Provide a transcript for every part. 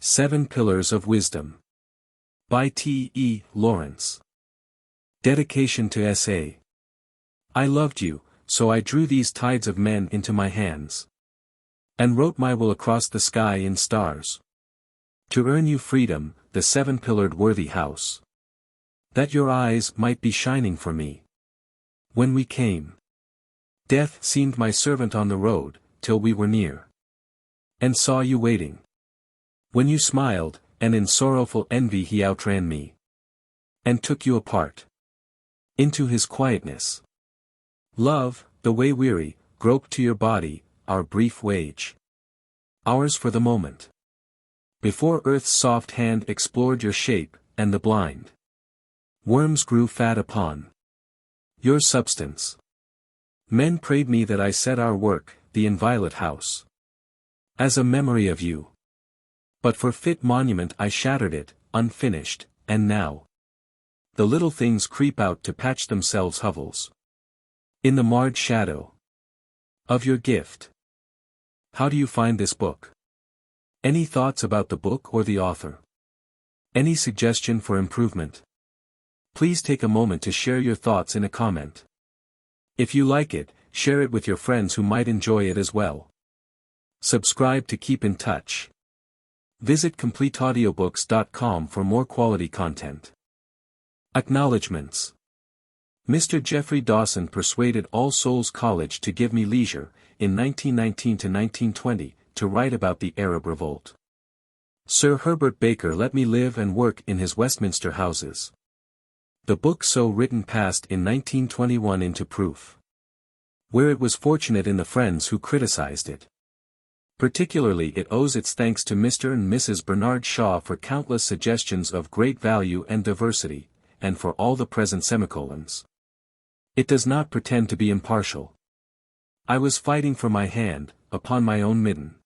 7 Pillars of Wisdom. By T. E. Lawrence. Dedication to S.A. I loved you, so I drew these tides of men into my hands, and wrote my will across the sky in stars, to earn you freedom, the 7-pillared worthy house, that your eyes might be shining for me. When we came, death seemed my servant on the road, till we were near, and saw you waiting. When you smiled, and in sorrowful envy he outran me, and took you apart into his quietness. Love, the way weary, groped to your body, our brief wage, ours for the moment, before earth's soft hand explored your shape, and the blind worms grew fat upon your substance. Men prayed me that I set our work, the inviolate house, as a memory of you. But for fit monument I shattered it, unfinished, and now the little things creep out to patch themselves hovels in the marred shadow of your gift. How do you find this book? Any thoughts about the book or the author? Any suggestion for improvement? Please take a moment to share your thoughts in a comment. If you like it, share it with your friends who might enjoy it as well. Subscribe to keep in touch. Visit CompleteAudiobooks.com for more quality content. Acknowledgments. Mr. Jeffrey Dawson persuaded All Souls College to give me leisure, in 1919 to 1920, to write about the Arab Revolt. Sir Herbert Baker let me live and work in his Westminster houses. The book so written passed in 1921 into proof, where it was fortunate in the friends who criticized it. Particularly it owes its thanks to Mr. and Mrs. Bernard Shaw for countless suggestions of great value and diversity, and for all the present semicolons. It does not pretend to be impartial. I was fighting for my hand, upon my own midden.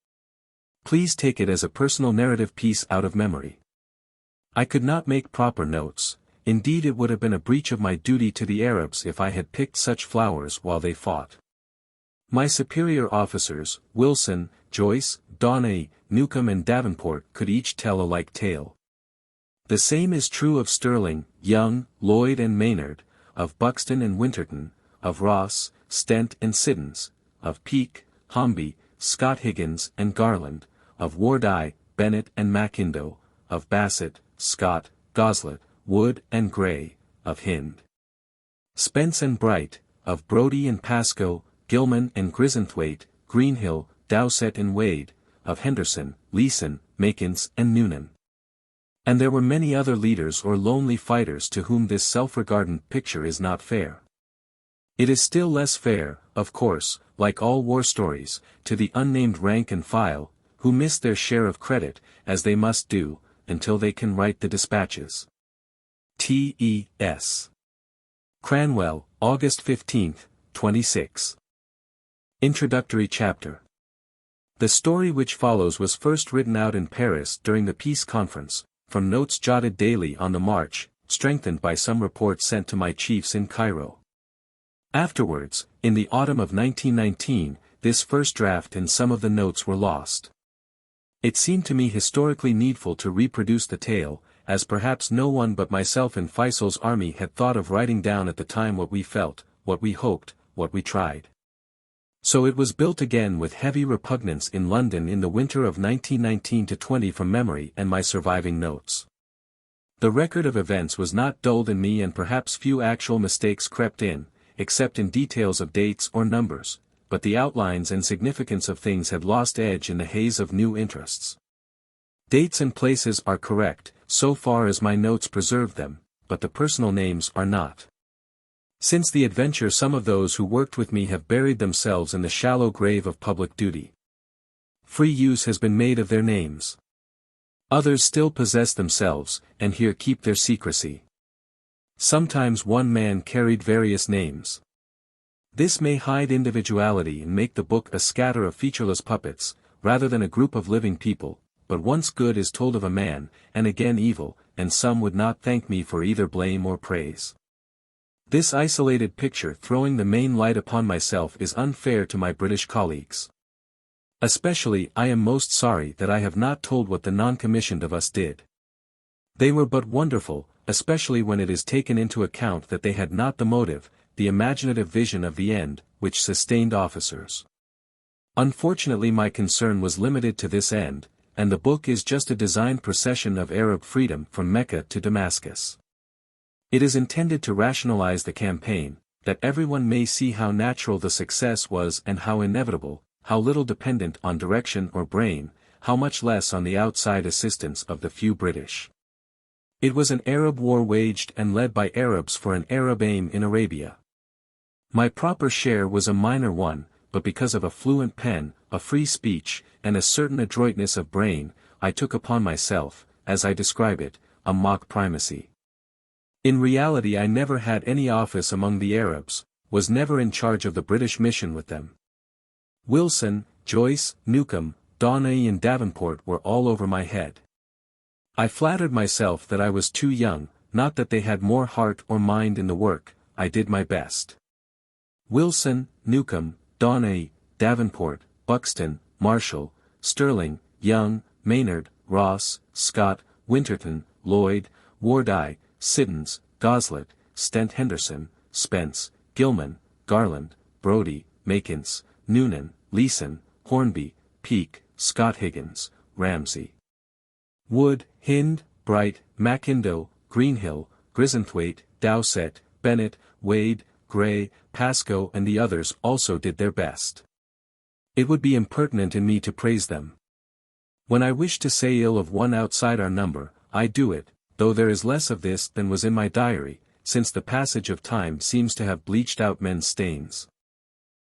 Please take it as a personal narrative piece out of memory. I could not make proper notes, indeed it would have been a breach of my duty to the Arabs if I had picked such flowers while they fought. My superior officers, Wilson, Joyce, Donnelly, Newcomb and Davenport could each tell a like tale. The same is true of Sterling, Young, Lloyd and Maynard, of Buxton and Winterton, of Ross, Stent and Siddons, of Peake, Homby, Scott Higgins and Garland, of Wardeye, Bennett and Mackindo, of Bassett, Scott, Goslet, Wood and Gray, of Hind, Spence and Bright, of Brodie and Pascoe, Gilman and Grisonthwaite, Greenhill, Dowsett and Wade, of Henderson, Leeson, Makins and Noonan. And there were many other leaders or lonely fighters to whom this self-regardant picture is not fair. It is still less fair, of course, like all war stories, to the unnamed rank and file, who miss their share of credit, as they must do, until they can write the dispatches. T. E. S. Cranwell, August 15, 26. Introductory Chapter. The story which follows was first written out in Paris during the peace conference, from notes jotted daily on the march, strengthened by some reports sent to my chiefs in Cairo. Afterwards, in the autumn of 1919, this first draft and some of the notes were lost. It seemed to me historically needful to reproduce the tale, as perhaps no one but myself in Feisal's army had thought of writing down at the time what we felt, what we hoped, what we tried. So it was built again with heavy repugnance in London in the winter of 1919-20 from memory and my surviving notes. The record of events was not dulled in me and perhaps few actual mistakes crept in, except in details of dates or numbers, but the outlines and significance of things had lost edge in the haze of new interests. Dates and places are correct, so far as my notes preserve them, but the personal names are not. Since the adventure some of those who worked with me have buried themselves in the shallow grave of public duty. Free use has been made of their names. Others still possess themselves, and here keep their secrecy. Sometimes one man carried various names. This may hide individuality and make the book a scatter of featureless puppets, rather than a group of living people, but once good is told of a man, and again evil, and some would not thank me for either blame or praise. This isolated picture throwing the main light upon myself is unfair to my British colleagues. Especially I am most sorry that I have not told what the non-commissioned of us did. They were but wonderful, especially when it is taken into account that they had not the motive, the imaginative vision of the end, which sustained officers. Unfortunately my concern was limited to this end, and the book is just a designed procession of Arab freedom from Mecca to Damascus. It is intended to rationalize the campaign, that everyone may see how natural the success was and how inevitable, how little dependent on direction or brain, how much less on the outside assistance of the few British. It was an Arab war waged and led by Arabs for an Arab aim in Arabia. My proper share was a minor one, but because of a fluent pen, a free speech, and a certain adroitness of brain, I took upon myself, as I describe it, a mock primacy. In reality I never had any office among the Arabs, was never in charge of the British mission with them. Wilson, Joyce, Newcomb, Donnelly and Davenport were all over my head. I flattered myself that I was too young, not that they had more heart or mind in the work. I did my best. Wilson, Newcomb, Donnelly, Davenport, Buxton, Marshall, Sterling, Young, Maynard, Ross, Scott, Winterton, Lloyd, Wardeye, Siddons, Goslet, Stent Henderson, Spence, Gilman, Garland, Brodie, Makins, Noonan, Leeson, Hornby, Peake, Scott Higgins, Ramsey, Wood, Hind, Bright, Mackindo, Greenhill, Grisonthwaite, Dowsett, Bennett, Wade, Gray, Pascoe and the others also did their best. It would be impertinent in me to praise them. When I wish to say ill of one outside our number, I do it, though there is less of this than was in my diary, since the passage of time seems to have bleached out men's stains.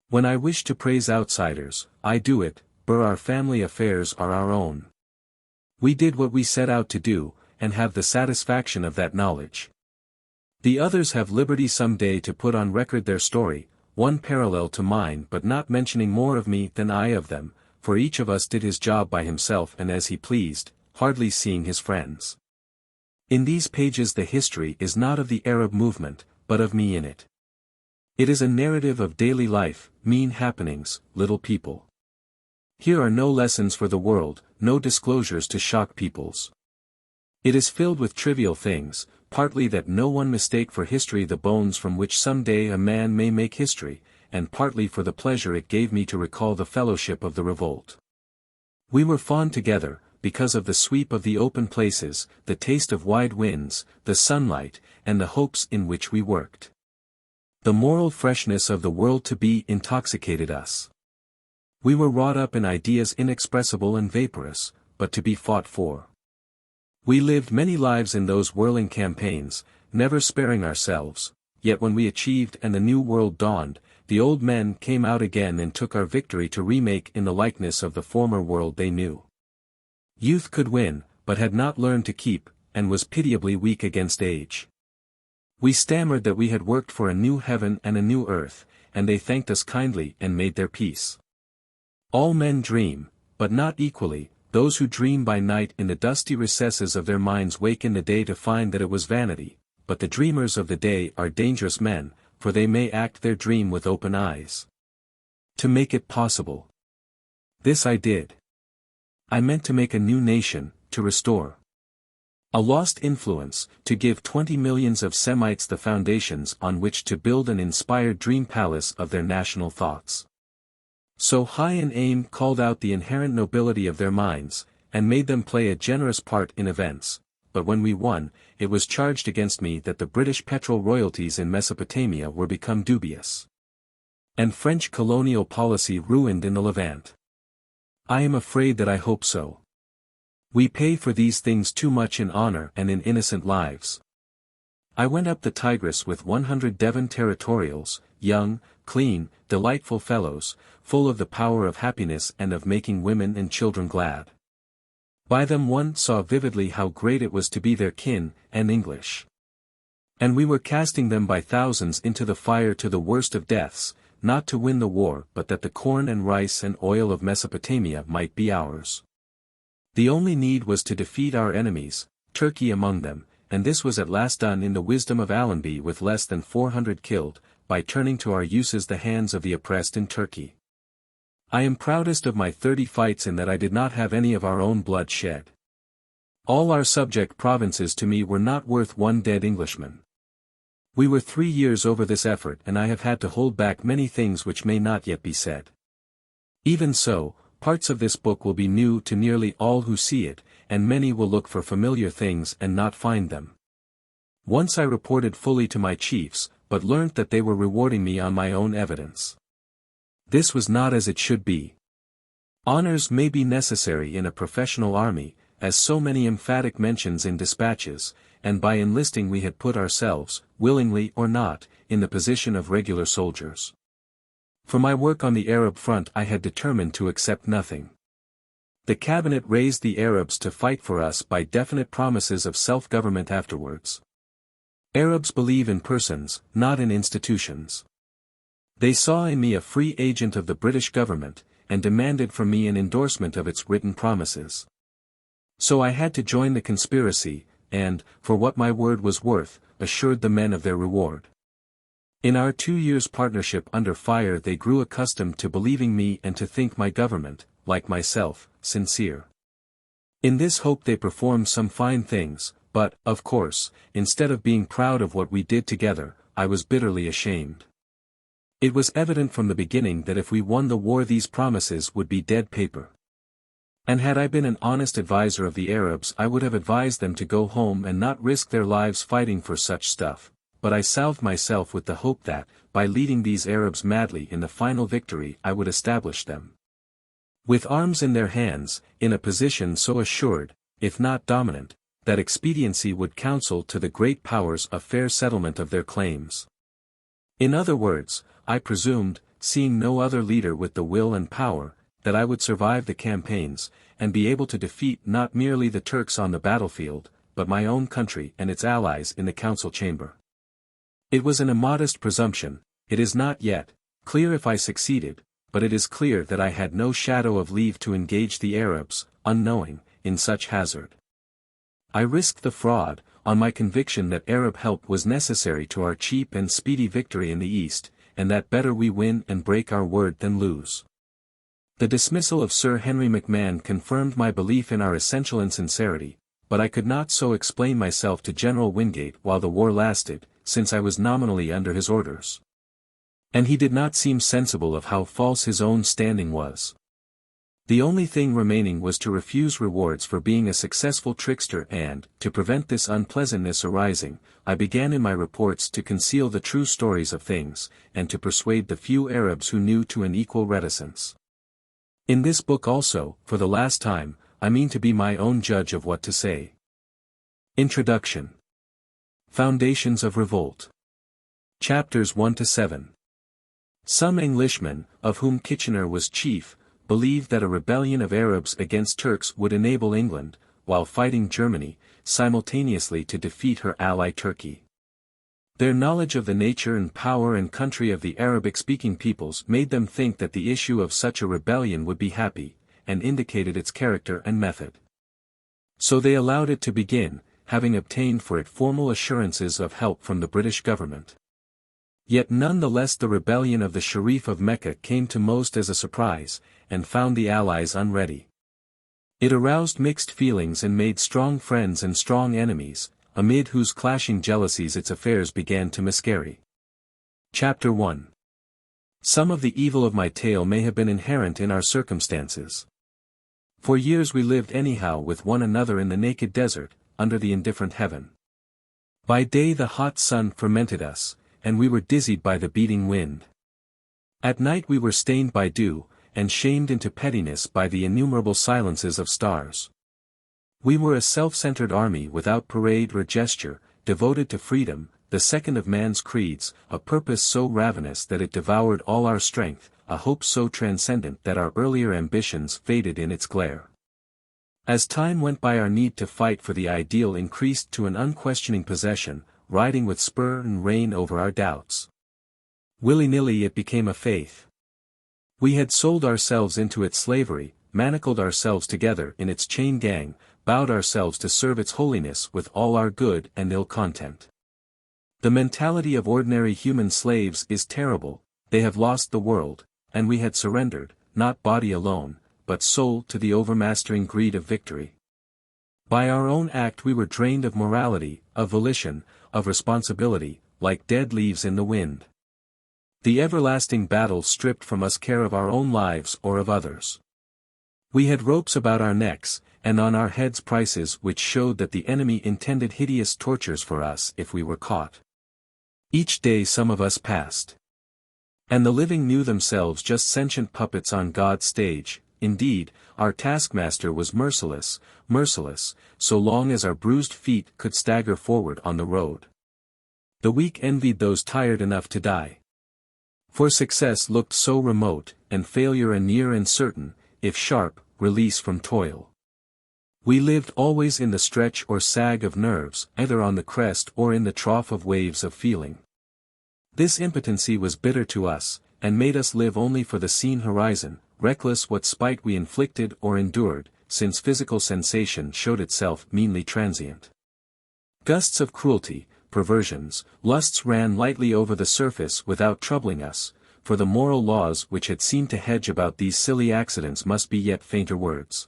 When I wish to praise outsiders, I do it, for our family affairs are our own. We did what we set out to do, and have the satisfaction of that knowledge. The others have liberty some day to put on record their story, one parallel to mine but not mentioning more of me than I of them, for each of us did his job by himself and as he pleased, hardly seeing his friends. In these pages the history is not of the Arab movement, but of me in it. It is a narrative of daily life, mean happenings, little people. Here are no lessons for the world, no disclosures to shock peoples. It is filled with trivial things, partly that no one mistake for history the bones from which some day a man may make history, and partly for the pleasure it gave me to recall the fellowship of the revolt. We were fond together, because of the sweep of the open places, the taste of wide winds, the sunlight, and the hopes in which we worked. The moral freshness of the world to be intoxicated us. We were wrought up in ideas inexpressible and vaporous, but to be fought for. We lived many lives in those whirling campaigns, never sparing ourselves, yet when we achieved and the new world dawned, the old men came out again and took our victory to remake in the likeness of the former world they knew. Youth could win, but had not learned to keep, and was pitiably weak against age. We stammered that we had worked for a new heaven and a new earth, and they thanked us kindly and made their peace. All men dream, but not equally. Those who dream by night in the dusty recesses of their minds wake in the day to find that it was vanity, but the dreamers of the day are dangerous men, for they may act their dream with open eyes. To make it possible. This I did. I meant to make a new nation, to restore a lost influence, to give 20 millions of Semites the foundations on which to build an inspired dream palace of their national thoughts. So high an aim called out the inherent nobility of their minds, and made them play a generous part in events, but when we won, it was charged against me that the British petrol royalties in Mesopotamia were become dubious. And French colonial policy ruined in the Levant. I am afraid that I hope so. We pay for these things too much in honor and in innocent lives. I went up the Tigris with 100 Devon territorials, young, clean, delightful fellows, full of the power of happiness and of making women and children glad. By them one saw vividly how great it was to be their kin, and English. And we were casting them by thousands into the fire to the worst of deaths, not to win the war but that the corn and rice and oil of Mesopotamia might be ours. The only need was to defeat our enemies, Turkey among them, and this was at last done in the wisdom of Allenby with less than 400 killed, by turning to our uses the hands of the oppressed in Turkey. I am proudest of my 30 fights in that I did not have any of our own blood shed. All our subject provinces to me were not worth one dead Englishman. We were 3 years over this effort and I have had to hold back many things which may not yet be said. Even so, parts of this book will be new to nearly all who see it, and many will look for familiar things and not find them. Once I reported fully to my chiefs, but learnt that they were rewarding me on my own evidence. This was not as it should be. Honors may be necessary in a professional army, as so many emphatic mentions in dispatches, and by enlisting we had put ourselves, willingly or not, in the position of regular soldiers. For my work on the Arab front I had determined to accept nothing. The cabinet raised the Arabs to fight for us by definite promises of self-government afterwards. Arabs believe in persons, not in institutions. They saw in me a free agent of the British government, and demanded from me an endorsement of its written promises. So I had to join the conspiracy, and, for what my word was worth, assured the men of their reward. In our 2 years' partnership under fire they grew accustomed to believing me and to think my government, like myself, sincere. In this hope they performed some fine things, but, of course, instead of being proud of what we did together, I was bitterly ashamed. It was evident from the beginning that if we won the war these promises would be dead paper. And had I been an honest adviser of the Arabs I would have advised them to go home and not risk their lives fighting for such stuff, but I salved myself with the hope that, by leading these Arabs madly in the final victory I would establish them. With arms in their hands, in a position so assured, if not dominant, that expediency would counsel to the great powers a fair settlement of their claims. In other words, I presumed, seeing no other leader with the will and power, that I would survive the campaigns, and be able to defeat not merely the Turks on the battlefield, but my own country and its allies in the council chamber. It was an immodest presumption, it is not yet clear if I succeeded, but it is clear that I had no shadow of leave to engage the Arabs, unknowing, in such hazard. I risked the fraud, on my conviction that Arab help was necessary to our cheap and speedy victory in the East, and that better we win and break our word than lose. The dismissal of Sir Henry McMahon confirmed my belief in our essential insincerity, but I could not so explain myself to General Wingate while the war lasted, since I was nominally under his orders. And he did not seem sensible of how false his own standing was. The only thing remaining was to refuse rewards for being a successful trickster and, to prevent this unpleasantness arising, I began in my reports to conceal the true stories of things, and to persuade the few Arabs who knew to an equal reticence. In this book also, for the last time, I mean to be my own judge of what to say. Introduction. Foundations of Revolt. Chapters 1-7. Some Englishmen, of whom Kitchener was chief, believed that a rebellion of Arabs against Turks would enable England, while fighting Germany, simultaneously to defeat her ally Turkey. Their knowledge of the nature and power and country of the Arabic-speaking peoples made them think that the issue of such a rebellion would be happy, and indicated its character and method. So they allowed it to begin, having obtained for it formal assurances of help from the British government. Yet none the less the rebellion of the Sharif of Mecca came to most as a surprise, and found the Allies unready. It aroused mixed feelings and made strong friends and strong enemies, amid whose clashing jealousies its affairs began to miscarry. Chapter 1. Some of the evil of my tale may have been inherent in our circumstances. For years we lived anyhow with one another in the naked desert, under the indifferent heaven. By day the hot sun fermented us, and we were dizzied by the beating wind. At night we were stained by dew, and shamed into pettiness by the innumerable silences of stars. We were a self-centered army without parade or gesture, devoted to freedom, the second of man's creeds, a purpose so ravenous that it devoured all our strength, a hope so transcendent that our earlier ambitions faded in its glare. As time went by our need to fight for the ideal increased to an unquestioning possession, riding with spur and rein over our doubts. Willy-nilly it became a faith. We had sold ourselves into its slavery, manacled ourselves together in its chain gang, bowed ourselves to serve its holiness with all our good and ill content. The mentality of ordinary human slaves is terrible, they have lost the world, and we had surrendered, not body alone, but soul to the overmastering greed of victory. By our own act we were drained of morality, of volition, of responsibility, like dead leaves in the wind. The everlasting battle stripped from us care of our own lives or of others. We had ropes about our necks, and on our heads prices which showed that the enemy intended hideous tortures for us if we were caught. Each day some of us passed. And the living knew themselves just sentient puppets on God's stage. Indeed, our taskmaster was merciless, so long as our bruised feet could stagger forward on the road. The weak envied those tired enough to die. For success looked so remote, and failure a near and certain, if sharp, release from toil. We lived always in the stretch or sag of nerves, either on the crest or in the trough of waves of feeling. This impotency was bitter to us, and made us live only for the seen horizon, reckless what spite we inflicted or endured, since physical sensation showed itself meanly transient. Gusts of cruelty, perversions, lusts ran lightly over the surface without troubling us, for the moral laws which had seemed to hedge about these silly accidents must be yet fainter words.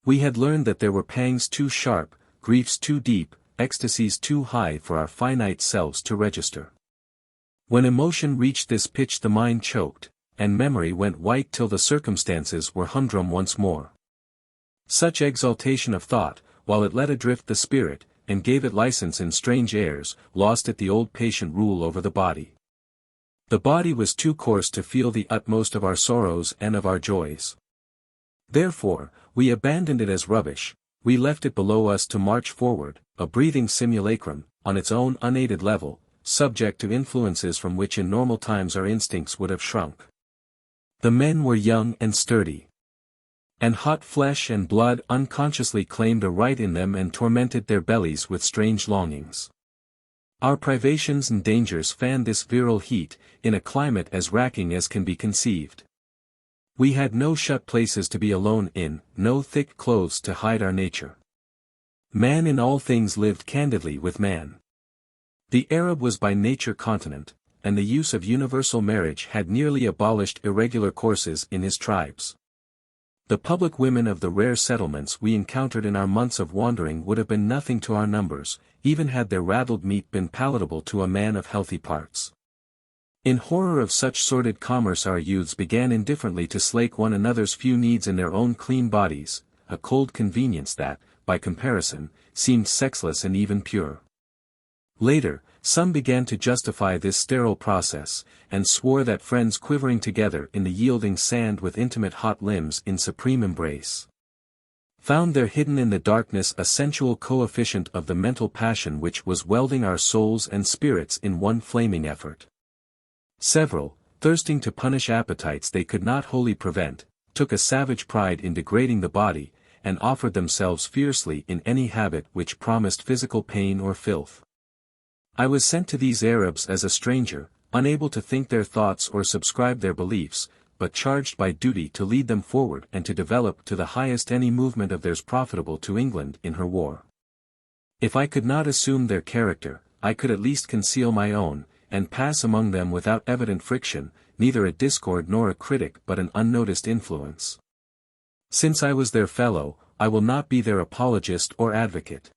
We had learned that there were pangs too sharp, griefs too deep, ecstasies too high for our finite selves to register. When emotion reached this pitch the mind choked, and memory went white till the circumstances were humdrum once more. Such exaltation of thought, while it let adrift the spirit, and gave it license in strange airs, lost it the old patient rule over the body. The body was too coarse to feel the utmost of our sorrows and of our joys. Therefore, we abandoned it as rubbish, we left it below us to march forward, a breathing simulacrum, on its own unaided level, subject to influences from which in normal times our instincts would have shrunk. The men were young and sturdy. And hot flesh and blood unconsciously claimed a right in them and tormented their bellies with strange longings. Our privations and dangers fanned this virile heat, in a climate as racking as can be conceived. We had no shut places to be alone in, no thick clothes to hide our nature. Man in all things lived candidly with man. The Arab was by nature continent, and the use of universal marriage had nearly abolished irregular courses in his tribes. The public women of the rare settlements we encountered in our months of wandering would have been nothing to our numbers, even had their raddled meat been palatable to a man of healthy parts. In horror of such sordid commerce our youths began indifferently to slake one another's few needs in their own clean bodies, a cold convenience that, by comparison, seemed sexless and even pure. Later, some began to justify this sterile process, and swore that friends quivering together in the yielding sand with intimate hot limbs in supreme embrace, found there hidden in the darkness a sensual coefficient of the mental passion which was welding our souls and spirits in one flaming effort. Several, thirsting to punish appetites they could not wholly prevent, took a savage pride in degrading the body, and offered themselves fiercely in any habit which promised physical pain or filth. I was sent to these Arabs as a stranger, unable to think their thoughts or subscribe their beliefs, but charged by duty to lead them forward and to develop to the highest any movement of theirs profitable to England in her war. If I could not assume their character, I could at least conceal my own, and pass among them without evident friction, neither a discord nor a critic but an unnoticed influence. Since I was their fellow, I will not be their apologist or advocate.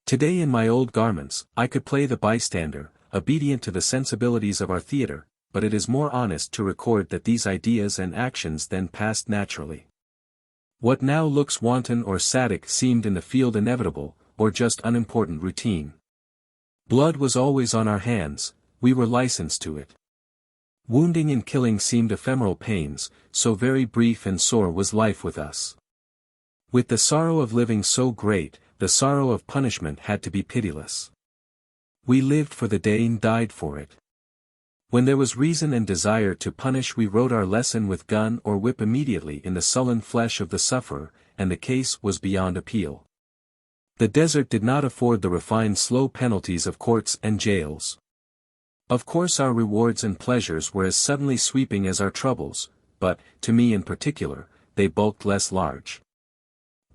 Today in my old garments, I could play the bystander, obedient to the sensibilities of our theatre, but it is more honest to record that these ideas and actions then passed naturally. What now looks wanton or sadic seemed in the field inevitable, or just unimportant routine. Blood was always on our hands, we were licensed to it. Wounding and killing seemed ephemeral pains, so very brief and sore was life with us. With the sorrow of living so great, the sorrow of punishment had to be pitiless. We lived for the day and died for it. When there was reason and desire to punish, we wrote our lesson with gun or whip immediately in the sullen flesh of the sufferer, and the case was beyond appeal. The desert did not afford the refined slow penalties of courts and jails. Of course our rewards and pleasures were as suddenly sweeping as our troubles, but, to me in particular, they bulked less large.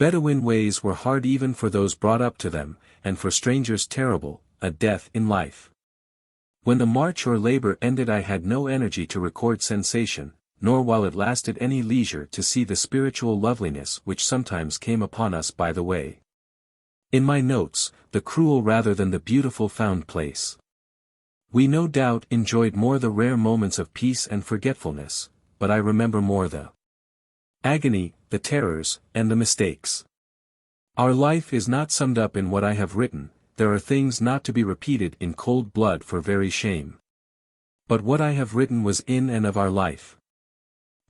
Bedouin ways were hard even for those brought up to them, and for strangers terrible, a death in life. When the march or labor ended I had no energy to record sensation, nor while it lasted any leisure to see the spiritual loveliness which sometimes came upon us by the way. In my notes, the cruel rather than the beautiful found place. We no doubt enjoyed more the rare moments of peace and forgetfulness, but I remember more the agony, the terrors, and the mistakes. Our life is not summed up in what I have written, there are things not to be repeated in cold blood for very shame. But what I have written was in and of our life.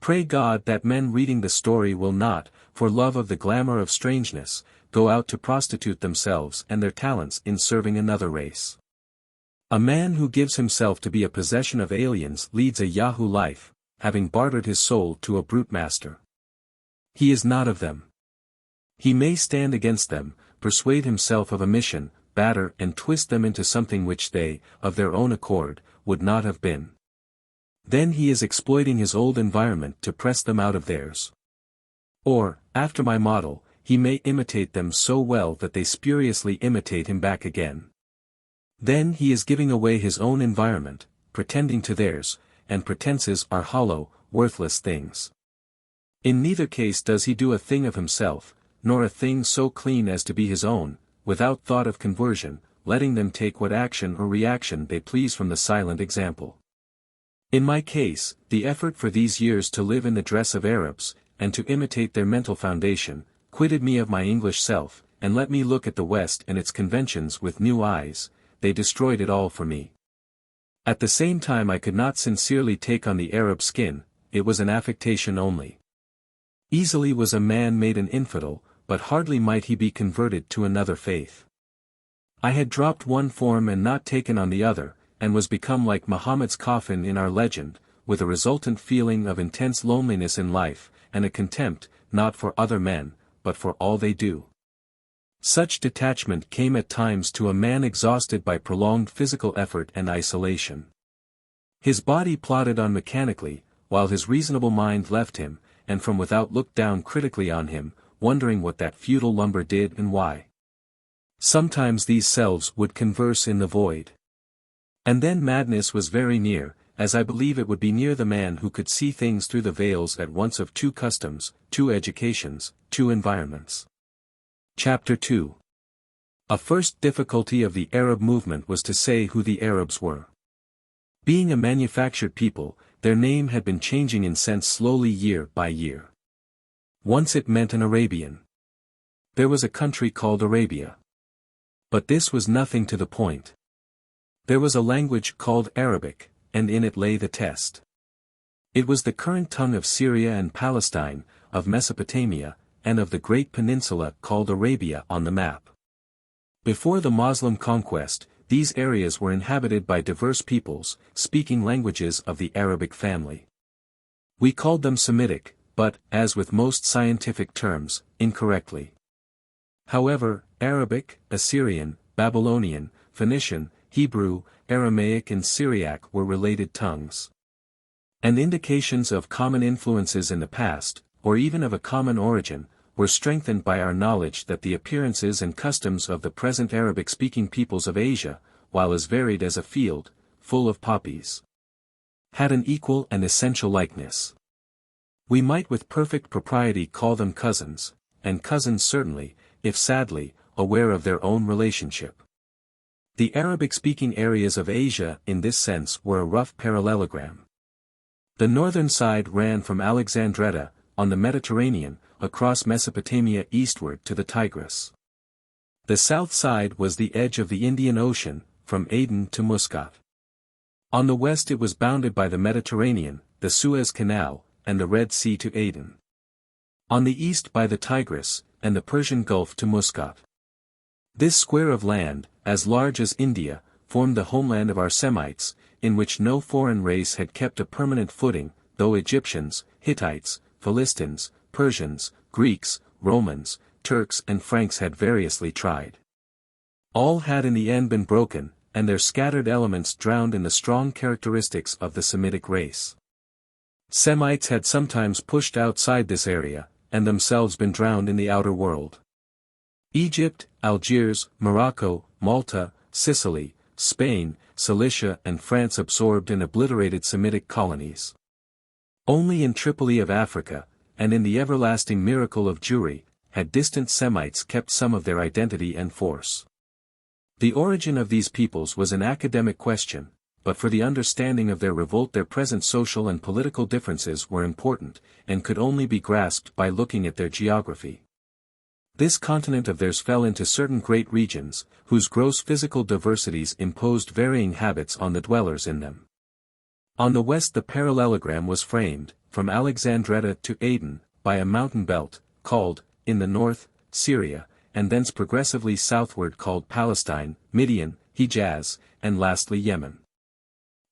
Pray God that men reading the story will not, for love of the glamour of strangeness, go out to prostitute themselves and their talents in serving another race. A man who gives himself to be a possession of aliens leads a Yahoo life, having bartered his soul to a brute master. He is not of them. He may stand against them, persuade himself of a mission, batter and twist them into something which they, of their own accord, would not have been. Then he is exploiting his old environment to press them out of theirs. Or, after my model, he may imitate them so well that they spuriously imitate him back again. Then he is giving away his own environment, pretending to theirs, and pretenses are hollow, worthless things. In neither case does he do a thing of himself, nor a thing so clean as to be his own, without thought of conversion, letting them take what action or reaction they please from the silent example. In my case, the effort for these years to live in the dress of Arabs, and to imitate their mental foundation, quitted me of my English self, and let me look at the West and its conventions with new eyes. They destroyed it all for me. At the same time I could not sincerely take on the Arab skin, it was an affectation only. Easily was a man made an infidel, but hardly might he be converted to another faith. I had dropped one form and not taken on the other, and was become like Muhammad's coffin in our legend, with a resultant feeling of intense loneliness in life, and a contempt, not for other men, but for all they do. Such detachment came at times to a man exhausted by prolonged physical effort and isolation. His body plodded on mechanically, while his reasonable mind left him, and from without looked down critically on him, wondering what that futile lumber did and why. Sometimes these selves would converse in the void. And then madness was very near, as I believe it would be near the man who could see things through the veils at once of two customs, two educations, two environments. Chapter 2. A first difficulty of the Arab movement was to say who the Arabs were. Being a manufactured people, their name had been changing in sense slowly year by year. Once it meant an Arabian. There was a country called Arabia. But this was nothing to the point. There was a language called Arabic, and in it lay the test. It was the current tongue of Syria and Palestine, of Mesopotamia, and of the great peninsula called Arabia on the map. Before the Moslem conquest, these areas were inhabited by diverse peoples, speaking languages of the Arabic family. We called them Semitic, but, as with most scientific terms, incorrectly. However, Arabic, Assyrian, Babylonian, Phoenician, Hebrew, Aramaic and Syriac were related tongues. And indications of common influences in the past, or even of a common origin, were strengthened by our knowledge that the appearances and customs of the present Arabic-speaking peoples of Asia, while as varied as a field, full of poppies, had an equal and essential likeness. We might with perfect propriety call them cousins, and cousins certainly, if sadly, aware of their own relationship. The Arabic-speaking areas of Asia in this sense were a rough parallelogram. The northern side ran from Alexandretta, on the Mediterranean, across Mesopotamia eastward to the Tigris. The south side was the edge of the Indian Ocean, from Aden to Muscat. On the west it was bounded by the Mediterranean, the Suez Canal, and the Red Sea to Aden. On the east by the Tigris, and the Persian Gulf to Muscat. This square of land, as large as India, formed the homeland of our Semites, in which no foreign race had kept a permanent footing, though Egyptians, Hittites, Philistines, Persians, Greeks, Romans, Turks and Franks had variously tried. All had in the end been broken, and their scattered elements drowned in the strong characteristics of the Semitic race. Semites had sometimes pushed outside this area, and themselves been drowned in the outer world. Egypt, Algiers, Morocco, Malta, Sicily, Spain, Cilicia and France absorbed and obliterated Semitic colonies. Only in Tripoli of Africa, and in the everlasting miracle of Jewry, had distant Semites kept some of their identity and force. The origin of these peoples was an academic question, but for the understanding of their revolt their present social and political differences were important, and could only be grasped by looking at their geography. This continent of theirs fell into certain great regions, whose gross physical diversities imposed varying habits on the dwellers in them. On the west the parallelogram was framed, from Alexandretta to Aden, by a mountain belt, called, in the north, Syria, and thence progressively southward called Palestine, Midian, Hejaz, and lastly Yemen.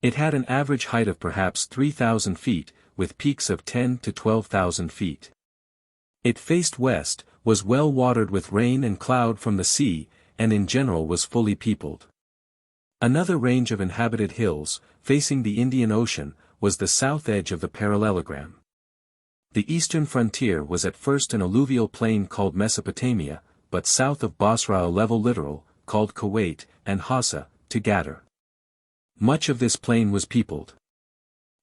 It had an average height of perhaps 3,000 feet, with peaks of 10 to 12,000 feet. It faced west, was well watered with rain and cloud from the sea, and in general was fully peopled. Another range of inhabited hills, facing the Indian Ocean, was the south edge of the parallelogram. The eastern frontier was at first an alluvial plain called Mesopotamia, but south of Basra a level littoral, called Kuwait, and Hassa, to Gadir. Much of this plain was peopled.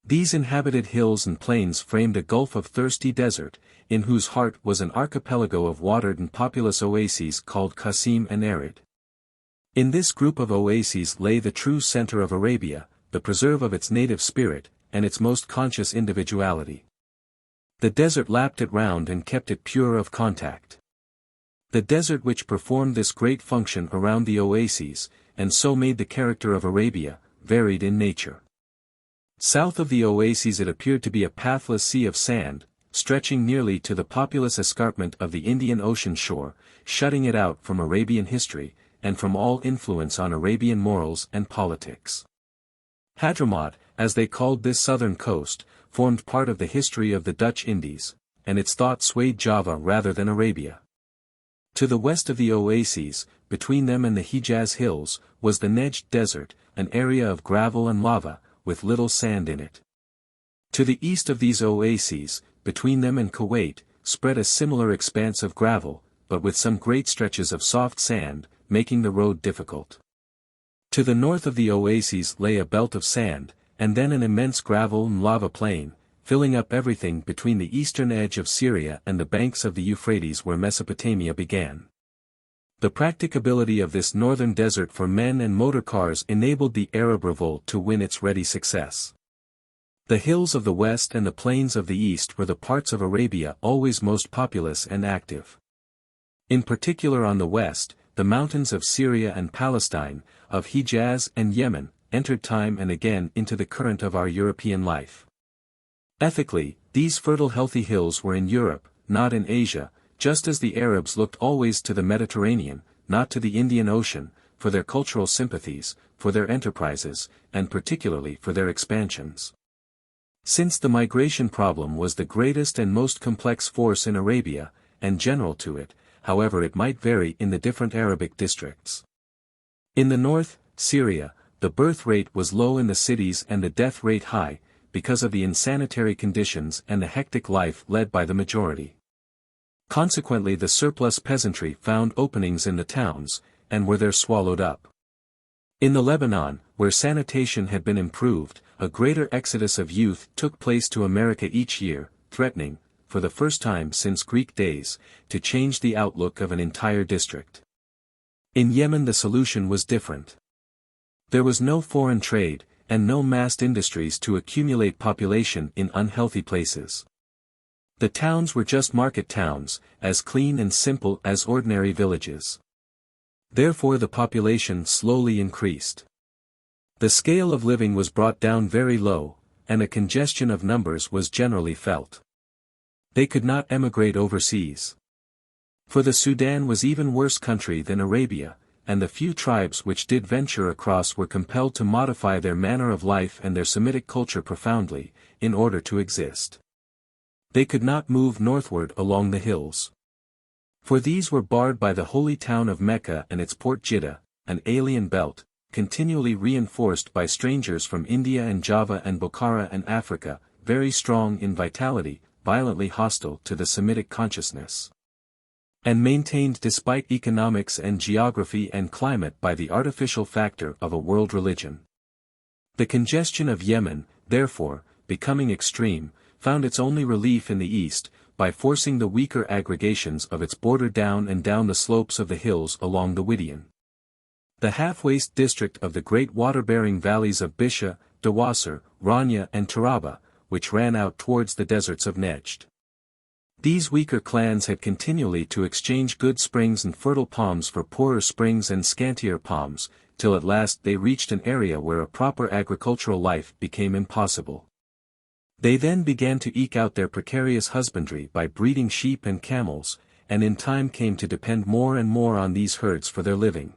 These inhabited hills and plains framed a gulf of thirsty desert, in whose heart was an archipelago of watered and populous oases called Qasim and Arid. In this group of oases lay the true center of Arabia, the preserve of its native spirit, and its most conscious individuality. The desert lapped it round and kept it pure of contact. The desert which performed this great function around the oases, and so made the character of Arabia, varied in nature. South of the oases it appeared to be a pathless sea of sand, stretching nearly to the populous escarpment of the Indian Ocean shore, shutting it out from Arabian history, and from all influence on Arabian morals and politics. Hadramaut, as they called this southern coast, formed part of the history of the Dutch Indies, and its thought swayed Java rather than Arabia. To the west of the oases, between them and the Hejaz hills, was the Nejd desert, an area of gravel and lava, with little sand in it. To the east of these oases, between them and Kuwait, spread a similar expanse of gravel, but with some great stretches of soft sand, making the road difficult. To the north of the oases lay a belt of sand, and then an immense gravel and lava plain, filling up everything between the eastern edge of Syria and the banks of the Euphrates where Mesopotamia began. The practicability of this northern desert for men and motor cars enabled the Arab Revolt to win its ready success. The hills of the west and the plains of the east were the parts of Arabia always most populous and active. In particular on the west, the mountains of Syria and Palestine, of Hejaz and Yemen, entered time and again into the current of our European life. Ethically, these fertile healthy hills were in Europe, not in Asia, just as the Arabs looked always to the Mediterranean, not to the Indian Ocean, for their cultural sympathies, for their enterprises, and particularly for their expansions. Since the migration problem was the greatest and most complex force in Arabia, and general to it, however it might vary in the different Arabic districts. In the north, Syria, the birth rate was low in the cities and the death rate high, because of the insanitary conditions and the hectic life led by the majority. Consequently the surplus peasantry found openings in the towns, and were there swallowed up. In the Lebanon, where sanitation had been improved, a greater exodus of youth took place to America each year, threatening, for the first time since Greek days, to change the outlook of an entire district. In Yemen the solution was different. There was no foreign trade, and no massed industries to accumulate population in unhealthy places. The towns were just market towns, as clean and simple as ordinary villages. Therefore the population slowly increased. The scale of living was brought down very low, and a congestion of numbers was generally felt. They could not emigrate overseas. For the Sudan was even worse country than Arabia, and the few tribes which did venture across were compelled to modify their manner of life and their Semitic culture profoundly, in order to exist. They could not move northward along the hills. For these were barred by the holy town of Mecca and its port Jeddah, an alien belt, continually reinforced by strangers from India and Java and Bokhara and Africa, very strong in vitality, violently hostile to the Semitic consciousness, and maintained despite economics and geography and climate by the artificial factor of a world religion. The congestion of Yemen, therefore, becoming extreme, found its only relief in the east, by forcing the weaker aggregations of its border down and down the slopes of the hills along the Widian. The half-waste district of the great water-bearing valleys of Bisha, Dawasir, Rania and Taraba, which ran out towards the deserts of Nejd. These weaker clans had continually to exchange good springs and fertile palms for poorer springs and scantier palms, till at last they reached an area where a proper agricultural life became impossible. They then began to eke out their precarious husbandry by breeding sheep and camels, and in time came to depend more and more on these herds for their living.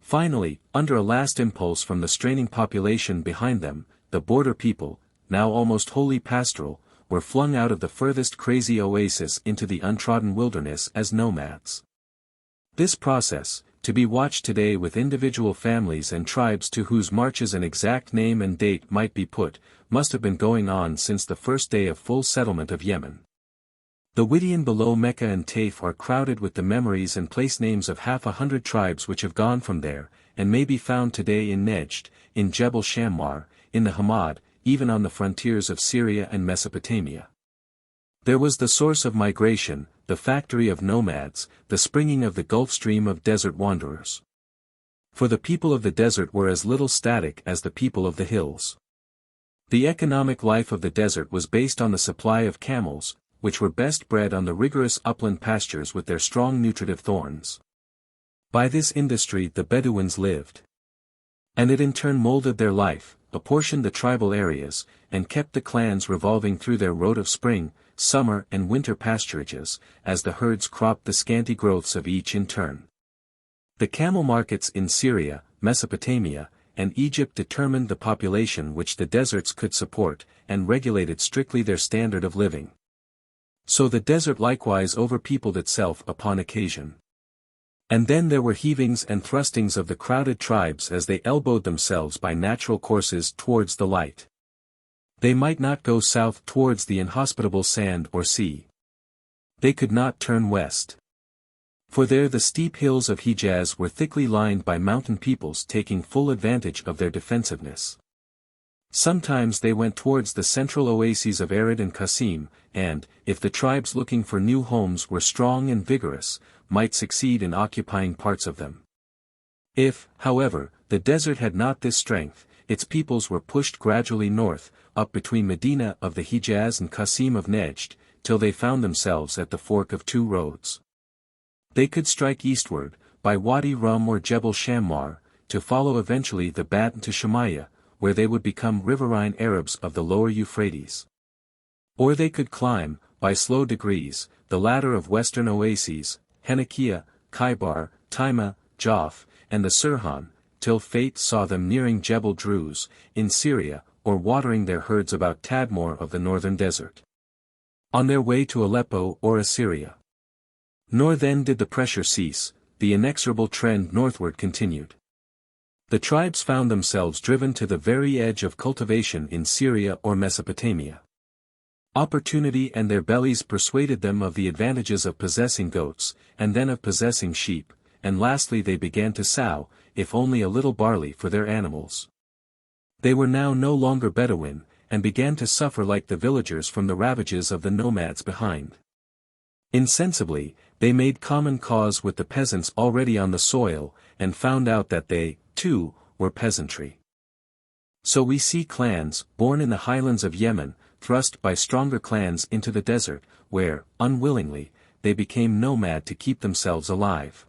Finally, under a last impulse from the straining population behind them, the border people, now almost wholly pastoral, were flung out of the furthest crazy oasis into the untrodden wilderness as nomads. This process, to be watched today with individual families and tribes to whose marches an exact name and date might be put, must have been going on since the first day of full settlement of Yemen. The Widian below Mecca and Taif are crowded with the memories and place names of 100 tribes which have gone from there, and may be found today in Nejd, in Jebel Shammar, in the Hamad, even on the frontiers of Syria and Mesopotamia. There was the source of migration, the factory of nomads, the springing of the Gulf Stream of desert wanderers. For the people of the desert were as little static as the people of the hills. The economic life of the desert was based on the supply of camels, which were best bred on the rigorous upland pastures with their strong nutritive thorns. By this industry the Bedouins lived. And it in turn molded their life, apportioned the tribal areas, and kept the clans revolving through their road of spring, summer and winter pasturages, as the herds cropped the scanty growths of each in turn. The camel markets in Syria, Mesopotamia, and Egypt determined the population which the deserts could support, and regulated strictly their standard of living. So the desert likewise overpeopled itself upon occasion. And then there were heavings and thrustings of the crowded tribes as they elbowed themselves by natural courses towards the light. They might not go south towards the inhospitable sand or sea. They could not turn west. For there the steep hills of Hijaz were thickly lined by mountain peoples taking full advantage of their defensiveness. Sometimes they went towards the central oases of Arid and Qasim, and, if the tribes looking for new homes were strong and vigorous, might succeed in occupying parts of them. If, however, the desert had not this strength, its peoples were pushed gradually north, up between Medina of the Hijaz and Qasim of Nejd, till they found themselves at the fork of two roads. They could strike eastward, by Wadi Rum or Jebel Shammar, to follow eventually the Batn to Shamaya, where they would become riverine Arabs of the lower Euphrates. Or they could climb, by slow degrees, the ladder of western oases, Henakia, Khaybar, Taima, Jaf, and the Sirhan, till fate saw them nearing Jebel Druz, in Syria, or watering their herds about Tadmor of the northern desert. On their way to Aleppo or Assyria. Nor then did the pressure cease, the inexorable trend northward continued. The tribes found themselves driven to the very edge of cultivation in Syria or Mesopotamia. Opportunity and their bellies persuaded them of the advantages of possessing goats, and then of possessing sheep, and lastly they began to sow, if only a little barley for their animals. They were now no longer Bedouin, and began to suffer like the villagers from the ravages of the nomads behind. Insensibly, they made common cause with the peasants already on the soil, and found out that they, too, were peasantry. So we see clans, born in the highlands of Yemen, thrust by stronger clans into the desert, where, unwillingly, they became nomad to keep themselves alive.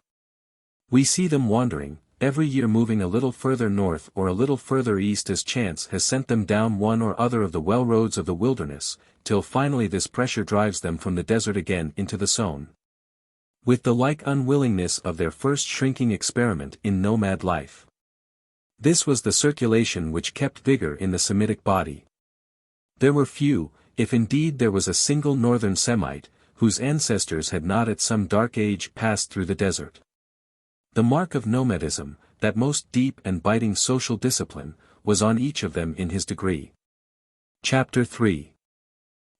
We see them wandering, every year moving a little further north or a little further east as chance has sent them down one or other of the well roads of the wilderness, till finally this pressure drives them from the desert again into the zone. With the like unwillingness of their first shrinking experiment in nomad life. This was the circulation which kept vigor in the Semitic body. There were few, if indeed there was a single northern Semite, whose ancestors had not at some dark age passed through the desert. The mark of nomadism, that most deep and biting social discipline, was on each of them in his degree. Chapter 3.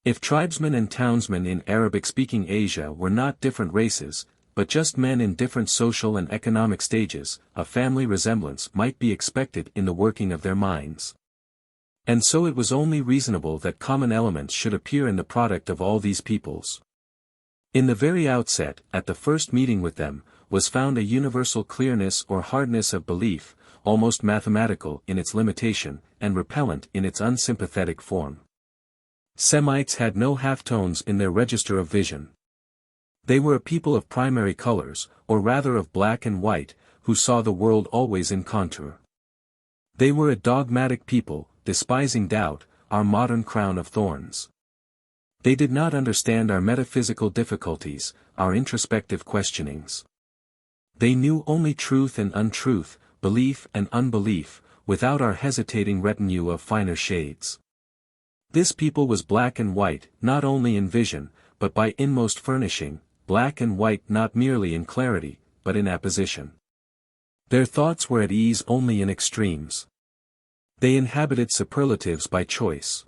If tribesmen and townsmen in Arabic-speaking Asia were not different races, but just men in different social and economic stages, a family resemblance might be expected in the working of their minds. And so it was only reasonable that common elements should appear in the product of all these peoples. In the very outset, at the first meeting with them, was found a universal clearness or hardness of belief, almost mathematical in its limitation, and repellent in its unsympathetic form. Semites had no halftones in their register of vision. They were a people of primary colors, or rather of black and white, who saw the world always in contour. They were a dogmatic people, despising doubt, our modern crown of thorns. They did not understand our metaphysical difficulties, our introspective questionings. They knew only truth and untruth, belief and unbelief, without our hesitating retinue of finer shades. This people was black and white, not only in vision, but by inmost furnishing, black and white not merely in clarity, but in apposition. Their thoughts were at ease only in extremes. They inhabited superlatives by choice.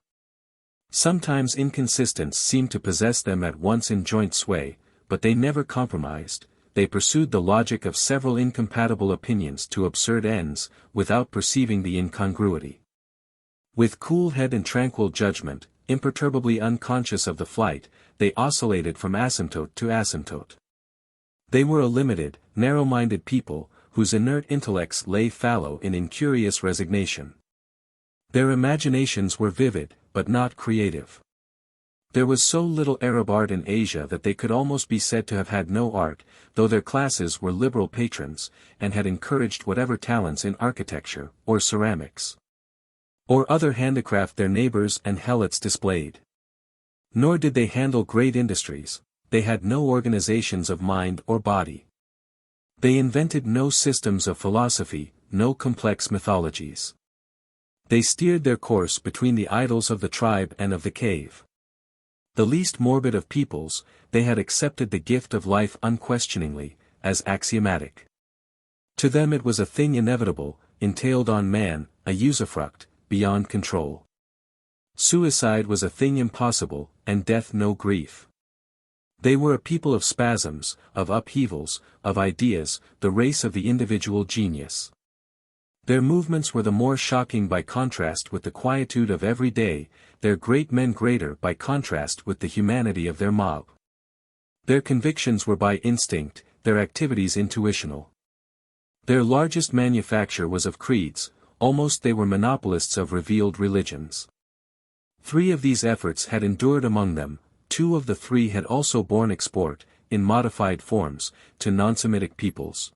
Sometimes inconsistence seemed to possess them at once in joint sway, but they never compromised. They pursued the logic of several incompatible opinions to absurd ends, without perceiving the incongruity. With cool head and tranquil judgment, imperturbably unconscious of the flight, they oscillated from asymptote to asymptote. They were a limited, narrow-minded people, whose inert intellects lay fallow in incurious resignation. Their imaginations were vivid, but not creative. There was so little Arab art in Asia that they could almost be said to have had no art, though their classes were liberal patrons, and had encouraged whatever talents in architecture, or ceramics, or other handicraft their neighbors and helots displayed. Nor did they handle great industries. They had no organizations of mind or body. They invented no systems of philosophy, no complex mythologies. They steered their course between the idols of the tribe and of the cave. The least morbid of peoples, they had accepted the gift of life unquestioningly, as axiomatic. To them it was a thing inevitable, entailed on man, a usufruct, beyond control. Suicide was a thing impossible, and death no grief. They were a people of spasms, of upheavals, of ideas, the race of the individual genius. Their movements were the more shocking by contrast with the quietude of every day, their great men greater by contrast with the humanity of their mob. Their convictions were by instinct, their activities intuitional. Their largest manufacture was of creeds, almost they were monopolists of revealed religions. 3 of these efforts had endured among them, 2 of the 3 had also borne export, in modified forms, to non-Semitic peoples.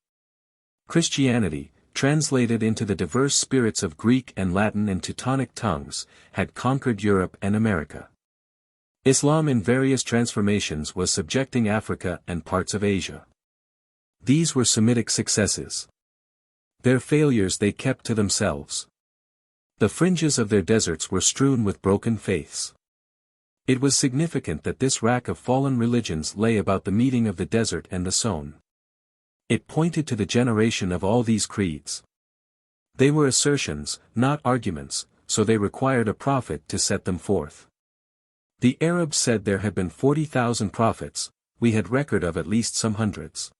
Christianity, translated into the diverse spirits of Greek and Latin and Teutonic tongues, had conquered Europe and America. Islam in various transformations was subjecting Africa and parts of Asia. These were Semitic successes. Their failures they kept to themselves. The fringes of their deserts were strewn with broken faiths. It was significant that this rack of fallen religions lay about the meeting of the desert and the sown. It pointed to the generation of all these creeds. They were assertions, not arguments, so they required a prophet to set them forth. The Arabs said there had been 40,000 prophets, we had record of at least some hundreds.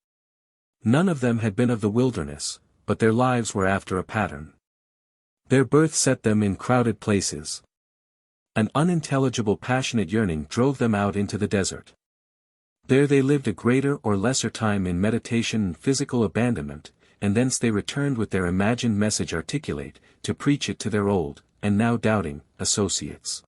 None of them had been of the wilderness, but their lives were after a pattern. Their birth set them in crowded places. An unintelligible passionate yearning drove them out into the desert. There they lived a greater or lesser time in meditation and physical abandonment, and thence they returned with their imagined message articulate, to preach it to their old, and now doubting, associates.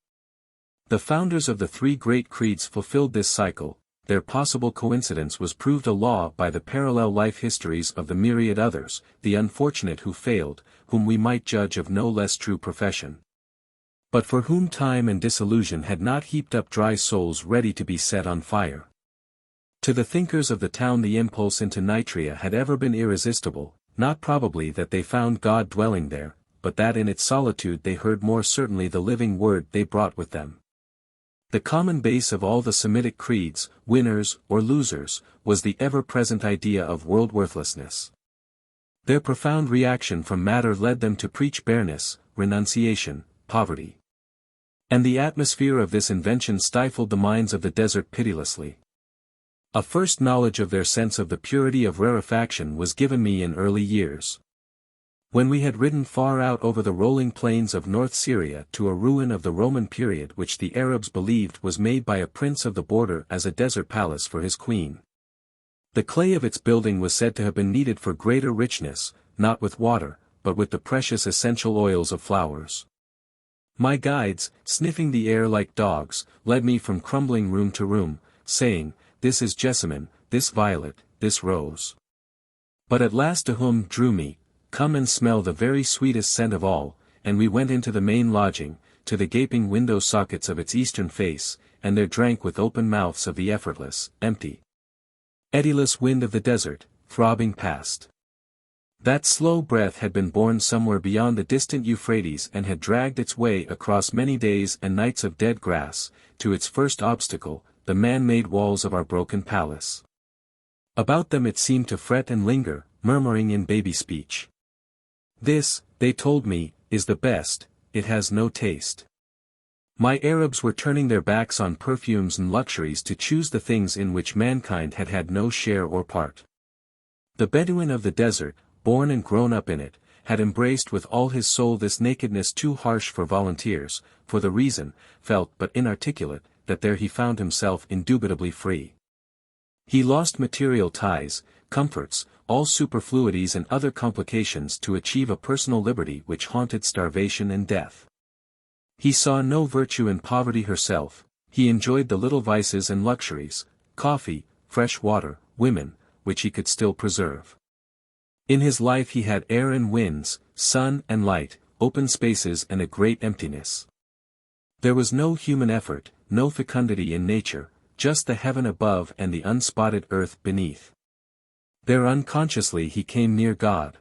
The founders of the 3 great creeds fulfilled this cycle. Their possible coincidence was proved a law by the parallel life histories of the myriad others, the unfortunate who failed, whom we might judge of no less true profession, but for whom time and disillusion had not heaped up dry souls ready to be set on fire. To the thinkers of the town the impulse into Nitria had ever been irresistible, not probably that they found God dwelling there, but that in its solitude they heard more certainly the living word they brought with them. The common base of all the Semitic creeds, winners or losers, was the ever-present idea of world worthlessness. Their profound reaction from matter led them to preach bareness, renunciation, poverty. And the atmosphere of this invention stifled the minds of the desert pitilessly. A first knowledge of their sense of the purity of rarefaction was given me in early years. When we had ridden far out over the rolling plains of North Syria to a ruin of the Roman period which the Arabs believed was made by a prince of the border as a desert palace for his queen. The clay of its building was said to have been kneaded for greater richness, not with water, but with the precious essential oils of flowers. My guides, sniffing the air like dogs, led me from crumbling room to room, saying, "This is jessamine, this violet, this rose." But at last a hum drew me, "Come and smell the very sweetest scent of all," and we went into the main lodging, to the gaping window sockets of its eastern face, and there drank with open mouths of the effortless, empty, eddieless wind of the desert, throbbing past. That slow breath had been born somewhere beyond the distant Euphrates and had dragged its way across many days and nights of dead grass, to its first obstacle, the man-made walls of our broken palace. About them it seemed to fret and linger, murmuring in baby speech. "This," they told me, "is the best, it has no taste." My Arabs were turning their backs on perfumes and luxuries to choose the things in which mankind had had no share or part. The Bedouin of the desert, born and grown up in it, had embraced with all his soul this nakedness too harsh for volunteers, for the reason, felt but inarticulate, that there he found himself indubitably free. He lost material ties, comforts, all superfluities and other complications to achieve a personal liberty which haunted starvation and death. He saw no virtue in poverty herself, he enjoyed the little vices and luxuries, coffee, fresh water, women, which he could still preserve. In his life he had air and winds, sun and light, open spaces and a great emptiness. There was no human effort, no fecundity in nature, just the heaven above and the unspotted earth beneath. There unconsciously he came near God.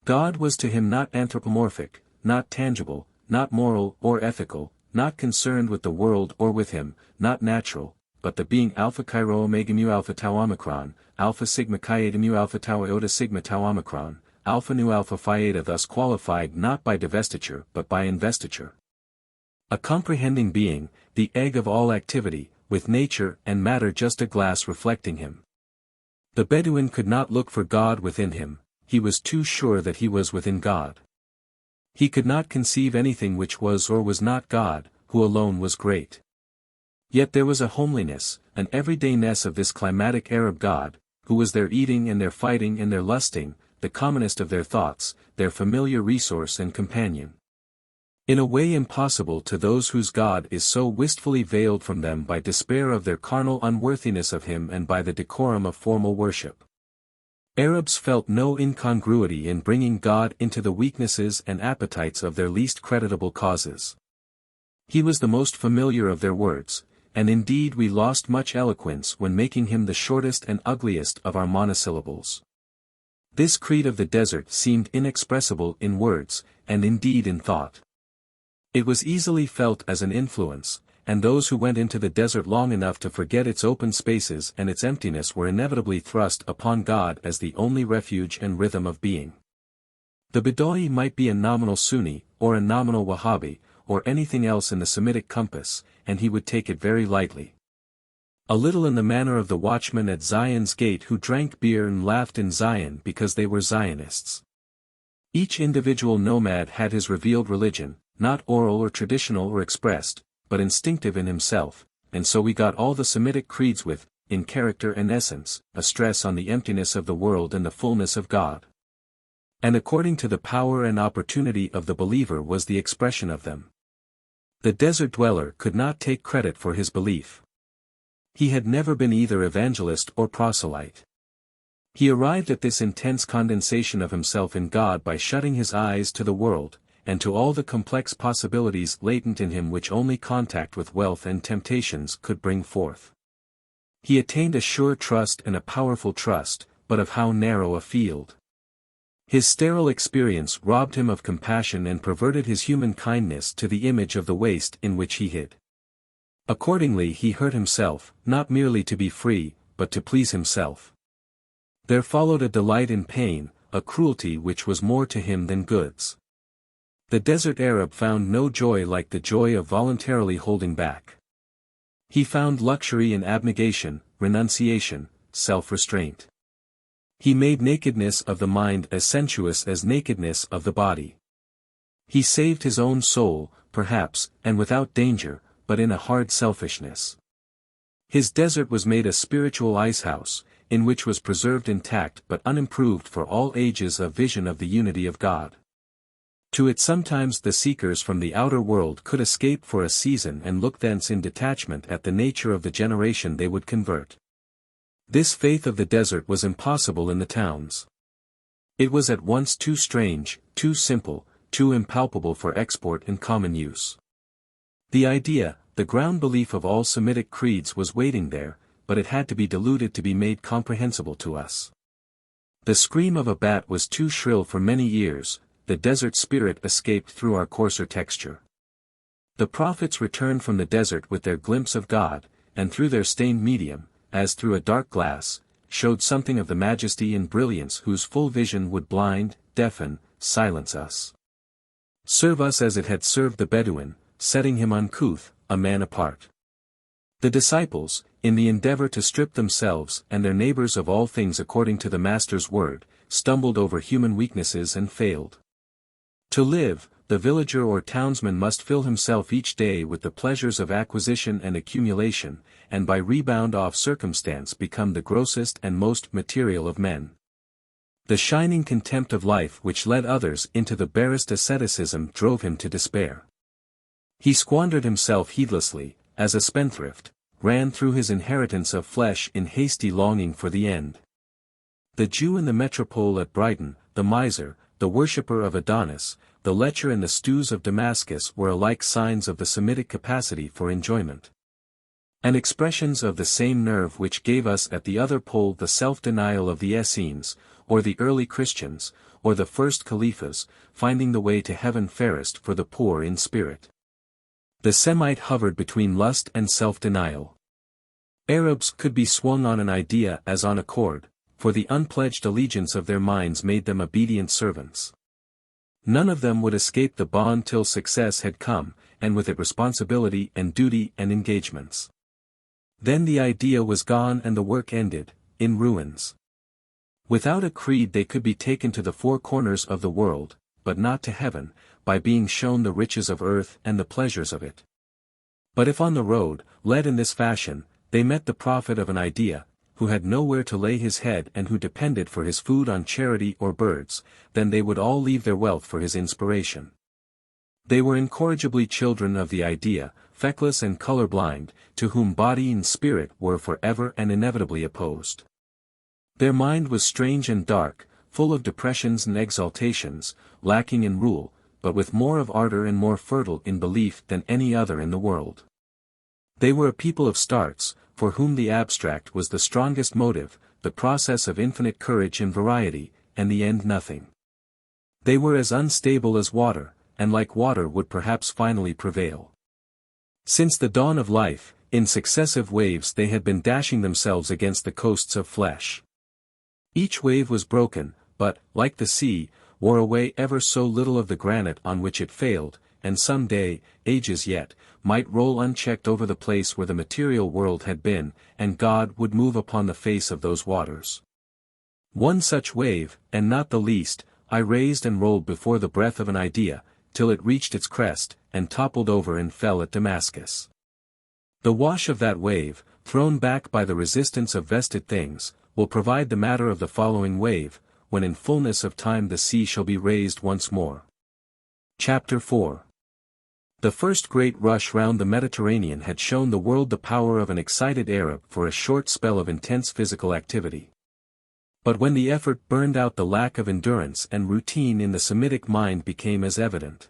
God was to him not anthropomorphic, not tangible, not moral or ethical, not concerned with the world or with him, not natural, but the being Alpha Chi Rho Omega Mu Alpha Tau Omicron, Alpha Sigma Chi Eta Mu Alpha Tau Iota Sigma Tau Omicron, Alpha Nu Alpha Phi Eta, thus qualified not by divestiture but by investiture. A comprehending being, the egg of all activity, with nature and matter just a glass reflecting him. The Bedouin could not look for God within him, he was too sure that he was within God. He could not conceive anything which was or was not God, who alone was great. Yet there was a homeliness, an everydayness of this climatic Arab God, who was their eating and their fighting and their lusting, the commonest of their thoughts, their familiar resource and companion. In a way impossible to those whose God is so wistfully veiled from them by despair of their carnal unworthiness of him and by the decorum of formal worship. Arabs felt no incongruity in bringing God into the weaknesses and appetites of their least creditable causes. He was the most familiar of their words, and indeed we lost much eloquence when making him the shortest and ugliest of our monosyllables. This creed of the desert seemed inexpressible in words, and indeed in thought. It was easily felt as an influence, and those who went into the desert long enough to forget its open spaces and its emptiness were inevitably thrust upon God as the only refuge and rhythm of being. The Bedouin might be a nominal Sunni, or a nominal Wahhabi, or anything else in the Semitic compass, and he would take it very lightly. A little in the manner of the watchmen at Zion's gate who drank beer and laughed in Zion because they were Zionists. Each individual nomad had his revealed religion, not oral or traditional or expressed, but instinctive in himself, and so we got all the Semitic creeds with, in character and essence, a stress on the emptiness of the world and the fullness of God. And according to the power and opportunity of the believer was the expression of them. The desert dweller could not take credit for his belief. He had never been either evangelist or proselyte. He arrived at this intense condensation of himself in God by shutting his eyes to the world, and to all the complex possibilities latent in him which only contact with wealth and temptations could bring forth. He attained a sure trust and a powerful trust, but of how narrow a field. His sterile experience robbed him of compassion and perverted his human kindness to the image of the waste in which he hid. Accordingly he hurt himself, not merely to be free, but to please himself. There followed a delight in pain, a cruelty which was more to him than goods. The desert Arab found no joy like the joy of voluntarily holding back. He found luxury in abnegation, renunciation, self-restraint. He made nakedness of the mind as sensuous as nakedness of the body. He saved his own soul, perhaps, and without danger, but in a hard selfishness. His desert was made a spiritual icehouse, in which was preserved intact but unimproved for all ages a vision of the unity of God. To it sometimes the seekers from the outer world could escape for a season and look thence in detachment at the nature of the generation they would convert. This faith of the desert was impossible in the towns. It was at once too strange, too simple, too impalpable for export and common use. The idea, the ground belief of all Semitic creeds was waiting there, but it had to be diluted to be made comprehensible to us. The scream of a bat was too shrill for many ears, the desert spirit escaped through our coarser texture. The prophets returned from the desert with their glimpse of God, and through their stained medium, as through a dark glass, showed something of the majesty and brilliance whose full vision would blind, deafen, silence us. Serve us as it had served the Bedouin, setting him uncouth, a man apart. The disciples, in the endeavor to strip themselves and their neighbors of all things according to the Master's word, stumbled over human weaknesses and failed. To live, the villager or townsman must fill himself each day with the pleasures of acquisition and accumulation, and by rebound off circumstance become the grossest and most material of men. The shining contempt of life which led others into the barest asceticism drove him to despair. He squandered himself heedlessly, as a spendthrift, ran through his inheritance of flesh in hasty longing for the end. The Jew in the metropole at Brighton, the miser, the worshipper of Adonis, the lecher and the stews of Damascus were alike signs of the Semitic capacity for enjoyment. And expressions of the same nerve which gave us at the other pole the self-denial of the Essenes, or the early Christians, or the first Caliphs, finding the way to heaven fairest for the poor in spirit. The Semite hovered between lust and self-denial. Arabs could be swung on an idea as on a cord, for the unpledged allegiance of their minds made them obedient servants. None of them would escape the bond till success had come, and with it responsibility and duty and engagements. Then the idea was gone and the work ended, in ruins. Without a creed they could be taken to the four corners of the world, but not to heaven, by being shown the riches of earth and the pleasures of it. But if on the road, led in this fashion, they met the prophet of an idea, who had nowhere to lay his head and who depended for his food on charity or birds, then they would all leave their wealth for his inspiration. They were incorrigibly children of the idea, feckless and color-blind, to whom body and spirit were forever and inevitably opposed. Their mind was strange and dark, full of depressions and exaltations, lacking in rule, but with more of ardor and more fertile in belief than any other in the world. They were a people of starts, for whom the abstract was the strongest motive, the process of infinite courage and variety, and the end nothing. They were as unstable as water, and like water would perhaps finally prevail. Since the dawn of life, in successive waves they had been dashing themselves against the coasts of flesh. Each wave was broken, but, like the sea, wore away ever so little of the granite on which it failed, and some day, ages yet, might roll unchecked over the place where the material world had been, and God would move upon the face of those waters. One such wave, and not the least, I raised and rolled before the breath of an idea, till it reached its crest, and toppled over and fell at Damascus. The wash of that wave, thrown back by the resistance of vested things, will provide the matter of the following wave, when in fullness of time the sea shall be raised once more. Chapter 4. The first great rush round the Mediterranean had shown the world the power of an excited Arab for a short spell of intense physical activity. But when the effort burned out, the lack of endurance and routine in the Semitic mind became as evident.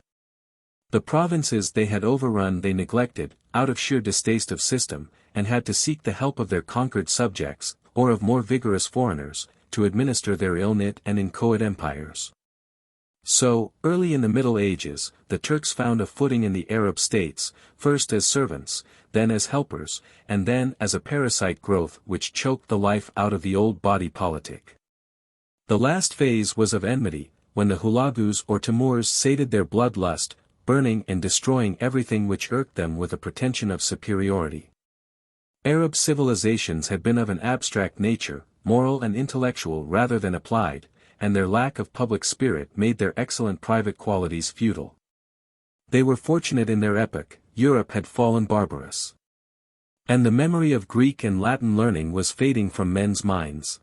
The provinces they had overrun they neglected, out of sheer distaste of system, and had to seek the help of their conquered subjects, or of more vigorous foreigners, to administer their ill-knit and inchoate empires. So, early in the Middle Ages, the Turks found a footing in the Arab states, first as servants, then as helpers, and then as a parasite growth which choked the life out of the old body politic. The last phase was of enmity, when the Hulagus or Timurs sated their bloodlust, burning and destroying everything which irked them with a pretension of superiority. Arab civilizations had been of an abstract nature, moral and intellectual rather than applied, and their lack of public spirit made their excellent private qualities futile. They were fortunate in their epoch. Europe had fallen barbarous. And the memory of Greek and Latin learning was fading from men's minds.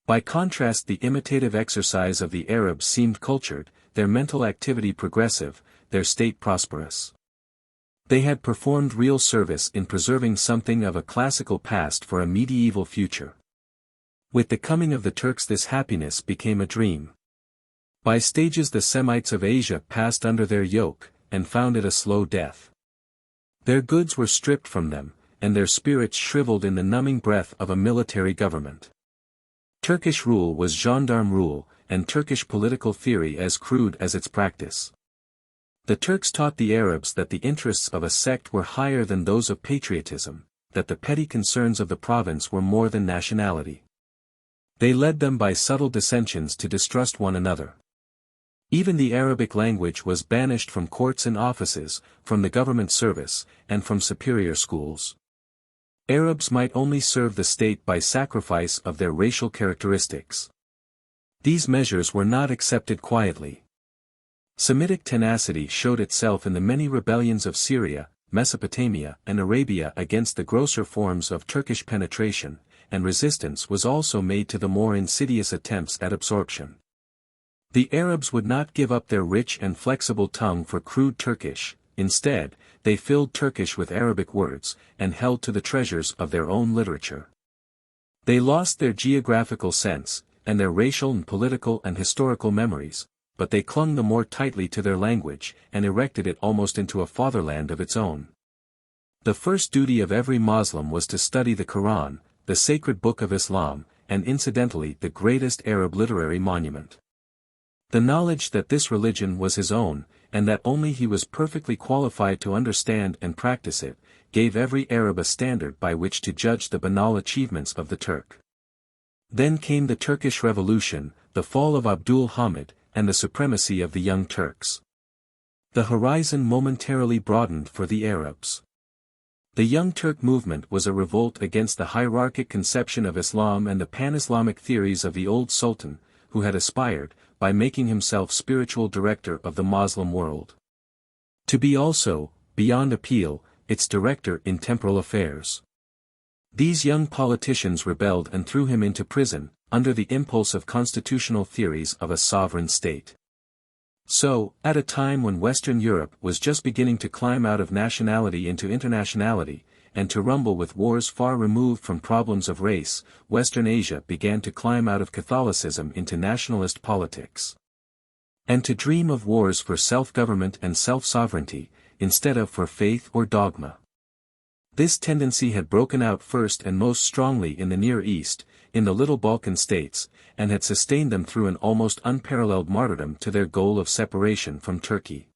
By contrast, the imitative exercise of the Arabs seemed cultured, their mental activity progressive, their state prosperous. They had performed real service in preserving something of a classical past for a medieval future. With the coming of the Turks, this happiness became a dream. By stages the Semites of Asia passed under their yoke, and found it a slow death. Their goods were stripped from them, and their spirits shriveled in the numbing breath of a military government. Turkish rule was gendarme rule, and Turkish political theory as crude as its practice. The Turks taught the Arabs that the interests of a sect were higher than those of patriotism, that the petty concerns of the province were more than nationality. They led them by subtle dissensions to distrust one another. Even the Arabic language was banished from courts and offices, from the government service, and from superior schools. Arabs might only serve the state by sacrifice of their racial characteristics. These measures were not accepted quietly. Semitic tenacity showed itself in the many rebellions of Syria, Mesopotamia, and Arabia against the grosser forms of Turkish penetration, and resistance was also made to the more insidious attempts at absorption. The Arabs would not give up their rich and flexible tongue for crude Turkish. Instead, they filled Turkish with Arabic words, and held to the treasures of their own literature. They lost their geographical sense, and their racial and political and historical memories, but they clung the more tightly to their language, and erected it almost into a fatherland of its own. The first duty of every Moslem was to study the Quran, the sacred book of Islam, and incidentally the greatest Arab literary monument. The knowledge that this religion was his own, and that only he was perfectly qualified to understand and practice it, gave every Arab a standard by which to judge the banal achievements of the Turk. Then came the Turkish Revolution, the fall of Abdul Hamid, and the supremacy of the Young Turks. The horizon momentarily broadened for the Arabs. The Young Turk movement was a revolt against the hierarchic conception of Islam and the pan-Islamic theories of the old Sultan, who had aspired, by making himself spiritual director of the Moslem world, to be also, beyond appeal, its director in temporal affairs. These young politicians rebelled and threw him into prison, under the impulse of constitutional theories of a sovereign state. So, at a time when Western Europe was just beginning to climb out of nationality into internationality, and to rumble with wars far removed from problems of race, Western Asia began to climb out of Catholicism into nationalist politics. And to dream of wars for self-government and self-sovereignty, instead of for faith or dogma. This tendency had broken out first and most strongly in the Near East, in the little Balkan states, and had sustained them through an almost unparalleled martyrdom to their goal of separation from Turkey.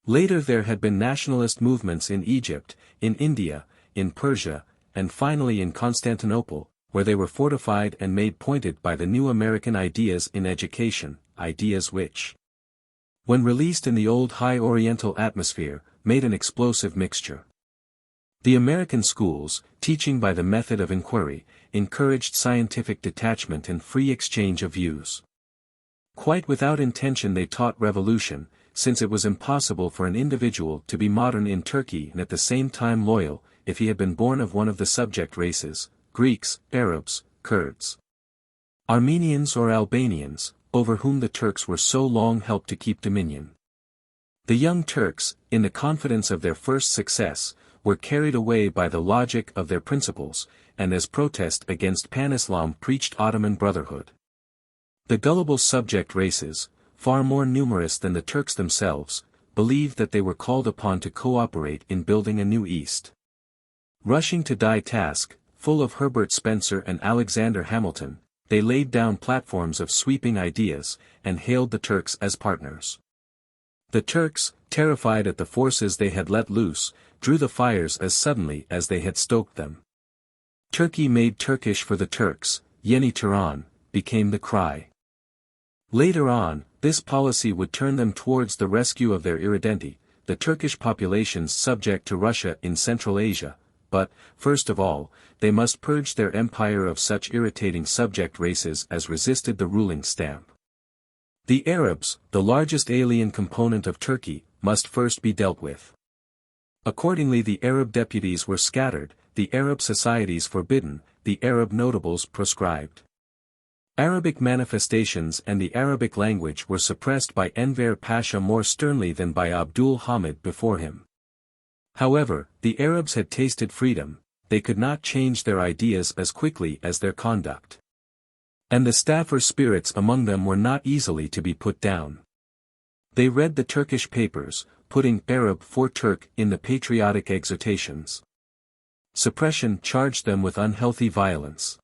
Later there had been nationalist movements in Egypt, in India, in Persia, and finally in Constantinople, where they were fortified and made pointed by the new American ideas in education, ideas which, when released in the old high Oriental atmosphere, made an explosive mixture. The American schools, teaching by the method of inquiry, encouraged scientific detachment and free exchange of views. Quite without intention they taught revolution, since it was impossible for an individual to be modern in Turkey and at the same time loyal, if he had been born of one of the subject races, Greeks, Arabs, Kurds, Armenians or Albanians, over whom the Turks were so long helped to keep dominion. The Young Turks, in the confidence of their first success, were carried away by the logic of their principles, and as protest against pan-Islam preached Ottoman brotherhood. The gullible subject races, far more numerous than the Turks themselves, believed that they were called upon to cooperate in building a new East. Rushing to die task, full of Herbert Spencer and Alexander Hamilton, they laid down platforms of sweeping ideas, and hailed the Turks as partners. The Turks, terrified at the forces they had let loose, drew the fires as suddenly as they had stoked them. Turkey made Turkish for the Turks, Yeni Turan, became the cry. Later on, this policy would turn them towards the rescue of their irredenti, the Turkish populations subject to Russia in Central Asia, but, first of all, they must purge their empire of such irritating subject races as resisted the ruling stamp. The Arabs, the largest alien component of Turkey, must first be dealt with. Accordingly, the Arab deputies were scattered, the Arab societies forbidden, the Arab notables proscribed. Arabic manifestations and the Arabic language were suppressed by Enver Pasha more sternly than by Abdul Hamid before him. However, the Arabs had tasted freedom, they could not change their ideas as quickly as their conduct. And the staffer spirits among them were not easily to be put down. They read the Turkish papers, putting Arab for Turk in the patriotic exhortations. Suppression charged them with unhealthy violence.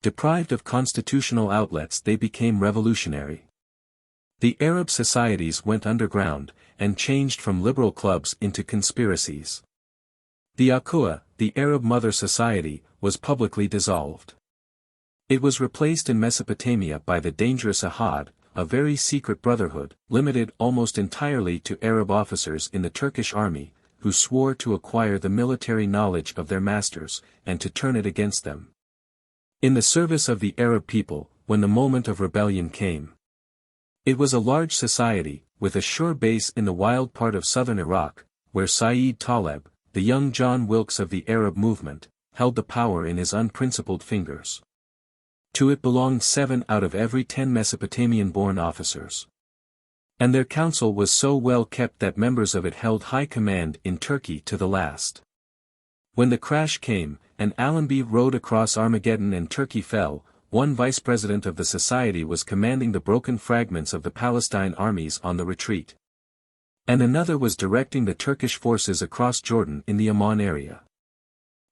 Deprived of constitutional outlets, they became revolutionary. The Arab societies went underground, and changed from liberal clubs into conspiracies. The Aqaba, the Arab Mother Society, was publicly dissolved. It was replaced in Mesopotamia by the dangerous Ahad, a very secret brotherhood, limited almost entirely to Arab officers in the Turkish army, who swore to acquire the military knowledge of their masters, and to turn it against them. In the service of the Arab people, when the moment of rebellion came. It was a large society, with a sure base in the wild part of southern Iraq, where Sayyid Taleb, the young John Wilkes of the Arab movement, held the power in his unprincipled fingers. To it belonged 7 out of every 10 Mesopotamian-born officers. And their council was so well kept that members of it held high command in Turkey to the last. When the crash came, and Allenby rode across Armageddon and Turkey fell, one vice president of the society was commanding the broken fragments of the Palestine armies on the retreat. And another was directing the Turkish forces across Jordan in the Amman area.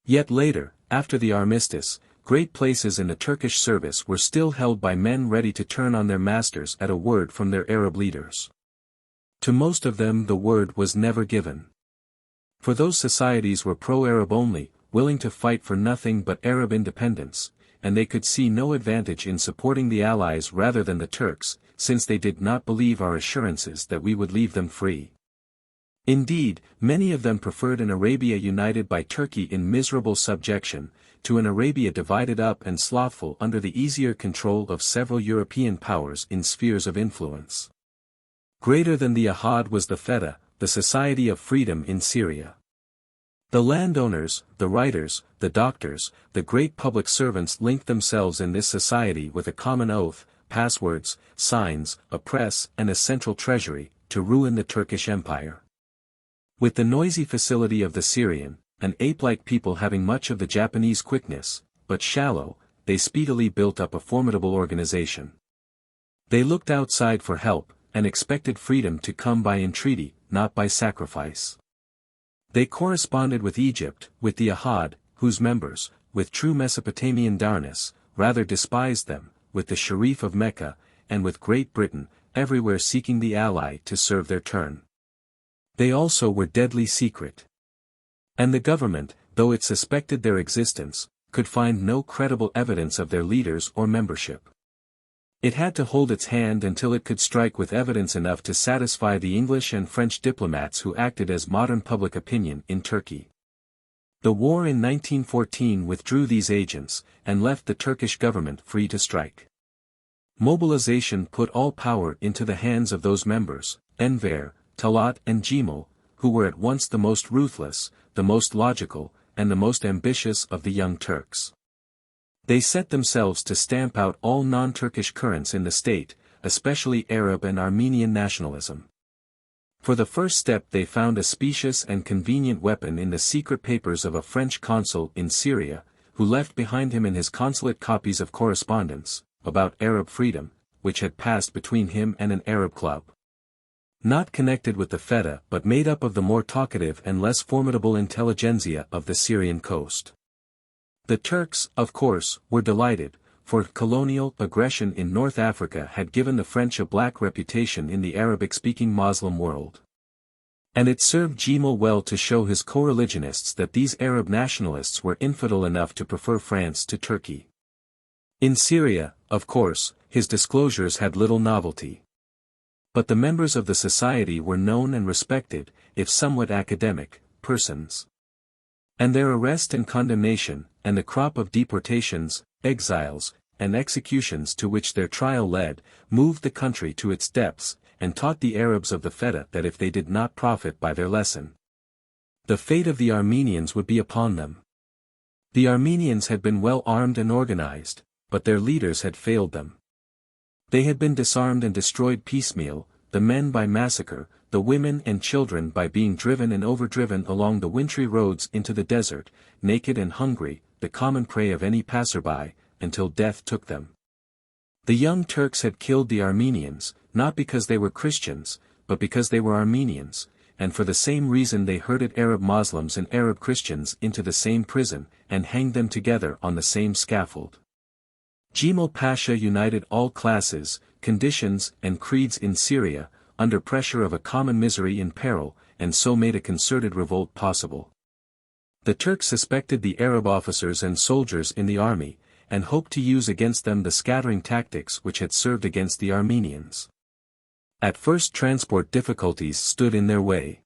Yet later, after the armistice, great places in the Turkish service were still held by men ready to turn on their masters at a word from their Arab leaders. To most of them the word was never given. For those societies were pro-Arab only, willing to fight for nothing but Arab independence, and they could see no advantage in supporting the Allies rather than the Turks, since they did not believe our assurances that we would leave them free. Indeed, many of them preferred an Arabia united by Turkey in miserable subjection, to an Arabia divided up and slothful under the easier control of several European powers in spheres of influence. Greater than the Ahad was the Feta, the Society of Freedom in Syria. The landowners, the writers, the doctors, the great public servants linked themselves in this society with a common oath, passwords, signs, a press and a central treasury, to ruin the Turkish Empire. With the noisy facility of the Syrian, an ape-like people having much of the Japanese quickness, but shallow, they speedily built up a formidable organization. They looked outside for help, and expected freedom to come by entreaty, not by sacrifice. They corresponded with Egypt, with the Ahad, whose members, with true Mesopotamian darkness, rather despised them, with the Sharif of Mecca, and with Great Britain, everywhere seeking the ally to serve their turn. They also were deadly secret. And the government, though it suspected their existence, could find no credible evidence of their leaders or membership. It had to hold its hand until it could strike with evidence enough to satisfy the English and French diplomats who acted as modern public opinion in Turkey. The war in 1914 withdrew these agents, and left the Turkish government free to strike. Mobilization put all power into the hands of those members, Enver, Talat and Cemal, who were at once the most ruthless, the most logical, and the most ambitious of the young Turks. They set themselves to stamp out all non-Turkish currents in the state, especially Arab and Armenian nationalism. For the first step they found a specious and convenient weapon in the secret papers of a French consul in Syria, who left behind him in his consulate copies of correspondence, about Arab freedom, which had passed between him and an Arab club. Not connected with the Feta but made up of the more talkative and less formidable intelligentsia of the Syrian coast. The Turks, of course, were delighted, for colonial aggression in North Africa had given the French a black reputation in the Arabic-speaking Muslim world. And it served Cemal well to show his co-religionists that these Arab nationalists were infidel enough to prefer France to Turkey. In Syria, of course, his disclosures had little novelty. But the members of the society were known and respected, if somewhat academic, persons. And their arrest and condemnation, and the crop of deportations, exiles, and executions to which their trial led, moved the country to its depths, and taught the Arabs of the Feta that if they did not profit by their lesson, the fate of the Armenians would be upon them. The Armenians had been well armed and organized, but their leaders had failed them. They had been disarmed and destroyed piecemeal, the men by massacre, the women and children by being driven and overdriven along the wintry roads into the desert, naked and hungry, the common prey of any passerby, until death took them. The young Turks had killed the Armenians, not because they were Christians, but because they were Armenians, and for the same reason they herded Arab Muslims and Arab Christians into the same prison, and hanged them together on the same scaffold. Jemal Pasha united all classes, conditions and creeds in Syria, under pressure of a common misery in peril, and so made a concerted revolt possible. The Turks suspected the Arab officers and soldiers in the army, and hoped to use against them the scattering tactics which had served against the Armenians. At first transport difficulties stood in their way.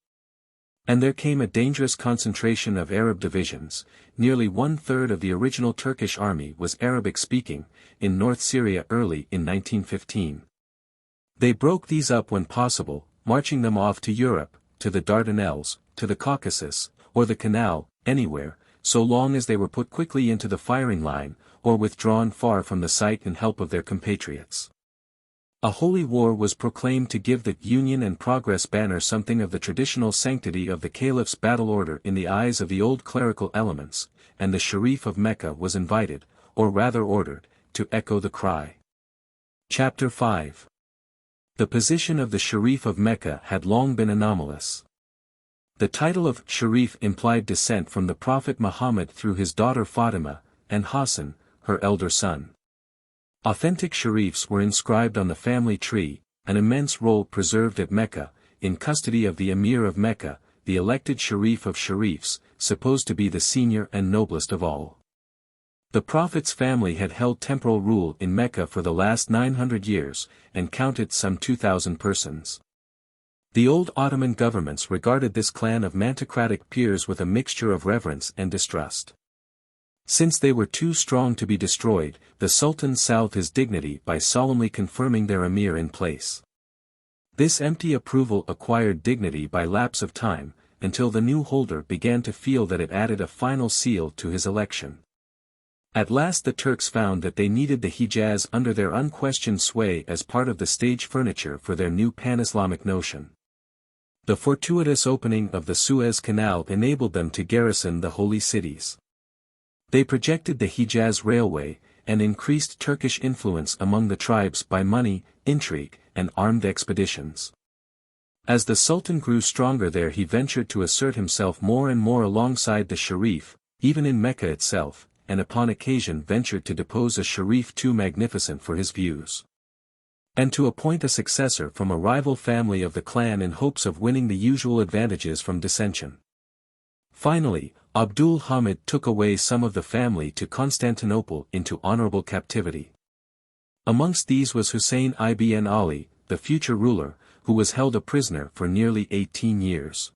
And there came a dangerous concentration of Arab divisions. Nearly 1/3 of the original Turkish army was Arabic-speaking, in North Syria early in 1915. They broke these up when possible, marching them off to Europe, to the Dardanelles, to the Caucasus, or the Canal, anywhere, so long as they were put quickly into the firing line, or withdrawn far from the sight and help of their compatriots. A holy war was proclaimed to give the Union and Progress banner something of the traditional sanctity of the Caliph's battle order in the eyes of the old clerical elements, and the Sharif of Mecca was invited, or rather ordered, to echo the cry. Chapter 5. The position of the Sharif of Mecca had long been anomalous. The title of Sharif implied descent from the Prophet Muhammad through his daughter Fatima, and Hassan, her elder son. Authentic Sharifs were inscribed on the family tree, an immense roll preserved at Mecca, in custody of the Emir of Mecca, the elected Sharif of Sharifs, supposed to be the senior and noblest of all. The Prophet's family had held temporal rule in Mecca for the last 900 years, and counted some 2,000 persons. The old Ottoman governments regarded this clan of mantocratic peers with a mixture of reverence and distrust. Since they were too strong to be destroyed, the Sultan salved his dignity by solemnly confirming their emir in place. This empty approval acquired dignity by lapse of time, until the new holder began to feel that it added a final seal to his election. At last the Turks found that they needed the Hijaz under their unquestioned sway as part of the stage furniture for their new pan-Islamic notion. The fortuitous opening of the Suez Canal enabled them to garrison the holy cities. They projected the Hijaz Railway, and increased Turkish influence among the tribes by money, intrigue, and armed expeditions. As the Sultan grew stronger there, he ventured to assert himself more and more alongside the Sharif, even in Mecca itself, and upon occasion ventured to depose a Sharif too magnificent for his views, and to appoint a successor from a rival family of the clan in hopes of winning the usual advantages from dissension. Finally, Abdul Hamid took away some of the family to Constantinople into honorable captivity. Amongst these was Hussein ibn Ali, the future ruler, who was held a prisoner for nearly 18 years.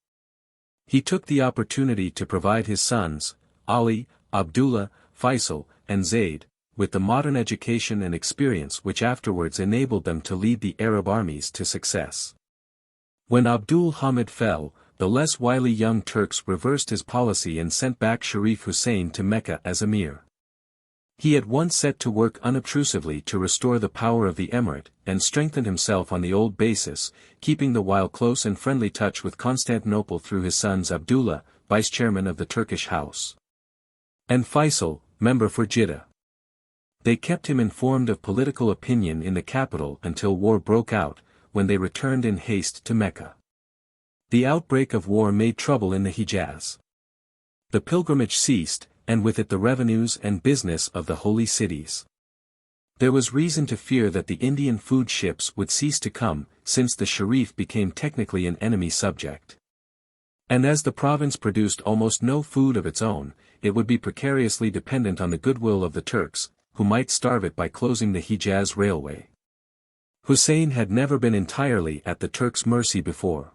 He took the opportunity to provide his sons, Ali, Abdullah, Feisal, and Zayd, with the modern education and experience which afterwards enabled them to lead the Arab armies to success. When Abdul Hamid fell, the less wily young Turks reversed his policy and sent back Sharif Hussein to Mecca as emir. He at once set to work unobtrusively to restore the power of the emirate, and strengthened himself on the old basis, keeping the while close and friendly touch with Constantinople through his sons Abdullah, vice-chairman of the Turkish House, and Feisal, member for Jeddah. They kept him informed of political opinion in the capital until war broke out, when they returned in haste to Mecca. The outbreak of war made trouble in the Hijaz. The pilgrimage ceased, and with it the revenues and business of the holy cities. There was reason to fear that the Indian food ships would cease to come, since the Sharif became technically an enemy subject. And as the province produced almost no food of its own, it would be precariously dependent on the goodwill of the Turks, who might starve it by closing the Hijaz railway. Hussein had never been entirely at the Turks' mercy before.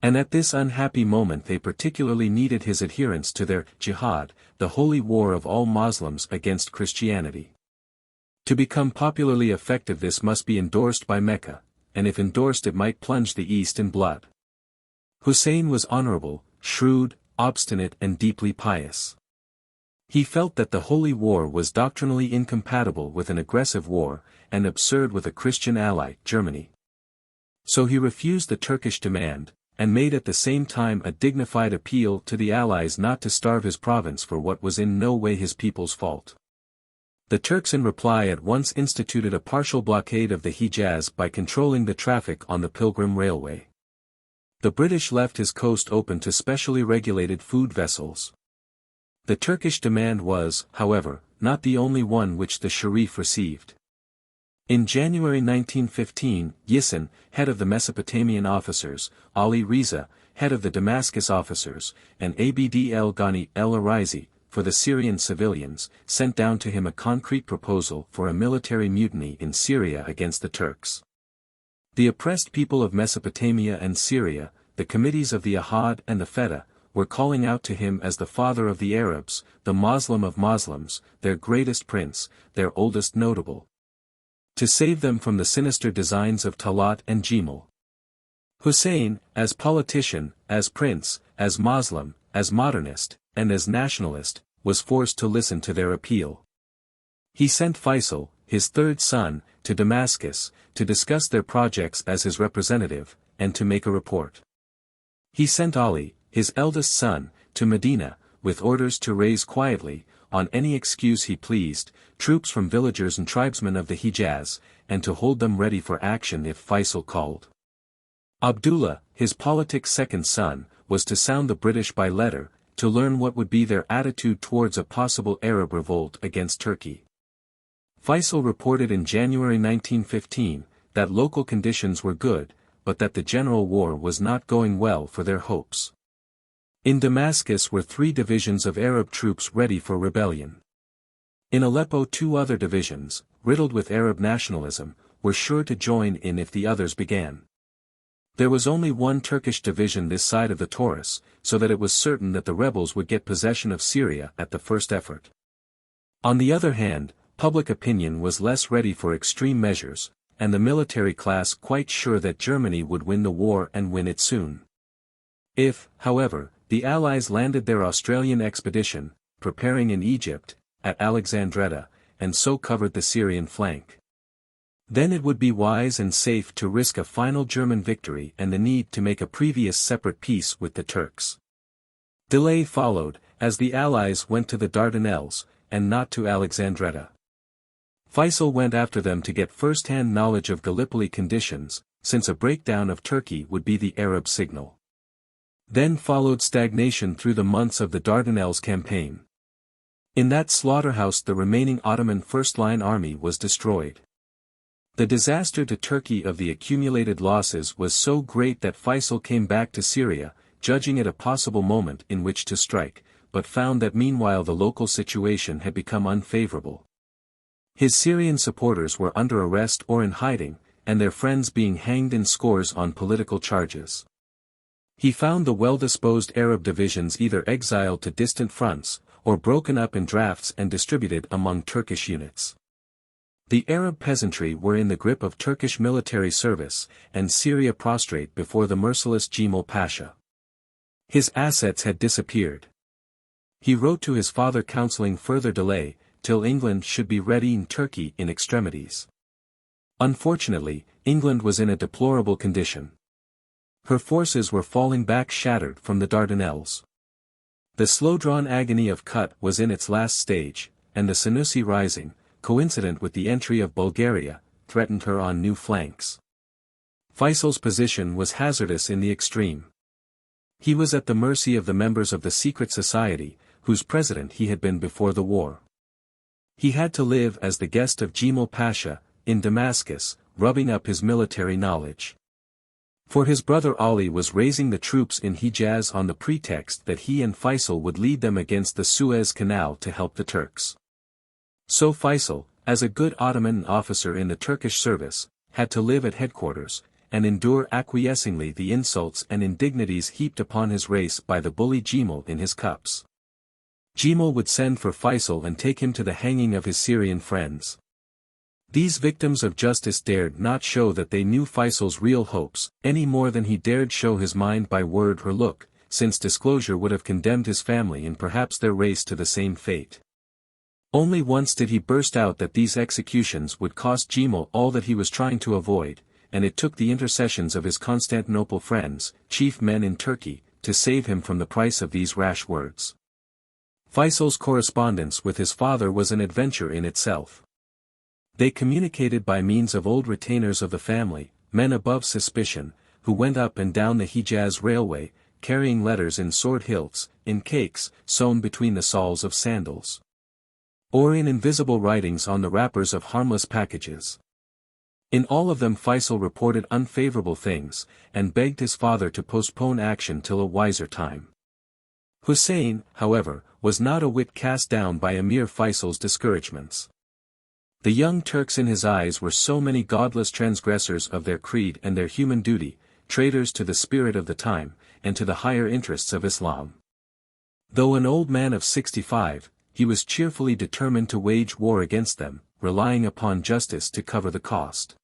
And at this unhappy moment they particularly needed his adherence to their jihad, the holy war of all Muslims against Christianity. To become popularly effective this must be endorsed by Mecca, and if endorsed it might plunge the East in blood. Hussein was honorable, shrewd, obstinate and deeply pious. He felt that the holy war was doctrinally incompatible with an aggressive war, and absurd with a Christian ally, Germany. So he refused the Turkish demand, and made at the same time a dignified appeal to the Allies not to starve his province for what was in no way his people's fault. The Turks in reply at once instituted a partial blockade of the Hejaz by controlling the traffic on the Pilgrim Railway. The British left his coast open to specially regulated food vessels. The Turkish demand was, however, not the only one which the Sharif received. In January 1915, Yisin, head of the Mesopotamian officers, Ali Riza, head of the Damascus officers, and Abd el-Ghani el-Arizi, for the Syrian civilians, sent down to him a concrete proposal for a military mutiny in Syria against the Turks. The oppressed people of Mesopotamia and Syria, the committees of the Ahad and the Feta, were calling out to him as the father of the Arabs, the Moslem of Moslems, their greatest prince, their oldest notable. To save them from the sinister designs of Talat and Jemil. Hussein, as politician, as prince, as Moslem, as modernist, and as nationalist, was forced to listen to their appeal. He sent Feisal, his third son, to Damascus, to discuss their projects as his representative, and to make a report. He sent Ali, his eldest son, to Medina, with orders to raise quietly, on any excuse he pleased, troops from villagers and tribesmen of the Hejaz, and to hold them ready for action if Feisal called. Abdullah, his politic second son, was to sound the British by letter, to learn what would be their attitude towards a possible Arab revolt against Turkey. Feisal reported in January 1915, that local conditions were good, but that the general war was not going well for their hopes. In Damascus were 3 divisions of Arab troops ready for rebellion. In Aleppo 2 other divisions, riddled with Arab nationalism, were sure to join in if the others began. There was only 1 Turkish division this side of the Taurus, so that it was certain that the rebels would get possession of Syria at the first effort. On the other hand, public opinion was less ready for extreme measures, and the military class quite sure that Germany would win the war and win it soon. If, however, the Allies landed their Australian expedition, preparing in Egypt, at Alexandretta, and so covered the Syrian flank, then it would be wise and safe to risk a final German victory and the need to make a previous separate peace with the Turks. Delay followed, as the Allies went to the Dardanelles, and not to Alexandretta. Feisal went after them to get first-hand knowledge of Gallipoli conditions, since a breakdown of Turkey would be the Arab signal. Then followed stagnation through the months of the Dardanelles campaign. In that slaughterhouse the remaining Ottoman first-line army was destroyed. The disaster to Turkey of the accumulated losses was so great that Feisal came back to Syria, judging it a possible moment in which to strike, but found that meanwhile the local situation had become unfavorable. His Syrian supporters were under arrest or in hiding, and their friends being hanged in scores on political charges. He found the well-disposed Arab divisions either exiled to distant fronts, or broken up in drafts and distributed among Turkish units. The Arab peasantry were in the grip of Turkish military service, and Syria prostrate before the merciless Jemil Pasha. His assets had disappeared. He wrote to his father counseling further delay, till England should be ready in Turkey in extremities. Unfortunately, England was in a deplorable condition. Her forces were falling back shattered from the Dardanelles. The slow-drawn agony of Kut was in its last stage, and the Senussi rising, coincident with the entry of Bulgaria, threatened her on new flanks. Feisal's position was hazardous in the extreme. He was at the mercy of the members of the secret society, whose president he had been before the war. He had to live as the guest of Jemil Pasha, in Damascus, rubbing up his military knowledge. For his brother Ali was raising the troops in Hejaz on the pretext that he and Feisal would lead them against the Suez Canal to help the Turks. So Feisal, as a good Ottoman officer in the Turkish service, had to live at headquarters, and endure acquiescingly the insults and indignities heaped upon his race by the bully Jemel in his cups. Jemel would send for Feisal and take him to the hanging of his Syrian friends. These victims of justice dared not show that they knew Faisal's real hopes, any more than he dared show his mind by word or look, since disclosure would have condemned his family and perhaps their race to the same fate. Only once did he burst out that these executions would cost Jemel all that he was trying to avoid, and it took the intercessions of his Constantinople friends, chief men in Turkey, to save him from the price of these rash words. Faisal's correspondence with his father was an adventure in itself. They communicated by means of old retainers of the family, men above suspicion, who went up and down the Hijaz railway, carrying letters in sword hilts, in cakes, sewn between the soles of sandals, or in invisible writings on the wrappers of harmless packages. In all of them Feisal reported unfavorable things, and begged his father to postpone action till a wiser time. Hussein, however, was not a whit cast down by Emir Faisal's discouragements. The young Turks in his eyes were so many godless transgressors of their creed and their human duty, traitors to the spirit of the time, and to the higher interests of Islam. Though an old man of 65, he was cheerfully determined to wage war against them, relying upon justice to cover the cost.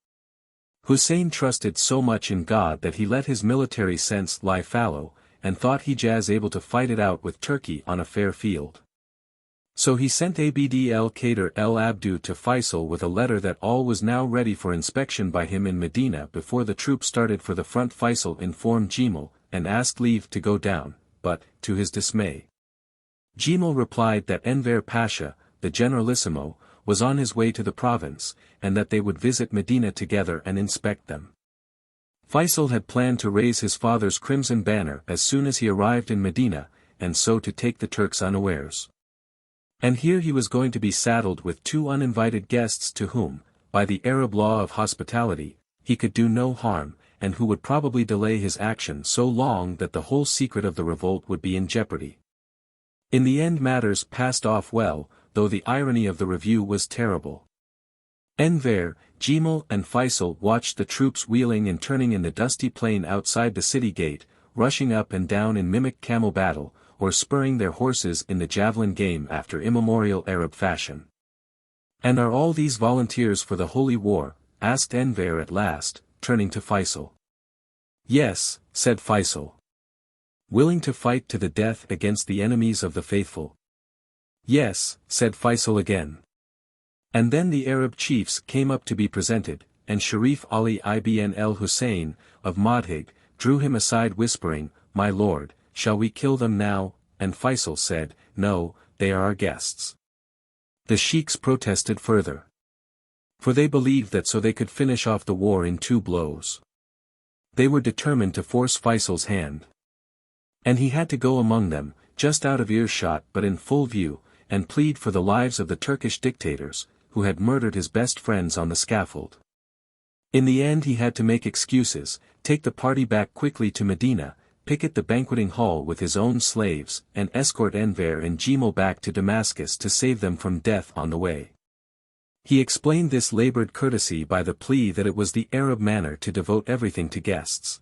Hussein trusted so much in God that he let his military sense lie fallow, and thought Hijaz able to fight it out with Turkey on a fair field. So he sent Abd el-Qadir el-Abdu to Feisal with a letter that all was now ready for inspection by him in Medina before the troops started for the front. Feisal informed Jemel, and asked leave to go down, but, to his dismay, Jemel replied that Enver Pasha, the generalissimo, was on his way to the province, and that they would visit Medina together and inspect them. Feisal had planned to raise his father's crimson banner as soon as he arrived in Medina, and so to take the Turks unawares. And here he was going to be saddled with two uninvited guests to whom, by the Arab law of hospitality, he could do no harm, and who would probably delay his action so long that the whole secret of the revolt would be in jeopardy. In the end matters passed off well, though the irony of the review was terrible. Enver, Jemel and Feisal watched the troops wheeling and turning in the dusty plain outside the city gate, rushing up and down in mimic camel battle, or spurring their horses in the javelin game after immemorial Arab fashion. "And are all these volunteers for the holy war?" asked Enver at last, turning to Feisal. "Yes," said Feisal. "Willing to fight to the death against the enemies of the faithful?" "Yes," said Feisal again. And then the Arab chiefs came up to be presented, and Sharif Ali ibn el-Hussein, of Madhig, drew him aside whispering, "My lord, shall we kill them now?" And Feisal said, "No, they are our guests." The sheiks protested further. For they believed that so they could finish off the war in 2 blows. They were determined to force Faisal's hand. And he had to go among them, just out of earshot but in full view, and plead for the lives of the Turkish dictators, who had murdered his best friends on the scaffold. In the end he had to make excuses, take the party back quickly to Medina, picket the banqueting hall with his own slaves, and escort Enver and Jemel back to Damascus to save them from death on the way. He explained this labored courtesy by the plea that it was the Arab manner to devote everything to guests.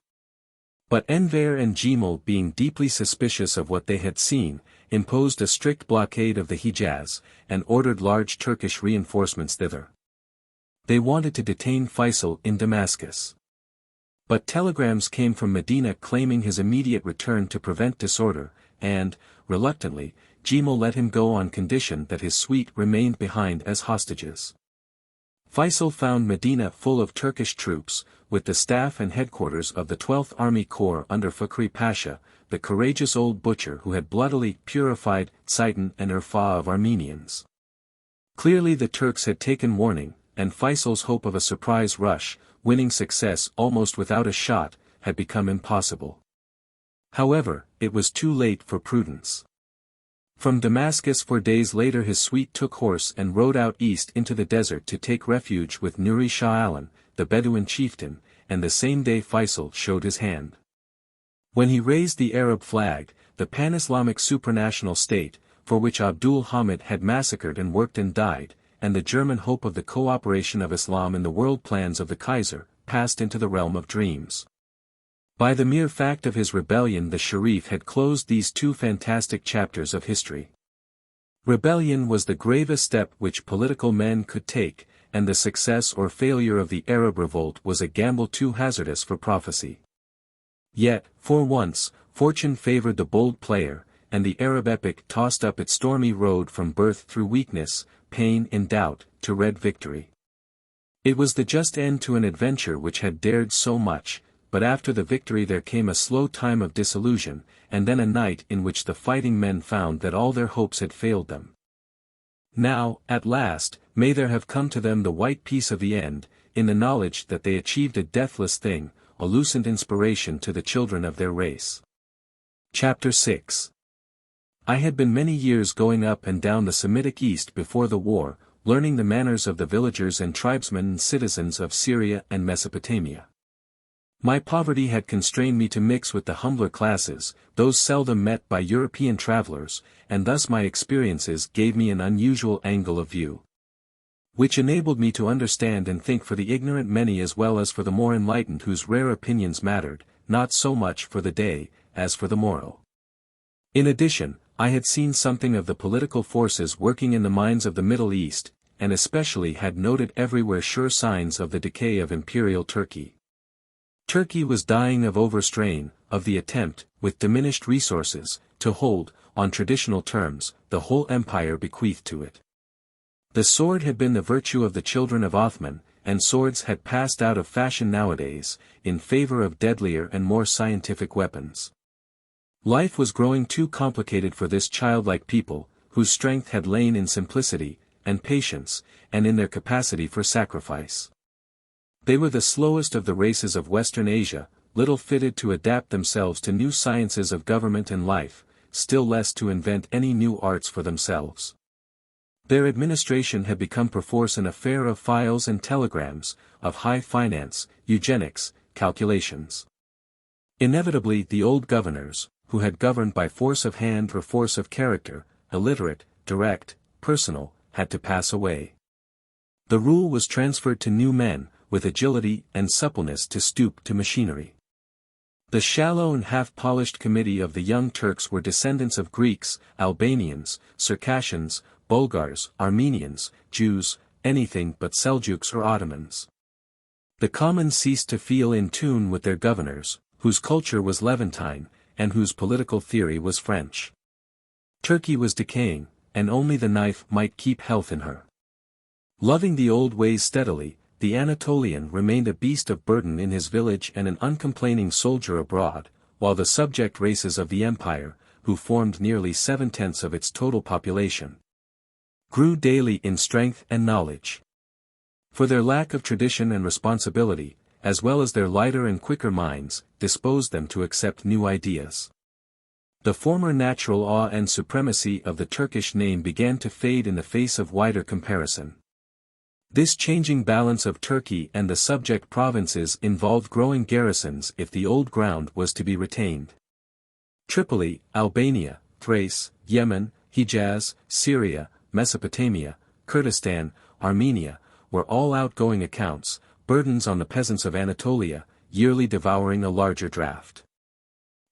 But Enver and Jemel, being deeply suspicious of what they had seen, imposed a strict blockade of the Hijaz, and ordered large Turkish reinforcements thither. They wanted to detain Feisal in Damascus. But telegrams came from Medina claiming his immediate return to prevent disorder, and, reluctantly, Jemel let him go on condition that his suite remained behind as hostages. Feisal found Medina full of Turkish troops, with the staff and headquarters of the 12th Army Corps under Fakhri Pasha, the courageous old butcher who had bloodily purified Tzaitan and Urfa of Armenians. Clearly the Turks had taken warning, and Faisal's hope of a surprise rush, winning success almost without a shot, had become impossible. However, it was too late for prudence. From Damascus 4 days later his suite took horse and rode out east into the desert to take refuge with Nuri Shah Alan, the Bedouin chieftain, and the same day Feisal showed his hand. When he raised the Arab flag, the pan-Islamic supranational state, for which Abdul Hamid had massacred and worked and died, and the German hope of the cooperation of Islam in the world plans of the Kaiser, passed into the realm of dreams. By the mere fact of his rebellion the Sharif had closed these two fantastic chapters of history. Rebellion was the gravest step which political men could take, and the success or failure of the Arab Revolt was a gamble too hazardous for prophecy. Yet, for once, fortune favored the bold player, and the Arab epic tossed up its stormy road from birth through weakness, pain and doubt, to red victory. It was the just end to an adventure which had dared so much, but after the victory there came a slow time of disillusion, and then a night in which the fighting men found that all their hopes had failed them. Now, at last, may there have come to them the white peace of the end, in the knowledge that they achieved a deathless thing, a lucent inspiration to the children of their race. Chapter 6. I had been many years going up and down the Semitic East before the war, learning the manners of the villagers and tribesmen and citizens of Syria and Mesopotamia. My poverty had constrained me to mix with the humbler classes, those seldom met by European travelers, and thus my experiences gave me an unusual angle of view, which enabled me to understand and think for the ignorant many as well as for the more enlightened whose rare opinions mattered, not so much for the day, as for the morrow. In addition, I had seen something of the political forces working in the minds of the Middle East, and especially had noted everywhere sure signs of the decay of imperial Turkey. Turkey was dying of overstrain, of the attempt, with diminished resources, to hold, on traditional terms, the whole empire bequeathed to it. The sword had been the virtue of the children of Othman, and swords had passed out of fashion nowadays, in favor of deadlier and more scientific weapons. Life was growing too complicated for this childlike people, whose strength had lain in simplicity, and patience, and in their capacity for sacrifice. They were the slowest of the races of Western Asia, little fitted to adapt themselves to new sciences of government and life, still less to invent any new arts for themselves. Their administration had become perforce an affair of files and telegrams, of high finance, eugenics, calculations. Inevitably the old governors, who had governed by force of hand or force of character, illiterate, direct, personal, had to pass away. The rule was transferred to new men, with agility and suppleness to stoop to machinery. The shallow and half-polished committee of the young Turks were descendants of Greeks, Albanians, Circassians, Bulgars, Armenians, Jews, anything but Seljuks or Ottomans. The commons ceased to feel in tune with their governors, whose culture was Levantine, and whose political theory was French. Turkey was decaying, and only the knife might keep health in her. Loving the old ways steadily, the Anatolian remained a beast of burden in his village and an uncomplaining soldier abroad, while the subject races of the empire, who formed nearly 7/10 of its total population, grew daily in strength and knowledge. For their lack of tradition and responsibility, as well as their lighter and quicker minds, disposed them to accept new ideas. The former natural awe and supremacy of the Turkish name began to fade in the face of wider comparison. This changing balance of Turkey and the subject provinces involved growing garrisons if the old ground was to be retained. Tripoli, Albania, Thrace, Yemen, Hejaz, Syria, Mesopotamia, Kurdistan, Armenia, were all outgoing accounts, burdens on the peasants of Anatolia, yearly devouring a larger draft.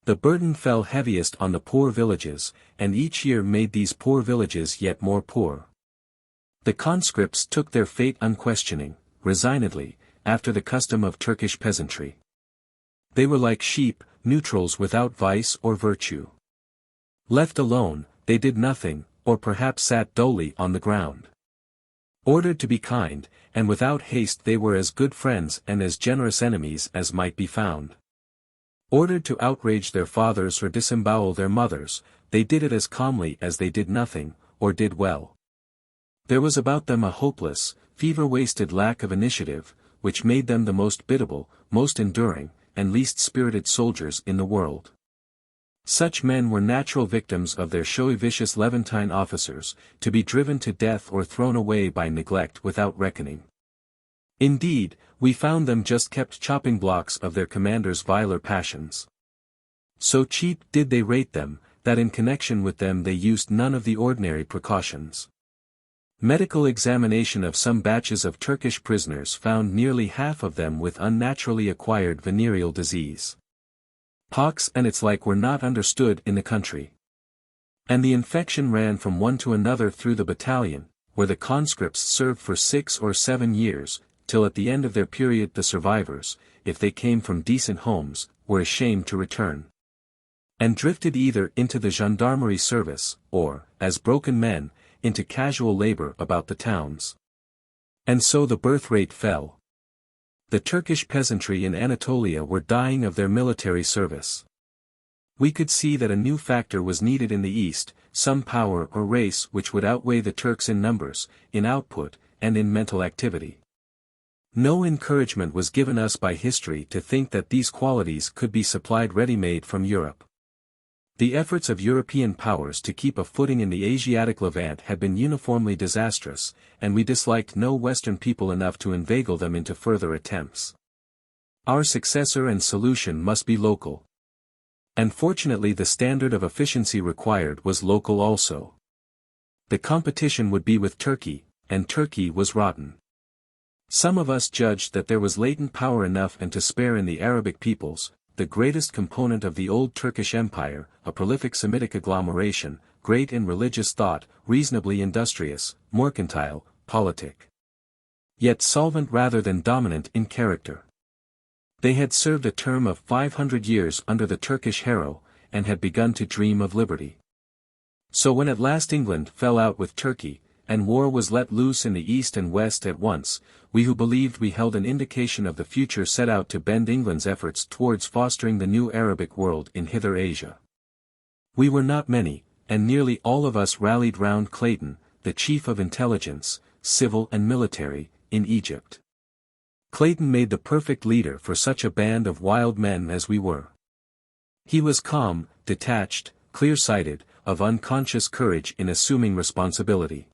The burden fell heaviest on the poor villages, and each year made these poor villages yet more poor. The conscripts took their fate unquestioning, resignedly, after the custom of Turkish peasantry. They were like sheep, neutrals without vice or virtue. Left alone, they did nothing, or perhaps sat dully on the ground. Ordered to be kind, and without haste they were as good friends and as generous enemies as might be found. Ordered to outrage their fathers or disembowel their mothers, they did it as calmly as they did nothing, or did well. There was about them a hopeless, fever-wasted lack of initiative, which made them the most biddable, most enduring, and least spirited soldiers in the world. Such men were natural victims of their showy vicious Levantine officers, to be driven to death or thrown away by neglect without reckoning. Indeed, we found them just kept chopping blocks of their commanders' viler passions. So cheap did they rate them, that in connection with them they used none of the ordinary precautions. Medical examination of some batches of Turkish prisoners found nearly half of them with unnaturally acquired venereal disease. Pox and its like were not understood in the country. And the infection ran from one to another through the battalion, where the conscripts served for 6 or 7 years, till at the end of their period the survivors, if they came from decent homes, were ashamed to return. And drifted either into the gendarmerie service, or, as broken men, into casual labor about the towns. And so the birth rate fell. The Turkish peasantry in Anatolia were dying of their military service. We could see that a new factor was needed in the East, some power or race which would outweigh the Turks in numbers, in output, and in mental activity. No encouragement was given us by history to think that these qualities could be supplied ready-made from Europe. The efforts of European powers to keep a footing in the Asiatic Levant had been uniformly disastrous, and we disliked no Western people enough to inveigle them into further attempts. Our successor and solution must be local. And fortunately the standard of efficiency required was local also. The competition would be with Turkey, and Turkey was rotten. Some of us judged that there was latent power enough and to spare in the Arabic peoples, the greatest component of the old Turkish Empire, a prolific Semitic agglomeration, great in religious thought, reasonably industrious, mercantile, politic. Yet solvent rather than dominant in character. They had served a term of 500 years under the Turkish hero, and had begun to dream of liberty. So when at last England fell out with Turkey, and war was let loose in the East and West at once, we who believed we held an indication of the future set out to bend England's efforts towards fostering the new Arabic world in hither Asia. We were not many, and nearly all of us rallied round Clayton, the chief of intelligence, civil and military, in Egypt. Clayton made the perfect leader for such a band of wild men as we were. He was calm, detached, clear-sighted, of unconscious courage in assuming responsibility.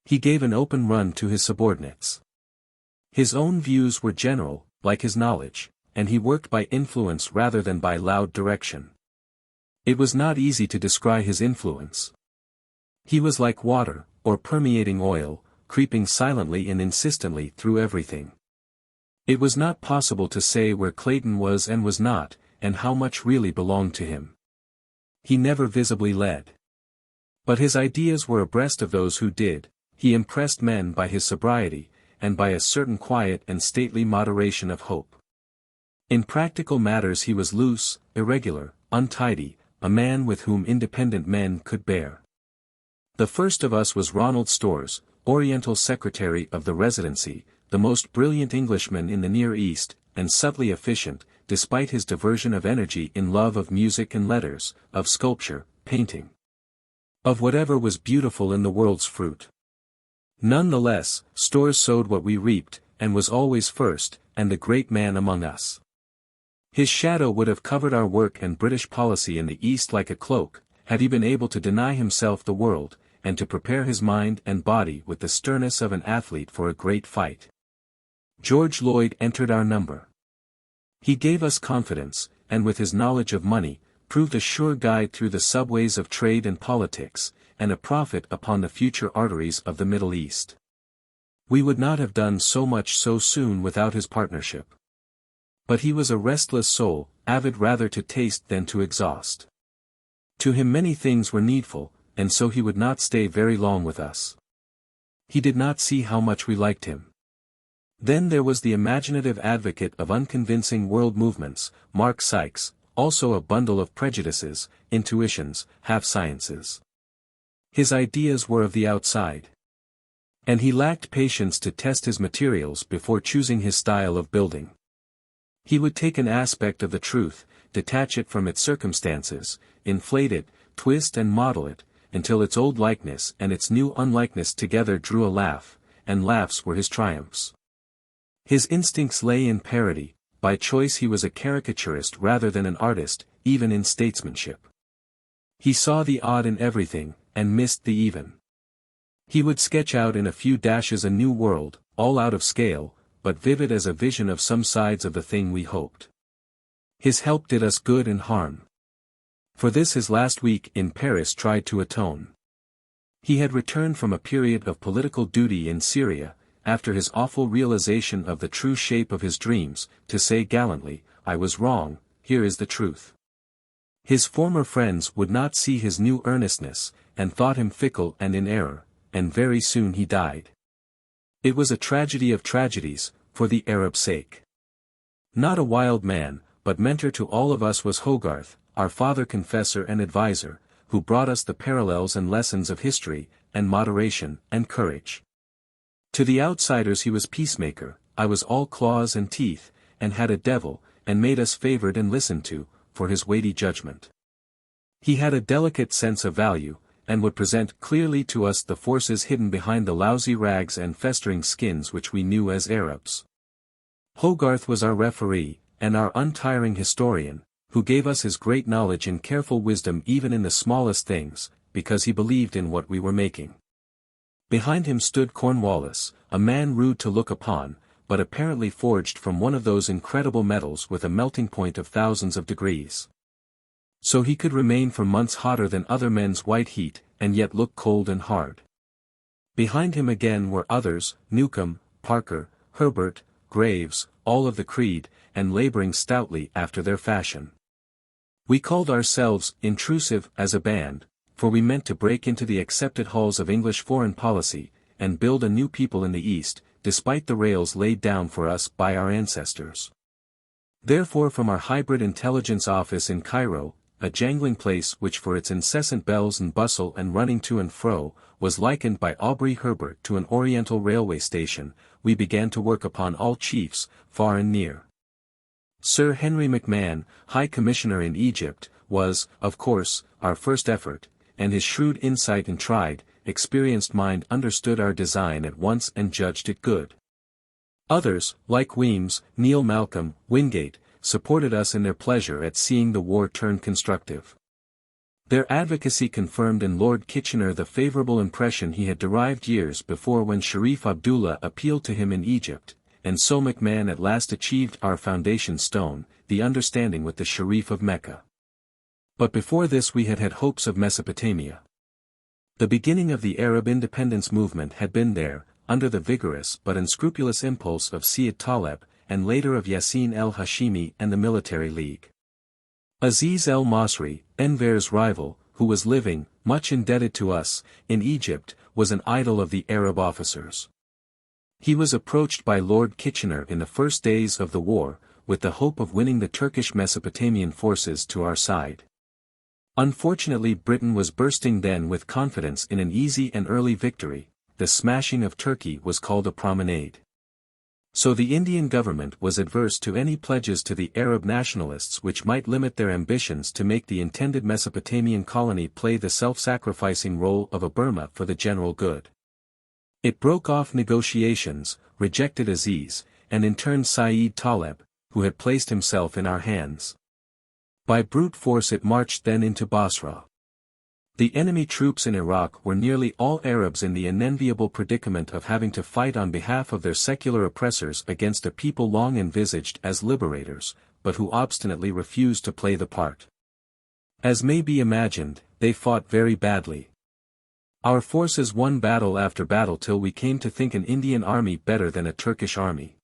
He gave an open run to his subordinates. His own views were general, like his knowledge, and he worked by influence rather than by loud direction. It was not easy to describe his influence. He was like water, or permeating oil, creeping silently and insistently through everything. It was not possible to say where Clayton was and was not, and how much really belonged to him. He never visibly led. But his ideas were abreast of those who did. He impressed men by his sobriety, and by a certain quiet and stately moderation of hope. In practical matters he was loose, irregular, untidy, a man with whom independent men could bear. The first of us was Ronald Storrs, Oriental Secretary of the Residency, the most brilliant Englishman in the Near East, and subtly efficient, despite his diversion of energy in love of music and letters, of sculpture, painting. Of whatever was beautiful in the world's fruit. None the less, Storrs sowed what we reaped, and was always first, and the great man among us. His shadow would have covered our work and British policy in the East like a cloak, had he been able to deny himself the world, and to prepare his mind and body with the sternness of an athlete for a great fight. George Lloyd entered our number. He gave us confidence, and with his knowledge of money, proved a sure guide through the subways of trade and politics, and a prophet upon the future arteries of the Middle East. We would not have done so much so soon without his partnership. But he was a restless soul, avid rather to taste than to exhaust. To him many things were needful, and so he would not stay very long with us. He did not see how much we liked him. Then there was the imaginative advocate of unconvincing world movements, Mark Sykes, also a bundle of prejudices, intuitions, half-sciences. His ideas were of the outside. And he lacked patience to test his materials before choosing his style of building. He would take an aspect of the truth, detach it from its circumstances, inflate it, twist and model it, until its old likeness and its new unlikeness together drew a laugh, and laughs were his triumphs. His instincts lay in parody. By choice he was a caricaturist rather than an artist, even in statesmanship. He saw the odd in everything, and missed the even. He would sketch out in a few dashes a new world, all out of scale, but vivid as a vision of some sides of the thing we hoped. His help did us good and harm. For this his last week in Paris tried to atone. He had returned from a period of political duty in Syria, after his awful realization of the true shape of his dreams, to say gallantly, "I was wrong, here is the truth." His former friends would not see his new earnestness, and thought him fickle and in error, and very soon he died. It was a tragedy of tragedies, for the Arab's sake. Not a wild man, but mentor to all of us was Hogarth, our father confessor and adviser, who brought us the parallels and lessons of history, and moderation, and courage. To the outsiders he was peacemaker, I was all claws and teeth, and had a devil, and made us favored and listened to, for his weighty judgment. He had a delicate sense of value, and would present clearly to us the forces hidden behind the lousy rags and festering skins which we knew as Arabs. Hogarth was our referee, and our untiring historian, who gave us his great knowledge and careful wisdom even in the smallest things, because he believed in what we were making. Behind him stood Cornwallis, a man rude to look upon, but apparently forged from one of those incredible metals with a melting point of thousands of degrees. So he could remain for months hotter than other men's white heat, and yet look cold and hard. Behind him again were others, Newcomb, Parker, Herbert, Graves, all of the creed, and laboring stoutly after their fashion. We called ourselves intrusive as a band, for we meant to break into the accepted halls of English foreign policy, and build a new people in the East, despite the rails laid down for us by our ancestors. Therefore from our hybrid intelligence office in Cairo, a jangling place which for its incessant bells and bustle and running to and fro, was likened by Aubrey Herbert to an oriental railway station, we began to work upon all chiefs, far and near. Sir Henry McMahon, High Commissioner in Egypt, was, of course, our first effort, and his shrewd insight and tried, experienced mind understood our design at once and judged it good. Others, like Weems, Neil Malcolm, Wingate, supported us in their pleasure at seeing the war turn constructive. Their advocacy confirmed in Lord Kitchener the favorable impression he had derived years before when Sharif Abdullah appealed to him in Egypt, and so McMahon at last achieved our foundation stone, the understanding with the Sharif of Mecca. But before this we had had hopes of Mesopotamia. The beginning of the Arab independence movement had been there, under the vigorous but unscrupulous impulse of Syed Taleb, and later of Yassin el-Hashimi and the Military League. Aziz el-Masri, Enver's rival, who was living, much indebted to us, in Egypt, was an idol of the Arab officers. He was approached by Lord Kitchener in the first days of the war, with the hope of winning the Turkish Mesopotamian forces to our side. Unfortunately Britain was bursting then with confidence in an easy and early victory. The smashing of Turkey was called a promenade. So the Indian government was adverse to any pledges to the Arab nationalists which might limit their ambitions to make the intended Mesopotamian colony play the self-sacrificing role of a Burma for the general good. It broke off negotiations, rejected Aziz, and in turn Saeed Taleb, who had placed himself in our hands. By brute force it marched then into Basra. The enemy troops in Iraq were nearly all Arabs in the unenviable predicament of having to fight on behalf of their secular oppressors against a people long envisaged as liberators, but who obstinately refused to play the part. As may be imagined, they fought very badly. Our forces won battle after battle till we came to think an Indian army better than a Turkish army.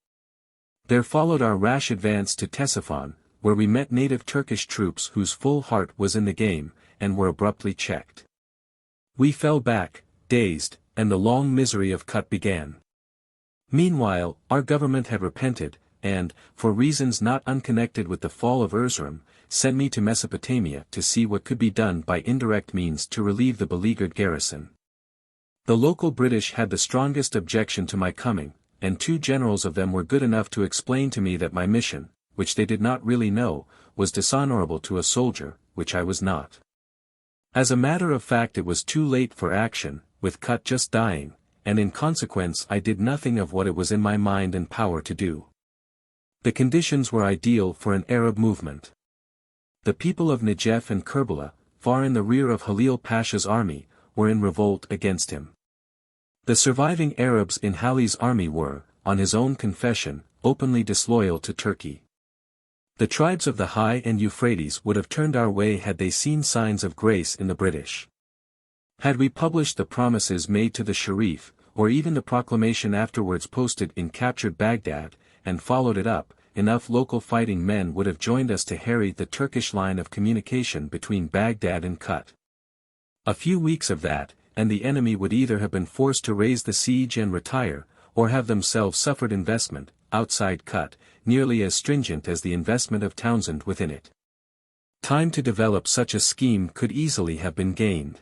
There followed our rash advance to Ctesiphon, where we met native Turkish troops whose full heart was in the game, and were abruptly checked. We fell back, dazed, and the long misery of Kut began. Meanwhile, our government had repented, and, for reasons not unconnected with the fall of Erzurum, sent me to Mesopotamia to see what could be done by indirect means to relieve the beleaguered garrison. The local British had the strongest objection to my coming, and 2 generals of them were good enough to explain to me that my mission, which they did not really know, was dishonorable to a soldier, which I was not. As a matter of fact it was too late for action, with Kut just dying, and in consequence I did nothing of what it was in my mind and power to do. The conditions were ideal for an Arab movement. The people of Najaf and Kerbala, far in the rear of Halil Pasha's army, were in revolt against him. The surviving Arabs in Hali's army were, on his own confession, openly disloyal to Turkey. The tribes of the High and Euphrates would have turned our way had they seen signs of grace in the British. Had we published the promises made to the Sharif, or even the proclamation afterwards posted in captured Baghdad, and followed it up, enough local fighting men would have joined us to harry the Turkish line of communication between Baghdad and Kut. A few weeks of that, and the enemy would either have been forced to raise the siege and retire, or have themselves suffered investment, outside Kut, nearly as stringent as the investment of Townsend within it. Time to develop such a scheme could easily have been gained.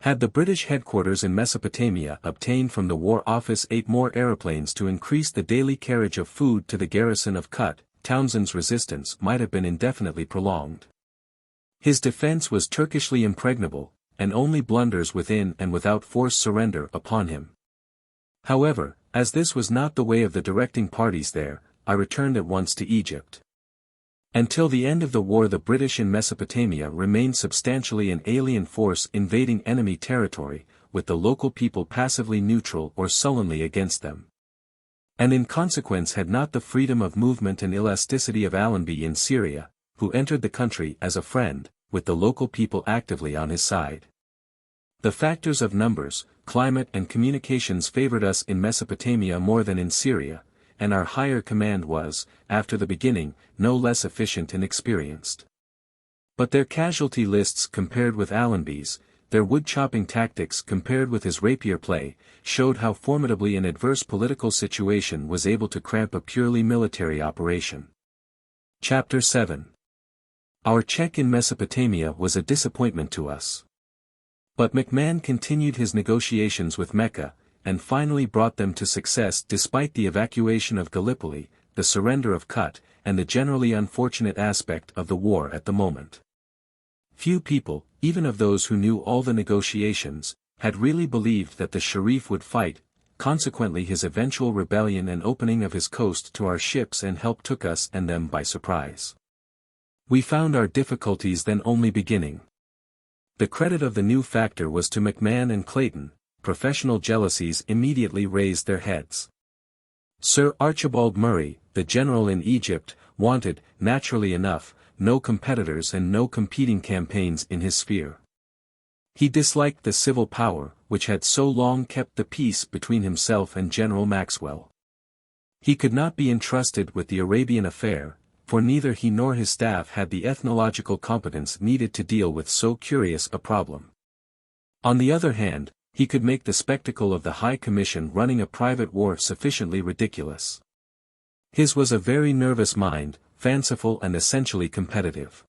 Had the British headquarters in Mesopotamia obtained from the War Office 8 more aeroplanes to increase the daily carriage of food to the garrison of Kut, Townsend's resistance might have been indefinitely prolonged. His defense was Turkishly impregnable, and only blunders within and without forced surrender upon him. However, as this was not the way of the directing parties there, I returned at once to Egypt. Until the end of the war the British in Mesopotamia remained substantially an alien force invading enemy territory, with the local people passively neutral or sullenly against them. And in consequence had not the freedom of movement and elasticity of Allenby in Syria, who entered the country as a friend, with the local people actively on his side. The factors of numbers, climate and communications favored us in Mesopotamia more than in Syria, and our higher command was, after the beginning, no less efficient and experienced. But their casualty lists compared with Allenby's, their wood-chopping tactics compared with his rapier play, showed how formidably an adverse political situation was able to cramp a purely military operation. Chapter 7. Our check in Mesopotamia was a disappointment to us. But McMahon continued his negotiations with Mecca, and finally brought them to success despite the evacuation of Gallipoli, the surrender of Kut, and the generally unfortunate aspect of the war at the moment. Few people, even of those who knew all the negotiations, had really believed that the Sharif would fight, consequently his eventual rebellion and opening of his coast to our ships and help took us and them by surprise. We found our difficulties then only beginning. The credit of the new factor was to McMahon and Clayton. Professional jealousies immediately raised their heads. Sir Archibald Murray, the general in Egypt, wanted, naturally enough, no competitors and no competing campaigns in his sphere. He disliked the civil power, which had so long kept the peace between himself and General Maxwell. He could not be entrusted with the Arabian affair, for neither he nor his staff had the ethnological competence needed to deal with so curious a problem. On the other hand, he could make the spectacle of the High Commission running a private war sufficiently ridiculous. His was a very nervous mind, fanciful and essentially competitive.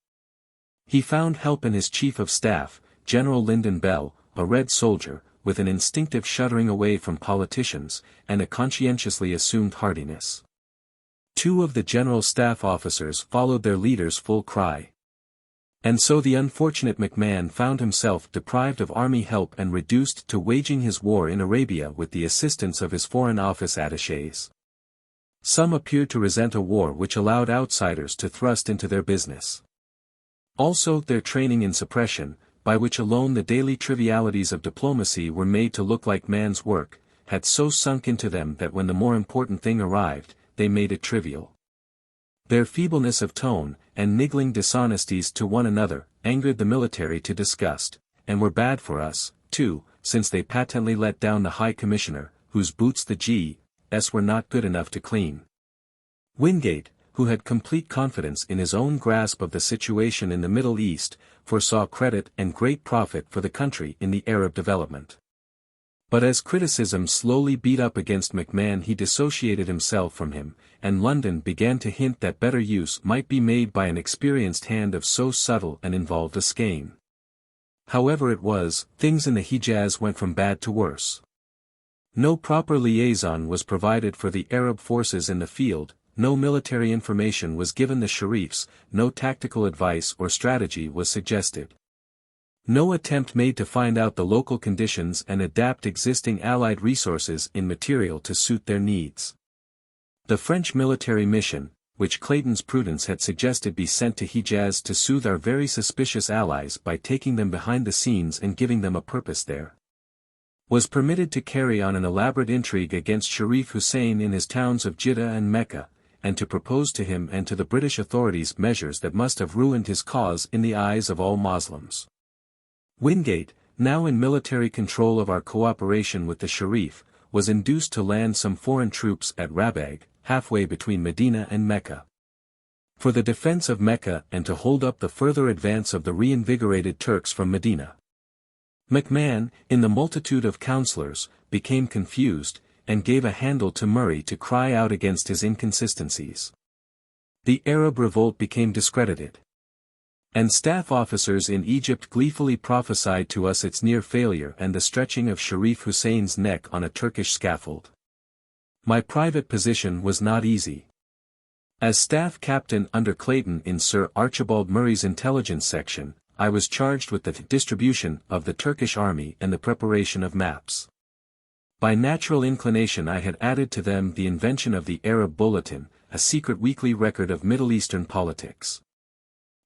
He found help in his chief of staff, General Lyndon Bell, a red soldier, with an instinctive shuddering away from politicians, and a conscientiously assumed hardiness. Two of the general's staff officers followed their leader's full cry. And so the unfortunate McMahon found himself deprived of army help and reduced to waging his war in Arabia with the assistance of his Foreign Office attachés. Some appeared to resent a war which allowed outsiders to thrust into their business. Also their training in suppression, by which alone the daily trivialities of diplomacy were made to look like man's work, had so sunk into them that when the more important thing arrived, they made it trivial. Their feebleness of tone, and niggling dishonesties to one another, angered the military to disgust, and were bad for us, too, since they patently let down the High Commissioner, whose boots the G.S. were not good enough to clean. Wingate, who had complete confidence in his own grasp of the situation in the Middle East, foresaw credit and great profit for the country in the Arab development. But as criticism slowly beat up against McMahon he dissociated himself from him, and London began to hint that better use might be made by an experienced hand of so subtle and involved a skein. However it was, things in the Hejaz went from bad to worse. No proper liaison was provided for the Arab forces in the field, no military information was given the Sharifs, no tactical advice or strategy was suggested. No attempt made to find out the local conditions and adapt existing Allied resources in material to suit their needs. The French military mission, which Clayton's prudence had suggested be sent to Hejaz to soothe our very suspicious allies by taking them behind the scenes and giving them a purpose there, was permitted to carry on an elaborate intrigue against Sharif Hussein in his towns of Jeddah and Mecca, and to propose to him and to the British authorities measures that must have ruined his cause in the eyes of all Moslems. Wingate, now in military control of our cooperation with the Sharif, was induced to land some foreign troops at Rabag, halfway between Medina and Mecca, for the defense of Mecca and to hold up the further advance of the reinvigorated Turks from Medina. MacMahon, in the multitude of counsellors, became confused, and gave a handle to Murray to cry out against his inconsistencies. The Arab Revolt became discredited, and staff officers in Egypt gleefully prophesied to us its near failure and the stretching of Sharif Hussein's neck on a Turkish scaffold. My private position was not easy. As staff captain under Clayton in Sir Archibald Murray's intelligence section, I was charged with the distribution of the Turkish army and the preparation of maps. By natural inclination I had added to them the invention of the Arab Bulletin, a secret weekly record of Middle Eastern politics.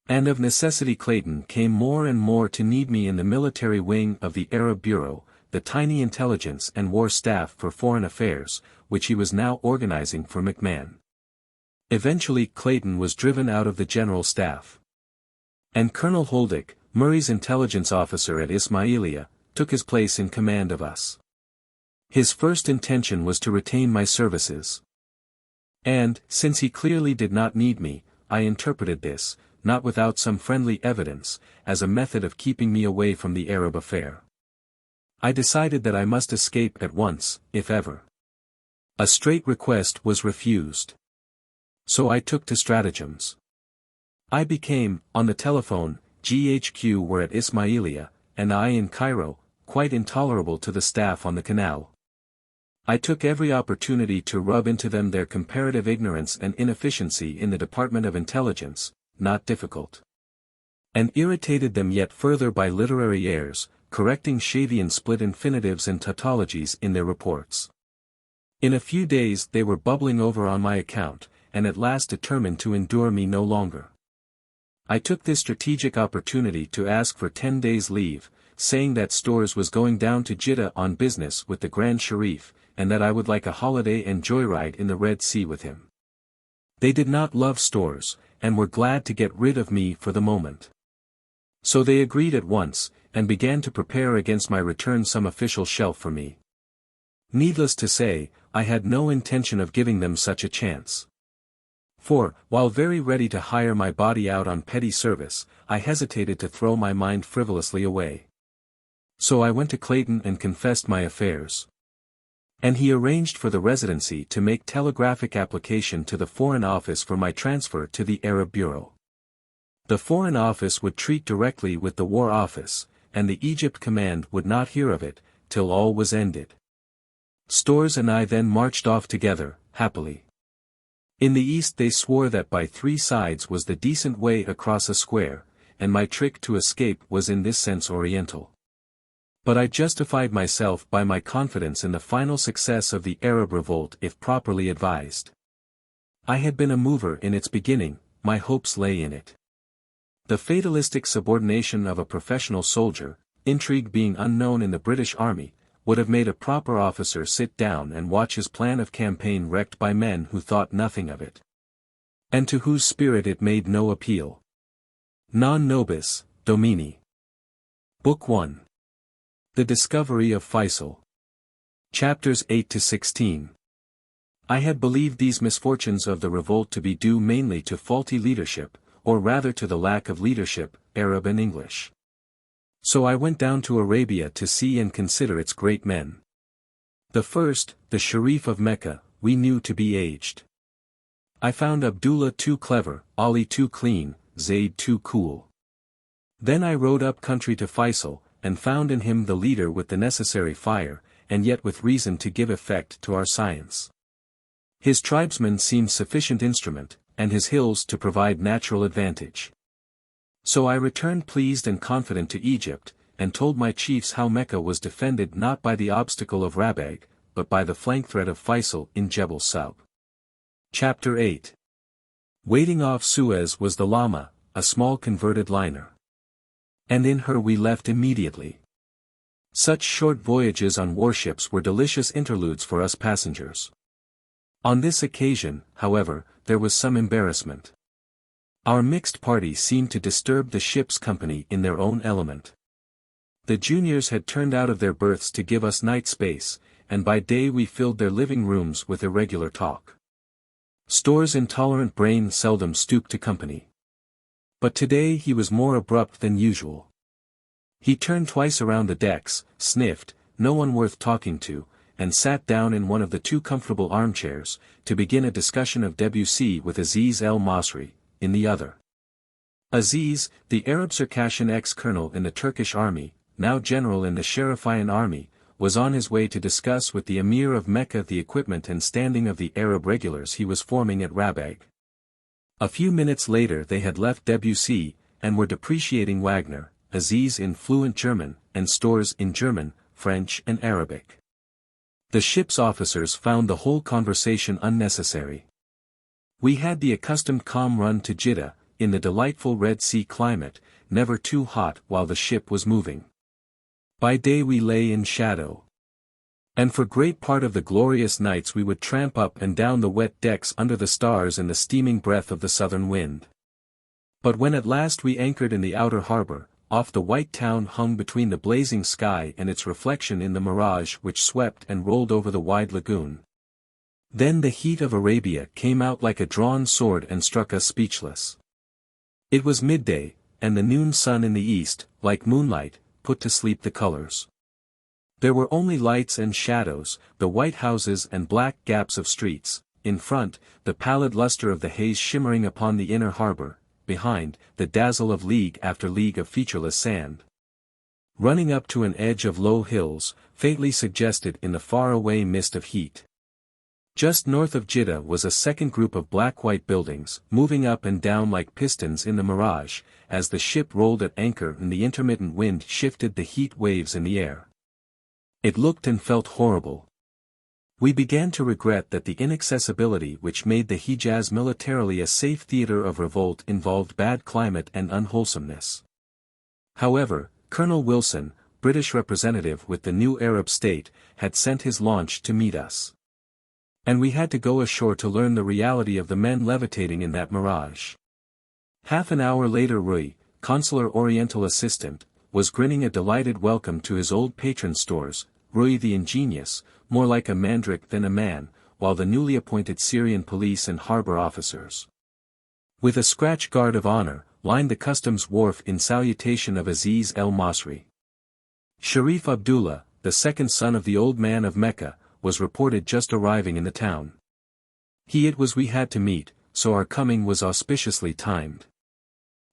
And of necessity Clayton came more and more to need me in the military wing of the Arab Bureau, the tiny intelligence and war staff for foreign affairs, which he was now organizing for MacMahon. Eventually Clayton was driven out of the general staff, and Colonel Holdick, Murray's intelligence officer at Ismailia, took his place in command of us. His first intention was to retain my services. And, since he clearly did not need me, I interpreted this, not without some friendly evidence, as a method of keeping me away from the Arab affair. I decided that I must escape at once, if ever. A straight request was refused. So I took to stratagems. I became, on the telephone, GHQ were at Ismailia, and I in Cairo, quite intolerable to the staff on the canal. I took every opportunity to rub into them their comparative ignorance and inefficiency in the Department of Intelligence, not difficult, and irritated them yet further by literary airs, correcting Shavian split infinitives and tautologies in their reports. In a few days they were bubbling over on my account, and at last determined to endure me no longer. I took this strategic opportunity to ask for 10 days' leave, saying that Stores was going down to Jeddah on business with the Grand Sharif, and that I would like a holiday and joyride in the Red Sea with him. They did not love Stores, and were glad to get rid of me for the moment. So they agreed at once, and began to prepare against my return some official shelf for me. Needless to say, I had no intention of giving them such a chance. For, while very ready to hire my body out on petty service, I hesitated to throw my mind frivolously away. So I went to Clayton and confessed my affairs. And he arranged for the residency to make telegraphic application to the Foreign Office for my transfer to the Arab Bureau. The Foreign Office would treat directly with the War Office, and the Egypt Command would not hear of it, till all was ended. Stores and I then marched off together, happily. In the east they swore that by 3 sides was the decent way across a square, and my trick to escape was in this sense oriental. But I justified myself by my confidence in the final success of the Arab Revolt if properly advised. I had been a mover in its beginning, my hopes lay in it. The fatalistic subordination of a professional soldier, intrigue being unknown in the British Army, would have made a proper officer sit down and watch his plan of campaign wrecked by men who thought nothing of it, and to whose spirit it made no appeal. Non nobis, domini. Book 1. The Discovery of Feisal. Chapters 8-16. I had believed these misfortunes of the revolt to be due mainly to faulty leadership, or rather to the lack of leadership, Arab and English. So I went down to Arabia to see and consider its great men. The first, the Sharif of Mecca, we knew to be aged. I found Abdullah too clever, Ali too clean, Zayd too cool. Then I rode up country to Feisal, and found in him the leader with the necessary fire, and yet with reason to give effect to our science. His tribesmen seemed sufficient instrument, and his hills to provide natural advantage. So I returned pleased and confident to Egypt, and told my chiefs how Mecca was defended not by the obstacle of Rabag, but by the flank threat of Feisal in Jebel Sub. Chapter 8. Waiting off Suez was the Lama, a small converted liner. And in her we left immediately. Such short voyages on warships were delicious interludes for us passengers. On this occasion, however, there was some embarrassment. Our mixed party seemed to disturb the ship's company in their own element. The juniors had turned out of their berths to give us night space, and by day we filled their living rooms with irregular talk. Store's intolerant brain seldom stooped to company. But today he was more abrupt than usual. He turned twice around the decks, sniffed, no one worth talking to, and sat down in one of the two comfortable armchairs, to begin a discussion of Debussy with Aziz el-Masri, in the other. Aziz, the Arab Circassian ex-colonel in the Turkish army, now general in the Sharifian army, was on his way to discuss with the emir of Mecca the equipment and standing of the Arab regulars he was forming at Rabag. A few minutes later they had left Debussy, and were depreciating Wagner, Aziz in fluent German, and Stores in German, French and Arabic. The ship's officers found the whole conversation unnecessary. We had the accustomed calm run to Jeddah, in the delightful Red Sea climate, never too hot while the ship was moving. By day we lay in shadow. And for great part of the glorious nights we would tramp up and down the wet decks under the stars in the steaming breath of the southern wind. But when at last we anchored in the outer harbor, off the white town hung between the blazing sky and its reflection in the mirage which swept and rolled over the wide lagoon. Then the heat of Arabia came out like a drawn sword and struck us speechless. It was midday, and the noon sun in the east, like moonlight, put to sleep the colors. There were only lights and shadows, the white houses and black gaps of streets, in front, the pallid luster of the haze shimmering upon the inner harbor, behind, the dazzle of league after league of featureless sand. Running up to an edge of low hills, faintly suggested in the far-away mist of heat. Just north of Jeddah was a second group of black-white buildings, moving up and down like pistons in the mirage, as the ship rolled at anchor and the intermittent wind shifted the heat waves in the air. It looked and felt horrible. We began to regret that the inaccessibility which made the Hijaz militarily a safe theater of revolt involved bad climate and unwholesomeness. However, Colonel Wilson, British representative with the new Arab state, had sent his launch to meet us. And we had to go ashore to learn the reality of the men levitating in that mirage. Half an hour later Rui, consular oriental assistant, was grinning a delighted welcome to his old patron Stores, Rui the ingenious, more like a mandrake than a man, while the newly appointed Syrian police and harbor officers, with a scratch guard of honor, lined the customs wharf in salutation of Aziz el-Masri. Sharif Abdullah, the second son of the old man of Mecca, was reported just arriving in the town. He it was we had to meet, so our coming was auspiciously timed.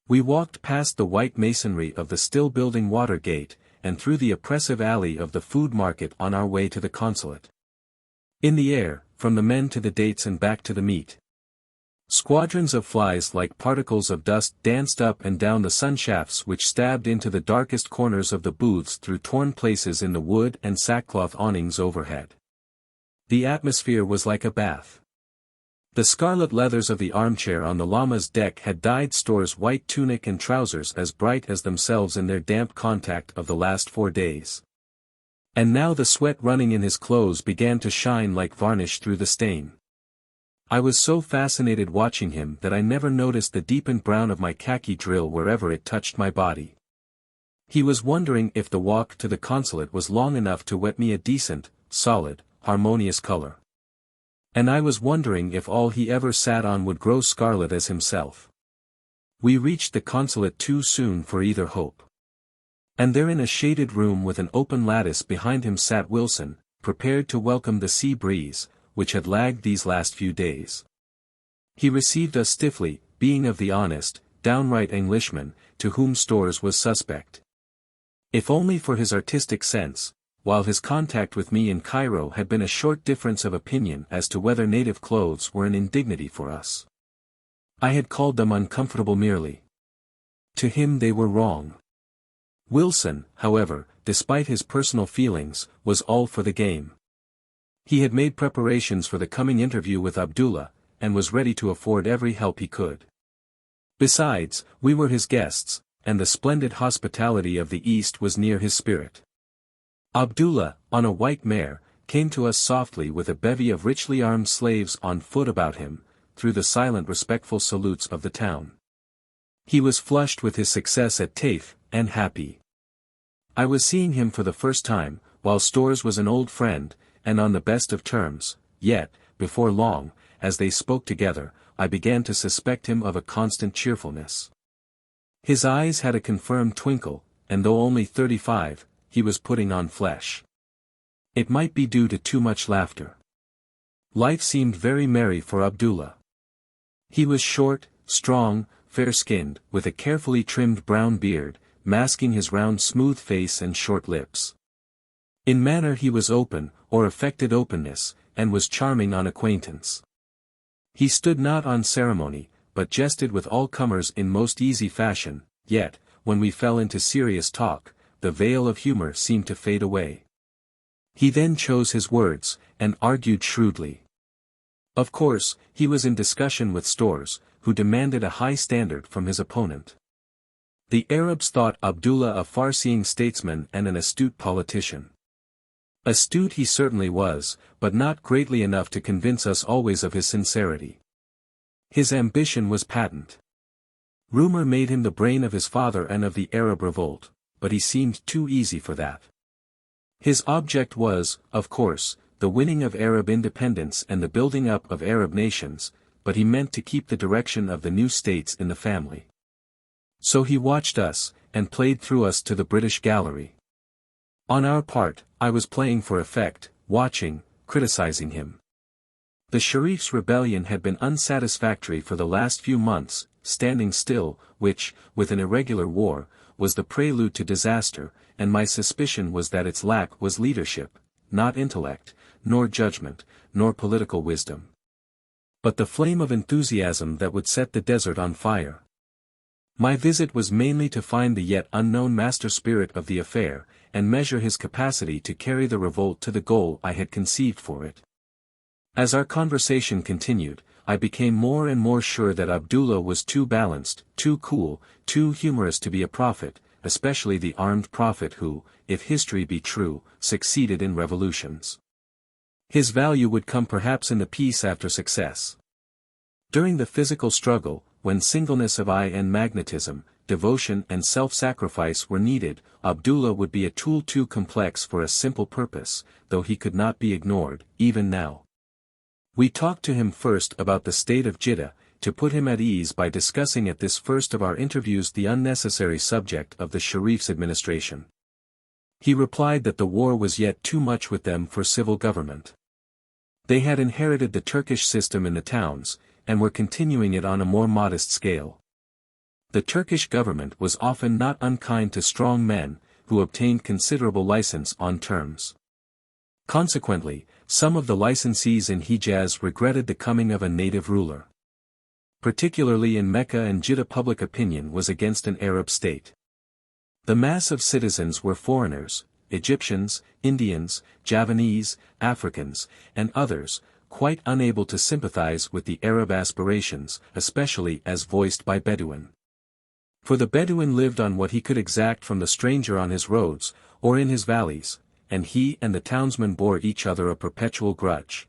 We walked past the white masonry of the still-building water gate, and through the oppressive alley of the food market on our way to the consulate. In the air, from the men to the dates and back to the meat, squadrons of flies like particles of dust danced up and down the sunshafts which stabbed into the darkest corners of the booths through torn places in the wood and sackcloth awnings overhead. The atmosphere was like a bath. The scarlet leathers of the armchair on the llama's deck had dyed Store's white tunic and trousers as bright as themselves in their damp contact of the last 4 days. And now the sweat running in his clothes began to shine like varnish through the stain. I was so fascinated watching him that I never noticed the deepened brown of my khaki drill wherever it touched my body. He was wondering if the walk to the consulate was long enough to wet me a decent, solid, harmonious color. And I was wondering if all he ever sat on would grow scarlet as himself. We reached the consulate too soon for either hope. And there in a shaded room with an open lattice behind him sat Wilson, prepared to welcome the sea breeze, which had lagged these last few days. He received us stiffly, being of the honest, downright Englishman, to whom Stores was suspect. If only for his artistic sense, while his contact with me in Cairo had been a short difference of opinion as to whether native clothes were an indignity for us. I had called them uncomfortable merely. To him they were wrong. Wilson, however, despite his personal feelings, was all for the game. He had made preparations for the coming interview with Abdullah, and was ready to afford every help he could. Besides, we were his guests, and the splendid hospitality of the East was near his spirit. Abdullah, on a white mare, came to us softly with a bevy of richly armed slaves on foot about him, through the silent respectful salutes of the town. He was flushed with his success at Taif, and happy. I was seeing him for the first time, while Stores was an old friend, and on the best of terms, yet, before long, as they spoke together, I began to suspect him of a constant cheerfulness. His eyes had a confirmed twinkle, and though only 35, he was putting on flesh. It might be due to too much laughter. Life seemed very merry for Abdullah. He was short, strong, fair-skinned, with a carefully trimmed brown beard, masking his round smooth face and short lips. In manner he was open, or affected openness, and was charming on acquaintance. He stood not on ceremony, but jested with all comers in most easy fashion, yet, when we fell into serious talk, the veil of humor seemed to fade away. He then chose his words, and argued shrewdly. Of course, he was in discussion with Stores, who demanded a high standard from his opponent. The Arabs thought Abdullah a far-seeing statesman and an astute politician. Astute he certainly was, but not greatly enough to convince us always of his sincerity. His ambition was patent. Rumor made him the brain of his father and of the Arab Revolt, but he seemed too easy for that. His object was, of course, the winning of Arab independence and the building up of Arab nations, but he meant to keep the direction of the new states in the family. So he watched us, and played through us to the British gallery. On our part, I was playing for effect, watching, criticizing him. The Sharif's rebellion had been unsatisfactory for the last few months, standing still, which, with an irregular war, was the prelude to disaster, and my suspicion was that its lack was leadership, not intellect, nor judgment, nor political wisdom. But the flame of enthusiasm that would set the desert on fire. My visit was mainly to find the yet unknown master spirit of the affair, and measure his capacity to carry the revolt to the goal I had conceived for it. As our conversation continued, I became more and more sure that Abdullah was too balanced, too cool, too humorous to be a prophet, especially the armed prophet who, if history be true, succeeded in revolutions. His value would come perhaps in the peace after success. During the physical struggle, when singleness of eye and magnetism, devotion and self-sacrifice were needed, Abdullah would be a tool too complex for a simple purpose, though he could not be ignored, even now. We talked to him first about the state of Jeddah, to put him at ease by discussing at this first of our interviews the unnecessary subject of the Sharif's administration. He replied that the war was yet too much with them for civil government. They had inherited the Turkish system in the towns, and were continuing it on a more modest scale. The Turkish government was often not unkind to strong men, who obtained considerable license on terms. Consequently, some of the licensees in Hijaz regretted the coming of a native ruler. Particularly in Mecca and Jeddah, public opinion was against an Arab state. The mass of citizens were foreigners, Egyptians, Indians, Javanese, Africans, and others, quite unable to sympathize with the Arab aspirations, especially as voiced by Bedouin. For the Bedouin lived on what he could exact from the stranger on his roads, or in his valleys, and he and the townsmen bore each other a perpetual grudge.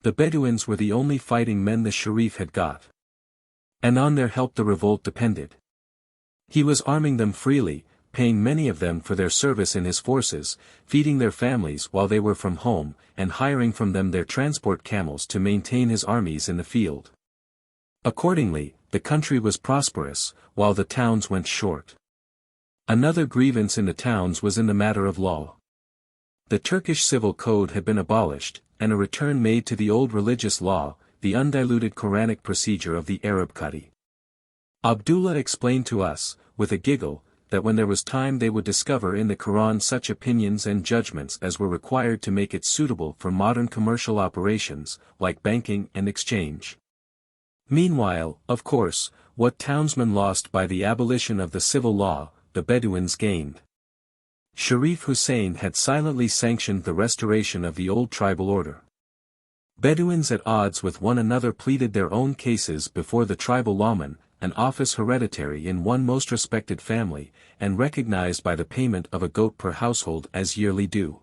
The Bedouins were the only fighting men the Sharif had got. And on their help the revolt depended. He was arming them freely, paying many of them for their service in his forces, feeding their families while they were from home, and hiring from them their transport camels to maintain his armies in the field. Accordingly, the country was prosperous, while the towns went short. Another grievance in the towns was in the matter of law. The Turkish civil code had been abolished, and a return made to the old religious law, the undiluted Quranic procedure of the Arab Qadi. Abdullah explained to us, with a giggle, that when there was time they would discover in the Quran such opinions and judgments as were required to make it suitable for modern commercial operations, like banking and exchange. Meanwhile, of course, what townsmen lost by the abolition of the civil law, the Bedouins gained. Sharif Hussein had silently sanctioned the restoration of the old tribal order. Bedouins at odds with one another pleaded their own cases before the tribal lawman, an office hereditary in one most respected family, and recognized by the payment of a goat per household as yearly due.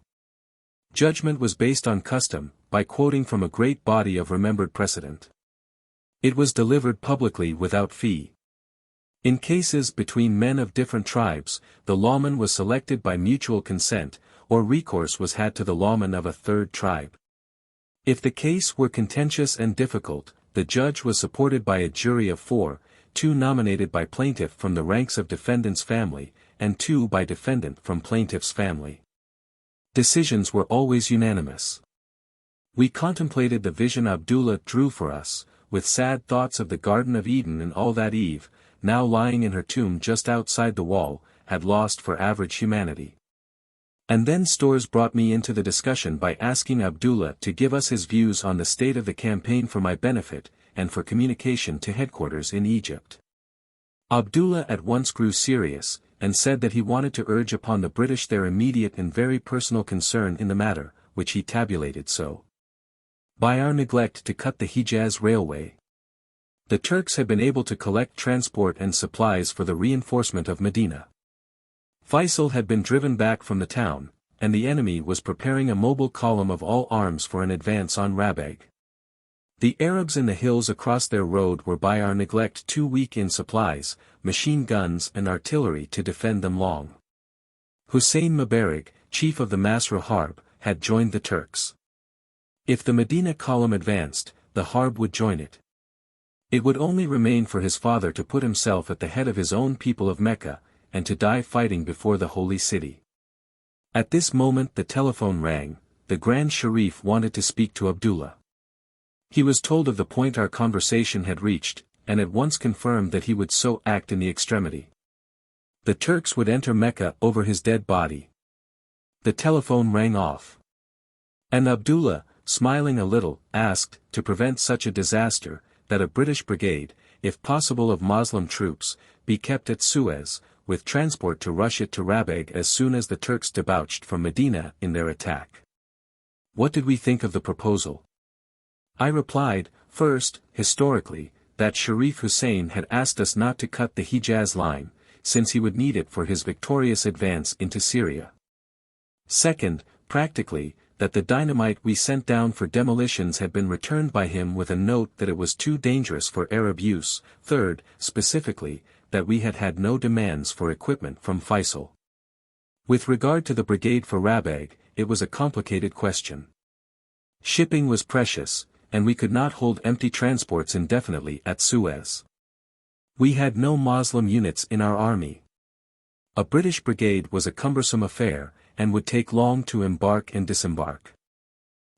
Judgment was based on custom, by quoting from a great body of remembered precedent. It was delivered publicly without fee. In cases between men of different tribes, the lawman was selected by mutual consent, or recourse was had to the lawman of a third tribe. If the case were contentious and difficult, the judge was supported by a jury of 4, 2 nominated by plaintiff from the ranks of defendant's family, and 2 by defendant from plaintiff's family. Decisions were always unanimous. We contemplated the vision Abdullah drew for us, with sad thoughts of the Garden of Eden and all that Eve, now lying in her tomb just outside the wall, had lost for average humanity. And then Storrs brought me into the discussion by asking Abdullah to give us his views on the state of the campaign for my benefit, and for communication to headquarters in Egypt. Abdullah at once grew serious, and said that he wanted to urge upon the British their immediate and very personal concern in the matter, which he tabulated so. By our neglect to cut the Hijaz railway, the Turks had been able to collect transport and supplies for the reinforcement of Medina. Feisal had been driven back from the town, and the enemy was preparing a mobile column of all arms for an advance on Rabag. The Arabs in the hills across their road were by our neglect too weak in supplies, machine guns and artillery to defend them long. Hussein Mubarak, chief of the Masra Harb, had joined the Turks. If the Medina column advanced, the Harb would join it. It would only remain for his father to put himself at the head of his own people of Mecca, and to die fighting before the holy city. At this moment the telephone rang. The Grand Sharif wanted to speak to Abdullah. He was told of the point our conversation had reached, and at once confirmed that he would so act in the extremity. The Turks would enter Mecca over his dead body. The telephone rang off. And Abdullah, smiling a little, asked, to prevent such a disaster, that a British brigade, if possible of Moslem troops, be kept at Suez, with transport to rush it to Rabag as soon as the Turks debouched from Medina in their attack. What did we think of the proposal? I replied, first, historically, that Sharif Hussein had asked us not to cut the Hijaz line, since he would need it for his victorious advance into Syria. Second, practically, that the dynamite we sent down for demolitions had been returned by him with a note that it was too dangerous for Arab use. Third, specifically, that we had had no demands for equipment from Feisal. With regard to the brigade for Rabag, it was a complicated question. Shipping was precious, and we could not hold empty transports indefinitely at Suez. We had no Moslem units in our army. A British brigade was a cumbersome affair, and would take long to embark and disembark.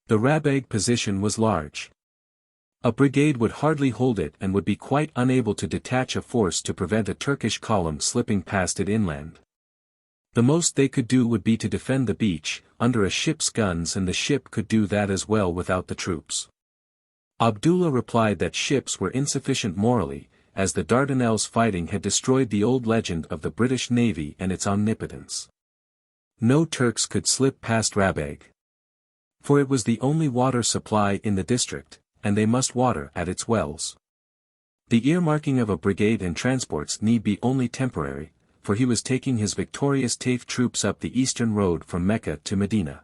The Rabag position was large. A brigade would hardly hold it and would be quite unable to detach a force to prevent a Turkish column slipping past it inland. The most they could do would be to defend the beach, under a ship's guns, and the ship could do that as well without the troops. Abdullah replied that ships were insufficient morally, as the Dardanelles fighting had destroyed the old legend of the British Navy and its omnipotence. No Turks could slip past Rabag. For it was the only water supply in the district, and they must water at its wells. The earmarking of a brigade and transports need be only temporary, for he was taking his victorious Taif troops up the eastern road from Mecca to Medina.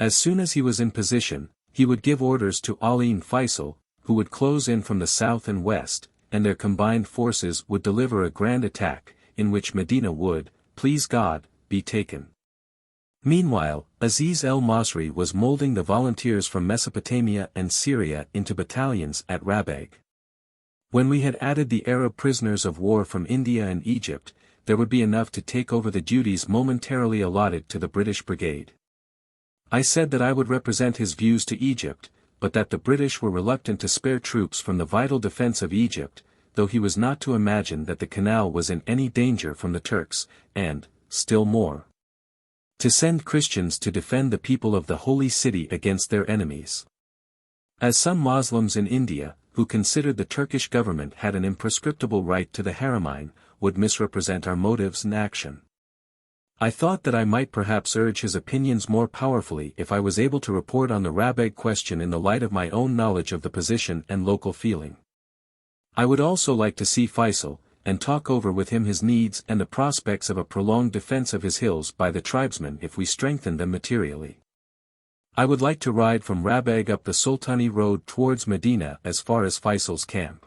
As soon as he was in position, he would give orders to Ali and Feisal, who would close in from the south and west, and their combined forces would deliver a grand attack, in which Medina would, please God, be taken. Meanwhile, Aziz el-Masri was molding the volunteers from Mesopotamia and Syria into battalions at Rabag. When we had added the Arab prisoners of war from India and Egypt, there would be enough to take over the duties momentarily allotted to the British brigade. I said that I would represent his views to Egypt, but that the British were reluctant to spare troops from the vital defense of Egypt, though he was not to imagine that the canal was in any danger from the Turks, and, still more, to send Christians to defend the people of the holy city against their enemies. As some Muslims in India, who considered the Turkish government had an imprescriptible right to the Haramine, would misrepresent our motives and action. I thought that I might perhaps urge his opinions more powerfully if I was able to report on the Rabag question in the light of my own knowledge of the position and local feeling. I would also like to see Feisal, and talk over with him his needs and the prospects of a prolonged defense of his hills by the tribesmen if we strengthen them materially. I would like to ride from Rabag up the Sultani road towards Medina as far as Feisal's camp.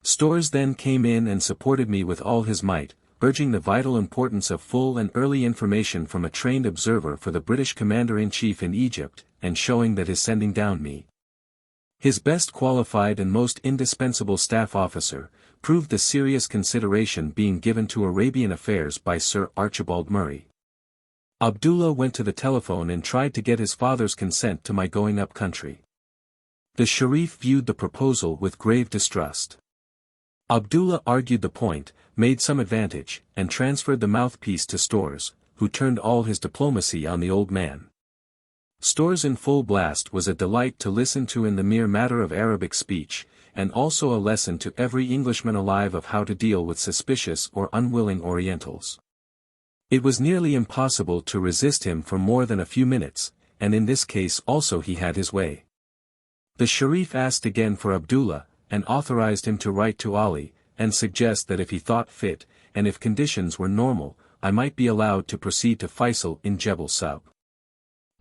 Stores then came in and supported me with all his might, urging the vital importance of full and early information from a trained observer for the British Commander-in-Chief in Egypt, and showing that his sending down me, his best qualified and most indispensable staff officer, proved the serious consideration being given to Arabian affairs by Sir Archibald Murray. Abdullah went to the telephone and tried to get his father's consent to my going up country. The Sharif viewed the proposal with grave distrust. Abdullah argued the point, made some advantage, and transferred the mouthpiece to Stores, who turned all his diplomacy on the old man. Stores in full blast was a delight to listen to in the mere matter of Arabic speech, and also a lesson to every Englishman alive of how to deal with suspicious or unwilling Orientals. It was nearly impossible to resist him for more than a few minutes, and in this case also he had his way. The Sharif asked again for Abdullah, and authorized him to write to Ali, and suggest that if he thought fit, and if conditions were normal, I might be allowed to proceed to Feisal in Jebel Sub.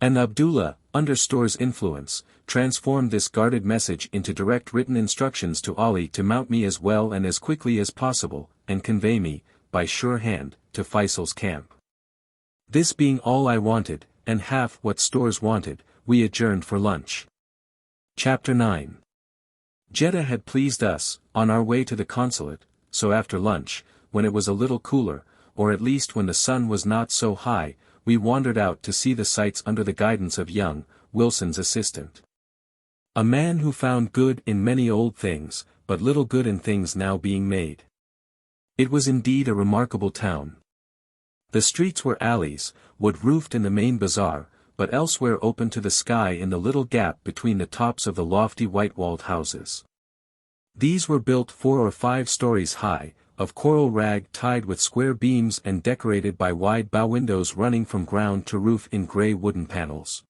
And Abdullah, under Store's influence, transformed this guarded message into direct written instructions to Ali to mount me as well and as quickly as possible, and convey me, by sure hand, to Faisal's camp. This being all I wanted, and half what Stores wanted, we adjourned for lunch. Chapter 9. Jeddah had pleased us, on our way to the consulate, so after lunch, when it was a little cooler, or at least when the sun was not so high, we wandered out to see the sights under the guidance of young Wilson's assistant. A man who found good in many old things, but little good in things now being made. It was indeed a remarkable town. The streets were alleys, wood-roofed in the main bazaar, but elsewhere open to the sky in the little gap between the tops of the lofty white-walled houses. These were built 4 or 5 stories high, of coral rag tied with square beams and decorated by wide bow windows running from ground to roof in grey wooden panels.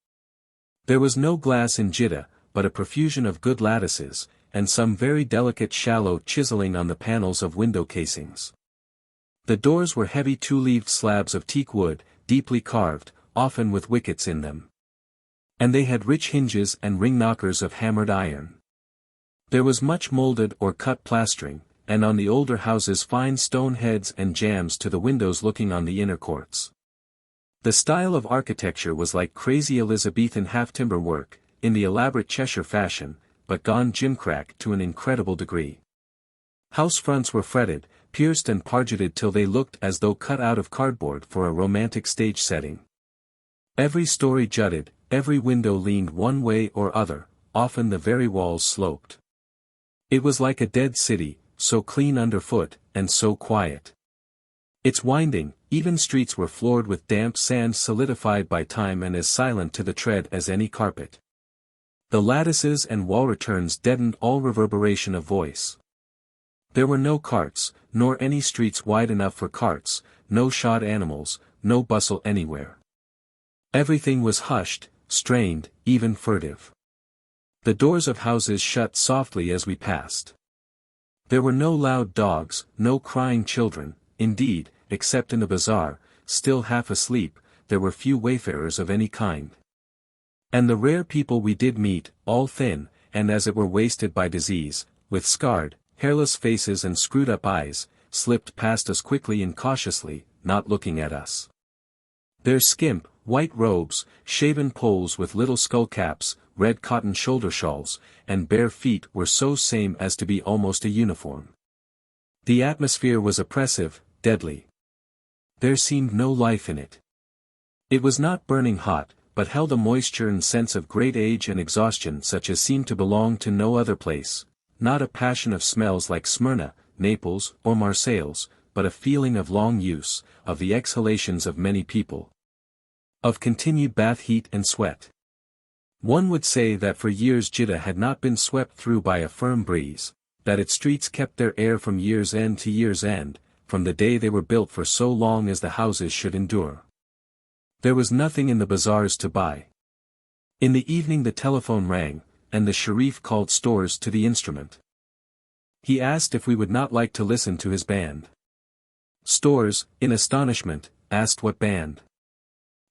There was no glass in Jeddah, but a profusion of good lattices, and some very delicate shallow chiseling on the panels of window casings. The doors were heavy 2-leaved slabs of teak wood, deeply carved, often with wickets in them. And they had rich hinges and ring knockers of hammered iron. There was much molded or cut plastering, and on the older houses fine stone heads and jambs to the windows looking on the inner courts. The style of architecture was like crazy Elizabethan half-timber work, in the elaborate Cheshire fashion, but gone gimcrack to an incredible degree. House fronts were fretted, pierced and pargeted till they looked as though cut out of cardboard for a romantic stage setting. Every story jutted, every window leaned one way or other, often the very walls sloped. It was like a dead city, so clean underfoot, and so quiet. Its winding, even streets were floored with damp sand solidified by time and as silent to the tread as any carpet. The lattices and wall returns deadened all reverberation of voice. There were no carts, nor any streets wide enough for carts, no shod animals, no bustle anywhere. Everything was hushed, strained, even furtive. The doors of houses shut softly as we passed. There were no loud dogs, no crying children, indeed, except in the bazaar, still half asleep, there were few wayfarers of any kind. And the rare people we did meet, all thin, and as it were wasted by disease, with scarred, hairless faces and screwed-up eyes, slipped past us quickly and cautiously, not looking at us. Their skimp, white robes, shaven poles with little skull-caps, red cotton shoulder shawls, and bare feet were so same as to be almost a uniform. The atmosphere was oppressive, deadly. There seemed no life in it. It was not burning hot, but held a moisture and sense of great age and exhaustion such as seemed to belong to no other place, not a passion of smells like Smyrna, Naples, or Marseilles, but a feeling of long use, of the exhalations of many people. Of continued bath heat and sweat. One would say that for years Jeddah had not been swept through by a firm breeze, that its streets kept their air from year's end to year's end, from the day they were built for so long as the houses should endure. There was nothing in the bazaars to buy. In the evening the telephone rang, and the Sharif called Stores to the instrument. He asked if we would not like to listen to his band. Stores, in astonishment, asked what band.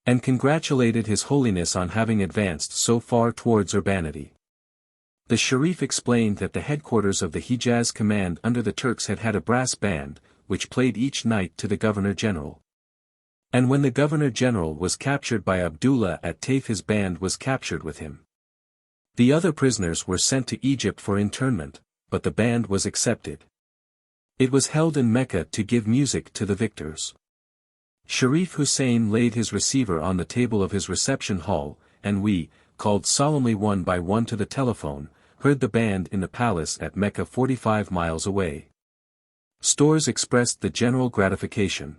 And congratulated His Holiness on having advanced so far towards urbanity. The Sharif explained that the headquarters of the Hijaz command under the Turks had a brass band, which played each night to the Governor-General. And when the Governor-General was captured by Abdullah at Taif, his band was captured with him. The other prisoners were sent to Egypt for internment, but the band was accepted. It was held in Mecca to give music to the victors. Sharif Hussein laid his receiver on the table of his reception hall, and we, called solemnly one by one to the telephone, heard the band in the palace at Mecca 45 miles away. Stores expressed the general gratification.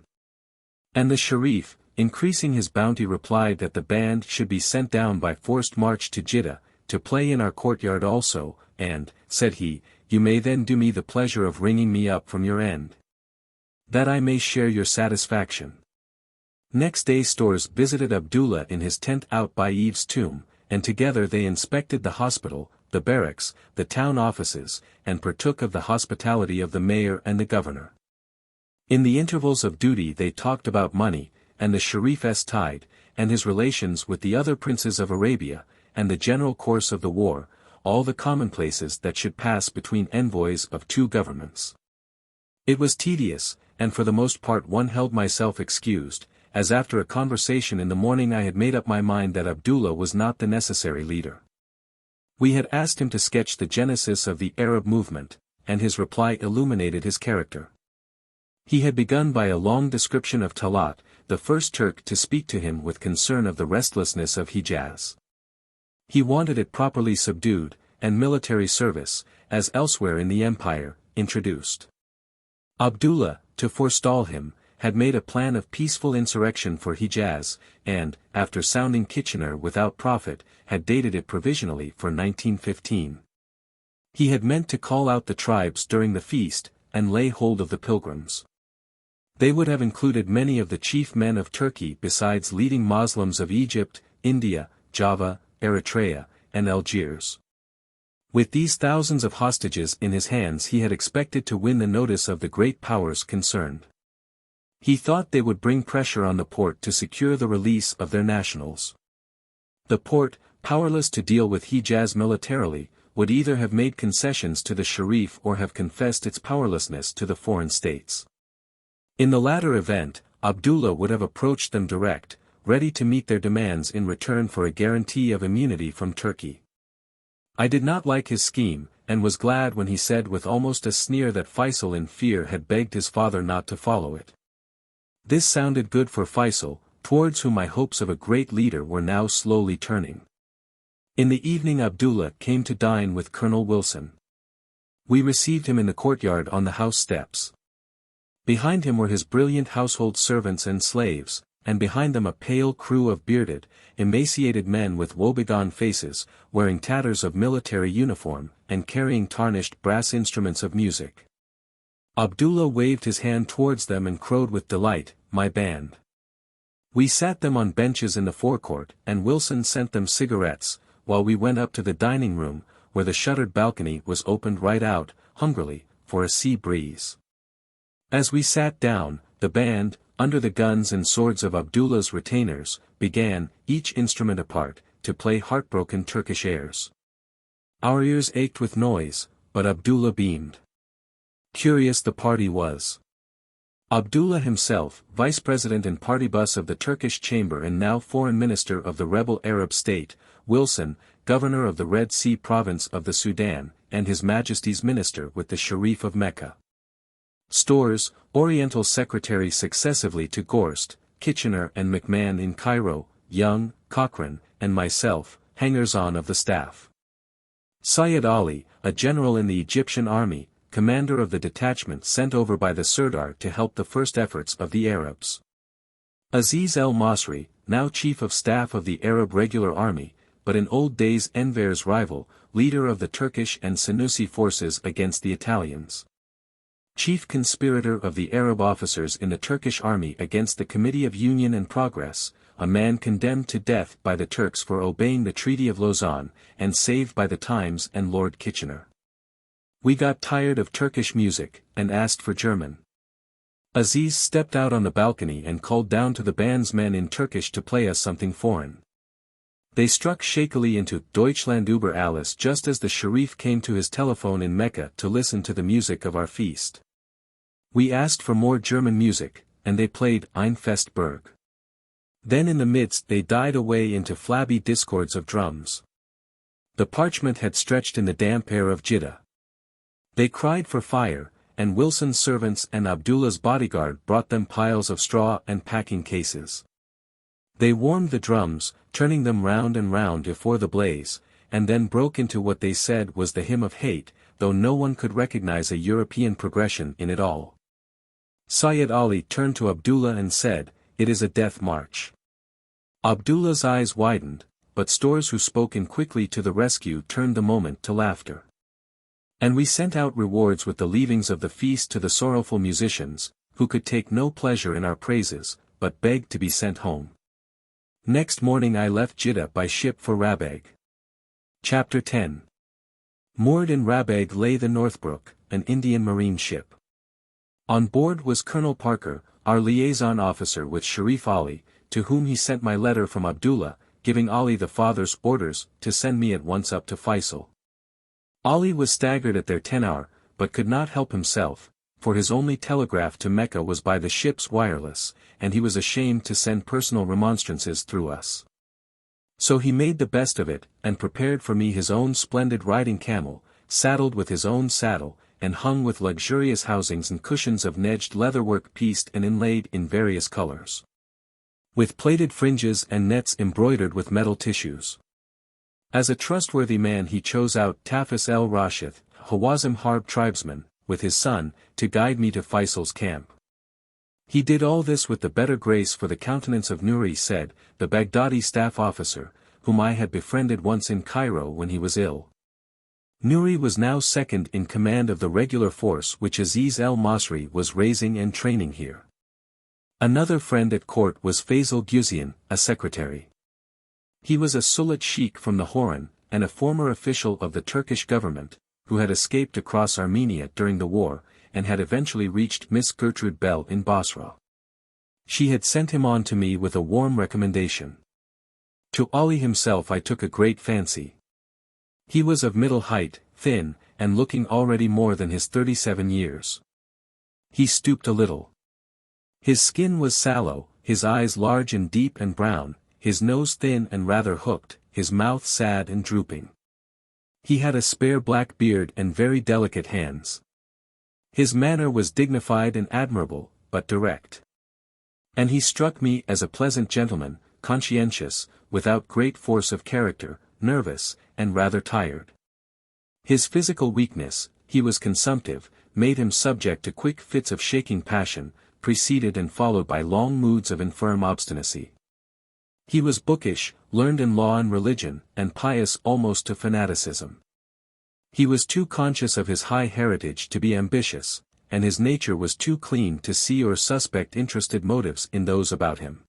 And the Sharif, increasing his bounty, replied that the band should be sent down by forced march to Jeddah, to play in our courtyard also, and, said he, you may then do me the pleasure of ringing me up from your end, that I may share your satisfaction. Next day Stores visited Abdullah in his tent out by Eve's tomb, and together they inspected the hospital, the barracks, the town offices, and partook of the hospitality of the mayor and the governor. In the intervals of duty they talked about money, and the Sharif's tide, and his relations with the other princes of Arabia, and the general course of the war, all the commonplaces that should pass between envoys of two governments. It was tedious, and for the most part one held myself excused, as after a conversation in the morning I had made up my mind that Abdullah was not the necessary leader. We had asked him to sketch the genesis of the Arab movement, and his reply illuminated his character. He had begun by a long description of Talat, the first Turk to speak to him with concern of the restlessness of Hijaz. He wanted it properly subdued, and military service, as elsewhere in the empire, introduced. Abdullah, to forestall him, had made a plan of peaceful insurrection for Hijaz, and, after sounding Kitchener without profit, had dated it provisionally for 1915. He had meant to call out the tribes during the feast, and lay hold of the pilgrims. They would have included many of the chief men of Turkey besides leading Moslems of Egypt, India, Java, Eritrea, and Algiers. With these thousands of hostages in his hands he had expected to win the notice of the great powers concerned. He thought they would bring pressure on the Porte to secure the release of their nationals. The Porte, powerless to deal with Hijaz militarily, would either have made concessions to the Sharif or have confessed its powerlessness to the foreign states. In the latter event, Abdullah would have approached them direct, ready to meet their demands in return for a guarantee of immunity from Turkey. I did not like his scheme, and was glad when he said with almost a sneer that Feisal in fear had begged his father not to follow it. This sounded good for Feisal, towards whom my hopes of a great leader were now slowly turning. In the evening Abdullah came to dine with Colonel Wilson. We received him in the courtyard on the house steps. Behind him were his brilliant household servants and slaves, and behind them a pale crew of bearded, emaciated men with woebegone faces, wearing tatters of military uniform, and carrying tarnished brass instruments of music. Abdullah waved his hand towards them and crowed with delight, "My band." We sat them on benches in the forecourt, and Wilson sent them cigarettes, while we went up to the dining room, where the shuttered balcony was opened right out, hungrily, for a sea breeze. As we sat down, the band, under the guns and swords of Abdullah's retainers, began, each instrument apart, to play heartbroken Turkish airs. Our ears ached with noise, but Abdullah beamed. Curious the party was. Abdullah himself, vice president and partybus of the Turkish chamber and now foreign minister of the rebel Arab state, Wilson, governor of the Red Sea province of the Sudan, and His Majesty's minister with the Sharif of Mecca. Stores, Oriental secretary successively to Gorst, Kitchener and McMahon in Cairo, Young, Cochrane, and myself, hangers-on of the staff. Syed Ali, a general in the Egyptian army, commander of the detachment sent over by the Sirdar to help the first efforts of the Arabs. Aziz el-Masri, now chief of staff of the Arab regular army, but in old days Enver's rival, leader of the Turkish and Senussi forces against the Italians. Chief conspirator of the Arab officers in the Turkish army against the Committee of Union and Progress, a man condemned to death by the Turks for obeying the Treaty of Lausanne, and saved by the Times and Lord Kitchener. We got tired of Turkish music, and asked for German. Aziz stepped out on the balcony and called down to the band's men in Turkish to play us something foreign. They struck shakily into Deutschland über alles just as the Sharif came to his telephone in Mecca to listen to the music of our feast. We asked for more German music, and they played Ein Festberg. Then in the midst they died away into flabby discords of drums. The parchment had stretched in the damp air of Jeddah. They cried for fire, and Wilson's servants and Abdullah's bodyguard brought them piles of straw and packing cases. They warmed the drums, turning them round and round before the blaze, and then broke into what they said was the hymn of hate, though no one could recognize a European progression in it all. Sayyid Ali turned to Abdullah and said, "It is a death march." Abdullah's eyes widened, but Stores, who spoke in quickly to the rescue, turned the moment to laughter. And we sent out rewards with the leavings of the feast to the sorrowful musicians, who could take no pleasure in our praises, but begged to be sent home. Next morning I left Jeddah by ship for Rabag. Chapter 10. Moored in Rabag lay the Northbrook, an Indian marine ship. On board was Colonel Parker, our liaison officer with Sharif Ali, to whom he sent my letter from Abdullah, giving Ali the father's orders to send me at once up to Feisal. Ali was staggered at their tenor, but could not help himself, for his only telegraph to Mecca was by the ship's wireless, and he was ashamed to send personal remonstrances through us. So he made the best of it, and prepared for me his own splendid riding camel, saddled with his own saddle, and hung with luxurious housings and cushions of nedged leatherwork pieced and inlaid in various colors, with plaited fringes and nets embroidered with metal tissues. As a trustworthy man he chose out Tafis el-Rashid, Hawazim Harb tribesman, with his son, to guide me to Faisal's camp. He did all this with the better grace for the countenance of Nuri said, the Baghdadi staff officer, whom I had befriended once in Cairo when he was ill. Nuri was now second in command of the regular force which Aziz el-Masri was raising and training here. Another friend at court was Feisal Guzian, a secretary. He was a Sulat sheikh from the Horan, and a former official of the Turkish government, who had escaped across Armenia during the war, and had eventually reached Miss Gertrude Bell in Basra. She had sent him on to me with a warm recommendation. To Ali himself I took a great fancy. He was of middle height, thin, and looking already more than his 37 years. He stooped a little. His skin was sallow, his eyes large and deep and brown, his nose thin and rather hooked, his mouth sad and drooping. He had a spare black beard and very delicate hands. His manner was dignified and admirable, but direct. And he struck me as a pleasant gentleman, conscientious, without great force of character, nervous, and rather tired. His physical weakness, he was consumptive, made him subject to quick fits of shaking passion, preceded and followed by long moods of infirm obstinacy. He was bookish, learned in law and religion, and pious almost to fanaticism. He was too conscious of his high heritage to be ambitious, and his nature was too clean to see or suspect interested motives in those about him.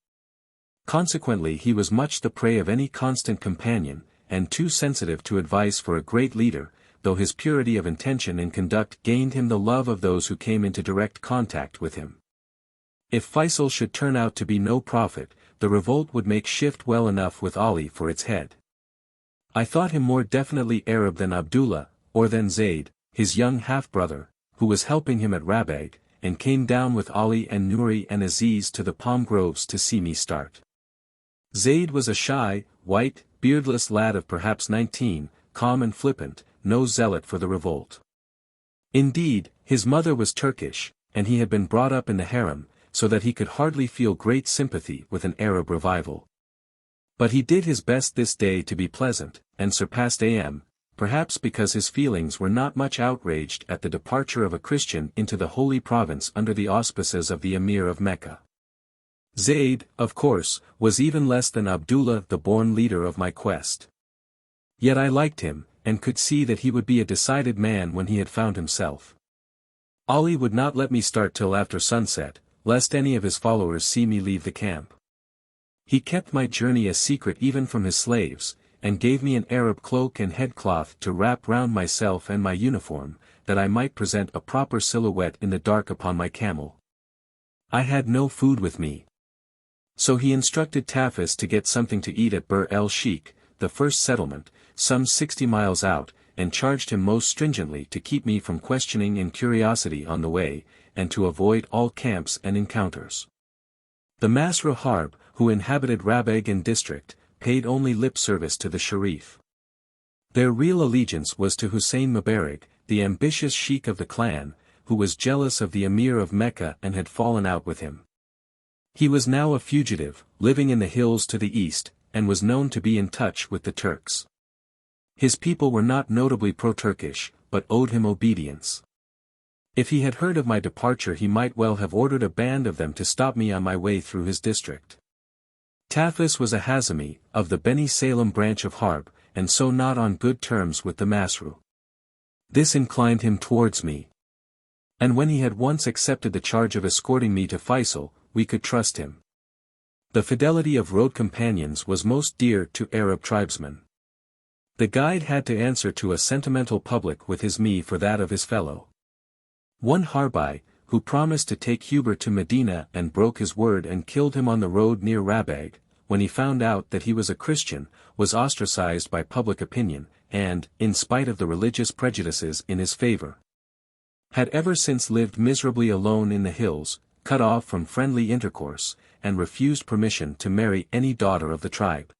Consequently he was much the prey of any constant companion, and too sensitive to advice for a great leader, though his purity of intention and conduct gained him the love of those who came into direct contact with him. If Feisal should turn out to be no prophet, the revolt would make shift well enough with Ali for its head. I thought him more definitely Arab than Abdullah, or than Zayd, his young half-brother, who was helping him at Rabag, and came down with Ali and Nuri and Aziz to the palm groves to see me start. Zayd was a shy, white, beardless lad of perhaps 19, calm and flippant, no zealot for the revolt. Indeed, his mother was Turkish, and he had been brought up in the harem, so that he could hardly feel great sympathy with an Arab revival. But he did his best this day to be pleasant, and surpassed Am, perhaps because his feelings were not much outraged at the departure of a Christian into the holy province under the auspices of the Emir of Mecca. Zayd, of course, was even less than Abdullah the born leader of my quest. Yet I liked him, and could see that he would be a decided man when he had found himself. Ali would not let me start till after sunset, lest any of his followers see me leave the camp. He kept my journey a secret even from his slaves, and gave me an Arab cloak and headcloth to wrap round myself and my uniform, that I might present a proper silhouette in the dark upon my camel. I had no food with me. So he instructed Tafis to get something to eat at Bir el-Sheikh, the first settlement, some 60 miles out, and charged him most stringently to keep me from questioning and curiosity on the way, and to avoid all camps and encounters. The Masra Harb, who inhabited Rabeg and district, paid only lip service to the Sharif. Their real allegiance was to Hussein Mubarak, the ambitious sheikh of the clan, who was jealous of the emir of Mecca and had fallen out with him. He was now a fugitive, living in the hills to the east, and was known to be in touch with the Turks. His people were not notably pro-Turkish, but owed him obedience. If he had heard of my departure he might well have ordered a band of them to stop me on my way through his district. Tafis was a Hazami, of the Beni Salem branch of Harb, and so not on good terms with the Masru. This inclined him towards me. And when he had once accepted the charge of escorting me to Feisal, we could trust him. The fidelity of road companions was most dear to Arab tribesmen. The guide had to answer to a sentimental public with his me for that of his fellow. One Harbi, who promised to take Hubert to Medina and broke his word and killed him on the road near Rabag, when he found out that he was a Christian, was ostracized by public opinion, and, in spite of the religious prejudices in his favor, had ever since lived miserably alone in the hills, cut off from friendly intercourse, and refused permission to marry any daughter of the tribe.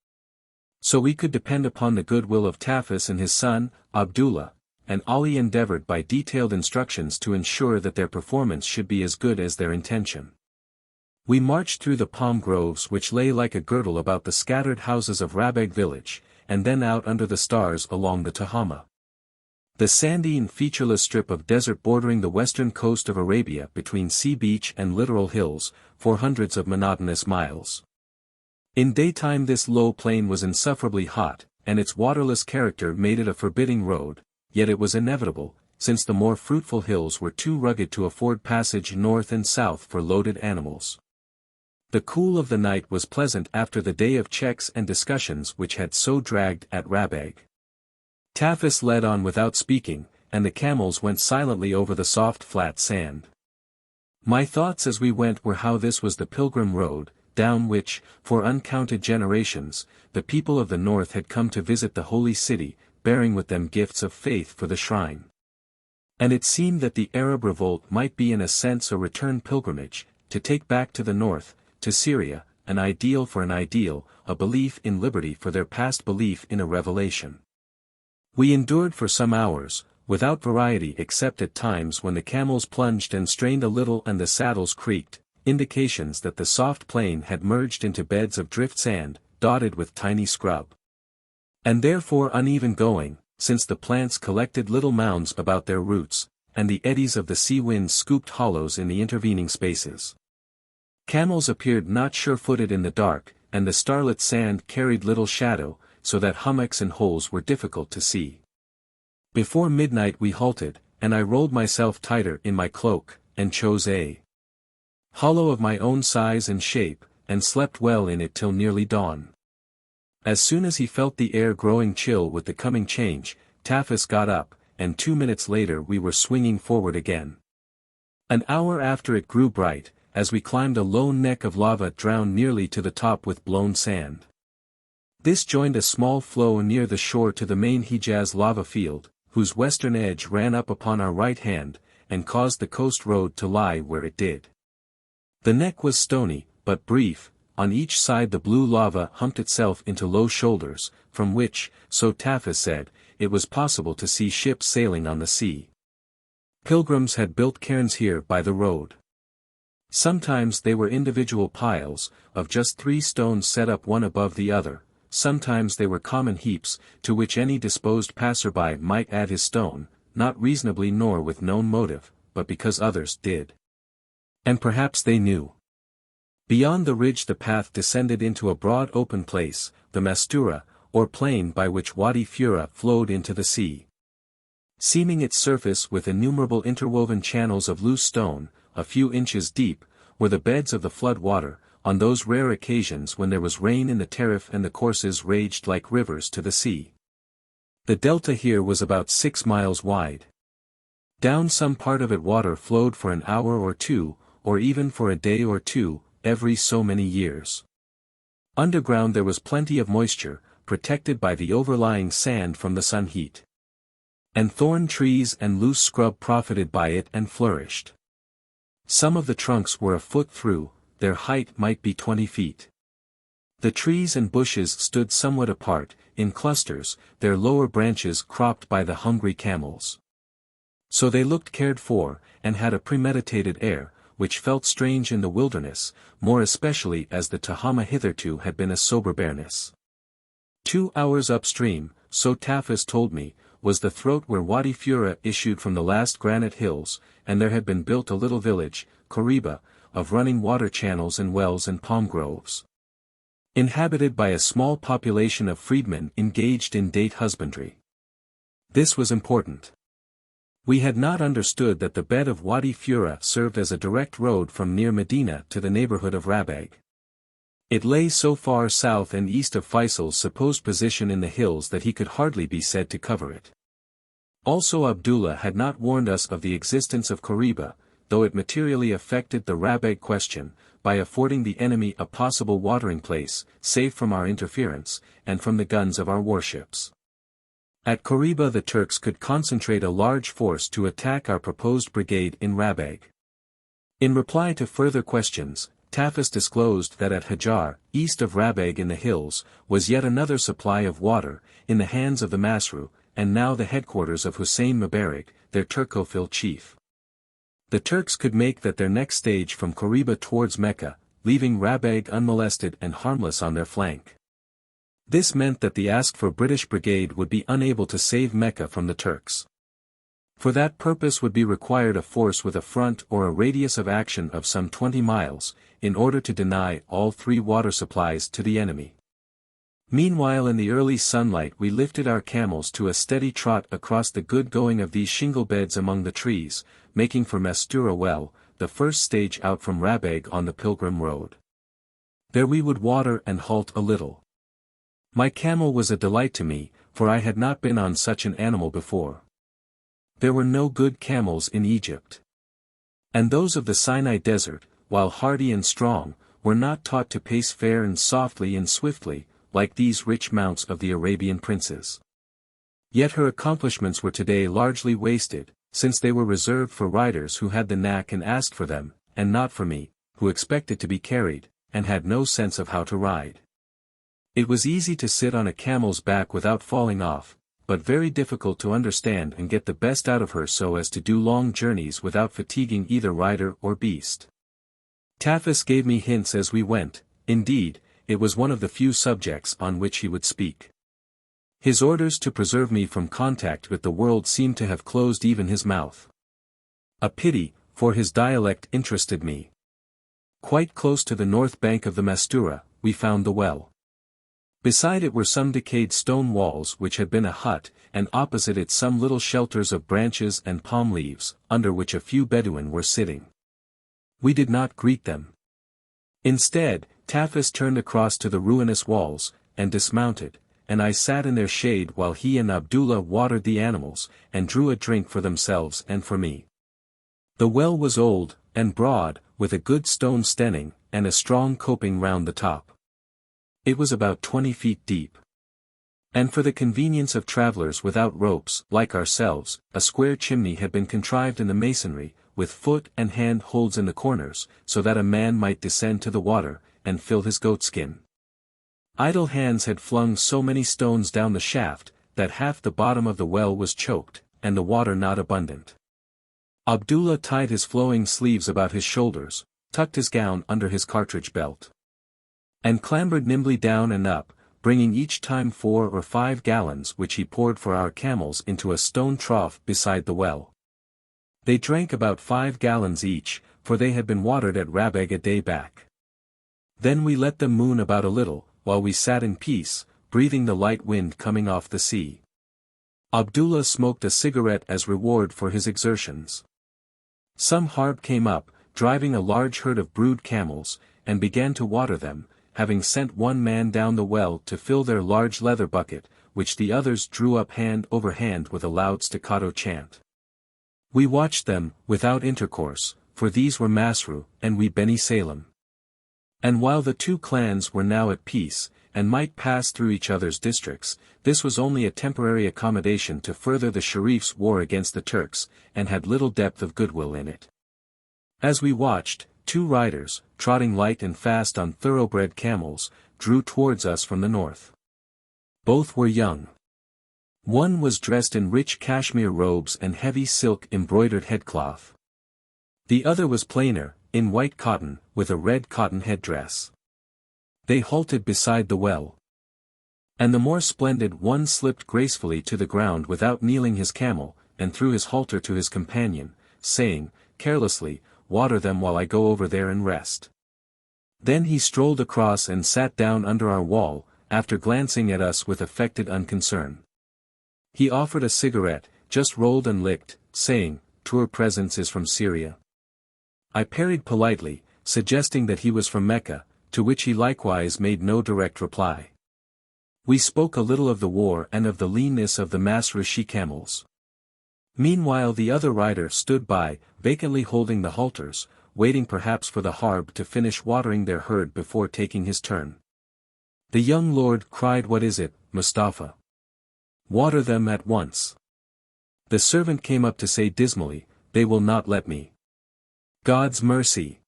So we could depend upon the goodwill of Tafis and his son, Abdullah, and Ali endeavored by detailed instructions to ensure that their performance should be as good as their intention. We marched through the palm groves which lay like a girdle about the scattered houses of Rabeg village, and then out under the stars along the Tahama, the sandy and featureless strip of desert bordering the western coast of Arabia between sea beach and littoral hills, for hundreds of monotonous miles. In daytime this low plain was insufferably hot, and its waterless character made it a forbidding road, yet it was inevitable, since the more fruitful hills were too rugged to afford passage north and south for loaded animals. The cool of the night was pleasant after the day of checks and discussions which had so dragged at Rabag. Tafis led on without speaking, and the camels went silently over the soft flat sand. My thoughts as we went were how this was the pilgrim road, down which, for uncounted generations, the people of the north had come to visit the holy city, bearing with them gifts of faith for the shrine. And it seemed that the Arab Revolt might be in a sense a return pilgrimage, to take back to the north, to Syria, an ideal for an ideal, a belief in liberty for their past belief in a revelation. We endured for some hours, without variety except at times when the camels plunged and strained a little and the saddles creaked, indications that the soft plain had merged into beds of drift sand, dotted with tiny scrub. And therefore uneven going, since the plants collected little mounds about their roots, and the eddies of the sea winds scooped hollows in the intervening spaces. Camels appeared not sure-footed in the dark, and the starlit sand carried little shadow, so that hummocks and holes were difficult to see. Before midnight we halted, and I rolled myself tighter in my cloak, and chose a hollow of my own size and shape, and slept well in it till nearly dawn. As soon as he felt the air growing chill with the coming change, Tafis got up, and 2 minutes later we were swinging forward again. An hour after it grew bright, as we climbed a low neck of lava drowned nearly to the top with blown sand. This joined a small flow near the shore to the main Hejaz lava field, whose western edge ran up upon our right hand, and caused the coast road to lie where it did. The neck was stony, but brief, on each side the blue lava humped itself into low shoulders, from which, so Tafis said, it was possible to see ships sailing on the sea. Pilgrims had built cairns here by the road. Sometimes they were individual piles, of just 3 stones set up one above the other. Sometimes they were common heaps, to which any disposed passerby might add his stone, not reasonably nor with known motive, but because others did. And perhaps they knew. Beyond the ridge the path descended into a broad open place, the Mastura, or plain by which Wadi Fura flowed into the sea. Seaming its surface with innumerable interwoven channels of loose stone, a few inches deep, were the beds of the flood water, on those rare occasions when there was rain in the Tarif and the courses raged like rivers to the sea. The delta here was about 6 miles wide. Down some part of it water flowed for an hour or two, or even for a day or two, every so many years. Underground there was plenty of moisture, protected by the overlying sand from the sun heat. And thorn trees and loose scrub profited by it and flourished. Some of the trunks were a foot through, their height might be 20 feet. The trees and bushes stood somewhat apart, in clusters, their lower branches cropped by the hungry camels. So they looked cared for, and had a premeditated air, which felt strange in the wilderness, more especially as the Tehama hitherto had been a sober bareness. 2 hours upstream, so Tafis told me, was the throat where Wadi Fura issued from the last granite hills, and there had been built a little village, Koriba, of running water channels and wells and palm groves. Inhabited by a small population of freedmen engaged in date husbandry. This was important. We had not understood that the bed of Wadi Fura served as a direct road from near Medina to the neighborhood of Rabag. It lay so far south and east of Feisal's supposed position in the hills that he could hardly be said to cover it. Also Abdullah had not warned us of the existence of Koriba, though it materially affected the Rabag question, by affording the enemy a possible watering place, safe from our interference, and from the guns of our warships. At Koriba the Turks could concentrate a large force to attack our proposed brigade in Rabag. In reply to further questions, Tafis disclosed that at Hajar, east of Rabag in the hills, was yet another supply of water, in the hands of the Masru, and now the headquarters of Hussein Mubarak, their Turcophile chief. The Turks could make that their next stage from Koriba towards Mecca, leaving Rabag unmolested and harmless on their flank. This meant that the asked-for British brigade would be unable to save Mecca from the Turks. For that purpose would be required a force with a front or a radius of action of some 20 miles, in order to deny all 3 water supplies to the enemy. Meanwhile in the early sunlight we lifted our camels to a steady trot across the good going of these shingle beds among the trees, making for Mastura well, the first stage out from Rabag on the pilgrim road. There we would water and halt a little. My camel was a delight to me, for I had not been on such an animal before. There were no good camels in Egypt. And those of the Sinai desert, while hardy and strong, were not taught to pace fair and softly and swiftly, like these rich mounts of the Arabian princes. Yet her accomplishments were today largely wasted, since they were reserved for riders who had the knack and asked for them, and not for me, who expected to be carried, and had no sense of how to ride. It was easy to sit on a camel's back without falling off, but very difficult to understand and get the best out of her so as to do long journeys without fatiguing either rider or beast. Tafis gave me hints as we went, indeed, it was one of the few subjects on which he would speak. His orders to preserve me from contact with the world seemed to have closed even his mouth. A pity, for his dialect interested me. Quite close to the north bank of the Mastura, we found the well. Beside it were some decayed stone walls which had been a hut, and opposite it some little shelters of branches and palm leaves, under which a few Bedouin were sitting. We did not greet them. Instead, Tafis turned across to the ruinous walls, and dismounted, and I sat in their shade while he and Abdullah watered the animals, and drew a drink for themselves and for me. The well was old, and broad, with a good stone stemming, and a strong coping round the top. It was about 20 feet deep. And for the convenience of travelers without ropes, like ourselves, a square chimney had been contrived in the masonry, with foot and hand holds in the corners, so that a man might descend to the water, and fill his goatskin. Idle hands had flung so many stones down the shaft, that half the bottom of the well was choked, and the water not abundant. Abdullah tied his flowing sleeves about his shoulders, tucked his gown under his cartridge belt, and clambered nimbly down and up, bringing each time 4 or 5 gallons which he poured for our camels into a stone trough beside the well. They drank about 5 gallons each, for they had been watered at Rabag a day back. Then we let them moon about a little, while we sat in peace, breathing the light wind coming off the sea. Abdullah smoked a cigarette as reward for his exertions. Some Harb came up, driving a large herd of brood camels, and began to water them, having sent one man down the well to fill their large leather bucket, which the others drew up hand over hand with a loud staccato chant. We watched them, without intercourse, for these were Masru, and we Beni Salem. And while the two clans were now at peace, and might pass through each other's districts, this was only a temporary accommodation to further the Sharif's war against the Turks, and had little depth of goodwill in it. As we watched, two riders, trotting light and fast on thoroughbred camels, drew towards us from the north. Both were young. One was dressed in rich cashmere robes and heavy silk embroidered headcloth. The other was plainer, in white cotton, with a red cotton headdress. They halted beside the well. And the more splendid one slipped gracefully to the ground without kneeling his camel, and threw his halter to his companion, saying, carelessly, "Water them while I go over there and rest." Then he strolled across and sat down under our wall, after glancing at us with affected unconcern. He offered a cigarette, just rolled and licked, saying, "Your presence is from Syria?" I parried politely, suggesting that he was from Mecca, to which he likewise made no direct reply. We spoke a little of the war and of the leanness of the Masrushi camels. Meanwhile the other rider stood by, vacantly holding the halters, waiting perhaps for the Harb to finish watering their herd before taking his turn. The young lord cried, "What is it, Mustafa? Water them at once." The servant came up to say dismally, "They will not let me." "God's mercy!"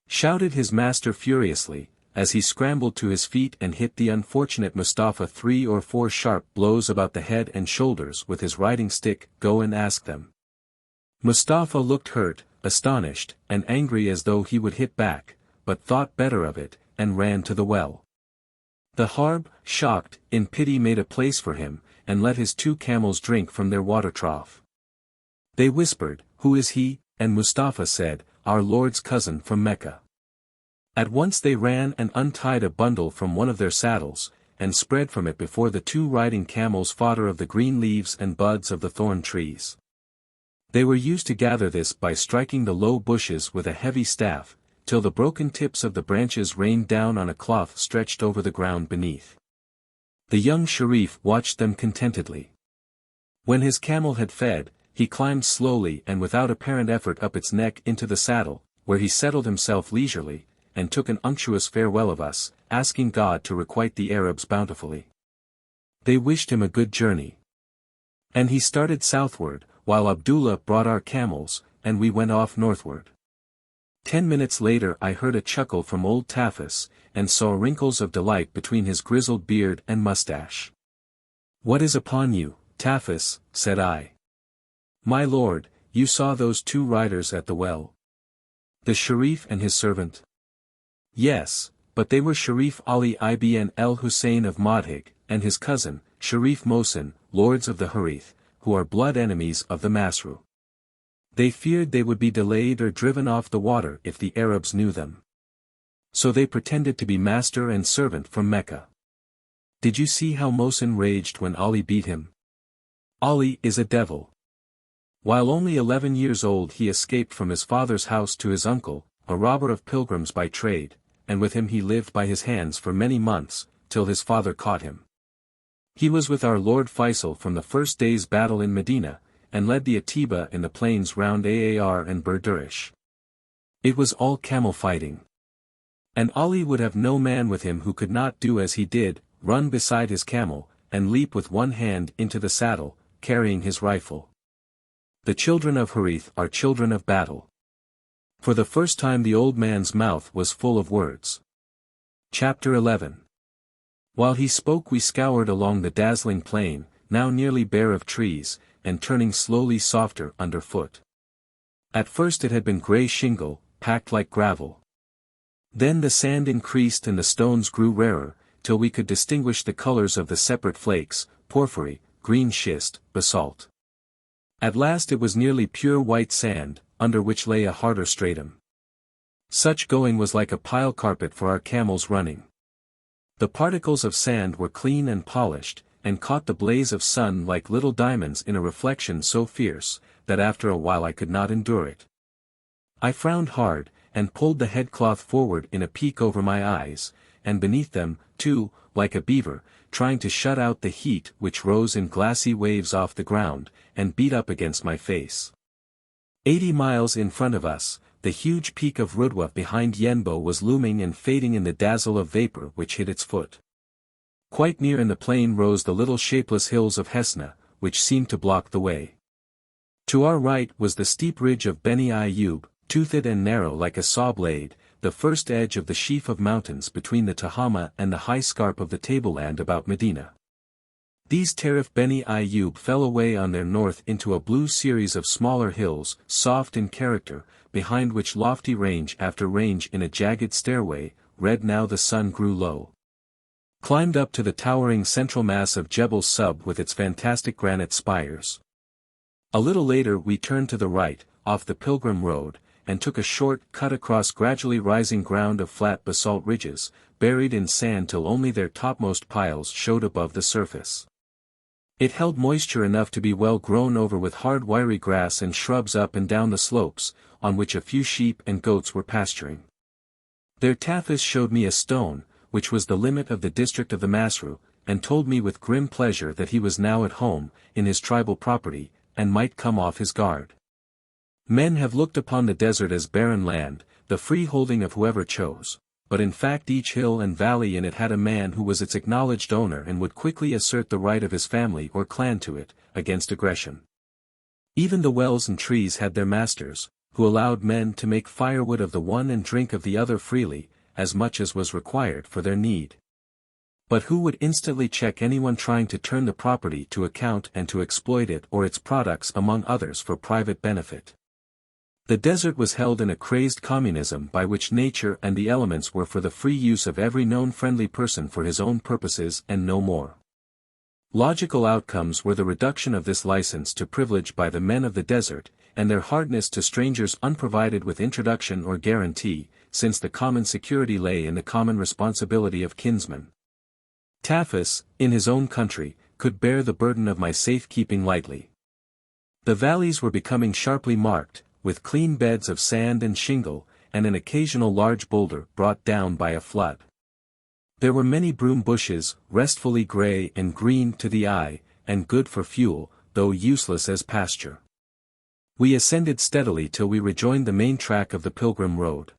shouted his master furiously, as he scrambled to his feet and hit the unfortunate Mustafa 3 or 4 sharp blows about the head and shoulders with his riding stick. "Go and ask them." Mustafa looked hurt, astonished, and angry as though he would hit back, but thought better of it, and ran to the well. The Harb, shocked, in pity made a place for him, and let his 2 camels drink from their water trough. They whispered, "Who is he?" and Mustafa said, "Our Lord's cousin from Mecca." At once they ran and untied a bundle from one of their saddles, and spread from it before the 2 riding camels fodder of the green leaves and buds of the thorn trees. They were used to gather this by striking the low bushes with a heavy staff, till the broken tips of the branches rained down on a cloth stretched over the ground beneath. The young Sharif watched them contentedly. When his camel had fed, he climbed slowly and without apparent effort up its neck into the saddle, where he settled himself leisurely, and took an unctuous farewell of us, asking God to requite the Arabs bountifully. They wished him a good journey. And he started southward, while Abdullah brought our camels, and we went off northward. 10 minutes later I heard a chuckle from old Tafis, and saw wrinkles of delight between his grizzled beard and mustache. "What is upon you, Tafis?" said I. "My lord, you saw those 2 riders at the well? The Sharif and his servant?" "Yes, but they were Sharif Ali ibn el-Hussein of Madhig, and his cousin, Sharif Mohsin, lords of the Harith, who are blood enemies of the Masru. They feared they would be delayed or driven off the water if the Arabs knew them. So they pretended to be master and servant from Mecca. Did you see how Mohsin raged when Ali beat him? Ali is a devil. While only 11 years old he escaped from his father's house to his uncle, a robber of pilgrims by trade, and with him he lived by his hands for many months, till his father caught him. He was with our Lord Feisal from the first day's battle in Medina, and led the Aqaba in the plains round Aar and Burdurish. It was all camel fighting. And Ali would have no man with him who could not do as he did, run beside his camel, and leap with one hand into the saddle, carrying his rifle. The children of Harith are children of battle. For the first time the old man's mouth was full of words. Chapter 11. While he spoke we scoured along the dazzling plain, now nearly bare of trees, and turning slowly softer underfoot. At first it had been grey shingle, packed like gravel. Then the sand increased and the stones grew rarer, till we could distinguish the colors of the separate flakes, porphyry, green schist, basalt. At last it was nearly pure white sand, under which lay a harder stratum. Such going was like a pile carpet for our camels running. The particles of sand were clean and polished, and caught the blaze of sun like little diamonds in a reflection so fierce, that after a while I could not endure it. I frowned hard, and pulled the headcloth forward in a peak over my eyes, and beneath them, too, like a beaver, trying to shut out the heat which rose in glassy waves off the ground, and beat up against my face. 80 miles in front of us, the huge peak of Rudwa behind Yenbo was looming and fading in the dazzle of vapor which hid its foot. Quite near in the plain rose the little shapeless hills of Hesna, which seemed to block the way. To our right was the steep ridge of Beni Ayyub, toothed and narrow like a saw blade, the first edge of the sheaf of mountains between the Tahama and the high scarp of the tableland about Medina. These Tarif Beni Ayyub fell away on their north into a blue series of smaller hills, soft in character, behind which lofty range after range in a jagged stairway, red now the sun grew low, climbed up to the towering central mass of Jebel Sub with its fantastic granite spires. A little later we turned to the right, off the Pilgrim Road, and took a short cut across gradually rising ground of flat basalt ridges, buried in sand till only their topmost piles showed above the surface. It held moisture enough to be well grown over with hard wiry grass and shrubs up and down the slopes, on which a few sheep and goats were pasturing. Their Tafis showed me a stone, which was the limit of the district of the Masru, and told me with grim pleasure that he was now at home, in his tribal property, and might come off his guard. Men have looked upon the desert as barren land, the free holding of whoever chose, but in fact each hill and valley in it had a man who was its acknowledged owner and would quickly assert the right of his family or clan to it, against aggression. Even the wells and trees had their masters, who allowed men to make firewood of the one and drink of the other freely, as much as was required for their need. But who would instantly check anyone trying to turn the property to account and to exploit it or its products among others for private benefit? The desert was held in a crazed communism by which nature and the elements were for the free use of every known friendly person for his own purposes and no more. Logical outcomes were the reduction of this license to privilege by the men of the desert, and their hardness to strangers unprovided with introduction or guarantee, since the common security lay in the common responsibility of kinsmen. Tafis, in his own country, could bear the burden of my safekeeping lightly. The valleys were becoming sharply marked, with clean beds of sand and shingle, and an occasional large boulder brought down by a flood. There were many broom bushes, restfully grey and green to the eye, and good for fuel, though useless as pasture. We ascended steadily till we rejoined the main track of the Pilgrim Road.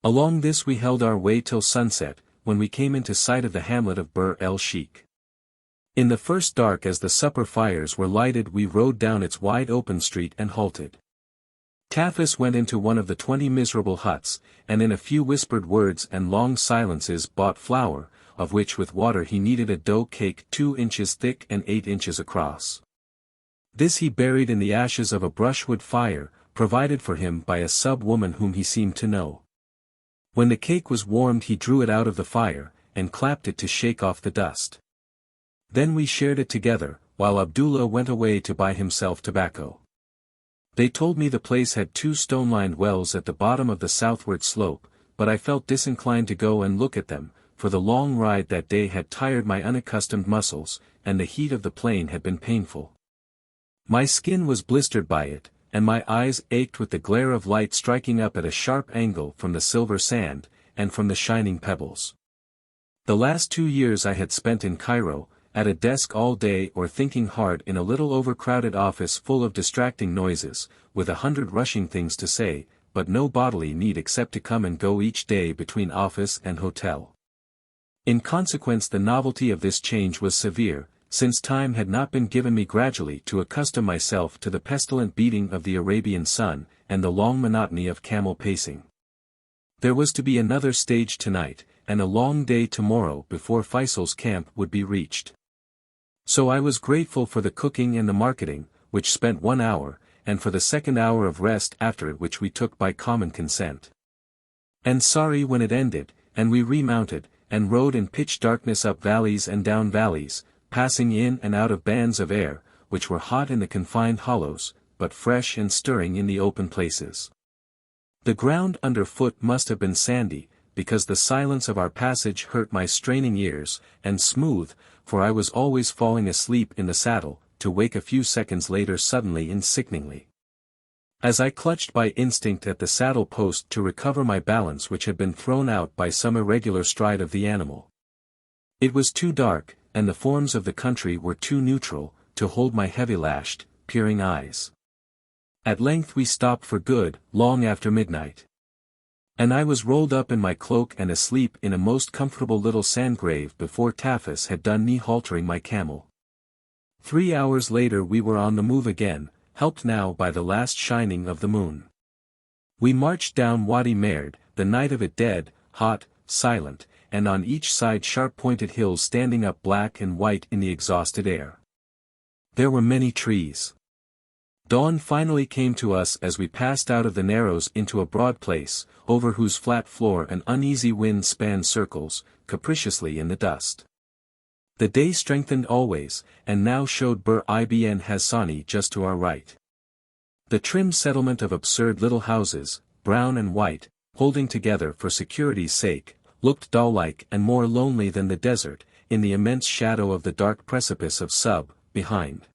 Along this we held our way till sunset, when we came into sight of the hamlet of Bir el-Sheikh. In the first dark as the supper fires were lighted we rode down its wide open street and halted. Tafis went into one of the 20 miserable huts, and in a few whispered words and long silences bought flour, of which with water he kneaded a dough cake 2 inches thick and 8 inches across. This he buried in the ashes of a brushwood fire, provided for him by a sub-woman whom he seemed to know. When the cake was warmed he drew it out of the fire, and clapped it to shake off the dust. Then we shared it together, while Abdullah went away to buy himself tobacco. They told me the place had 2 stone-lined wells at the bottom of the southward slope, but I felt disinclined to go and look at them, for the long ride that day had tired my unaccustomed muscles, and the heat of the plain had been painful. My skin was blistered by it, and my eyes ached with the glare of light striking up at a sharp angle from the silver sand, and from the shining pebbles. The last 2 years I had spent in Cairo, at a desk all day or thinking hard in a little overcrowded office full of distracting noises, with 100 rushing things to say, but no bodily need except to come and go each day between office and hotel. In consequence the novelty of this change was severe, since time had not been given me gradually to accustom myself to the pestilent beating of the Arabian sun, and the long monotony of camel pacing. There was to be another stage tonight, and a long day tomorrow before Feisal's camp would be reached. So I was grateful for the cooking and the marketing, which spent 1 hour, and for the 2nd hour of rest after it which we took by common consent. And sorry when it ended, and we remounted, and rode in pitch darkness up valleys and down valleys, passing in and out of bands of air, which were hot in the confined hollows, but fresh and stirring in the open places. The ground underfoot must have been sandy, because the silence of our passage hurt my straining ears, and smooth, for I was always falling asleep in the saddle, to wake a few seconds later suddenly and sickeningly. As I clutched by instinct at the saddle post to recover my balance which had been thrown out by some irregular stride of the animal. It was too dark, and the forms of the country were too neutral, to hold my heavy-lashed, peering eyes. At length we stopped for good, long after midnight. And I was rolled up in my cloak and asleep in a most comfortable little sand grave before Taffus had done me haltering my camel. 3 hours later we were on the move again, helped now by the last shining of the moon. We marched down Wadi Merd, the night of it dead, hot, silent, and on each side sharp-pointed hills standing up black and white in the exhausted air. There were many trees. Dawn finally came to us as we passed out of the narrows into a broad place, over whose flat floor an uneasy wind spanned circles, capriciously in the dust. The day strengthened always, and now showed Bir ibn Hassani just to our right. The trim settlement of absurd little houses, brown and white, holding together for security's sake, looked doll-like and more lonely than the desert, in the immense shadow of the dark precipice of Sub, behind.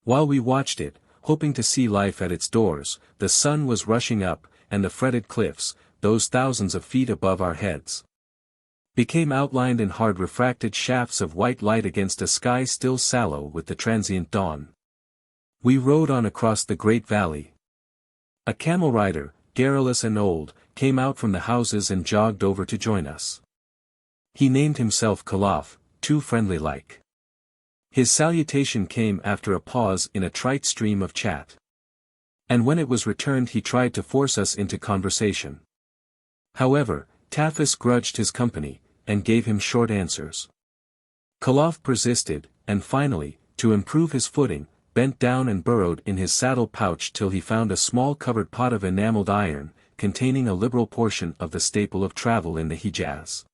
While we watched it, hoping to see life at its doors, the sun was rushing up, and the fretted cliffs, those thousands of feet above our heads, became outlined in hard refracted shafts of white light against a sky still sallow with the transient dawn. We rode on across the great valley. A camel rider, garrulous and old, came out from the houses and jogged over to join us. He named himself Khalaf, too friendly-like. His salutation came after a pause in a trite stream of chat. And when it was returned he tried to force us into conversation. However, Taffus grudged his company, and gave him short answers. Khalaf persisted, and finally, to improve his footing, bent down and burrowed in his saddle pouch till he found a small covered pot of enameled iron, containing a liberal portion of the staple of travel in the Hijaz.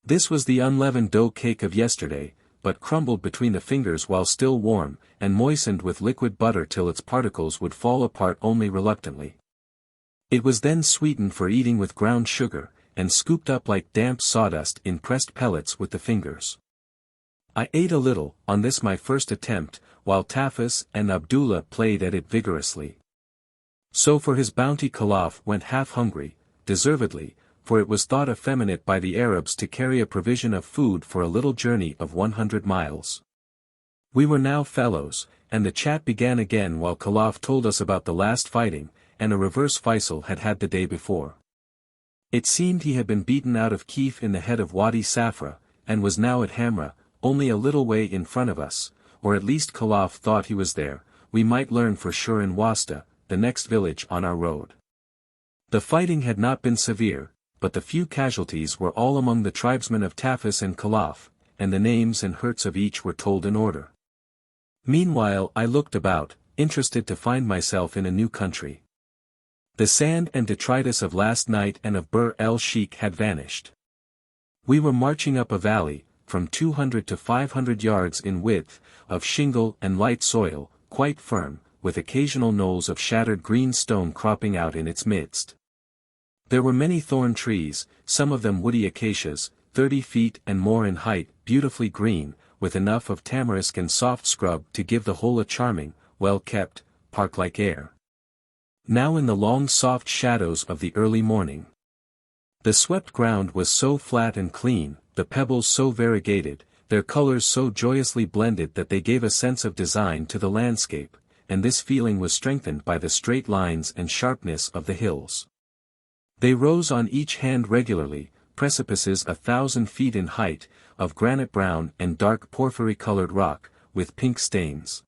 This was the unleavened dough cake of yesterday, but crumbled between the fingers while still warm, and moistened with liquid butter till its particles would fall apart only reluctantly. It was then sweetened for eating with ground sugar, and scooped up like damp sawdust in pressed pellets with the fingers. I ate a little, on this my first attempt, while Taffus and Abdullah played at it vigorously. So for his bounty Khalaf went half hungry, deservedly, for it was thought effeminate by the Arabs to carry a provision of food for a little journey of 100 miles. We were now fellows, and the chat began again while Khalaf told us about the last fighting, and a reverse Feisal had had the day before. It seemed he had been beaten out of Kiev in the head of Wadi Safra, and was now at Hamra, only a little way in front of us, or at least Khalaf thought he was there. We might learn for sure in Wasta, the next village on our road. The fighting had not been severe, but the few casualties were all among the tribesmen of Taffus and Khalaf, and the names and hurts of each were told in order. Meanwhile I looked about, interested to find myself in a new country. The sand and detritus of last night and of Bir el-Sheikh had vanished. We were marching up a valley, from 200 to 500 yards in width, of shingle and light soil, quite firm, with occasional knolls of shattered green stone cropping out in its midst. There were many thorn trees, some of them woody acacias, 30 feet and more in height, beautifully green, with enough of tamarisk and soft scrub to give the whole a charming, well-kept, park-like air. Now in the long soft shadows of the early morning. The swept ground was so flat and clean, the pebbles so variegated, their colors so joyously blended that they gave a sense of design to the landscape, and this feeling was strengthened by the straight lines and sharpness of the hills. They rose on each hand regularly, precipices 1,000 feet in height, of granite brown and dark porphyry-colored rock, with pink stains.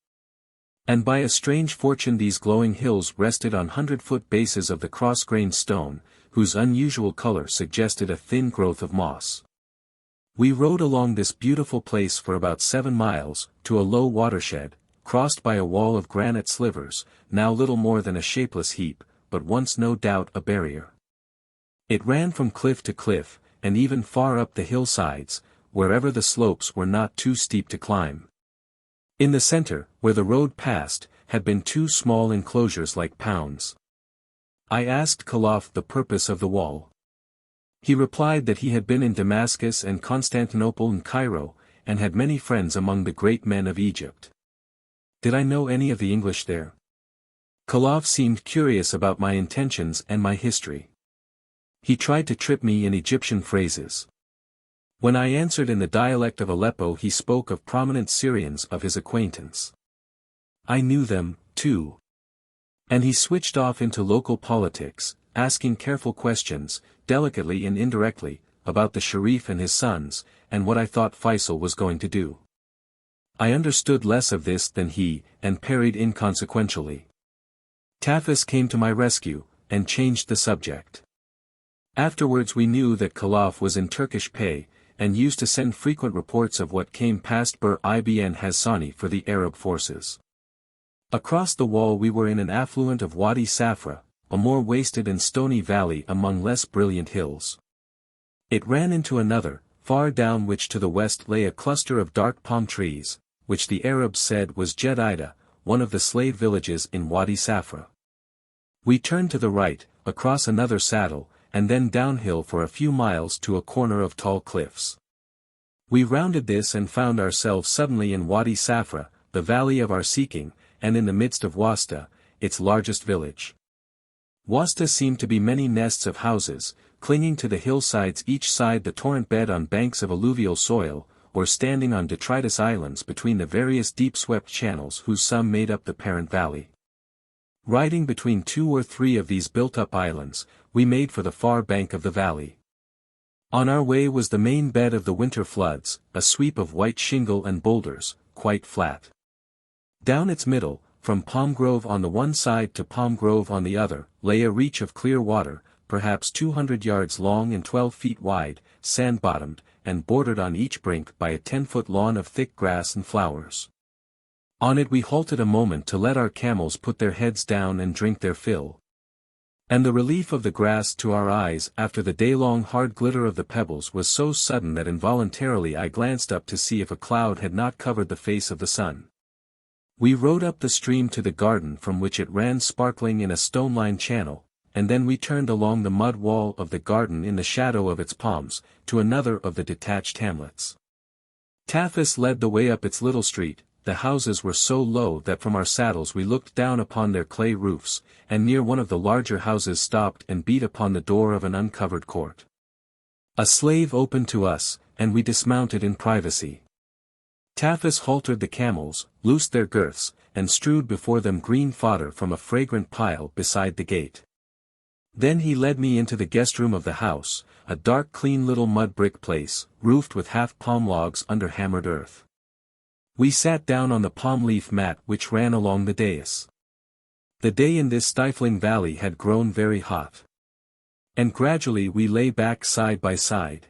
And by a strange fortune these glowing hills rested on 100-foot bases of the cross-grained stone, whose unusual color suggested a thin growth of moss. We rode along this beautiful place for about 7 miles, to a low watershed, crossed by a wall of granite slivers, now little more than a shapeless heap, but once no doubt a barrier. It ran from cliff to cliff, and even far up the hillsides, wherever the slopes were not too steep to climb. In the center, where the road passed, had been 2 small enclosures like pounds. I asked Khalaf the purpose of the wall. He replied that he had been in Damascus and Constantinople and Cairo, and had many friends among the great men of Egypt. Did I know any of the English there? Khalaf seemed curious about my intentions and my history. He tried to trip me in Egyptian phrases. When I answered in the dialect of Aleppo he spoke of prominent Syrians of his acquaintance. I knew them, too. And he switched off into local politics, asking careful questions, delicately and indirectly, about the Sharif and his sons, and what I thought Feisal was going to do. I understood less of this than he, and parried inconsequentially. Tafis came to my rescue, and changed the subject. Afterwards we knew that Khalaf was in Turkish pay, and used to send frequent reports of what came past Bir ibn Hassani for the Arab forces. Across the wall we were in an affluent of Wadi Safra, a more wasted and stony valley among less brilliant hills. It ran into another, far down which to the west lay a cluster of dark palm trees, which the Arabs said was Jedida, one of the slave villages in Wadi Safra. We turned to the right, across another saddle, and then downhill for a few miles to a corner of tall cliffs. We rounded this and found ourselves suddenly in Wadi Safra, the valley of our seeking, and in the midst of Wasta, its largest village. Wasta seemed to be many nests of houses, clinging to the hillsides each side the torrent bed on banks of alluvial soil, or standing on detritus islands between the various deep-swept channels whose sum made up the parent valley. Riding between 2 or 3 of these built-up islands, we made for the far bank of the valley. On our way was the main bed of the winter floods, a sweep of white shingle and boulders, quite flat. Down its middle, from Palm Grove on the one side to Palm Grove on the other, lay a reach of clear water, perhaps 200 yards long and 12 feet wide, sand-bottomed, and bordered on each brink by a 10-foot lawn of thick grass and flowers. On it we halted a moment to let our camels put their heads down and drink their fill. And the relief of the grass to our eyes after the day-long hard glitter of the pebbles was so sudden that involuntarily I glanced up to see if a cloud had not covered the face of the sun. We rode up the stream to the garden from which it ran sparkling in a stone-lined channel, and then we turned along the mud wall of the garden in the shadow of its palms, to another of the detached hamlets. Tafis led the way up its little street. The houses were so low that from our saddles we looked down upon their clay roofs, and near one of the larger houses stopped and beat upon the door of an uncovered court. A slave opened to us, and we dismounted in privacy. Tafis haltered the camels, loosed their girths, and strewed before them green fodder from a fragrant pile beside the gate. Then he led me into the guest room of the house, a dark clean little mud brick place, roofed with half-palm logs under hammered earth. We sat down on the palm leaf mat which ran along the dais. The day in this stifling valley had grown very hot. And gradually we lay back side by side.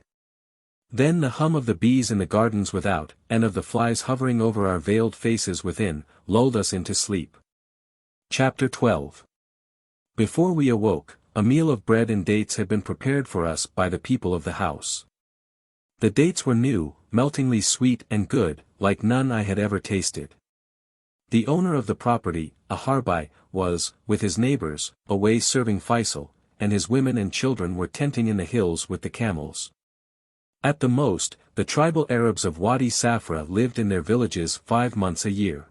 Then the hum of the bees in the gardens without, and of the flies hovering over our veiled faces within, lulled us into sleep. Chapter 12. Before we awoke, a meal of bread and dates had been prepared for us by the people of the house. The dates were new, meltingly sweet and good, like none I had ever tasted. The owner of the property, a Harbi, was, with his neighbors, away serving Feisal, and his women and children were tenting in the hills with the camels. At the most, the tribal Arabs of Wadi Safra lived in their villages 5 months a year.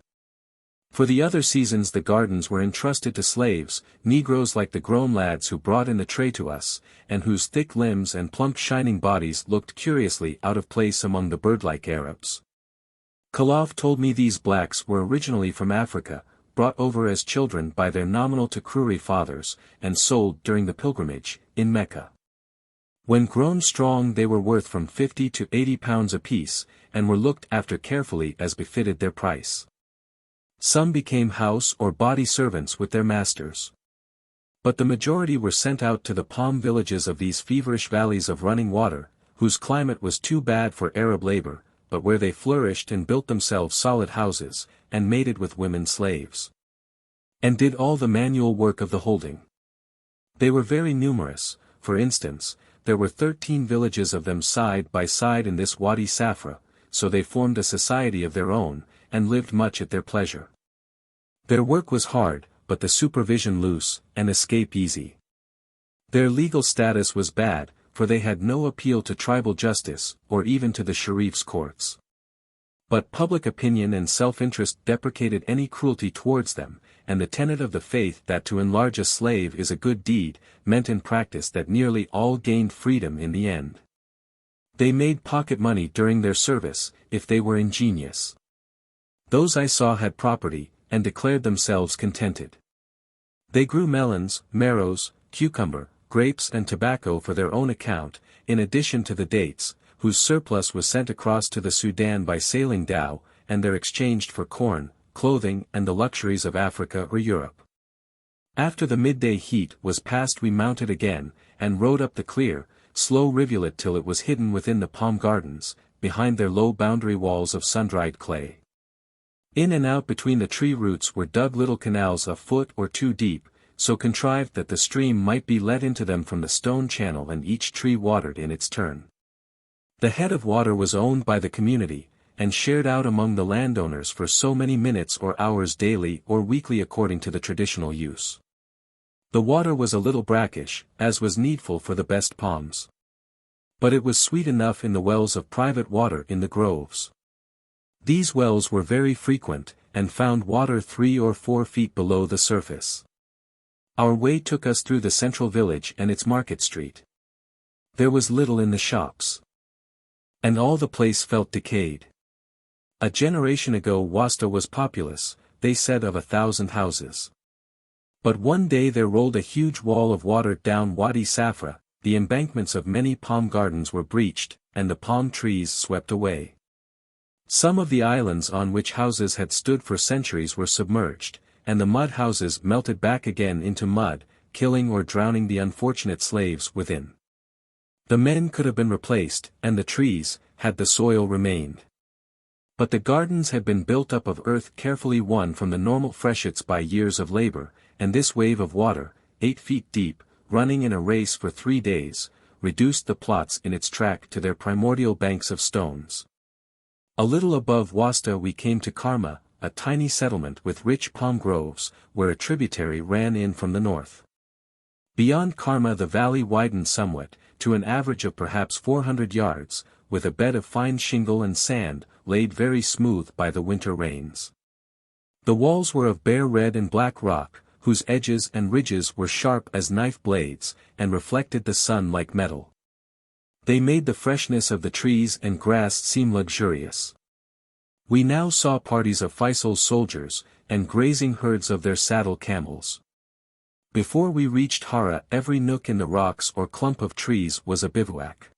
For the other seasons the gardens were entrusted to slaves, negroes like the grown lads who brought in the tray to us, and whose thick limbs and plump shining bodies looked curiously out of place among the bird-like Arabs. Khalaf told me these blacks were originally from Africa, brought over as children by their nominal Takruri fathers, and sold during the pilgrimage, in Mecca. When grown strong they were worth from 50 to 80 pounds apiece, and were looked after carefully as befitted their price. Some became house or body servants with their masters. But the majority were sent out to the palm villages of these feverish valleys of running water, whose climate was too bad for Arab labor, but where they flourished and built themselves solid houses, and mated with women slaves. And did all the manual work of the holding. They were very numerous. For instance, there were 13 villages of them side by side in this Wadi Safra, so they formed a society of their own, and lived much at their pleasure. Their work was hard, but the supervision loose, and escape easy. Their legal status was bad, for they had no appeal to tribal justice, or even to the Sharif's courts. But public opinion and self-interest deprecated any cruelty towards them, and the tenet of the faith that to enlarge a slave is a good deed, meant in practice that nearly all gained freedom in the end. They made pocket money during their service, if they were ingenious. Those I saw had property, and declared themselves contented. They grew melons, marrows, cucumber, grapes and tobacco for their own account, in addition to the dates, whose surplus was sent across to the Sudan by sailing dhow, and there exchanged for corn, clothing and the luxuries of Africa or Europe. After the midday heat was past we mounted again, and rode up the clear, slow rivulet till it was hidden within the palm gardens, behind their low boundary walls of sun-dried clay. In and out between the tree roots were dug little canals a foot or two deep, so contrived that the stream might be let into them from the stone channel and each tree watered in its turn. The head of water was owned by the community, and shared out among the landowners for so many minutes or hours daily or weekly according to the traditional use. The water was a little brackish, as was needful for the best palms. But it was sweet enough in the wells of private water in the groves. These wells were very frequent, and found water 3 or 4 feet below the surface. Our way took us through the central village and its market street. There was little in the shops. And all the place felt decayed. A generation ago Wasta was populous, they said, of 1,000 houses. But one day there rolled a huge wall of water down Wadi Safra, the embankments of many palm gardens were breached, and the palm trees swept away. Some of the islands on which houses had stood for centuries were submerged, and the mud houses melted back again into mud, killing or drowning the unfortunate slaves within. The men could have been replaced, and the trees, had the soil remained. But the gardens had been built up of earth carefully won from the normal freshets by years of labor, and this wave of water, 8 feet deep, running in a race for 3 days, reduced the plots in its track to their primordial banks of stones. A little above Wasta we came to Karma, a tiny settlement with rich palm groves, where a tributary ran in from the north. Beyond Karma the valley widened somewhat, to an average of perhaps 400 yards, with a bed of fine shingle and sand, laid very smooth by the winter rains. The walls were of bare red and black rock, whose edges and ridges were sharp as knife blades, and reflected the sun like metal. They made the freshness of the trees and grass seem luxurious. We now saw parties of Feisal's soldiers, and grazing herds of their saddle camels. Before we reached Hara every nook in the rocks or clump of trees was a bivouac.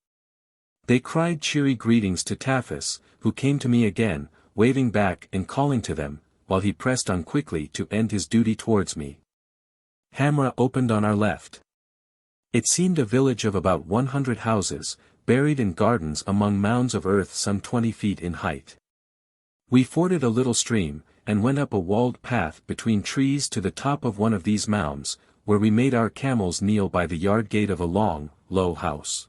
They cried cheery greetings to Tafis, who came to me again, waving back and calling to them, while he pressed on quickly to end his duty towards me. Hamra opened on our left. It seemed a village of about 100 houses, buried in gardens among mounds of earth some 20 feet in height. We forded a little stream, and went up a walled path between trees to the top of one of these mounds, where we made our camels kneel by the yard gate of a long, low house.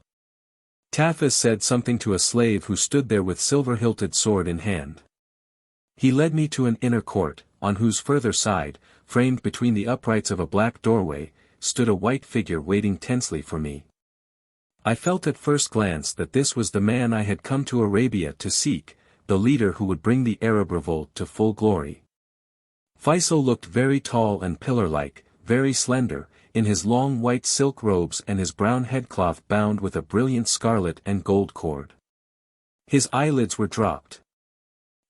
Tafis said something to a slave who stood there with silver-hilted sword in hand. He led me to an inner court, on whose further side, framed between the uprights of a black doorway, stood a white figure waiting tensely for me. I felt at first glance that this was the man I had come to Arabia to seek, the leader who would bring the Arab Revolt to full glory. Feisal looked very tall and pillar-like, very slender, in his long white silk robes and his brown headcloth bound with a brilliant scarlet and gold cord. His eyelids were dropped.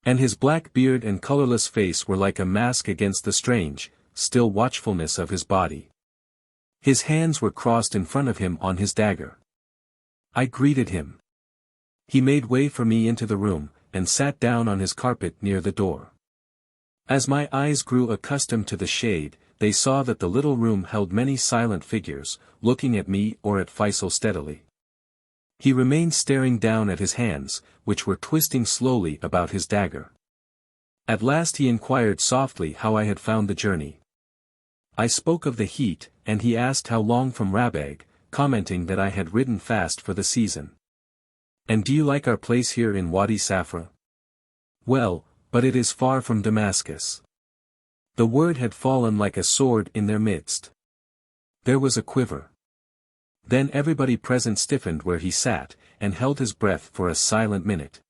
And his black beard and colorless face were like a mask against the strange, still watchfulness of his body. His hands were crossed in front of him on his dagger. I greeted him. He made way for me into the room, and sat down on his carpet near the door. As my eyes grew accustomed to the shade, they saw that the little room held many silent figures, looking at me or at Feisal steadily. He remained staring down at his hands, which were twisting slowly about his dagger. At last he inquired softly how I had found the journey. I spoke of the heat, and he asked how long from Rabag, commenting that I had ridden fast for the season. And do you like our place here in Wadi Safra? Well, but it is far from Damascus. The word had fallen like a sword in their midst. There was a quiver. Then everybody present stiffened where he sat, and held his breath for a silent minute.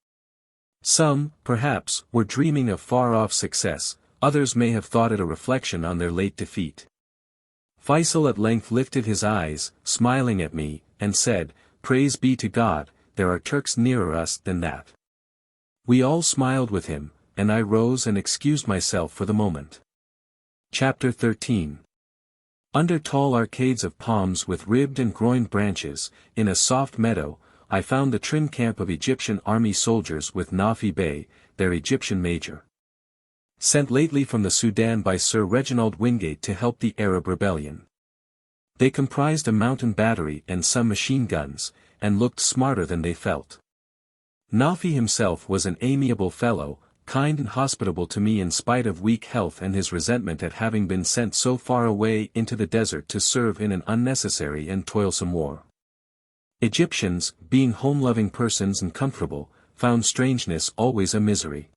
Some, perhaps, were dreaming of far-off success, others may have thought it a reflection on their late defeat. Feisal at length lifted his eyes, smiling at me, and said, "Praise be to God, there are Turks nearer us than that." We all smiled with him, and I rose and excused myself for the moment. Chapter 13. Under tall arcades of palms with ribbed and groined branches, in a soft meadow, I found the trim camp of Egyptian army soldiers with Nafi Bey, their Egyptian major. Sent lately from the Sudan by Sir Reginald Wingate to help the Arab Rebellion. They comprised a mountain battery and some machine guns, and looked smarter than they felt. Nafi himself was an amiable fellow, kind and hospitable to me in spite of weak health and his resentment at having been sent so far away into the desert to serve in an unnecessary and toilsome war. Egyptians, being home-loving persons and comfortable, found strangeness always a misery.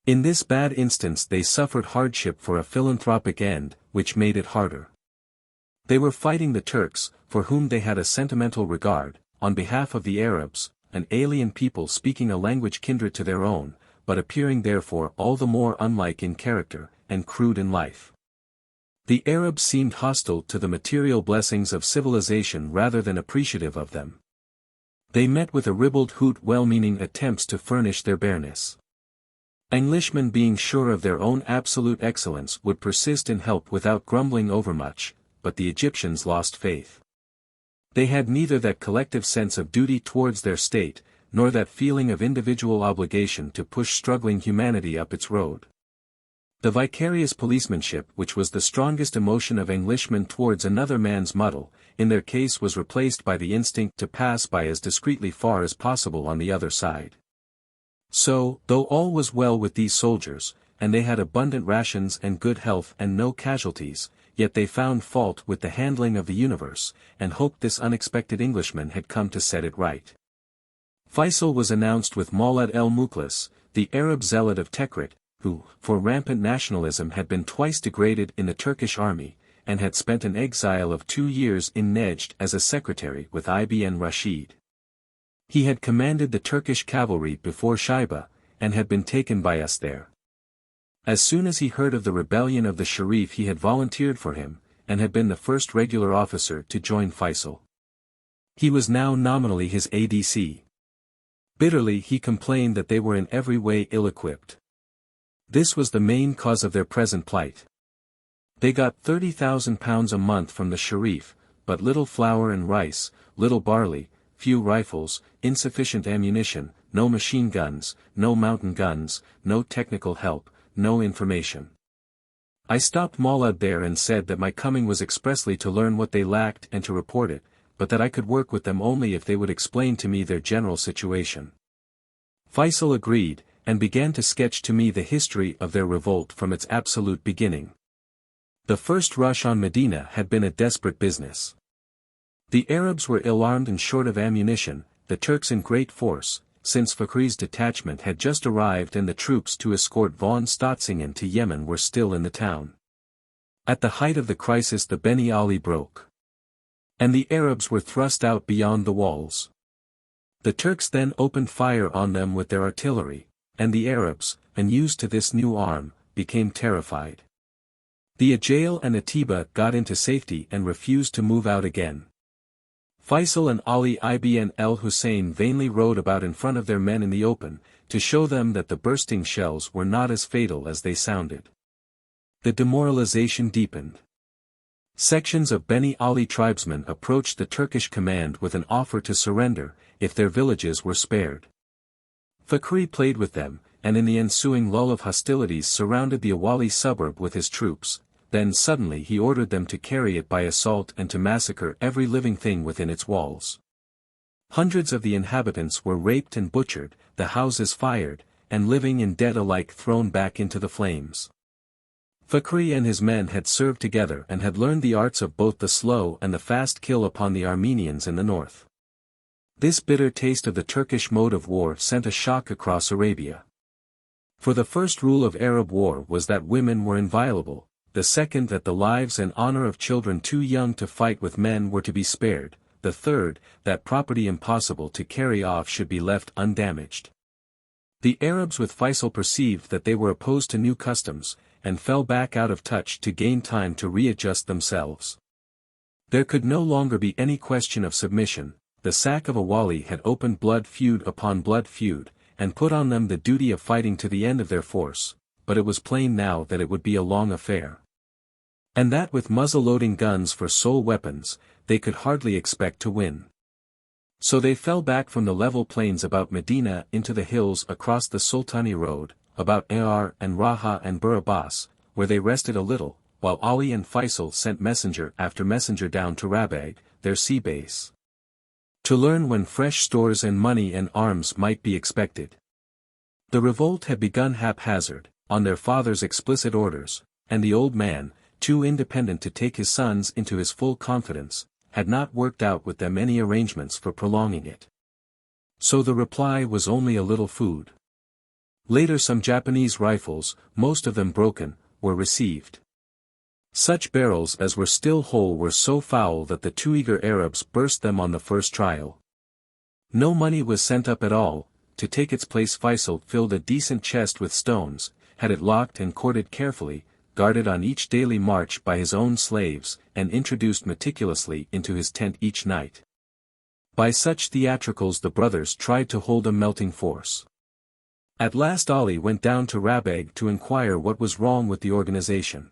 In this bad instance they suffered hardship for a philanthropic end, which made it harder. They were fighting the Turks, for whom they had a sentimental regard, on behalf of the Arabs, an alien people speaking a language kindred to their own, but appearing therefore all the more unlike in character, and crude in life. The Arabs seemed hostile to the material blessings of civilization rather than appreciative of them. They met with a ribald hoot well-meaning attempts to furnish their bareness. Englishmen being sure of their own absolute excellence would persist in help without grumbling overmuch, but the Egyptians lost faith. They had neither that collective sense of duty towards their state, nor that feeling of individual obligation to push struggling humanity up its road. The vicarious policemanship which was the strongest emotion of Englishmen towards another man's muddle, in their case was replaced by the instinct to pass by as discreetly far as possible on the other side. So, though all was well with these soldiers, and they had abundant rations and good health and no casualties, yet they found fault with the handling of the universe, and hoped this unexpected Englishman had come to set it right. Feisal was announced with Maulad el-Mukhlis, the Arab zealot of Tikrit, who, for rampant nationalism had been twice degraded in the Turkish army, and had spent an exile of 2 years in Nejd as a secretary with Ibn Rashid. He had commanded the Turkish cavalry before Shaiba, and had been taken by us there. As soon as he heard of the rebellion of the Sharif he had volunteered for him, and had been the first regular officer to join Feisal. He was now nominally his ADC. Bitterly he complained that they were in every way ill-equipped. This was the main cause of their present plight. They got £30,000 a month from the Sharif, but little flour and rice, little barley, few rifles, insufficient ammunition, no machine guns, no mountain guns, no technical help, no information. I stopped Maulad there and said that my coming was expressly to learn what they lacked and to report it, but that I could work with them only if they would explain to me their general situation. Feisal agreed, and began to sketch to me the history of their revolt from its absolute beginning. The first rush on Medina had been a desperate business. The Arabs were ill-armed and short of ammunition, the Turks in great force, since Fakhri's detachment had just arrived and the troops to escort von Stotzingen to Yemen were still in the town. At the height of the crisis the Beni Ali broke. And the Arabs were thrust out beyond the walls. The Turks then opened fire on them with their artillery, and the Arabs, unused to this new arm, became terrified. The Ajail and Aqaba got into safety and refused to move out again. Feisal and Ali ibn el-Hussein vainly rode about in front of their men in the open, to show them that the bursting shells were not as fatal as they sounded. The demoralization deepened. Sections of Beni Ali tribesmen approached the Turkish command with an offer to surrender, if their villages were spared. Fakhri played with them, and in the ensuing lull of hostilities surrounded the Awali suburb with his troops. Then suddenly he ordered them to carry it by assault and to massacre every living thing within its walls. Hundreds of the inhabitants were raped and butchered, the houses fired, and living and dead alike thrown back into the flames. Fakhri and his men had served together and had learned the arts of both the slow and the fast kill upon the Armenians in the north. This bitter taste of the Turkish mode of war sent a shock across Arabia. For the first rule of Arab war was that women were inviolable, the second that the lives and honor of children too young to fight with men were to be spared, the third, that property impossible to carry off should be left undamaged. The Arabs with Feisal perceived that they were opposed to new customs, and fell back out of touch to gain time to readjust themselves. There could no longer be any question of submission. The sack of Awali had opened blood feud upon blood feud, and put on them the duty of fighting to the end of their force, but it was plain now that it would be a long affair. And that with muzzle-loading guns for sole weapons, they could hardly expect to win. So they fell back from the level plains about Medina into the hills across the Sultani road, about Ar and Raha and Burabas, where they rested a little, while Ali and Feisal sent messenger after messenger down to Rabag, their sea base, to learn when fresh stores and money and arms might be expected. The revolt had begun haphazard, on their father's explicit orders, and the old man, too independent to take his sons into his full confidence, had not worked out with them any arrangements for prolonging it. So the reply was only a little food. Later some Japanese rifles, most of them broken, were received. Such barrels as were still whole were so foul that the too eager Arabs burst them on the first trial. No money was sent up at all. To take its place Feisal filled a decent chest with stones, had it locked and corded carefully, guarded on each daily march by his own slaves, and introduced meticulously into his tent each night. By such theatricals the brothers tried to hold a melting force. At last Ali went down to Rabag to inquire what was wrong with the organization.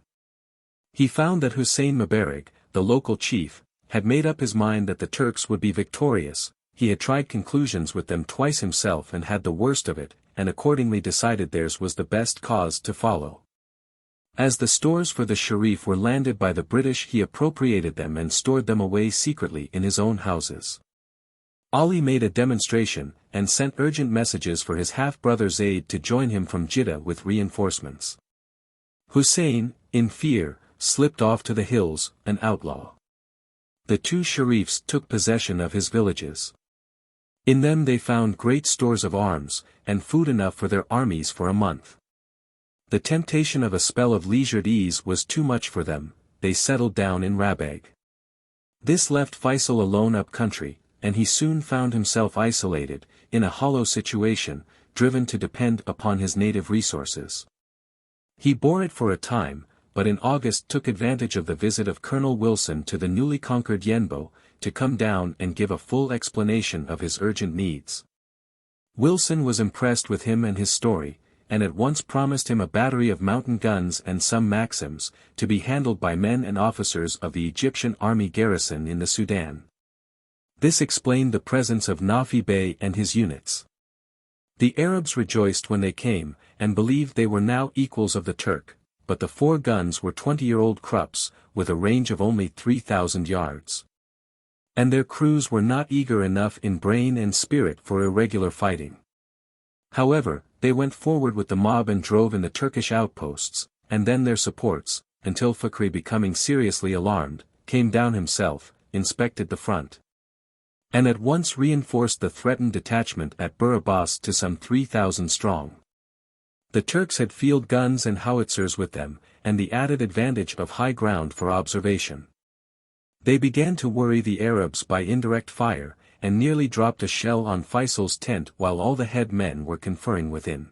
He found that Hussein Mubarak, the local chief, had made up his mind that the Turks would be victorious. He had tried conclusions with them twice himself and had the worst of it, and accordingly decided theirs was the best cause to follow. As the stores for the Sharif were landed by the British, he appropriated them and stored them away secretly in his own houses. Ali made a demonstration, and sent urgent messages for his half-brother Zayd to join him from Jeddah with reinforcements. Hussein, in fear, slipped off to the hills, an outlaw. The two Sharifs took possession of his villages. In them they found great stores of arms, and food enough for their armies for a month. The temptation of a spell of leisured ease was too much for them. They settled down in Rabag. This left Feisal alone up country, and he soon found himself isolated, in a hollow situation, driven to depend upon his native resources. He bore it for a time, but in August took advantage of the visit of Colonel Wilson to the newly conquered Yenbo, to come down and give a full explanation of his urgent needs. Wilson was impressed with him and his story, and at once promised him a battery of mountain guns and some Maxims, to be handled by men and officers of the Egyptian army garrison in the Sudan. This explained the presence of Nafi Bey and his units. The Arabs rejoiced when they came, and believed they were now equals of the Turk, but the 4 guns were 20-year-old Krupps, with a range of only 3,000 yards. And their crews were not eager enough in brain and spirit for irregular fighting. However, they went forward with the mob and drove in the Turkish outposts, and then their supports, until Fakhri, becoming seriously alarmed, came down himself, inspected the front, and at once reinforced the threatened detachment at Burabas to some 3,000 strong. The Turks had field guns and howitzers with them, and the added advantage of high ground for observation. They began to worry the Arabs by indirect fire, and nearly dropped a shell on Faisal's tent while all the head men were conferring within.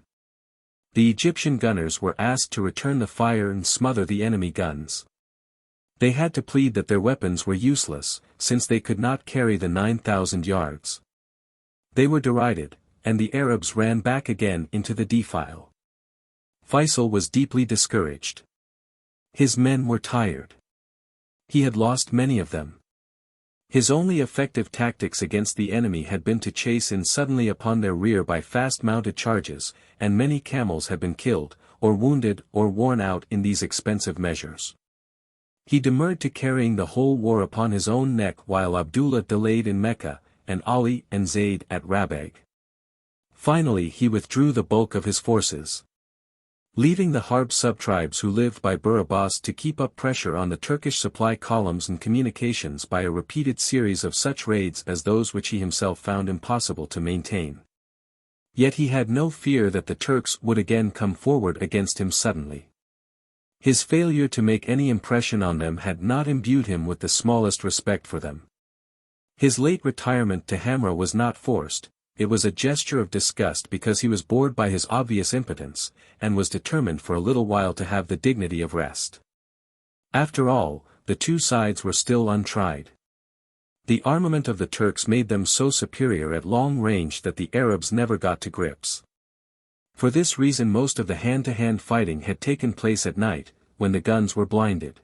The Egyptian gunners were asked to return the fire and smother the enemy guns. They had to plead that their weapons were useless, since they could not carry the 9,000 yards. They were derided, and the Arabs ran back again into the defile. Feisal was deeply discouraged. His men were tired. He had lost many of them. His only effective tactics against the enemy had been to chase in suddenly upon their rear by fast-mounted charges, and many camels had been killed, or wounded or worn out in these expensive measures. He demurred to carrying the whole war upon his own neck while Abdullah delayed in Mecca, and Ali and Zayd at Rabag. Finally he withdrew the bulk of his forces, leaving the Harb subtribes who lived by Burabas to keep up pressure on the Turkish supply columns and communications by a repeated series of such raids as those which he himself found impossible to maintain. Yet he had no fear that the Turks would again come forward against him suddenly. His failure to make any impression on them had not imbued him with the smallest respect for them. His late retirement to Hamra was not forced. It was a gesture of disgust because he was bored by his obvious impotence, and was determined for a little while to have the dignity of rest. After all, the two sides were still untried. The armament of the Turks made them so superior at long range that the Arabs never got to grips. For this reason most of the hand-to-hand fighting had taken place at night, when the guns were blinded.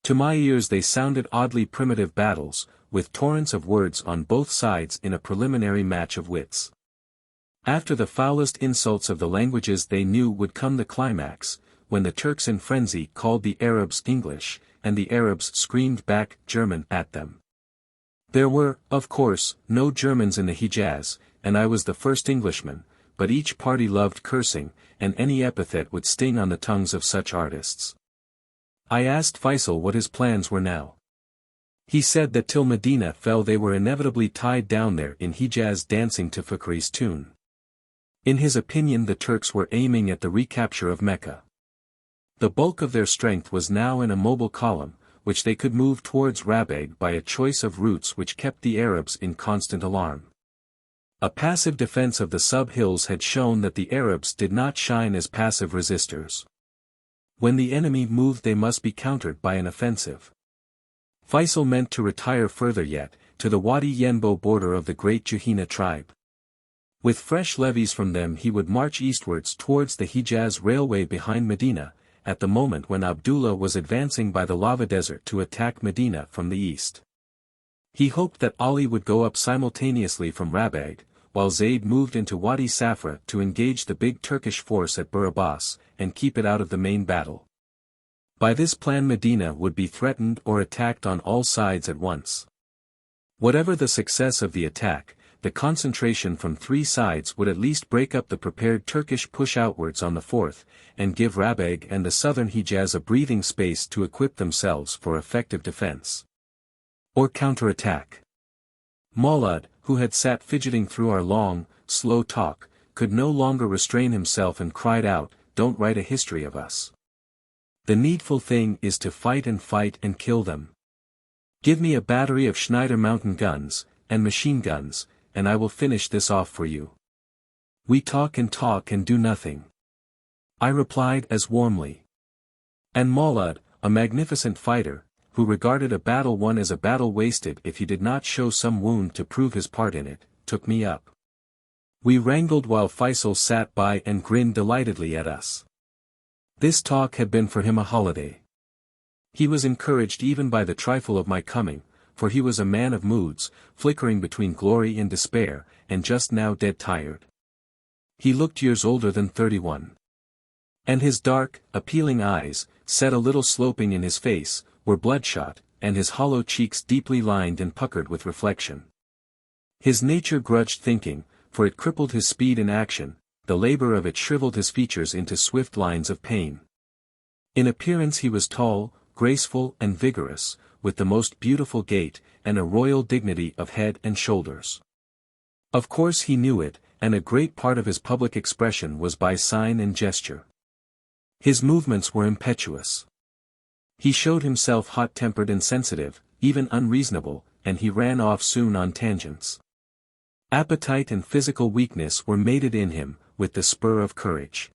To my ears they sounded oddly primitive battles, with torrents of words on both sides in a preliminary match of wits. After the foulest insults of the languages they knew would come the climax, when the Turks in frenzy called the Arabs English, and the Arabs screamed back German at them. There were, of course, no Germans in the Hejaz, and I was the first Englishman, but each party loved cursing, and any epithet would sting on the tongues of such artists. I asked Feisal what his plans were now. He said that till Medina fell they were inevitably tied down there in Hejaz dancing to Fakhri's tune. In his opinion the Turks were aiming at the recapture of Mecca. The bulk of their strength was now in a mobile column, which they could move towards Rabag by a choice of routes which kept the Arabs in constant alarm. A passive defense of the sub-hills had shown that the Arabs did not shine as passive resistors. When the enemy moved they must be countered by an offensive. Feisal meant to retire further yet, to the Wadi Yenbo border of the great Juhayna tribe. With fresh levies from them he would march eastwards towards the Hejaz railway behind Medina, at the moment when Abdullah was advancing by the lava desert to attack Medina from the east. He hoped that Ali would go up simultaneously from Rabag, while Zayd moved into Wadi Safra to engage the big Turkish force at Bir Abbas, and keep it out of the main battle. By this plan Medina would be threatened or attacked on all sides at once. Whatever the success of the attack, the concentration from three sides would at least break up the prepared Turkish push outwards on the fourth, and give Rabag and the southern Hejaz a breathing space to equip themselves for effective defense. Or counter-attack. Maulud, who had sat fidgeting through our long, slow talk, could no longer restrain himself and cried out, "Don't write a history of us. The needful thing is to fight and kill them. Give me a battery of Schneider mountain guns, and machine guns, and I will finish this off for you. We talk and do nothing." I replied as warmly. And Maulud, a magnificent fighter, who regarded a battle won as a battle wasted if he did not show some wound to prove his part in it, took me up. We wrangled while Feisal sat by and grinned delightedly at us. This talk had been for him a holiday. He was encouraged even by the trifle of my coming, for he was a man of moods, flickering between glory and despair, and just now dead tired. He looked years older than 31. And his dark, appealing eyes, set a little sloping in his face, were bloodshot, and his hollow cheeks deeply lined and puckered with reflection. His nature grudged thinking, for it crippled his speed in action, the labor of it shriveled his features into swift lines of pain. In appearance he was tall, graceful and vigorous, with the most beautiful gait, and a royal dignity of head and shoulders. Of course he knew it, and a great part of his public expression was by sign and gesture. His movements were impetuous. He showed himself hot-tempered and sensitive, even unreasonable, and he ran off soon on tangents. Appetite and physical weakness were mated in him, with the spur of courage.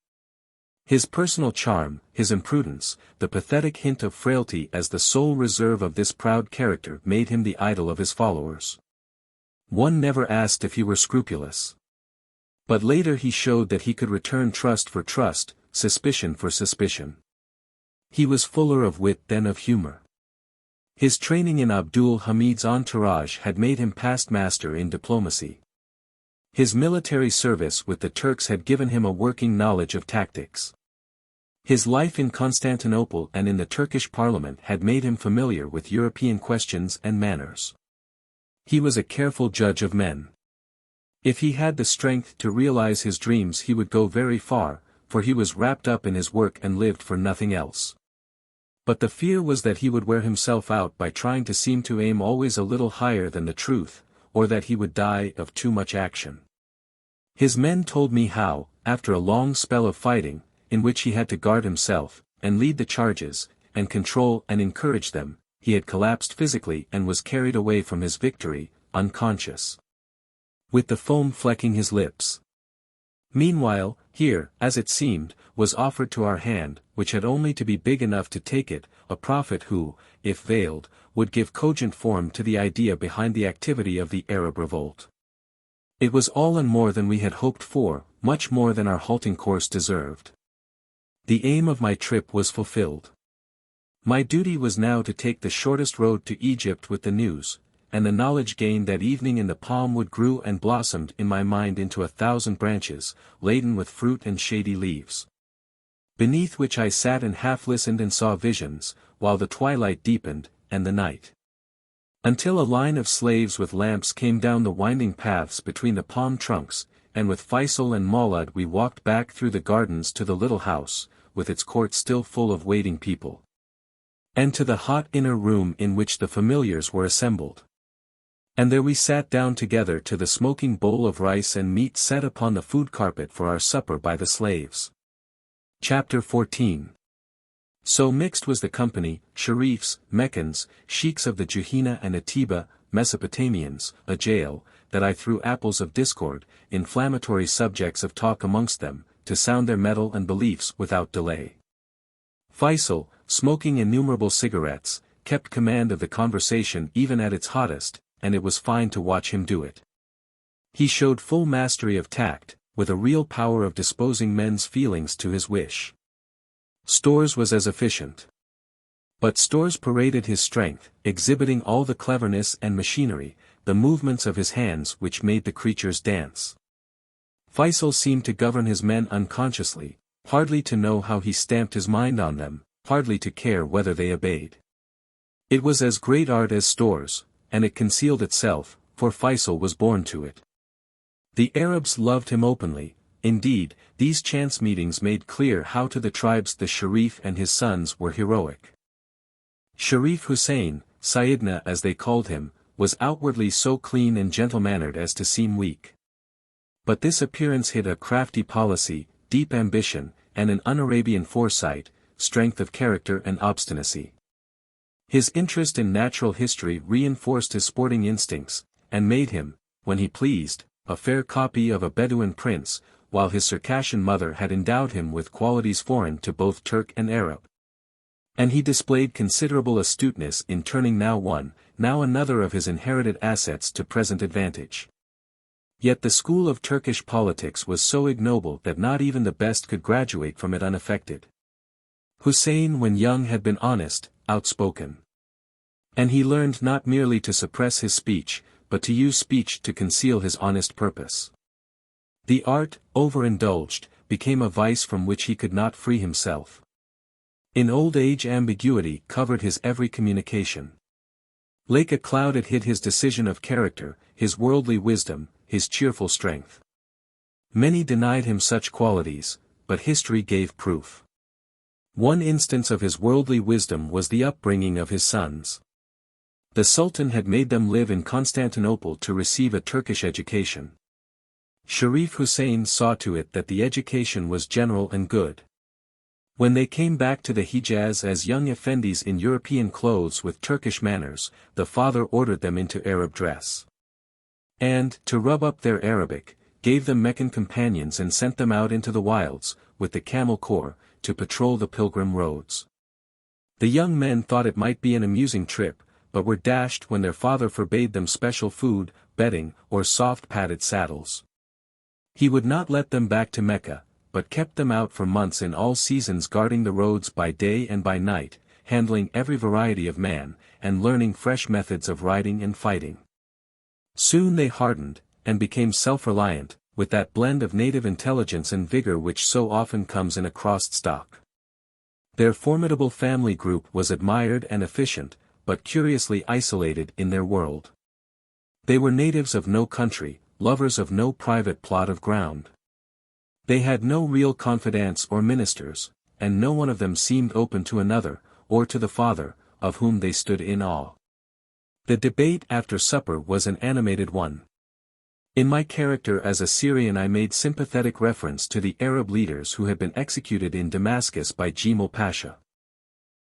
His personal charm, his imprudence, the pathetic hint of frailty as the sole reserve of this proud character made him the idol of his followers. One never asked if he were scrupulous. But later he showed that he could return trust for trust, suspicion for suspicion. He was fuller of wit than of humor. His training in Abdul Hamid's entourage had made him past master in diplomacy. His military service with the Turks had given him a working knowledge of tactics. His life in Constantinople and in the Turkish parliament had made him familiar with European questions and manners. He was a careful judge of men. If he had the strength to realize his dreams he would go very far, for he was wrapped up in his work and lived for nothing else. But the fear was that he would wear himself out by trying to seem to aim always a little higher than the truth, or that he would die of too much action. His men told me how, after a long spell of fighting, in which he had to guard himself, and lead the charges, and control and encourage them, he had collapsed physically and was carried away from his victory, unconscious, with the foam flecking his lips. Meanwhile, here, as it seemed, was offered to our hand, which had only to be big enough to take it, a prophet who, if veiled, would give cogent form to the idea behind the activity of the Arab Revolt. It was all and more than we had hoped for, much more than our halting course deserved. The aim of my trip was fulfilled. My duty was now to take the shortest road to Egypt with the news, and the knowledge gained that evening in the palm wood grew and blossomed in my mind into 1,000 branches, laden with fruit and shady leaves, beneath which I sat and half listened and saw visions, while the twilight deepened, and the night. Until a line of slaves with lamps came down the winding paths between the palm trunks, and with Feisal and Maulud we walked back through the gardens to the little house, with its court still full of waiting people, and to the hot inner room in which the familiars were assembled. And there we sat down together to the smoking bowl of rice and meat set upon the food carpet for our supper by the slaves. Chapter 14. So mixed was the company, Sharifs, Meccans, sheiks of the Juhina and Aqaba, Mesopotamians, a jail, that I threw apples of discord, inflammatory subjects of talk amongst them, to sound their mettle and beliefs without delay. Feisal, smoking innumerable cigarettes, kept command of the conversation even at its hottest, and it was fine to watch him do it. He showed full mastery of tact, with a real power of disposing men's feelings to his wish. Stores was as efficient. But Stores paraded his strength, exhibiting all the cleverness and machinery, the movements of his hands which made the creatures dance. Feisal seemed to govern his men unconsciously, hardly to know how he stamped his mind on them, hardly to care whether they obeyed. It was as great art as Stores, and it concealed itself, for Feisal was born to it. The Arabs loved him openly. Indeed, these chance meetings made clear how to the tribes the Sharif and his sons were heroic. Sharif Hussein, Sayyidna as they called him, was outwardly so clean and gentle-mannered as to seem weak. But this appearance hid a crafty policy, deep ambition, and an un-Arabian foresight, strength of character and obstinacy. His interest in natural history reinforced his sporting instincts, and made him, when he pleased, a fair copy of a Bedouin prince, while his Circassian mother had endowed him with qualities foreign to both Turk and Arab. And he displayed considerable astuteness in turning now one, now another of his inherited assets to present advantage. Yet the school of Turkish politics was so ignoble that not even the best could graduate from it unaffected. Hussein when young had been honest, outspoken. And he learned not merely to suppress his speech, but to use speech to conceal his honest purpose. The art, overindulged, became a vice from which he could not free himself. In old age ambiguity covered his every communication. Like a cloud it hid his decision of character, his worldly wisdom, his cheerful strength. Many denied him such qualities, but history gave proof. One instance of his worldly wisdom was the upbringing of his sons. The Sultan had made them live in Constantinople to receive a Turkish education. Sharif Hussein saw to it that the education was general and good. When they came back to the Hijaz as young effendis in European clothes with Turkish manners, the father ordered them into Arab dress. And, to rub up their Arabic, gave them Meccan companions and sent them out into the wilds, with the camel corps, to patrol the pilgrim roads. The young men thought it might be an amusing trip, but were dashed when their father forbade them special food, bedding, or soft padded saddles. He would not let them back to Mecca, but kept them out for months in all seasons guarding the roads by day and by night, handling every variety of man, and learning fresh methods of riding and fighting. Soon they hardened, and became self-reliant, with that blend of native intelligence and vigor which so often comes in a crossed stock. Their formidable family group was admired and efficient, but curiously isolated in their world. They were natives of no country, lovers of no private plot of ground. They had no real confidants or ministers, and no one of them seemed open to another, or to the Father, of whom they stood in awe. The debate after supper was an animated one. In my character as a Syrian I made sympathetic reference to the Arab leaders who had been executed in Damascus by Jemal Pasha.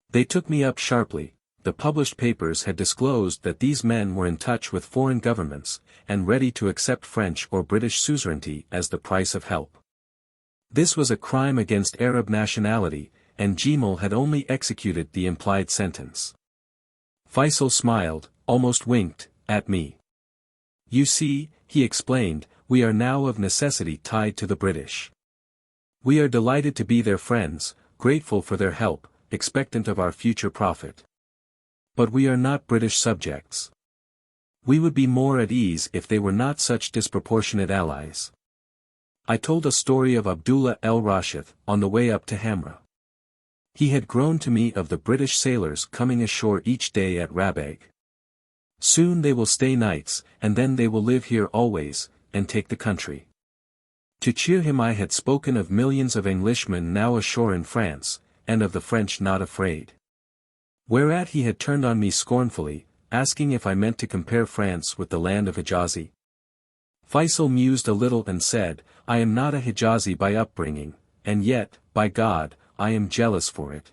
They took me up sharply. The published papers had disclosed that these men were in touch with foreign governments, and ready to accept French or British suzerainty as the price of help. This was a crime against Arab nationality, and Jemal had only executed the implied sentence. Feisal smiled, almost winked, at me. You see, he explained, we are now of necessity tied to the British. We are delighted to be their friends, grateful for their help, expectant of our future profit. But we are not British subjects. We would be more at ease if they were not such disproportionate allies. I told a story of Abdullah el-Rashid, on the way up to Hamra. He had groaned to me of the British sailors coming ashore each day at Rabag. Soon they will stay nights, and then they will live here always, and take the country. To cheer him I had spoken of millions of Englishmen now ashore in France, and of the French not afraid. Whereat he had turned on me scornfully, asking if I meant to compare France with the land of Hijazi. Feisal mused a little and said, I am not a Hijazi by upbringing, and yet, by God, I am jealous for it.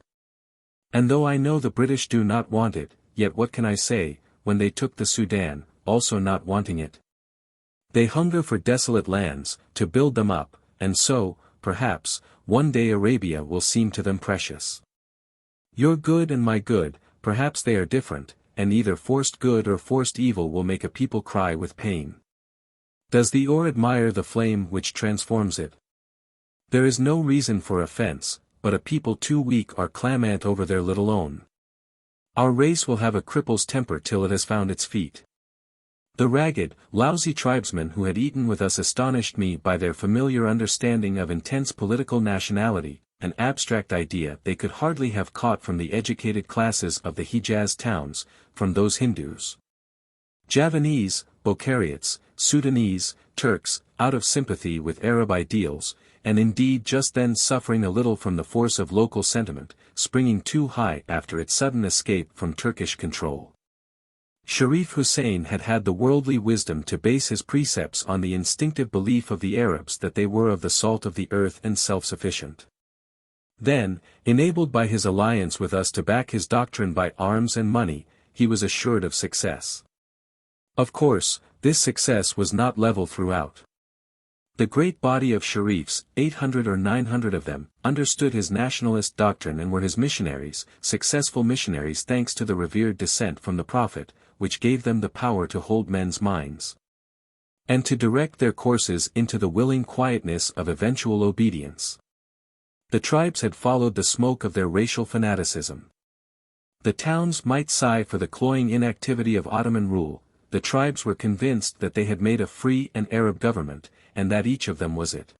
And though I know the British do not want it, yet what can I say, when they took the Sudan, also not wanting it? They hunger for desolate lands, to build them up, and so, perhaps, one day Arabia will seem to them precious. Your good and my good, perhaps they are different, and either forced good or forced evil will make a people cry with pain. Does the ore admire the flame which transforms it? There is no reason for offense, but a people too weak are clamant over their little own. Our race will have a cripple's temper till it has found its feet. The ragged, lousy tribesmen who had eaten with us astonished me by their familiar understanding of intense political nationality, an abstract idea they could hardly have caught from the educated classes of the Hijaz towns, from those Hindus. Javanese, Bokharites, Sudanese, Turks, out of sympathy with Arab ideals, and indeed just then suffering a little from the force of local sentiment, springing too high after its sudden escape from Turkish control. Sharif Hussein had had the worldly wisdom to base his precepts on the instinctive belief of the Arabs that they were of the salt of the earth and self-sufficient. Then, enabled by his alliance with us to back his doctrine by arms and money, he was assured of success. Of course, this success was not level throughout. The great body of Sharifs, 800 or 900 of them, understood his nationalist doctrine and were his missionaries, successful missionaries thanks to the revered descent from the Prophet, which gave them the power to hold men's minds, and to direct their courses into the willing quietness of eventual obedience. The tribes had followed the smoke of their racial fanaticism. The towns might sigh for the cloying inactivity of Ottoman rule, the tribes were convinced that they had made a free and Arab government, and that each of them was it.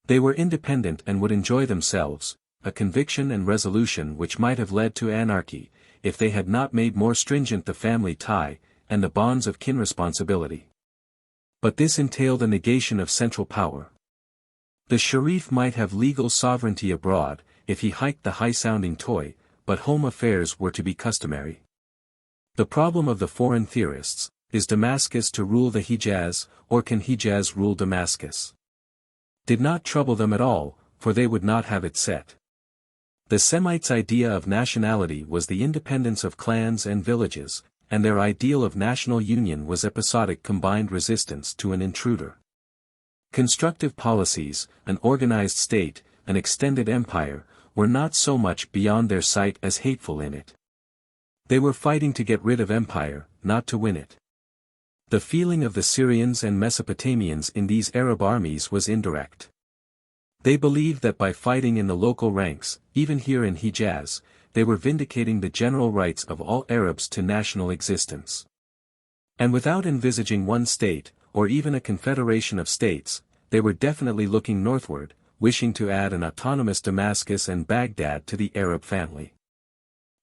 They were independent and would enjoy themselves, a conviction and resolution which might have led to anarchy, if they had not made more stringent the family tie, and the bonds of kin responsibility. But this entailed a negation of central power. The Sharif might have legal sovereignty abroad, if he hiked the high-sounding toy, but home affairs were to be customary. The problem of the foreign theorists, is Damascus to rule the Hijaz, or can Hijaz rule Damascus? Did not trouble them at all, for they would not have it set. The Semites' idea of nationality was the independence of clans and villages, and their ideal of national union was episodic combined resistance to an intruder. Constructive policies, an organized state, an extended empire, were not so much beyond their sight as hateful in it. They were fighting to get rid of empire, not to win it. The feeling of the Syrians and Mesopotamians in these Arab armies was indirect. They believed that by fighting in the local ranks, even here in Hijaz, they were vindicating the general rights of all Arabs to national existence. And without envisaging one state, or even a confederation of states, they were definitely looking northward, wishing to add an autonomous Damascus and Baghdad to the Arab family.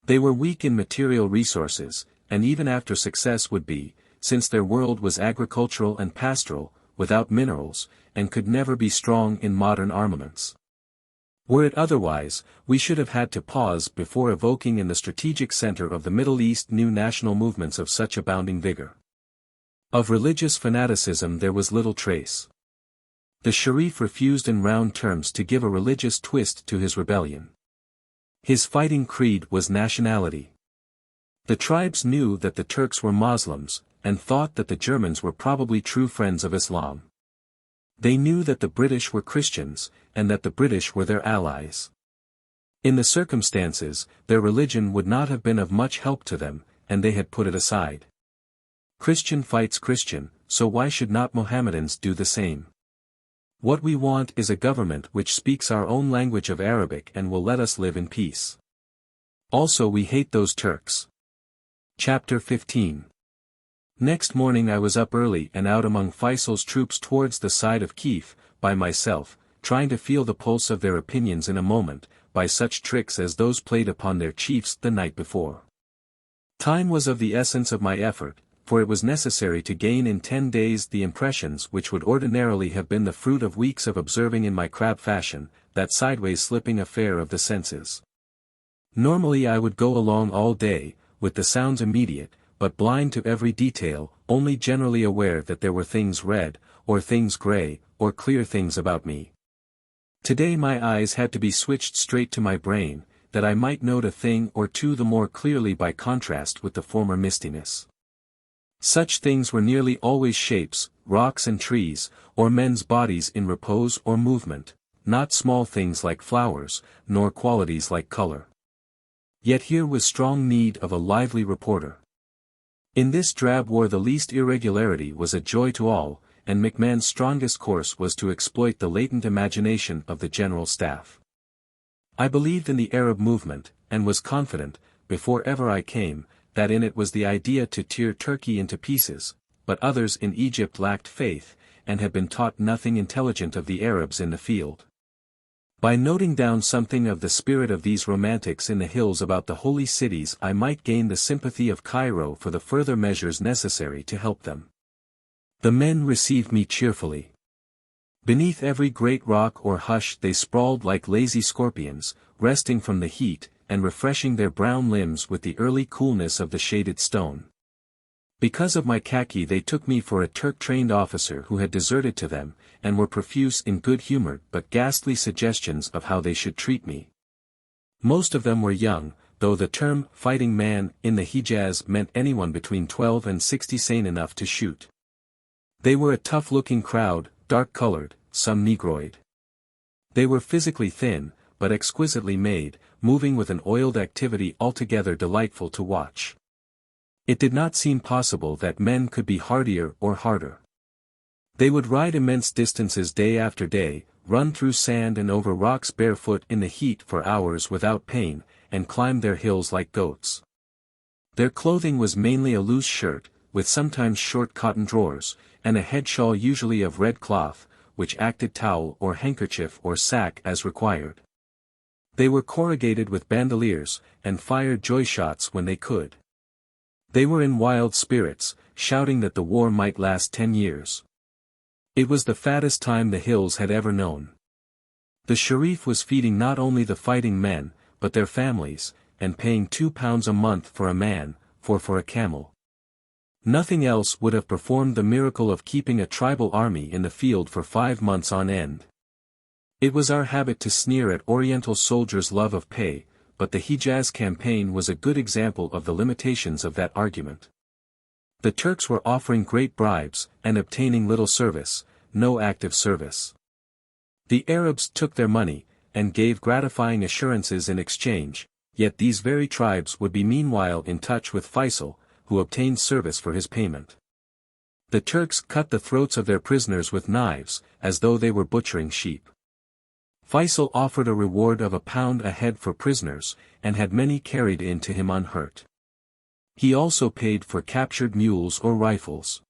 They were weak in material resources, and even after success would be, since their world was agricultural and pastoral, without minerals, and could never be strong in modern armaments. Were it otherwise, we should have had to pause before evoking in the strategic center of the Middle East new national movements of such abounding vigor. Of religious fanaticism there was little trace. The Sharif refused in round terms to give a religious twist to his rebellion. His fighting creed was nationality. The tribes knew that the Turks were Muslims, and thought that the Germans were probably true friends of Islam. They knew that the British were Christians, and that the British were their allies. In the circumstances, their religion would not have been of much help to them, and they had put it aside. Christian fights Christian, so why should not Mohammedans do the same? What we want is a government which speaks our own language of Arabic and will let us live in peace. Also we hate those Turks. Chapter 15. Next morning I was up early and out among Feisal's troops towards the side of Kiev, by myself, trying to feel the pulse of their opinions in a moment, by such tricks as those played upon their chiefs the night before. Time was of the essence of my effort, for it was necessary to gain in 10 days the impressions which would ordinarily have been the fruit of weeks of observing in my crab fashion, that sideways slipping affair of the senses. Normally I would go along all day, with the sounds immediate, but blind to every detail, only generally aware that there were things red, or things grey, or clear things about me. Today my eyes had to be switched straight to my brain, that I might note a thing or two the more clearly by contrast with the former mistiness. Such things were nearly always shapes, rocks and trees, or men's bodies in repose or movement, not small things like flowers, nor qualities like color. Yet here was strong need of a lively reporter. In this drab war the least irregularity was a joy to all, and McMahon's strongest course was to exploit the latent imagination of the General Staff. I believed in the Arab movement, and was confident, before ever I came, that in it was the idea to tear Turkey into pieces, but others in Egypt lacked faith, and had been taught nothing intelligent of the Arabs in the field. By noting down something of the spirit of these romantics in the hills about the holy cities I might gain the sympathy of Cairo for the further measures necessary to help them. The men received me cheerfully. Beneath every great rock or hush they sprawled like lazy scorpions, resting from the heat, and refreshing their brown limbs with the early coolness of the shaded stone. Because of my khaki they took me for a Turk-trained officer who had deserted to them, and were profuse in good-humored but ghastly suggestions of how they should treat me. Most of them were young, though the term fighting man in the Hejaz meant anyone between 12 and 60 sane enough to shoot. They were a tough-looking crowd, dark-colored, some negroid. They were physically thin, but exquisitely made, moving with an oiled activity altogether delightful to watch. It did not seem possible that men could be hardier or harder. They would ride immense distances day after day, run through sand and over rocks barefoot in the heat for hours without pain, and climb their hills like goats. Their clothing was mainly a loose shirt, with sometimes short cotton drawers, and a head shawl usually of red cloth, which acted towel or handkerchief or sack as required. They were corrugated with bandoliers, and fired joy shots when they could. They were in wild spirits, shouting that the war might last 10 years. It was the fattest time the hills had ever known. The Sharif was feeding not only the fighting men, but their families, and paying £2 a month for a man, for a camel. Nothing else would have performed the miracle of keeping a tribal army in the field for 5 months on end. It was our habit to sneer at Oriental soldiers' love of pay, but the Hejaz campaign was a good example of the limitations of that argument. The Turks were offering great bribes, and obtaining little service, no active service. The Arabs took their money, and gave gratifying assurances in exchange, yet these very tribes would be meanwhile in touch with Feisal, who obtained service for his payment. The Turks cut the throats of their prisoners with knives, as though they were butchering sheep. Feisal offered a reward of £1 a head for prisoners, and had many carried in to him unhurt. He also paid for captured mules or rifles.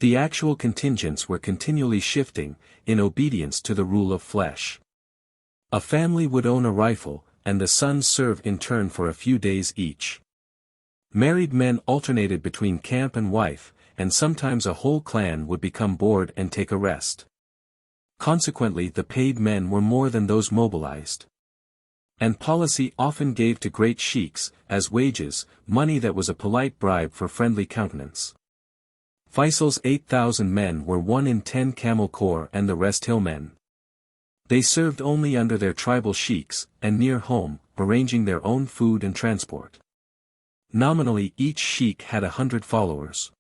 The actual contingents were continually shifting, in obedience to the rule of flesh. A family would own a rifle, and the sons serve in turn for a few days each. Married men alternated between camp and wife, and sometimes a whole clan would become bored and take a rest. Consequently the paid men were more than those mobilized. And policy often gave to great sheiks, as wages, money that was a polite bribe for friendly countenance. Feisal's 8,000 men were 1 in 10 camel corps and the rest hillmen. They served only under their tribal sheiks, and near home, arranging their own food and transport. Nominally each sheik had 100 followers.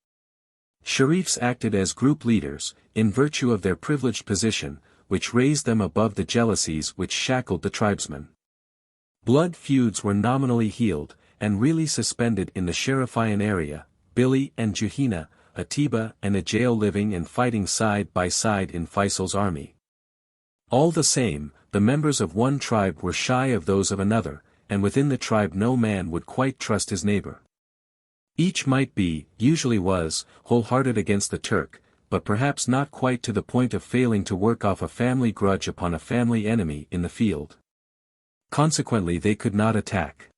Sharifs acted as group leaders, in virtue of their privileged position, which raised them above the jealousies which shackled the tribesmen. Blood feuds were nominally healed, and really suspended in the Sharifian area, Billy and Juhina, Aqaba and Ajail living and fighting side by side in Feisal's army. All the same, the members of one tribe were shy of those of another, and within the tribe no man would quite trust his neighbor. Each might be, usually was, wholehearted against the Turk, but perhaps not quite to the point of failing to work off a family grudge upon a family enemy in the field. Consequently they could not attack.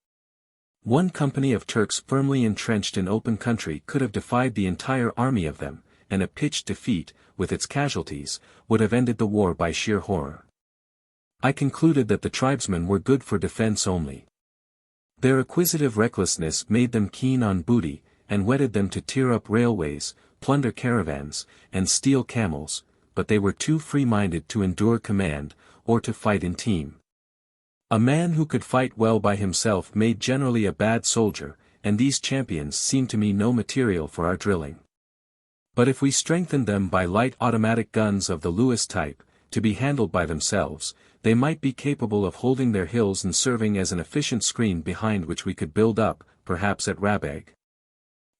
One company of Turks firmly entrenched in open country could have defied the entire army of them, and a pitched defeat, with its casualties, would have ended the war by sheer horror. I concluded that the tribesmen were good for defense only. Their acquisitive recklessness made them keen on booty, and whetted them to tear up railways, plunder caravans, and steal camels, but they were too free-minded to endure command, or to fight in team. A man who could fight well by himself made generally a bad soldier, and these champions seemed to me no material for our drilling. But if we strengthened them by light automatic guns of the Lewis type, to be handled by themselves, they might be capable of holding their hills and serving as an efficient screen behind which we could build up, perhaps at Rabag,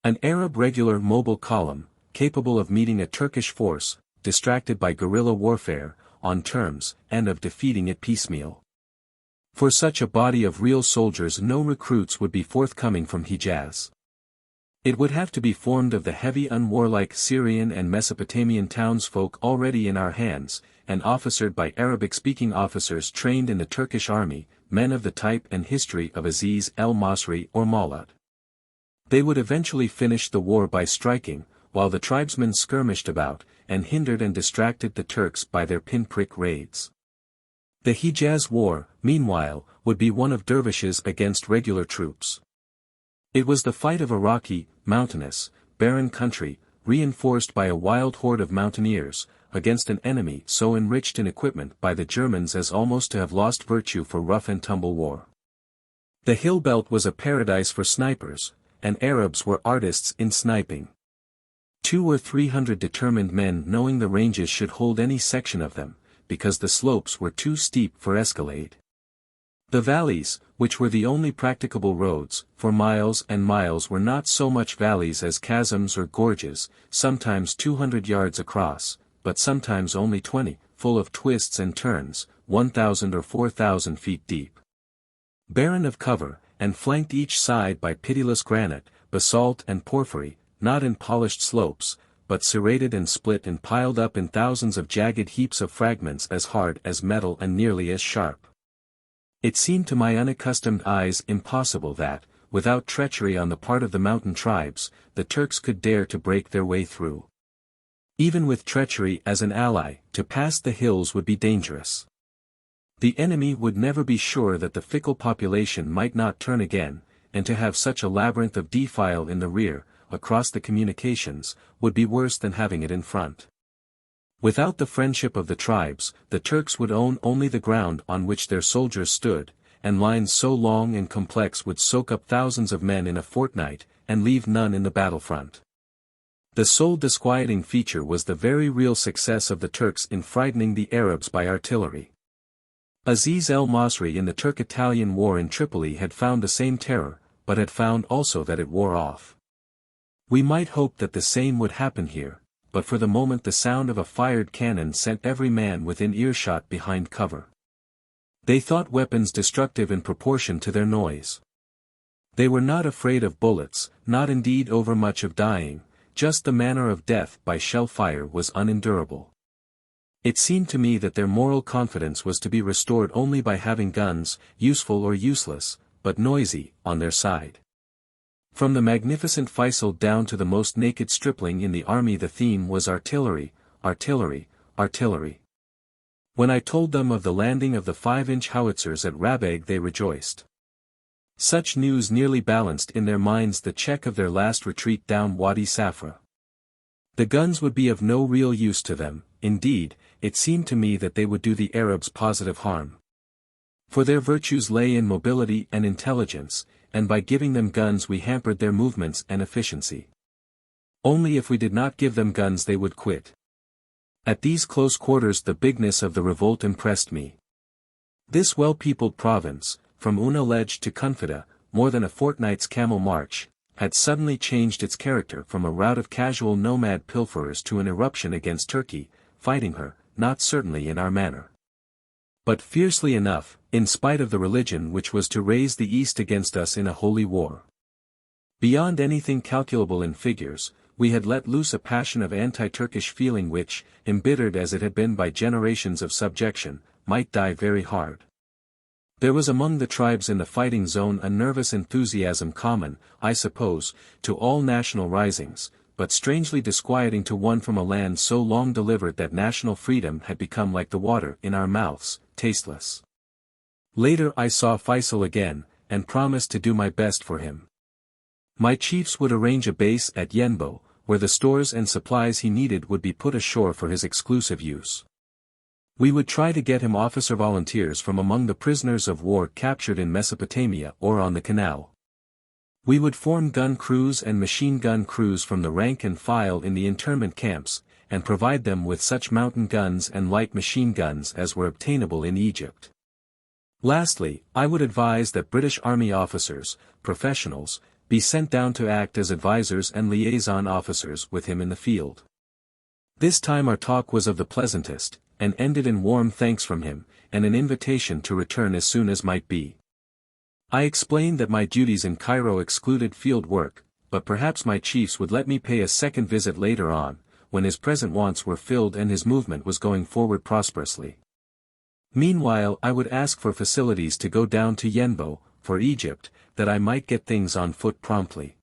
an Arab regular mobile column, capable of meeting a Turkish force, distracted by guerrilla warfare, on terms, and of defeating it piecemeal. For such a body of real soldiers no recruits would be forthcoming from Hijaz. It would have to be formed of the heavy unwarlike Syrian and Mesopotamian townsfolk already in our hands, and officered by Arabic-speaking officers trained in the Turkish army, men of the type and history of Aziz el-Masri or Malad. They would eventually finish the war by striking, while the tribesmen skirmished about, and hindered and distracted the Turks by their pinprick raids. The Hijaz war, meanwhile, would be one of dervishes against regular troops. It was the fight of a rocky, mountainous, barren country, reinforced by a wild horde of mountaineers, against an enemy so enriched in equipment by the Germans as almost to have lost virtue for rough-and-tumble war. The hill belt was a paradise for snipers, and Arabs were artists in sniping. 200 or 300 determined men knowing the ranges should hold any section of them, because the slopes were too steep for escalade. The valleys, which were the only practicable roads, for miles and miles were not so much valleys as chasms or gorges, sometimes 200 yards across, but sometimes only 20, full of twists and turns, 1,000 or 4,000 feet deep. Barren of cover, and flanked each side by pitiless granite, basalt and porphyry, not in polished slopes, but serrated and split and piled up in thousands of jagged heaps of fragments as hard as metal and nearly as sharp. It seemed to my unaccustomed eyes impossible that, without treachery on the part of the mountain tribes, the Turks could dare to break their way through. Even with treachery as an ally, to pass the hills would be dangerous. The enemy would never be sure that the fickle population might not turn again, and to have such a labyrinth of defile in the rear, across the communications, would be worse than having it in front. Without the friendship of the tribes, the Turks would own only the ground on which their soldiers stood, and lines so long and complex would soak up thousands of men in a fortnight, and leave none in the battlefront. The sole disquieting feature was the very real success of the Turks in frightening the Arabs by artillery. Aziz el-Masri in the Turk-Italian War in Tripoli had found the same terror, but had found also that it wore off. We might hope that the same would happen here, but for the moment the sound of a fired cannon sent every man within earshot behind cover. They thought weapons destructive in proportion to their noise. They were not afraid of bullets, not indeed overmuch of dying, just the manner of death by shell fire was unendurable. It seemed to me that their moral confidence was to be restored only by having guns, useful or useless, but noisy, on their side. From the magnificent Feisal down to the most naked stripling in the army the theme was artillery, artillery, artillery. When I told them of the landing of the 5-inch howitzers at Rabag they rejoiced. Such news nearly balanced in their minds the check of their last retreat down Wadi Safra. The guns would be of no real use to them, indeed, it seemed to me that they would do the Arabs positive harm. For their virtues lay in mobility and intelligence, and by giving them guns we hampered their movements and efficiency. Only if we did not give them guns they would quit. At these close quarters the bigness of the revolt impressed me. This well-peopled province, from Unalej to Kunfida, more than a fortnight's camel march, had suddenly changed its character from a rout of casual nomad pilferers to an eruption against Turkey, fighting her, not certainly in our manner. But fiercely enough, in spite of the religion which was to raise the East against us in a holy war. Beyond anything calculable in figures, we had let loose a passion of anti-Turkish feeling which, embittered as it had been by generations of subjection, might die very hard. There was among the tribes in the fighting zone a nervous enthusiasm common, I suppose, to all national risings, but strangely disquieting to one from a land so long delivered that national freedom had become like the water in our mouths, tasteless. Later I saw Feisal again, and promised to do my best for him. My chiefs would arrange a base at Yenbo, where the stores and supplies he needed would be put ashore for his exclusive use. We would try to get him officer volunteers from among the prisoners of war captured in Mesopotamia or on the canal. We would form gun crews and machine gun crews from the rank and file in the internment camps, and provide them with such mountain guns and light machine guns as were obtainable in Egypt. Lastly, I would advise that British Army officers, professionals, be sent down to act as advisors and liaison officers with him in the field. This time our talk was of the pleasantest, and ended in warm thanks from him, and an invitation to return as soon as might be. I explained that my duties in Cairo excluded field work, but perhaps my chiefs would let me pay a second visit later on, when his present wants were filled and his movement was going forward prosperously. Meanwhile I would ask for facilities to go down to Yenbo, for Egypt, that I might get things on foot promptly.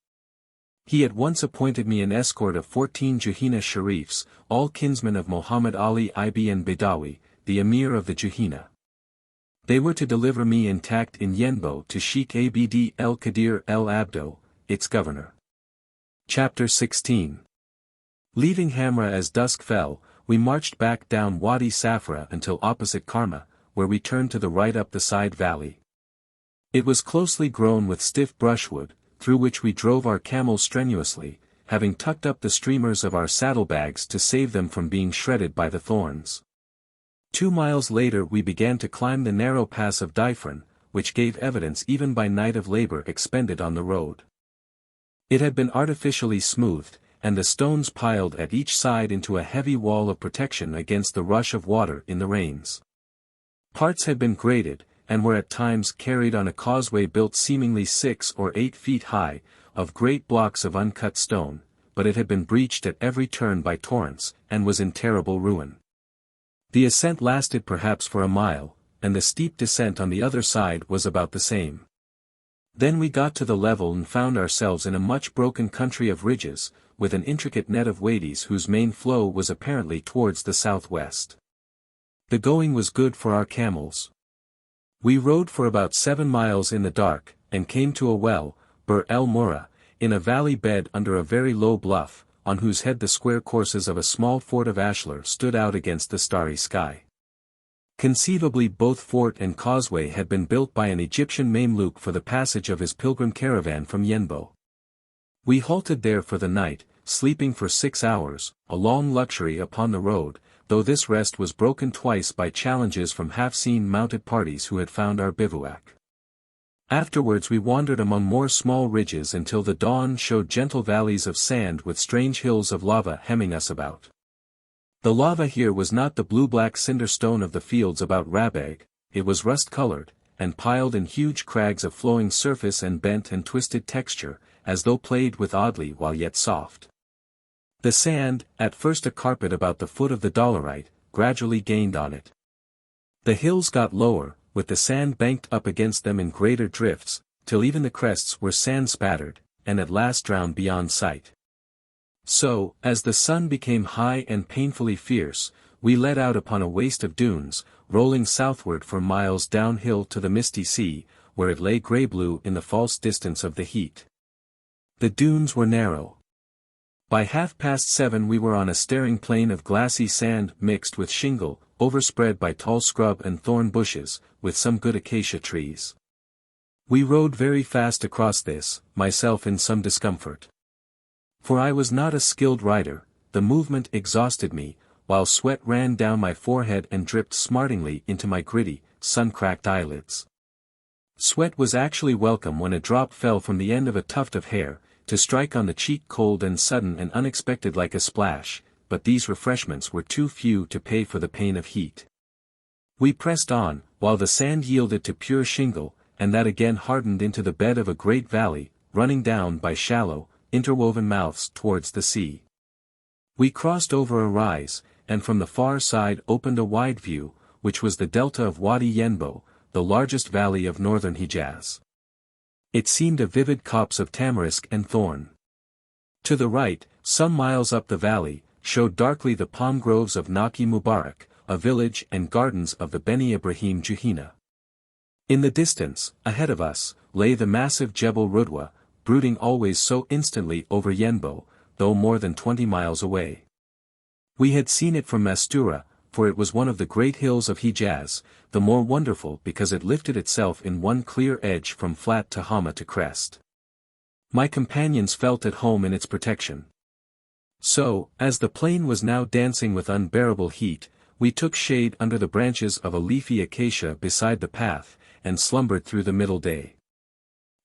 He at once appointed me an escort of 14 Juhina Sharifs, all kinsmen of Muhammad Ali ibn Badawi, the emir of the Juhina. They were to deliver me intact in Yenbo to Sheikh Abd el-Qadir el-Abdo, its governor. Chapter 16. Leaving Hamra as dusk fell, we marched back down Wadi Safra until opposite Karma, where we turned to the right up the side valley. It was closely grown with stiff brushwood, through which we drove our camels strenuously, having tucked up the streamers of our saddlebags to save them from being shredded by the thorns. 2 miles later we began to climb the narrow pass of Diversion, which gave evidence even by night of labor expended on the road. It had been artificially smoothed, and the stones piled at each side into a heavy wall of protection against the rush of water in the rains. Parts had been graded, and were at times carried on a causeway built seemingly 6 or 8 feet high, of great blocks of uncut stone, but it had been breached at every turn by torrents, and was in terrible ruin. The ascent lasted perhaps for a mile, and the steep descent on the other side was about the same. Then we got to the level and found ourselves in a much broken country of ridges, with an intricate net of wadis whose main flow was apparently towards the southwest. The going was good for our camels. We rode for about 7 miles in the dark, and came to a well, Bir el Mura, in a valley bed under a very low bluff, on whose head the square courses of a small fort of ashlar stood out against the starry sky. Conceivably both fort and causeway had been built by an Egyptian Mameluke for the passage of his pilgrim caravan from Yenbo. We halted there for the night, sleeping for 6 hours, a long luxury upon the road, though this rest was broken twice by challenges from half-seen mounted parties who had found our bivouac. Afterwards we wandered among more small ridges until the dawn showed gentle valleys of sand with strange hills of lava hemming us about. The lava here was not the blue-black cinder stone of the fields about Rabag, it was rust-colored, and piled in huge crags of flowing surface and bent and twisted texture, as though played with oddly while yet soft. The sand, at first a carpet about the foot of the dolerite, gradually gained on it. The hills got lower, with the sand banked up against them in greater drifts, till even the crests were sand-spattered, and at last drowned beyond sight. So, as the sun became high and painfully fierce, we let out upon a waste of dunes, rolling southward for miles downhill to the misty sea, where it lay grey-blue in the false distance of the heat. The dunes were narrow. By 7:30 we were on a staring plain of glassy sand mixed with shingle, overspread by tall scrub and thorn bushes, with some good acacia trees. We rode very fast across this, myself in some discomfort. For I was not a skilled rider, the movement exhausted me, while sweat ran down my forehead and dripped smartingly into my gritty, sun-cracked eyelids. Sweat was actually welcome when a drop fell from the end of a tuft of hair, to strike on the cheek cold and sudden and unexpected like a splash, but these refreshments were too few to pay for the pain of heat. We pressed on, while the sand yielded to pure shingle, and that again hardened into the bed of a great valley, running down by shallow, interwoven mouths towards the sea. We crossed over a rise, and from the far side opened a wide view, which was the delta of Wadi Yenbo, the largest valley of northern Hijaz. It seemed a vivid copse of tamarisk and thorn. To the right, some miles up the valley, showed darkly the palm groves of Naki Mubarak, a village and gardens of the Beni Ibrahim Juhina. In the distance, ahead of us, lay the massive Jebel Rudwa, brooding always so instantly over Yenbo, though more than 20 miles away. We had seen it from Mastura, for it was one of the great hills of Hijaz, the more wonderful because it lifted itself in one clear edge from flat to Hama to crest. My companions felt at home in its protection. So, as the plain was now dancing with unbearable heat, we took shade under the branches of a leafy acacia beside the path, and slumbered through the middle day.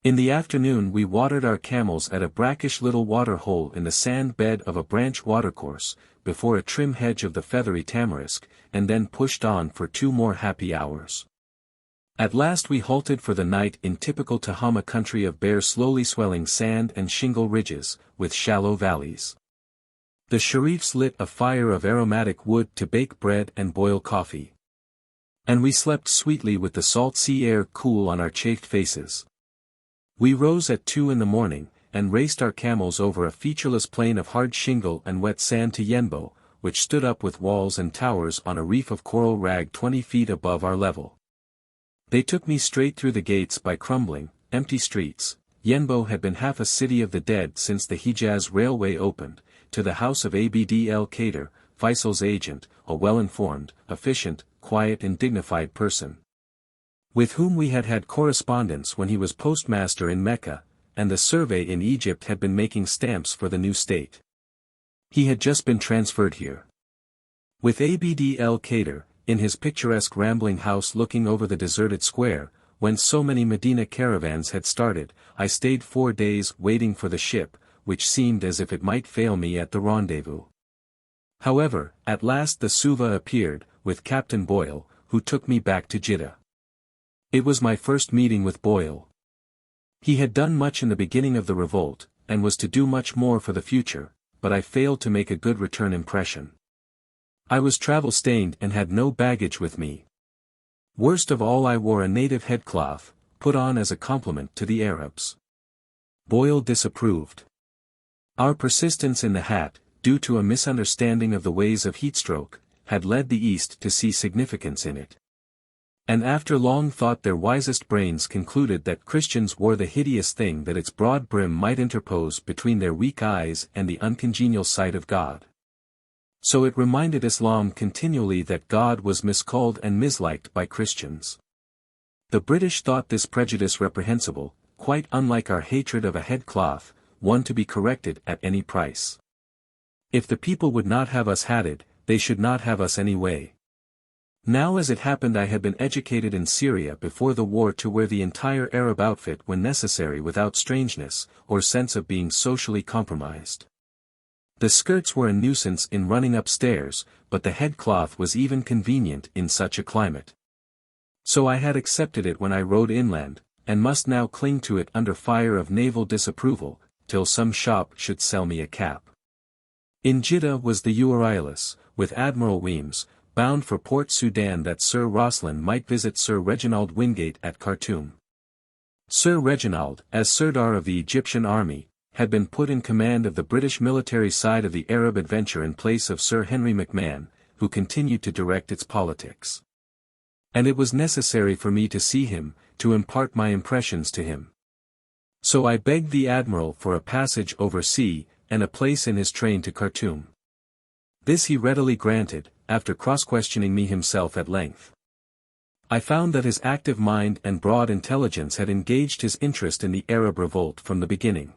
In the afternoon we watered our camels at a brackish little water hole in the sand bed of a branch watercourse, before a trim hedge of the feathery tamarisk, and then pushed on for 2 more happy hours. At last we halted for the night in typical Tahama country of bare slowly swelling sand and shingle ridges, with shallow valleys. The sharifs lit a fire of aromatic wood to bake bread and boil coffee. And we slept sweetly with the salt sea air cool on our chafed faces. We rose at 2 in the morning, and raced our camels over a featureless plain of hard shingle and wet sand to Yenbo, which stood up with walls and towers on a reef of coral rag 20 feet above our level. They took me straight through the gates by crumbling, empty streets. Yenbo had been half a city of the dead since the Hijaz Railway opened, to the house of Abd el-Kader, Feisal's agent, a well-informed, efficient, quiet and dignified person, with whom we had had correspondence when he was postmaster in Mecca, and the survey in Egypt had been making stamps for the new state. He had just been transferred here. With Abd el-Kader, in his picturesque rambling house looking over the deserted square, whence so many Medina caravans had started, I stayed 4 days waiting for the ship, which seemed as if it might fail me at the rendezvous. However, at last the Suva appeared, with Captain Boyle, who took me back to Jeddah. It was my first meeting with Boyle. He had done much in the beginning of the revolt, and was to do much more for the future, but I failed to make a good return impression. I was travel-stained and had no baggage with me. Worst of all, I wore a native headcloth, put on as a compliment to the Arabs. Boyle disapproved. Our persistence in the hat, due to a misunderstanding of the ways of heatstroke, had led the East to see significance in it. And after long thought their wisest brains concluded that Christians wore the hideous thing that its broad brim might interpose between their weak eyes and the uncongenial sight of God. So it reminded Islam continually that God was miscalled and misliked by Christians. The British thought this prejudice reprehensible, quite unlike our hatred of a headcloth, one to be corrected at any price. If the people would not have us hatted, they should not have us anyway. Now as it happened I had been educated in Syria before the war to wear the entire Arab outfit when necessary without strangeness, or sense of being socially compromised. The skirts were a nuisance in running upstairs, but the headcloth was even convenient in such a climate. So I had accepted it when I rode inland, and must now cling to it under fire of naval disapproval, till some shop should sell me a cap. In Jeddah was the Euryalus, with Admiral Weems, bound for Port Sudan that Sir Rosslyn might visit Sir Reginald Wingate at Khartoum. Sir Reginald, as Sirdar of the Egyptian army, had been put in command of the British military side of the Arab adventure in place of Sir Henry McMahon, who continued to direct its politics. And it was necessary for me to see him, to impart my impressions to him. So I begged the Admiral for a passage over sea, and a place in his train to Khartoum. This he readily granted, after cross-questioning me himself at length. I found that his active mind and broad intelligence had engaged his interest in the Arab Revolt from the beginning.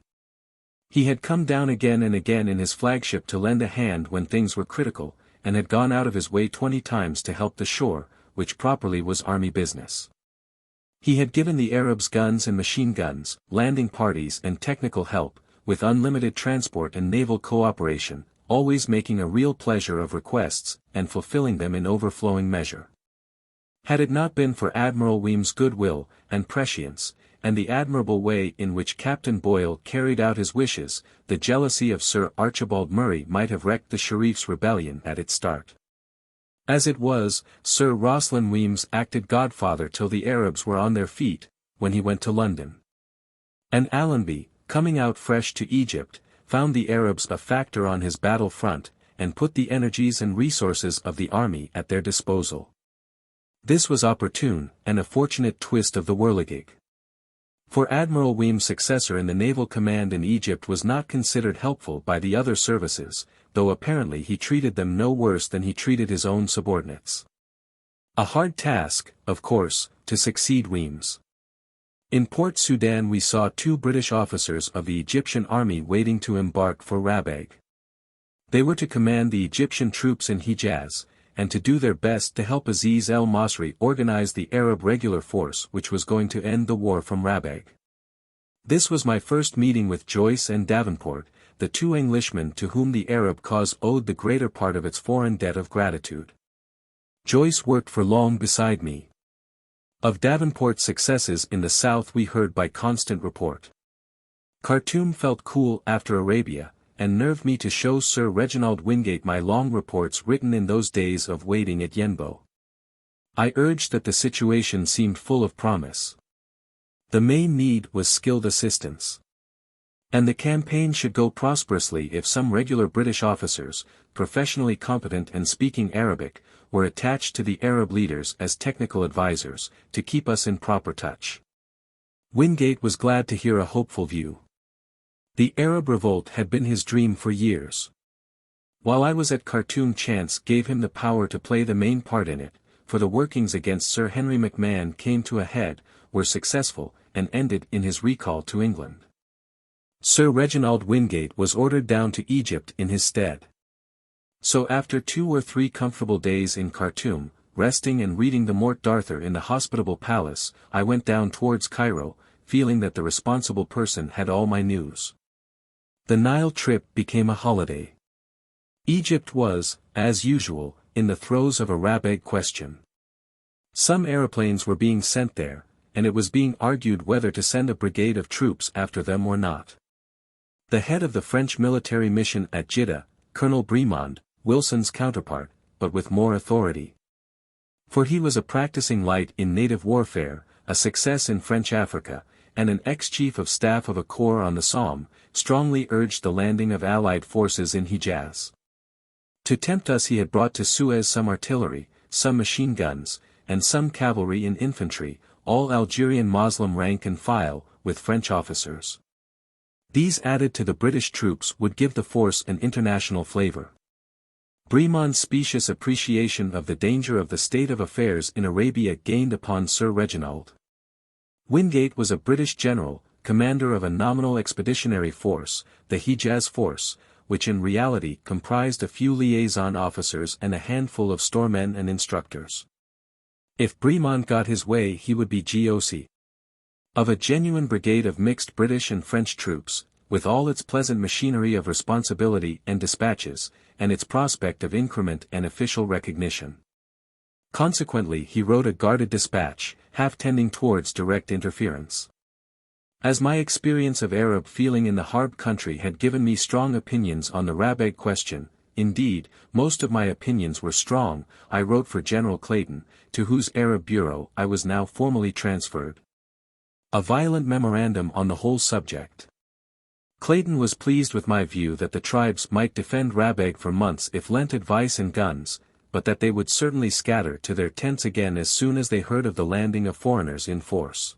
He had come down again and again in his flagship to lend a hand when things were critical, and had gone out of his way 20 times to help the shore, which properly was army business. He had given the Arabs guns and machine guns, landing parties and technical help, with unlimited transport and naval cooperation, always making a real pleasure of requests, and fulfilling them in overflowing measure. Had it not been for Admiral Weem's goodwill and prescience, and the admirable way in which Captain Boyle carried out his wishes, the jealousy of Sir Archibald Murray might have wrecked the Sharif's rebellion at its start. As it was, Sir Rosslyn Weems acted godfather till the Arabs were on their feet, when he went to London. And Allenby, coming out fresh to Egypt, found the Arabs a factor on his battle front, and put the energies and resources of the army at their disposal. This was opportune, and a fortunate twist of the whirligig. For Admiral Weem's successor in the naval command in Egypt was not considered helpful by the other services, though apparently he treated them no worse than he treated his own subordinates. A hard task, of course, to succeed Weems. In Port Sudan we saw 2 British officers of the Egyptian army waiting to embark for Rabag. They were to command the Egyptian troops in Hijaz, and to do their best to help Aziz el-Masri organize the Arab regular force which was going to end the war from Rabag. This was my first meeting with Joyce and Davenport, the 2 Englishmen to whom the Arab cause owed the greater part of its foreign debt of gratitude. Joyce worked for long beside me. Of Davenport's successes in the south we heard by constant report. Khartoum felt cool after Arabia, and nerved me to show Sir Reginald Wingate my long reports written in those days of waiting at Yenbo. I urged that the situation seemed full of promise. The main need was skilled assistance. And the campaign should go prosperously if some regular British officers, professionally competent and speaking Arabic, were attached to the Arab leaders as technical advisors, to keep us in proper touch. Wingate was glad to hear a hopeful view. The Arab Revolt had been his dream for years. While I was at Khartoum, chance gave him the power to play the main part in it, for the workings against Sir Henry McMahon came to a head, were successful, and ended in his recall to England. Sir Reginald Wingate was ordered down to Egypt in his stead. So after 2 or 3 comfortable days in Khartoum, resting and reading the Mort d'Arthur in the hospitable palace, I went down towards Cairo, feeling that the responsible person had all my news. The Nile trip became a holiday. Egypt was, as usual, in the throes of a Rabag question. Some aeroplanes were being sent there, and it was being argued whether to send a brigade of troops after them or not. The head of the French military mission at Jeddah, Colonel Bremond, Wilson's counterpart, but with more authority. For he was a practicing light in native warfare, a success in French Africa, and an ex-chief of staff of a corps on the Somme, strongly urged the landing of Allied forces in Hijaz. To tempt us he had brought to Suez some artillery, some machine guns, and some cavalry and infantry, all Algerian Moslem rank and file, with French officers. These added to the British troops would give the force an international flavor. Bremond's specious appreciation of the danger of the state of affairs in Arabia gained upon Sir Reginald. Wingate was a British general, commander of a nominal expeditionary force, the Hijaz force, which in reality comprised a few liaison officers and a handful of storemen and instructors. If Bremond got his way he would be GOC. Of a genuine brigade of mixed British and French troops, with all its pleasant machinery of responsibility and dispatches, and its prospect of increment and official recognition. Consequently he wrote a guarded dispatch, half tending towards direct interference. As my experience of Arab feeling in the Harb country had given me strong opinions on the Rabag question, indeed, most of my opinions were strong, I wrote for General Clayton, to whose Arab bureau I was now formally transferred. A violent memorandum on the whole subject. Clayton was pleased with my view that the tribes might defend Rabag for months if lent advice and guns, but that they would certainly scatter to their tents again as soon as they heard of the landing of foreigners in force.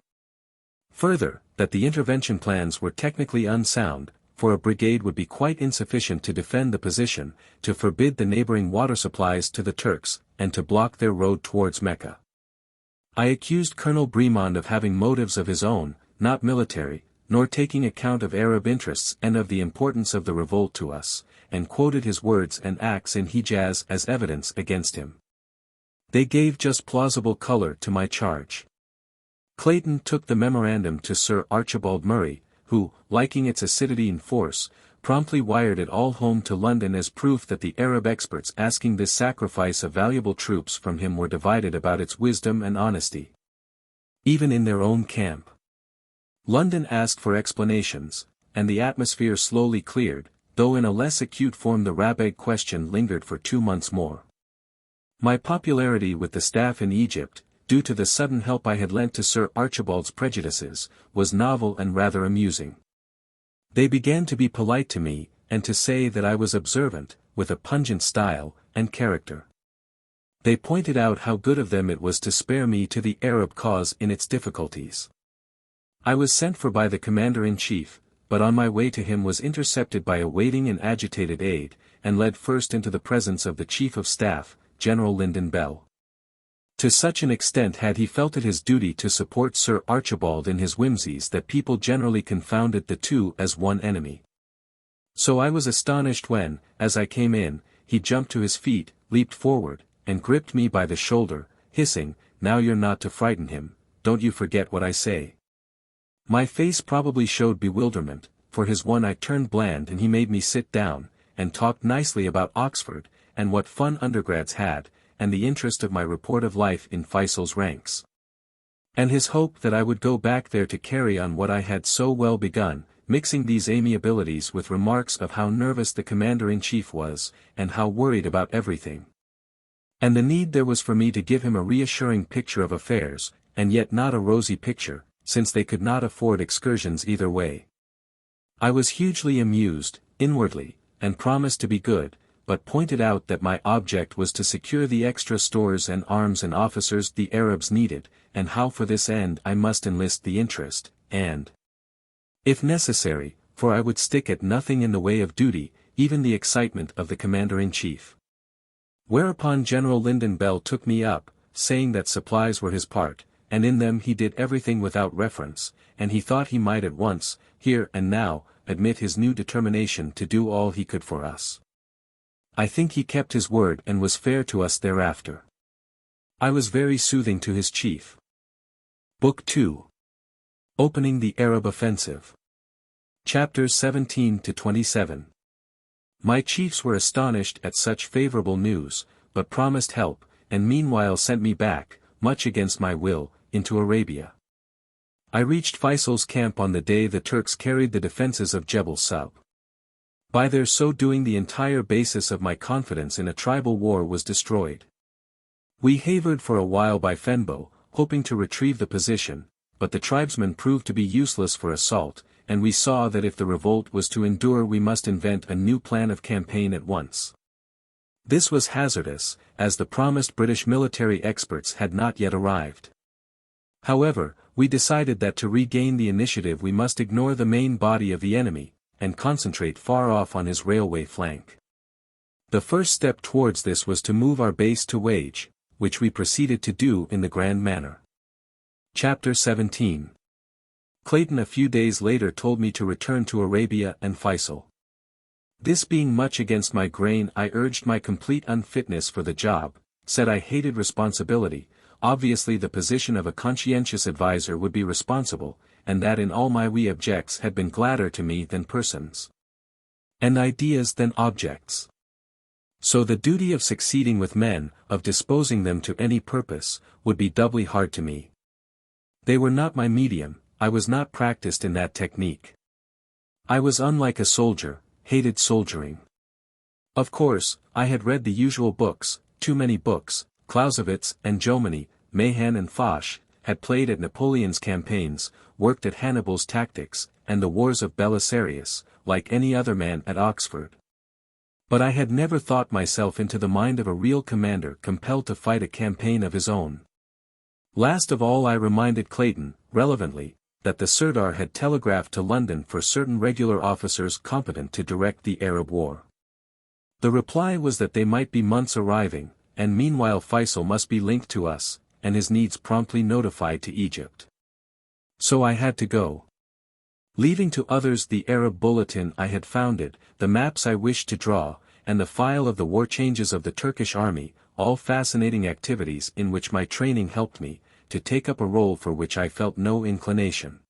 Further, that the intervention plans were technically unsound, for a brigade would be quite insufficient to defend the position, to forbid the neighboring water supplies to the Turks, and to block their road towards Mecca. I accused Colonel Bremond of having motives of his own, not military, nor taking account of Arab interests and of the importance of the revolt to us, and quoted his words and acts in Hijaz as evidence against him. They gave just plausible color to my charge. Clayton took the memorandum to Sir Archibald Murray, who, liking its acidity and force, promptly wired it all home to London as proof that the Arab experts asking this sacrifice of valuable troops from him were divided about its wisdom and honesty. Even in their own camp. London asked for explanations, and the atmosphere slowly cleared, though in a less acute form the Rabeg question lingered for 2 months more. My popularity with the staff in Egypt, due to the sudden help I had lent to Sir Archibald's prejudices, was novel and rather amusing. They began to be polite to me, and to say that I was observant, with a pungent style, and character. They pointed out how good of them it was to spare me to the Arab cause in its difficulties. I was sent for by the commander-in-chief, but on my way to him was intercepted by a waiting and agitated aide, and led first into the presence of the Chief of Staff, General Lyndon Bell. To such an extent had he felt it his duty to support Sir Archibald in his whimsies that people generally confounded the two as one enemy. So I was astonished when, as I came in, he jumped to his feet, leaped forward, and gripped me by the shoulder, hissing, "Now you're not to frighten him, don't you forget what I say." My face probably showed bewilderment, for his one eye turned bland and he made me sit down, and talked nicely about Oxford, and what fun undergrads had, and the interest of my report of life in Feisal's ranks. And his hope that I would go back there to carry on what I had so well begun, mixing these amiabilities with remarks of how nervous the commander-in-chief was, and how worried about everything. And the need there was for me to give him a reassuring picture of affairs, and yet not a rosy picture, since they could not afford excursions either way. I was hugely amused, inwardly, and promised to be good, but pointed out that my object was to secure the extra stores and arms and officers the Arabs needed, and how for this end I must enlist the interest, and, if necessary, for I would stick at nothing in the way of duty, even the excitement of the commander-in-chief. Whereupon General Lyndon Bell took me up, saying that supplies were his part, and in them he did everything without reference, and he thought he might at once, here and now, admit his new determination to do all he could for us. I think he kept his word and was fair to us thereafter. I was very soothing to his chief. Book 2. Opening the Arab Offensive. Chapters 17 to 27. My chiefs were astonished at such favorable news, but promised help, and meanwhile sent me back, much against my will, into Arabia. I reached Feisal's camp on the day the Turks carried the defenses of Jebel Sub. By their so doing the entire basis of my confidence in a tribal war was destroyed. We havered for a while by Fenbo, hoping to retrieve the position, but the tribesmen proved to be useless for assault, and we saw that if the revolt was to endure we must invent a new plan of campaign at once. This was hazardous, as the promised British military experts had not yet arrived. However, we decided that to regain the initiative we must ignore the main body of the enemy, and concentrate far off on his railway flank. The first step towards this was to move our base to Wage, which we proceeded to do in the grand manner. Chapter 17. Clayton a few days later told me to return to Arabia and Feisal. This being much against my grain I urged my complete unfitness for the job, said I hated responsibility, obviously the position of a conscientious adviser would be responsible, and that in all my wee objects had been gladder to me than persons, and ideas than objects. So the duty of succeeding with men, of disposing them to any purpose, would be doubly hard to me. They were not my medium, I was not practiced in that technique. I was unlike a soldier, hated soldiering. Of course, I had read the usual books, too many books, Clausewitz and Jomini, Mahan and Foch, had played at Napoleon's campaigns, worked at Hannibal's tactics, and the wars of Belisarius, like any other man at Oxford. But I had never thought myself into the mind of a real commander compelled to fight a campaign of his own. Last of all I reminded Clayton, relevantly, that the Sirdar had telegraphed to London for certain regular officers competent to direct the Arab war. The reply was that they might be months arriving, and meanwhile Feisal must be linked to us, and his needs promptly notified to Egypt. So I had to go. Leaving to others the Arab bulletin I had founded, the maps I wished to draw, and the file of the war changes of the Turkish army, all fascinating activities in which my training helped me, to take up a role for which I felt no inclination.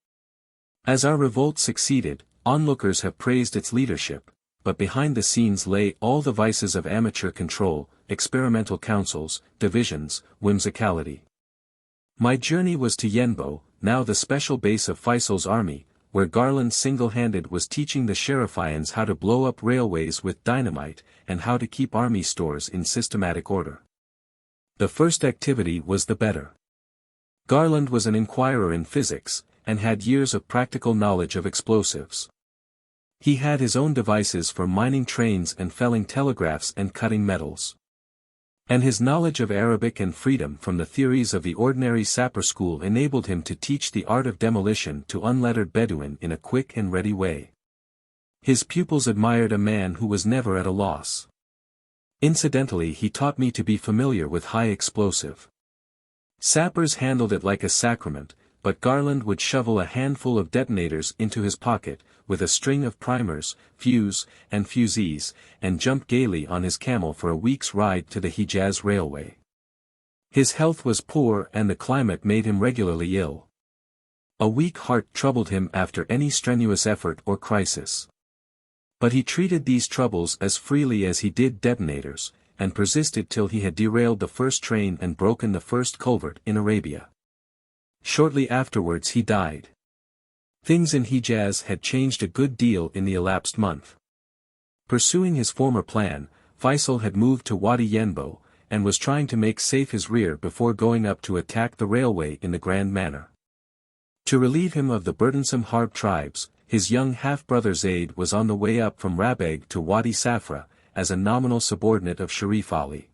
As our revolt succeeded, onlookers have praised its leadership, but behind the scenes lay all the vices of amateur control, experimental councils, divisions, whimsicality. My journey was to Yenbo, now the special base of Feisal's army, where Garland single-handed was teaching the Sherifians how to blow up railways with dynamite, and how to keep army stores in systematic order. The first activity was the better. Garland was an inquirer in physics, and had years of practical knowledge of explosives. He had his own devices for mining trains and felling telegraphs and cutting metals. And his knowledge of Arabic and freedom from the theories of the ordinary sapper school enabled him to teach the art of demolition to unlettered Bedouin in a quick and ready way. His pupils admired a man who was never at a loss. Incidentally, he taught me to be familiar with high explosive. Sappers handled it like a sacrament, but Garland would shovel a handful of detonators into his pocket, with a string of primers, fuse, and fusees, and jump gaily on his camel for a week's ride to the Hijaz Railway. His health was poor and the climate made him regularly ill. A weak heart troubled him after any strenuous effort or crisis. But he treated these troubles as freely as he did detonators, and persisted till he had derailed the first train and broken the first culvert in Arabia. Shortly afterwards he died. Things in Hijaz had changed a good deal in the elapsed month. Pursuing his former plan, Feisal had moved to Wadi Yenbo, and was trying to make safe his rear before going up to attack the railway in the grand manner. To relieve him of the burdensome Harb tribes, his young half-brother Zayd was on the way up from Rabeg to Wadi Safra, as a nominal subordinate of Sharif Ali.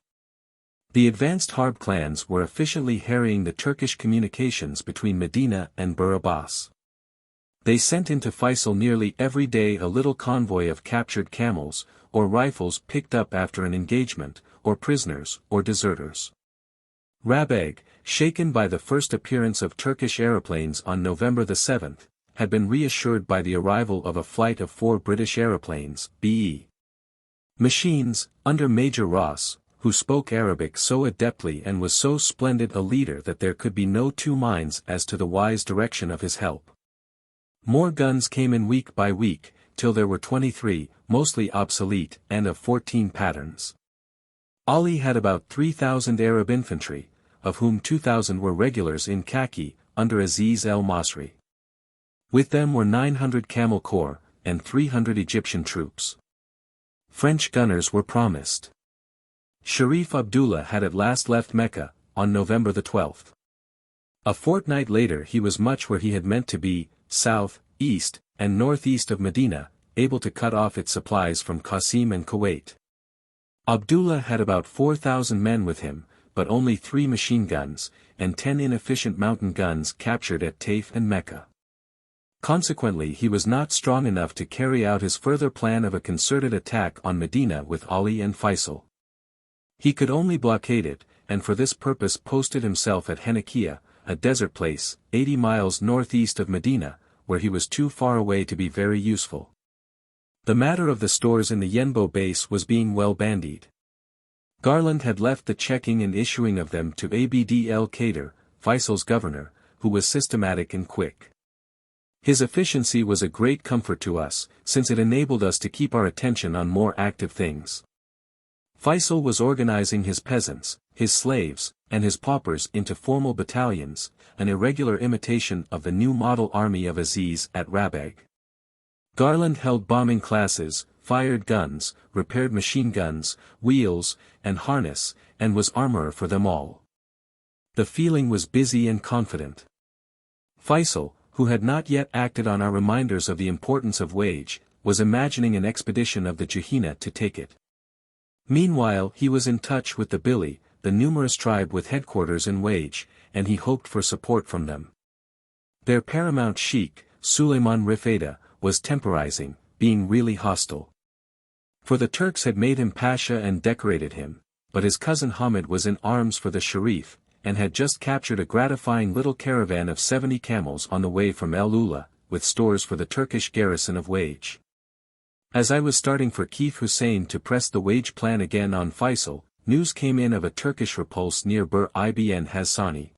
The advanced Harb clans were efficiently harrying the Turkish communications between Medina and Bir Abbas. They sent into Feisal nearly every day a little convoy of captured camels, or rifles picked up after an engagement, or prisoners, or deserters. Rabeg, shaken by the first appearance of Turkish aeroplanes on November the 7th, had been reassured by the arrival of a flight of 4 British aeroplanes, B.E. Machines, under Major Ross, who spoke Arabic so adeptly and was so splendid a leader that there could be no two minds as to the wise direction of his help. More guns came in week by week, till there were 23, mostly obsolete, and of 14 patterns. Ali had about 3,000 Arab infantry, of whom 2,000 were regulars in khaki, under Aziz el-Masri. With them were 900 camel corps, and 300 Egyptian troops. French gunners were promised. Sharif Abdullah had at last left Mecca, on November the 12th. A fortnight later he was much where he had meant to be, south, east, and northeast of Medina, able to cut off its supplies from Qasim and Kuwait. Abdullah had about 4,000 men with him, but only 3 machine guns, and 10 inefficient mountain guns captured at Taif and Mecca. Consequently he was not strong enough to carry out his further plan of a concerted attack on Medina with Ali and Feisal. He could only blockade it, and for this purpose posted himself at Henakia, a desert place, 80 miles northeast of Medina, where he was too far away to be very useful. The matter of the stores in the Yenbo base was being well bandied. Garland had left the checking and issuing of them to Abd el-Kader, Feisal's governor, who was systematic and quick. His efficiency was a great comfort to us, since it enabled us to keep our attention on more active things. Feisal was organizing his peasants, his slaves, and his paupers into formal battalions, an irregular imitation of the new model army of Aziz at Rabeg. Garland held bombing classes, fired guns, repaired machine guns, wheels, and harness, and was armorer for them all. The feeling was busy and confident. Feisal, who had not yet acted on our reminders of the importance of wage, was imagining an expedition of the Gehenna to take it. Meanwhile he was in touch with the Bili, the numerous tribe with headquarters in Wage, and he hoped for support from them. Their paramount sheikh, Suleiman Rifada, was temporizing, being really hostile. For the Turks had made him pasha and decorated him, but his cousin Hamid was in arms for the Sharif, and had just captured a gratifying little caravan of 70 camels on the way from El Ula, with stores for the Turkish garrison of Wage. As I was starting for Keith Hussein to press the wage plan again on Feisal, news came in of a Turkish repulse near Bir Ibn Hassani.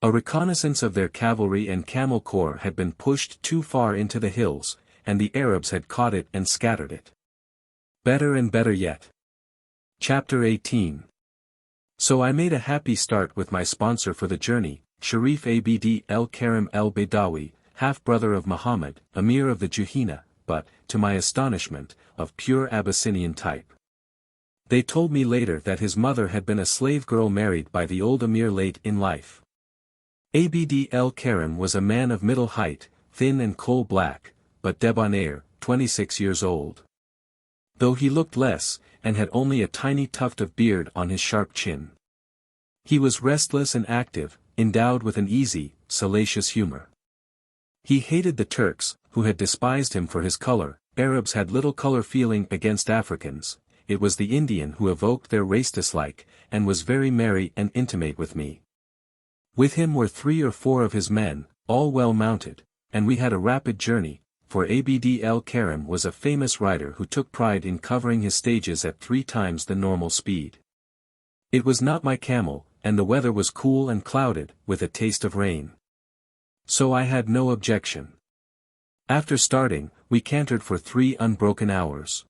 A reconnaissance of their cavalry and camel corps had been pushed too far into the hills, and the Arabs had caught it and scattered it. Better and better yet. Chapter 18. So I made a happy start with my sponsor for the journey, Sharif Abd el-Karim el-Badawi, half-brother of Muhammad, Emir of the Juhayna, but, to my astonishment, of pure Abyssinian type. They told me later that his mother had been a slave girl married by the old Emir late in life. Abd el-Karim was a man of middle height, thin and coal-black, but debonair, 26 years old. Though he looked less, and had only a tiny tuft of beard on his sharp chin. He was restless and active, endowed with an easy, salacious humor. He hated the Turks, who had despised him for his color. Arabs had little color feeling against Africans. It was the Indian who evoked their race dislike, and was very merry and intimate with me. With him were 3 or 4 of his men, all well mounted, and we had a rapid journey, for Abd el-Karim was a famous rider who took pride in covering his stages at 3 times the normal speed. It was not my camel, and the weather was cool and clouded, with a taste of rain. So I had no objection. After starting, we cantered for 3 unbroken hours.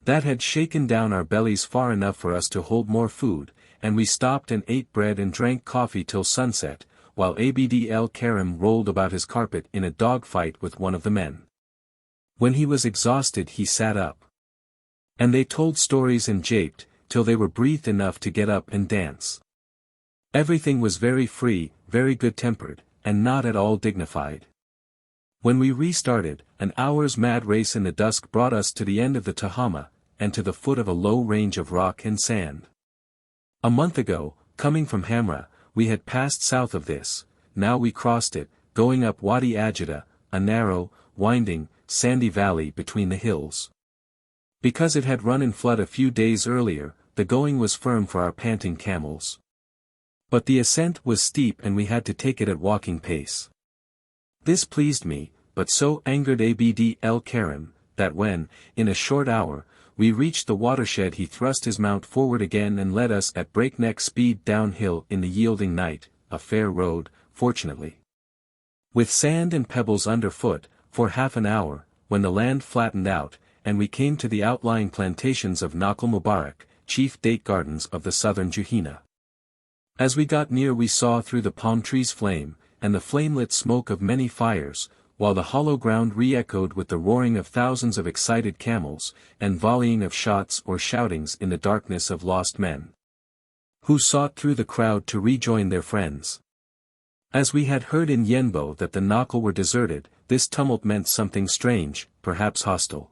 That had shaken down our bellies far enough for us to hold more food, and we stopped and ate bread and drank coffee till sunset, while Abd el-Karim rolled about his carpet in a dogfight with one of the men. When he was exhausted he sat up. And they told stories and japed, till they were breathed enough to get up and dance. Everything was very free, very good-tempered, and not at all dignified. When we restarted, an hour's mad race in the dusk brought us to the end of the Tahama, and to the foot of a low range of rock and sand. A month ago, coming from Hamra, we had passed south of this. Now we crossed it, going up Wadi Ajida, a narrow, winding, sandy valley between the hills. Because it had run in flood a few days earlier, the going was firm for our panting camels. But the ascent was steep and we had to take it at walking pace. This pleased me, but so angered Abd el-Karim, that when, in a short hour, we reached the watershed he thrust his mount forward again and led us at breakneck speed downhill in the yielding night, a fair road, fortunately. With sand and pebbles underfoot, for half an hour, when the land flattened out, and we came to the outlying plantations of Nakhl Mubarak, chief date gardens of the southern Juhayna. As we got near we saw through the palm trees flame, and the flame-lit smoke of many fires, while the hollow ground re-echoed with the roaring of thousands of excited camels, and volleying of shots or shoutings in the darkness of lost men, who sought through the crowd to rejoin their friends. As we had heard in Yenbo that the Nakhl were deserted, this tumult meant something strange, perhaps hostile.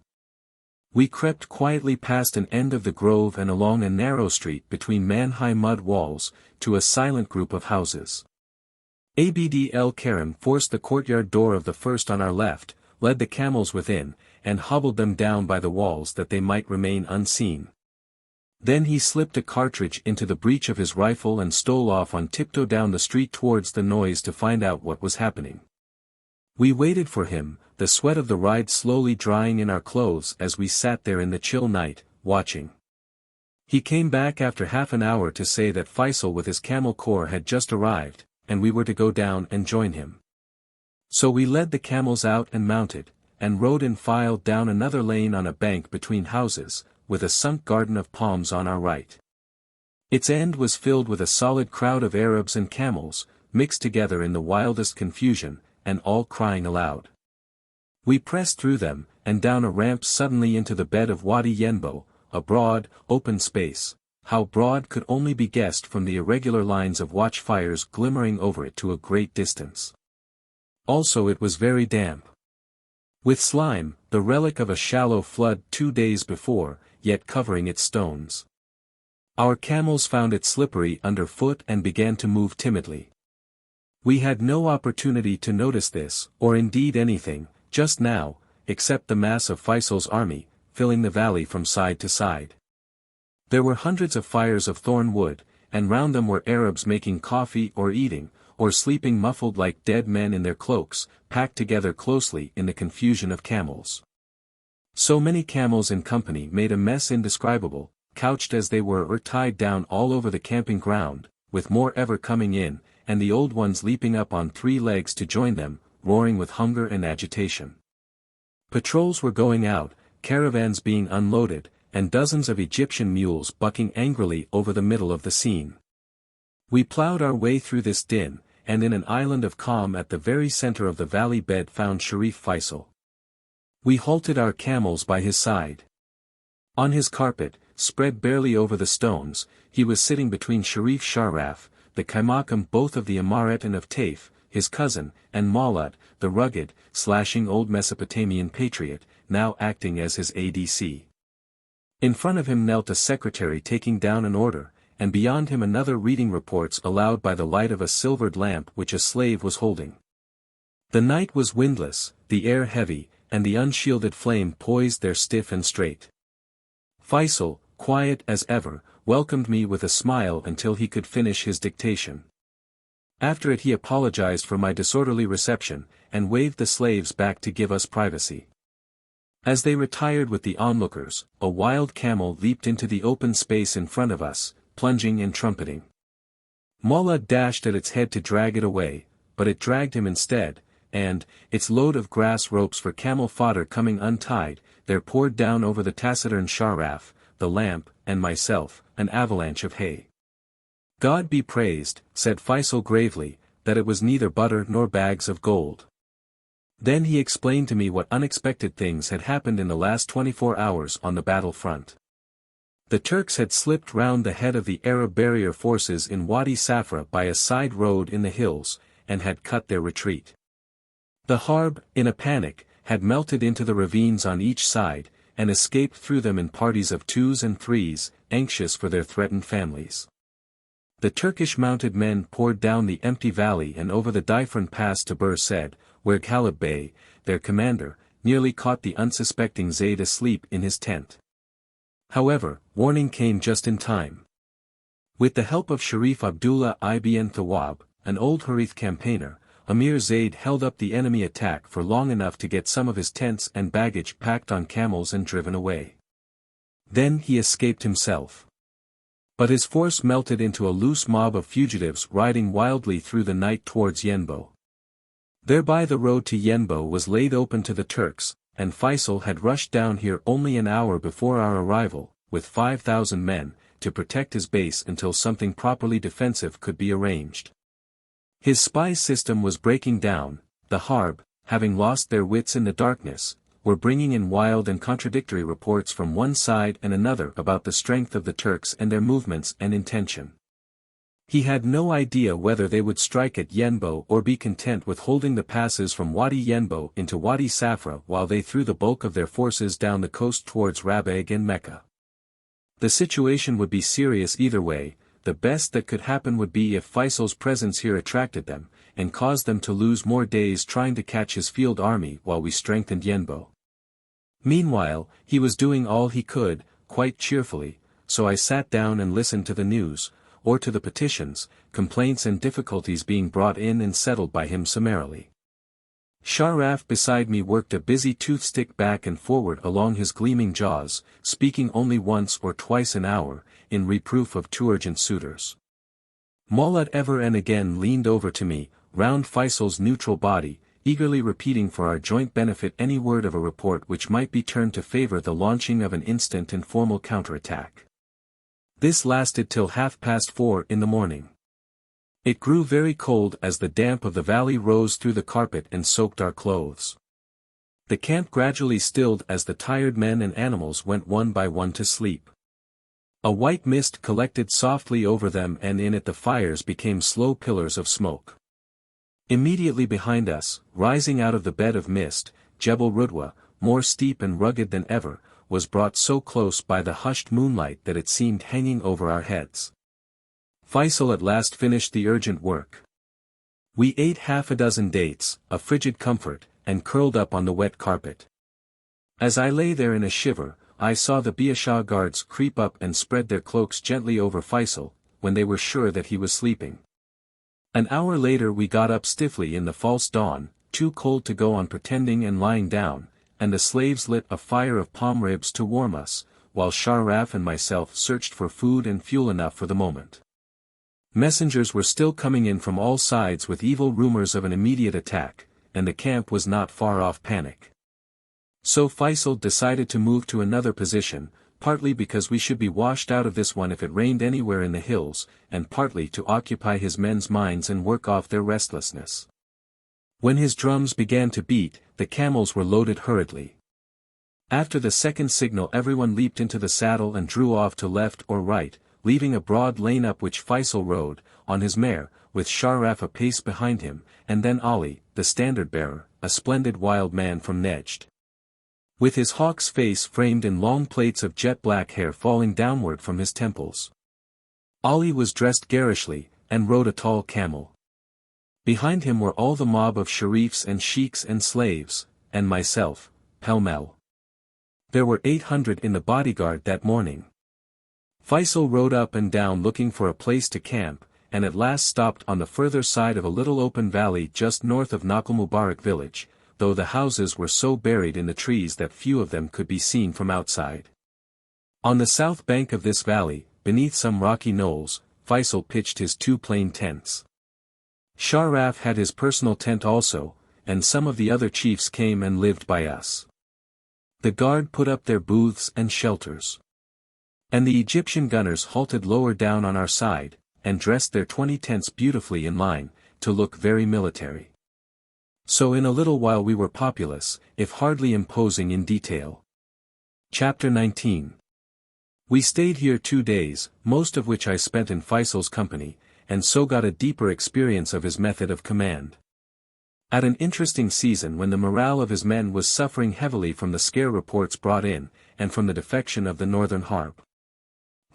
We crept quietly past an end of the grove and along a narrow street between man-high mud walls, to a silent group of houses. Abd el-Karim forced the courtyard door of the first on our left, led the camels within, and hobbled them down by the walls that they might remain unseen. Then he slipped a cartridge into the breech of his rifle and stole off on tiptoe down the street towards the noise to find out what was happening. We waited for him, the sweat of the ride slowly drying in our clothes as we sat there in the chill night, watching. He came back after half an hour to say that Feisal with his camel corps had just arrived, and we were to go down and join him. So we led the camels out and mounted, and rode in file down another lane on a bank between houses, with a sunk garden of palms on our right. Its end was filled with a solid crowd of Arabs and camels, mixed together in the wildest confusion, and all crying aloud. We pressed through them, and down a ramp suddenly into the bed of Wadi Yenbo, a broad, open space. How broad could only be guessed from the irregular lines of watchfires glimmering over it to a great distance. Also it was very damp. With slime, the relic of a shallow flood 2 days before, yet covering its stones. Our camels found it slippery underfoot and began to move timidly. We had no opportunity to notice this, or indeed anything, just now, except the mass of Faisal's army, filling the valley from side to side. There were hundreds of fires of thorn wood, and round them were Arabs making coffee or eating, or sleeping muffled like dead men in their cloaks, packed together closely in the confusion of camels. So many camels in company made a mess indescribable, couched as they were or tied down all over the camping ground, with more ever coming in, and the old ones leaping up on 3 legs to join them, roaring with hunger and agitation. Patrols were going out, caravans being unloaded, and dozens of Egyptian mules bucking angrily over the middle of the scene. We plowed our way through this din, and in an island of calm at the very center of the valley bed found Sharif Feisal. We halted our camels by his side. On his carpet, spread barely over the stones, he was sitting between Sharif Sharaf, the Kaimakam both of the Imarat and of Taif, his cousin, and Mawlad, the rugged, slashing old Mesopotamian patriot, now acting as his ADC. In front of him knelt a secretary taking down an order, and beyond him another reading reports aloud by the light of a silvered lamp which a slave was holding. The night was windless, the air heavy, and the unshielded flame poised there stiff and straight. Feisal, quiet as ever, welcomed me with a smile until he could finish his dictation. After it he apologized for my disorderly reception, and waved the slaves back to give us privacy. As they retired with the onlookers, a wild camel leaped into the open space in front of us, plunging and trumpeting. Mullah dashed at its head to drag it away, but it dragged him instead, and, its load of grass ropes for camel fodder coming untied, there poured down over the taciturn Sharaf, the lamp, and myself, an avalanche of hay. God be praised, said Feisal gravely, that it was neither butter nor bags of gold. Then he explained to me what unexpected things had happened in the last 24 hours on the battlefront. The Turks had slipped round the head of the Arab barrier forces in Wadi Safra by a side road in the hills, and had cut their retreat. The Harb, in a panic, had melted into the ravines on each side, and escaped through them in parties of 2s and 3s, anxious for their threatened families. The Turkish mounted men poured down the empty valley and over the Diversion pass to Bir Said, where Khalid Bey, their commander, nearly caught the unsuspecting Zayd asleep in his tent. However, warning came just in time. With the help of Sharif Abdullah ibn Thawab, an old Harith campaigner, Amir Zayd held up the enemy attack for long enough to get some of his tents and baggage packed on camels and driven away. Then he escaped himself. But his force melted into a loose mob of fugitives riding wildly through the night towards Yenbo. Thereby the road to Yenbo was laid open to the Turks, and Feisal had rushed down here only an hour before our arrival, with 5,000 men, to protect his base until something properly defensive could be arranged. His spy system was breaking down. The Harb, having lost their wits in the darkness, were bringing in wild and contradictory reports from one side and another about the strength of the Turks and their movements and intention. He had no idea whether they would strike at Yenbo or be content with holding the passes from Wadi Yenbo into Wadi Safra while they threw the bulk of their forces down the coast towards Rabag and Mecca. The situation would be serious either way. The best that could happen would be if Faisal's presence here attracted them, and caused them to lose more days trying to catch his field army while we strengthened Yenbo. Meanwhile, he was doing all he could, quite cheerfully, so I sat down and listened to the news, or to the petitions, complaints and difficulties being brought in and settled by him summarily. Sharaf beside me worked a busy toothstick back and forward along his gleaming jaws, speaking only once or twice an hour, in reproof of too urgent suitors. Mawlad ever and again leaned over to me, round Faisal's neutral body, eagerly repeating for our joint benefit any word of a report which might be turned to favor the launching of an instant and formal counterattack. This lasted till 4:30 in the morning. It grew very cold as the damp of the valley rose through the carpet and soaked our clothes. The camp gradually stilled as the tired men and animals went one by one to sleep. A white mist collected softly over them and in it the fires became slow pillars of smoke. Immediately behind us, rising out of the bed of mist, Jebel Rudwa, more steep and rugged than ever, was brought so close by the hushed moonlight that it seemed hanging over our heads. Feisal at last finished the urgent work. We ate 6 dates, a frigid comfort, and curled up on the wet carpet. As I lay there in a shiver, I saw the Biashah guards creep up and spread their cloaks gently over Feisal, when they were sure that he was sleeping. An hour later we got up stiffly in the false dawn, too cold to go on pretending and lying down, and the slaves lit a fire of palm ribs to warm us, while Sharaf and myself searched for food and fuel enough for the moment. Messengers were still coming in from all sides with evil rumors of an immediate attack, and the camp was not far off panic. So Feisal decided to move to another position, partly because we should be washed out of this one if it rained anywhere in the hills, and partly to occupy his men's minds and work off their restlessness. When his drums began to beat, the camels were loaded hurriedly. After the second signal everyone leaped into the saddle and drew off to left or right, leaving a broad lane up which Feisal rode, on his mare, with Sharaf a pace behind him, and then Ali, the standard-bearer, a splendid wild man from Nejd. With his hawk's face framed in long plaits of jet-black hair falling downward from his temples. Ali was dressed garishly, and rode a tall camel. Behind him were all the mob of sharifs and sheiks and slaves, and myself, pell-mell. There were 800 in the bodyguard that morning. Feisal rode up and down looking for a place to camp, and at last stopped on the further side of a little open valley just north of Naqal Mubarak village, though the houses were so buried in the trees that few of them could be seen from outside. On the south bank of this valley, beneath some rocky knolls, Feisal pitched his 2 plain tents. Sharaf had his personal tent also, and some of the other chiefs came and lived by us. The guard put up their booths and shelters. And the Egyptian gunners halted lower down on our side, and dressed their 20 tents beautifully in line, to look very military. So in a little while we were populous, if hardly imposing in detail. Chapter 19. We stayed here 2 days, most of which I spent in Feisal's company, and so got a deeper experience of his method of command. At an interesting season when the morale of his men was suffering heavily from the scare reports brought in, and from the defection of the northern harp.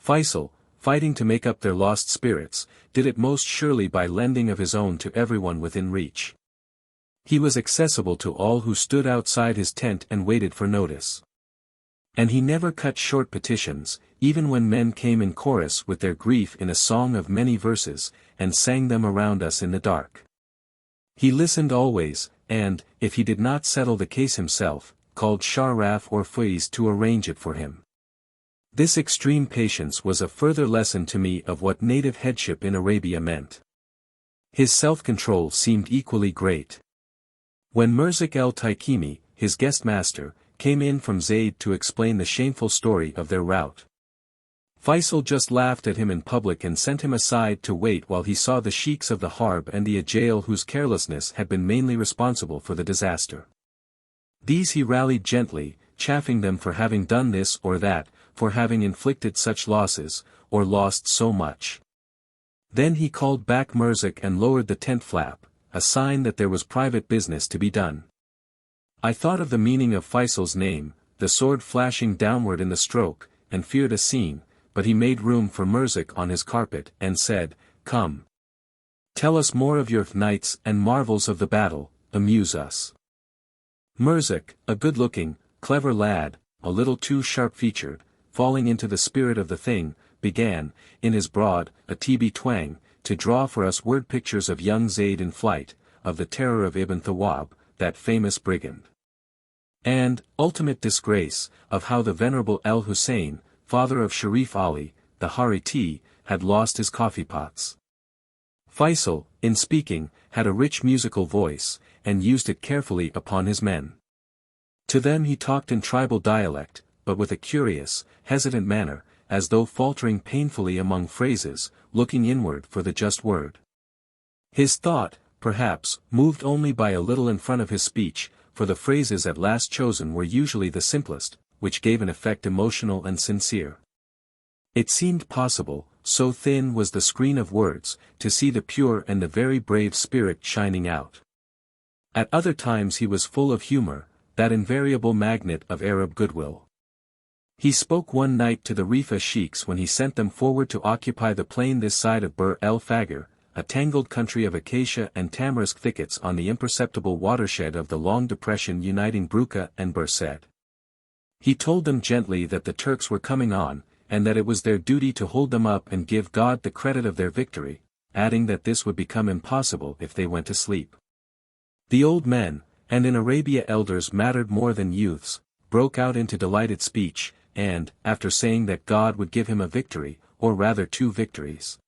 Feisal, fighting to make up their lost spirits, did it most surely by lending of his own to everyone within reach. He was accessible to all who stood outside his tent and waited for notice. And he never cut short petitions, even when men came in chorus with their grief in a song of many verses, and sang them around us in the dark. He listened always, and, if he did not settle the case himself, called Sharaf or Faiz to arrange it for him. This extreme patience was a further lesson to me of what native headship in Arabia meant. His self-control seemed equally great. When Mirzik el-Taikimi, his guest master, came in from Zayd to explain the shameful story of their rout, Feisal just laughed at him in public and sent him aside to wait while he saw the sheiks of the Harb and the Ajail whose carelessness had been mainly responsible for the disaster. These he rallied gently, chaffing them for having done this or that, for having inflicted such losses, or lost so much. Then he called back Mirzik and lowered the tent flap, a sign that there was private business to be done. I thought of the meaning of Feisal's name, the sword flashing downward in the stroke, and feared a scene, but he made room for Mirzik on his carpet and said, "Come. Tell us more of your knights and marvels of the battle, amuse us." Mirzik, a good-looking, clever lad, a little too sharp-featured, falling into the spirit of the thing, began, in his broad, Atibi twang, to draw for us word pictures of young Zayd in flight, of the terror of Ibn Thawab, that famous brigand. And, ultimate disgrace, of how the venerable El-Hussein, father of Sharif Ali, the Hariti, had lost his coffee-pots. Feisal, in speaking, had a rich musical voice, and used it carefully upon his men. To them he talked in tribal dialect, but with a curious, hesitant manner, as though faltering painfully among phrases, looking inward for the just word. His thought, perhaps, moved only by a little in front of his speech, for the phrases at last chosen were usually the simplest, which gave an effect emotional and sincere. It seemed possible, so thin was the screen of words, to see the pure and the very brave spirit shining out. At other times he was full of humor, that invariable magnet of Arab goodwill. He spoke one night to the Rifa sheiks when he sent them forward to occupy the plain this side of Bir el-Fagr, a tangled country of acacia and tamarisk thickets on the imperceptible watershed of the long depression uniting Bruka and Bersed. He told them gently that the Turks were coming on, and that it was their duty to hold them up and give God the credit of their victory, adding that this would become impossible if they went to sleep. The old men, and in Arabia elders mattered more than youths, broke out into delighted speech, and, after saying that God would give him a victory, or rather 2 victories,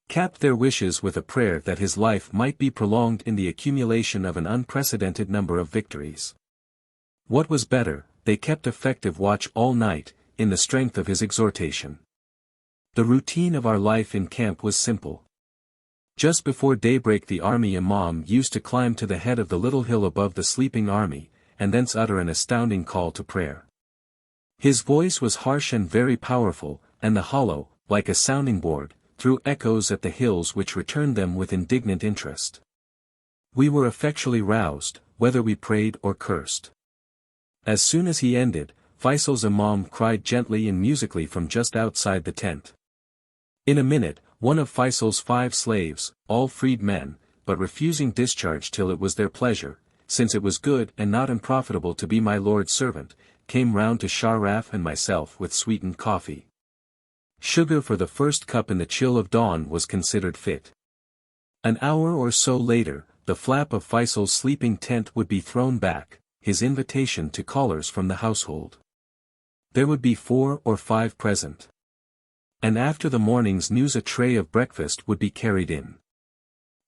capped their wishes with a prayer that his life might be prolonged in the accumulation of an unprecedented number of victories. What was better, they kept effective watch all night, in the strength of his exhortation. The routine of our life in camp was simple. Just before daybreak the army imam used to climb to the head of the little hill above the sleeping army, and thence utter an astounding call to prayer. His voice was harsh and very powerful, and the hollow, like a sounding board, threw echoes at the hills which returned them with indignant interest. We were effectually roused, whether we prayed or cursed. As soon as he ended, Feisal's imam cried gently and musically from just outside the tent. In a minute, one of Feisal's 5 slaves, all freed men, but refusing discharge till it was their pleasure, since it was good and not unprofitable to be my lord's servant, came round to Sharaf and myself with sweetened coffee. Sugar for the first cup in the chill of dawn was considered fit. An hour or so later, the flap of Feisal's sleeping tent would be thrown back, his invitation to callers from the household. There would be 4 or 5 present. And after the morning's news a tray of breakfast would be carried in.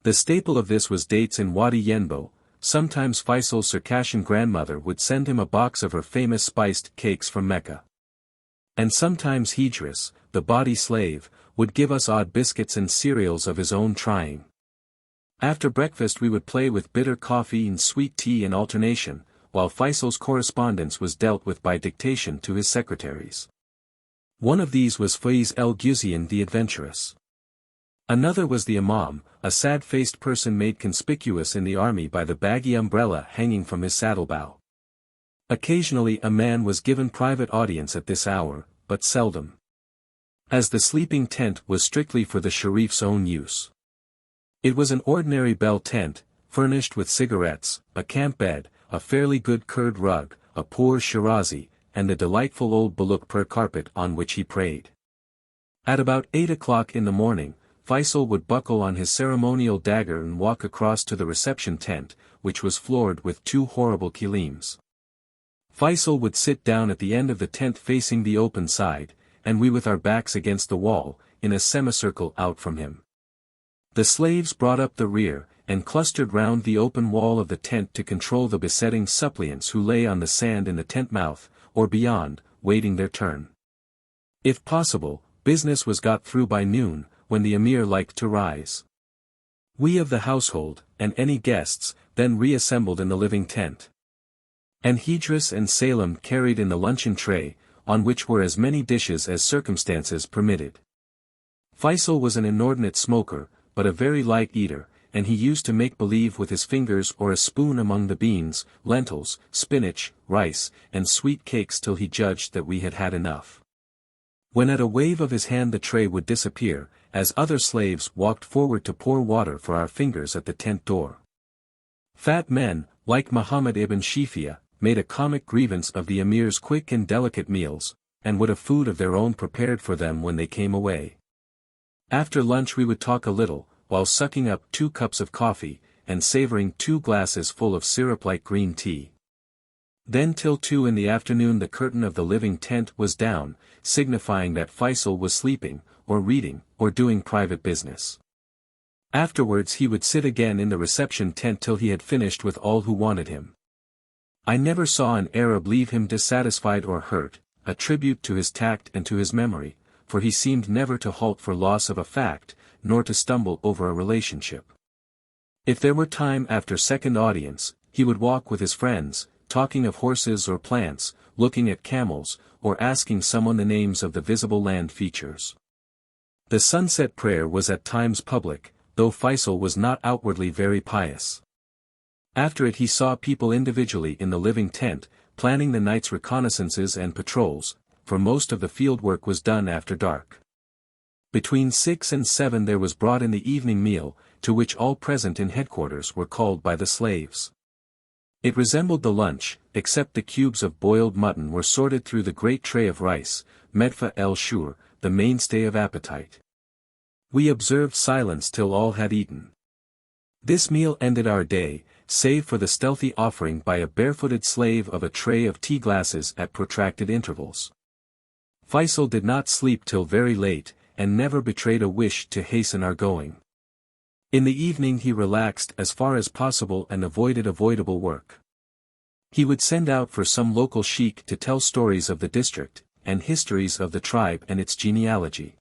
The staple of this was dates in Wadi Yenbo. Sometimes Feisal's Circassian grandmother would send him a box of her famous spiced cakes from Mecca. And sometimes Hijris, the body slave, would give us odd biscuits and cereals of his own trying. After breakfast we would play with bitter coffee and sweet tea in alternation, while Feisal's correspondence was dealt with by dictation to his secretaries. One of these was Faiz el-Guzian the adventurous. Another was the imam, a sad-faced person made conspicuous in the army by the baggy umbrella hanging from his saddlebow. Occasionally a man was given private audience at this hour, but seldom. As the sleeping tent was strictly for the sharif's own use. It was an ordinary bell tent, furnished with cigarettes, a camp bed, a fairly good curd rug, a poor Shirazi, and the delightful old Balukpur carpet on which he prayed. At about 8 o'clock in the morning, Feisal would buckle on his ceremonial dagger and walk across to the reception tent, which was floored with 2 horrible kilims. Feisal would sit down at the end of the tent facing the open side, and we with our backs against the wall, in a semicircle out from him. The slaves brought up the rear, and clustered round the open wall of the tent to control the besetting suppliants who lay on the sand in the tent mouth, or beyond, waiting their turn. If possible, business was got through by noon, when the emir liked to rise. We of the household, and any guests, then reassembled in the living tent. And Hijris and Salem carried in the luncheon tray, on which were as many dishes as circumstances permitted. Feisal was an inordinate smoker, but a very light eater, and he used to make believe with his fingers or a spoon among the beans, lentils, spinach, rice, and sweet cakes till he judged that we had had enough. When at a wave of his hand the tray would disappear, as other slaves walked forward to pour water for our fingers at the tent door. Fat men, like Muhammad ibn Shifia, made a comic grievance of the emir's quick and delicate meals, and would have food of their own prepared for them when they came away. After lunch we would talk a little, while sucking up 2 cups of coffee, and savoring 2 glasses full of syrup-like green tea. Then till 2 in the afternoon the curtain of the living tent was down, signifying that Feisal was sleeping, or reading, or doing private business. Afterwards he would sit again in the reception tent till he had finished with all who wanted him. I never saw an Arab leave him dissatisfied or hurt, a tribute to his tact and to his memory, for he seemed never to halt for loss of a fact, nor to stumble over a relationship. If there were time after second audience, he would walk with his friends, talking of horses or plants, looking at camels, or asking someone the names of the visible land features. The sunset prayer was at times public, though Feisal was not outwardly very pious. After it he saw people individually in the living tent, planning the night's reconnaissances and patrols, for most of the field work was done after dark. Between 6 and 7 there was brought in the evening meal, to which all present in headquarters were called by the slaves. It resembled the lunch, except the cubes of boiled mutton were sorted through the great tray of rice, medfa el-shur, the mainstay of appetite. We observed silence till all had eaten. This meal ended our day, save for the stealthy offering by a barefooted slave of a tray of tea glasses at protracted intervals. Feisal did not sleep till very late, and never betrayed a wish to hasten our going. In the evening he relaxed as far as possible and avoided avoidable work. He would send out for some local sheikh to tell stories of the district, and histories of the tribe and its genealogy.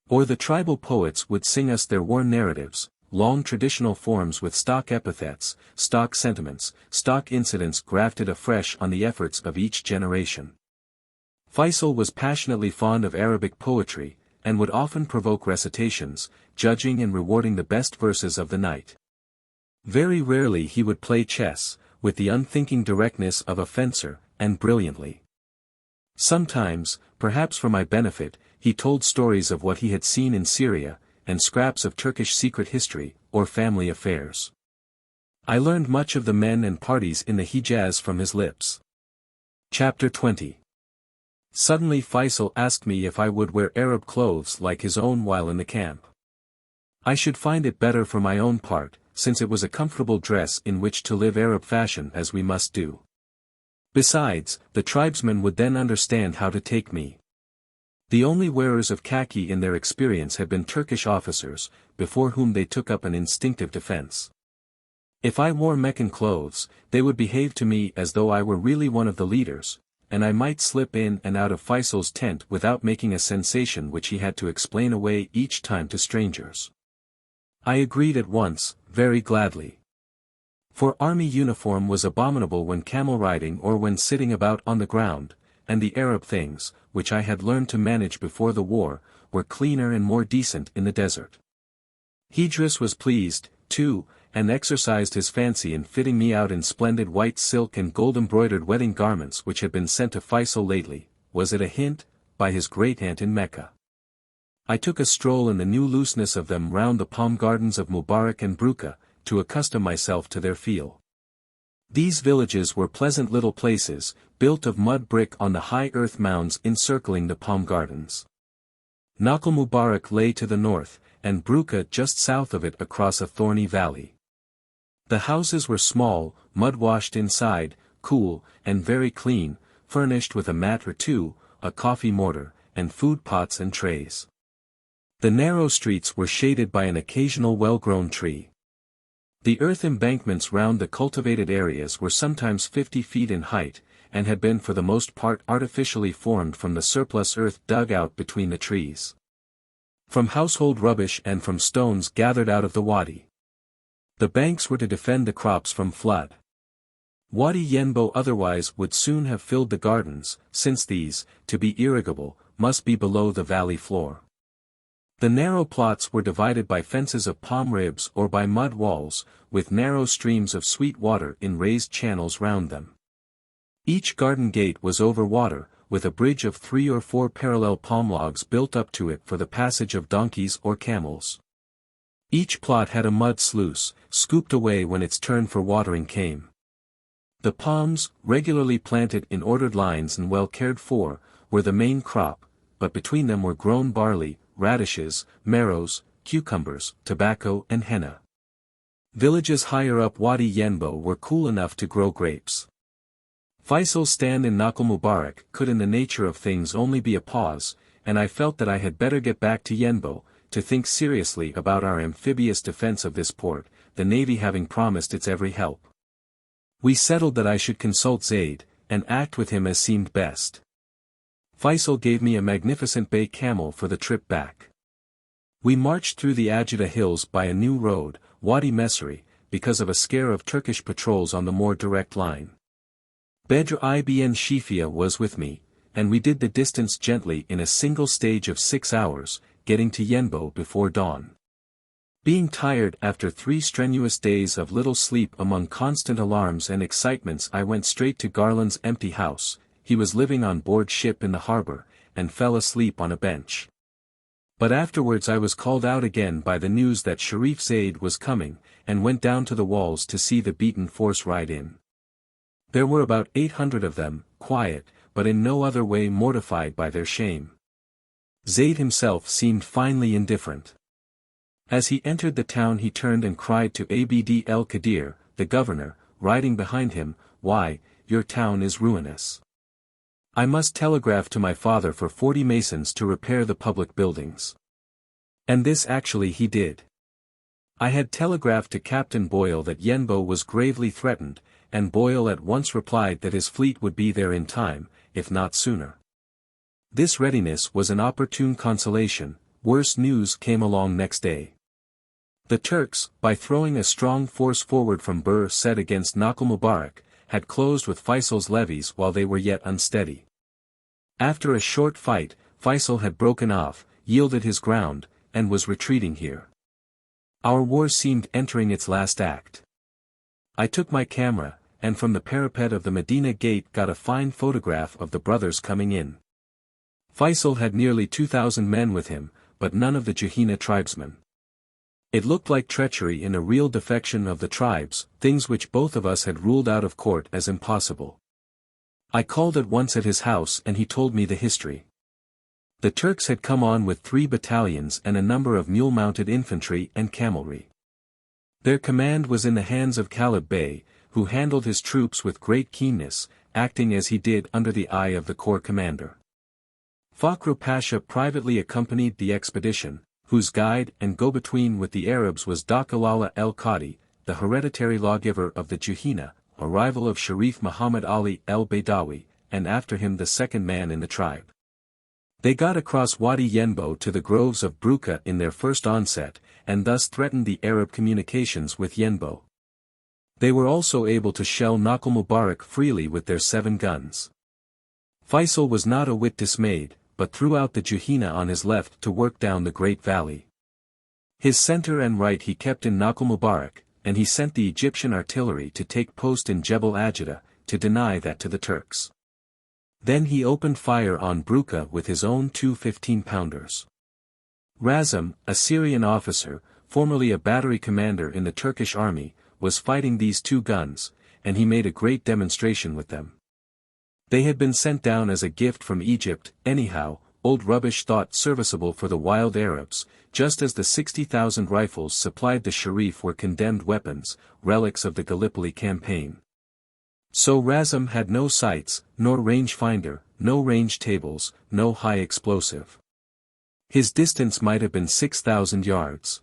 Or the tribal poets would sing us their war narratives, long traditional forms with stock epithets, stock sentiments, stock incidents grafted afresh on the efforts of each generation. Feisal was passionately fond of Arabic poetry, and would often provoke recitations, judging and rewarding the best verses of the night. Very rarely he would play chess, with the unthinking directness of a fencer, and brilliantly. Sometimes, perhaps for my benefit, he told stories of what he had seen in Syria, and scraps of Turkish secret history, or family affairs. I learned much of the men and parties in the Hijaz from his lips. Chapter 20. Suddenly Feisal asked me if I would wear Arab clothes like his own while in the camp. I should find it better for my own part, since it was a comfortable dress in which to live Arab fashion as we must do. Besides, the tribesmen would then understand how to take me. The only wearers of khaki in their experience had been Turkish officers, before whom they took up an instinctive defense. If I wore Meccan clothes, they would behave to me as though I were really one of the leaders, and I might slip in and out of Feisal's tent without making a sensation which he had to explain away each time to strangers. I agreed at once, very gladly. For army uniform was abominable when camel riding or when sitting about on the ground, and the Arab things, which I had learned to manage before the war, were cleaner and more decent in the desert. Idris was pleased, too, and exercised his fancy in fitting me out in splendid white silk and gold-embroidered wedding garments which had been sent to Feisal lately, was it a hint, by his great-aunt in Mecca. I took a stroll in the new looseness of them round the palm gardens of Mubarak and Bruka, to accustom myself to their feel. These villages were pleasant little places, built of mud brick on the high earth mounds encircling the palm gardens. Nakhl Mubarak lay to the north, and Bruka just south of it across a thorny valley. The houses were small, mud-washed inside, cool, and very clean, furnished with a mat or two, a coffee mortar, and food pots and trays. The narrow streets were shaded by an occasional well-grown tree. The earth embankments round the cultivated areas were sometimes 50 feet in height, and had been for the most part artificially formed from the surplus earth dug out between the trees. From household rubbish and from stones gathered out of the wadi. The banks were to defend the crops from flood. Wadi Yenbo otherwise would soon have filled the gardens, since these, to be irrigable, must be below the valley floor. The narrow plots were divided by fences of palm ribs or by mud walls, with narrow streams of sweet water in raised channels round them. Each garden gate was over water, with a bridge of 3 or 4 parallel palm logs built up to it for the passage of donkeys or camels. Each plot had a mud sluice, scooped away when its turn for watering came. The palms, regularly planted in ordered lines and well cared for, were the main crop, but between them were grown barley, radishes, marrows, cucumbers, tobacco and henna. Villages higher up Wadi Yenbo were cool enough to grow grapes. Feisal's stand in Nakhl Mubarak could in the nature of things only be a pause, and I felt that I had better get back to Yenbo, to think seriously about our amphibious defense of this port, the navy having promised its every help. We settled that I should consult Zayd, and act with him as seemed best. Feisal gave me a magnificent bay camel for the trip back. We marched through the Ajida hills by a new road, Wadi Mesri, because of a scare of Turkish patrols on the more direct line. Bedr ibn Shifia was with me, and we did the distance gently in a single stage of 6 hours, getting to Yenbo before dawn. Being tired after 3 strenuous days of little sleep among constant alarms and excitements, I went straight to Garland's empty house. He was living on board ship in the harbor, and fell asleep on a bench. But afterwards I was called out again by the news that Sharif Zayd was coming, and went down to the walls to see the beaten force ride in. There were about 800 of them, quiet, but in no other way mortified by their shame. Zayd himself seemed finely indifferent. As he entered the town he turned and cried to Abd el-Qadir, the governor, riding behind him, "Why, your town is ruinous. I must telegraph to my father for 40 masons to repair the public buildings." And this actually he did. I had telegraphed to Captain Boyle that Yenbo was gravely threatened, and Boyle at once replied that his fleet would be there in time, if not sooner. This readiness was an opportune consolation. Worse news came along next day. The Turks, by throwing a strong force forward from Bir Set against Naql Mubarak, had closed with Faisal's levies while they were yet unsteady. After a short fight, Feisal had broken off, yielded his ground, and was retreating here. Our war seemed entering its last act. I took my camera, and from the parapet of the Medina gate got a fine photograph of the brothers coming in. Feisal had nearly 2,000 men with him, but none of the Juhayna tribesmen. It looked like treachery in a real defection of the tribes, things which both of us had ruled out of court as impossible. I called at once at his house and he told me the history. The Turks had come on with 3 battalions and a number of mule-mounted infantry and camelry. Their command was in the hands of Khalid Bey, who handled his troops with great keenness, acting as he did under the eye of the corps commander. Fakhru Pasha privately accompanied the expedition, whose guide and go-between with the Arabs was Dakalala el-Qadi, the hereditary lawgiver of the Juhayna, a rival of Sharif Muhammad Ali el-Baidawi, and after him the second man in the tribe. They got across Wadi Yenbo to the groves of Bruka in their first onset, and thus threatened the Arab communications with Yenbo. They were also able to shell Naql Mubarak freely with their 7 guns. Feisal was not a whit dismayed, but threw out the Juhayna on his left to work down the great valley. His center and right he kept in Naql Mubarak, and he sent the Egyptian artillery to take post in Jebel Ajida, to deny that to the Turks. Then he opened fire on Bruka with his own 2 15-pounders. Razm, a Syrian officer, formerly a battery commander in the Turkish army, was fighting these 2 guns, and he made a great demonstration with them. They had been sent down as a gift from Egypt, anyhow, old rubbish thought serviceable for the wild Arabs, just as the 60,000 rifles supplied the Sharif were condemned weapons, relics of the Gallipoli campaign. So Razm had no sights, nor range-finder, no range tables, no high explosive. His distance might have been 6,000 yards.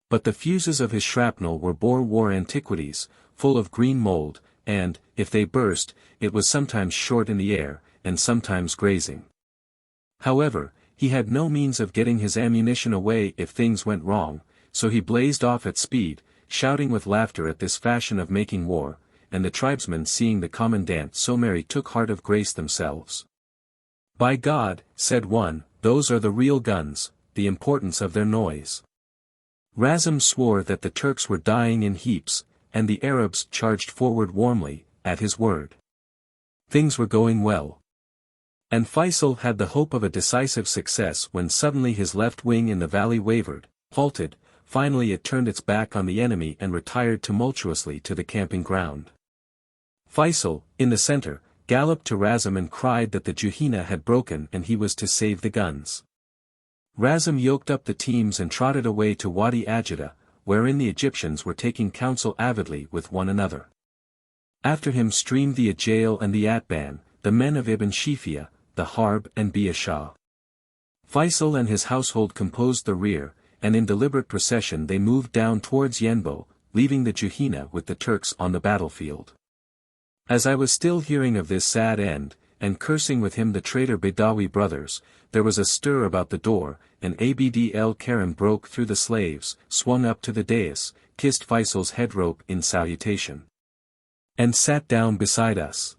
But the fuses of his shrapnel were Boer War antiquities, full of green mold, and, if they burst, it was sometimes short in the air, and sometimes grazing. However, he had no means of getting his ammunition away if things went wrong, so he blazed off at speed, shouting with laughter at this fashion of making war, and the tribesmen seeing the commandant so merry took heart of grace themselves. "By God," said one, "those are the real guns, the importance of their noise." Razm swore that the Turks were dying in heaps, and the Arabs charged forward warmly, at his word. Things were going well. And Feisal had the hope of a decisive success when suddenly his left wing in the valley wavered, halted, finally it turned its back on the enemy and retired tumultuously to the camping ground. Feisal, in the center, galloped to Razm and cried that the Juhayna had broken and he was to save the guns. Razm yoked up the teams and trotted away to Wadi Ajida, wherein the Egyptians were taking counsel avidly with one another. After him streamed the Ajail and the Atban, the men of Ibn Shifia, the Harb and Bia Shah. Feisal and his household composed the rear, and in deliberate procession they moved down towards Yenbo, leaving the Juhayna with the Turks on the battlefield. As I was still hearing of this sad end, and cursing with him the traitor Baidawi brothers, there was a stir about the door, and Abd el-Karim broke through the slaves, swung up to the dais, kissed Faisal's head rope in salutation, and sat down beside us.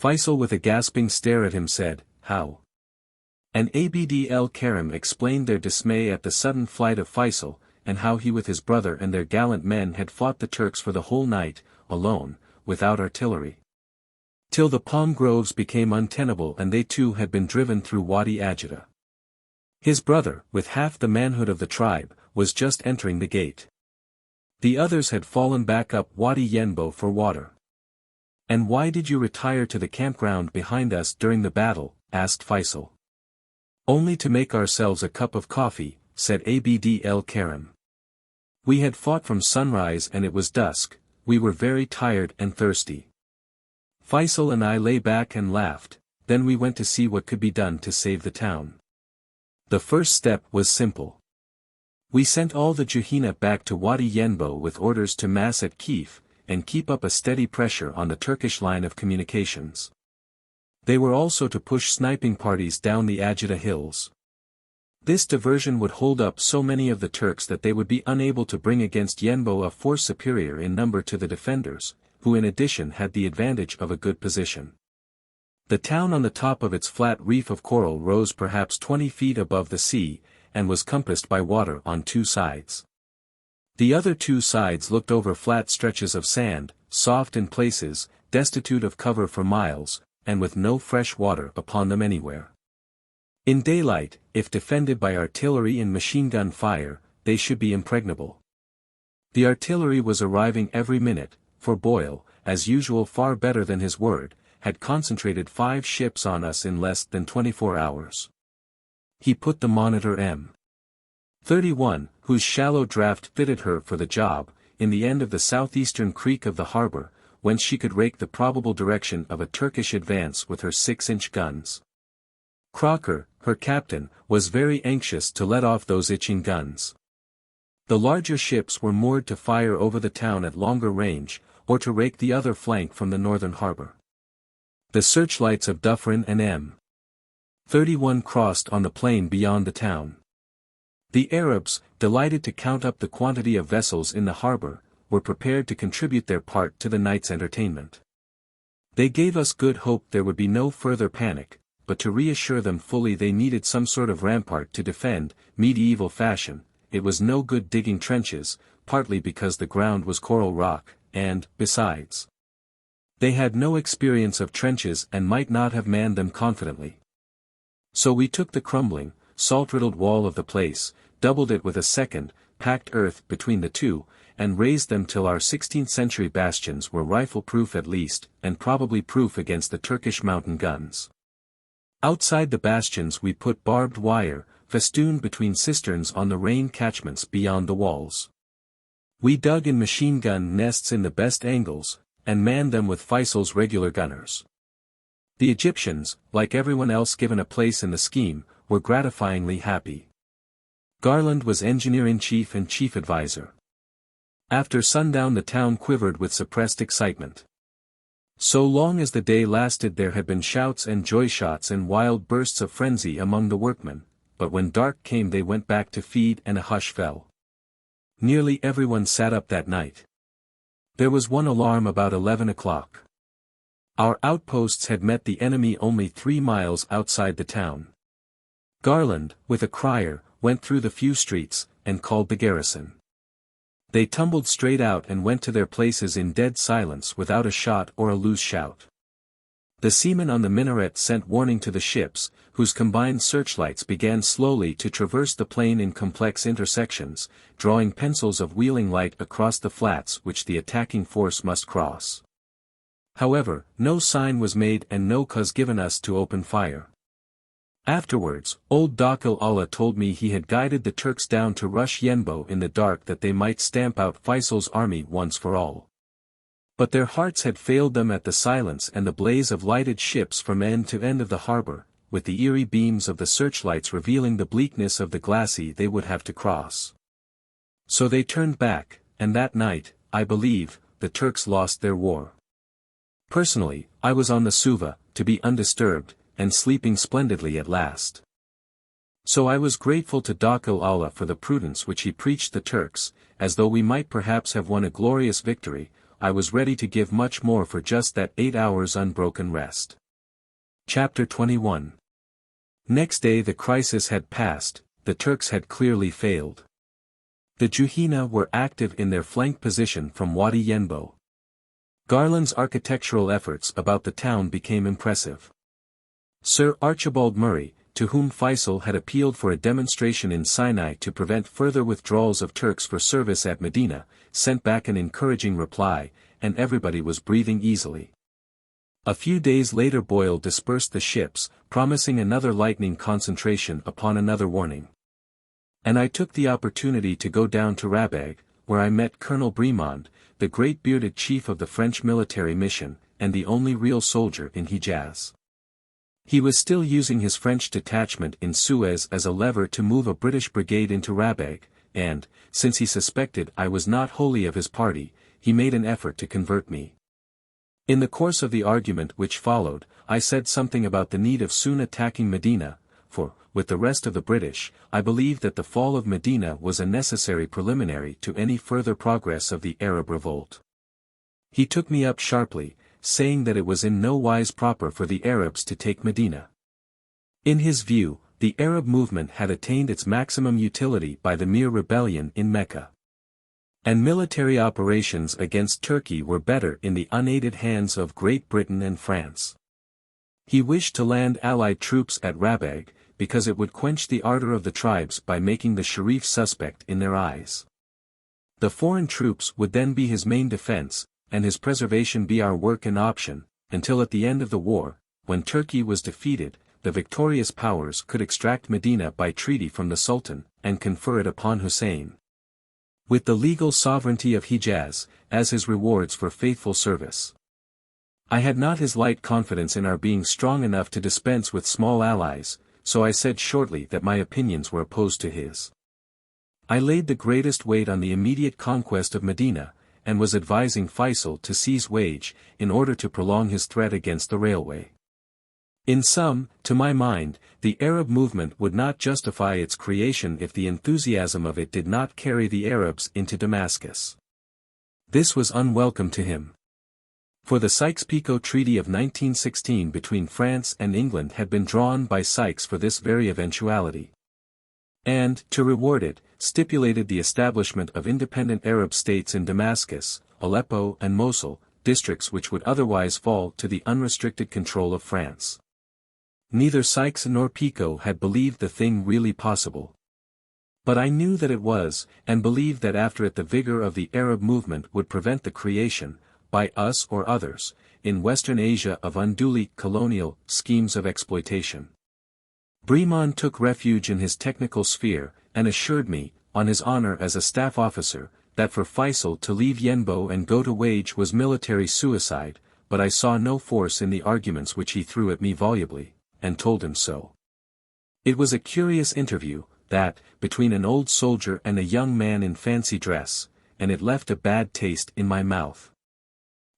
Feisal with a gasping stare at him said, "How?" And Abd el-Karim explained their dismay at the sudden flight of Feisal, and how he with his brother and their gallant men had fought the Turks for the whole night, alone, without artillery, till the palm groves became untenable and they too had been driven through Wadi Ajida. His brother, with half the manhood of the tribe, was just entering the gate. The others had fallen back up Wadi Yenbo for water. "And why did you retire to the campground behind us during the battle?" asked Feisal. "Only to make ourselves a cup of coffee," said Abd el-Karim. "We had fought from sunrise and it was dusk, we were very tired and thirsty. Feisal and I lay back and laughed, then we went to see what could be done to save the town. The first step was simple. We sent all the Juhayna back to Wadi Yenbo with orders to mass at Kiev, and keep up a steady pressure on the Turkish line of communications. They were also to push sniping parties down the Ajda hills. This diversion would hold up so many of the Turks that they would be unable to bring against Yenbo a force superior in number to the defenders, who in addition had the advantage of a good position. The town on the top of its flat reef of coral rose perhaps 20 feet above the sea, and was compassed by water on 2 sides. The other 2 sides looked over flat stretches of sand, soft in places, destitute of cover for miles, and with no fresh water upon them anywhere. In daylight, if defended by artillery and machine-gun fire, they should be impregnable. The artillery was arriving every minute, for Boyle, as usual far better than his word, had concentrated 5 ships on us in less than 24 hours. He put the Monitor M31, whose shallow draft fitted her for the job, in the end of the southeastern creek of the harbor, whence she could rake the probable direction of a Turkish advance with her 6-inch guns. Crocker, her captain, was very anxious to let off those itching guns. The larger ships were moored to fire over the town at longer range, or to rake the other flank from the northern harbor. The searchlights of Dufferin and M31 crossed on the plain beyond the town. The Arabs, delighted to count up the quantity of vessels in the harbor, were prepared to contribute their part to the night's entertainment. They gave us good hope there would be no further panic, but to reassure them fully they needed some sort of rampart to defend, medieval fashion. It was no good digging trenches, partly because the ground was coral rock, and, besides, they had no experience of trenches and might not have manned them confidently. So we took the crumbling, salt-riddled wall of the place, doubled it with a second, packed earth between the two, and raised them till our 16th-century bastions were rifle-proof at least, and probably proof against the Turkish mountain guns. Outside the bastions we put barbed wire, festooned between cisterns on the rain catchments beyond the walls. We dug in machine-gun nests in the best angles, and manned them with Feisal's regular gunners. The Egyptians, like everyone else given a place in the scheme, were gratifyingly happy. Garland was engineer-in-chief and chief advisor. After sundown the town quivered with suppressed excitement. So long as the day lasted there had been shouts and joy-shots and wild bursts of frenzy among the workmen, but when dark came they went back to feed and a hush fell. Nearly everyone sat up that night. There was one alarm about 11 o'clock. Our outposts had met the enemy only 3 miles outside the town. Garland, with a crier, went through the few streets, and called the garrison. They tumbled straight out and went to their places in dead silence without a shot or a loose shout. The seamen on the minaret sent warning to the ships, whose combined searchlights began slowly to traverse the plain in complex intersections, drawing pencils of wheeling light across the flats which the attacking force must cross. However, no sign was made and no cause given us to open fire. Afterwards, old Dakil Allah told me he had guided the Turks down to rush Yenbo in the dark that they might stamp out Faisal's army once for all. But their hearts had failed them at the silence and the blaze of lighted ships from end to end of the harbor, with the eerie beams of the searchlights revealing the bleakness of the glacis they would have to cross. So they turned back, and that night, I believe, the Turks lost their war. Personally, I was on the Suva, to be undisturbed, and sleeping splendidly at last. So I was grateful to Dakil Allah for the prudence which he preached the Turks, as though we might perhaps have won a glorious victory. I was ready to give much more for just that 8 hours unbroken rest. Chapter 21. Next day the crisis had passed, the Turks had clearly failed. The Juhina were active in their flank position from Wadi Yenbo. Garland's architectural efforts about the town became impressive. Sir Archibald Murray, to whom Feisal had appealed for a demonstration in Sinai to prevent further withdrawals of Turks for service at Medina, sent back an encouraging reply, and everybody was breathing easily. A few days later Boyle dispersed the ships, promising another lightning concentration upon another warning. And I took the opportunity to go down to Rabag, where I met Colonel Bremond, the great bearded chief of the French military mission, and the only real soldier in Hijaz. He was still using his French detachment in Suez as a lever to move a British brigade into Rabag, and, since he suspected I was not wholly of his party, he made an effort to convert me. In the course of the argument which followed, I said something about the need of soon attacking Medina, for, with the rest of the British, I believed that the fall of Medina was a necessary preliminary to any further progress of the Arab Revolt. He took me up sharply, saying that it was in no wise proper for the Arabs to take Medina. In his view, the Arab movement had attained its maximum utility by the mere rebellion in Mecca. And military operations against Turkey were better in the unaided hands of Great Britain and France. He wished to land Allied troops at Rabag, because it would quench the ardor of the tribes by making the Sharif suspect in their eyes. The foreign troops would then be his main defense, and his preservation be our work and option, until at the end of the war, when Turkey was defeated, the victorious powers could extract Medina by treaty from the Sultan, and confer it upon Hussein, with the legal sovereignty of Hijaz, as his rewards for faithful service. I had not his light confidence in our being strong enough to dispense with small allies, so I said shortly that my opinions were opposed to his. I laid the greatest weight on the immediate conquest of Medina, and was advising Feisal to seize Wage, in order to prolong his threat against the railway. In sum, to my mind, the Arab movement would not justify its creation if the enthusiasm of it did not carry the Arabs into Damascus. This was unwelcome to him. For the Sykes-Picot Treaty of 1916 between France and England had been drawn by Sykes for this very eventuality. And, to reward it, stipulated the establishment of independent Arab states in Damascus, Aleppo and Mosul, districts which would otherwise fall to the unrestricted control of France. Neither Sykes nor Picot had believed the thing really possible. But I knew that it was, and believed that after it the vigor of the Arab movement would prevent the creation, by us or others, in Western Asia of unduly colonial schemes of exploitation. Bremond took refuge in his technical sphere, and assured me, on his honor as a staff officer, that for Feisal to leave Yenbo and go to Wage was military suicide, but I saw no force in the arguments which he threw at me volubly, and told him so. It was a curious interview, that, between an old soldier and a young man in fancy dress, and it left a bad taste in my mouth.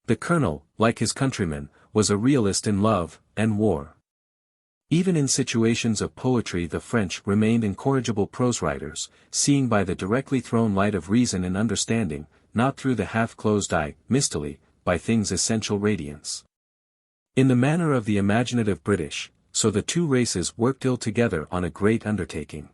The colonel, like his countrymen, was a realist in love and war. Even in situations of poetry the French remained incorrigible prose writers, seeing by the directly thrown light of reason and understanding, not through the half-closed eye, mistily, by things' essential radiance. In the manner of the imaginative British, so the two races worked ill together on a great undertaking.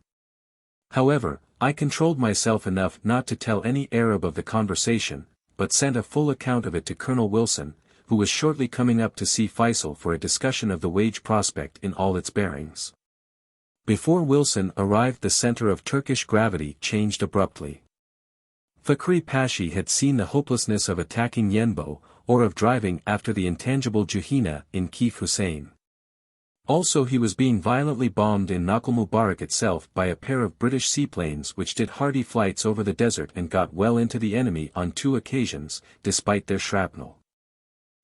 However, I controlled myself enough not to tell any Arab of the conversation, but sent a full account of it to Colonel Wilson, who was shortly coming up to see Feisal for a discussion of the Wage prospect in all its bearings. Before Wilson arrived the center of Turkish gravity changed abruptly. Fakhri Pashi had seen the hopelessness of attacking Yenbo, or of driving after the intangible Juhina in Kif Hussein. Also he was being violently bombed in Nakhl Mubarak itself by a pair of British seaplanes which did hardy flights over the desert and got well into the enemy on 2 occasions, despite their shrapnel.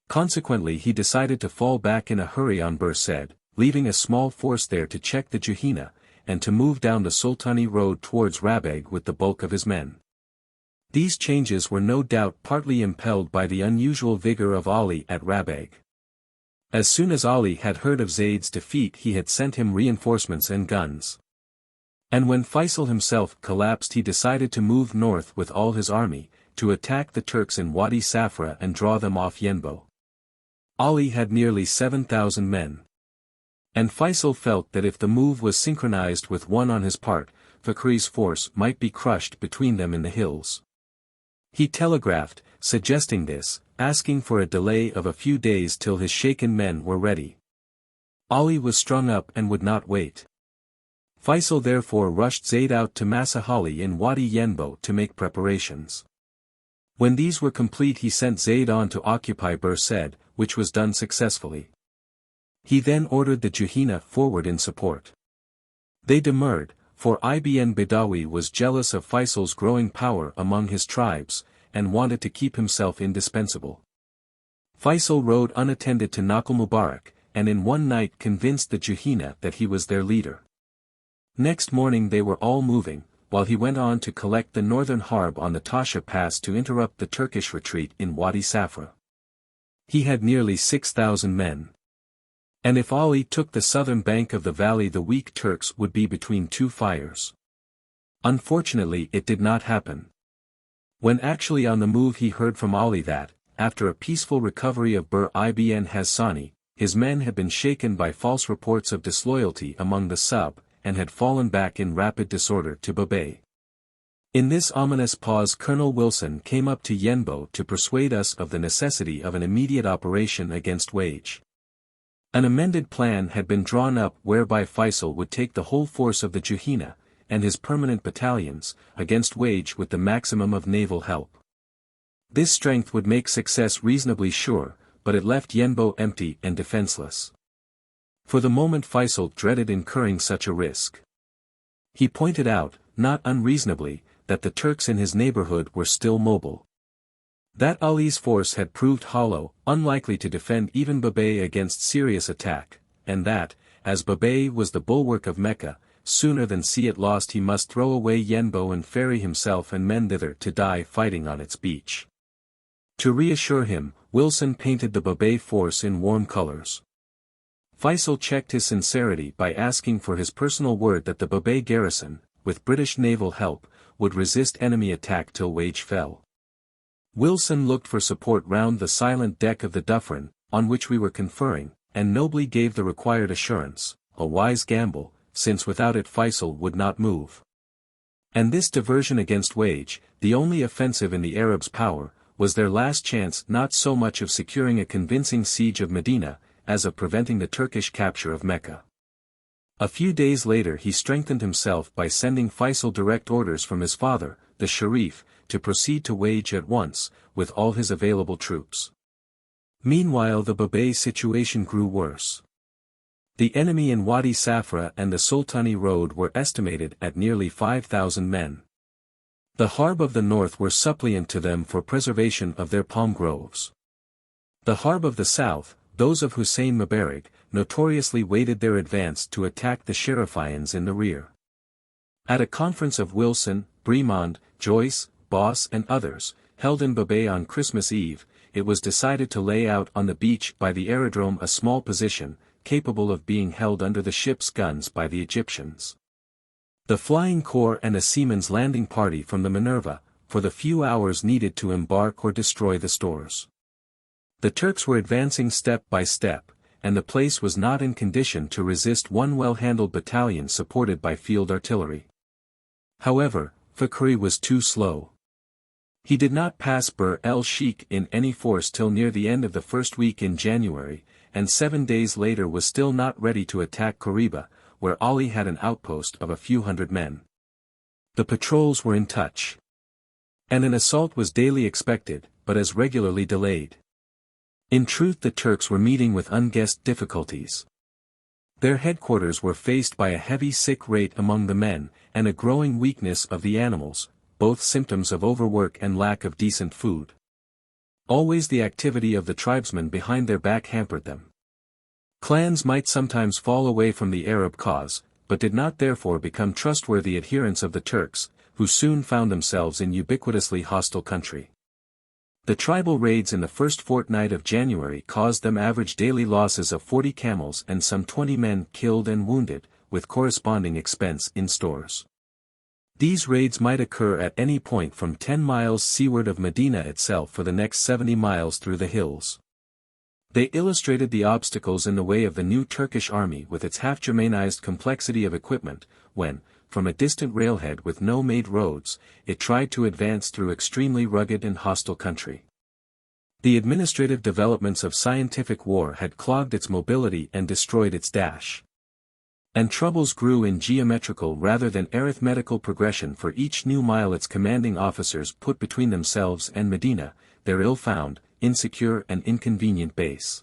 Consequently he decided to fall back in a hurry on Bursed, leaving a small force there to check the Juhina, and to move down the Sultani road towards Rabag with the bulk of his men. These changes were no doubt partly impelled by the unusual vigor of Ali at Rabag. As soon as Ali had heard of Zayd's defeat he had sent him reinforcements and guns. And when Feisal himself collapsed he decided to move north with all his army, to attack the Turks in Wadi Safra and draw them off Yenbo. Ali had nearly 7,000 men. And Feisal felt that if the move was synchronized with one on his part, Fakhri's force might be crushed between them in the hills. He telegraphed, suggesting this, asking for a delay of a few days till his shaken men were ready. Ali was strung up and would not wait. Feisal therefore rushed Zayd out to Masahali in Wadi Yenbo to make preparations. When these were complete he sent Zayd on to occupy Bursed, which was done successfully. He then ordered the Juhina forward in support. They demurred, for Ibn Badawi was jealous of Faisal's growing power among his tribes, and wanted to keep himself indispensable. Feisal rode unattended to Nakhl Mubarak, and in one night convinced the Juhina that he was their leader. Next morning they were all moving, while he went on to collect the northern Harb on the Tasha Pass to interrupt the Turkish retreat in Wadi Safra. He had nearly 6,000 men. And if Ali took the southern bank of the valley, the weak Turks would be between two fires. Unfortunately, it did not happen. When actually on the move, he heard from Ali that, after a peaceful recovery of Bir ibn Hassani, his men had been shaken by false reports of disloyalty among the sub, and had fallen back in rapid disorder to Babay. In this ominous pause, Colonel Wilson came up to Yenbo to persuade us of the necessity of an immediate operation against Wage. An amended plan had been drawn up whereby Feisal would take the whole force of the Juhina, and his permanent battalions, against Wage with the maximum of naval help. This strength would make success reasonably sure, but it left Yenbo empty and defenseless. For the moment Feisal dreaded incurring such a risk. He pointed out, not unreasonably, that the Turks in his neighborhood were still mobile. That Ali's force had proved hollow, unlikely to defend even Babay against serious attack, and that, as Babay was the bulwark of Mecca, sooner than see it lost he must throw away Yenbo and ferry himself and men thither to die fighting on its beach. To reassure him, Wilson painted the Babay force in warm colors. Feisal checked his sincerity by asking for his personal word that the Babay garrison, with British naval help, would resist enemy attack till Wage fell. Wilson looked for support round the silent deck of the Dufferin, on which we were conferring, and nobly gave the required assurance, a wise gamble, since without it Feisal would not move. And this diversion against Wage, the only offensive in the Arabs' power, was their last chance not so much of securing a convincing siege of Medina, as of preventing the Turkish capture of Mecca. A few days later he strengthened himself by sending Feisal direct orders from his father, the Sharif, to proceed to Wage at once, with all his available troops. Meanwhile the Babay situation grew worse. The enemy in Wadi Safra and the Sultani Road were estimated at nearly 5,000 men. The Harb of the north were suppliant to them for preservation of their palm groves. The Harb of the south, those of Hussein Mubarak, notoriously waited their advance to attack the Sharifians in the rear. At a conference of Wilson, Bremond, Joyce, Boss and others, held in Babay on Christmas Eve, it was decided to lay out on the beach by the aerodrome a small position, capable of being held under the ship's guns by the Egyptians. The Flying Corps and a seaman's landing party from the Minerva, for the few hours needed to embark or destroy the stores. The Turks were advancing step by step, and the place was not in condition to resist one well-handled battalion supported by field artillery. However, Fakhri was too slow. He did not pass Bir el-Sheikh in any force till near the end of the first week in January, and 7 days later was still not ready to attack Koriba, where Ali had an outpost of a few hundred men. The patrols were in touch. And an assault was daily expected, but as regularly delayed. In truth the Turks were meeting with unguessed difficulties. Their headquarters were faced by a heavy sick rate among the men, and a growing weakness of the animals, both symptoms of overwork and lack of decent food. Always the activity of the tribesmen behind their back hampered them. Clans might sometimes fall away from the Arab cause, but did not therefore become trustworthy adherents of the Turks, who soon found themselves in ubiquitously hostile country. The tribal raids in the first fortnight of January caused them average daily losses of 40 camels and some 20 men killed and wounded, with corresponding expense in stores. These raids might occur at any point from 10 miles seaward of Medina itself for the next 70 miles through the hills. They illustrated the obstacles in the way of the new Turkish army with its half-Germanized complexity of equipment, when, from a distant railhead with no made roads, it tried to advance through extremely rugged and hostile country. The administrative developments of scientific war had clogged its mobility and destroyed its dash. And troubles grew in geometrical rather than arithmetical progression for each new mile its commanding officers put between themselves and Medina, their ill-found, insecure and inconvenient base.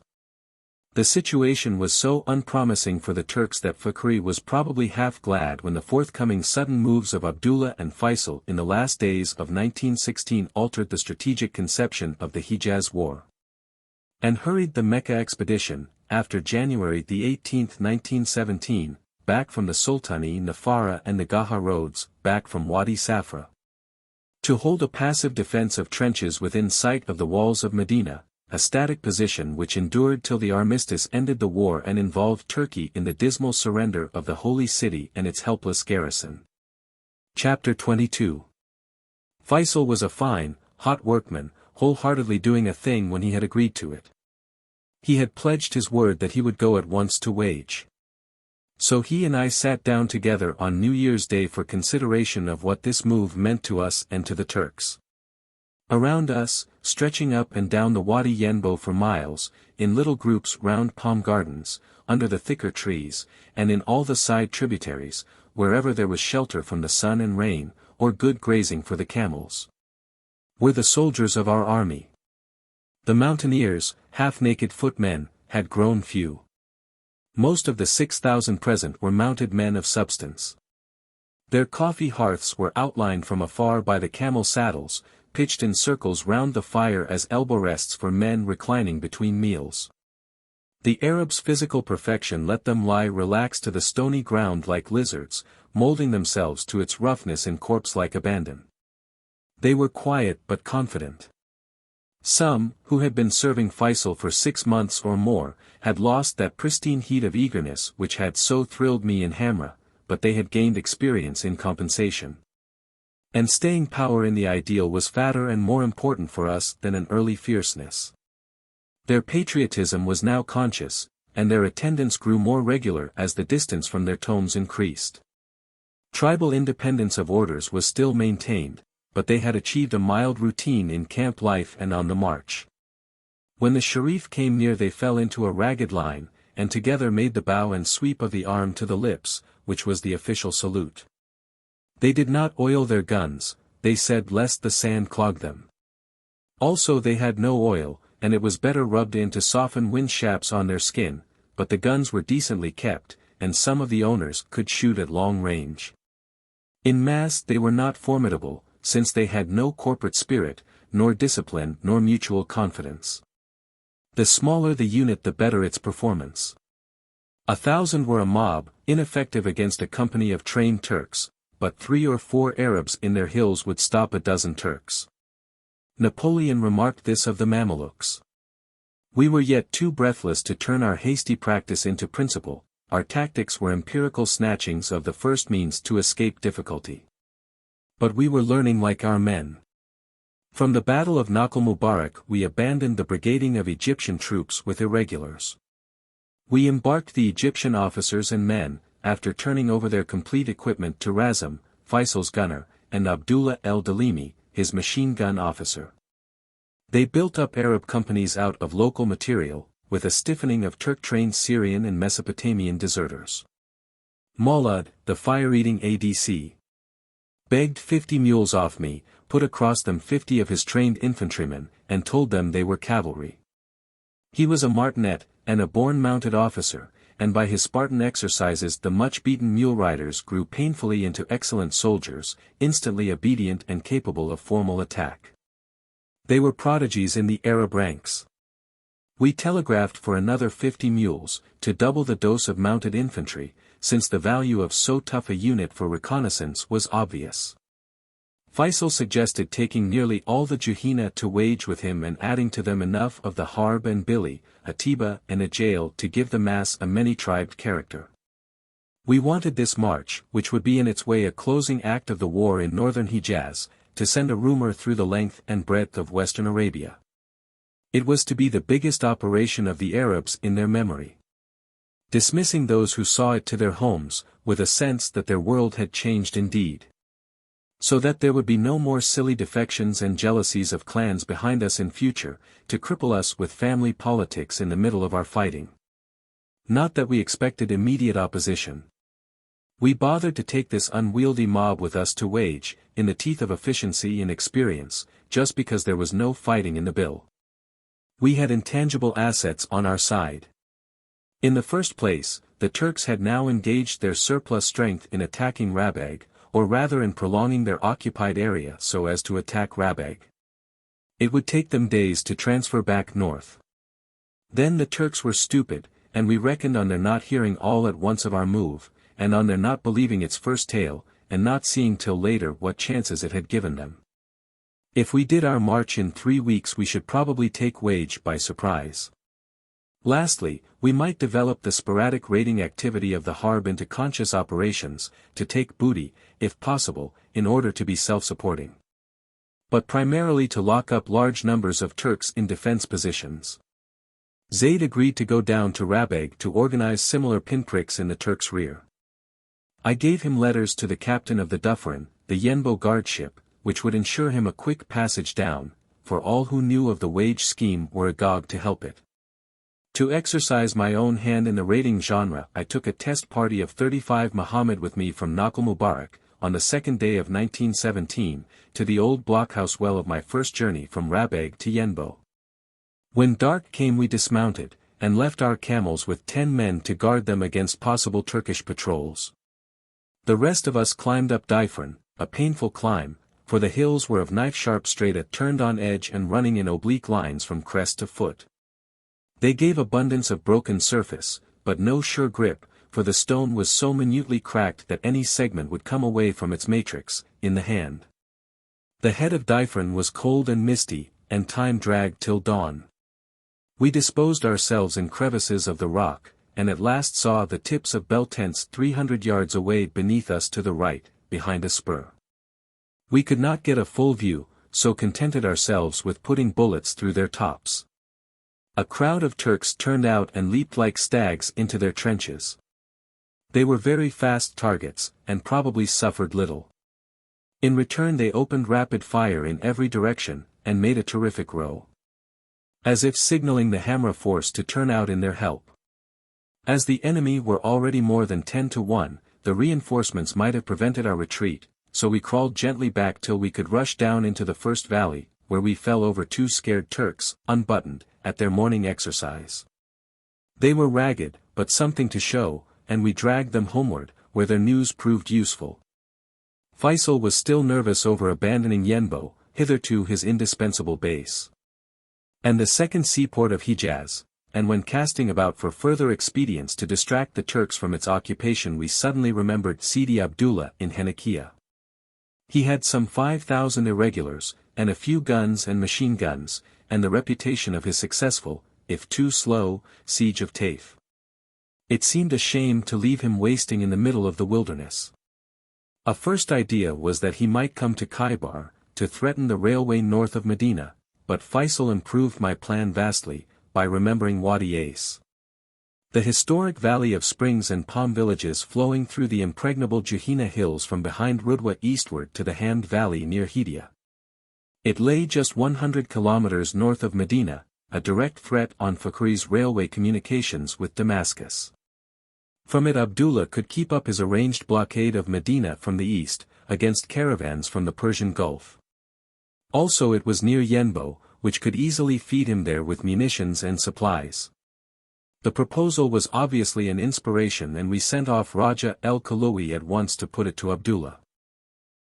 The situation was so unpromising for the Turks that Fakhri was probably half glad when the forthcoming sudden moves of Abdullah and Feisal in the last days of 1916 altered the strategic conception of the Hijaz War. And hurried the Mecca expedition, after January 18, 1917, back from the Sultani Nafara and Nagaha roads, back from Wadi Safra. To hold a passive defense of trenches within sight of the walls of Medina, a static position which endured till the armistice ended the war and involved Turkey in the dismal surrender of the Holy City and its helpless garrison. Chapter 22. Feisal was a fine, hot workman, wholeheartedly doing a thing when he had agreed to it. He had pledged his word that he would go at once to wage. So he and I sat down together on New Year's Day for consideration of what this move meant to us and to the Turks. Around us, stretching up and down the Wadi Yenbo for miles, in little groups round palm gardens, under the thicker trees, and in all the side tributaries, wherever there was shelter from the sun and rain, or good grazing for the camels, were the soldiers of our army. The mountaineers, half-naked footmen, had grown few. Most of the 6,000 present were mounted men of substance. Their coffee hearths were outlined from afar by the camel saddles, pitched in circles round the fire as elbow rests for men reclining between meals. The Arabs' physical perfection let them lie relaxed to the stony ground like lizards, molding themselves to its roughness in corpse-like abandon. They were quiet but confident. Some, who had been serving Feisal for 6 months or more, had lost that pristine heat of eagerness which had so thrilled me in Hamra, but they had gained experience in compensation. And staying power in the ideal was fatter and more important for us than an early fierceness. Their patriotism was now conscious, and their attendance grew more regular as the distance from their tomes increased. Tribal independence of orders was still maintained, but they had achieved a mild routine in camp life and on the march. When the Sharif came near they fell into a ragged line, and together made the bow and sweep of the arm to the lips, which was the official salute. They did not oil their guns, they said lest the sand clog them. Also they had no oil, and it was better rubbed in to soften wind chaps on their skin, but the guns were decently kept, and some of the owners could shoot at long range. In mass they were not formidable, since they had no corporate spirit, nor discipline nor mutual confidence. The smaller the unit the better its performance. 1,000 were a mob, ineffective against a company of trained Turks, but 3 or 4 Arabs in their hills would stop a dozen Turks. Napoleon remarked this of the Mamelukes. We were yet too breathless to turn our hasty practice into principle, our tactics were empirical snatchings of the first means to escape difficulty. But we were learning like our men. From the Battle of Nakhl Mubarak we abandoned the brigading of Egyptian troops with irregulars. We embarked the Egyptian officers and men, after turning over their complete equipment to Razm, Faisal's gunner, and Abdullah el-Dalimi, his machine gun officer. They built up Arab companies out of local material, with a stiffening of Turk-trained Syrian and Mesopotamian deserters. Maulud, the fire-eating ADC, begged 50 mules off me, put across them 50 of his trained infantrymen, and told them they were cavalry. He was a martinet, and a born mounted officer, and by his Spartan exercises the much-beaten mule riders grew painfully into excellent soldiers, instantly obedient and capable of formal attack. They were prodigies in the Arab ranks. We telegraphed for another 50 mules, to double the dose of mounted infantry, since the value of so tough a unit for reconnaissance was obvious. Feisal suggested taking nearly all the Juhina to wage with him and adding to them enough of the Harb and Bili, Atiba and Ajail to give the mass a many-tribed character. We wanted this march, which would be in its way a closing act of the war in northern Hijaz, to send a rumor through the length and breadth of western Arabia. It was to be the biggest operation of the Arabs in their memory. Dismissing those who saw it to their homes, with a sense that their world had changed indeed. So that there would be no more silly defections and jealousies of clans behind us in future, to cripple us with family politics in the middle of our fighting. Not that we expected immediate opposition. We bothered to take this unwieldy mob with us to wage, in the teeth of efficiency and experience, just because there was no fighting in the bill. We had intangible assets on our side. In the first place, the Turks had now engaged their surplus strength in attacking Rabag, or rather in prolonging their occupied area so as to attack Rabag. It would take them days to transfer back north. Then the Turks were stupid, and we reckoned on their not hearing all at once of our move, and on their not believing its first tale, and not seeing till later what chances it had given them. If we did our march in 3 weeks we should probably take Wage by surprise. Lastly, we might develop the sporadic raiding activity of the Harb into conscious operations, to take booty, if possible, in order to be self-supporting. But primarily to lock up large numbers of Turks in defense positions. Zayd agreed to go down to Rabeg to organize similar pinpricks in the Turks' rear. I gave him letters to the captain of the Dufferin, the Yenbo guard ship, which would ensure him a quick passage down, for all who knew of the Wage scheme were agog to help it. To exercise my own hand in the raiding genre I took a test party of 35 Muhammad with me from Nakhl Mubarak, on the second day of 1917, to the old blockhouse well of my first journey from Rabeg to Yenbo. When dark came we dismounted, and left our camels with 10 men to guard them against possible Turkish patrols. The rest of us climbed up Diversion, a painful climb, for the hills were of knife-sharp strata turned on edge and running in oblique lines from crest to foot. They gave abundance of broken surface, but no sure grip, for the stone was so minutely cracked that any segment would come away from its matrix, in the hand. The head of Diversion was cold and misty, and time dragged till dawn. We disposed ourselves in crevices of the rock, and at last saw the tips of bell tents 300 yards away beneath us to the right, behind a spur. We could not get a full view, so contented ourselves with putting bullets through their tops. A crowd of Turks turned out and leaped like stags into their trenches. They were very fast targets, and probably suffered little. In return they opened rapid fire in every direction, and made a terrific row. As if signaling the Hamra force to turn out in their help. As the enemy were already more than 10 to 1, the reinforcements might have prevented our retreat, so we crawled gently back till we could rush down into the first valley, where we fell over 2 scared Turks, unbuttoned, at their morning exercise. They were ragged, but something to show, and we dragged them homeward, where their news proved useful. Feisal was still nervous over abandoning Yenbo, hitherto his indispensable base. And the second seaport of Hijaz, and when casting about for further expedients to distract the Turks from its occupation we suddenly remembered Sidi Abdullah in Henakia. He had some 5,000 irregulars, and a few guns and machine guns, and the reputation of his successful, if too slow, siege of Taif. It seemed a shame to leave him wasting in the middle of the wilderness. A first idea was that he might come to Khaybar, to threaten the railway north of Medina, but Feisal improved my plan vastly, by remembering Wadi Ace. The historic valley of springs and palm villages flowing through the impregnable Juhina hills from behind Rudwa eastward to the Hamd Valley near Hidia. It lay just 100 kilometers north of Medina, a direct threat on Fakhri's railway communications with Damascus. From it Abdullah could keep up his arranged blockade of Medina from the east, against caravans from the Persian Gulf. Also it was near Yenbo, which could easily feed him there with munitions and supplies. The proposal was obviously an inspiration and we sent off Raja el-Kaloui at once to put it to Abdullah.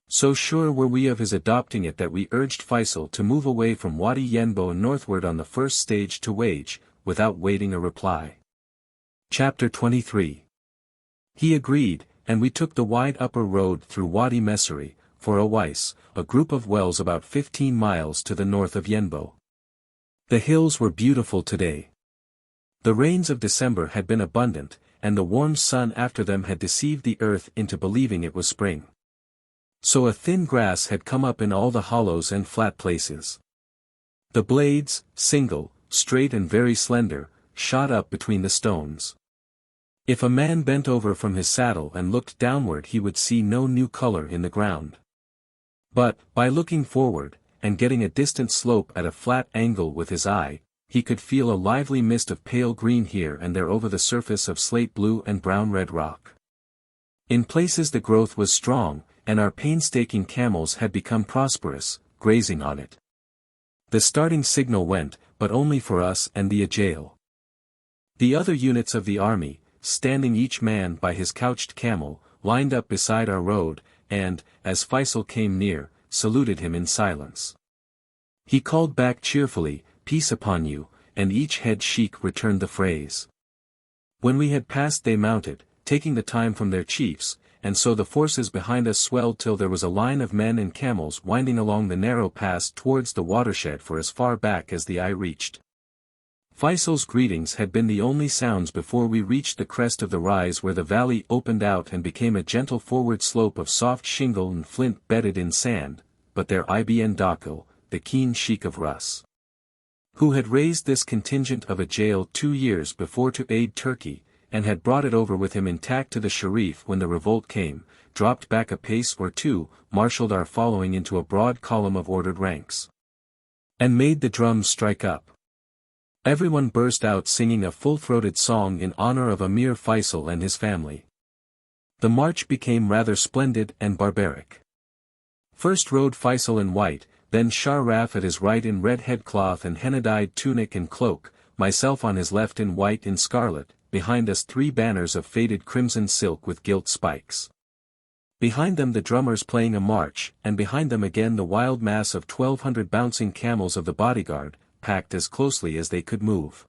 So sure were we of his adopting it that we urged Feisal to move away from Wadi Yenbo northward on the first stage to Wage, without waiting a reply. Chapter 23. He agreed, and we took the wide upper road through Wadi Mesari, for Awais, a group of wells about 15 miles to the north of Yenbo. The hills were beautiful today. The rains of December had been abundant, and the warm sun after them had deceived the earth into believing it was spring. So a thin grass had come up in all the hollows and flat places. The blades, single, straight and very slender, shot up between the stones. If a man bent over from his saddle and looked downward he would see no new color in the ground. But, by looking forward, and getting a distant slope at a flat angle with his eye, he could feel a lively mist of pale green here and there over the surface of slate blue and brown-red rock. In places the growth was strong, and our painstaking camels had become prosperous, grazing on it. The starting signal went, but only for us and the Ajail. The other units of the army, standing each man by his couched camel, lined up beside our road, and, as Feisal came near, saluted him in silence. He called back cheerfully, "Peace upon you," and each head sheik returned the phrase. When we had passed they mounted, taking the time from their chiefs, and so the forces behind us swelled till there was a line of men and camels winding along the narrow pass towards the watershed for as far back as the eye reached. Feisal's greetings had been the only sounds before we reached the crest of the rise where the valley opened out and became a gentle forward slope of soft shingle and flint bedded in sand, but there Ibn Dakil, the keen sheik of Rus, who had raised this contingent of a jail 2 years before to aid Turkey, and had brought it over with him intact to the Sharif when the revolt came, dropped back a pace or two, marshalled our following into a broad column of ordered ranks, and made the drums strike up. Everyone burst out singing a full-throated song in honor of Emir Feisal and his family. The march became rather splendid and barbaric. First rode Feisal in white, then Sharaf at his right in red headcloth and henna-dyed tunic and cloak, myself on his left in white and scarlet, behind us 3 banners of faded crimson silk with gilt spikes. Behind them the drummers playing a march, and behind them again the wild mass of 1,200 bouncing camels of the bodyguard, packed as closely as they could move.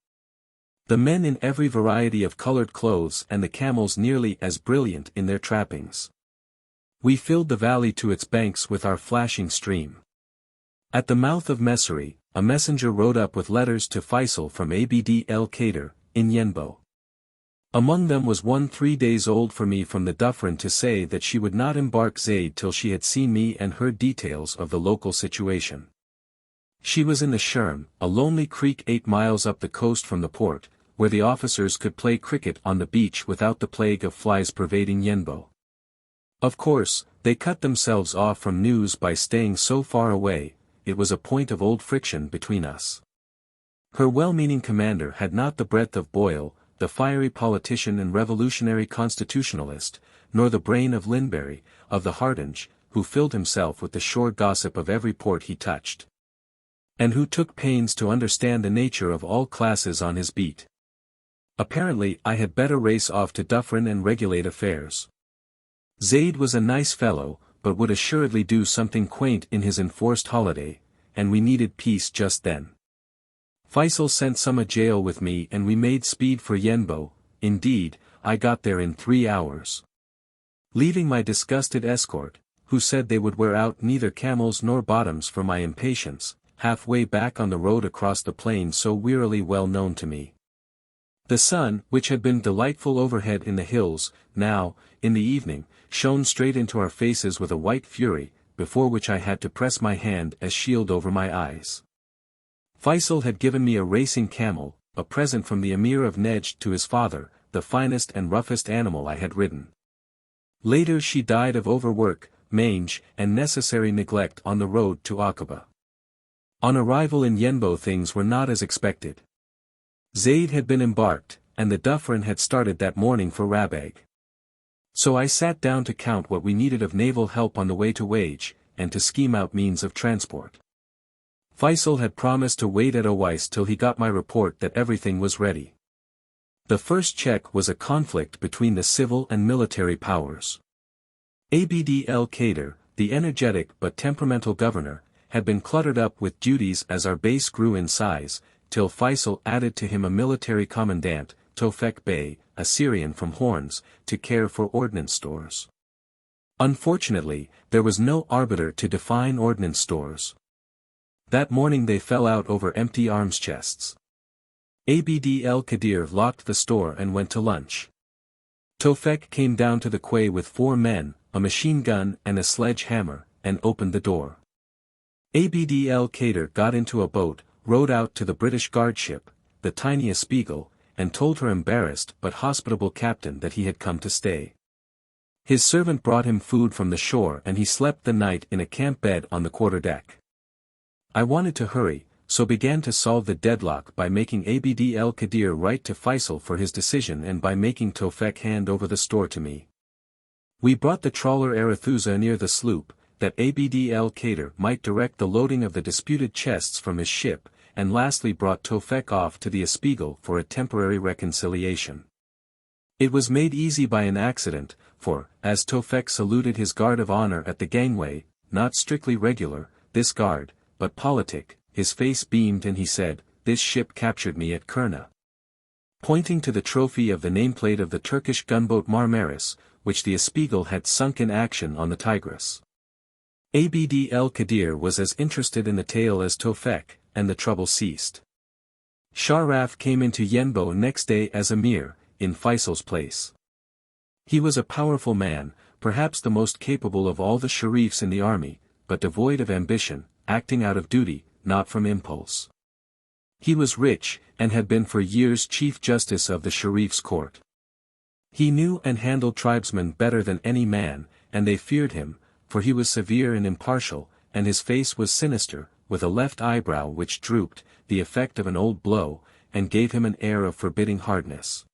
The men in every variety of colored clothes and the camels nearly as brilliant in their trappings. We filled the valley to its banks with our flashing stream. At the mouth of Messeri, a messenger rode up with letters to Feisal from Abd el-Kader, in Yenbo. Among them was one 3 days old for me from the Dufferin to say that she would not embark Zayd till she had seen me and heard details of the local situation. She was in the Sherm, a lonely creek 8 miles up the coast from the port, where the officers could play cricket on the beach without the plague of flies pervading Yenbo. Of course, they cut themselves off from news by staying so far away. It was a point of old friction between us. Her well-meaning commander had not the breadth of Boyle, the fiery politician and revolutionary constitutionalist, nor the brain of Linbury, of the Hardinge, who filled himself with the shore gossip of every port he touched, and who took pains to understand the nature of all classes on his beat. Apparently I had better race off to Dufferin and regulate affairs. Zayd was a nice fellow, but would assuredly do something quaint in his enforced holiday, and we needed peace just then. Feisal sent some a jail with me and we made speed for Yenbo. Indeed, I got there in 3 hours. Leaving my disgusted escort, who said they would wear out neither camels nor bottoms for my impatience, halfway back on the road across the plain so wearily well known to me. The sun, which had been delightful overhead in the hills, now, in the evening, shone straight into our faces with a white fury, before which I had to press my hand as shield over my eyes. Feisal had given me a racing camel, a present from the Emir of Nejd to his father, the finest and roughest animal I had ridden. Later she died of overwork, mange, and necessary neglect on the road to Aqaba. On arrival in Yenbo things were not as expected. Zayd had been embarked, and the Dufferin had started that morning for Rabag. So I sat down to count what we needed of naval help on the way to Wage, and to scheme out means of transport. Feisal had promised to wait at Owais till he got my report that everything was ready. The first check was a conflict between the civil and military powers. Abd el-Kader, the energetic but temperamental governor, had been cluttered up with duties as our base grew in size, till Feisal added to him a military commandant, Tofek Bey, a Syrian from Horns, to care for ordnance stores. Unfortunately, there was no arbiter to define ordnance stores. That morning they fell out over empty arms chests. Abd el-Kadir locked the store and went to lunch. Tofek came down to the quay with 4 men, a machine gun and a sledge-hammer, and opened the door. Abd el-Kadir got into a boat, rowed out to the British guardship, the tiny Espiegel, and told her embarrassed but hospitable captain that he had come to stay. His servant brought him food from the shore and he slept the night in a camp bed on the quarterdeck. I wanted to hurry, so began to solve the deadlock by making Abd el-Kadir write to Feisal for his decision and by making Tofek hand over the store to me. We brought the trawler Arethusa near the sloop, that Abd el-Kadir might direct the loading of the disputed chests from his ship, and lastly brought Tofek off to the Espiegel for a temporary reconciliation. It was made easy by an accident, for, as Tofek saluted his guard of honor at the gangway, not strictly regular, this guard, but politic, his face beamed and he said, "This ship captured me at Kurna." pointing to the trophy of the nameplate of the Turkish gunboat Marmaris, which the Espiegel had sunk in action on the Tigris. Abd el-Qadir was as interested in the tale as Tofek, and the trouble ceased. Sharaf came into Yenbo next day as emir, in Faisal's place. He was a powerful man, perhaps the most capable of all the sharifs in the army, but devoid of ambition, acting out of duty, not from impulse. He was rich, and had been for years Chief Justice of the Sharif's court. He knew and handled tribesmen better than any man, and they feared him, for he was severe and impartial, and his face was sinister, with a left eyebrow which drooped, the effect of an old blow, and gave him an air of forbidding hardness.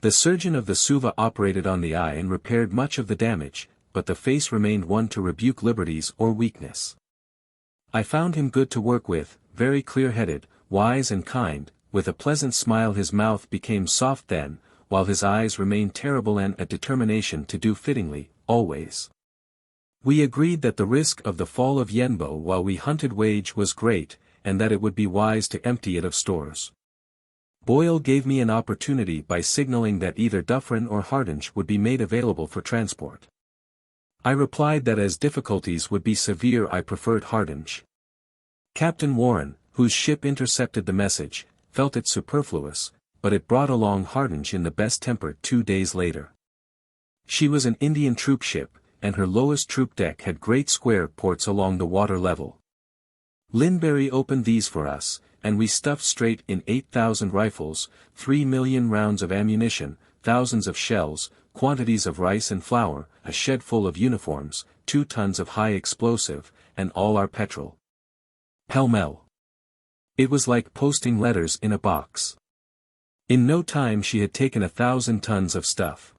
The surgeon of the Suva operated on the eye and repaired much of the damage, but the face remained one to rebuke liberties or weakness. I found him good to work with, very clear-headed, wise and kind, with a pleasant smile. His mouth became soft then, while his eyes remained terrible, and a determination to do fittingly, always. We agreed that the risk of the fall of Yenbo while we hunted wage was great, and that it would be wise to empty it of stores. Boyle gave me an opportunity by signaling that either Dufferin or Hardinge would be made available for transport. I replied that as difficulties would be severe I preferred Hardinge. Captain Warren, whose ship intercepted the message, felt it superfluous, but it brought along Hardinge in the best temper 2 days later. She was an Indian troop ship, and her lowest troop deck had great square ports along the water level. Lindberry opened these for us, and we stuffed straight in 8,000 rifles, 3 million rounds of ammunition, thousands of shells, quantities of rice and flour, a shed full of uniforms, 2 tons of high explosive, and all our petrol. Pell-mell. It was like posting letters in a box. In no time she had taken 1,000 tons of stuff.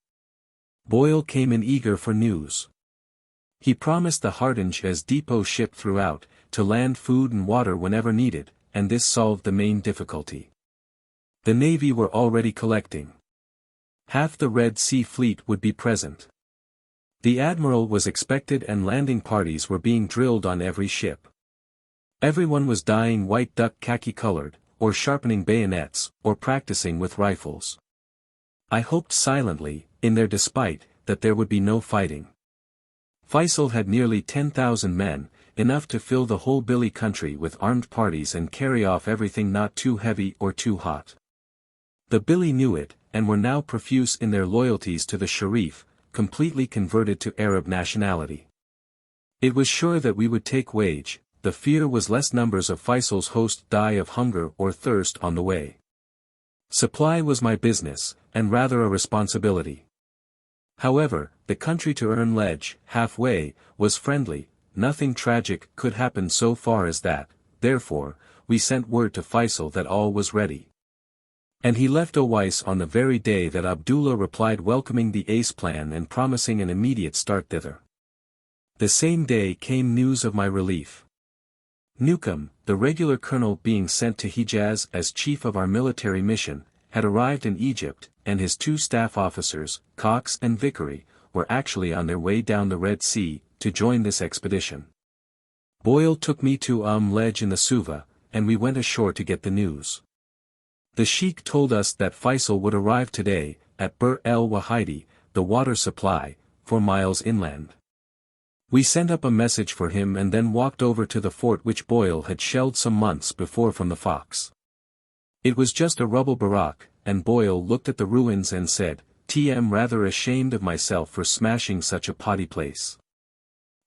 Boyle came in eager for news. He promised the Hardinge as depot ship throughout, to land food and water whenever needed, and this solved the main difficulty. The Navy were already collecting. Half the Red Sea Fleet would be present. The Admiral was expected and landing parties were being drilled on every ship. Everyone was dyeing white duck khaki-colored, or sharpening bayonets, or practicing with rifles. I hoped silently, in their despite, that there would be no fighting. Feisal had nearly 10,000 men, enough to fill the whole Billy country with armed parties and carry off everything not too heavy or too hot. The Billy knew it, and were now profuse in their loyalties to the Sharif, completely converted to Arab nationality. It was sure that we would take wage. The fear was lest numbers of Faisal's host die of hunger or thirst on the way. Supply was my business, and rather a responsibility. However, the country to earn ledge, halfway, was friendly, nothing tragic could happen so far as that, therefore, we sent word to Feisal that all was ready. And he left Owais on the very day that Abdullah replied welcoming the ACE plan and promising an immediate start thither. The same day came news of my relief. Newcomb, the regular colonel being sent to Hijaz as chief of our military mission, had arrived in Egypt, and his 2 staff officers, Cox and Vickery, were actually on their way down the Red Sea, to join this expedition. Boyle took me to Ledge in the Suva, and we went ashore to get the news. The sheikh told us that Feisal would arrive today, at Bir el Wahidi, the water supply, 4 miles inland. We sent up a message for him and then walked over to the fort which Boyle had shelled some months before from the Fox. It was just a rubble barrack, and Boyle looked at the ruins and said, "I'm rather ashamed of myself for smashing such a potty place."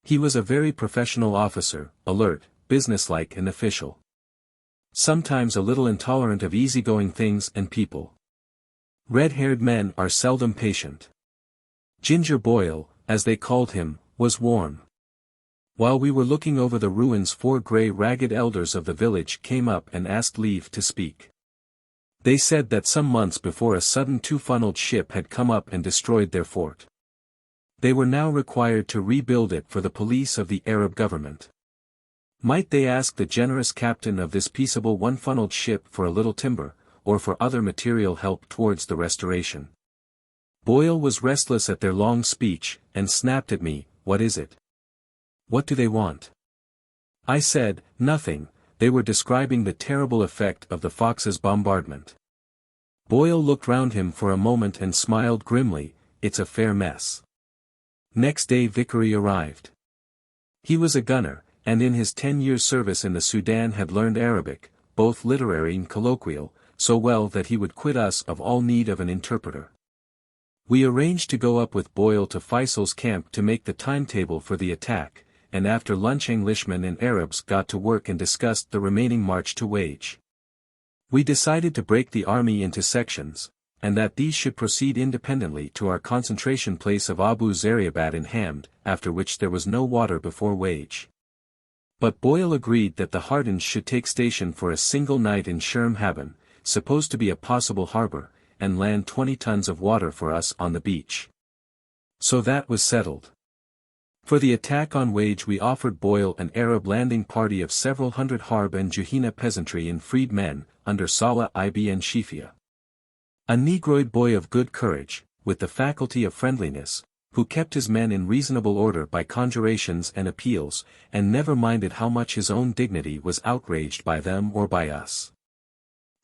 He was a very professional officer, alert, businesslike and official. Sometimes a little intolerant of easygoing things and people. Red-haired men are seldom patient. Ginger Boyle, as they called him, was warm. While we were looking over the ruins 4 grey ragged elders of the village came up and asked leave to speak. They said that some months before a sudden 2-funneled ship had come up and destroyed their fort. They were now required to rebuild it for the police of the Arab government. Might they ask the generous captain of this peaceable 1-funneled ship for a little timber, or for other material help towards the restoration? Boyle was restless at their long speech, and snapped at me, "What is it? What do they want?" I said, "Nothing," they were describing the terrible effect of the Fox's bombardment. Boyle looked round him for a moment and smiled grimly. It's a fair mess. Next day Vickery arrived. He was a gunner, and in his 10 years' service in the Sudan had learned Arabic, both literary and colloquial, so well that he would quit us of all need of an interpreter. We arranged to go up with Boyle to Feisal's camp to make the timetable for the attack, and after lunch Englishmen and Arabs got to work and discussed the remaining march to wage. We decided to break the army into sections, and that these should proceed independently to our concentration place of Abu Zariabat in Hamd, after which there was no water before wage. But Boyle agreed that the Hardins should take station for a single night in Sherm Haben, supposed to be a possible harbor, and land 20 tons of water for us on the beach. So that was settled. For the attack on wage we offered Boyle an Arab landing party of several hundred Harb and Juhina peasantry and freed men, under Salah ibn Shifia. A Negroid boy of good courage, with the faculty of friendliness, who kept his men in reasonable order by conjurations and appeals, and never minded how much his own dignity was outraged by them or by us.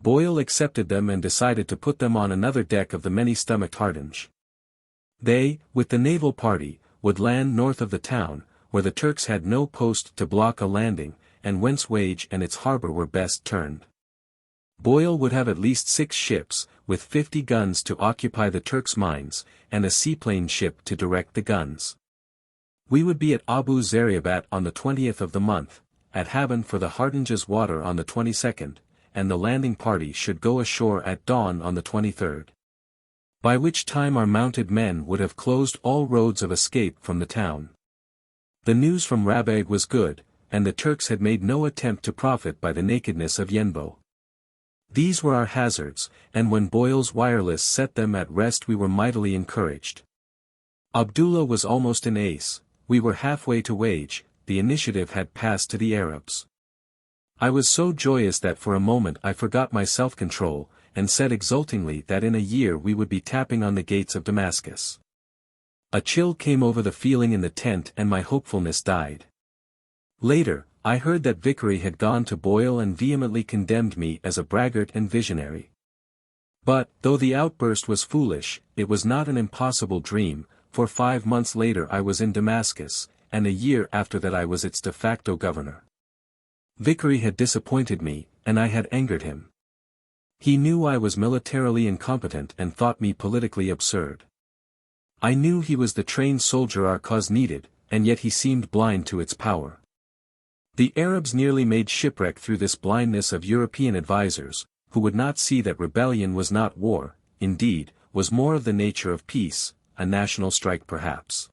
Boyle accepted them and decided to put them on another deck of the many-stomached Hardinge. They, with the naval party, would land north of the town, where the Turks had no post to block a landing, and whence Wage and its harbor were best turned. Boyle would have at least 6 ships, with 50 guns to occupy the Turks' mines, and a seaplane ship to direct the guns. We would be at Abu Zariabat on the 20th of the month, at Haben for the Hardinge's water on the 22nd, and the landing party should go ashore at dawn on the 23rd. By which time our mounted men would have closed all roads of escape from the town. The news from Rabag was good, and the Turks had made no attempt to profit by the nakedness of Yenbo. These were our hazards, and when Boyle's wireless set them at rest we were mightily encouraged. Abdullah was almost an ace, we were halfway to wage, the initiative had passed to the Arabs. I was so joyous that for a moment I forgot my self-control, and said exultingly that in a year we would be tapping on the gates of Damascus. A chill came over the feeling in the tent and my hopefulness died. Later, I heard that Vickery had gone to Boyle and vehemently condemned me as a braggart and visionary. But, though the outburst was foolish, it was not an impossible dream, for 5 months later I was in Damascus, and a year after that I was its de facto governor. Vickery had disappointed me, and I had angered him. He knew I was militarily incompetent and thought me politically absurd. I knew he was the trained soldier our cause needed, and yet he seemed blind to its power. The Arabs nearly made shipwreck through this blindness of European advisers, who would not see that rebellion was not war, indeed, was more of the nature of peace, a national strike perhaps.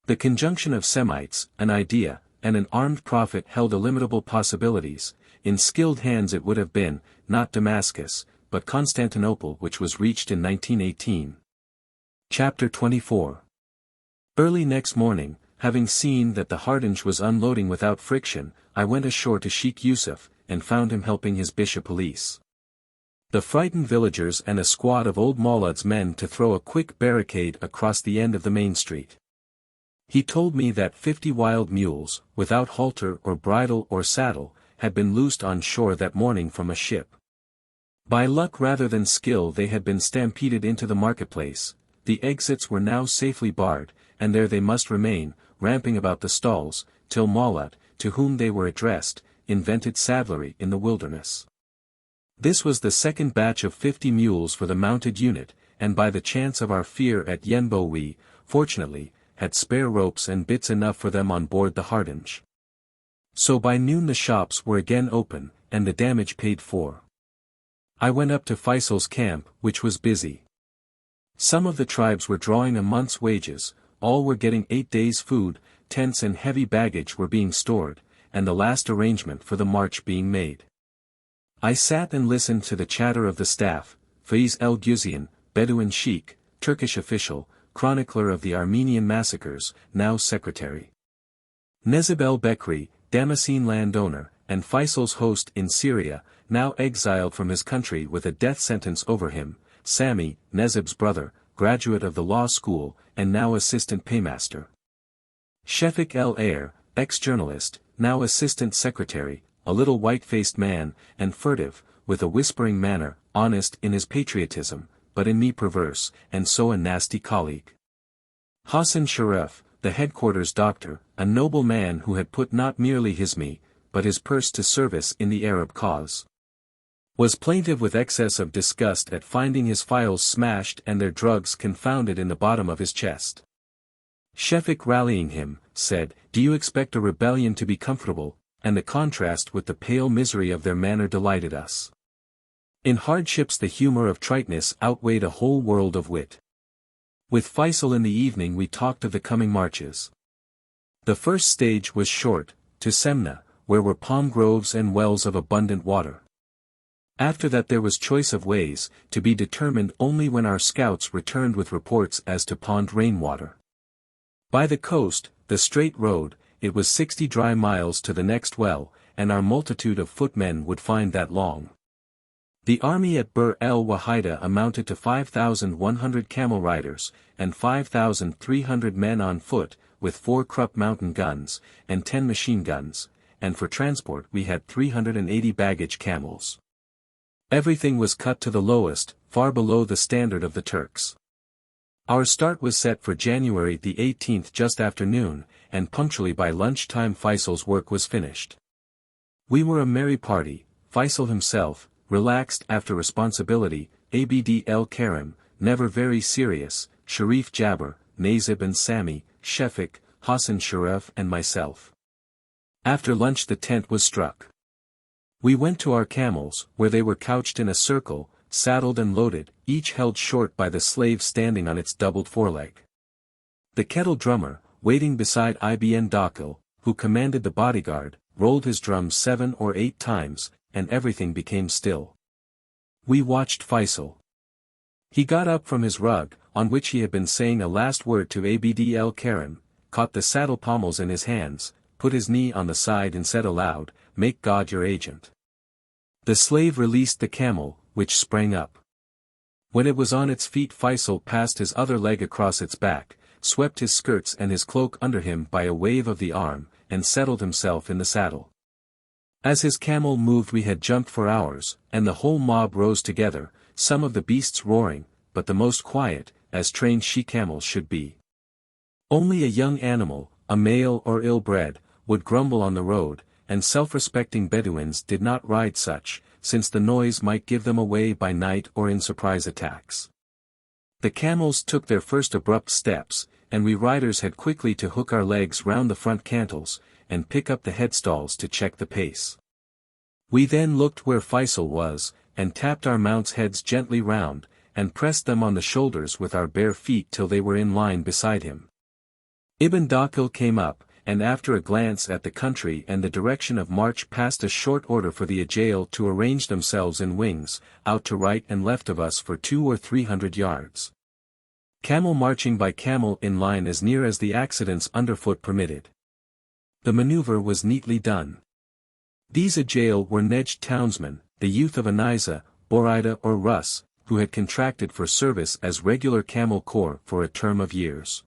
The conjunction of Semites, an idea, and an armed prophet held illimitable possibilities. In skilled hands it would have been, not Damascus, but Constantinople which was reached in 1918. Chapter 24. Early next morning, having seen that the Hardinge was unloading without friction, I went ashore to Sheikh Yusuf, and found him helping his bishop police the frightened villagers and a squad of old Maulad's men to throw a quick barricade across the end of the main street. He told me that 50 wild mules, without halter or bridle or saddle, had been loosed on shore that morning from a ship. By luck rather than skill they had been stampeded into the marketplace, the exits were now safely barred, and there they must remain, ramping about the stalls, till Maulad, to whom they were addressed, invented saddlery in the wilderness. This was the second batch of 50 mules for the mounted unit, and by the chance of our fear at Yenbo we, fortunately, had spare ropes and bits enough for them on board the Hardinge. So by noon the shops were again open, and the damage paid for. I went up to Feisal's camp, which was busy. Some of the tribes were drawing a month's wages, all were getting 8 days' food, tents and heavy baggage were being stored, and the last arrangement for the march being made. I sat and listened to the chatter of the staff, Faiz el-Guzian, Bedouin sheikh, Turkish official, chronicler of the Armenian massacres, now secretary. Nezib el-Bekri, Damascene landowner, and Feisal's host in Syria, now exiled from his country with a death sentence over him, Sami, Nezib's brother, graduate of the law school, and now assistant paymaster. Shefik el-Air, ex-journalist, now assistant secretary, a little white-faced man, and furtive, with a whispering manner, honest in his patriotism, but in me perverse, and so a nasty colleague. Hassan Sharif, the headquarters doctor, a noble man who had put not merely his me, but his purse to service in the Arab cause, was plaintive with excess of disgust at finding his files smashed and their drugs confounded in the bottom of his chest. Shefik, rallying him, said, "Do you expect a rebellion to be comfortable?" And the contrast with the pale misery of their manner delighted us. In hardships the humor of triteness outweighed a whole world of wit. With Feisal in the evening we talked of the coming marches. The first stage was short, to Semna, where were palm groves and wells of abundant water. After that there was choice of ways, to be determined only when our scouts returned with reports as to pond rainwater. By the coast, the straight road, it was 60 dry miles to the next well, and our multitude of footmen would find that long. The army at Bir el Wahida amounted to 5,100 camel riders, and 5,300 men on foot, with 4 Krupp mountain guns, and 10 machine guns, and for transport we had 380 baggage camels. Everything was cut to the lowest, far below the standard of the Turks. Our start was set for January the 18th just after noon, and punctually by lunchtime Feisal's work was finished. We were a merry party, Feisal himself, relaxed after responsibility, Abd el-Karim, never very serious, Sharif Jabber, Nazib and Sami, Shefik, Hassan Sharif and myself. After lunch the tent was struck. We went to our camels, where they were couched in a circle, saddled and loaded, each held short by the slave standing on its doubled foreleg. The kettle drummer, waiting beside Ibn Dakil, who commanded the bodyguard, rolled his drums 7 or 8 times, and everything became still. We watched Feisal. He got up from his rug, on which he had been saying a last word to Abd el-Karim, caught the saddle pommels in his hands, put his knee on the side and said aloud, "Make God your agent." The slave released the camel, which sprang up. When it was on its feet Feisal passed his other leg across its back, swept his skirts and his cloak under him by a wave of the arm, and settled himself in the saddle. As his camel moved we had jumped for hours, and the whole mob rose together, some of the beasts roaring, but the most quiet, as trained she-camels should be. Only a young animal, a male or ill-bred, would grumble on the road, and self-respecting Bedouins did not ride such, since the noise might give them away by night or in surprise attacks. The camels took their first abrupt steps, and we riders had quickly to hook our legs round the front cantles, and pick up the headstalls to check the pace. We then looked where Feisal was, and tapped our mounts' heads gently round, and pressed them on the shoulders with our bare feet till they were in line beside him. Ibn Dakil came up, and after a glance at the country and the direction of march passed a short order for the Ajail to arrange themselves in wings, out to right and left of us for 200 or 300 yards. Camel marching by camel in line as near as the accidents underfoot permitted. The maneuver was neatly done. These Ajail were Nejd townsmen, the youth of Aniza, Boraida or Rus, who had contracted for service as regular camel corps for a term of years.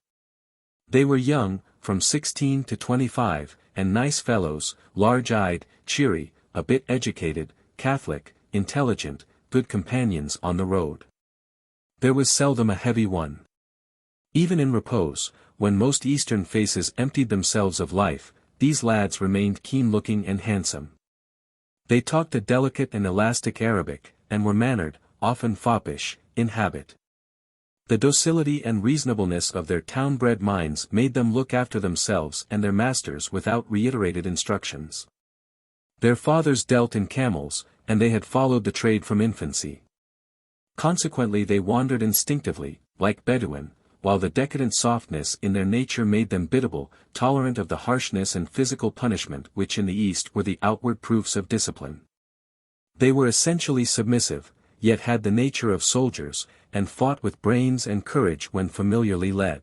They were young, from 16 to 25, and nice fellows, large-eyed, cheery, a bit educated, Catholic, intelligent, good companions on the road. There was seldom a heavy one. Even in repose, when most Eastern faces emptied themselves of life, these lads remained keen-looking and handsome. They talked a delicate and elastic Arabic, and were mannered, often foppish, in habit. The docility and reasonableness of their town-bred minds made them look after themselves and their masters without reiterated instructions. Their fathers dealt in camels, and they had followed the trade from infancy. Consequently they wandered instinctively, like Bedouin, while the decadent softness in their nature made them biddable, tolerant of the harshness and physical punishment which in the East were the outward proofs of discipline. They were essentially submissive, yet had the nature of soldiers, and fought with brains and courage when familiarly led.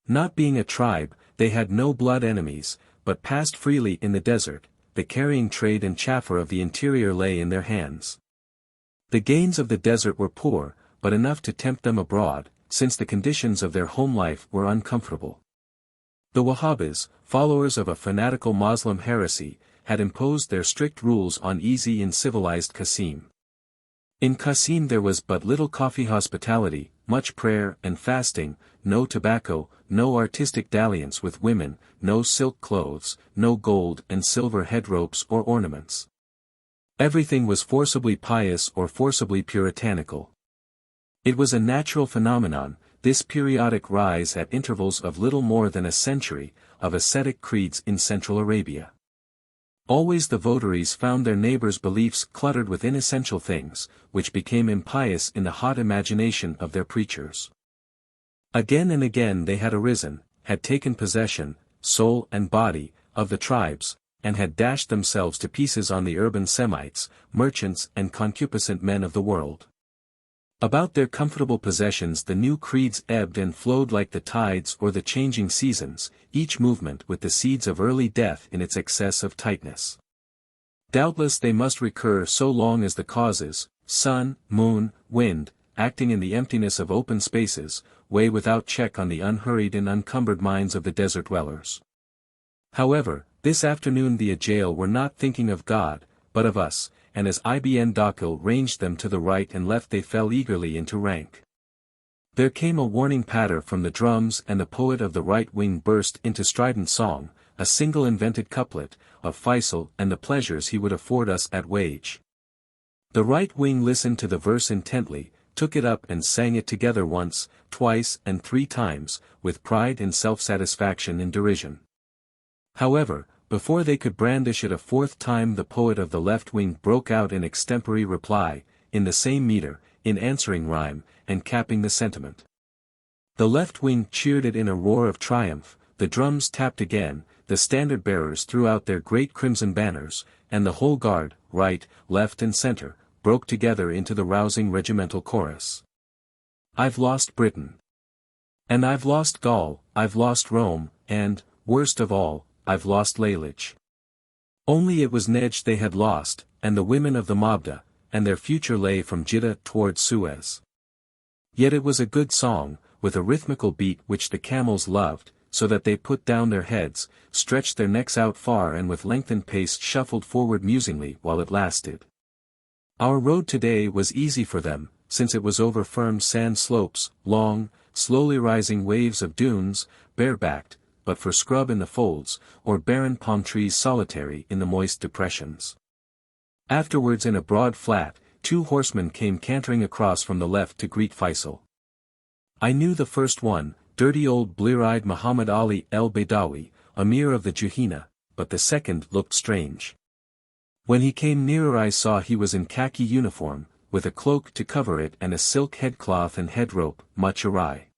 Not being a tribe, they had no blood enemies, but passed freely in the desert, the carrying trade and chaffer of the interior lay in their hands. The gains of the desert were poor, but enough to tempt them abroad, since the conditions of their home life were uncomfortable. The Wahhabis, followers of a fanatical Moslem heresy, had imposed their strict rules on easy and civilized Qasim. In Qasim there was but little coffee hospitality, much prayer and fasting, no tobacco, no artistic dalliance with women, no silk clothes, no gold and silver headropes or ornaments. Everything was forcibly pious or forcibly puritanical. It was a natural phenomenon, this periodic rise at intervals of little more than a century, of ascetic creeds in Central Arabia. Always the votaries found their neighbors' beliefs cluttered with inessential things, which became impious in the hot imagination of their preachers. Again and again they had arisen, had taken possession, soul and body, of the tribes, and had dashed themselves to pieces on the urban Semites, merchants and concupiscent men of the world. About their comfortable possessions the new creeds ebbed and flowed like the tides or the changing seasons, each movement with the seeds of early death in its excess of tightness. Doubtless they must recur so long as the causes, sun, moon, wind, acting in the emptiness of open spaces, weigh without check on the unhurried and uncumbered minds of the desert dwellers. However, this afternoon the Ajail were not thinking of God, but of us, and as Ibn Dakil ranged them to the right and left they fell eagerly into rank. There came a warning patter from the drums and the poet of the right wing burst into strident song, a single invented couplet, of Feisal and the pleasures he would afford us at wage. The right wing listened to the verse intently, took it up and sang it together once, twice and 3 times, with pride and self-satisfaction and derision. However, before they could brandish it a 4th time the poet of the left wing broke out in extempore reply, in the same meter, in answering rhyme, and capping the sentiment. The left wing cheered it in a roar of triumph, the drums tapped again, the standard-bearers threw out their great crimson banners, and the whole guard, right, left and center, broke together into the rousing regimental chorus. I've lost Britain. And I've lost Gaul, I've lost Rome, and, worst of all, I've lost Lalage. Only it was Nejd they had lost, and the women of the Mabda, and their future lay from Jeddah towards Suez. Yet it was a good song, with a rhythmical beat which the camels loved, so that they put down their heads, stretched their necks out far and with lengthened pace shuffled forward musingly while it lasted. Our road today was easy for them, since it was over firm sand slopes, long, slowly rising waves of dunes, bare-backed, but for scrub in the folds, or barren palm trees solitary in the moist depressions. Afterwards in a broad flat, 2 horsemen came cantering across from the left to greet Feisal. I knew the first one, dirty old blear-eyed Muhammad Ali el-Badawi, Amir of the Juhina, but the second looked strange. When he came nearer I saw he was in khaki uniform, with a cloak to cover it and a silk headcloth and headrope, much awry.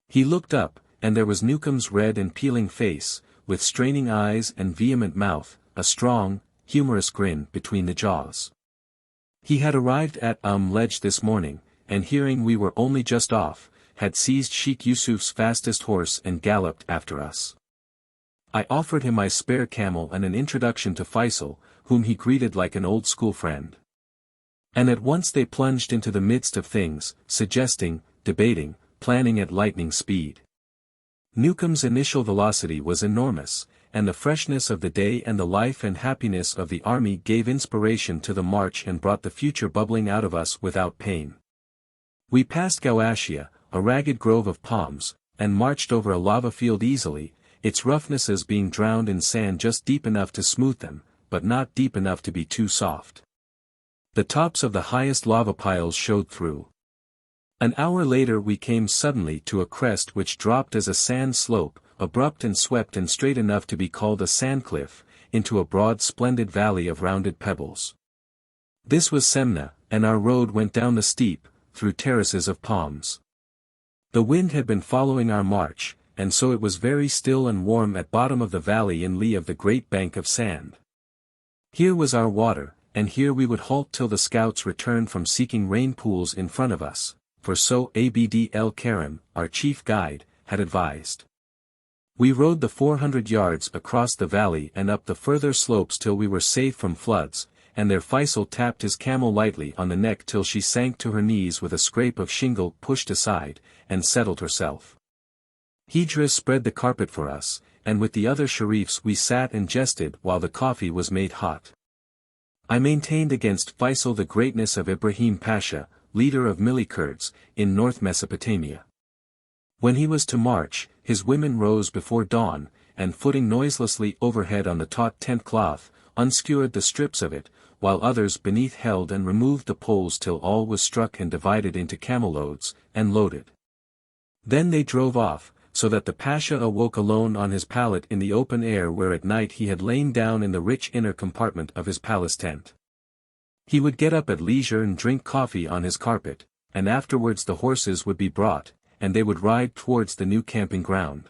He looked up, and there was Newcomb's red and peeling face, with straining eyes and vehement mouth, a strong, humorous grin between the jaws. He had arrived at Ledge this morning, and hearing we were only just off, had seized Sheikh Yusuf's fastest horse and galloped after us. I offered him my spare camel and an introduction to Feisal, whom he greeted like an old school friend. And at once they plunged into the midst of things, suggesting, debating, planning at lightning speed. Newcomb's initial velocity was enormous, and the freshness of the day and the life and happiness of the army gave inspiration to the march and brought the future bubbling out of us without pain. We passed Gauatia, a ragged grove of palms, and marched over a lava field easily, its roughnesses being drowned in sand just deep enough to smooth them, but not deep enough to be too soft. The tops of the highest lava piles showed through. An hour later we came suddenly to a crest which dropped as a sand slope, abrupt and swept and straight enough to be called a sandcliff, into a broad splendid valley of rounded pebbles. This was Semna, and our road went down the steep, through terraces of palms. The wind had been following our march, and so it was very still and warm at bottom of the valley in lee of the great bank of sand. Here was our water, and here we would halt till the scouts returned from seeking rain pools in front of us, for so Abd el-Karim, our chief guide, had advised. We rode the 400 yards across the valley and up the further slopes till we were safe from floods, and there Feisal tapped his camel lightly on the neck till she sank to her knees with a scrape of shingle pushed aside, and settled herself. Hijra spread the carpet for us, and with the other sharifs we sat and jested while the coffee was made hot. I maintained against Feisal the greatness of Ibrahim Pasha, leader of Mili Kurds, in North Mesopotamia. When he was to march, his women rose before dawn, and footing noiselessly overhead on the taut tent cloth, unskewered the strips of it, while others beneath held and removed the poles till all was struck and divided into camel loads, and loaded. Then they drove off, so that the Pasha awoke alone on his pallet in the open air where at night he had lain down in the rich inner compartment of his palace tent. He would get up at leisure and drink coffee on his carpet, and afterwards the horses would be brought, and they would ride towards the new camping ground.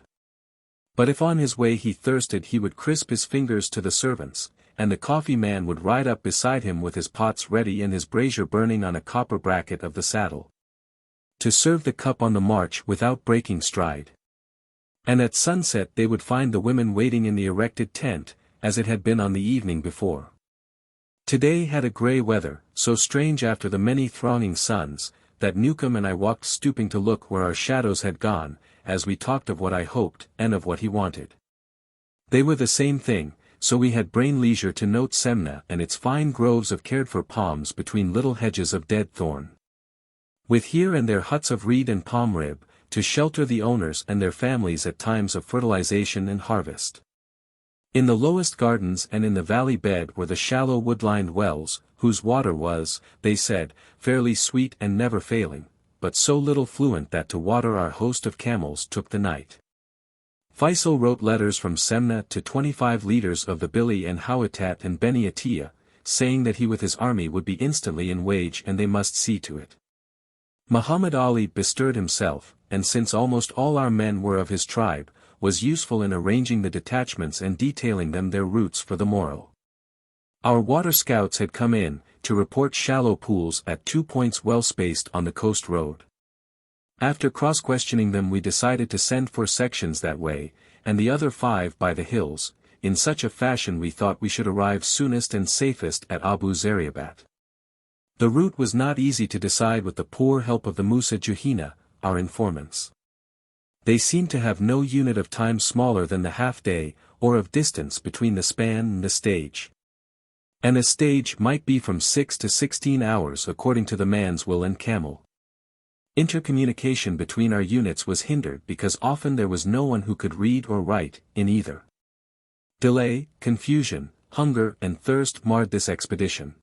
But if on his way he thirsted he would crisp his fingers to the servants, and the coffee man would ride up beside him with his pots ready and his brazier burning on a copper bracket of the saddle, to serve the cup on the march without breaking stride. And at sunset they would find the women waiting in the erected tent, as it had been on the evening before. Today had a grey weather, so strange after the many thronging suns, that Newcomb and I walked stooping to look where our shadows had gone, as we talked of what I hoped and of what he wanted. They were the same thing, so we had brain leisure to note Semna and its fine groves of cared-for palms between little hedges of dead thorn, with here and there huts of reed and palm rib, to shelter the owners and their families at times of fertilization and harvest. In the lowest gardens and in the valley bed were the shallow wood-lined wells, whose water was, they said, fairly sweet and never failing, but so little fluent that to water our host of camels took the night. Feisal wrote letters from Semna to 25 leaders of the Bili and Hawatat and Beni Atiyah, saying that he with his army would be instantly in wage and they must see to it. Muhammad Ali bestirred himself, and since almost all our men were of his tribe, was useful in arranging the detachments and detailing them their routes for the morrow. Our water scouts had come in, to report shallow pools at 2 points well spaced on the coast road. After cross-questioning them we decided to send 4 sections that way, and the other 5 by the hills. In such a fashion we thought we should arrive soonest and safest at Abu Zariabat. The route was not easy to decide with the poor help of the Musa Juhina, our informants. They seemed to have no unit of time smaller than the half-day, or of distance between the span and the stage. And a stage might be from 6 to 16 hours according to the man's will and camel. Intercommunication between our units was hindered because often there was no one who could read or write, in either. Delay, confusion, hunger and thirst marred this expedition.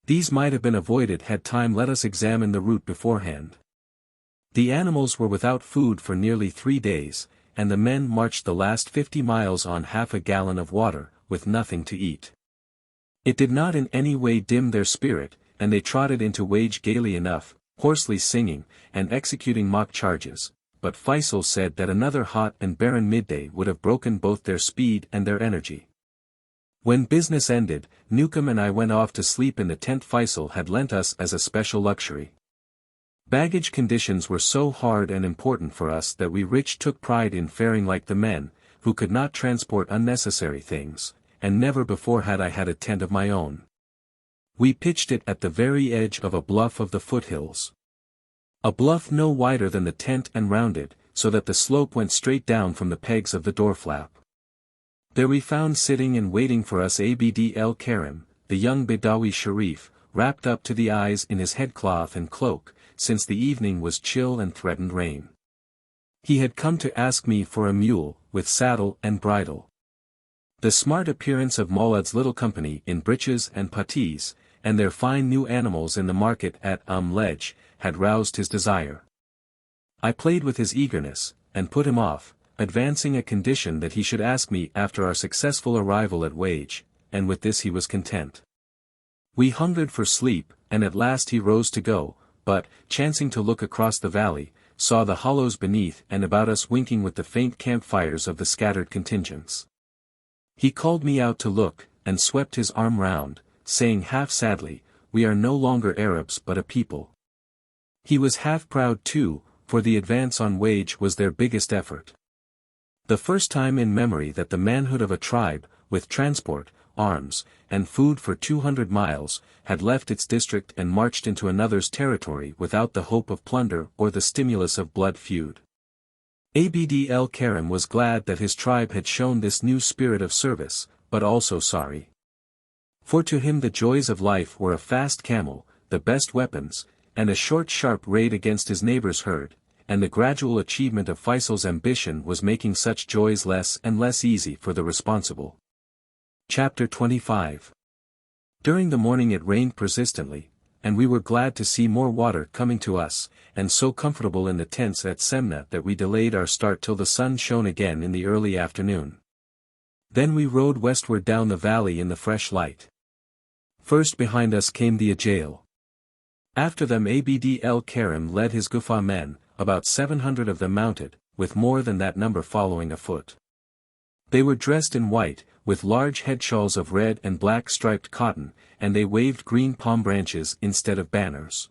These might have been avoided had time let us examine the route beforehand. The animals were without food for nearly 3 days, and the men marched the last 50 miles on half a gallon of water, with nothing to eat. It did not in any way dim their spirit, and they trotted into wage gaily enough, hoarsely singing, and executing mock charges, but Feisal said that another hot and barren midday would have broken both their speed and their energy. When business ended, Newcomb and I went off to sleep in the tent Feisal had lent us as a special luxury. Baggage conditions were so hard and important for us that we rich took pride in faring like the men, who could not transport unnecessary things, and never before had I had a tent of my own. We pitched it at the very edge of a bluff of the foothills. A bluff no wider than the tent and rounded, so that the slope went straight down from the pegs of the door flap. There we found sitting and waiting for us Abd el-Karim, the young Bedawi Sharif, wrapped up to the eyes in his headcloth and cloak, since the evening was chill and threatened rain. He had come to ask me for a mule, with saddle and bridle. The smart appearance of Maulad's little company in breeches and puttees, and their fine new animals in the market at Ledge, had roused his desire. I played with his eagerness, and put him off, advancing a condition that he should ask me after our successful arrival at Wage, and with this he was content. We hungered for sleep, and at last he rose to go, but, chancing to look across the valley, saw the hollows beneath and about us winking with the faint campfires of the scattered contingents. He called me out to look, and swept his arm round, saying half sadly, "We are no longer Arabs but a people." He was half proud too, for the advance on Wage was their biggest effort. The first time in memory that the manhood of a tribe, with transport, arms, and food for 200 miles, had left its district and marched into another's territory without the hope of plunder or the stimulus of blood feud. Abd el-Karim was glad that his tribe had shown this new spirit of service, but also sorry. For to him the joys of life were a fast camel, the best weapons, and a short sharp raid against his neighbor's herd, and the gradual achievement of Feisal's ambition was making such joys less and less easy for the responsible. Chapter 25. During the morning it rained persistently, and we were glad to see more water coming to us, and so comfortable in the tents at Semna that we delayed our start till the sun shone again in the early afternoon. Then we rode westward down the valley in the fresh light. First behind us came the Ajail. After them Abd el-Karim led his Gufa men, about 700 of them mounted, with more than that number following afoot. They were dressed in white, with large head shawls of red and black striped cotton, and they waved green palm branches instead of banners.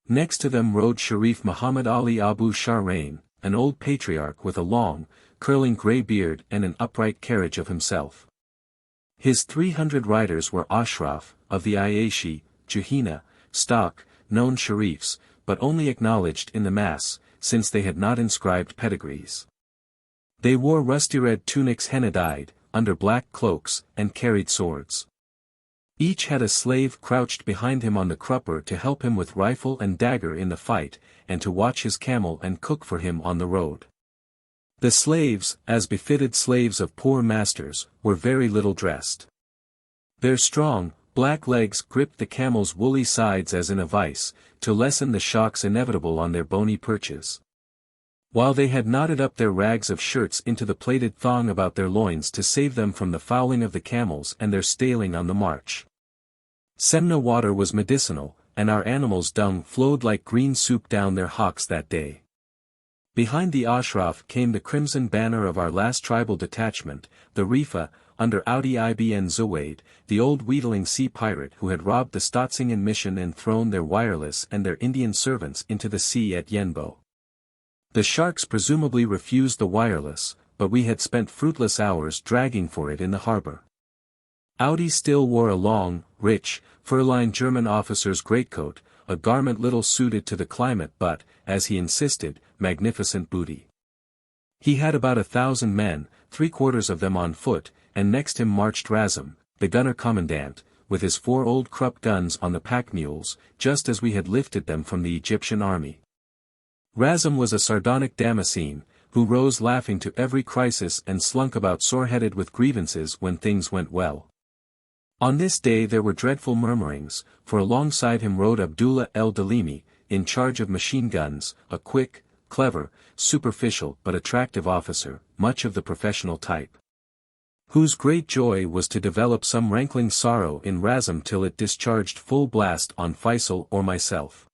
Next to them rode Sharif Muhammad Ali Abu Shahrain, an old patriarch with a long, curling grey beard and an upright carriage of himself. His 300 riders were Ashraf, of the Ayashi, Juhina, stock, known Sharifs, but only acknowledged in the mass, since they had not inscribed pedigrees. They wore rusty red tunics henna-dyed, under black cloaks, and carried swords. Each had a slave crouched behind him on the crupper to help him with rifle and dagger in the fight, and to watch his camel and cook for him on the road. The slaves, as befitted slaves of poor masters, were very little dressed. Their strong, black legs gripped the camel's woolly sides as in a vice, to lessen the shocks inevitable on their bony perches. While they had knotted up their rags of shirts into the plaited thong about their loins to save them from the fouling of the camels and their staling on the march. Semna water was medicinal, and our animals' dung flowed like green soup down their hocks that day. Behind the Ashraf came the crimson banner of our last tribal detachment, the Rifa, under Audi ibn Zuwaid, the old wheedling sea pirate who had robbed the Stotzingen mission and thrown their wireless and their Indian servants into the sea at Yenbo. The sharks presumably refused the wireless, but we had spent fruitless hours dragging for it in the harbor. Audi still wore a long, rich, fur-lined German officer's greatcoat, a garment little suited to the climate but, as he insisted, magnificent booty. He had about 1,000 men, 3/4 of them on foot, and next him marched Razum, the gunner commandant, with his 4 old Krupp guns on the pack mules, just as we had lifted them from the Egyptian army. Razum was a sardonic Damascene, who rose laughing to every crisis and slunk about sore-headed with grievances when things went well. On this day there were dreadful murmurings, for alongside him rode Abdullah el-Dalimi, in charge of machine guns, a quick, clever, superficial but attractive officer, much of the professional type, whose great joy was to develop some rankling sorrow in Razum till it discharged full blast on Feisal or myself.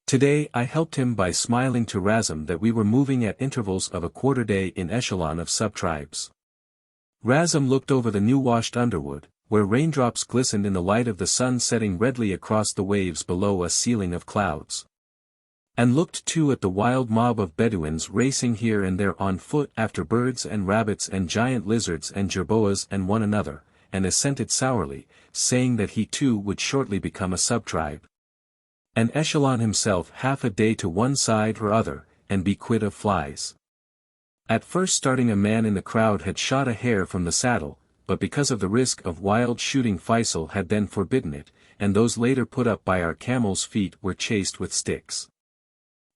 Today I helped him by smiling to Razum that we were moving at intervals of a quarter day in echelon of sub-tribes. Razum looked over the new-washed underwood, where raindrops glistened in the light of the sun setting redly across the waves below a ceiling of clouds. And looked too at the wild mob of Bedouins racing here and there on foot after birds and rabbits and giant lizards and jerboas and one another, and assented sourly, saying that he too would shortly become a sub-tribe. And echelon himself half a day to one side or other, and be quit of flies. At first starting a man in the crowd had shot a hare from the saddle, but because of the risk of wild shooting Feisal had then forbidden it, and those later put up by our camels' feet were chased with sticks.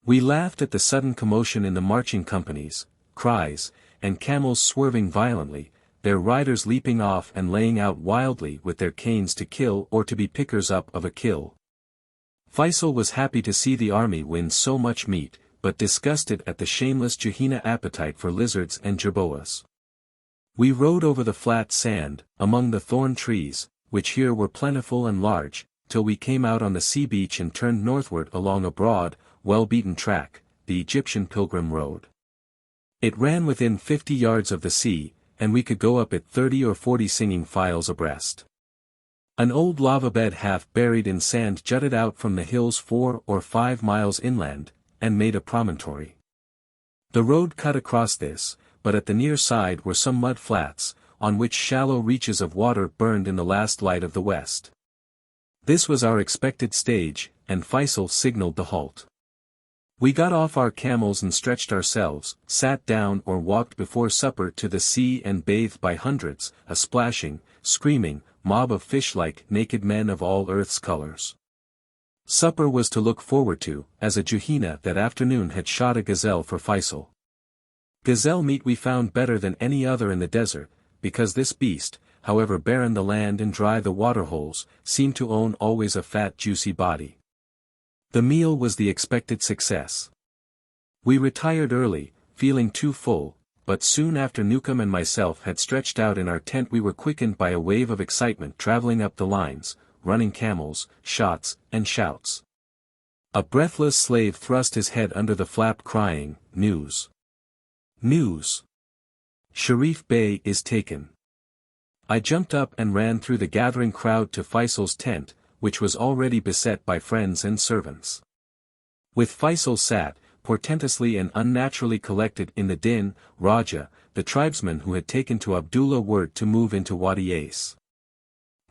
We laughed at the sudden commotion in the marching companies, cries, and camels swerving violently, their riders leaping off and laying out wildly with their canes to kill or to be pickers up of a kill. Feisal was happy to see the army win so much meat, but disgusted at the shameless Juhina appetite for lizards and jerboas. We rode over the flat sand, among the thorn trees, which here were plentiful and large, till we came out on the sea beach and turned northward along a broad, well-beaten track, the Egyptian pilgrim road. It ran within 50 yards of the sea, and we could go up it 30 or 40 singing files abreast. An old lava bed half buried in sand jutted out from the hills 4 or 5 miles inland, and made a promontory. The road cut across this, but at the near side were some mud flats, on which shallow reaches of water burned in the last light of the west. This was our expected stage, and Feisal signaled the halt. We got off our camels and stretched ourselves, sat down or walked before supper to the sea and bathed by hundreds, a splashing, screaming, mob of fish-like naked men of all earth's colors. Supper was to look forward to, as a Juhina that afternoon had shot a gazelle for Feisal. Gazelle meat we found better than any other in the desert, because this beast, however barren the land and dry the waterholes, seemed to own always a fat juicy body. The meal was the expected success. We retired early, feeling too full, but soon after Newcomb and myself had stretched out in our tent we were quickened by a wave of excitement traveling up the lines, running camels, shots, and shouts. A breathless slave thrust his head under the flap crying, "News! News! Sharif Bey is taken." I jumped up and ran through the gathering crowd to Faisal's tent, which was already beset by friends and servants. With Feisal sat, portentously and unnaturally collected in the din, Raja, the tribesman who had taken to Abdullah word to move into Wadi Ace.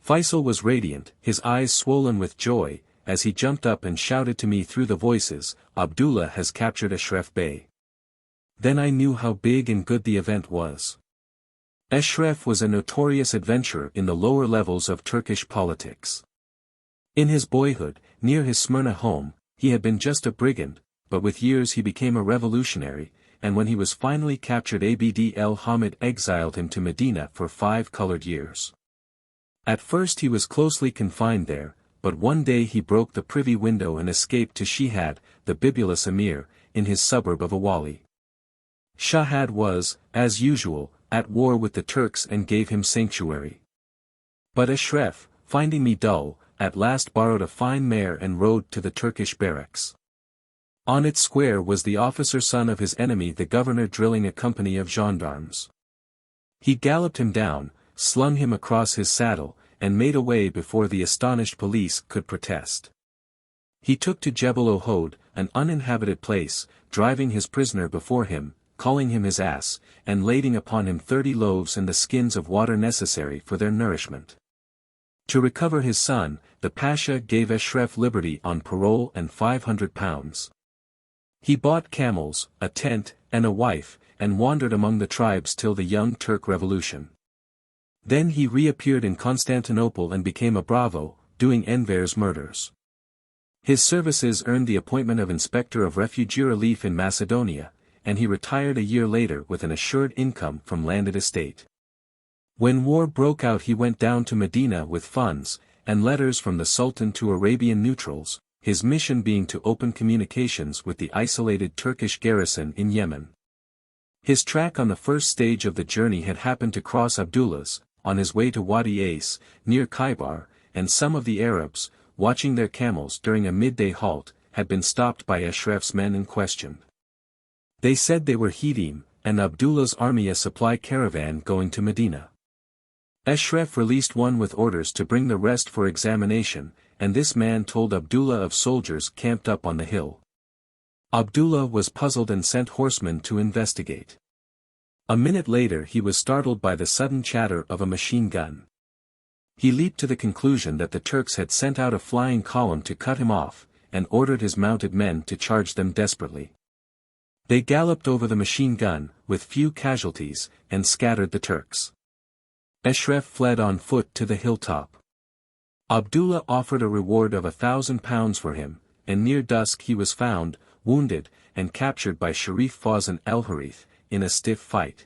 Feisal was radiant, his eyes swollen with joy, as he jumped up and shouted to me through the voices, "Abdullah has captured Ashraf Bey." Then I knew how big and good the event was. Ashraf was a notorious adventurer in the lower levels of Turkish politics. In his boyhood, near his Smyrna home, he had been just a brigand, but with years he became a revolutionary, and when he was finally captured Abd el-Hamid exiled him to Medina for 5 colored years. At first he was closely confined there, but one day he broke the privy window and escaped to Shahad, the bibulous emir, in his suburb of Awali. Shahad was, as usual, at war with the Turks and gave him sanctuary. But Ashraf, finding me dull, at last borrowed a fine mare and rode to the Turkish barracks. On its square was the officer son of his enemy the governor drilling a company of gendarmes. He galloped him down, slung him across his saddle, and made away before the astonished police could protest. He took to Jebel Ohod, an uninhabited place, driving his prisoner before him, calling him his ass, and lading upon him 30 loaves and the skins of water necessary for their nourishment. To recover his son, the Pasha gave Ashraf liberty on parole and £500. He bought camels, a tent, and a wife, and wandered among the tribes till the Young Turk Revolution. Then he reappeared in Constantinople and became a bravo, doing Enver's murders. His services earned the appointment of Inspector of Refugee Relief in Macedonia, and he retired a year later with an assured income from landed estate. When war broke out he went down to Medina with funds, and letters from the Sultan to Arabian neutrals, his mission being to open communications with the isolated Turkish garrison in Yemen. His track on the first stage of the journey had happened to cross Abdullah's, on his way to Wadi Ace, near Khaybar, and some of the Arabs, watching their camels during a midday halt, had been stopped by Ashraf's men and questioned. They said they were Hedim, and Abdullah's army a supply caravan going to Medina. Ashraf released one with orders to bring the rest for examination, and this man told Abdullah of soldiers camped up on the hill. Abdullah was puzzled and sent horsemen to investigate. A minute later he was startled by the sudden chatter of a machine gun. He leaped to the conclusion that the Turks had sent out a flying column to cut him off, and ordered his mounted men to charge them desperately. They galloped over the machine gun, with few casualties, and scattered the Turks. Ashraf fled on foot to the hilltop. Abdullah offered a reward of £1,000 for him, and near dusk he was found, wounded, and captured by Sharif Fawzan el-Harith, in a stiff fight.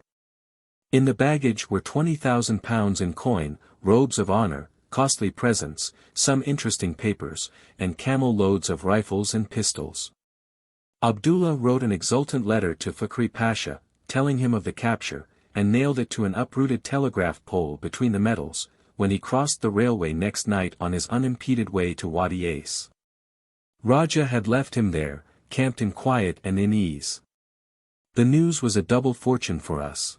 In the baggage were £20,000 in coin, robes of honor, costly presents, some interesting papers, and camel-loads of rifles and pistols. Abdullah wrote an exultant letter to Fakhri Pasha, telling him of the capture, and nailed it to an uprooted telegraph pole between the metals, when he crossed the railway next night on his unimpeded way to Wadi Ace. Raja had left him there, camped in quiet and in ease. The news was a double fortune for us.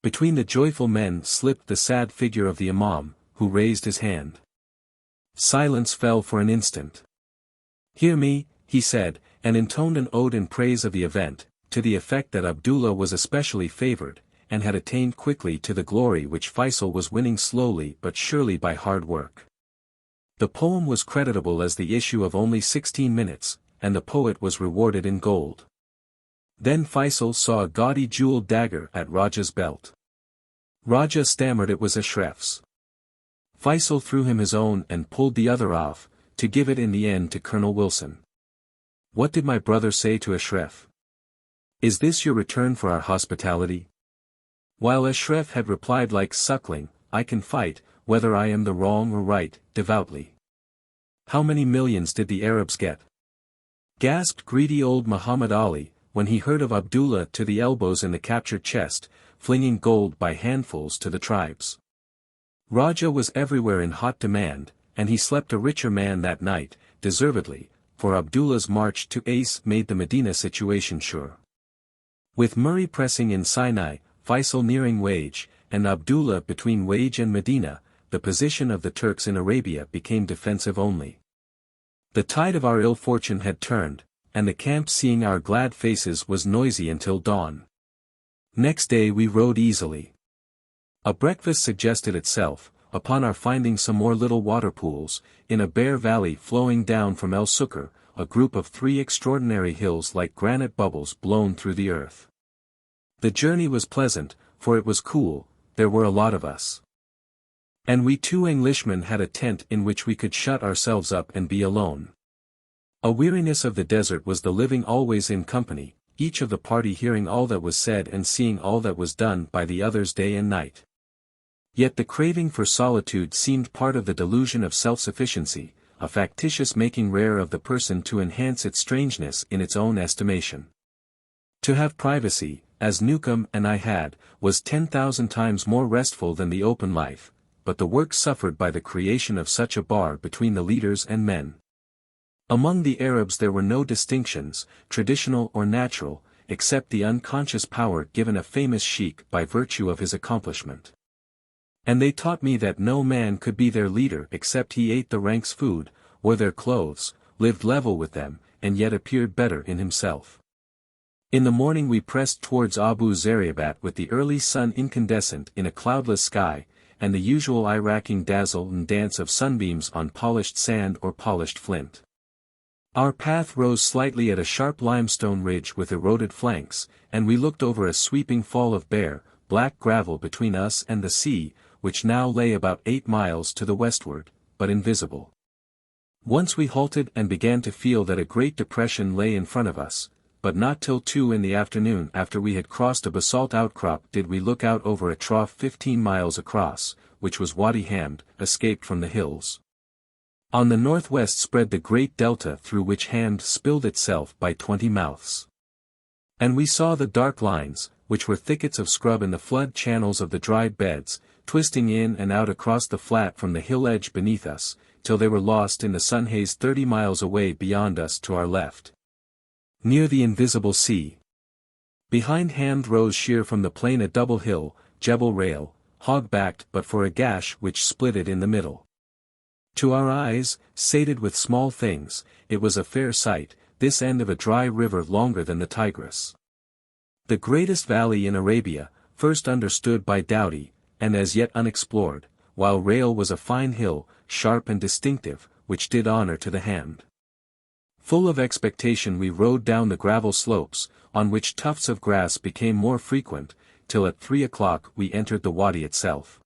Between the joyful men slipped the sad figure of the Imam, who raised his hand. Silence fell for an instant. "Hear me," he said, and intoned an ode in praise of the event, to the effect that Abdullah was especially favored, and had attained quickly to the glory which Feisal was winning slowly but surely by hard work. The poem was creditable as the issue of only 16 minutes, and the poet was rewarded in gold. Then Feisal saw a gaudy jeweled dagger at Raja's belt. Raja stammered it was Ashraf's. Feisal threw him his own and pulled the other off, to give it in the end to Colonel Wilson. What did my brother say to Ashraf? Is this your return for our hospitality? While Ashraf had replied like suckling, I can fight, whether I am the wrong or right, devoutly. How many millions did the Arabs get? Gasped greedy old Muhammad Ali, when he heard of Abdullah to the elbows in the captured chest, flinging gold by handfuls to the tribes. Raja was everywhere in hot demand, and he slept a richer man that night, deservedly, for Abdullah's march to To made the Medina situation sure. With Murray pressing in Sinai, Feisal nearing Wage, and Abdullah between Wage and Medina, the position of the Turks in Arabia became defensive only. The tide of our ill fortune had turned, and the camp seeing our glad faces was noisy until dawn. Next day we rode easily. A breakfast suggested itself, upon our finding some more little water pools, in a bare valley flowing down from El Sukur, a group of 3 extraordinary hills like granite bubbles blown through the earth. The journey was pleasant, for it was cool, there were a lot of us. And we 2 Englishmen had a tent in which we could shut ourselves up and be alone. A weariness of the desert was the living always in company, each of the party hearing all that was said and seeing all that was done by the others day and night. Yet the craving for solitude seemed part of the delusion of self-sufficiency, a factitious making rare of the person to enhance its strangeness in its own estimation. To have privacy, as Newcomb and I had, was 10,000 times more restful than the open life, but the work suffered by the creation of such a bar between the leaders and men. Among the Arabs there were no distinctions, traditional or natural, except the unconscious power given a famous sheikh by virtue of his accomplishment. And they taught me that no man could be their leader except he ate the ranks' food, wore their clothes, lived level with them, and yet appeared better in himself. In the morning we pressed towards Abu Zariabat with the early sun incandescent in a cloudless sky, and the usual eye-racking dazzle and dance of sunbeams on polished sand or polished flint. Our path rose slightly at a sharp limestone ridge with eroded flanks, and we looked over a sweeping fall of bare, black gravel between us and the sea, which now lay about 8 miles to the westward, but invisible. Once we halted and began to feel that a great depression lay in front of us, but not till 2 in the afternoon after we had crossed a basalt outcrop did we look out over a trough 15 miles across, which was Wadi Hamd, escaped from the hills. On the northwest spread the great delta through which Hamd spilled itself by 20 mouths. And we saw the dark lines, which were thickets of scrub in the flood channels of the dried beds, twisting in and out across the flat from the hill edge beneath us, till they were lost in the sun haze 30 miles away beyond us to our left. Near the invisible sea. Behind Hamd rose sheer from the plain a double hill, Jebel Rail, hog-backed but for a gash which split it in the middle. To our eyes, sated with small things, it was a fair sight, this end of a dry river longer than the Tigris. The greatest valley in Arabia, first understood by Doughty, and as yet unexplored, while Rail was a fine hill, sharp and distinctive, which did honor to the Hamd. Full of expectation we rode down the gravel slopes, on which tufts of grass became more frequent, till at 3 o'clock we entered the wadi itself.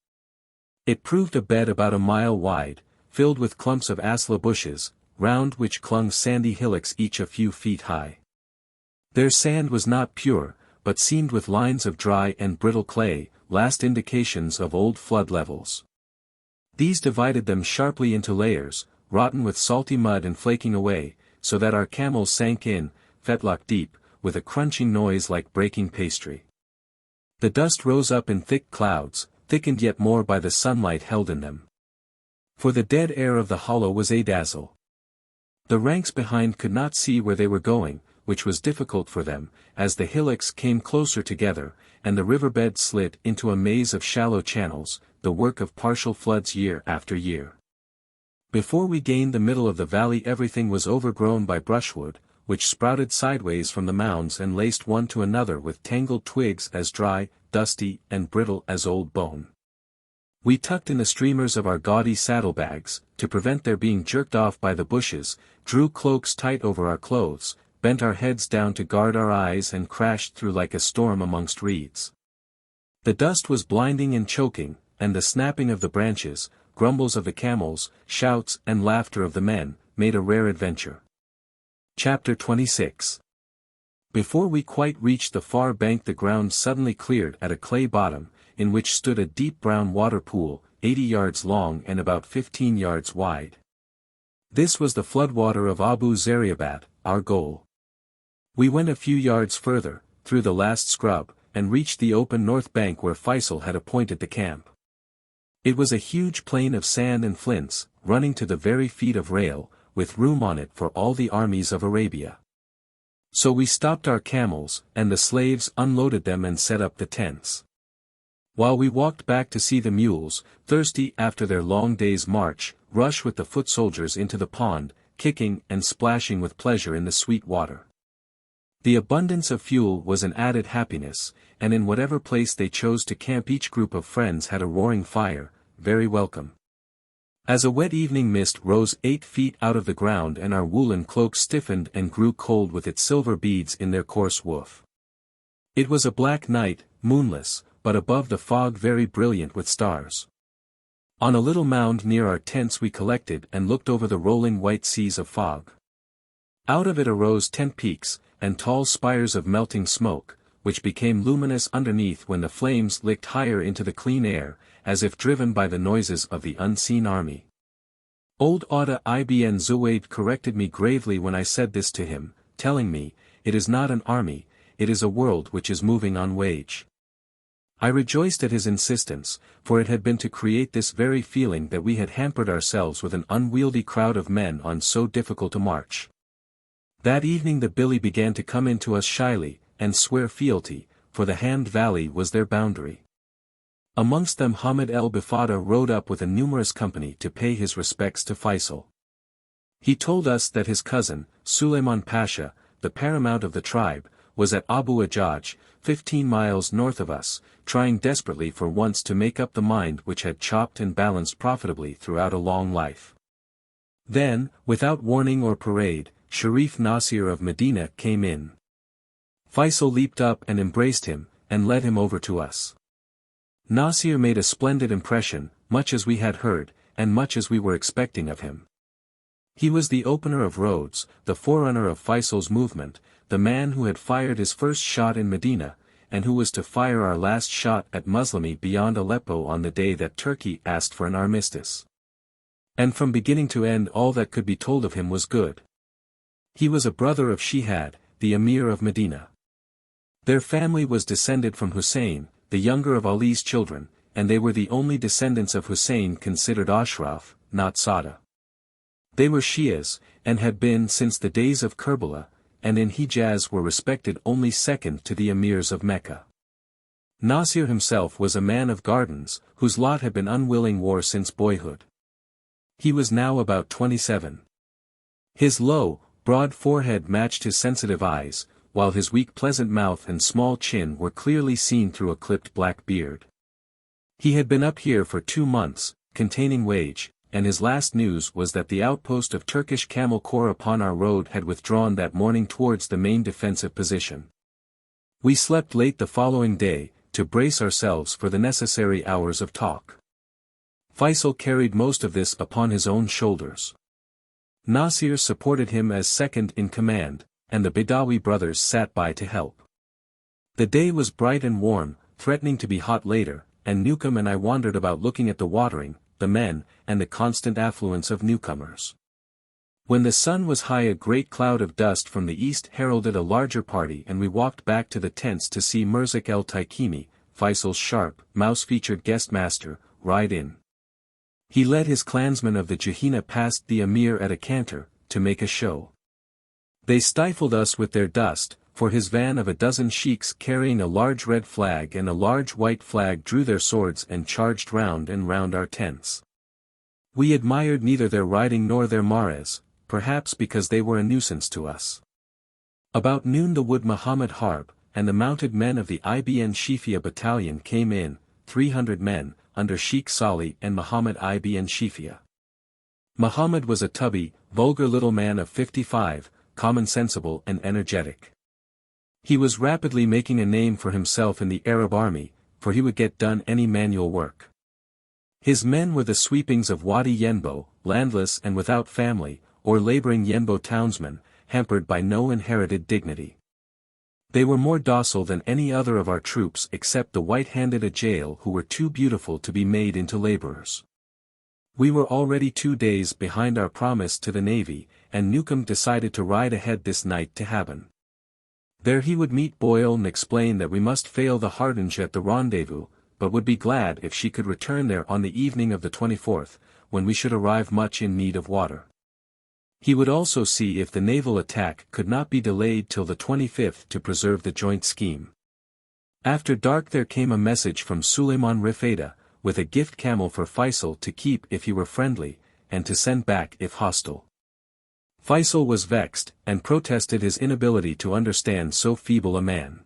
It proved a bed about a mile wide, filled with clumps of asla bushes, round which clung sandy hillocks each a few feet high. Their sand was not pure, but seamed with lines of dry and brittle clay, last indications of old flood levels. These divided them sharply into layers, rotten with salty mud and flaking away, so that our camels sank in, fetlock deep, with a crunching noise like breaking pastry. The dust rose up in thick clouds, thickened yet more by the sunlight held in them. For the dead air of the hollow was a dazzle. The ranks behind could not see where they were going, which was difficult for them, as the hillocks came closer together, and the riverbed slid into a maze of shallow channels, the work of partial floods year after year. Before we gained the middle of the valley everything was overgrown by brushwood, which sprouted sideways from the mounds and laced one to another with tangled twigs as dry, dusty, and brittle as old bone. We tucked in the streamers of our gaudy saddlebags, to prevent their being jerked off by the bushes, drew cloaks tight over our clothes, bent our heads down to guard our eyes and crashed through like a storm amongst reeds. The dust was blinding and choking, and the snapping of the branches, grumbles of the camels, shouts and laughter of the men, made a rare adventure. Chapter 26. Before we quite reached the far bank the ground suddenly cleared at a clay bottom, in which stood a deep brown water pool, 80 yards long and about 15 yards wide. This was the floodwater of Abu Zariabat, our goal. We went a few yards further, through the last scrub, and reached the open north bank where Feisal had appointed the camp. It was a huge plain of sand and flints, running to the very feet of rail, with room on it for all the armies of Arabia. So we stopped our camels, and the slaves unloaded them and set up the tents. While we walked back to see the mules, thirsty after their long day's march, rush with the foot soldiers into the pond, kicking and splashing with pleasure in the sweet water. The abundance of fuel was an added happiness, and in whatever place they chose to camp each group of friends had a roaring fire, very welcome. As a wet evening mist rose 8 feet out of the ground and our woolen cloaks stiffened and grew cold with its silver beads in their coarse woof. It was a black night, moonless, but above the fog very brilliant with stars. On a little mound near our tents we collected and looked over the rolling white seas of fog. Out of it arose tent peaks, and tall spires of melting smoke, which became luminous underneath when the flames licked higher into the clean air, as if driven by the noises of the unseen army. Old Otto ibn Zuwaid corrected me gravely when I said this to him, telling me, "It is not an army, it is a world which is moving on wage." I rejoiced at his insistence, for it had been to create this very feeling that we had hampered ourselves with an unwieldy crowd of men on so difficult a march. That evening the billy began to come in to us shyly, and swear fealty, for the Hand Valley was their boundary. Amongst them Hamid el-Bifada rode up with a numerous company to pay his respects to Feisal. He told us that his cousin, Suleiman Pasha, the paramount of the tribe, was at Abu Ajaj, 15 miles north of us, trying desperately for once to make up the mind which had chopped and balanced profitably throughout a long life. Then, without warning or parade, Sharif Nasir of Medina came in. Feisal leaped up and embraced him, and led him over to us. Nasir made a splendid impression, much as we had heard, and much as we were expecting of him. He was the opener of roads, the forerunner of Faisal's movement, the man who had fired his first shot in Medina, and who was to fire our last shot at Muslimi beyond Aleppo on the day that Turkey asked for an armistice. And from beginning to end all that could be told of him was good. He was a brother of Shihad, the emir of Medina. Their family was descended from Hussein, the younger of Ali's children, and they were the only descendants of Hussein considered Ashraf, not Sada. They were Shias, and had been since the days of Kerbala, and in Hijaz were respected only second to the emirs of Mecca. Nasir himself was a man of gardens, whose lot had been unwilling war since boyhood. He was now about 27. His low, broad forehead matched his sensitive eyes, while his weak pleasant mouth and small chin were clearly seen through a clipped black beard. He had been up here for 2 months, containing wage, and his last news was that the outpost of Turkish Camel Corps upon our road had withdrawn that morning towards the main defensive position. We slept late the following day, to brace ourselves for the necessary hours of talk. Feisal carried most of this upon his own shoulders. Nasir supported him as second in command, and the Badawi brothers sat by to help. The day was bright and warm, threatening to be hot later, and Newcomb and I wandered about looking at the watering, the men, and the constant affluence of newcomers. When the sun was high a great cloud of dust from the east heralded a larger party and we walked back to the tents to see Mirzik el-Taikimi, Faisal's sharp, mouse-featured guest master, ride in. He led his clansmen of the Jahina past the emir at a canter, to make a show. They stifled us with their dust, for his van of a dozen sheiks carrying a large red flag and a large white flag drew their swords and charged round and round our tents. We admired neither their riding nor their mares, perhaps because they were a nuisance to us. About noon the wood Muhammad Harb, and the mounted men of the Ibn Shifia battalion came in, 300 men, under Sheikh Salih and Muhammad ibn Shifia. Muhammad was a tubby, vulgar little man of 55, common-sensible and energetic. He was rapidly making a name for himself in the Arab army, for he would get done any manual work. His men were the sweepings of Wadi Yenbo, landless and without family, or laboring Yenbo townsmen, hampered by no inherited dignity. They were more docile than any other of our troops except the white-handed Ajail who were too beautiful to be made into laborers. We were already 2 days behind our promise to the navy, and Newcomb decided to ride ahead this night to Haben. There he would meet Boyle and explain that we must fail the Hardinge at the rendezvous, but would be glad if she could return there on the evening of the 24th, when we should arrive much in need of water. He would also see if the naval attack could not be delayed till the 25th to preserve the joint scheme. After dark there came a message from Suleiman Rifada, with a gift camel for Feisal to keep if he were friendly, and to send back if hostile. Feisal was vexed, and protested his inability to understand so feeble a man.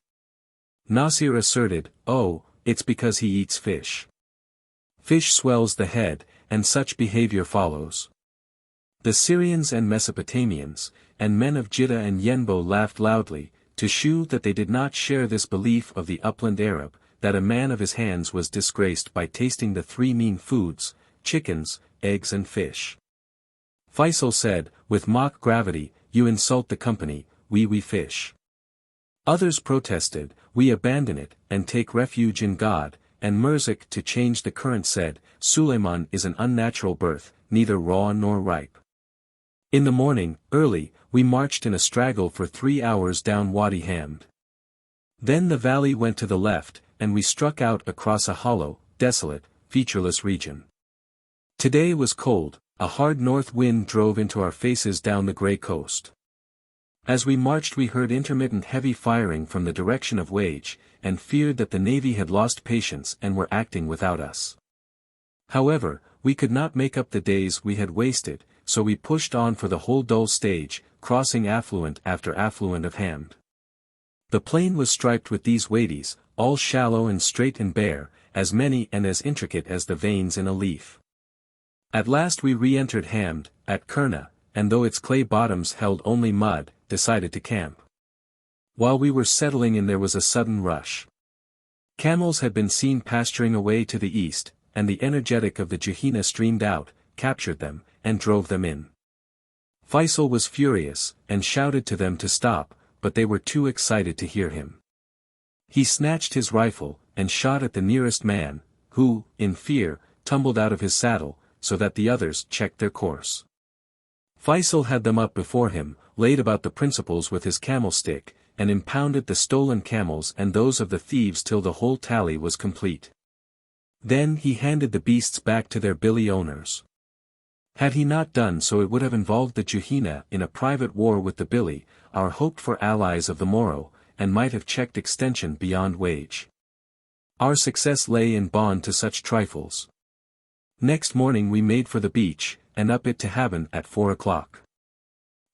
Nasir asserted, "Oh, it's because he eats fish. Fish swells the head, and such behavior follows." The Syrians and Mesopotamians, and men of Jidda and Yenbo laughed loudly, to shew that they did not share this belief of the upland Arab, that a man of his hands was disgraced by tasting the 3 mean foods, chickens, eggs and fish. Feisal said, with mock gravity, "You insult the company, we fish." Others protested, "We abandon it, and take refuge in God," and Murzik to change the current said, "Suleiman is an unnatural birth, neither raw nor ripe." In the morning, early, we marched in a straggle for 3 hours down Wadi Hamd. Then the valley went to the left, and we struck out across a hollow, desolate, featureless region. Today was cold, a hard north wind drove into our faces down the grey coast. As we marched we heard intermittent heavy firing from the direction of Wage, and feared that the navy had lost patience and were acting without us. However, we could not make up the days we had wasted, so we pushed on for the whole dull stage, crossing affluent after affluent of Hamd. The plain was striped with these wadis, all shallow and straight and bare, as many and as intricate as the veins in a leaf. At last we re-entered Hamd, at Kurna, and though its clay bottoms held only mud, decided to camp. While we were settling in there was a sudden rush. Camels had been seen pasturing away to the east, and the energetic of the Gehenna streamed out, captured them, and drove them in. Feisal was furious, and shouted to them to stop, but they were too excited to hear him. He snatched his rifle, and shot at the nearest man, who, in fear, tumbled out of his saddle, so that the others checked their course. Feisal had them up before him, laid about the principals with his camel stick, and impounded the stolen camels and those of the thieves till the whole tally was complete. Then he handed the beasts back to their billy owners. Had he not done so it would have involved the Gehenna in a private war with the billy, our hoped-for allies of the morrow, and might have checked extension beyond Wage. Our success lay in bond to such trifles. Next morning we made for the beach, and up it to Haben at 4 o'clock.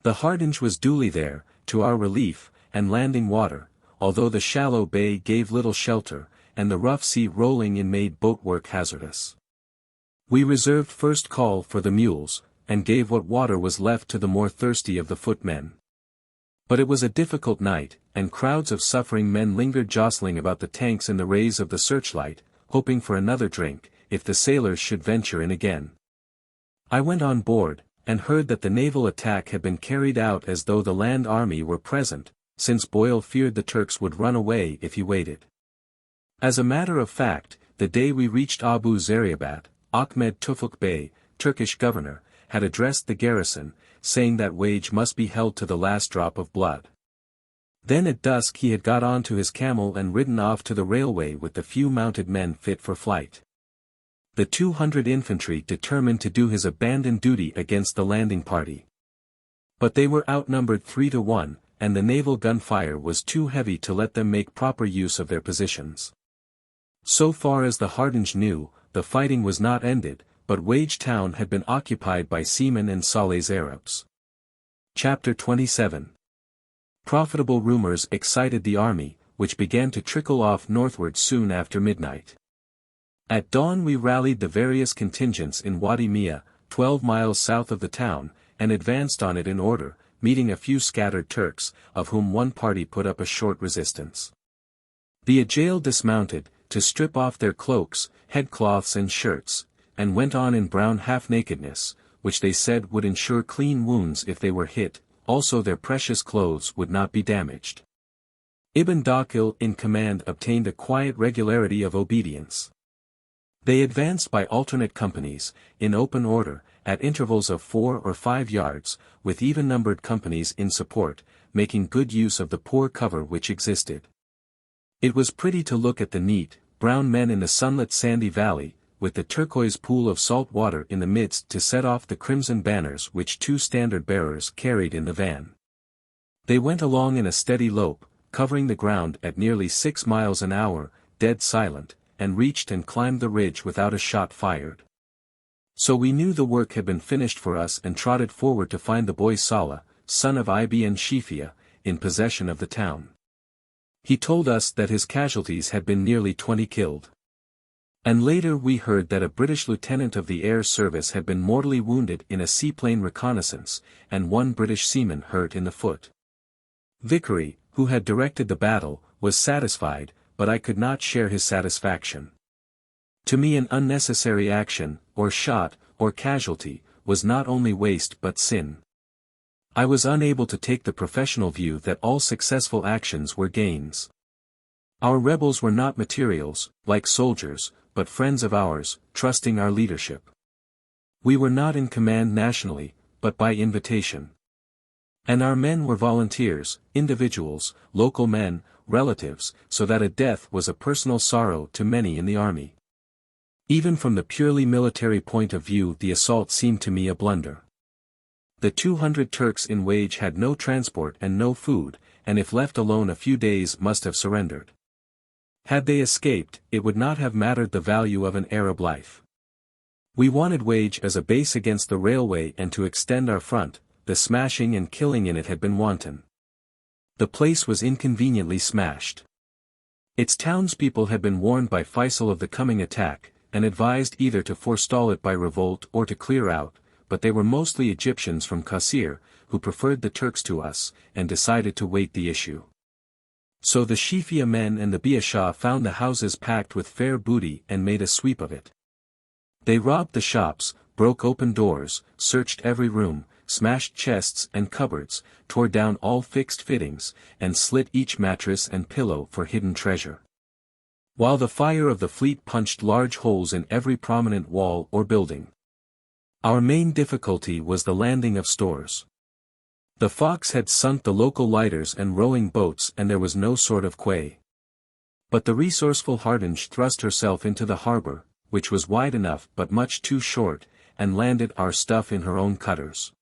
The Hardinge was duly there, to our relief, and landing water, although the shallow bay gave little shelter, and the rough sea rolling in made boat work hazardous. We reserved first call for the mules, and gave what water was left to the more thirsty of the footmen. But it was a difficult night, and crowds of suffering men lingered jostling about the tanks in the rays of the searchlight, hoping for another drink, if the sailors should venture in again. I went on board, and heard that the naval attack had been carried out as though the land army were present, since Boyle feared the Turks would run away if he waited. As a matter of fact, the day we reached Abu Zariabat, Ahmed Tufuk Bey, Turkish governor, had addressed the garrison, saying that Wage must be held to the last drop of blood. Then at dusk he had got on to his camel and ridden off to the railway with the few mounted men fit for flight. The 200 infantry determined to do his abandoned duty against the landing party. But they were outnumbered 3 to 1, and the naval gunfire was too heavy to let them make proper use of their positions. So far as the Hardinge knew, the fighting was not ended, but Wage town had been occupied by seamen and Saleh's Arabs. Chapter 27. Profitable rumors excited the army, which began to trickle off northward soon after midnight. At dawn we rallied the various contingents in Wadi Mia, 12 miles south of the town, and advanced on it in order, meeting a few scattered Turks, of whom one party put up a short resistance. The Ajail dismounted, to strip off their cloaks, headcloths and shirts, and went on in brown half-nakedness, which they said would ensure clean wounds if they were hit, also their precious clothes would not be damaged. Ibn Daqil in command obtained a quiet regularity of obedience. They advanced by alternate companies, in open order, at intervals of 4 or 5 yards, with even-numbered companies in support, making good use of the poor cover which existed. It was pretty to look at the neat, brown men in the sunlit sandy valley, with the turquoise pool of salt water in the midst to set off the crimson banners which 2 standard-bearers carried in the van. They went along in a steady lope, covering the ground at nearly 6 miles an hour, dead silent, and reached and climbed the ridge without a shot fired. So we knew the work had been finished for us and trotted forward to find the boy Salah, son of Ibn Shifia, in possession of the town. He told us that his casualties had been nearly 20 killed. And later we heard that a British lieutenant of the air service had been mortally wounded in a seaplane reconnaissance, and 1 British seaman hurt in the foot. Vickery, who had directed the battle, was satisfied, but I could not share his satisfaction. To me an unnecessary action, or shot, or casualty, was not only waste but sin. I was unable to take the professional view that all successful actions were gains. Our rebels were not materials, like soldiers, but friends of ours, trusting our leadership. We were not in command nationally, but by invitation. And our men were volunteers, individuals, local men, relatives, so that a death was a personal sorrow to many in the army. Even from the purely military point of view the assault seemed to me a blunder. The 200 Turks in Wage had no transport and no food, and if left alone a few days must have surrendered. Had they escaped, it would not have mattered the value of an Arab life. We wanted Wage as a base against the railway and to extend our front. The smashing and killing in it had been wanton. The place was inconveniently smashed. Its townspeople had been warned by Feisal of the coming attack, and advised either to forestall it by revolt or to clear out, but they were mostly Egyptians from Qasir, who preferred the Turks to us, and decided to wait the issue. So the Shifia men and the Biashah found the houses packed with fair booty and made a sweep of it. They robbed the shops, broke open doors, searched every room, smashed chests and cupboards, tore down all fixed fittings, and slit each mattress and pillow for hidden treasure. While the fire of the fleet punched large holes in every prominent wall or building. Our main difficulty was the landing of stores. The Fox had sunk the local lighters and rowing boats and there was no sort of quay. But the resourceful Hardinge thrust herself into the harbor, which was wide enough but much too short, and landed our stuff in her own cutters.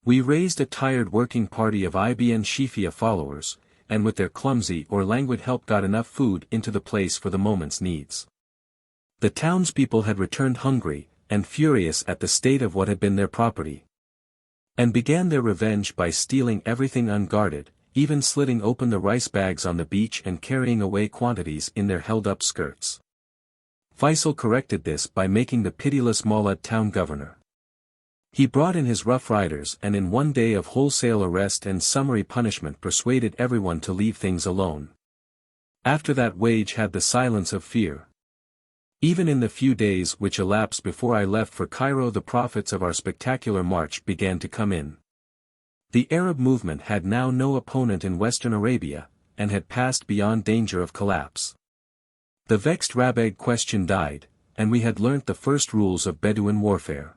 We raised a tired working party of Ibn Shifia followers, and with their clumsy or languid help got enough food into the place for the moment's needs. The townspeople had returned hungry, and furious at the state of what had been their property. And began their revenge by stealing everything unguarded, even slitting open the rice bags on the beach and carrying away quantities in their held-up skirts. Feisal corrected this by making the pitiless Maulad town governor. He brought in his Rough Riders and in 1 day of wholesale arrest and summary punishment persuaded everyone to leave things alone. After that Wage had the silence of fear. Even in the few days which elapsed before I left for Cairo the profits of our spectacular march began to come in. The Arab movement had now no opponent in Western Arabia, and had passed beyond danger of collapse. The vexed Rabag question died, and we had learnt the first rules of Bedouin warfare.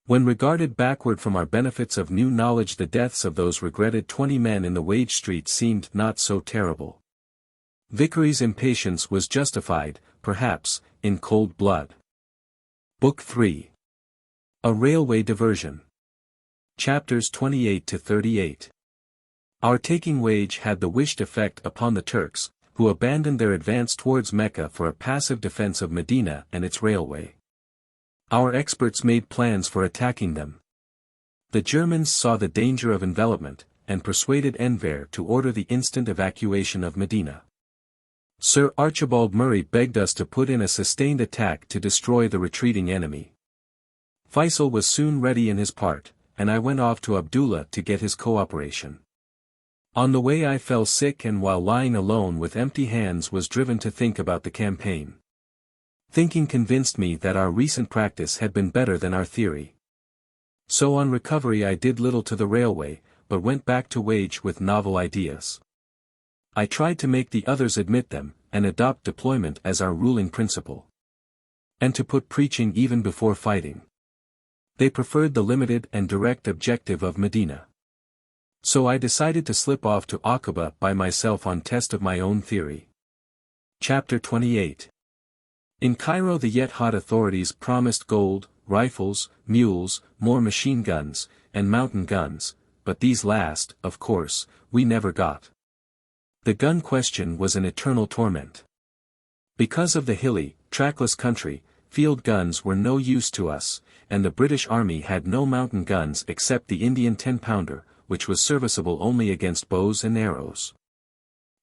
When regarded backward from our benefits of new knowledge the deaths of those regretted 20 men in the Wage Street seemed not so terrible. Vickery's impatience was justified, perhaps, in cold blood. Book 3. A Railway Diversion. Chapters 28-38. Our taking Wage had the wished effect upon the Turks, who abandoned their advance towards Mecca for a passive defense of Medina and its railway. Our experts made plans for attacking them. The Germans saw the danger of envelopment, and persuaded Enver to order the instant evacuation of Medina. Sir Archibald Murray begged us to put in a sustained attack to destroy the retreating enemy. Feisal was soon ready in his part, and I went off to Abdullah to get his cooperation. On the way I fell sick and while lying alone with empty hands was driven to think about the campaign. Thinking convinced me that our recent practice had been better than our theory. So on recovery I did little to the railway, but went back to wage with novel ideas. I tried to make the others admit them, and adopt deployment as our ruling principle. And to put preaching even before fighting. They preferred the limited and direct objective of Medina. So I decided to slip off to Aqaba by myself on test of my own theory. Chapter 28. In Cairo the yet hot authorities promised gold, rifles, mules, more machine guns, and mountain guns, but these last, of course, we never got. The gun question was an eternal torment. Because of the hilly, trackless country, field guns were no use to us, and the British Army had no mountain guns except the Indian 10-pounder, which was serviceable only against bows and arrows.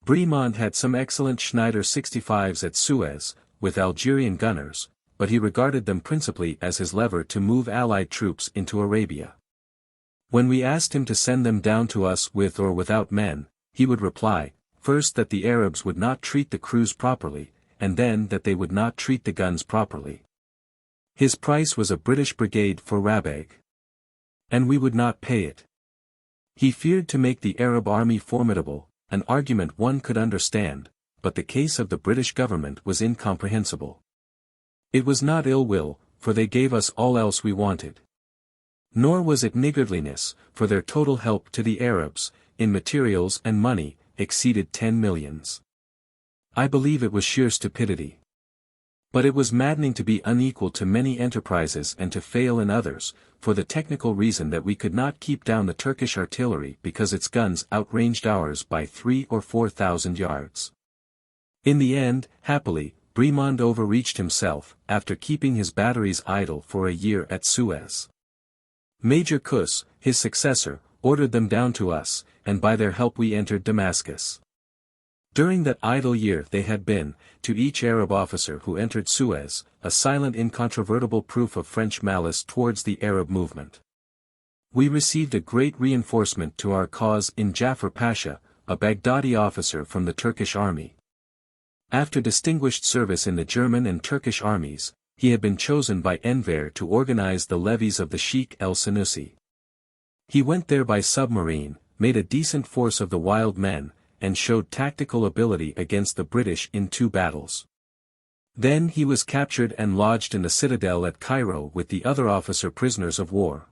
Bremond had some excellent Schneider 65s at Suez, with Algerian gunners, but he regarded them principally as his lever to move Allied troops into Arabia. When we asked him to send them down to us with or without men, he would reply, first that the Arabs would not treat the crews properly, and then that they would not treat the guns properly. His price was a British brigade for Rabag. And we would not pay it. He feared to make the Arab army formidable, an argument one could understand, but the case of the British government was incomprehensible. It was not ill will, for they gave us all else we wanted. Nor was it niggardliness, for their total help to the Arabs, in materials and money, exceeded 10 millions. I believe it was sheer stupidity. But it was maddening to be unequal to many enterprises and to fail in others, for the technical reason that we could not keep down the Turkish artillery because its guns outranged ours by 3,000 or 4,000 yards. In the end, happily, Bremond overreached himself, after keeping his batteries idle for a year at Suez. Major Kuss, his successor, ordered them down to us, and by their help we entered Damascus. During that idle year they had been, to each Arab officer who entered Suez, a silent incontrovertible proof of French malice towards the Arab movement. We received a great reinforcement to our cause in Jafar Pasha, a Baghdadi officer from the Turkish army. After distinguished service in the German and Turkish armies, he had been chosen by Enver to organize the levies of the Sheikh el-Senussi. He went there by submarine, made a decent force of the wild men, and showed tactical ability against the British in 2 battles. Then he was captured and lodged in the citadel at Cairo with the other officer prisoners of war.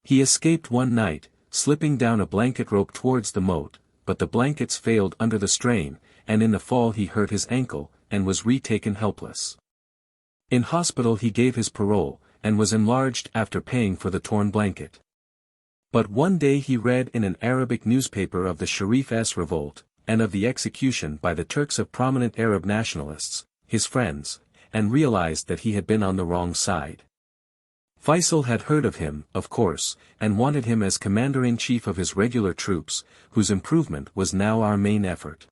He escaped one night, slipping down a blanket rope towards the moat, but the blankets failed under the strain, and in the fall he hurt his ankle, and was retaken helpless. In hospital he gave his parole, and was enlarged after paying for the torn blanket. But one day he read in an Arabic newspaper of the Sharif's revolt, and of the execution by the Turks of prominent Arab nationalists, his friends, and realized that he had been on the wrong side. Feisal had heard of him, of course, and wanted him as commander-in-chief of his regular troops, whose improvement was now our main effort.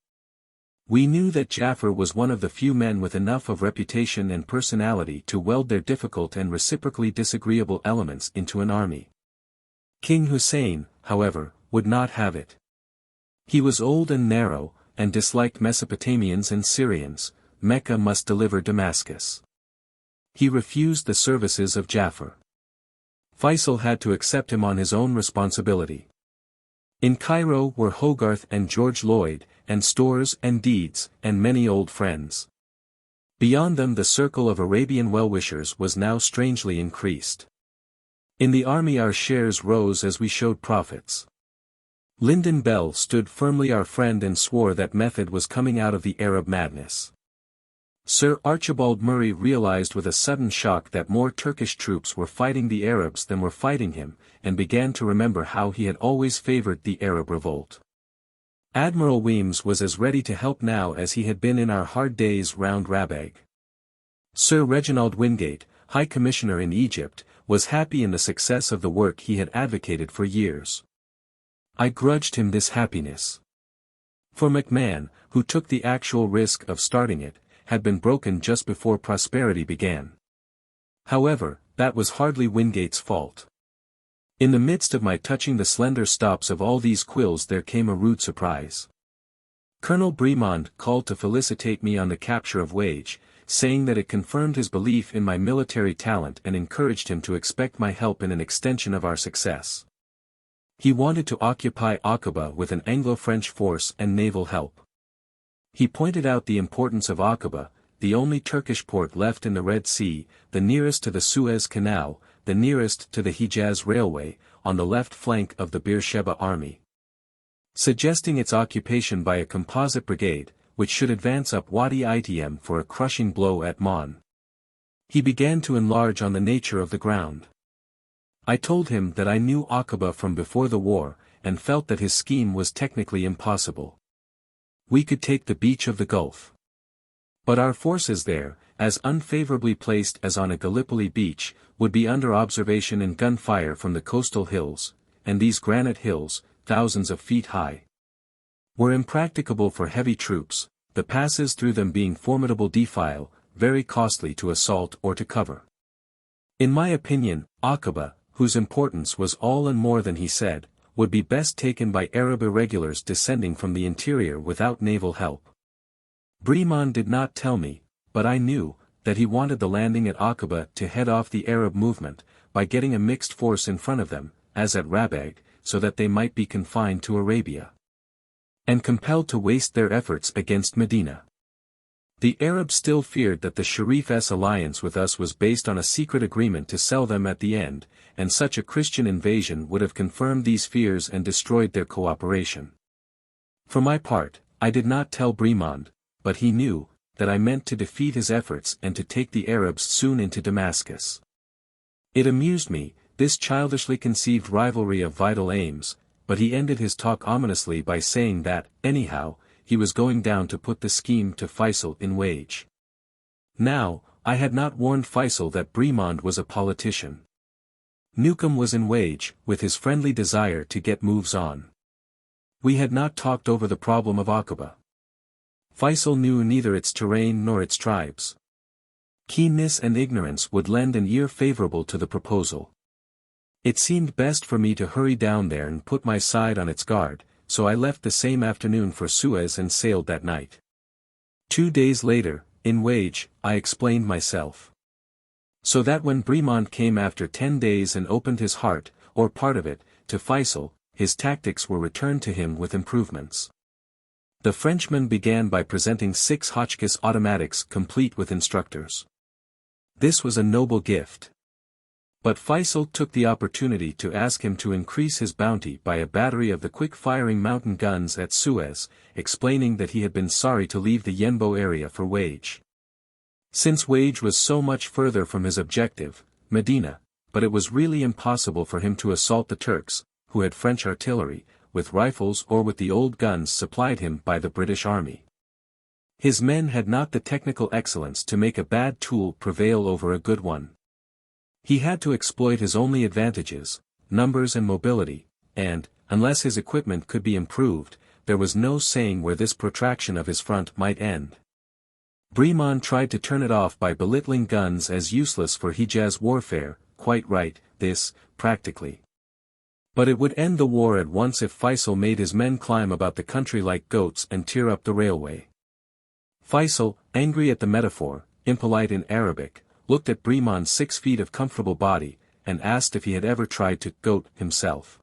We knew that Jafar was one of the few men with enough of reputation and personality to weld their difficult and reciprocally disagreeable elements into an army. King Hussein, however, would not have it. He was old and narrow, and disliked Mesopotamians and Syrians. Mecca must deliver Damascus. He refused the services of Jafar. Feisal had to accept him on his own responsibility. In Cairo were Hogarth and George Lloyd, and Storrs and Deeds, and many old friends. Beyond them the circle of Arabian well-wishers was now strangely increased. In the army our shares rose as we showed profits. Lyndon Bell stood firmly our friend and swore that method was coming out of the Arab madness. Sir Archibald Murray realized with a sudden shock that more Turkish troops were fighting the Arabs than were fighting him, and began to remember how he had always favored the Arab Revolt. Admiral Weems was as ready to help now as he had been in our hard days round Rabag. Sir Reginald Wingate, High Commissioner in Egypt, was happy in the success of the work he had advocated for years. I grudged him this happiness. For McMahon, who took the actual risk of starting it, had been broken just before prosperity began. However, that was hardly Wingate's fault. In the midst of my touching the slender stops of all these quills there came a rude surprise. Colonel Bremond called to felicitate me on the capture of Wage, saying that it confirmed his belief in my military talent and encouraged him to expect my help in an extension of our success. He wanted to occupy Aqaba with an Anglo-French force and naval help. He pointed out the importance of Aqaba, the only Turkish port left in the Red Sea, the nearest to the Suez Canal, the nearest to the Hijaz Railway, on the left flank of the Beersheba army. Suggesting its occupation by a composite brigade, which should advance up Wadi Itm for a crushing blow at Mon. He began to enlarge on the nature of the ground. I told him that I knew Aqaba from before the war, and felt that his scheme was technically impossible. We could take the beach of the Gulf. But our forces there, as unfavorably placed as on a Gallipoli beach, would be under observation and gunfire from the coastal hills, and these granite hills, thousands of feet high, were impracticable for heavy troops, the passes through them being formidable defile, very costly to assault or to cover. In my opinion, Aqaba, whose importance was all and more than he said, would be best taken by Arab irregulars descending from the interior without naval help. Bremond did not tell me, but I knew, that he wanted the landing at Aqaba to head off the Arab movement, by getting a mixed force in front of them, as at Rabag, so that they might be confined to Arabia, and compelled to waste their efforts against Medina. The Arabs still feared that the Sharif's alliance with us was based on a secret agreement to sell them at the end, and such a Christian invasion would have confirmed these fears and destroyed their cooperation. For my part, I did not tell Bremond, but he knew, that I meant to defeat his efforts and to take the Arabs soon into Damascus. It amused me, this childishly conceived rivalry of vital aims, but he ended his talk ominously by saying that, anyhow, he was going down to put the scheme to Feisal in wage. Now, I had not warned Feisal that Bremond was a politician. Newcomb was in wage, with his friendly desire to get moves on. We had not talked over the problem of Aqaba. Feisal knew neither its terrain nor its tribes. Keenness and ignorance would lend an ear favorable to the proposal. It seemed best for me to hurry down there and put my side on its guard, so I left the same afternoon for Suez and sailed that night. 2 days later, in wage, I explained myself. So that when Bremond came after 10 days and opened his heart, or part of it, to Feisal, his tactics were returned to him with improvements. The Frenchman began by presenting 6 Hotchkiss automatics complete with instructors. This was a noble gift. But Feisal took the opportunity to ask him to increase his bounty by a battery of the quick-firing mountain guns at Suez, explaining that he had been sorry to leave the Yenbo area for Wage. Since Wage was so much further from his objective, Medina, but it was really impossible for him to assault the Turks, who had French artillery, with rifles or with the old guns supplied him by the British Army. His men had not the technical excellence to make a bad tool prevail over a good one. He had to exploit his only advantages, numbers and mobility, and, unless his equipment could be improved, there was no saying where this protraction of his front might end. Bremond tried to turn it off by belittling guns as useless for Hijaz warfare, quite right, this, practically. But it would end the war at once if Feisal made his men climb about the country like goats and tear up the railway. Feisal, angry at the metaphor, impolite in Arabic, looked at Bremond's 6 feet of comfortable body, and asked if he had ever tried to goat himself.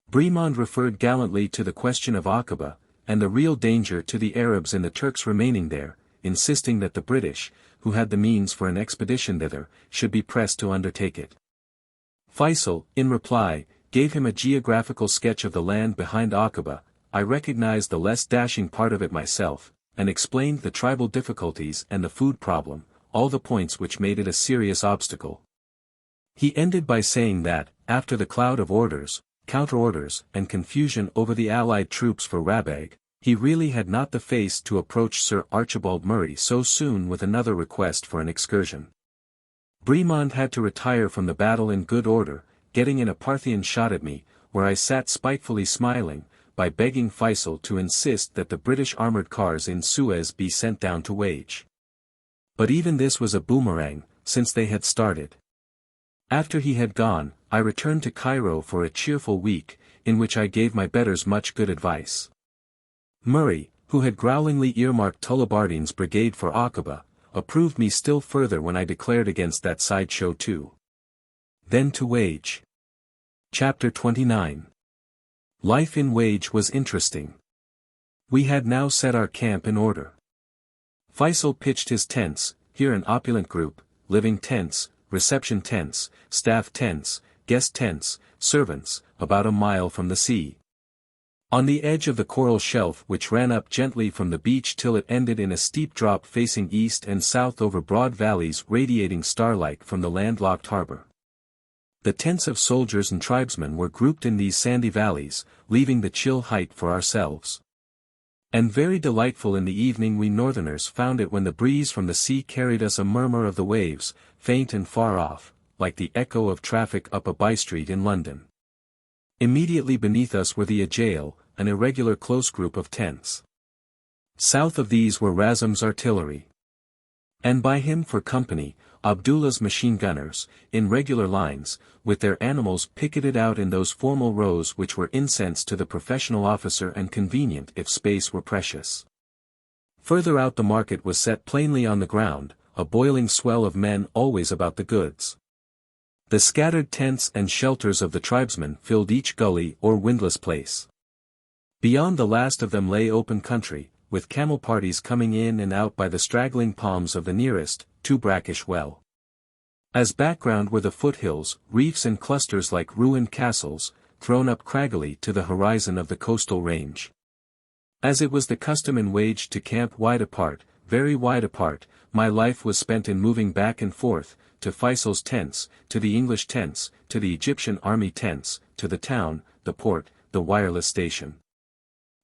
Bremond referred gallantly to the question of Aqaba, and the real danger to the Arabs in the Turks remaining there, insisting that the British, who had the means for an expedition thither, should be pressed to undertake it. Feisal, in reply, gave him a geographical sketch of the land behind Aqaba. I recognized the less dashing part of it myself, and explained the tribal difficulties and the food problem, all the points which made it a serious obstacle. He ended by saying that, after the cloud of orders, counter-orders, and confusion over the Allied troops for Rabag, he really had not the face to approach Sir Archibald Murray so soon with another request for an excursion. Bremond had to retire from the battle in good order, getting in a Parthian shot at me, where I sat spitefully smiling, by begging Feisal to insist that the British armoured cars in Suez be sent down to Wage. But even this was a boomerang, since they had started. After he had gone, I returned to Cairo for a cheerful week, in which I gave my betters much good advice. Murray, who had growlingly earmarked Tullibardines' brigade for Aqaba, approved me still further when I declared against that sideshow too. Then to Wage. Chapter 29. Life in Wage was interesting. We had now set our camp in order. Feisal pitched his tents, here an opulent group, living tents, reception tents, staff tents, guest tents, servants, about a mile from the sea. On the edge of the coral shelf which ran up gently from the beach till it ended in a steep drop facing east and south over broad valleys radiating starlight from the landlocked harbor. The tents of soldiers and tribesmen were grouped in these sandy valleys, leaving the chill height for ourselves. And very delightful in the evening we northerners found it when the breeze from the sea carried us a murmur of the waves, faint and far off, like the echo of traffic up a by-street in London. Immediately beneath us were the Ajail, an irregular close group of tents. South of these were Razum's artillery. And by him for company, Abdullah's machine gunners, in regular lines, with their animals picketed out in those formal rows which were incense to the professional officer and convenient if space were precious. Further out the market was set plainly on the ground, a boiling swell of men always about the goods. The scattered tents and shelters of the tribesmen filled each gully or windless place. Beyond the last of them lay open country, with camel parties coming in and out by the straggling palms of the nearest, too brackish well. As background were the foothills, reefs and clusters like ruined castles, thrown up craggily to the horizon of the coastal range. As it was the custom in Wage to camp wide apart, very wide apart, my life was spent in moving back and forth, to Feisal's tents, to the English tents, to the Egyptian army tents, to the town, the port, the wireless station.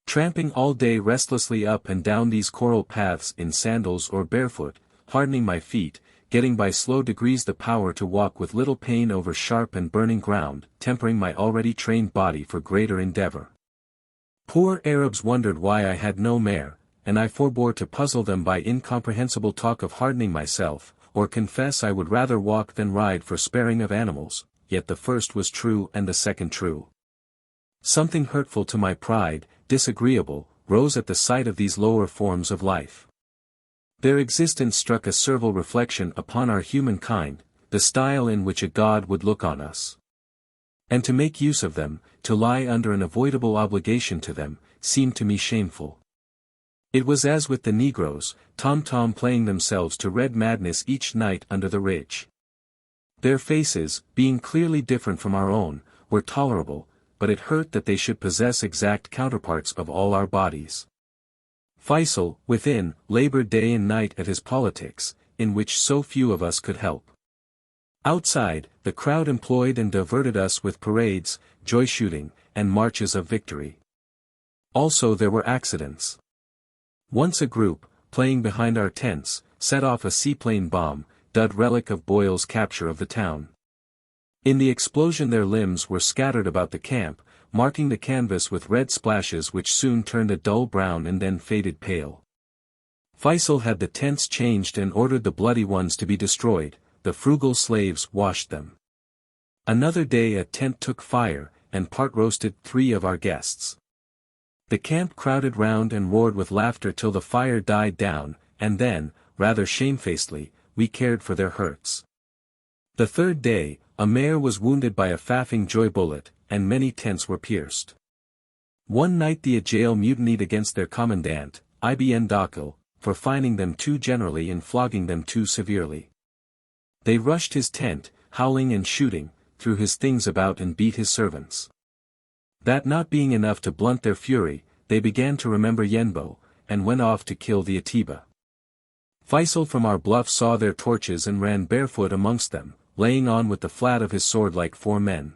Tramping all day restlessly up and down these coral paths in sandals or barefoot, hardening my feet, getting by slow degrees the power to walk with little pain over sharp and burning ground, tempering my already trained body for greater endeavor. Poor Arabs wondered why I had no mare, and I forbore to puzzle them by incomprehensible talk of hardening myself, or confess I would rather walk than ride for sparing of animals, yet the first was true and the second true. Something hurtful to my pride, disagreeable, rose at the sight of these lower forms of life. Their existence struck a servile reflection upon our humankind, the style in which a god would look on us. And to make use of them, to lie under an avoidable obligation to them, seemed to me shameful. It was as with the Negroes, tom-tom playing themselves to red madness each night under the ridge. Their faces, being clearly different from our own, were tolerable, but it hurt that they should possess exact counterparts of all our bodies. Feisal, within, labored day and night at his politics, in which so few of us could help. Outside, the crowd employed and diverted us with parades, joy-shooting, and marches of victory. Also there were accidents. Once a group, playing behind our tents, set off a seaplane bomb, dud relic of Boyle's capture of the town. In the explosion their limbs were scattered about the camp, marking the canvas with red splashes which soon turned a dull brown and then faded pale. Feisal had the tents changed and ordered the bloody ones to be destroyed, the frugal slaves washed them. Another day a tent took fire, and part roasted 3 of our guests. The camp crowded round and roared with laughter till the fire died down, and then, rather shamefacedly, we cared for their hurts. The third day, a mare was wounded by a faffing joy bullet, and many tents were pierced. One night the Ajail mutinied against their commandant, Ibn Dakil, for fining them too generally and flogging them too severely. They rushed his tent, howling and shooting, threw his things about and beat his servants. That not being enough to blunt their fury, they began to remember Yenbo, and went off to kill the Aqaba. Feisal from our bluff saw their torches and ran barefoot amongst them, laying on with the flat of his sword like 4 men.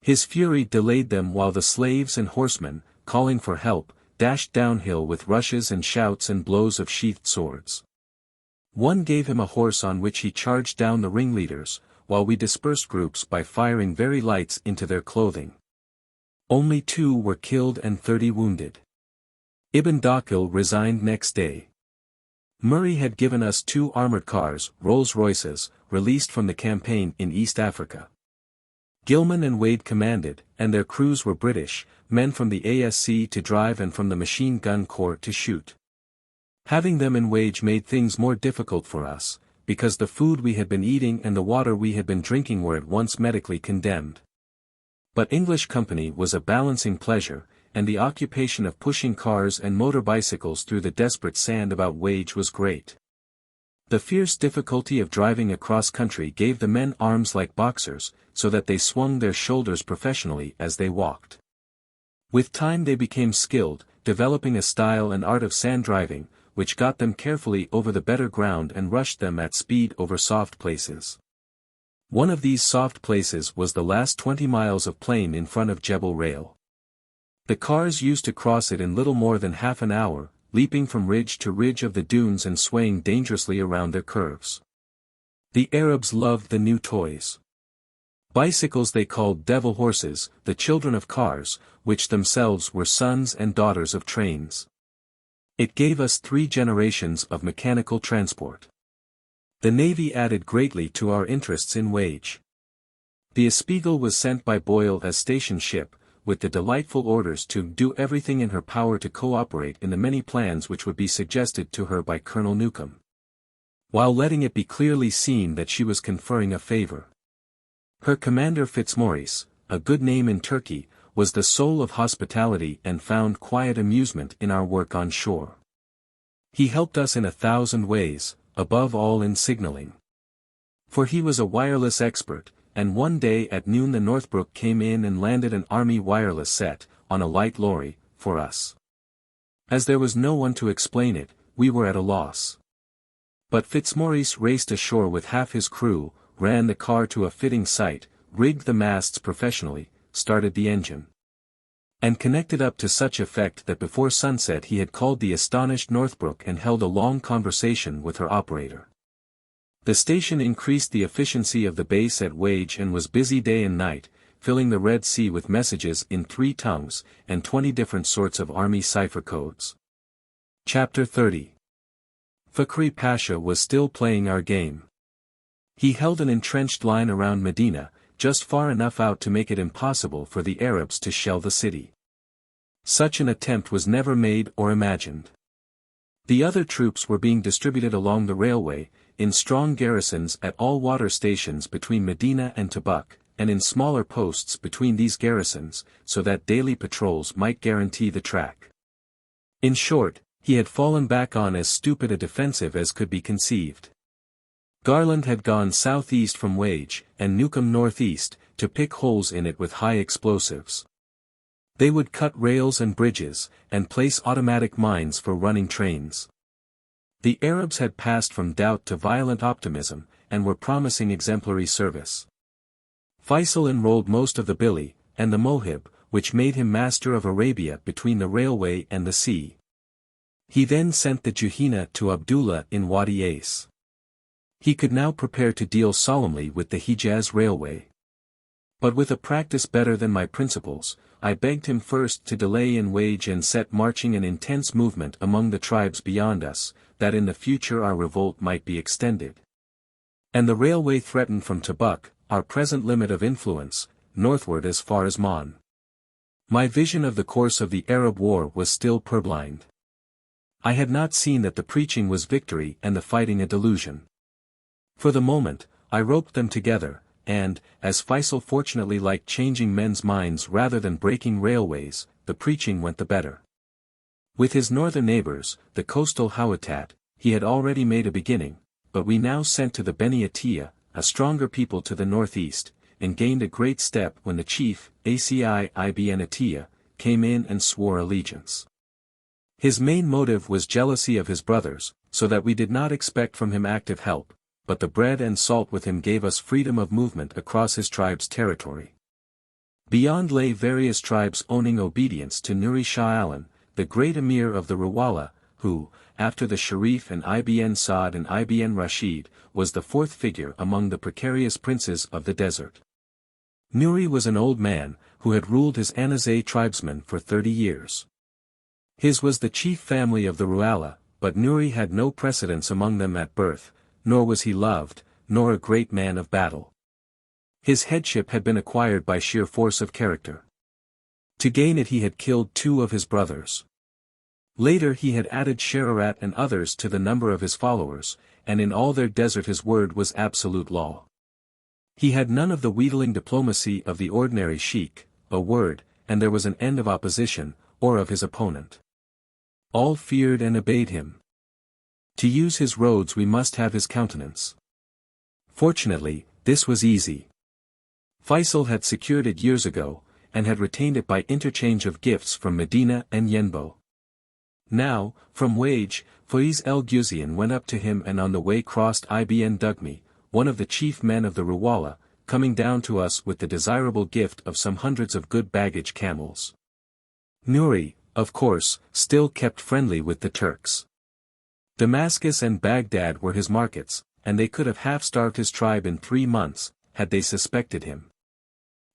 His fury delayed them while the slaves and horsemen, calling for help, dashed downhill with rushes and shouts and blows of sheathed swords. One gave him a horse on which he charged down the ringleaders, while we dispersed groups by firing very lights into their clothing. Only 2 were killed and 30 wounded. Ibn Dakil resigned next day. Murray had given us 2 armored cars, Rolls-Royces, released from the campaign in East Africa. Gilman and Wade commanded, and their crews were British, men from the ASC to drive and from the machine gun corps to shoot. Having them in wage made things more difficult for us, because the food we had been eating and the water we had been drinking were at once medically condemned. But English company was a balancing pleasure, and the occupation of pushing cars and motor bicycles through the desperate sand about wage was great. The fierce difficulty of driving across country gave the men arms like boxers, so that they swung their shoulders professionally as they walked. With time they became skilled, developing a style and art of sand driving, which got them carefully over the better ground and rushed them at speed over soft places. One of these soft places was the last 20 miles of plain in front of Jebel Rail. The cars used to cross it in little more than half an hour, leaping from ridge to ridge of the dunes and swaying dangerously around their curves. The Arabs loved the new toys. Bicycles they called devil horses, the children of cars, which themselves were sons and daughters of trains. It gave us 3 generations of mechanical transport. The Navy added greatly to our interests in wage. The Espiegel was sent by Boyle as station ship, with the delightful orders to do everything in her power to cooperate in the many plans which would be suggested to her by Colonel Newcomb, while letting it be clearly seen that she was conferring a favor. Her commander Fitzmaurice, a good name in Turkey, was the soul of hospitality and found quiet amusement in our work on shore. He helped us in 1,000 ways, above all in signaling. For he was a wireless expert, and one day at noon the Northbrook came in and landed an army wireless set, on a light lorry, for us. As there was no one to explain it, we were at a loss. But Fitzmaurice raced ashore with half his crew, ran the car to a fitting site, rigged the masts professionally, started the engine, and connected up to such effect that before sunset he had called the astonished Northbrook and held a long conversation with her operator. The station increased the efficiency of the base at wage and was busy day and night, filling the Red Sea with messages in 3 tongues, and 20 different sorts of army cipher codes. Chapter 30. Fakhri Pasha was still playing our game. He held an entrenched line around Medina, just far enough out to make it impossible for the Arabs to shell the city. Such an attempt was never made or imagined. The other troops were being distributed along the railway, in strong garrisons at all water stations between Medina and Tabuk, and in smaller posts between these garrisons, so that daily patrols might guarantee the track. In short, he had fallen back on as stupid a defensive as could be conceived. Garland had gone southeast from Wage, and Newcomb northeast, to pick holes in it with high explosives. They would cut rails and bridges, and place automatic mines for running trains. The Arabs had passed from doubt to violent optimism, and were promising exemplary service. Feisal enrolled most of the Bili, and the Mohib, which made him master of Arabia between the railway and the sea. He then sent the Juhina to Abdullah in Wadi Ace. He could now prepare to deal solemnly with the Hijaz Railway. But with a practice better than my principles, I begged him first to delay in wage and set marching an intense movement among the tribes beyond us, that in the future our revolt might be extended. And the railway threatened from Tabuk, our present limit of influence, northward as far as Mon. My vision of the course of the Arab war was still purblind. I had not seen that the preaching was victory and the fighting a delusion. For the moment, I roped them together, and, as Feisal fortunately liked changing men's minds rather than breaking railways, the preaching went the better. With his northern neighbors, the coastal Hawattat, he had already made a beginning, but we now sent to the Beni Atiyah, a stronger people to the northeast, and gained a great step when the chief, Aci ibn Atiyah, came in and swore allegiance. His main motive was jealousy of his brothers, so that we did not expect from him active help, but the bread and salt with him gave us freedom of movement across his tribe's territory. Beyond lay various tribes owning obedience to Nuri Shah Alan, the great emir of the Rawala, who, after the Sharif and Ibn Saad and Ibn Rashid, was the 4th figure among the precarious princes of the desert. Nuri was an old man, who had ruled his Anazay tribesmen for 30 years. His was the chief family of the Rawala, but Nuri had no precedence among them at birth, nor was he loved, nor a great man of battle. His headship had been acquired by sheer force of character. To gain it he had killed 2 of his brothers. Later he had added Shararat and others to the number of his followers, and in all their desert his word was absolute law. He had none of the wheedling diplomacy of the ordinary sheikh, a word, and there was an end of opposition, or of his opponent. All feared and obeyed him. To use his roads we must have his countenance. Fortunately, this was easy. Feisal had secured it years ago, and had retained it by interchange of gifts from Medina and Yenbo. Now, from Wage, Faiz el-Guzian went up to him and on the way crossed Ibn Dugmi, one of the chief men of the Ruwala, coming down to us with the desirable gift of some hundreds of good baggage camels. Nuri, of course, still kept friendly with the Turks. Damascus and Baghdad were his markets, and they could have half-starved his tribe in 3 months, had they suspected him.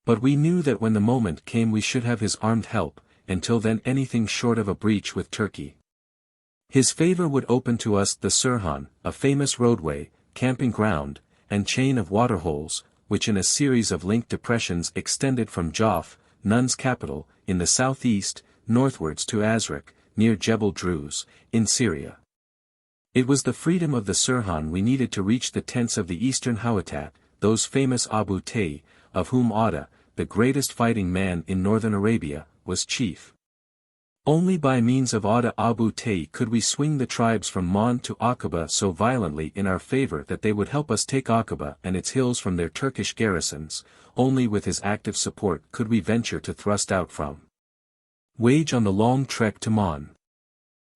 But we knew that when the moment came we should have his armed help, until then anything short of a breach with Turkey. His favor would open to us the Sirhan, a famous roadway, camping ground, and chain of waterholes, which in a series of linked depressions extended from Jaf, Nun's capital, in the southeast, northwards to Azraq, near Jebel Druze, in Syria. It was the freedom of the Sirhan we needed to reach the tents of the eastern Hawattat, those famous Abu Tay, of whom Atta, the greatest fighting man in northern Arabia, was chief. Only by means of Atta Abu Tay could we swing the tribes from Mon to Aqaba so violently in our favor that they would help us take Aqaba and its hills from their Turkish garrisons. Only with his active support could we venture to thrust out from Wage on the long trek to Mon.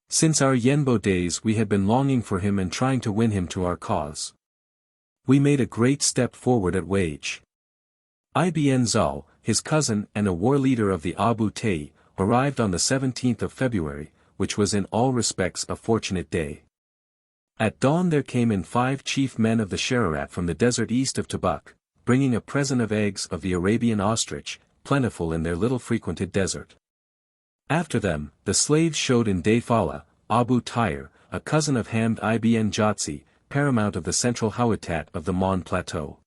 Since our Yenbo days we had been longing for him and trying to win him to our cause. We made a great step forward at Wage. Ibn Zal, his cousin and a war leader of the Abu Tay, arrived on the 17th of February, which was in all respects a fortunate day. At dawn there came in 5 chief men of the Shararat from the desert east of Tabuk, bringing a present of eggs of the Arabian ostrich, plentiful in their little frequented desert. After them, the slaves showed in Dayfala, Abu Tayyar, a cousin of Hamd ibn Jatsi, paramount of the central Hawattat of the Mon Plateau.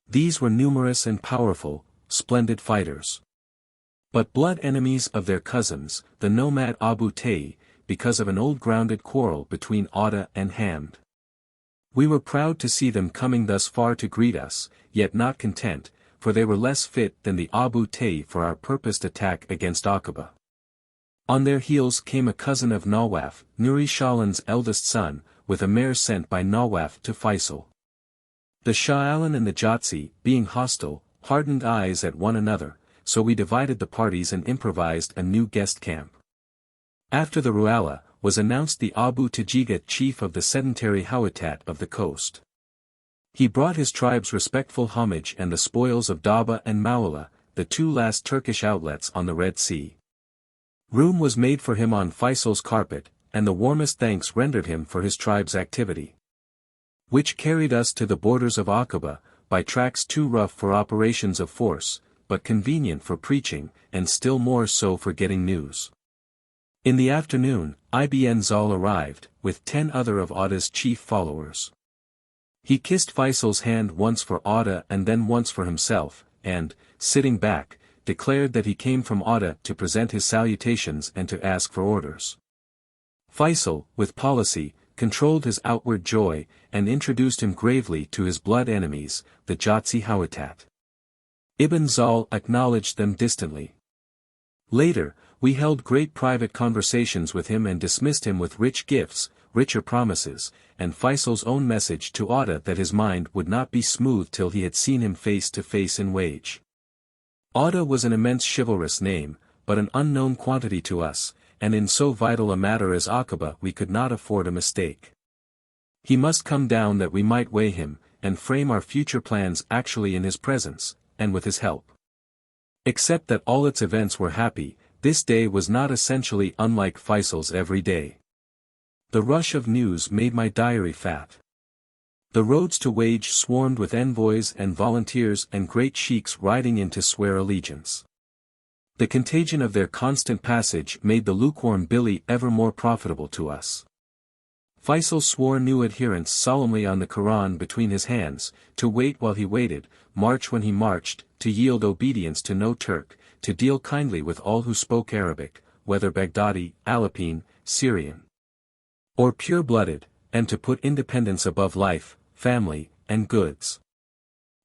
These were numerous and powerful, splendid fighters. But blood enemies of their cousins, the nomad Abu Tay, because of an old grounded quarrel between Atta and Hamd. We were proud to see them coming thus far to greet us, yet not content, for they were less fit than the Abu Tay for our purposed attack against Aqaba. On their heels came a cousin of Nawaf, Nuri Shahlan's eldest son, with a mare sent by Nawaf to Feisal. The Shah Alan and the Jatsi, being hostile, hardened eyes at one another, so we divided the parties and improvised a new guest camp. After the Ruala, was announced the Abu Tajiga chief of the sedentary Hawattat of the coast. He brought his tribes respectful homage and the spoils of Daba and Mawala, the 2 last Turkish outlets on the Red Sea. Room was made for him on Faisal's carpet, and the warmest thanks rendered him for his tribe's activity. Which carried us to the borders of Aqaba, by tracks too rough for operations of force, but convenient for preaching, and still more so for getting news. In the afternoon, Ibn Zal arrived, with 10 other of Atta's chief followers. He kissed Faisal's hand once for Atta and then once for himself, and, sitting back, declared that he came from Atta to present his salutations and to ask for orders. Feisal, with policy, controlled his outward joy, and introduced him gravely to his blood enemies, the Jatsi Hawattat. Ibn Zal acknowledged them distantly. Later, we held great private conversations with him and dismissed him with rich gifts, richer promises, and Faisal's own message to Atta that his mind would not be smooth till he had seen him face to face in Wage. Atta was an immense chivalrous name, but an unknown quantity to us, and in so vital a matter as Aqaba we could not afford a mistake. He must come down that we might weigh him, and frame our future plans actually in his presence, and with his help. Except that all its events were happy, this day was not essentially unlike Faisal's every day. The rush of news made my diary fat. The roads to Wage swarmed with envoys and volunteers and great sheiks riding in to swear allegiance. The contagion of their constant passage made the lukewarm Billy ever more profitable to us. Feisal swore new adherence solemnly on the Quran between his hands, to wait while he waited, march when he marched, to yield obedience to no Turk, to deal kindly with all who spoke Arabic, whether Baghdadi, Alapine, Syrian, or pure-blooded, and to put independence above life, family, and goods.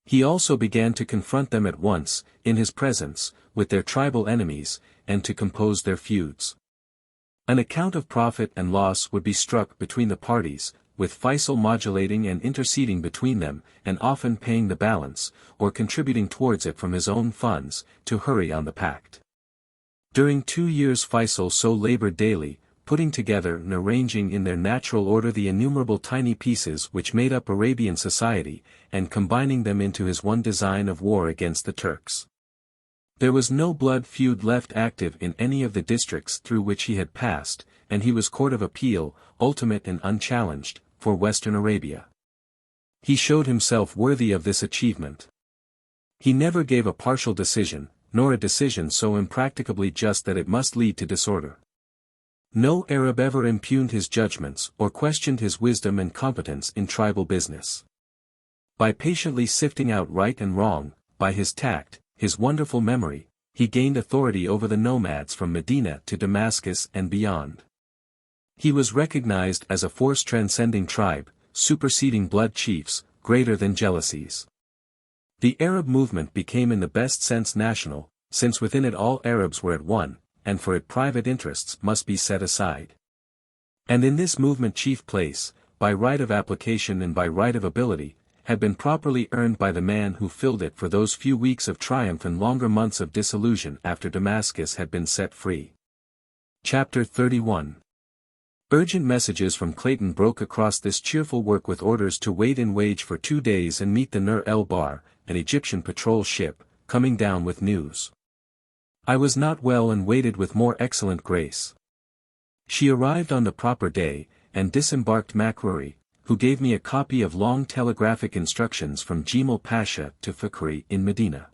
He also began to confront them at once, in his presence, with their tribal enemies, and to compose their feuds. An account of profit and loss would be struck between the parties, with Feisal modulating and interceding between them, and often paying the balance, or contributing towards it from his own funds, to hurry on the pact. During 2 years Feisal so labored daily, putting together and arranging in their natural order the innumerable tiny pieces which made up Arabian society, and combining them into his one design of war against the Turks. There was no blood feud left active in any of the districts through which he had passed, and he was court of appeal, ultimate and unchallenged, for Western Arabia. He showed himself worthy of this achievement. He never gave a partial decision, nor a decision so impracticably just that it must lead to disorder. No Arab ever impugned his judgments or questioned his wisdom and competence in tribal business. By patiently sifting out right and wrong, by his tact, his wonderful memory, he gained authority over the nomads from Medina to Damascus and beyond. He was recognized as a force transcending tribe, superseding blood chiefs, greater than jealousies. The Arab movement became in the best sense national, since within it all Arabs were at one, and for it private interests must be set aside. And in this movement chief place, by right of application and by right of ability, had been properly earned by the man who filled it for those few weeks of triumph and longer months of disillusion after Damascus had been set free. Chapter 31. Urgent messages from Clayton broke across this cheerful work with orders to wait in wage for 2 days and meet the Nur el-Bar, an Egyptian patrol ship, coming down with news. I was not well and waited with more excellent grace. She arrived on the proper day, and disembarked Makruri, who gave me a copy of long telegraphic instructions from Jemal Pasha to Fakhri in Medina.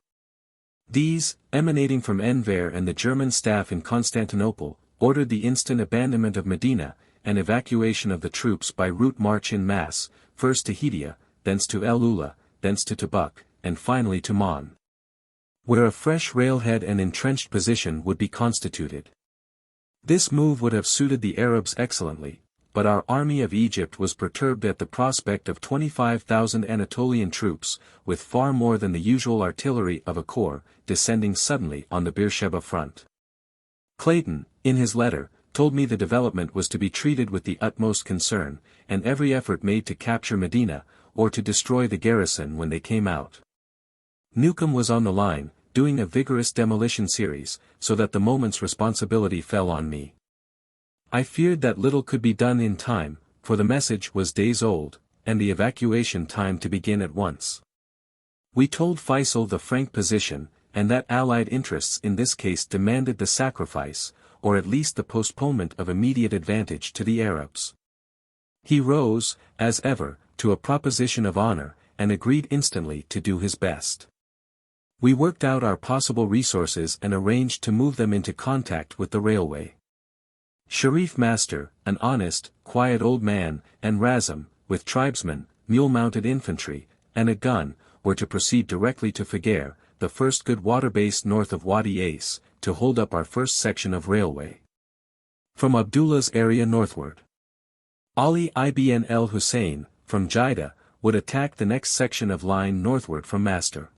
These, emanating from Enver and the German staff in Constantinople, ordered the instant abandonment of Medina, and evacuation of the troops by route march in mass, first to Hidia, thence to El Ula, thence to Tabuk, and finally to Man, where a fresh railhead and entrenched position would be constituted. This move would have suited the Arabs excellently, but our army of Egypt was perturbed at the prospect of 25,000 Anatolian troops, with far more than the usual artillery of a corps, descending suddenly on the Beersheba front. Clayton, in his letter, told me the development was to be treated with the utmost concern, and every effort made to capture Medina, or to destroy the garrison when they came out. Newcomb was on the line, doing a vigorous demolition series, so that the moment's responsibility fell on me. I feared that little could be done in time, for the message was days old, and the evacuation time to begin at once. We told Feisal the frank position, and that allied interests in this case demanded the sacrifice, or at least the postponement of immediate advantage to the Arabs. He rose, as ever, to a proposition of honor, and agreed instantly to do his best. We worked out our possible resources and arranged to move them into contact with the railway. Sharif Master, an honest, quiet old man, and Razum, with tribesmen, mule-mounted infantry, and a gun, were to proceed directly to Faghair, the first good water base north of Wadi Ace, to hold up our first section of railway. From Abdullah's area northward, Ali ibn el-Hussein, from Jidda, would attack the next section of line northward from Master.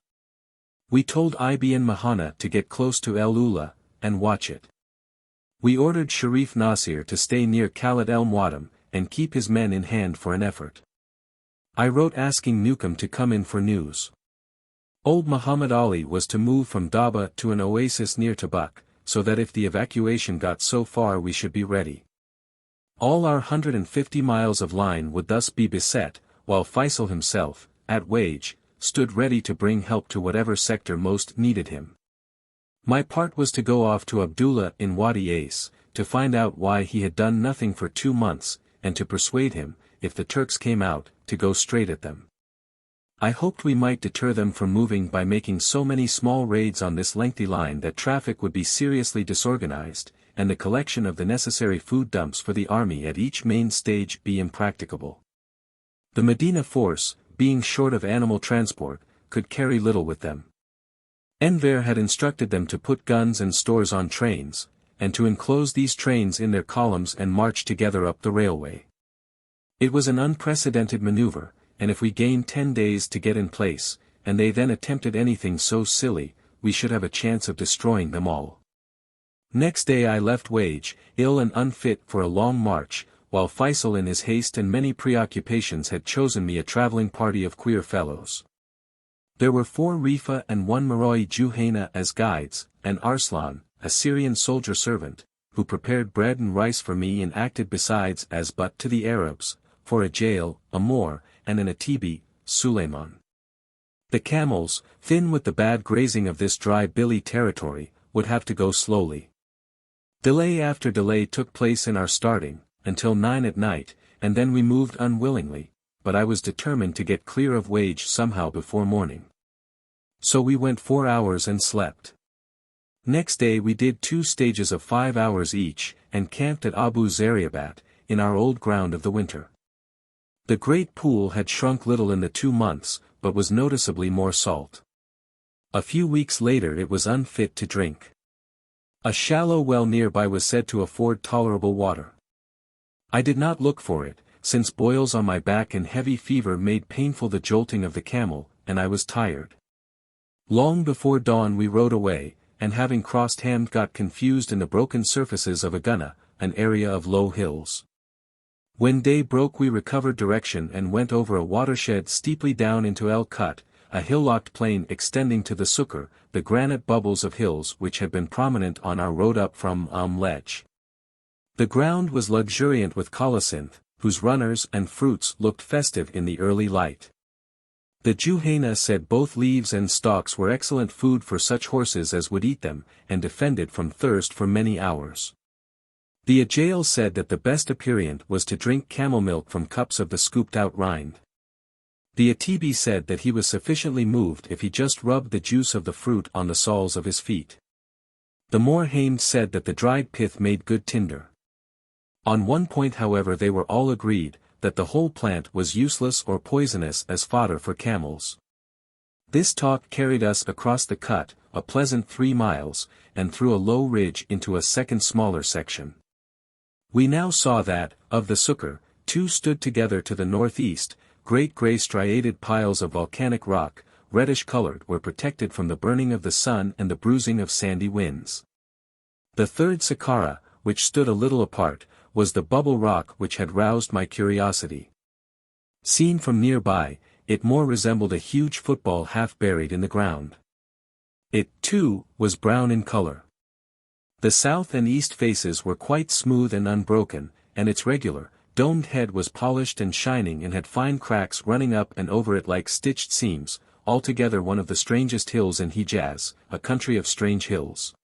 We told Ibn Mahana to get close to El Ula, and watch it. We ordered Sharif Nasir to stay near Khalid el-Muaddam, and keep his men in hand for an effort. I wrote asking Newcomb to come in for news. Old Muhammad Ali was to move from Daba to an oasis near Tabuk, so that if the evacuation got so far we should be ready. All our 150 miles of line would thus be beset, while Feisal himself, at Wage, stood ready to bring help to whatever sector most needed him. My part was to go off to Abdullah in Wadi Ace, to find out why he had done nothing for 2 months, and to persuade him, if the Turks came out, to go straight at them. I hoped we might deter them from moving by making so many small raids on this lengthy line that traffic would be seriously disorganized, and the collection of the necessary food dumps for the army at each main stage be impracticable. The Medina force, being short of animal transport, could carry little with them. Enver had instructed them to put guns and stores on trains, and to enclose these trains in their columns and march together up the railway. It was an unprecedented maneuver, and if we gained 10 days to get in place, and they then attempted anything so silly, we should have a chance of destroying them all. Next day I left Wage, ill and unfit for a long march, while Feisal in his haste and many preoccupations had chosen me a traveling party of queer fellows. There were 4 Rifa and 1 Maroi Juhayna as guides, and Arslan, a Syrian soldier servant, who prepared bread and rice for me and acted besides as but to the Arabs, for a jail, a Moor, and an Atibi, Suleiman. The camels, thin with the bad grazing of this dry billy territory, would have to go slowly. Delay after delay took place in our starting, until 9 at night, and then we moved unwillingly, but I was determined to get clear of Wage somehow before morning. So we went 4 hours and slept. Next day we did 2 stages of 5 hours each, and camped at Abu Zariabat, in our old ground of the winter. The great pool had shrunk little in the 2 months, but was noticeably more salt. A few weeks later it was unfit to drink. A shallow well nearby was said to afford tolerable water. I did not look for it, since boils on my back and heavy fever made painful the jolting of the camel, and I was tired. Long before dawn we rode away, and having crossed Hamd got confused in the broken surfaces of Aguna, an area of low hills. When day broke we recovered direction and went over a watershed steeply down into El Kut, a hill-locked plain extending to the Sukkur, the granite bubbles of hills which had been prominent on our road up from Lech. The ground was luxuriant with colocynth, whose runners and fruits looked festive in the early light. The Juhayna said both leaves and stalks were excellent food for such horses as would eat them, and defended from thirst for many hours. The Ajail said that the best aperient was to drink camel milk from cups of the scooped-out rind. The Atibi said that he was sufficiently moved if he just rubbed the juice of the fruit on the soles of his feet. The Moor Hamd said that the dried pith made good tinder. On one point however they were all agreed, that the whole plant was useless or poisonous as fodder for camels. This talk carried us across the Kut, a pleasant 3 miles, and through a low ridge into a second smaller section. We now saw that, of the Sukkur, 2 stood together to the northeast, great grey striated piles of volcanic rock, reddish-colored, were protected from the burning of the sun and the bruising of sandy winds. The third Saqqara, which stood a little apart, was the bubble rock which had roused my curiosity. Seen from nearby, it more resembled a huge football half buried in the ground. It, too, was brown in color. The south and east faces were quite smooth and unbroken, and its regular, domed head was polished and shining and had fine cracks running up and over it like stitched seams, altogether one of the strangest hills in Hijaz, a country of strange hills.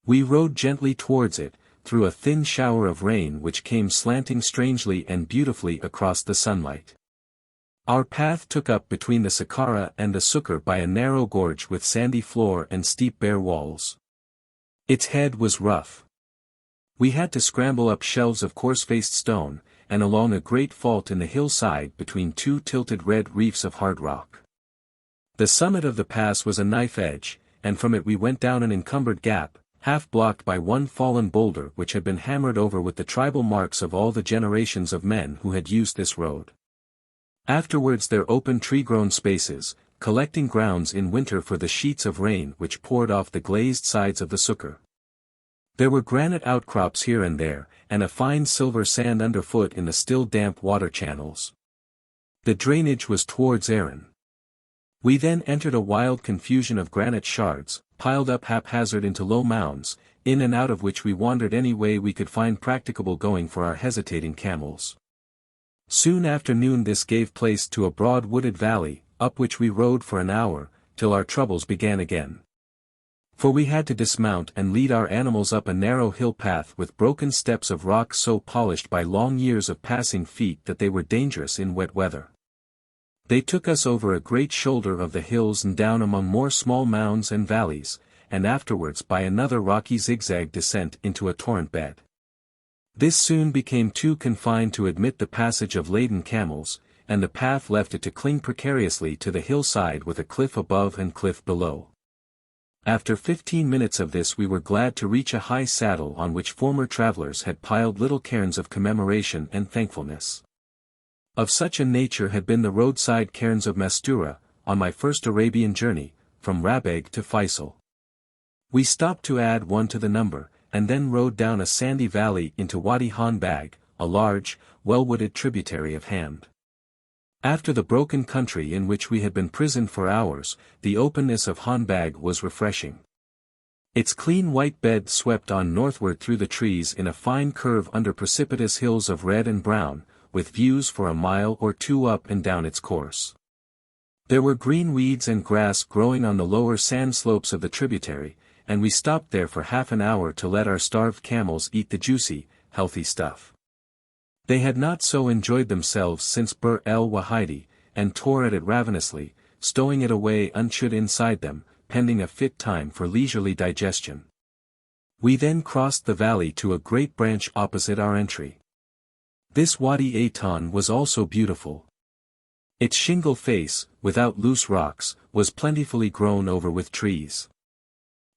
We rode gently towards it, through a thin shower of rain which came slanting strangely and beautifully across the sunlight. Our path took up between the Saqqara and the Sukkur by a narrow gorge with sandy floor and steep bare walls. Its head was rough. We had to scramble up shelves of coarse-faced stone, and along a great fault in the hillside between 2 tilted red reefs of hard rock. The summit of the pass was a knife edge, and from it we went down an encumbered gap, half blocked by one fallen boulder which had been hammered over with the tribal marks of all the generations of men who had used this road. Afterwards there opened tree-grown spaces, collecting grounds in winter for the sheets of rain which poured off the glazed sides of the Sukkur. There were granite outcrops here and there, and a fine silver sand underfoot in the still damp water channels. The drainage was towards Aran. We then entered a wild confusion of granite shards, piled up haphazard into low mounds, in and out of which we wandered any way we could find practicable going for our hesitating camels. Soon after noon this gave place to a broad wooded valley, up which we rode for an hour, till our troubles began again. For we had to dismount and lead our animals up a narrow hill path with broken steps of rock so polished by long years of passing feet that they were dangerous in wet weather. They took us over a great shoulder of the hills and down among more small mounds and valleys, and afterwards by another rocky zigzag descent into a torrent bed. This soon became too confined to admit the passage of laden camels, and the path left it to cling precariously to the hillside with a cliff above and cliff below. After 15 minutes of this we were glad to reach a high saddle on which former travelers had piled little cairns of commemoration and thankfulness. Of such a nature had been the roadside cairns of Mastura, on my first Arabian journey, from Rabeg to Feisal. We stopped to add one to the number, and then rode down a sandy valley into Wadi Hanbag, a large, well-wooded tributary of Hamd. After the broken country in which we had been prisoned for hours, the openness of Hanbag was refreshing. Its clean white bed swept on northward through the trees in a fine curve under precipitous hills of red and brown, with views for a mile or two up and down its course. There were green weeds and grass growing on the lower sand slopes of the tributary, and we stopped there for half an hour to let our starved camels eat the juicy, healthy stuff. They had not so enjoyed themselves since Bir el Wahidi, and tore at it ravenously, stowing it away unchewed inside them, pending a fit time for leisurely digestion. We then crossed the valley to a great branch opposite our entry. This Wadi Aitan was also beautiful. Its shingle face, without loose rocks, was plentifully grown over with trees.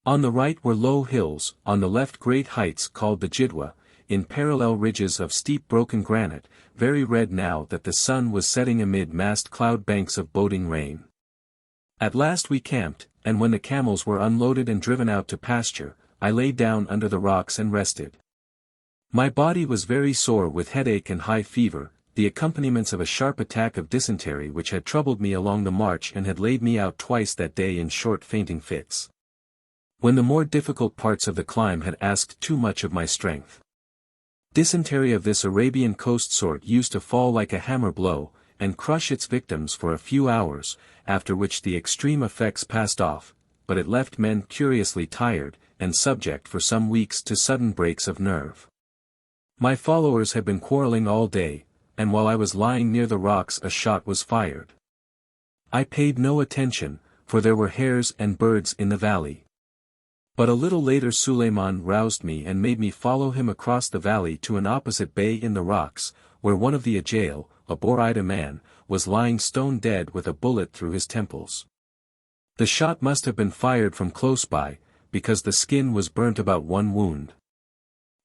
On the right were low hills, on the left great heights called the Jidwa, in parallel ridges of steep broken granite, very red now that the sun was setting amid massed cloud banks of boding rain. At last we camped, and when the camels were unloaded and driven out to pasture, I lay down under the rocks and rested. My body was very sore with headache and high fever, the accompaniments of a sharp attack of dysentery which had troubled me along the march and had laid me out twice that day in short fainting fits. When the more difficult parts of the climb had asked too much of my strength. Dysentery of this Arabian coast sort used to fall like a hammer blow, and crush its victims for a few hours, after which the extreme effects passed off, but it left men curiously tired, and subject for some weeks to sudden breaks of nerve. My followers had been quarreling all day, and while I was lying near the rocks a shot was fired. I paid no attention, for there were hares and birds in the valley. But a little later Suleiman roused me and made me follow him across the valley to an opposite bay in the rocks, where one of the Ajail, a Boraida man, was lying stone dead with a bullet through his temples. The shot must have been fired from close by, because the skin was burnt about one wound.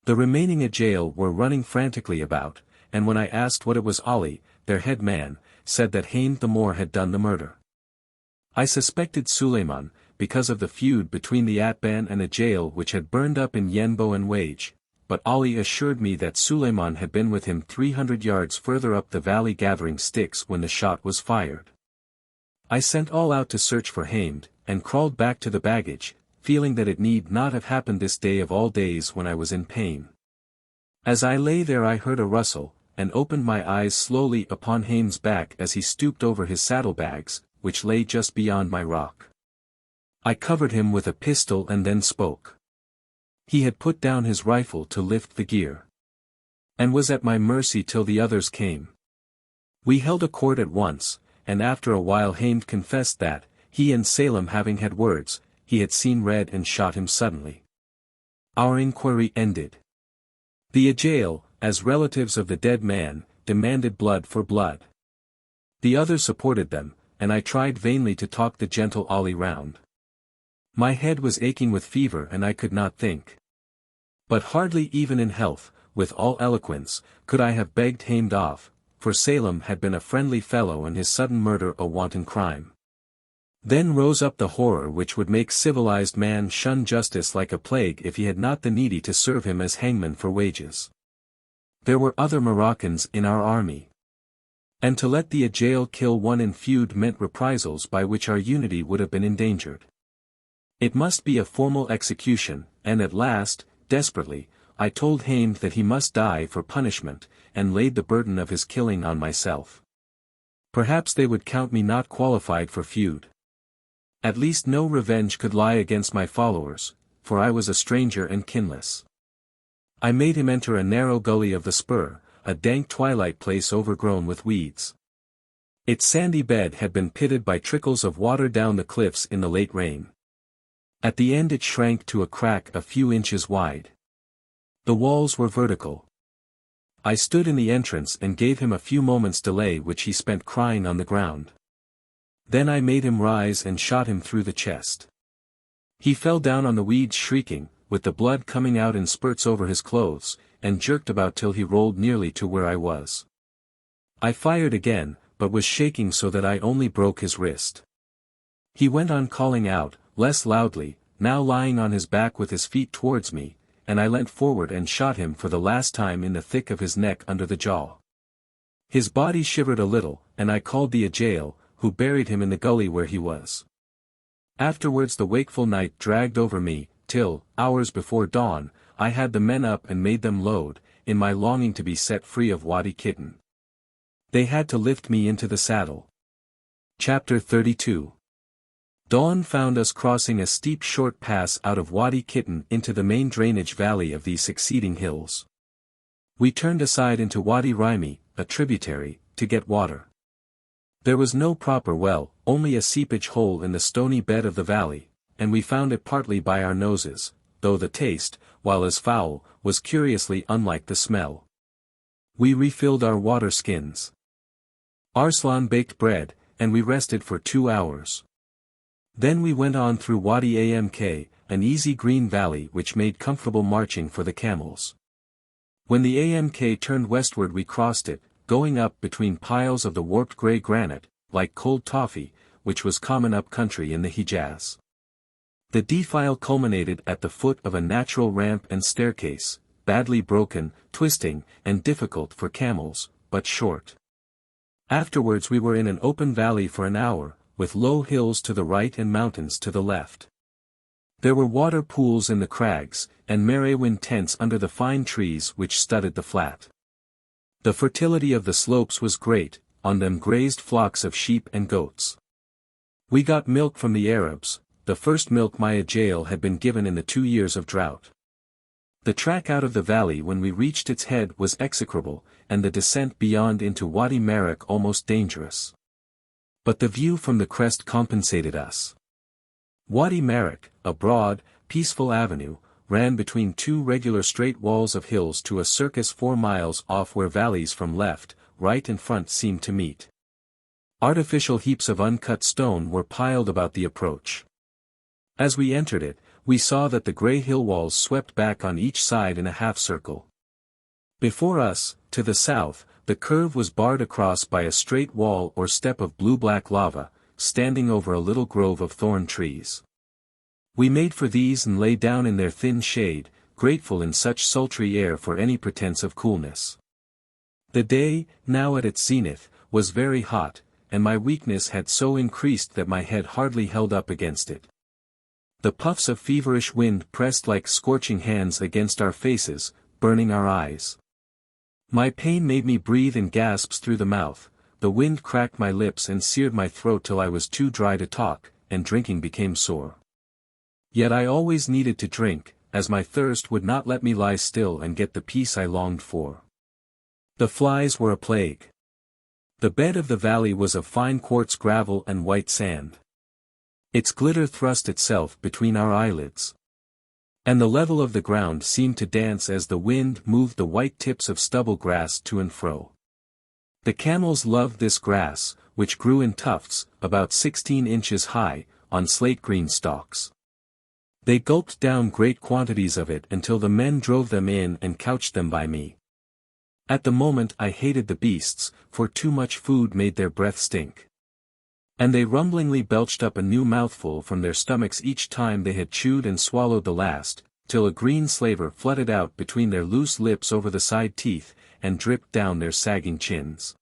The remaining Ajail were running frantically about, and when I asked what it was, Ali, their head man, said that Hamed the Moor had done the murder. I suspected Suleiman, because of the feud between the Atban and Ajail which had burned up in Yenbo and Wage, but Ali assured me that Suleiman had been with him 300 yards further up the valley gathering sticks when the shot was fired. I sent all out to search for Hamed, and crawled back to the baggage, feeling that it need not have happened this day of all days when I was in pain. As I lay there I heard a rustle, and opened my eyes slowly upon Hamed's back as he stooped over his saddlebags, which lay just beyond my rock. I covered him with a pistol and then spoke. He had put down his rifle to lift the gear, and was at my mercy till the others came. We held a court at once, and after a while Hamed confessed that, he and Salem having had words, he had seen red and shot him suddenly. Our inquiry ended. The Ajail, as relatives of the dead man, demanded blood for blood. The others supported them, and I tried vainly to talk the gentle Ali round. My head was aching with fever and I could not think. But hardly even in health, with all eloquence, could I have begged Hamed off, for Salem had been a friendly fellow and his sudden murder a wanton crime. Then rose up the horror which would make civilized man shun justice like a plague if he had not the needy to serve him as hangman for wages. There were other Moroccans in our army. And to let the Ajail kill one in feud meant reprisals by which our unity would have been endangered. It must be a formal execution, and at last, desperately, I told Hamed that he must die for punishment, and laid the burden of his killing on myself. Perhaps they would count me not qualified for feud. At least no revenge could lie against my followers, for I was a stranger and kinless. I made him enter a narrow gully of the spur, a dank twilight place overgrown with weeds. Its sandy bed had been pitted by trickles of water down the cliffs in the late rain. At the end it shrank to a crack a few inches wide. The walls were vertical. I stood in the entrance and gave him a few moments' delay which he spent crying on the ground. Then I made him rise and shot him through the chest. He fell down on the weeds shrieking, with the blood coming out in spurts over his clothes, and jerked about till he rolled nearly to where I was. I fired again, but was shaking so that I only broke his wrist. He went on calling out, less loudly, now lying on his back with his feet towards me, and I leant forward and shot him for the last time in the thick of his neck under the jaw. His body shivered a little, and I called the Ajail, who buried him in the gully where he was. Afterwards the wakeful night dragged over me, till, hours before dawn, I had the men up and made them load, in my longing to be set free of Wadi Kitten. They had to lift me into the saddle. Chapter 32. Dawn found us crossing a steep short pass out of Wadi Kitten into the main drainage valley of these succeeding hills. We turned aside into Wadi Raimi, a tributary, to get water. There was no proper well, only a seepage hole in the stony bed of the valley, and we found it partly by our noses, though the taste, while as foul, was curiously unlike the smell. We refilled our water skins. Arslan baked bread, and we rested for 2 hours. Then we went on through Wadi Amk, an easy green valley which made comfortable marching for the camels. When the Amk turned westward we crossed it, going up between piles of the warped grey granite, like cold toffee, which was common up country in the Hijaz. The defile culminated at the foot of a natural ramp and staircase, badly broken, twisting, and difficult for camels, but short. Afterwards we were in an open valley for an hour, with low hills to the right and mountains to the left. There were water pools in the crags, and Merewin tents under the fine trees which studded the flat. The fertility of the slopes was great, on them grazed flocks of sheep and goats. We got milk from the Arabs, the first milk my Ajail had been given in the 2 years of drought. The track out of the valley when we reached its head was execrable, and the descent beyond into Wadi Marek almost dangerous. But the view from the crest compensated us. Wadi Marek, a broad, peaceful avenue, ran between 2 regular straight walls of hills to a circus 4 miles off where valleys from left, right and front seemed to meet. Artificial heaps of uncut stone were piled about the approach. As we entered it, we saw that the grey hill walls swept back on each side in a half-circle. Before us, to the south, the curve was barred across by a straight wall or step of blue-black lava, standing over a little grove of thorn trees. We made for these and lay down in their thin shade, grateful in such sultry air for any pretense of coolness. The day, now at its zenith, was very hot, and my weakness had so increased that my head hardly held up against it. The puffs of feverish wind pressed like scorching hands against our faces, burning our eyes. My pain made me breathe in gasps through the mouth, the wind cracked my lips and seared my throat till I was too dry to talk, and drinking became sore. Yet I always needed to drink, as my thirst would not let me lie still and get the peace I longed for. The flies were a plague. The bed of the valley was of fine quartz gravel and white sand. Its glitter thrust itself between our eyelids. And the level of the ground seemed to dance as the wind moved the white tips of stubble grass to and fro. The camels loved this grass, which grew in tufts, about 16 inches high, on slate-green stalks. They gulped down great quantities of it until the men drove them in and couched them by me. At the moment I hated the beasts, for too much food made their breath stink. And they rumblingly belched up a new mouthful from their stomachs each time they had chewed and swallowed the last, till a green slaver flooded out between their loose lips over the side teeth, and dripped down their sagging chins.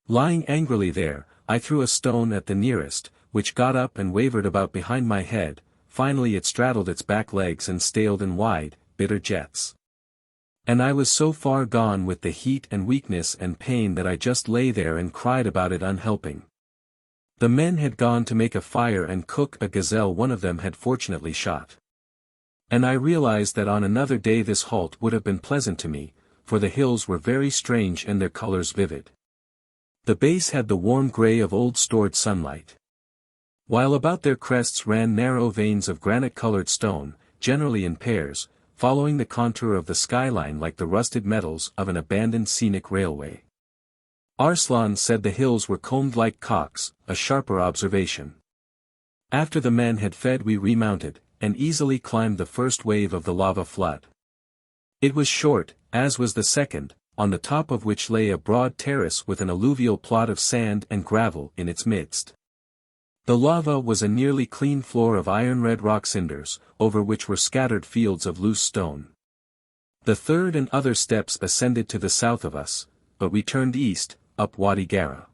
Lying angrily there, I threw a stone at the nearest, which got up and wavered about behind my head. Finally it straddled its back legs and staled in wide, bitter jets. And I was so far gone with the heat and weakness and pain that I just lay there and cried about it unhelping. The men had gone to make a fire and cook a gazelle one of them had fortunately shot. And I realized that on another day this halt would have been pleasant to me, for the hills were very strange and their colors vivid. The base had the warm gray of old stored sunlight. While about their crests ran narrow veins of granite-colored stone, generally in pairs, following the contour of the skyline like the rusted metals of an abandoned scenic railway. Arslan said the hills were combed like cocks, a sharper observation. After the men had fed we remounted, and easily climbed the first wave of the lava flood. It was short, as was the second, on the top of which lay a broad terrace with an alluvial plot of sand and gravel in its midst. The lava was a nearly clean floor of iron-red rock cinders, over which were scattered fields of loose stone. The third and other steps ascended to the south of us, but we turned east, up Wadi Gara.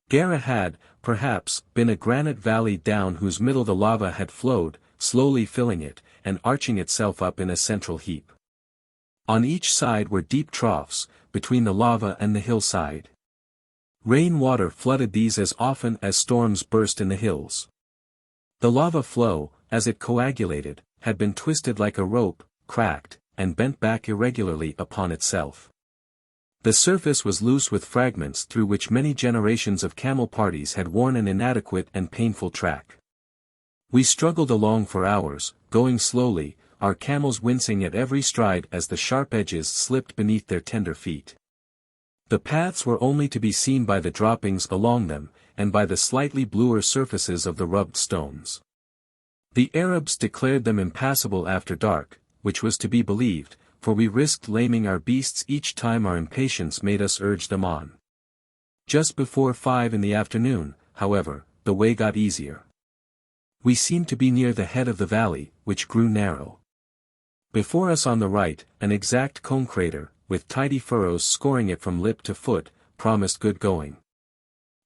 Gara had, perhaps, been a granite valley down whose middle the lava had flowed, slowly filling it, and arching itself up in a central heap. On each side were deep troughs, between the lava and the hillside. Rain water flooded these as often as storms burst in the hills. The lava flow, as it coagulated, had been twisted like a rope, cracked, and bent back irregularly upon itself. The surface was loose with fragments through which many generations of camel parties had worn an inadequate and painful track. We struggled along for hours, going slowly, our camels wincing at every stride as the sharp edges slipped beneath their tender feet. The paths were only to be seen by the droppings along them, and by the slightly bluer surfaces of the rubbed stones. The Arabs declared them impassable after dark, which was to be believed, for we risked laming our beasts each time our impatience made us urge them on. Just before 5 in the afternoon, however, the way got easier. We seemed to be near the head of the valley, which grew narrow. Before us on the right, an exact cone crater, with tidy furrows scoring it from lip to foot, promised good going.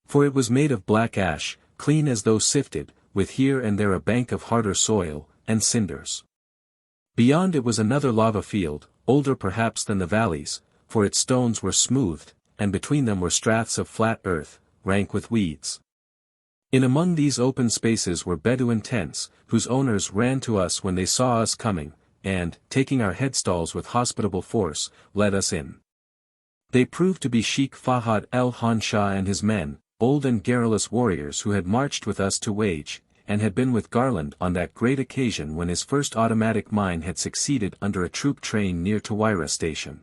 For it was made of black ash, clean as though sifted, with here and there a bank of harder soil, and cinders. Beyond it was another lava field, older perhaps than the valleys, for its stones were smoothed, and between them were straths of flat earth, rank with weeds. In among these open spaces were Bedouin tents, whose owners ran to us when they saw us coming, and, taking our headstalls with hospitable force, led us in. They proved to be Sheikh Fahad el-Han Shah and his men, old and garrulous warriors who had marched with us to Wage, and had been with Garland on that great occasion when his first automatic mine had succeeded under a troop train near Tawaira station.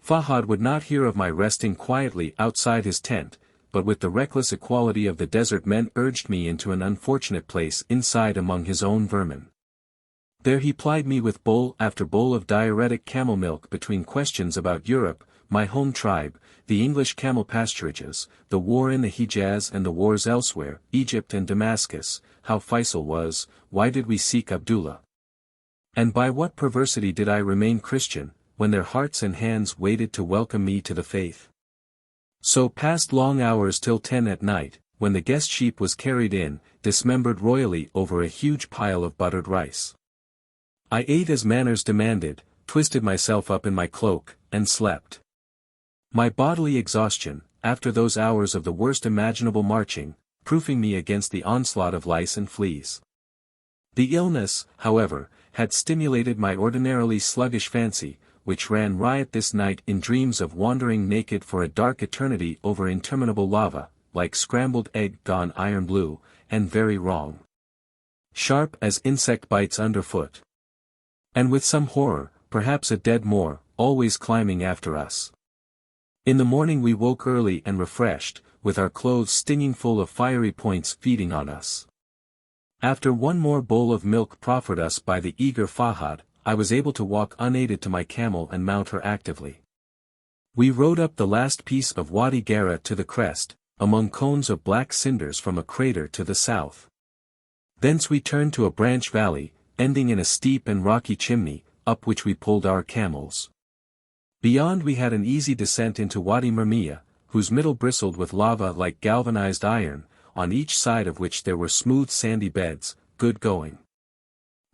Fahad would not hear of my resting quietly outside his tent, but with the reckless equality of the desert men urged me into an unfortunate place inside among his own vermin. There he plied me with bowl after bowl of diuretic camel milk between questions about Europe, my home tribe, the English camel pasturages, the war in the Hijaz and the wars elsewhere, Egypt and Damascus, how Feisal was, why did we seek Abdullah? And by what perversity did I remain Christian, when their hearts and hands waited to welcome me to the faith? So passed long hours till 10 at night, when the guest sheep was carried in, dismembered royally over a huge pile of buttered rice. I ate as manners demanded, twisted myself up in my cloak, and slept. My bodily exhaustion, after those hours of the worst imaginable marching, proofing me against the onslaught of lice and fleas. The illness, however, had stimulated my ordinarily sluggish fancy, which ran riot this night in dreams of wandering naked for a dark eternity over interminable lava, like scrambled egg gone iron blue, and very wrong. Sharp as insect bites underfoot. And with some horror, perhaps a dead Moor, always climbing after us. In the morning we woke early and refreshed, with our clothes stinging full of fiery points feeding on us. After one more bowl of milk proffered us by the eager Fahad, I was able to walk unaided to my camel and mount her actively. We rode up the last piece of Wadi Gara to the crest, among cones of black cinders from a crater to the south. Thence we turned to a branch valley, ending in a steep and rocky chimney, up which we pulled our camels. Beyond we had an easy descent into Wadi Murmia, whose middle bristled with lava like galvanized iron, on each side of which there were smooth sandy beds, good going.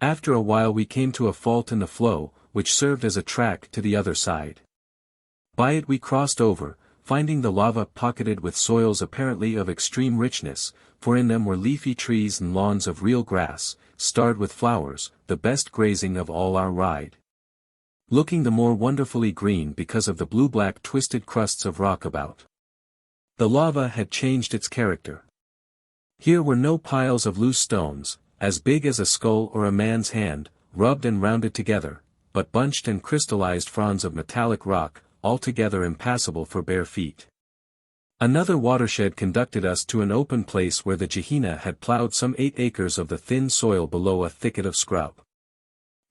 After a while we came to a fault in the flow, which served as a track to the other side. By it we crossed over, finding the lava pocketed with soils apparently of extreme richness, for in them were leafy trees and lawns of real grass, starred with flowers, the best grazing of all our ride. Looking the more wonderfully green because of the blue-black twisted crusts of rock about. The lava had changed its character. Here were no piles of loose stones, as big as a skull or a man's hand, rubbed and rounded together, but bunched and crystallized fronds of metallic rock, altogether impassable for bare feet. Another watershed conducted us to an open place where the Gehenna had plowed some 8 acres of the thin soil below a thicket of scrub.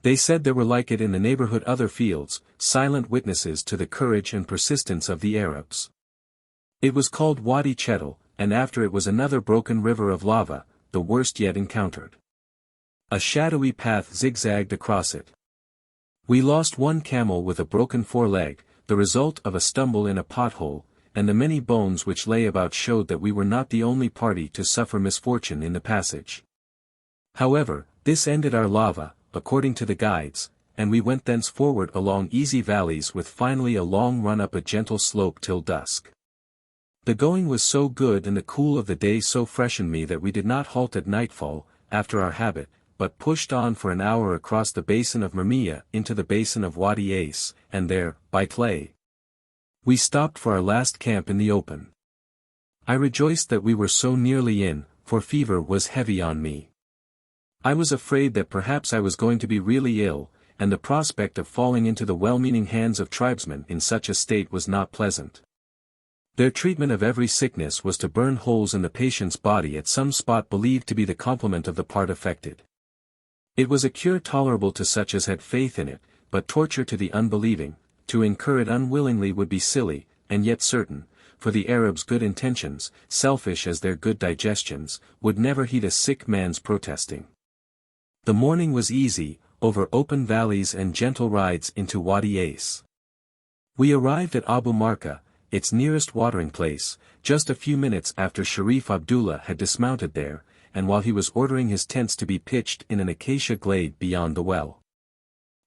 They said there were like it in the neighborhood other fields, silent witnesses to the courage and persistence of the Arabs. It was called Wadi Chetal, and after it was another broken river of lava, the worst yet encountered. A shadowy path zigzagged across it. We lost one camel with a broken foreleg, the result of a stumble in a pothole, and the many bones which lay about showed that we were not the only party to suffer misfortune in the passage. However, this ended our lava, according to the guides, and we went thenceforward along easy valleys with finally a long run up a gentle slope till dusk. The going was so good and the cool of the day so freshened me that we did not halt at nightfall, after our habit, but pushed on for an hour across the basin of Murmia into the basin of Wadi Ace, and there, by Tlay, we stopped for our last camp in the open. I rejoiced that we were so nearly in, for fever was heavy on me. I was afraid that perhaps I was going to be really ill, and the prospect of falling into the well-meaning hands of tribesmen in such a state was not pleasant. Their treatment of every sickness was to burn holes in the patient's body at some spot believed to be the complement of the part affected. It was a cure tolerable to such as had faith in it, but torture to the unbelieving. To incur it unwillingly would be silly, and yet certain, for the Arabs' good intentions, selfish as their good digestions, would never heed a sick man's protesting. The morning was easy, over open valleys and gentle rides into Wadi Ace. We arrived at Abu Marka, its nearest watering place, just a few minutes after Sharif Abdullah had dismounted there, and while he was ordering his tents to be pitched in an acacia glade beyond the well.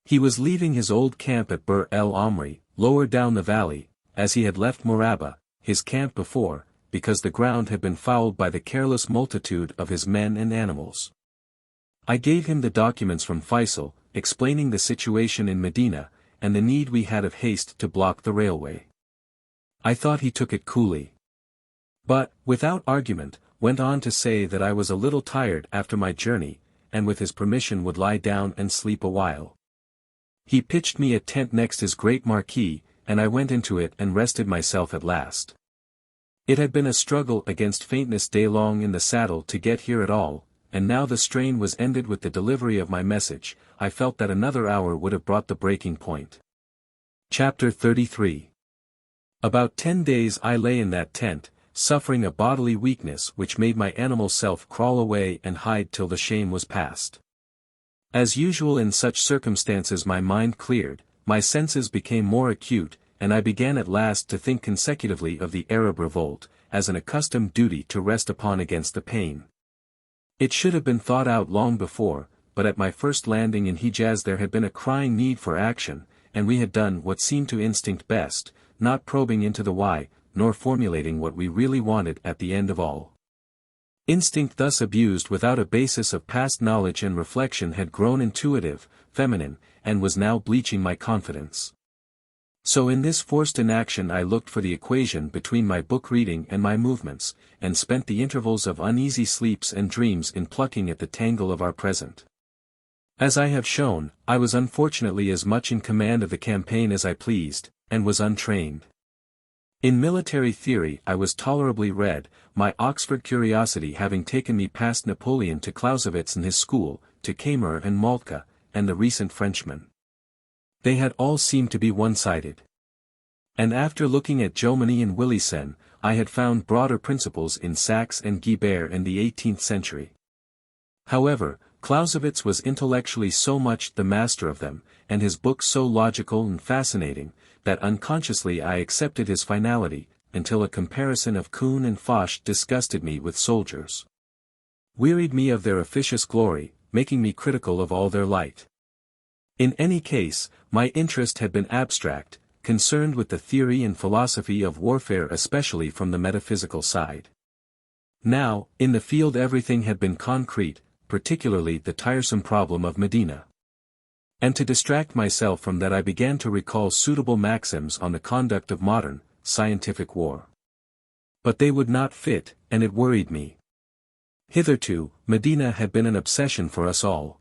He was leaving his old camp at Bir el Amri, lower down the valley, as he had left Moraba, his camp before, because the ground had been fouled by the careless multitude of his men and animals. I gave him the documents from Feisal, explaining the situation in Medina, and the need we had of haste to block the railway. I thought he took it coolly. But, without argument, went on to say that I was a little tired after my journey, and with his permission would lie down and sleep a while. He pitched me a tent next his great marquee, and I went into it and rested myself at last. It had been a struggle against faintness day long in the saddle to get here at all, and now the strain was ended with the delivery of my message. I felt that another hour would have brought the breaking point. Chapter 33. About 10 days I lay in that tent, suffering a bodily weakness which made my animal self crawl away and hide till the shame was past. As usual in such circumstances my mind cleared, my senses became more acute, and I began at last to think consecutively of the Arab Revolt, as an accustomed duty to rest upon against the pain. It should have been thought out long before, but at my first landing in Hijaz there had been a crying need for action, and we had done what seemed to instinct best, not probing into the why, nor formulating what we really wanted at the end of all. Instinct thus abused without a basis of past knowledge and reflection had grown intuitive, feminine, and was now bleaching my confidence. So in this forced inaction I looked for the equation between my book reading and my movements, and spent the intervals of uneasy sleeps and dreams in plucking at the tangle of our present. As I have shown, I was unfortunately as much in command of the campaign as I pleased, and was untrained. In military theory I was tolerably read, my Oxford curiosity having taken me past Napoleon to Clausewitz and his school, to Kamer and Moltke, and the recent Frenchmen. They had all seemed to be one-sided. And after looking at Jomini and Willison, I had found broader principles in Saxe and Guibert in the 18th century. However, Clausewitz was intellectually so much the master of them, and his books so logical and fascinating, that unconsciously I accepted his finality, until a comparison of Kuhn and Foch disgusted me with soldiers. Wearied me of their officious glory, making me critical of all their light. In any case, my interest had been abstract, concerned with the theory and philosophy of warfare especially from the metaphysical side. Now, in the field everything had been concrete, particularly the tiresome problem of Medina. And to distract myself from that I began to recall suitable maxims on the conduct of modern, scientific war. But they would not fit, and it worried me. Hitherto, Medina had been an obsession for us all.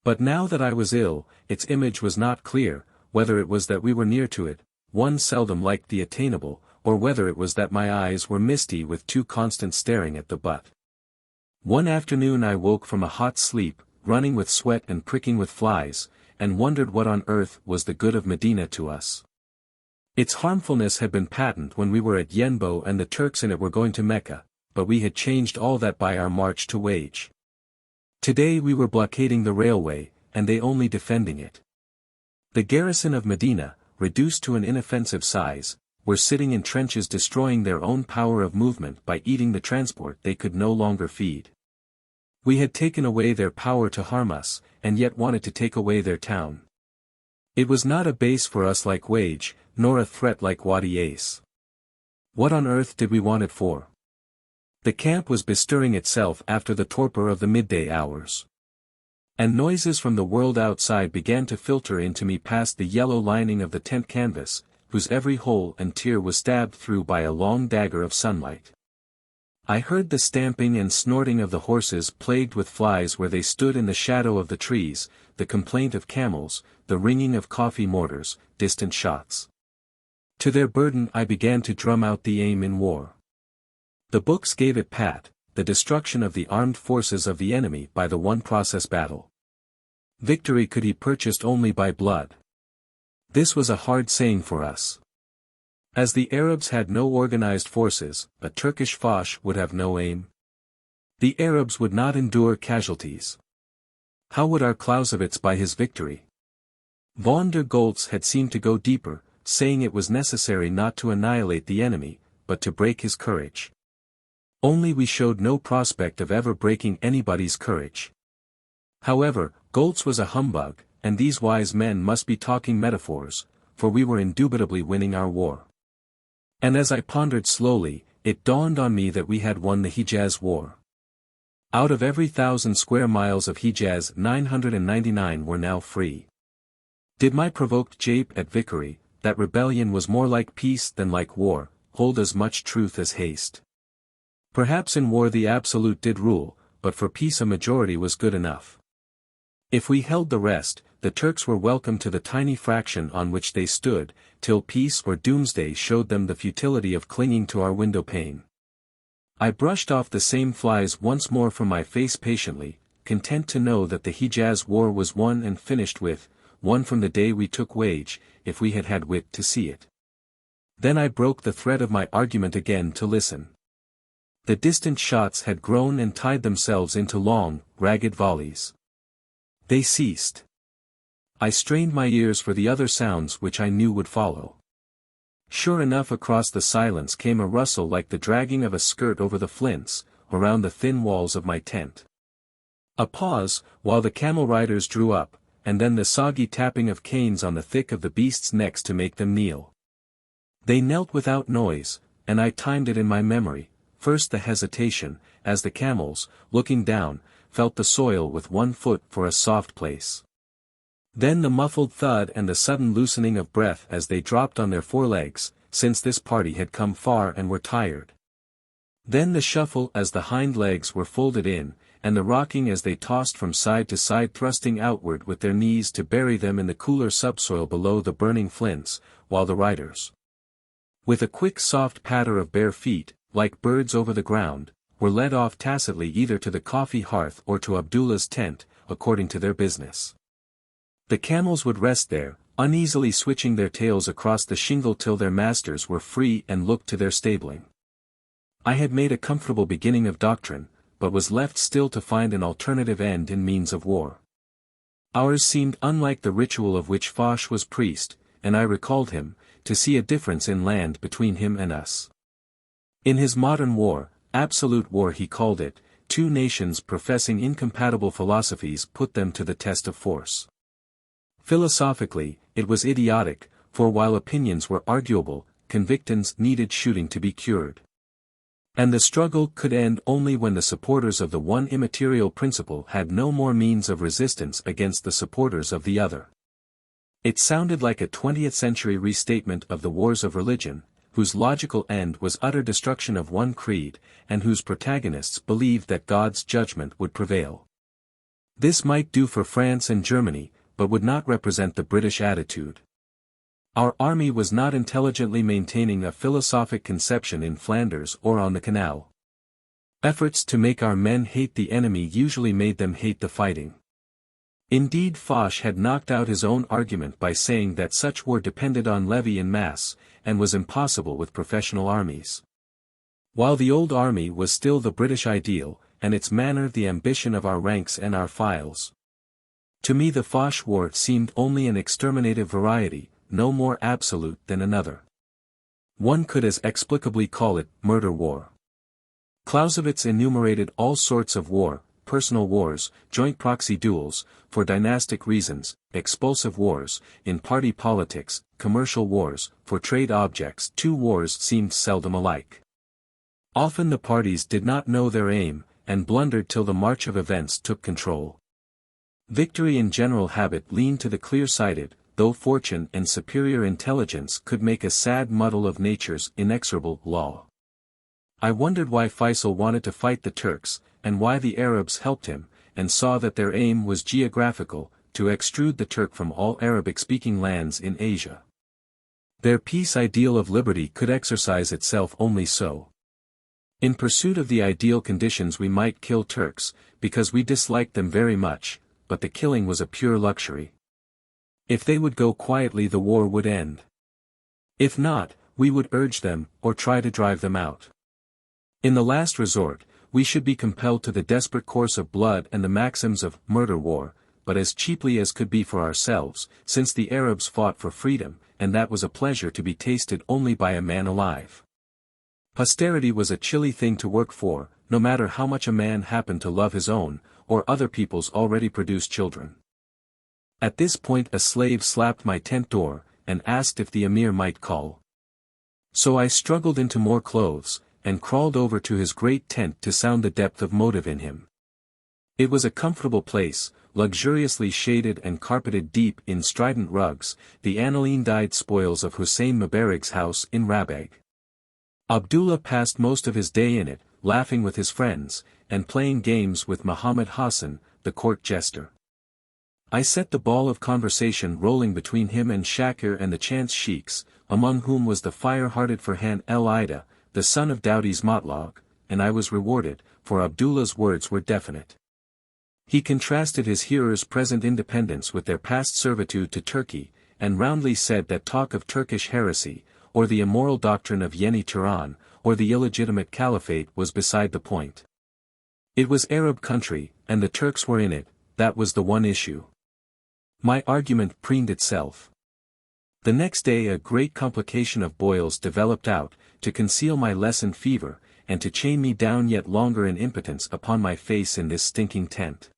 But now that I was ill, its image was not clear, whether it was that we were near to it, one seldom liked the attainable, or whether it was that my eyes were misty with too constant staring at the butt. One afternoon I woke from a hot sleep, running with sweat and pricking with flies, and wondered what on earth was the good of Medina to us. Its harmfulness had been patent when we were at Yenbo and the Turks in it were going to Mecca, but we had changed all that by our march to Wage. Today we were blockading the railway, and they only defending it. The garrison of Medina, reduced to an inoffensive size, were sitting in trenches destroying their own power of movement by eating the transport they could no longer feed. We had taken away their power to harm us, and yet wanted to take away their town. It was not a base for us like Wage, nor a threat like Wadi Ace. What on earth did we want it for? The camp was bestirring itself after the torpor of the midday hours. And noises from the world outside began to filter into me past the yellow lining of the tent canvas, whose every hole and tear was stabbed through by a long dagger of sunlight. I heard the stamping and snorting of the horses plagued with flies where they stood in the shadow of the trees, the complaint of camels, the ringing of coffee mortars, distant shots. To their burden I began to drum out the aim in war. The books gave it pat, the destruction of the armed forces of the enemy by the one process battle. Victory could be purchased only by blood. This was a hard saying for us. As the Arabs had no organized forces, a Turkish Foch would have no aim. The Arabs would not endure casualties. How would our Clausewitz buy his victory? Von der Goltz had seemed to go deeper, saying it was necessary not to annihilate the enemy, but to break his courage. Only we showed no prospect of ever breaking anybody's courage. However, Goltz was a humbug, and these wise men must be talking metaphors, for we were indubitably winning our war. And as I pondered slowly, it dawned on me that we had won the Hijaz War. Out of every 1,000 square miles of Hijaz 999 were now free. Did my provoked jape at Vickery, that rebellion was more like peace than like war, hold as much truth as haste? Perhaps in war the absolute did rule, but for peace a majority was good enough. If we held the rest, the Turks were welcome to the tiny fraction on which they stood, till peace or doomsday showed them the futility of clinging to our window pane. I brushed off the same flies once more from my face patiently, content to know that the Hijaz War was won and finished with, won from the day we took Wage, if we had had wit to see it. Then I broke the thread of my argument again to listen. The distant shots had grown and tied themselves into long, ragged volleys. They ceased. I strained my ears for the other sounds which I knew would follow. Sure enough, across the silence came a rustle like the dragging of a skirt over the flints, around the thin walls of my tent. A pause, while the camel riders drew up, and then the soggy tapping of canes on the thick of the beasts' necks to make them kneel. They knelt without noise, and I timed it in my memory, first the hesitation, as the camels, looking down, felt the soil with one foot for a soft place. Then the muffled thud and the sudden loosening of breath as they dropped on their forelegs, since this party had come far and were tired. Then the shuffle as the hind legs were folded in, and the rocking as they tossed from side to side, thrusting outward with their knees to bury them in the cooler subsoil below the burning flints, while the riders, with a quick soft patter of bare feet, like birds over the ground, were led off tacitly either to the coffee hearth or to Abdullah's tent, according to their business. The camels would rest there, uneasily switching their tails across the shingle till their masters were free and looked to their stabling. I had made a comfortable beginning of doctrine, but was left still to find an alternative end in means of war. Ours seemed unlike the ritual of which Foch was priest, and I recalled him, to see a difference in land between him and us. In his modern war, absolute war he called it, two nations professing incompatible philosophies put them to the test of force. Philosophically, it was idiotic, for while opinions were arguable, convictions needed shooting to be cured. And the struggle could end only when the supporters of the one immaterial principle had no more means of resistance against the supporters of the other. It sounded like a 20th century restatement of the wars of religion, whose logical end was utter destruction of one creed, and whose protagonists believed that God's judgment would prevail. This might do for France and Germany, but would not represent the British attitude. Our army was not intelligently maintaining a philosophic conception in Flanders or on the canal. Efforts to make our men hate the enemy usually made them hate the fighting. Indeed, Foch had knocked out his own argument by saying that such war depended on levy in mass, and was impossible with professional armies. While the old army was still the British ideal, and its manner the ambition of our ranks and our files. To me the Foch war seemed only an exterminative variety, no more absolute than another. One could as explicably call it murder war. Clausewitz enumerated all sorts of war, personal wars, joint proxy duels, for dynastic reasons, expulsive wars, in party politics, commercial wars, for trade objects. Two wars seemed seldom alike. Often the parties did not know their aim, and blundered till the march of events took control. Victory in general habit leaned to the clear-sighted, though fortune and superior intelligence could make a sad muddle of nature's inexorable law. I wondered why Feisal wanted to fight the Turks, and why the Arabs helped him, and saw that their aim was geographical, to extrude the Turk from all Arabic-speaking lands in Asia. Their peace ideal of liberty could exercise itself only so. In pursuit of the ideal conditions we might kill Turks, because we disliked them very much, but the killing was a pure luxury. If they would go quietly the war would end. If not, we would urge them, or try to drive them out. In the last resort, we should be compelled to the desperate course of blood and the maxims of murder war, but as cheaply as could be for ourselves, since the Arabs fought for freedom, and that was a pleasure to be tasted only by a man alive. Posterity was a chilly thing to work for, no matter how much a man happened to love his own, or other people's already produced children. At this point a slave slapped my tent door, and asked if the emir might call. So I struggled into more clothes, and crawled over to his great tent to sound the depth of motive in him. It was a comfortable place, luxuriously shaded and carpeted deep in strident rugs, the aniline-dyed spoils of Hussein Mubarak's house in Rabag. Abdullah passed most of his day in it, laughing with his friends, and playing games with Muhammad Hassan, the court jester. I set the ball of conversation rolling between him and Shakir and the chance sheiks, among whom was the fire-hearted Farhan el-Ida, the son of Doughty's Motlog, and I was rewarded, for Abdullah's words were definite. He contrasted his hearers' present independence with their past servitude to Turkey, and roundly said that talk of Turkish heresy, or the immoral doctrine of Yeni Turan, or the illegitimate caliphate was beside the point. It was Arab country, and the Turks were in it, that was the one issue. My argument preened itself. The next day a great complication of boils developed out, to conceal my lessened fever, and to chain me down yet longer in impotence upon my face in this stinking tent.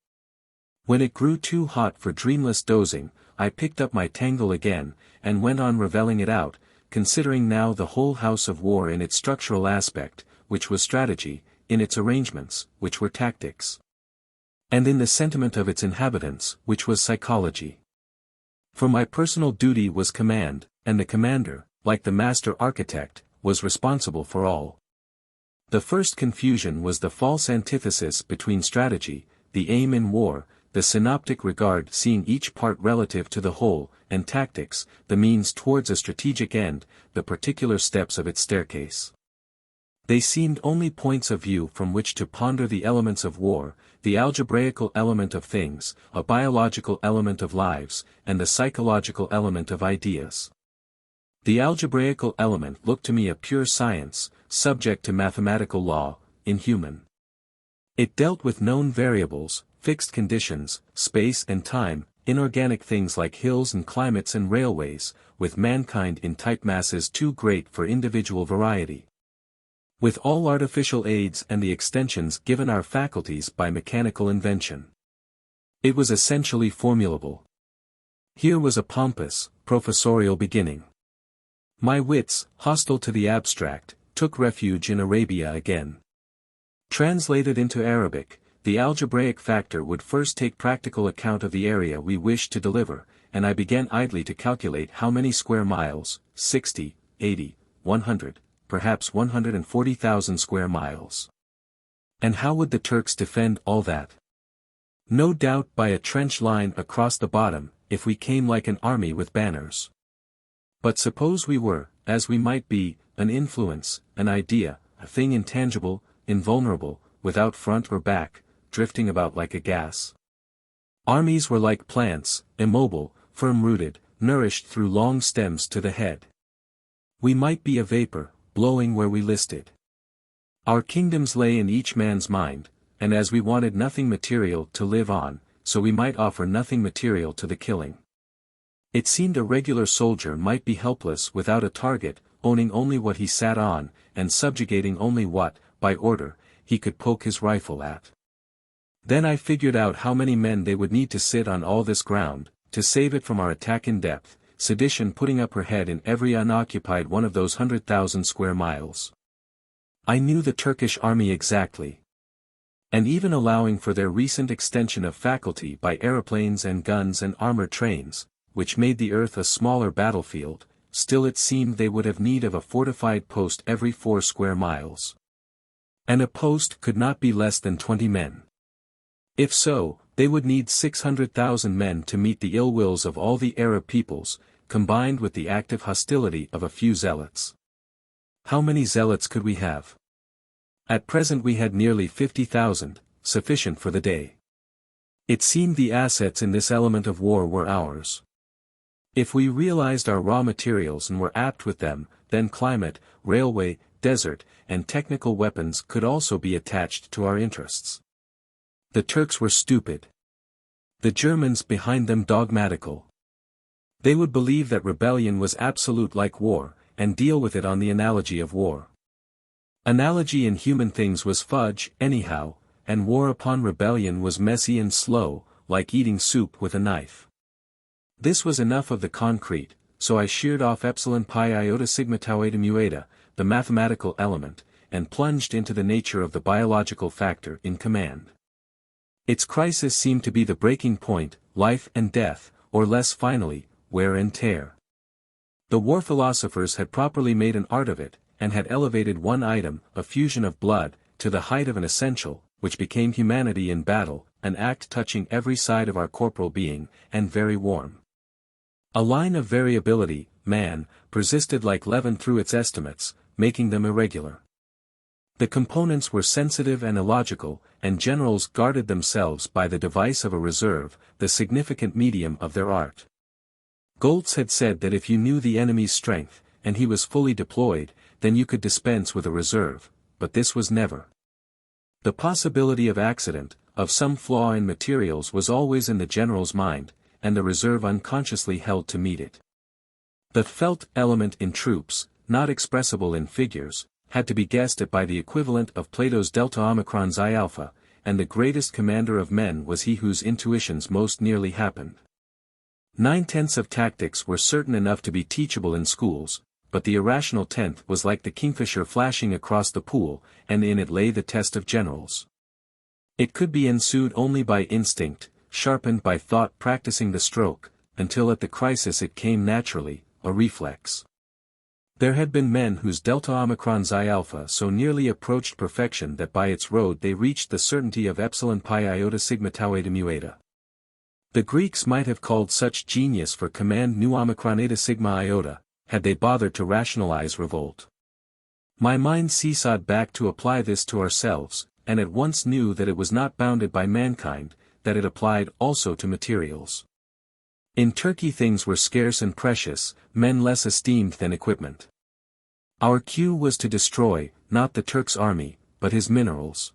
When it grew too hot for dreamless dozing, I picked up my tangle again, and went on reveling it out, considering now the whole house of war in its structural aspect, which was strategy, in its arrangements, which were tactics, and in the sentiment of its inhabitants, which was psychology. For my personal duty was command, and the commander, like the master architect, was responsible for all. The first confusion was the false antithesis between strategy, the aim in war, the synoptic regard seeing each part relative to the whole, and tactics, the means towards a strategic end, the particular steps of its staircase. They seemed only points of view from which to ponder the elements of war, the algebraical element of things, a biological element of lives, and the psychological element of ideas. The algebraical element looked to me a pure science, subject to mathematical law, inhuman. It dealt with known variables, fixed conditions, space and time, inorganic things like hills and climates and railways, with mankind in type masses too great for individual variety. With all artificial aids and the extensions given our faculties by mechanical invention. It was essentially formulable. Here was a pompous, professorial beginning. My wits, hostile to the abstract, took refuge in Arabia again. Translated into Arabic, the algebraic factor would first take practical account of the area we wished to deliver, and I began idly to calculate how many square miles, 60, 80, 100, perhaps 140,000 square miles. And how would the Turks defend all that? No doubt by a trench line across the bottom, if we came like an army with banners. But suppose we were, as we might be, an influence, an idea, a thing intangible, invulnerable, without front or back, drifting about like a gas. Armies were like plants, immobile, firm-rooted, nourished through long stems to the head. We might be a vapor, blowing where we listed. Our kingdoms lay in each man's mind, and as we wanted nothing material to live on, so we might offer nothing material to the killing. It seemed a regular soldier might be helpless without a target, owning only what he sat on, and subjugating only what, by order, he could poke his rifle at. Then I figured out how many men they would need to sit on all this ground, to save it from our attack in depth, sedition putting up her head in every unoccupied one of those 100,000 square miles. I knew the Turkish army exactly. And even allowing for their recent extension of faculty by aeroplanes and guns and armored trains, which made the earth a smaller battlefield, still it seemed they would have need of a fortified post every 4 square miles. And a post could not be less than 20 men. If so, they would need 600,000 men to meet the ill wills of all the Arab peoples, combined with the active hostility of a few zealots. How many zealots could we have? At present we had nearly 50,000, sufficient for the day. It seemed the assets in this element of war were ours. If we realized our raw materials and were apt with them, then climate, railway, desert, and technical weapons could also be attached to our interests. The Turks were stupid. The Germans behind them dogmatical. They would believe that rebellion was absolute like war, and deal with it on the analogy of war. Analogy in human things was fudge, anyhow, and war upon rebellion was messy and slow, like eating soup with a knife. This was enough of the concrete, so I sheared off epsilon pi iota sigma tau eta mu eta, the mathematical element, and plunged into the nature of the biological factor in command. Its crisis seemed to be the breaking point, life and death, or less finally, wear and tear. The war philosophers had properly made an art of it, and had elevated one item, a fusion of blood, to the height of an essential, which became humanity in battle, an act touching every side of our corporal being, and very warm. A line of variability, man, persisted like leaven through its estimates, making them irregular. The components were sensitive and illogical, and generals guarded themselves by the device of a reserve, the significant medium of their art. Goltz had said that if you knew the enemy's strength, and he was fully deployed, then you could dispense with a reserve, but this was never. The possibility of accident, of some flaw in materials was always in the general's mind, and the reserve unconsciously held to meet it. The felt element in troops, not expressible in figures, had to be guessed at by the equivalent of Plato's delta omicron xi alpha, and the greatest commander of men was he whose intuitions most nearly happened. 9/10 of tactics were certain enough to be teachable in schools, but the irrational tenth was like the kingfisher flashing across the pool, and in it lay the test of generals. It could be ensued only by instinct, sharpened by thought practicing the stroke, until at the crisis it came naturally, a reflex. There had been men whose delta omicron xi alpha so nearly approached perfection that by its road they reached the certainty of epsilon pi iota sigma tau eta mu eta. The Greeks might have called such genius for command nu omicron eta sigma iota, had they bothered to rationalize revolt. My mind seesawed back to apply this to ourselves, and at once knew that it was not bounded by mankind, that it applied also to materials. In Turkey things were scarce and precious, men less esteemed than equipment. Our cue was to destroy, not the Turk's army, but his minerals.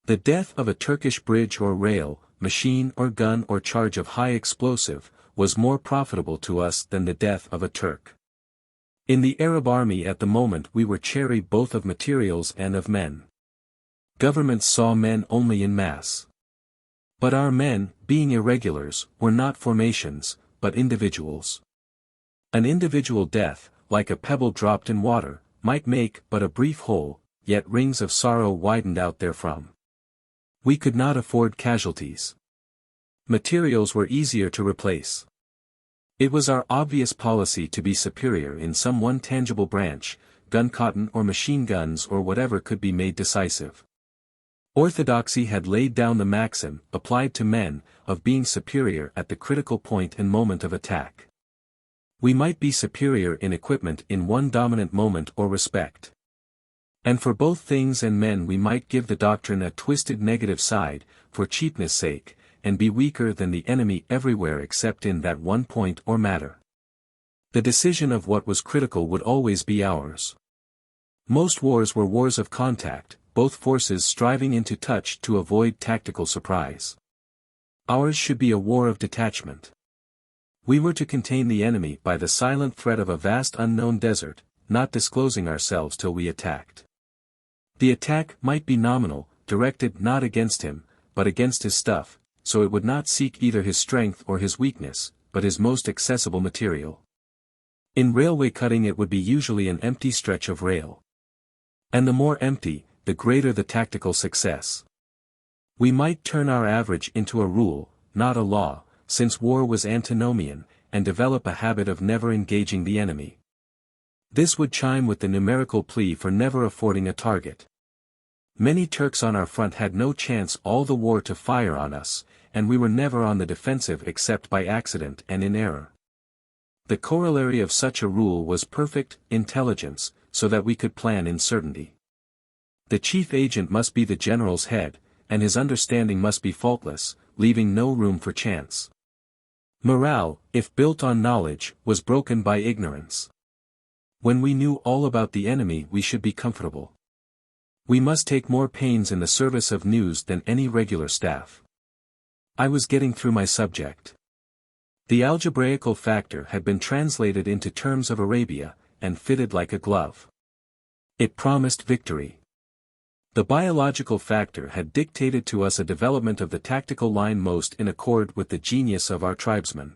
The death of a Turkish bridge or rail, machine or gun or charge of high explosive, was more profitable to us than the death of a Turk. In the Arab army at the moment we were chary both of materials and of men. Governments saw men only in mass. But our men, being irregulars, were not formations, but individuals. An individual death, like a pebble dropped in water, might make but a brief hole, yet rings of sorrow widened out therefrom. We could not afford casualties. Materials were easier to replace. It was our obvious policy to be superior in some one tangible branch, gun cotton or machine guns or whatever could be made decisive. Orthodoxy had laid down the maxim, applied to men, of being superior at the critical point and moment of attack. We might be superior in equipment in one dominant moment or respect. And for both things and men we might give the doctrine a twisted negative side, for cheapness' sake, and be weaker than the enemy everywhere except in that one point or matter. The decision of what was critical would always be ours. Most wars were wars of contact, both forces striving into touch to avoid tactical surprise. Ours should be a war of detachment. We were to contain the enemy by the silent threat of a vast unknown desert, not disclosing ourselves till we attacked. The attack might be nominal, directed not against him, but against his stuff, so it would not seek either his strength or his weakness, but his most accessible material. In railway cutting it would be usually an empty stretch of rail. And the more empty, the greater the tactical success. We might turn our average into a rule, not a law, since war was antinomian, and develop a habit of never engaging the enemy. This would chime with the numerical plea for never affording a target. Many Turks on our front had no chance all the war to fire on us, and we were never on the defensive except by accident and in error. The corollary of such a rule was perfect intelligence, so that we could plan in certainty. The chief agent must be the general's head, and his understanding must be faultless, leaving no room for chance. Morale, if built on knowledge, was broken by ignorance. When we knew all about the enemy we should be comfortable. We must take more pains in the service of news than any regular staff. I was getting through my subject. The algebraical factor had been translated into terms of Arabia, and fitted like a glove. It promised victory. The biological factor had dictated to us a development of the tactical line most in accord with the genius of our tribesmen.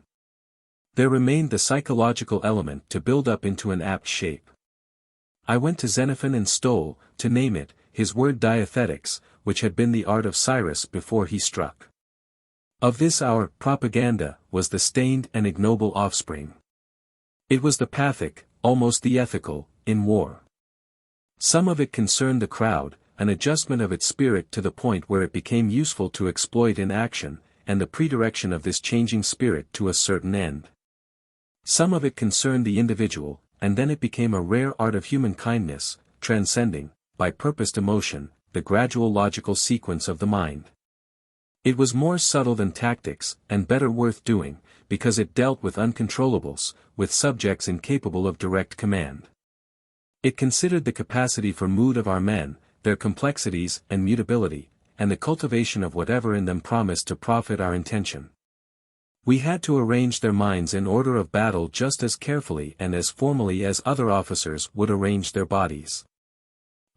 There remained the psychological element to build up into an apt shape. I went to Xenophon and stole, to name it, his word diathetics, which had been the art of Cyrus before he struck. Of this our propaganda was the stained and ignoble offspring. It was the pathic, almost the ethical, in war. Some of it concerned the crowd, an adjustment of its spirit to the point where it became useful to exploit in action, and the predirection of this changing spirit to a certain end. Some of it concerned the individual, and then it became a rare art of human kindness, transcending, by purposed emotion, the gradual logical sequence of the mind. It was more subtle than tactics, and better worth doing, because it dealt with uncontrollables, with subjects incapable of direct command. It considered the capacity for mood of our men, their complexities and mutability, and the cultivation of whatever in them promised to profit our intention. We had to arrange their minds in order of battle just as carefully and as formally as other officers would arrange their bodies.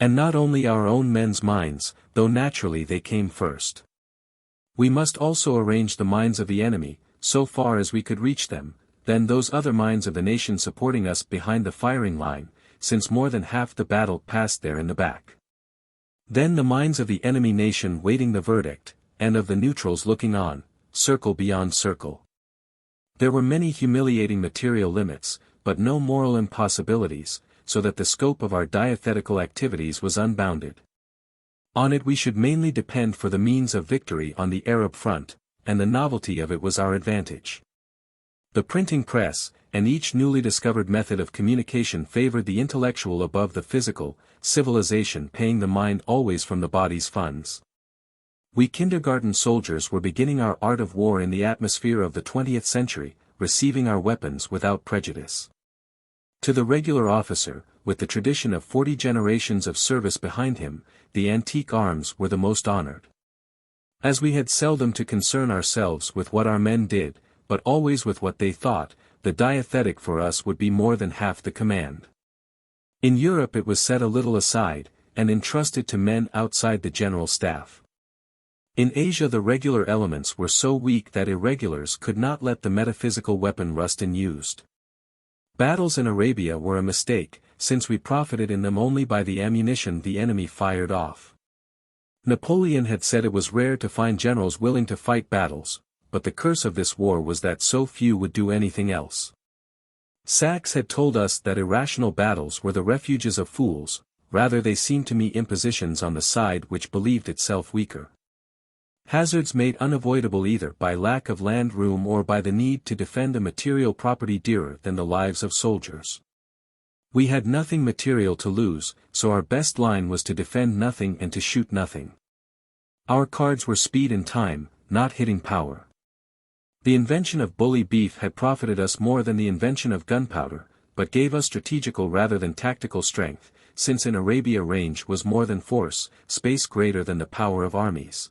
And not only our own men's minds, though naturally they came first. We must also arrange the minds of the enemy, so far as we could reach them, then those other minds of the nation supporting us behind the firing line, since more than half the battle passed there in the back. Then the minds of the enemy nation waiting the verdict, and of the neutrals looking on, circle beyond circle. There were many humiliating material limits, but no moral impossibilities, so that the scope of our diathetical activities was unbounded. On it we should mainly depend for the means of victory on the Arab front, and the novelty of it was our advantage. The printing press, and each newly discovered method of communication favored the intellectual above the physical, civilization paying the mind always from the body's funds. We kindergarten soldiers were beginning our art of war in the atmosphere of the 20th century, receiving our weapons without prejudice. To the regular officer, with the tradition of 40 generations of service behind him, the antique arms were the most honored. As we had seldom to concern ourselves with what our men did, but always with what they thought, the diathetic for us would be more than half the command. In Europe it was set a little aside, and entrusted to men outside the general staff. In Asia the regular elements were so weak that irregulars could not let the metaphysical weapon rust unused. Battles in Arabia were a mistake, since we profited in them only by the ammunition the enemy fired off. Napoleon had said it was rare to find generals willing to fight battles, but the curse of this war was that so few would do anything else. Sachs had told us that irrational battles were the refuges of fools, rather they seemed to me impositions on the side which believed itself weaker. Hazards made unavoidable either by lack of land room or by the need to defend a material property dearer than the lives of soldiers. We had nothing material to lose, so our best line was to defend nothing and to shoot nothing. Our cards were speed and time, not hitting power. The invention of bully beef had profited us more than the invention of gunpowder, but gave us strategical rather than tactical strength, since in Arabia range was more than force, space greater than the power of armies.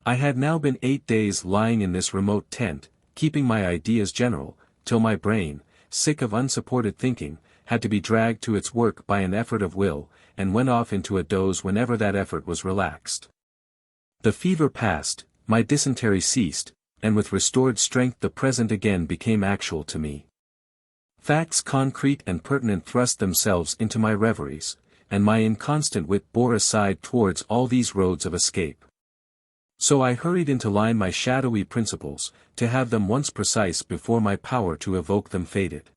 I had now been 8 days lying in this remote tent, keeping my ideas general, till my brain, sick of unsupported thinking, had to be dragged to its work by an effort of will, and went off into a doze whenever that effort was relaxed. The fever passed, my dysentery ceased, and with restored strength the present again became actual to me. Facts concrete and pertinent thrust themselves into my reveries, and my inconstant wit bore aside towards all these roads of escape. So I hurried into line my shadowy principles, to have them once precise before my power to evoke them faded.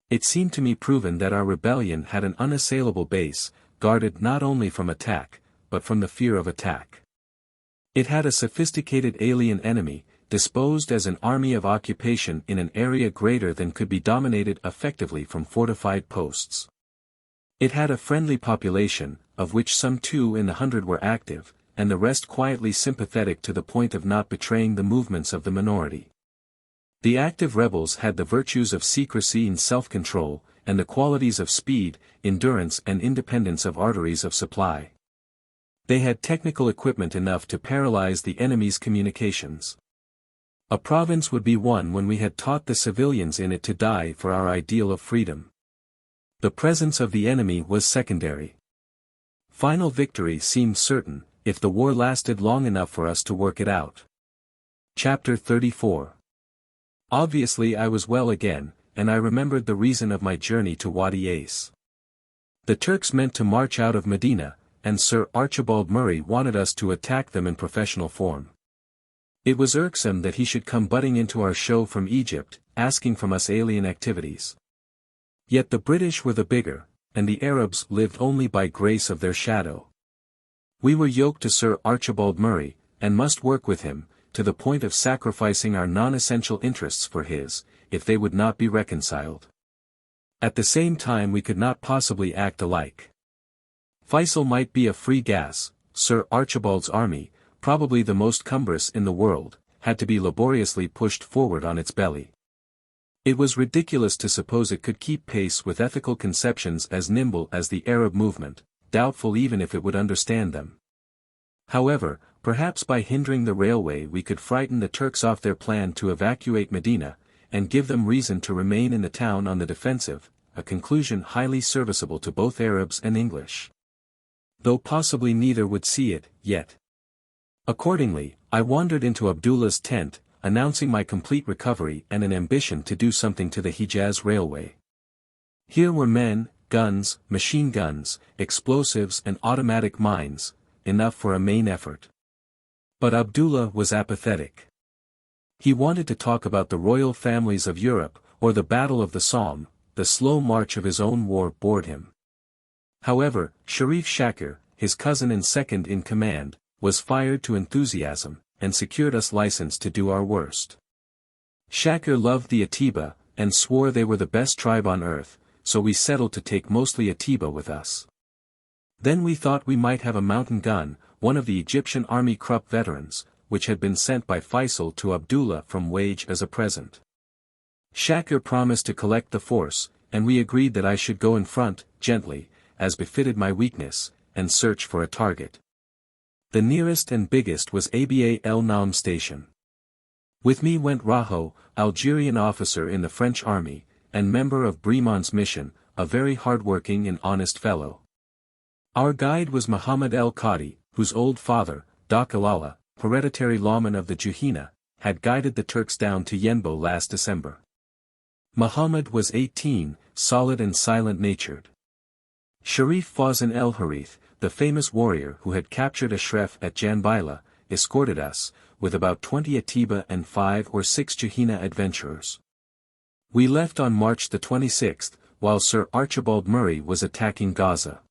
It seemed to me proven that our rebellion had an unassailable base, guarded not only from attack, but from the fear of attack. It had a sophisticated alien enemy, disposed as an army of occupation in an area greater than could be dominated effectively from fortified posts. It had a friendly population, of which some 2 in the 100 were active, and the rest quietly sympathetic to the point of not betraying the movements of the minority. The active rebels had the virtues of secrecy and self-control, and the qualities of speed, endurance and independence of arteries of supply. They had technical equipment enough to paralyze the enemy's communications. A province would be won when we had taught the civilians in it to die for our ideal of freedom. The presence of the enemy was secondary. Final victory seemed certain, if the war lasted long enough for us to work it out. Chapter 34. Obviously I was well again, and I remembered the reason of my journey to Wadi Ace. The Turks meant to march out of Medina, and Sir Archibald Murray wanted us to attack them in professional form. It was irksome that he should come butting into our show from Egypt, asking from us alien activities. Yet the British were the bigger, and the Arabs lived only by grace of their shadow. We were yoked to Sir Archibald Murray, and must work with him, to the point of sacrificing our non-essential interests for his, if they would not be reconciled. At the same time we could not possibly act alike. Feisal might be a free gas, Sir Archibald's army, probably the most cumbrous in the world, had to be laboriously pushed forward on its belly. It was ridiculous to suppose it could keep pace with ethical conceptions as nimble as the Arab movement, doubtful even if it would understand them. However, perhaps by hindering the railway we could frighten the Turks off their plan to evacuate Medina, and give them reason to remain in the town on the defensive, a conclusion highly serviceable to both Arabs and English. Though possibly neither would see it, yet. Accordingly, I wandered into Abdullah's tent, announcing my complete recovery and an ambition to do something to the Hijaz railway. Here were men, guns, machine guns, explosives and automatic mines, enough for a main effort. But Abdullah was apathetic. He wanted to talk about the royal families of Europe, or the Battle of the Somme. The slow march of his own war bored him. However, Sharif Shakir, his cousin and second in command, was fired to enthusiasm, and secured us license to do our worst. Shakir loved the Aqaba, and swore they were the best tribe on earth, so we settled to take mostly Aqaba with us. Then we thought we might have a mountain gun, one of the Egyptian Army Krupp veterans, which had been sent by Feisal to Abdullah from Wage as a present. Shakir promised to collect the force, and we agreed that I should go in front, gently, as befitted my weakness, and search for a target. The nearest and biggest was Aba El Naum station. With me went Raho, Algerian officer in the French army, and member of Bremon's mission, a very hard-working and honest fellow. Our guide was Muhammad El Qadi, whose old father, Dakalala, hereditary lawman of the Juhina, had guided the Turks down to Yenbo last December. Muhammad was 18, solid and silent-natured. Sharif Fawzan El Harith, the famous warrior who had captured Ashraf at Janbaila, escorted us, with about 20 Aqaba and 5 or 6 Juhina adventurers. We left on March the 26th, while Sir Archibald Murray was attacking Gaza.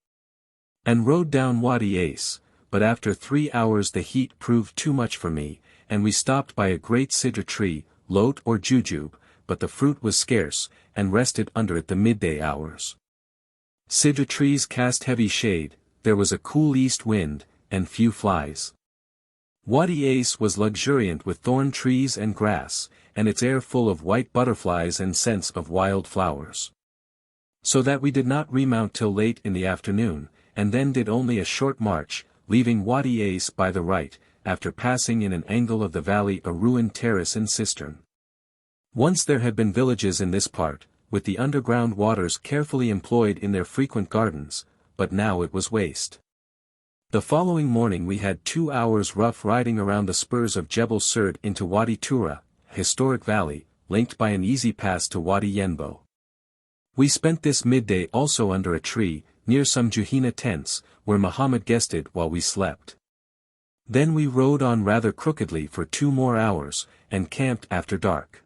And rode down Wadi Ace, but after 3 hours the heat proved too much for me, and we stopped by a great cedar tree, lot or jujube, but the fruit was scarce, and rested under it the midday hours. Cedar trees cast heavy shade, there was a cool east wind, and few flies. Wadi As was luxuriant with thorn trees and grass, and its air full of white butterflies and scents of wild flowers. So that we did not remount till late in the afternoon, and then did only a short march, leaving Wadi As by the right, after passing in an angle of the valley a ruined terrace and cistern. Once there had been villages in this part, with the underground waters carefully employed in their frequent gardens, but now it was waste. The following morning we had 2 hours rough riding around the spurs of Jebel Surd into Wadi Tura, a historic valley, linked by an easy pass to Wadi Yenbo. We spent this midday also under a tree, near some Juhina tents, where Muhammad guested while we slept. Then we rode on rather crookedly for 2 more hours, and camped after dark.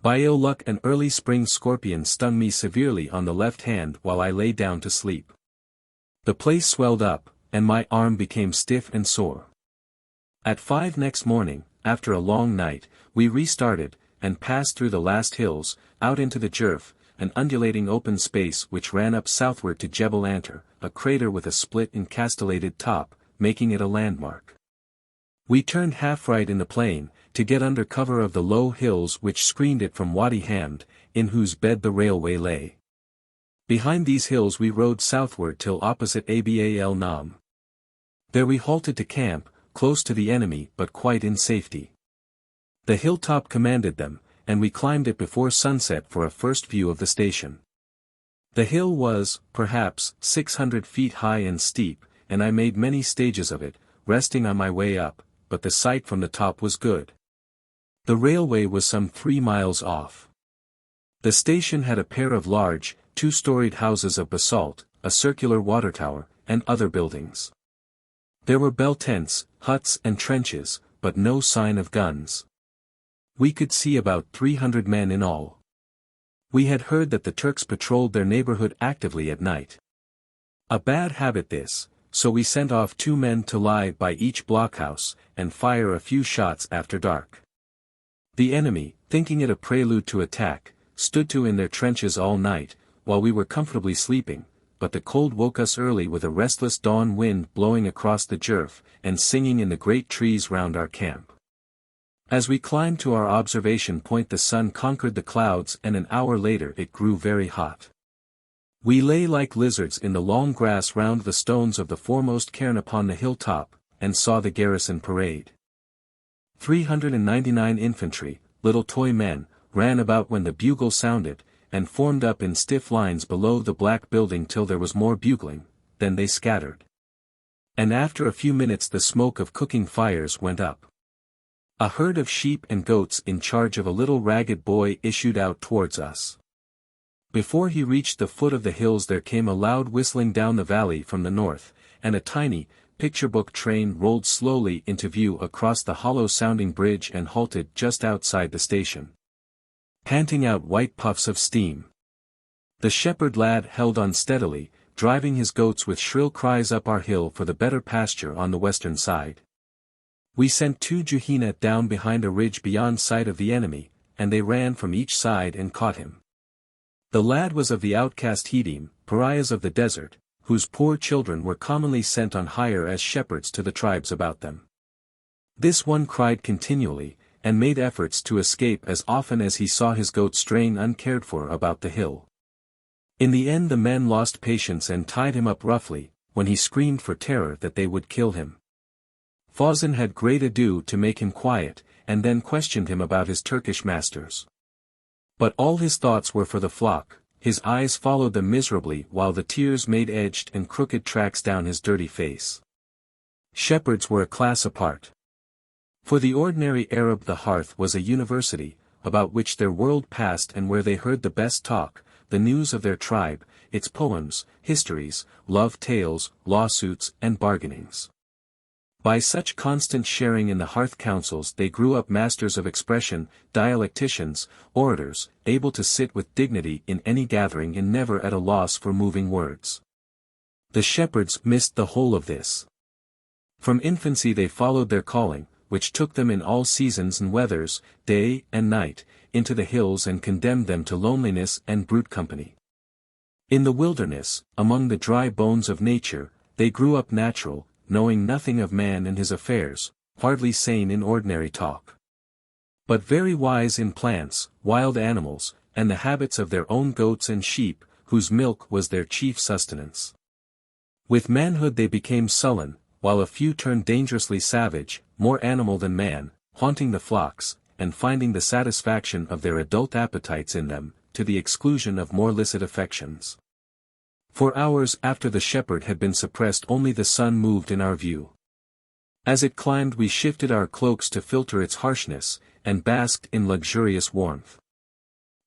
By ill luck an early spring scorpion stung me severely on the left hand while I lay down to sleep. The place swelled up, and my arm became stiff and sore. At 5 next morning, after a long night, we restarted, and passed through the last hills, out into the Jerf, an undulating open space which ran up southward to Jebel Antar, a crater with a split and castellated top, making it a landmark. We turned half right in the plain, to get under cover of the low hills which screened it from Wadi Hamd, in whose bed the railway lay. Behind these hills we rode southward till opposite Aba el Nam. There we halted to camp, close to the enemy but quite in safety. The hilltop commanded them, and we climbed it before sunset for a first view of the station. The hill was, perhaps, 600 feet high and steep, and I made many stages of it, resting on my way up, but the sight from the top was good. The railway was some 3 miles off. The station had a pair of large, 2-storied houses of basalt, a circular water tower, and other buildings. There were bell tents, huts and trenches, but no sign of guns. We could see about 300 men in all. We had heard that the Turks patrolled their neighborhood actively at night. A bad habit this, so we sent off 2 men to lie by each blockhouse, and fire a few shots after dark. The enemy, thinking it a prelude to attack, stood to in their trenches all night, while we were comfortably sleeping, but the cold woke us early with a restless dawn wind blowing across the Jerf, and singing in the great trees round our camp. As we climbed to our observation point the sun conquered the clouds and an hour later it grew very hot. We lay like lizards in the long grass round the stones of the foremost cairn upon the hilltop, and saw the garrison parade. 399 infantry, little toy men, ran about when the bugle sounded, and formed up in stiff lines below the black building till there was more bugling, then they scattered. And after a few minutes the smoke of cooking fires went up. A herd of sheep and goats in charge of a little ragged boy issued out towards us. Before he reached the foot of the hills there came a loud whistling down the valley from the north, and a tiny, picture-book train rolled slowly into view across the hollow-sounding bridge and halted just outside the station, panting out white puffs of steam. The shepherd lad held on steadily, driving his goats with shrill cries up our hill for the better pasture on the western side. We sent 2 Juhina down behind a ridge beyond sight of the enemy, and they ran from each side and caught him. The lad was of the outcast Hedim, pariahs of the desert, whose poor children were commonly sent on hire as shepherds to the tribes about them. This one cried continually, and made efforts to escape as often as he saw his goats straying uncared for about the hill. In the end the men lost patience and tied him up roughly, when he screamed for terror that they would kill him. Fawzan had great ado to make him quiet, and then questioned him about his Turkish masters. But all his thoughts were for the flock, his eyes followed them miserably while the tears made edged and crooked tracks down his dirty face. Shepherds were a class apart. For the ordinary Arab the hearth was a university, about which their world passed and where they heard the best talk, the news of their tribe, its poems, histories, love tales, lawsuits and bargainings. By such constant sharing in the hearth councils they grew up masters of expression, dialecticians, orators, able to sit with dignity in any gathering and never at a loss for moving words. The shepherds missed the whole of this. From infancy they followed their calling, which took them in all seasons and weathers, day and night, into the hills and condemned them to loneliness and brute company. In the wilderness, among the dry bones of nature, they grew up natural, knowing nothing of man and his affairs, hardly sane in ordinary talk, but very wise in plants, wild animals, and the habits of their own goats and sheep, whose milk was their chief sustenance. With manhood they became sullen, while a few turned dangerously savage, more animal than man, haunting the flocks, and finding the satisfaction of their adult appetites in them, to the exclusion of more licit affections. For hours after the shepherd had been suppressed only the sun moved in our view. As it climbed we shifted our cloaks to filter its harshness, and basked in luxurious warmth.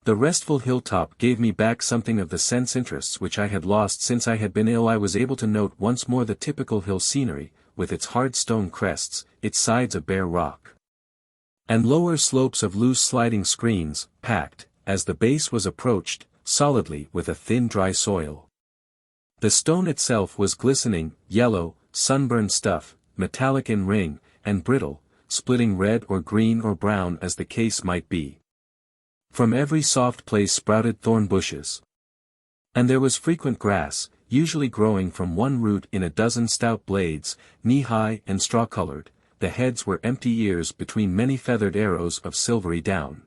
The restful hilltop gave me back something of the sense interests which I had lost since I had been ill. I was able to note once more the typical hill scenery, with its hard stone crests, its sides of bare rock, and lower slopes of loose sliding screens, packed, as the base was approached, solidly with a thin dry soil. The stone itself was glistening, yellow, sunburned stuff, metallic in ring, and brittle, splitting red or green or brown as the case might be. From every soft place sprouted thorn bushes. And there was frequent grass, usually growing from one root in a dozen stout blades, knee-high and straw-colored. The heads were empty ears between many feathered arrows of silvery down.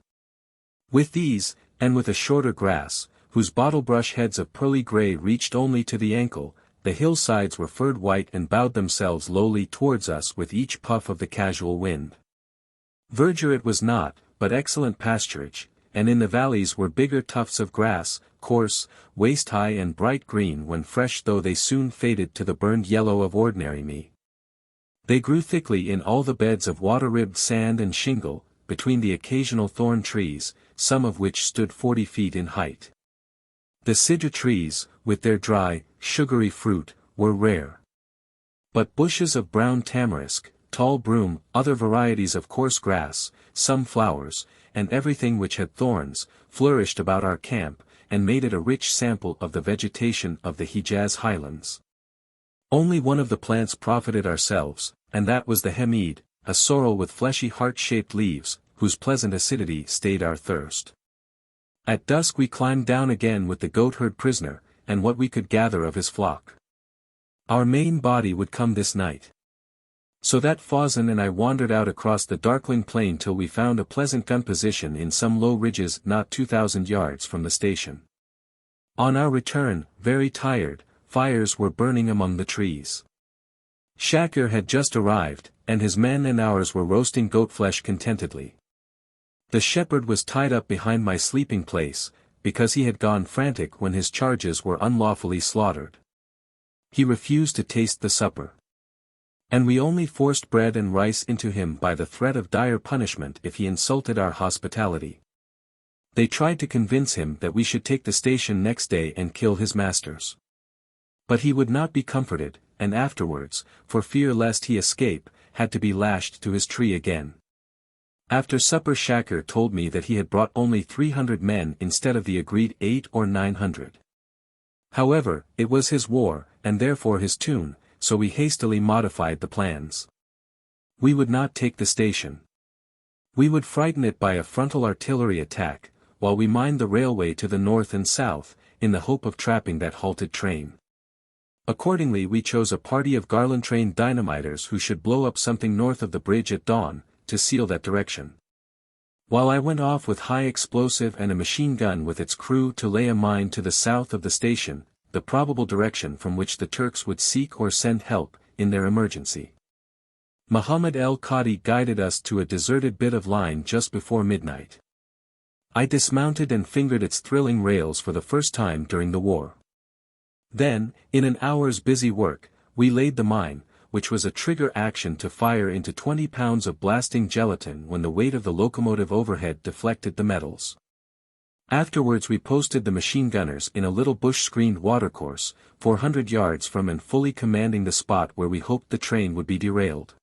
With these, and with a shorter grass, whose bottle-brush heads of pearly gray reached only to the ankle, the hillsides were furred white and bowed themselves lowly towards us with each puff of the casual wind. Verdure it was not, but excellent pasturage, and in the valleys were bigger tufts of grass, coarse, waist-high and bright green when fresh, though they soon faded to the burned yellow of ordinary me. They grew thickly in all the beds of water-ribbed sand and shingle, between the occasional thorn trees, some of which stood 40 feet in height. The cedar trees, with their dry, sugary fruit, were rare. But bushes of brown tamarisk, tall broom, other varieties of coarse grass, some flowers, and everything which had thorns, flourished about our camp, and made it a rich sample of the vegetation of the Hejaz highlands. Only one of the plants profited ourselves, and that was the hemed, a sorrel with fleshy heart-shaped leaves, whose pleasant acidity stayed our thirst. At dusk we climbed down again with the goatherd prisoner, and what we could gather of his flock. Our main body would come this night. So that Fawzan and I wandered out across the darkling plain till we found a pleasant gun position in some low ridges not 2,000 yards from the station. On our return, very tired, fires were burning among the trees. Shakir had just arrived, and his men and ours were roasting goat flesh contentedly. The shepherd was tied up behind my sleeping place, because he had gone frantic when his charges were unlawfully slaughtered. He refused to taste the supper. And we only forced bread and rice into him by the threat of dire punishment if he insulted our hospitality. They tried to convince him that we should take the station next day and kill his masters. But he would not be comforted, and afterwards, for fear lest he escape, had to be lashed to his tree again. After supper Shakir told me that he had brought only 300 men instead of the agreed 800 or 900. However, it was his war, and therefore his tune, so we hastily modified the plans. We would not take the station. We would frighten it by a frontal artillery attack, while we mined the railway to the north and south, in the hope of trapping that halted train. Accordingly we chose a party of Garland-trained dynamiters who should blow up something north of the bridge at dawn, to seal that direction. While I went off with high explosive and a machine gun with its crew to lay a mine to the south of the station, the probable direction from which the Turks would seek or send help, in their emergency. Muhammad el-Qadi guided us to a deserted bit of line just before midnight. I dismounted and fingered its thrilling rails for the first time during the war. Then, in an hour's busy work, we laid the mine, which was a trigger action to fire into 20 pounds of blasting gelatin when the weight of the locomotive overhead deflected the metals. Afterwards we posted the machine gunners in a little bush-screened watercourse, 400 yards from and fully commanding the spot where we hoped the train would be derailed.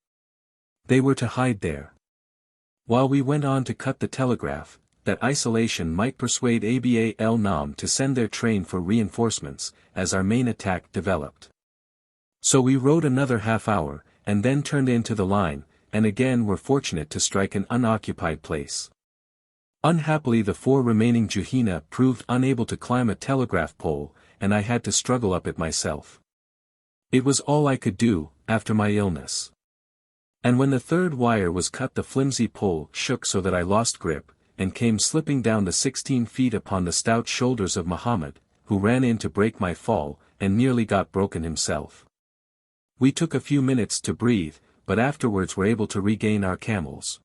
They were to hide there. While we went on to cut the telegraph, that isolation might persuade Aba el-Nam to send their train for reinforcements, as our main attack developed. So we rode another half hour, and then turned into the line, and again were fortunate to strike an unoccupied place. Unhappily the 4 remaining Juhina proved unable to climb a telegraph pole, and I had to struggle up it myself. It was all I could do, after my illness. And when the 3rd wire was cut, the flimsy pole shook so that I lost grip, and came slipping down the 16 feet upon the stout shoulders of Muhammad, who ran in to break my fall, and nearly got broken himself. We took a few minutes to breathe, but afterwards were able to regain our camels.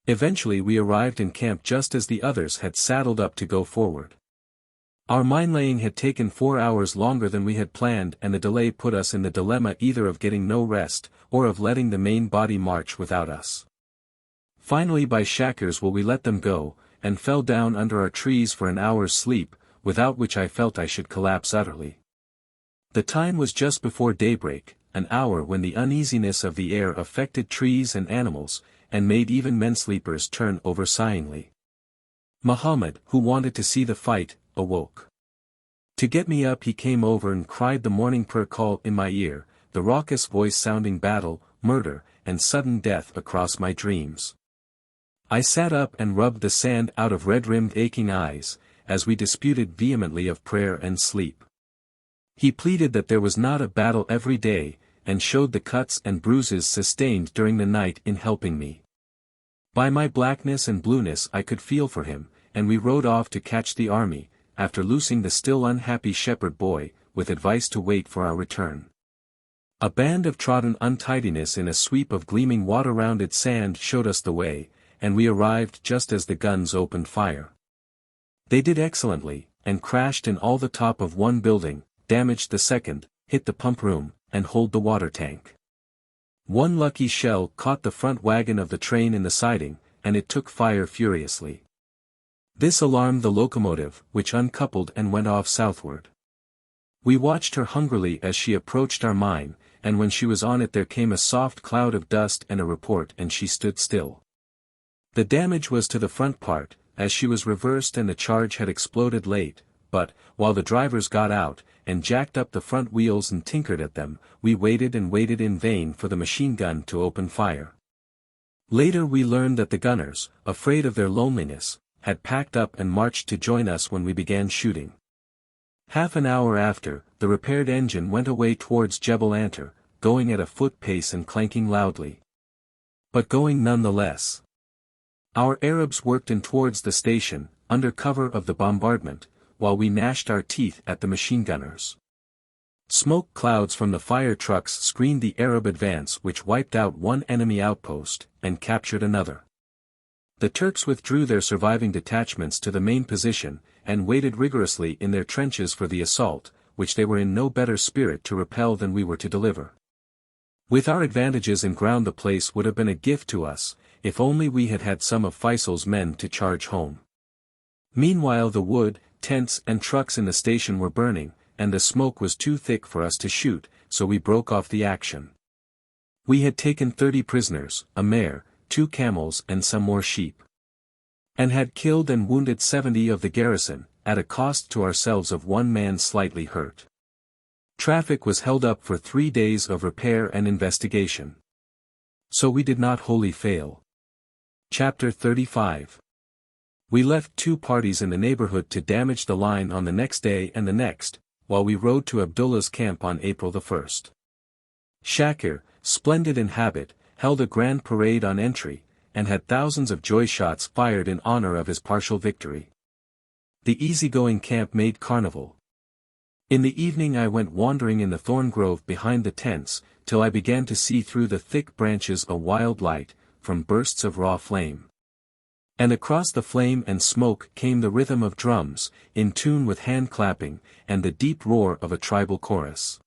Eventually we arrived in camp just as the others had saddled up to go forward. Our mine-laying had taken 4 hours longer than we had planned, and the delay put us in the dilemma either of getting no rest, or of letting the main body march without us. Finally by Shakers will we let them go, and fell down under our trees for an hour's sleep, without which I felt I should collapse utterly. The time was just before daybreak, an hour when the uneasiness of the air affected trees and animals, and made even men sleepers turn over sighingly. Muhammad, who wanted to see the fight, awoke. To get me up he came over and cried the morning prayer call in my ear, the raucous voice sounding battle, murder, and sudden death across my dreams. I sat up and rubbed the sand out of red-rimmed aching eyes, as we disputed vehemently of prayer and sleep. He pleaded that there was not a battle every day, and showed the cuts and bruises sustained during the night in helping me. By my blackness and blueness I could feel for him, and we rode off to catch the army, after loosing the still unhappy shepherd boy, with advice to wait for our return. A band of trodden untidiness in a sweep of gleaming water-rounded sand showed us the way, and we arrived just as the guns opened fire. They did excellently, and crashed in all the top of one building, damaged the second, hit the pump room, and holed the water tank. One lucky shell caught the front wagon of the train in the siding, and it took fire furiously. This alarmed the locomotive, which uncoupled and went off southward. We watched her hungrily as she approached our mine, and when she was on it there came a soft cloud of dust and a report, and she stood still. The damage was to the front part, as she was reversed and the charge had exploded late, but, while the drivers got out, and jacked up the front wheels and tinkered at them, we waited and waited in vain for the machine gun to open fire. Later we learned that the gunners, afraid of their loneliness, had packed up and marched to join us when we began shooting. Half an hour after, the repaired engine went away towards Jebel Antar, going at a foot pace and clanking loudly. But going nonetheless. Our Arabs worked in towards the station, under cover of the bombardment, while we gnashed our teeth at the machine gunners. Smoke clouds from the fire trucks screened the Arab advance, which wiped out one enemy outpost, and captured another. The Turks withdrew their surviving detachments to the main position, and waited rigorously in their trenches for the assault, which they were in no better spirit to repel than we were to deliver. With our advantages in ground the place would have been a gift to us, if only we had had some of Feisal's men to charge home. Meanwhile the wood, tents and trucks in the station were burning, and the smoke was too thick for us to shoot, so we broke off the action. We had taken 30 prisoners, a mare, 2 camels and some more sheep. And had killed and wounded 70 of the garrison, at a cost to ourselves of 1 man slightly hurt. Traffic was held up for 3 days of repair and investigation. So we did not wholly fail. Chapter 35. We left 2 parties in the neighborhood to damage the line on the next day and the next, while we rode to Abdullah's camp on April the 1st. Shakir, splendid in habit, held a grand parade on entry, and had thousands of joy shots fired in honor of his partial victory. The easygoing camp made carnival. In the evening I went wandering in the thorn grove behind the tents, till I began to see through the thick branches a wild light, from bursts of raw flame. And across the flame and smoke came the rhythm of drums, in tune with hand-clapping, and the deep roar of a tribal chorus.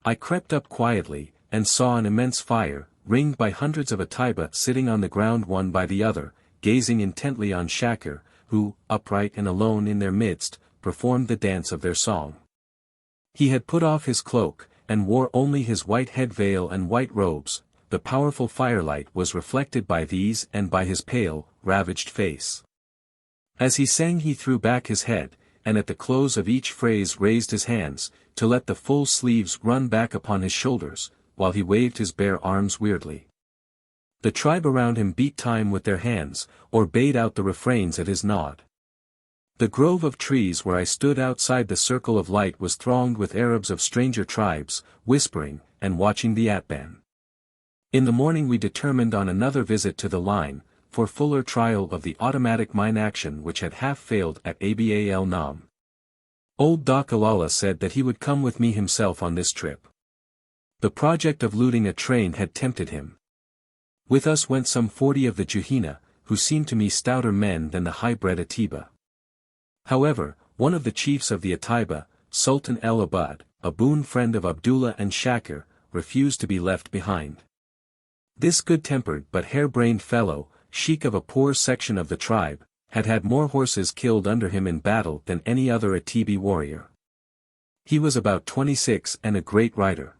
I crept up quietly, and saw an immense fire, ringed by hundreds of Aqaba sitting on the ground one by the other, gazing intently on Shakir, who, upright and alone in their midst, performed the dance of their song. He had put off his cloak, and wore only his white head veil and white robes. The powerful firelight was reflected by these and by his pale, ravaged face. As he sang he threw back his head, and at the close of each phrase raised his hands, to let the full sleeves run back upon his shoulders, while he waved his bare arms weirdly. The tribe around him beat time with their hands, or bayed out the refrains at his nod. The grove of trees where I stood outside the circle of light was thronged with Arabs of stranger tribes, whispering, and watching the Atban. In the morning we determined on another visit to the line, for fuller trial of the automatic mine action which had half failed at Aba el Nam. Old Dakalala said that he would come with me himself on this trip. The project of looting a train had tempted him. With us went some 40 of the Juhina, who seemed to me stouter men than the high-bred Atiba. However, one of the chiefs of the Atiba, Sultan el-Abad, a boon friend of Abdullah and Shakir, refused to be left behind. This good-tempered but hair-brained fellow, sheik of a poor section of the tribe, had had more horses killed under him in battle than any other Atibi warrior. He was about 26 and a great rider.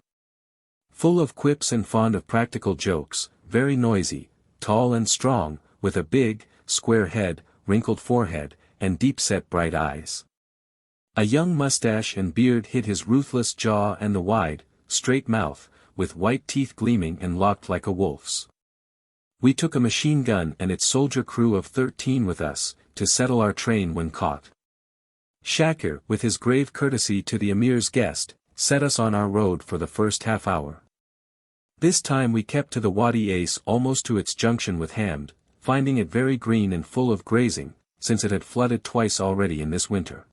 Full of quips and fond of practical jokes, very noisy, tall and strong, with a big, square head, wrinkled forehead, and deep-set bright eyes. A young mustache and beard hid his ruthless jaw and the wide, straight mouth, with white teeth gleaming and locked like a wolf's. We took a machine gun and its soldier crew of 13 with us, to settle our train when caught. Shakir, with his grave courtesy to the Emir's guest, set us on our road for the first half hour. This time we kept to the Wadi Ace almost to its junction with Hamd, finding it very green and full of grazing, since it had flooded twice already in this winter.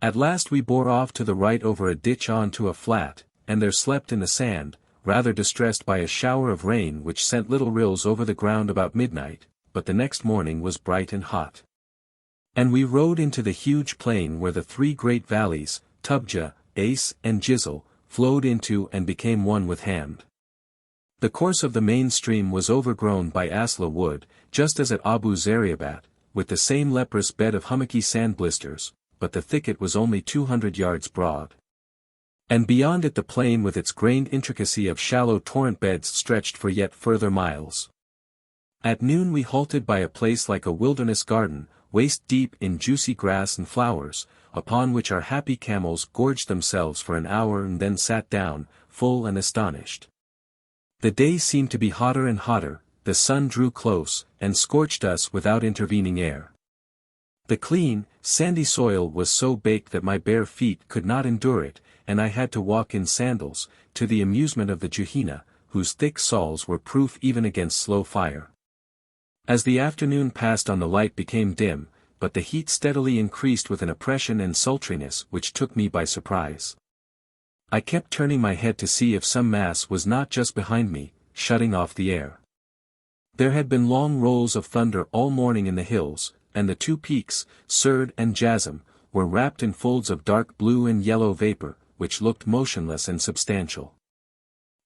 At last we bore off to the right over a ditch on to a flat, and there slept in the sand, rather distressed by a shower of rain which sent little rills over the ground about midnight, but the next morning was bright and hot. And we rode into the huge plain where the three great valleys, Tubja, Ace and Jizzle, flowed into and became one with Hamd. The course of the main stream was overgrown by asla wood, just as at Abu Zariabat, with the same leprous bed of hummocky sand blisters, but the thicket was only 200 yards broad. And beyond it the plain with its grained intricacy of shallow torrent beds stretched for yet further miles. At noon we halted by a place like a wilderness garden, waist-deep in juicy grass and flowers, upon which our happy camels gorged themselves for an hour and then sat down, full and astonished. The day seemed to be hotter and hotter, the sun drew close, and scorched us without intervening air. The clean, sandy soil was so baked that my bare feet could not endure it, and I had to walk in sandals, to the amusement of the Juhina, whose thick soles were proof even against slow fire. As the afternoon passed on the light became dim, but the heat steadily increased with an oppression and sultriness which took me by surprise. I kept turning my head to see if some mass was not just behind me, shutting off the air. There had been long rolls of thunder all morning in the hills, and the two peaks, Surd and Jazm, were wrapped in folds of dark blue and yellow vapor, which looked motionless and substantial.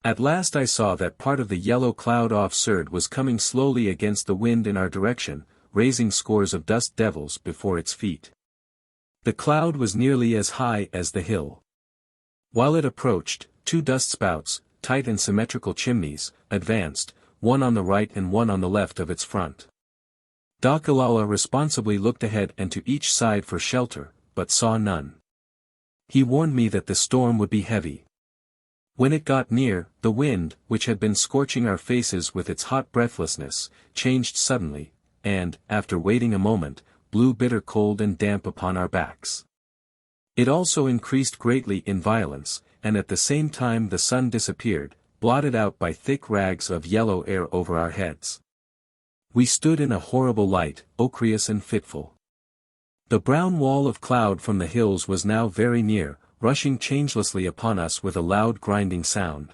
At last I saw that part of the yellow cloud off Surd was coming slowly against the wind in our direction, raising scores of dust devils before its feet. The cloud was nearly as high as the hill. While it approached, two dust spouts, tight and symmetrical chimneys, advanced, one on the right and one on the left of its front. Dakalala responsibly looked ahead and to each side for shelter, but saw none. He warned me that the storm would be heavy. When it got near, the wind, which had been scorching our faces with its hot breathlessness, changed suddenly, and, after waiting a moment, blew bitter cold and damp upon our backs. It also increased greatly in violence, and at the same time the sun disappeared, blotted out by thick rags of yellow air over our heads. We stood in a horrible light, ochreous and fitful. The brown wall of cloud from the hills was now very near, rushing changelessly upon us with a loud grinding sound.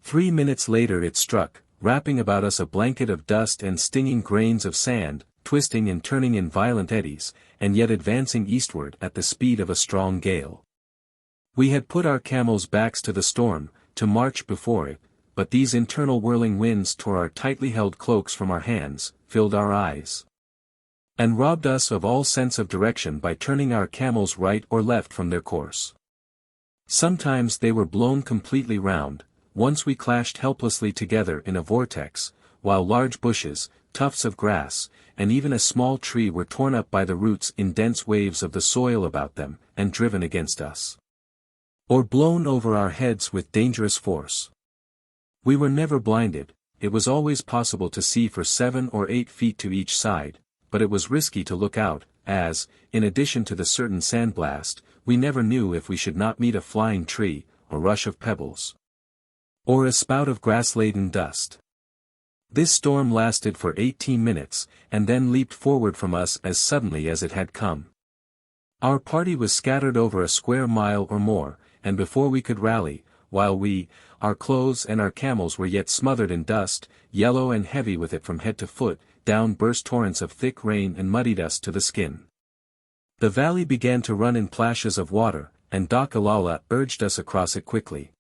3 minutes later it struck, wrapping about us a blanket of dust and stinging grains of sand, twisting and turning in violent eddies, and yet advancing eastward at the speed of a strong gale. We had put our camels' backs to the storm, to march before it, but these internal whirling winds tore our tightly held cloaks from our hands, filled our eyes, and robbed us of all sense of direction by turning our camels right or left from their course. Sometimes they were blown completely round, once we clashed helplessly together in a vortex, while large bushes, tufts of grass, and even a small tree were torn up by the roots in dense waves of the soil about them, and driven against us, or blown over our heads with dangerous force. We were never blinded, it was always possible to see for 7 or 8 feet to each side, but it was risky to look out, as, in addition to the certain sandblast, we never knew if we should not meet a flying tree, a rush of pebbles, or a spout of grass-laden dust. This storm lasted for 18 minutes, and then leaped forward from us as suddenly as it had come. Our party was scattered over a square mile or more, and before we could rally, while we, our clothes and our camels were yet smothered in dust, yellow and heavy with it from head to foot, down burst torrents of thick rain and muddied us to the skin. The valley began to run in plashes of water, and Aqaba urged us across it quickly.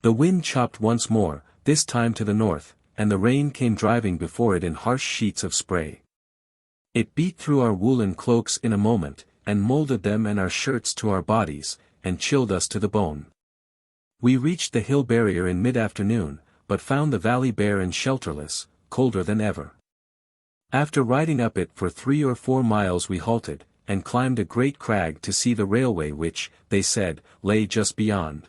The wind chopped once more, this time to the north, and the rain came driving before it in harsh sheets of spray. It beat through our woolen cloaks in a moment, and molded them and our shirts to our bodies, and chilled us to the bone. We reached the hill barrier in mid-afternoon, but found the valley bare and shelterless, colder than ever. After riding up it for 3 or 4 miles we halted, and climbed a great crag to see the railway which, they said, lay just beyond.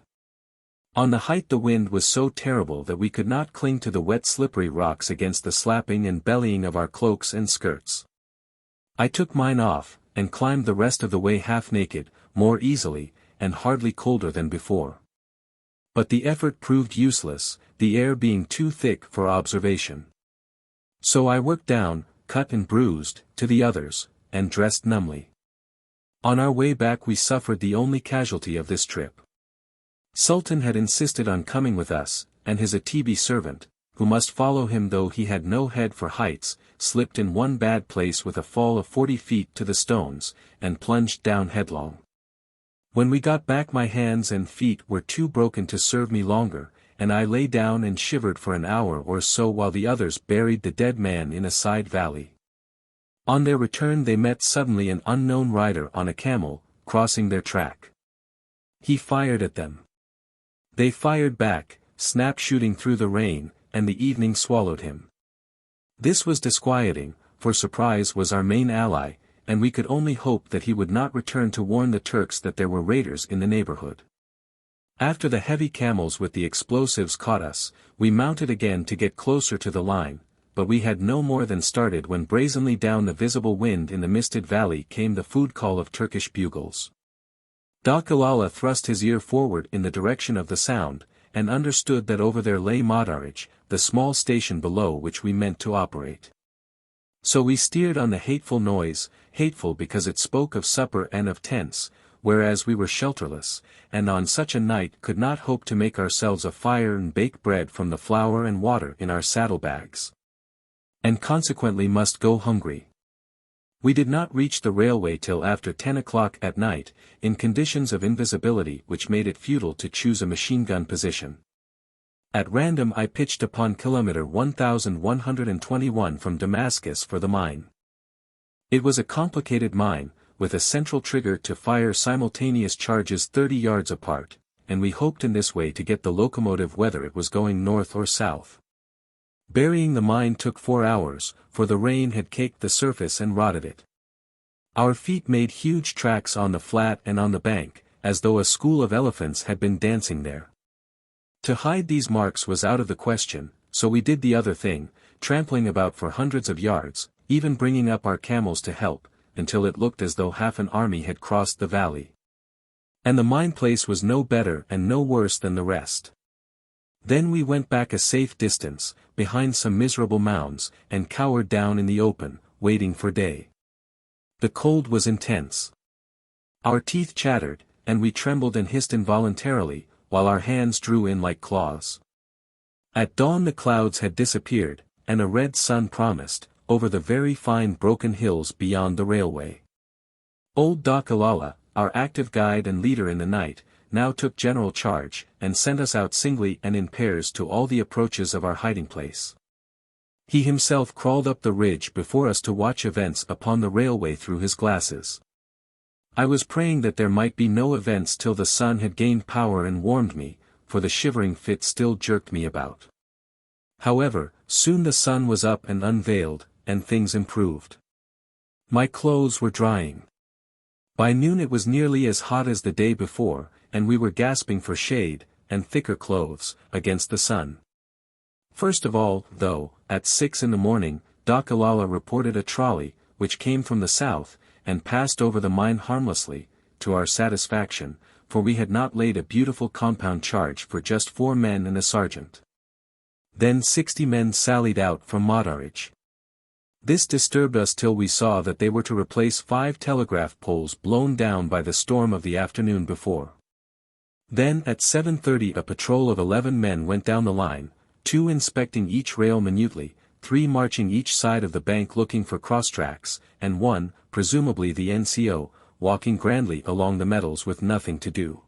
On the height the wind was so terrible that we could not cling to the wet slippery rocks against the slapping and bellying of our cloaks and skirts. I took mine off, and climbed the rest of the way half naked, more easily, and hardly colder than before. But the effort proved useless, the air being too thick for observation. So I worked down, cut and bruised, to the others, and dressed numbly. On our way back we suffered the only casualty of this trip. Sultan had insisted on coming with us, and his Atibi servant, who must follow him though he had no head for heights, slipped in one bad place with a fall of 40 feet to the stones, and plunged down headlong. When we got back my hands and feet were too broken to serve me longer, and I lay down and shivered for an hour or so while the others buried the dead man in a side valley. On their return they met suddenly an unknown rider on a camel, crossing their track. He fired at them. They fired back, snap shooting through the rain, and the evening swallowed him. This was disquieting, for surprise was our main ally, and we could only hope that he would not return to warn the Turks that there were raiders in the neighborhood. After the heavy camels with the explosives caught us, we mounted again to get closer to the line, but we had no more than started when brazenly down the visible wind in the misted valley came the food call of Turkish bugles. Aqaba thrust his ear forward in the direction of the sound, and understood that over there lay Madarij, the small station below which we meant to operate. So we steered on the hateful noise, hateful because it spoke of supper and of tents, whereas we were shelterless, and on such a night could not hope to make ourselves a fire and bake bread from the flour and water in our saddlebags. And consequently must go hungry. We did not reach the railway till after 10 o'clock at night, in conditions of invisibility which made it futile to choose a machine gun position. At random I pitched upon kilometer 1121 from Damascus for the mine. It was a complicated mine, with a central trigger to fire simultaneous charges 30 yards apart, and we hoped in this way to get the locomotive whether it was going north or south. Burying the mine took 4 hours, for the rain had caked the surface and rotted it. Our feet made huge tracks on the flat and on the bank, as though a school of elephants had been dancing there. To hide these marks was out of the question, so we did the other thing, trampling about for hundreds of yards, even bringing up our camels to help, until it looked as though half an army had crossed the valley. And the mine place was no better and no worse than the rest. Then we went back a safe distance, behind some miserable mounds, and cowered down in the open, waiting for day. The cold was intense. Our teeth chattered, and we trembled and hissed involuntarily, while our hands drew in like claws. At dawn the clouds had disappeared, and a red sun promised, over the very fine broken hills beyond the railway. Old Aqaba, our active guide and leader in the night, now took general charge, and sent us out singly and in pairs to all the approaches of our hiding place. He himself crawled up the ridge before us to watch events upon the railway through his glasses. I was praying that there might be no events till the sun had gained power and warmed me, for the shivering fit still jerked me about. However, soon the sun was up and unveiled, and things improved. My clothes were drying. By noon it was nearly as hot as the day before, and we were gasping for shade, and thicker clothes, against the sun. First of all, though, at 6 in the morning, Aqaba reported a trolley, which came from the south, and passed over the mine harmlessly, to our satisfaction, for we had not laid a beautiful compound charge for just 4 men and a sergeant. Then 60 men sallied out from Madarij. This disturbed us till we saw that they were to replace 5 telegraph poles blown down by the storm of the afternoon before. Then at 7:30 a patrol of 11 men went down the line, 2 inspecting each rail minutely, 3 marching each side of the bank looking for crosstracks, and 1, presumably the NCO, walking grandly along the metals with nothing to do.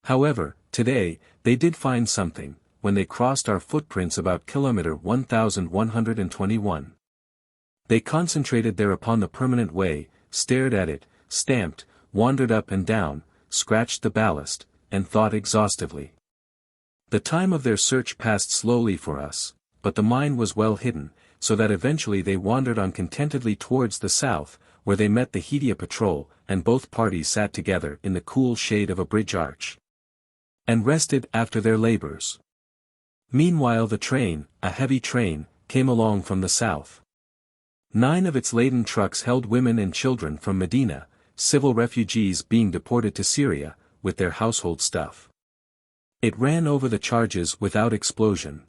However, today, they did find something, when they crossed our footprints about kilometer 1121. They concentrated there upon the permanent way, stared at it, stamped, wandered up and down, scratched the ballast, and thought exhaustively. The time of their search passed slowly for us, but the mine was well hidden, so that eventually they wandered on contentedly towards the south, where they met the Hedia patrol, and both parties sat together in the cool shade of a bridge arch, and rested after their labors. Meanwhile the train, a heavy train, came along from the south. 9 of its laden trucks held women and children from Medina, civil refugees being deported to Syria, with their household stuff. It ran over the charges without explosion.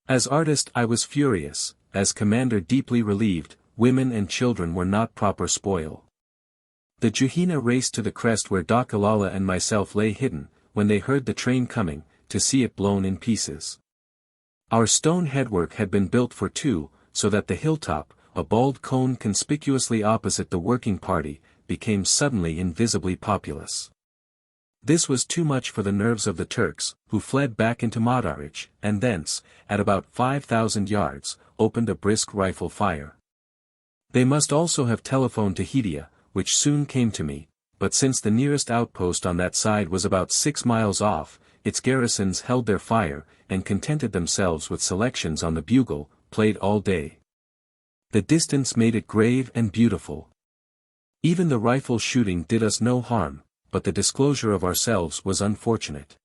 As artist I was furious, as commander deeply relieved, women and children were not proper spoil. The Juhina raced to the crest where Aqaba and myself lay hidden, when they heard the train coming, to see it blown in pieces. Our stone headwork had been built for 2, so that the hilltop, a bald cone conspicuously opposite the working party, became suddenly invisibly populous. This was too much for the nerves of the Turks, who fled back into Madarij, and thence, at about 5,000 yards, opened a brisk rifle fire. They must also have telephoned to Hedia, which soon came to me, but since the nearest outpost on that side was about 6 miles off, its garrisons held their fire, and contented themselves with selections on the bugle, played all day. The distance made it grave and beautiful. Even the rifle shooting did us no harm, but the disclosure of ourselves was unfortunate.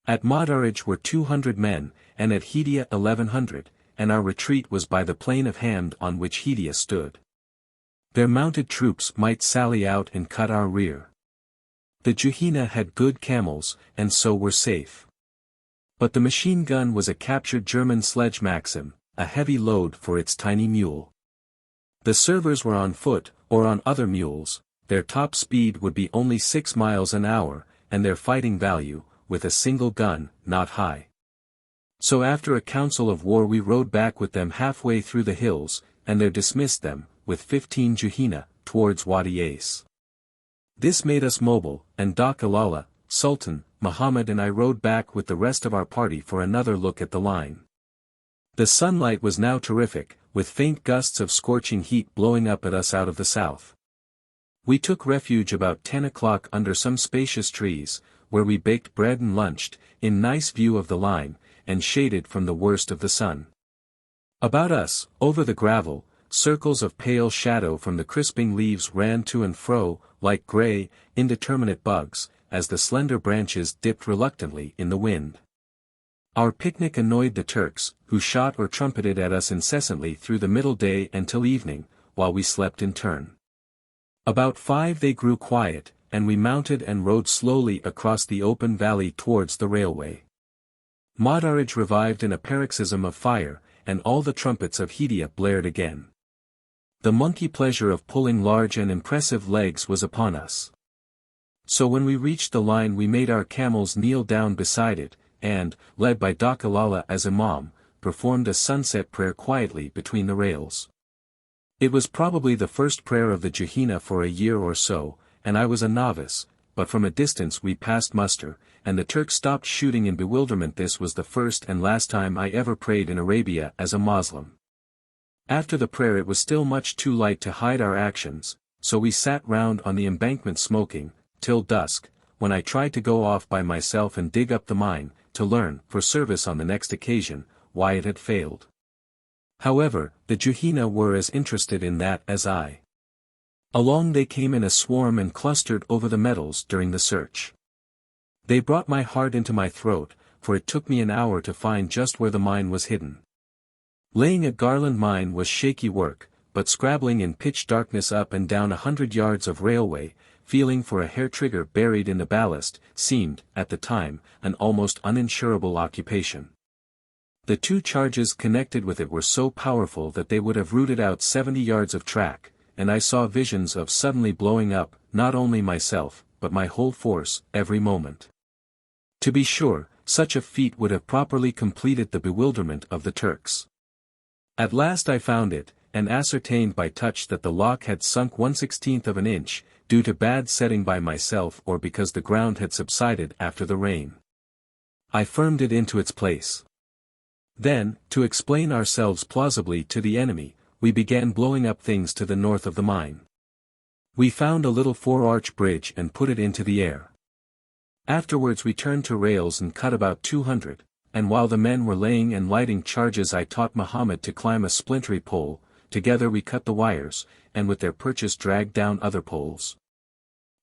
At Madarij were 200 men, and at Hedia 1100, and our retreat was by the plain of Hamd on which Hedia stood. Their mounted troops might sally out and cut our rear. The Juhina had good camels, and so were safe. But the machine gun was a captured German sledge Maxim, a heavy load for its tiny mule. The servers were on foot, or on other mules, their top speed would be only 6 miles an hour, and their fighting value, with a single gun, not high. So after a council of war we rode back with them halfway through the hills, and there dismissed them, with 15 Juhina, towards Wadi Ace. This made us mobile, and Aqaba, Sultan, Muhammad and I rode back with the rest of our party for another look at the line. The sunlight was now terrific, with faint gusts of scorching heat blowing up at us out of the south. We took refuge about 10 o'clock under some spacious trees, where we baked bread and lunched, in nice view of the line, and shaded from the worst of the sun. About us, over the gravel, circles of pale shadow from the crisping leaves ran to and fro, like grey, indeterminate bugs, as the slender branches dipped reluctantly in the wind. Our picnic annoyed the Turks, who shot or trumpeted at us incessantly through the middle day until evening, while we slept in turn. About 5 they grew quiet, and we mounted and rode slowly across the open valley towards the railway. Madarij revived in a paroxysm of fire, and all the trumpets of Hedia blared again. The monkey pleasure of pulling large and impressive legs was upon us. So when we reached the line we made our camels kneel down beside it, and, led by Aqaba as imam, performed a sunset prayer quietly between the rails. It was probably the first prayer of the Juhina for a year or so, and I was a novice, but from a distance we passed muster, and the Turks stopped shooting in bewilderment. This was the first and last time I ever prayed in Arabia as a Moslem. After the prayer it was still much too light to hide our actions, so we sat round on the embankment smoking, till dusk, when I tried to go off by myself and dig up the mine, to learn, for service on the next occasion, why it had failed. However, the Juhina were as interested in that as I. Along they came in a swarm and clustered over the metals during the search. They brought my heart into my throat, for it took me an hour to find just where the mine was hidden. Laying a garland mine was shaky work, but scrabbling in pitch darkness up and down 100 yards of railway, feeling for a hair trigger buried in the ballast, seemed, at the time, an almost uninsurable occupation. The 2 charges connected with it were so powerful that they would have rooted out 70 yards of track, and I saw visions of suddenly blowing up, not only myself, but my whole force, every moment. To be sure, such a feat would have properly completed the bewilderment of the Turks. At last I found it, and ascertained by touch that the lock had sunk 1/16 of an inch, due to bad setting by myself or because the ground had subsided after the rain. I firmed it into its place. Then, to explain ourselves plausibly to the enemy, we began blowing up things to the north of the mine. We found a little 4-arch bridge and put it into the air. Afterwards we turned to rails and cut about 200, and while the men were laying and lighting charges I taught Muhammad to climb a splintery pole. Together we cut the wires, and with their purchase dragged down other poles.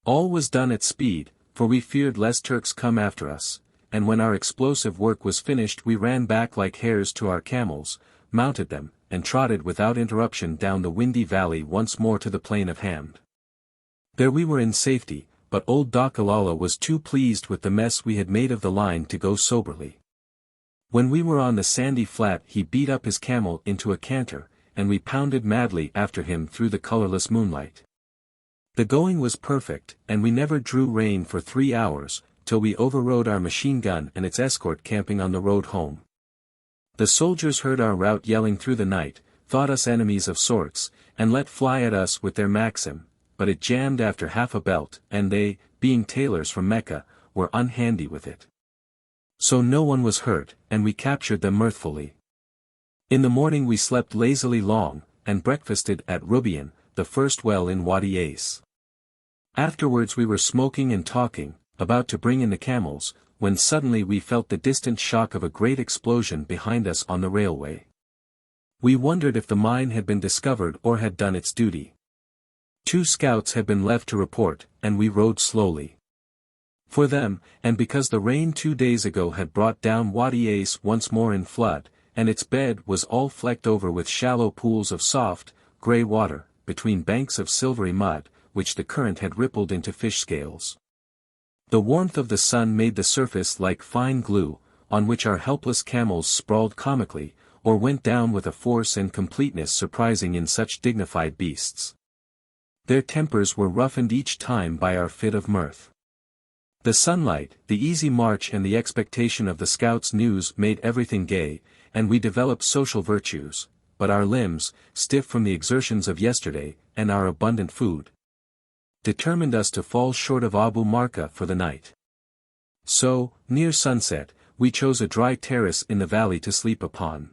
All was done at speed, for we feared lest Turks come after us, and when our explosive work was finished we ran back like hares to our camels, mounted them, and trotted without interruption down the windy valley once more to the plain of Hamd. There we were in safety, but old Dakalala was too pleased with the mess we had made of the line to go soberly. When we were on the sandy flat he beat up his camel into a canter, and we pounded madly after him through the colorless moonlight. The going was perfect, and we never drew rein for 3 hours, till we overrode our machine gun and its escort camping on the road home. The soldiers heard our rout yelling through the night, thought us enemies of sorts, and let fly at us with their Maxim, but it jammed after half a belt, and they, being tailors from Mecca, were unhandy with it. So no one was hurt, and we captured them mirthfully. In the morning we slept lazily long, and breakfasted at Rubian, the first well in Wadi Ace. Afterwards we were smoking and talking, about to bring in the camels, when suddenly we felt the distant shock of a great explosion behind us on the railway. We wondered if the mine had been discovered or had done its duty. 2 scouts had been left to report, and we rode slowly. For them, and because the rain 2 days ago had brought down Wadi Ace once more in flood, and its bed was all flecked over with shallow pools of soft, grey water, between banks of silvery mud, which the current had rippled into fish scales. The warmth of the sun made the surface like fine glue, on which our helpless camels sprawled comically, or went down with a force and completeness surprising in such dignified beasts. Their tempers were roughened each time by our fit of mirth. The sunlight, the easy march and the expectation of the scouts' news made everything gay, and we developed social virtues, but our limbs, stiff from the exertions of yesterday, and our abundant food, determined us to fall short of Abu Marka for the night. So, near sunset, we chose a dry terrace in the valley to sleep upon.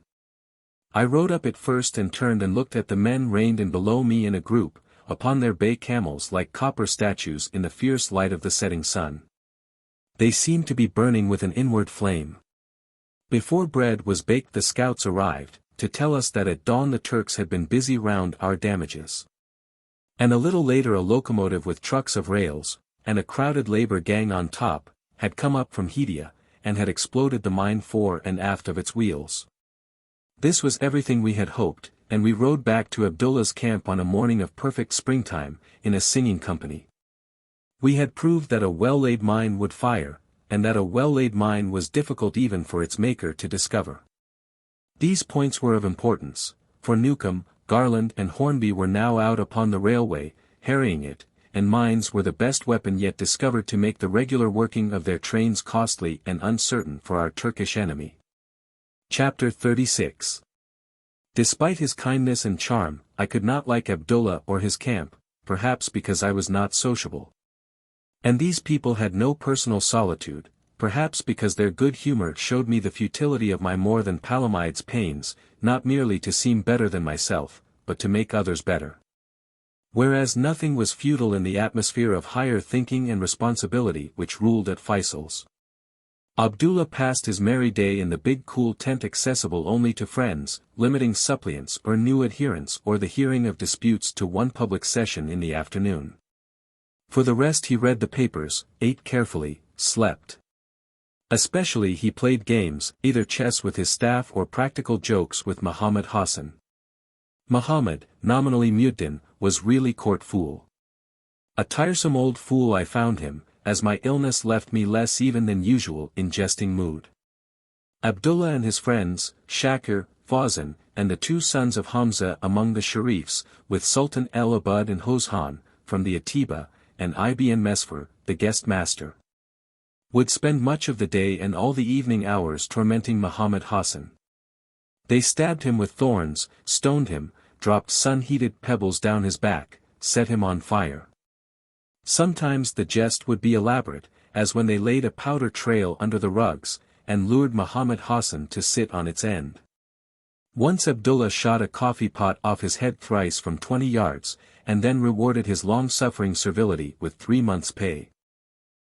I rode up it first and turned and looked at the men reined in below me in a group, upon their bay camels like copper statues in the fierce light of the setting sun. They seemed to be burning with an inward flame. Before bread was baked the scouts arrived, to tell us that at dawn the Turks had been busy round our damages. And a little later a locomotive with trucks of rails, and a crowded labor gang on top, had come up from Hidia, and had exploded the mine fore and aft of its wheels. This was everything we had hoped, and we rode back to Abdullah's camp on a morning of perfect springtime, in a singing company. We had proved that a well-laid mine would fire, and that a well-laid mine was difficult even for its maker to discover. These points were of importance, for Newcomb, Garland and Hornby were now out upon the railway, harrying it, and mines were the best weapon yet discovered to make the regular working of their trains costly and uncertain for our Turkish enemy. Chapter 36. Despite his kindness and charm, I could not like Abdullah or his camp, perhaps because I was not sociable. And these people had no personal solitude, perhaps because their good humor showed me the futility of my more than Palamide's pains, not merely to seem better than myself, but to make others better. Whereas nothing was futile in the atmosphere of higher thinking and responsibility which ruled at Feisal's. Abdullah passed his merry day in the big cool tent accessible only to friends, limiting suppliants or new adherents or the hearing of disputes to one public session in the afternoon. For the rest he read the papers, ate carefully, slept. Especially he played games, either chess with his staff or practical jokes with Muhammad Hassan. Muhammad, nominally Mu'addin, was really court fool. A tiresome old fool I found him, as my illness left me less even than usual in jesting mood. Abdullah and his friends, Shakir, Fawzan, and the 2 sons of Hamza among the Sharifs, with Sultan el-Abud and Hozhan, from the Aqaba, and Ibn Mesfur, the guest master, would spend much of the day and all the evening hours tormenting Muhammad Hassan. They stabbed him with thorns, stoned him, dropped sun-heated pebbles down his back, set him on fire. Sometimes the jest would be elaborate, as when they laid a powder trail under the rugs, and lured Muhammad Hassan to sit on its end. Once Abdullah shot a coffee pot off his head thrice from 20 yards, and then rewarded his long-suffering servility with 3 months' pay.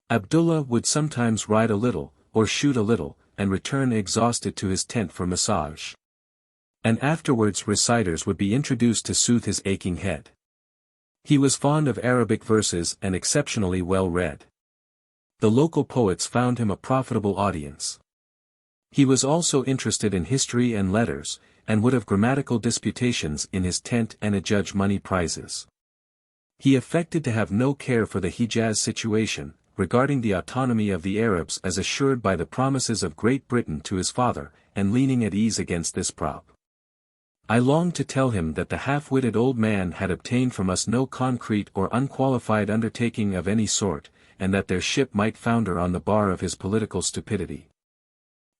Abdullah would sometimes ride a little, or shoot a little, and return exhausted to his tent for massage. And afterwards reciters would be introduced to soothe his aching head. He was fond of Arabic verses and exceptionally well read. The local poets found him a profitable audience. He was also interested in history and letters, and would have grammatical disputations in his tent and adjudge money prizes. He affected to have no care for the Hijaz situation, regarding the autonomy of the Arabs as assured by the promises of Great Britain to his father, and leaning at ease against this prop. I longed to tell him that the half-witted old man had obtained from us no concrete or unqualified undertaking of any sort, and that their ship might founder on the bar of his political stupidity.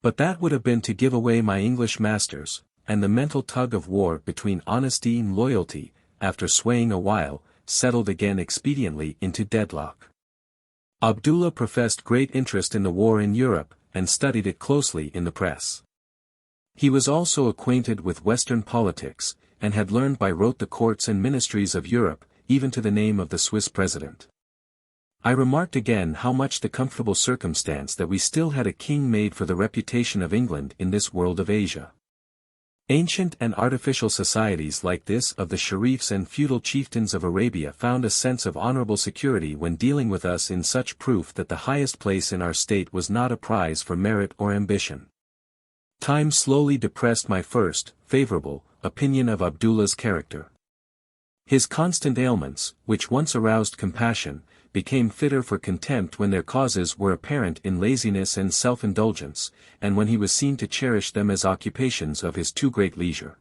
But that would have been to give away my English masters, and the mental tug of war between honesty and loyalty, after swaying a while, settled again expediently into deadlock. Abdullah professed great interest in the war in Europe, and studied it closely in the press. He was also acquainted with Western politics, and had learned by rote the courts and ministries of Europe, even to the name of the Swiss president. I remarked again how much the comfortable circumstance that we still had a king made for the reputation of England in this world of Asia. Ancient and artificial societies like this of the Sharifs and feudal chieftains of Arabia found a sense of honorable security when dealing with us in such proof that the highest place in our state was not a prize for merit or ambition. Time slowly depressed my first, favorable, opinion of Abdullah's character. His constant ailments, which once aroused compassion, became fitter for contempt when their causes were apparent in laziness and self-indulgence, and when he was seen to cherish them as occupations of his too great leisure.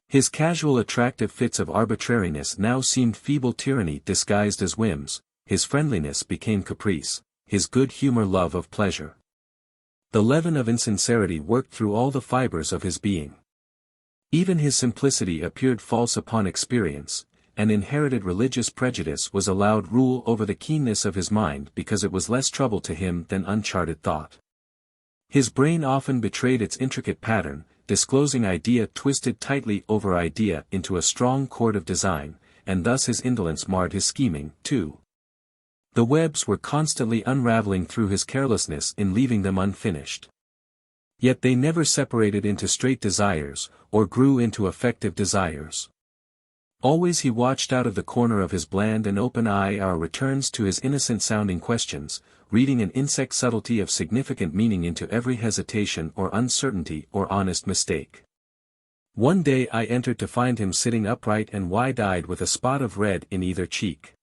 His casual attractive fits of arbitrariness now seemed feeble tyranny disguised as whims, his friendliness became caprice, his good humor love of pleasure. The leaven of insincerity worked through all the fibers of his being. Even his simplicity appeared false upon experience, and inherited religious prejudice was allowed rule over the keenness of his mind because it was less trouble to him than uncharted thought. His brain often betrayed its intricate pattern, disclosing idea twisted tightly over idea into a strong cord of design, and thus his indolence marred his scheming, too. The webs were constantly unraveling through his carelessness in leaving them unfinished. Yet they never separated into straight desires, or grew into effective desires. Always he watched out of the corner of his bland and open eye our returns to his innocent-sounding questions, reading an insect subtlety of significant meaning into every hesitation or uncertainty or honest mistake. One day I entered to find him sitting upright and wide-eyed with a spot of red in either cheek.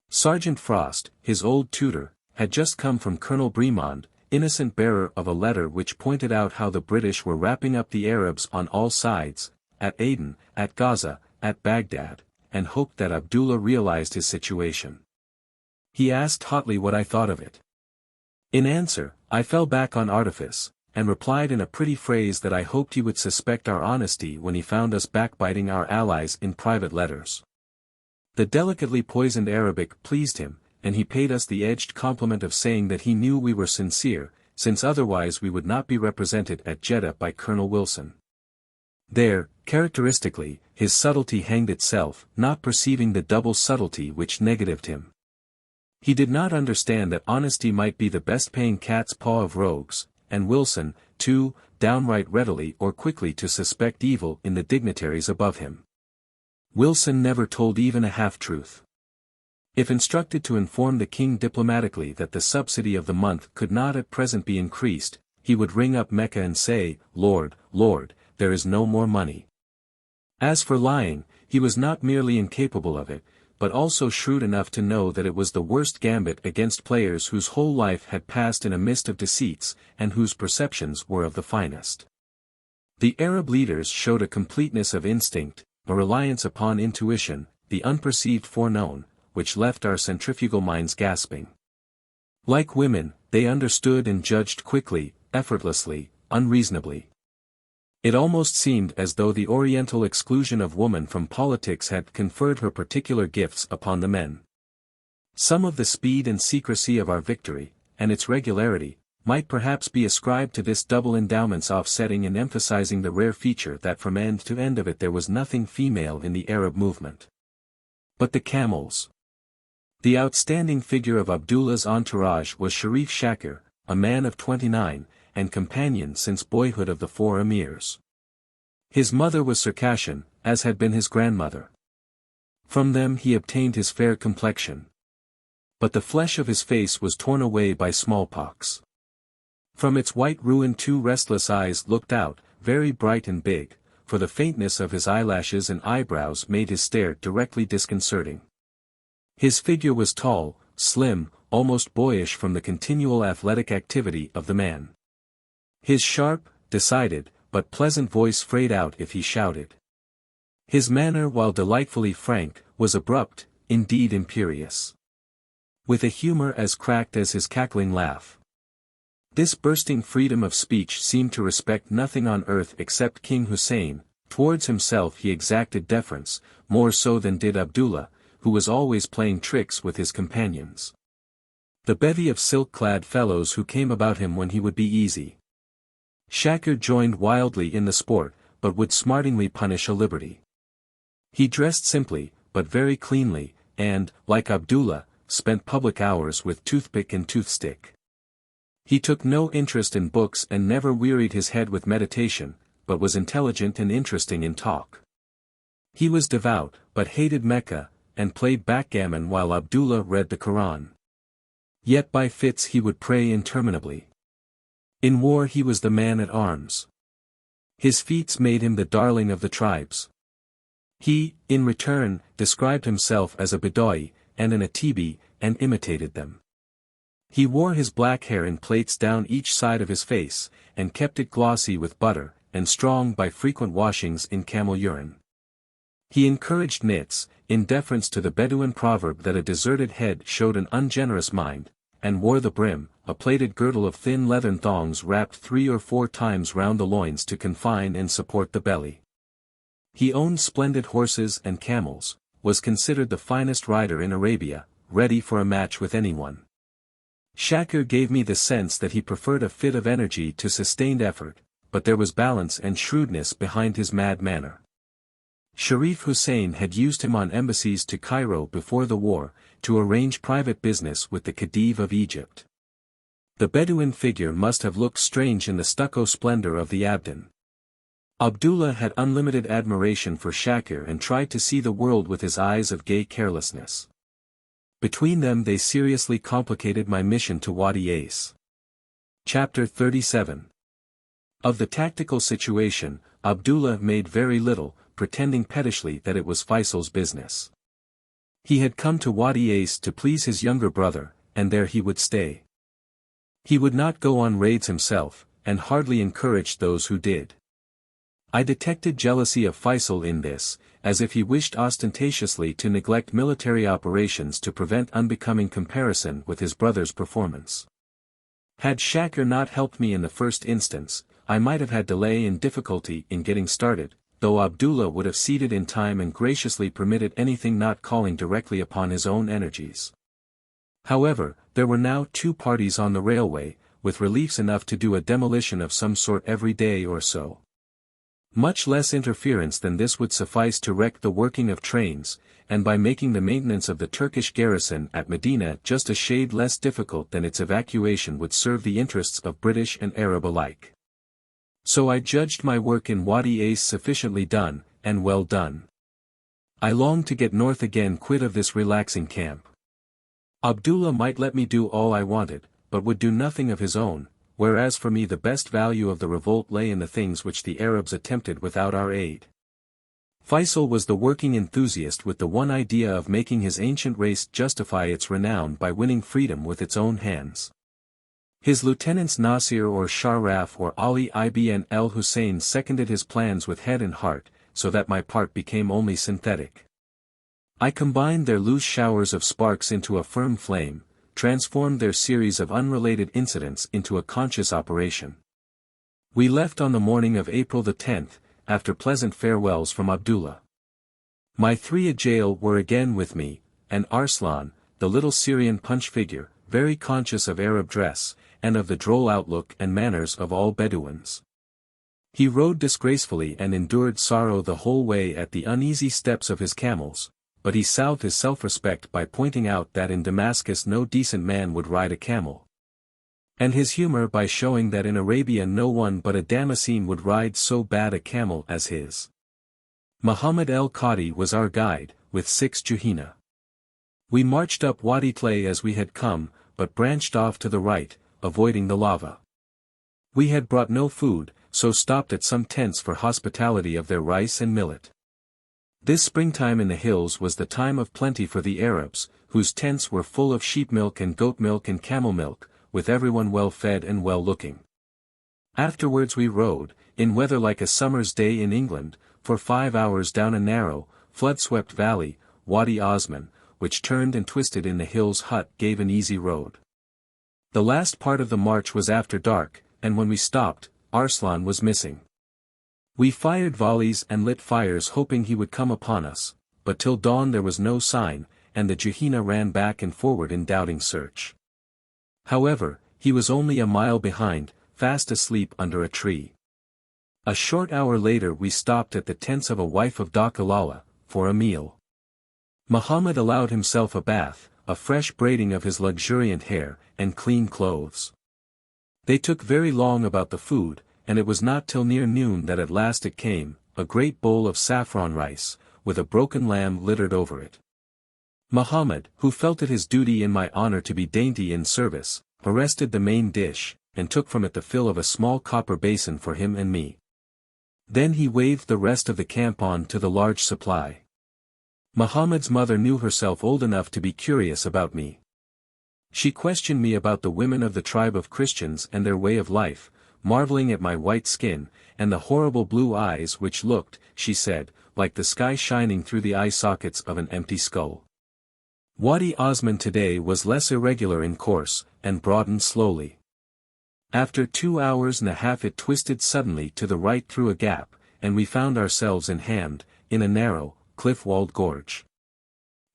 Sergeant Frost, his old tutor, had just come from Colonel Bremond, innocent bearer of a letter which pointed out how the British were wrapping up the Arabs on all sides, at Aden, at Gaza, at Baghdad, and hoped that Abdullah realized his situation. He asked hotly what I thought of it. In answer, I fell back on artifice, and replied in a pretty phrase that I hoped he would suspect our honesty when he found us backbiting our allies in private letters. The delicately poisoned Arabic pleased him, and he paid us the edged compliment of saying that he knew we were sincere, since otherwise we would not be represented at Jeddah by Colonel Wilson. There, characteristically, his subtlety hanged itself, not perceiving the double subtlety which negatived him. He did not understand that honesty might be the best-paying cat's paw of rogues, and Wilson, too, downright readily or quickly to suspect evil in the dignitaries above him. Wilson never told even a half-truth. If instructed to inform the king diplomatically that the subsidy of the month could not at present be increased, he would ring up Mecca and say, "Lord, Lord, there is no more money." As for lying, he was not merely incapable of it, but also shrewd enough to know that it was the worst gambit against players whose whole life had passed in a mist of deceits, and whose perceptions were of the finest. The Arab leaders showed a completeness of instinct, a reliance upon intuition, the unperceived foreknown, which left our centrifugal minds gasping. Like women, they understood and judged quickly, effortlessly, unreasonably. It almost seemed as though the Oriental exclusion of woman from politics had conferred her particular gifts upon the men. Some of the speed and secrecy of our victory, and its regularity, might perhaps be ascribed to this double endowment's offsetting and emphasizing the rare feature that from end to end of it there was nothing female in the Arab movement. But the camels. The outstanding figure of Abdullah's entourage was Sharif Shakir, a man of 29, and companion since boyhood of the four emirs. His mother was Circassian, as had been his grandmother. From them he obtained his fair complexion. But the flesh of his face was torn away by smallpox. From its white ruin 2 restless eyes looked out, very bright and big, for the faintness of his eyelashes and eyebrows made his stare directly disconcerting. His figure was tall, slim, almost boyish from the continual athletic activity of the man. His sharp, decided, but pleasant voice frayed out if he shouted. His manner, while delightfully frank, was abrupt, indeed imperious. With a humor as cracked as his cackling laugh. This bursting freedom of speech seemed to respect nothing on earth except King Hussein. Towards himself he exacted deference, more so than did Abdullah, who was always playing tricks with his companions. The bevy of silk-clad fellows who came about him when he would be easy. Shakir joined wildly in the sport, but would smartingly punish a liberty. He dressed simply, but very cleanly, and, like Abdullah, spent public hours with toothpick and toothstick. He took no interest in books and never wearied his head with meditation, but was intelligent and interesting in talk. He was devout, but hated Mecca, and played backgammon while Abdullah read the Quran. Yet by fits he would pray interminably. In war he was the man at arms. His feats made him the darling of the tribes. He, in return, described himself as a Bedouin, and an Atibi, and imitated them. He wore his black hair in plaits down each side of his face, and kept it glossy with butter, and strong by frequent washings in camel urine. He encouraged nits, in deference to the Bedouin proverb that a deserted head showed an ungenerous mind, and wore the brim, a plaited girdle of thin leathern thongs wrapped 3 or 4 times round the loins to confine and support the belly. He owned splendid horses and camels, was considered the finest rider in Arabia, ready for a match with anyone. Shakir gave me the sense that he preferred a fit of energy to sustained effort, but there was balance and shrewdness behind his mad manner. Sharif Hussein had used him on embassies to Cairo before the war, to arrange private business with the Khedive of Egypt. The Bedouin figure must have looked strange in the stucco splendor of the Abdin. Abdullah had unlimited admiration for Shakir and tried to see the world with his eyes of gay carelessness. Between them they seriously complicated my mission to Wadi Ace. Chapter 37. Of the tactical situation, Abdullah made very little, pretending pettishly that it was Feisal's business. He had come to Wadi Ace to please his younger brother, and there he would stay. He would not go on raids himself, and hardly encouraged those who did. I detected jealousy of Feisal in this, as if he wished ostentatiously to neglect military operations to prevent unbecoming comparison with his brother's performance. Had Shakir not helped me in the first instance, I might have had delay and difficulty in getting started, though Abdullah would have ceded in time and graciously permitted anything not calling directly upon his own energies. However, there were now 2 parties on the railway, with reliefs enough to do a demolition of some sort every day or so. Much less interference than this would suffice to wreck the working of trains, and by making the maintenance of the Turkish garrison at Medina just a shade less difficult than its evacuation would serve the interests of British and Arab alike. So I judged my work in Wadi Ace sufficiently done, and well done. I longed to get north again quit of this relaxing camp. Abdullah might let me do all I wanted, but would do nothing of his own, whereas for me the best value of the revolt lay in the things which the Arabs attempted without our aid. Feisal was the working enthusiast with the one idea of making his ancient race justify its renown by winning freedom with its own hands. His lieutenants Nasir or Sharaf or Ali ibn el-Hussein seconded his plans with head and heart, so that my part became only synthetic. I combined their loose showers of sparks into a firm flame, transformed their series of unrelated incidents into a conscious operation. We left on the morning of April the 10th, after pleasant farewells from Abdullah. My 3 Ajail were again with me, and Arslan, the little Syrian punch figure, very conscious of Arab dress, and of the droll outlook and manners of all Bedouins. He rode disgracefully and endured sorrow the whole way at the uneasy steps of his camels, but he salved his self-respect by pointing out that in Damascus no decent man would ride a camel. And his humor by showing that in Arabia no one but a Damascene would ride so bad a camel as his. Muhammad el-Qadi was our guide, with 6 Juhina. We marched up Wadi Tlay as we had come, but branched off to the right, avoiding the lava. We had brought no food, so stopped at some tents for hospitality of their rice and millet. This springtime in the hills was the time of plenty for the Arabs, whose tents were full of sheep milk and goat milk and camel milk, with everyone well fed and well looking. Afterwards we rode, in weather like a summer's day in England, for 5 hours down a narrow, flood-swept valley, Wadi Osman, which turned and twisted in the hills. Hut gave an easy road. The last part of the march was after dark, and when we stopped, Arslan was missing. We fired volleys and lit fires hoping he would come upon us, but till dawn there was no sign, and the Juhina ran back and forward in doubting search. However, he was only a mile behind, fast asleep under a tree. A short hour later we stopped at the tents of a wife of Dakalala, for a meal. Muhammad allowed himself a bath, a fresh braiding of his luxuriant hair, and clean clothes. They took very long about the food, and it was not till near noon that at last it came, a great bowl of saffron rice, with a broken lamb littered over it. Muhammad, who felt it his duty in my honor to be dainty in service, arrested the main dish, and took from it the fill of a small copper basin for him and me. Then he waved the rest of the camp on to the large supply. Muhammad's mother knew herself old enough to be curious about me. She questioned me about the women of the tribe of Christians and their way of life, marveling at my white skin, and the horrible blue eyes which looked, she said, like the sky shining through the eye sockets of an empty skull. Wadi Osman today was less irregular in course, and broadened slowly. After 2 hours and a half it twisted suddenly to the right through a gap, and we found ourselves in a narrow, cliff-walled gorge.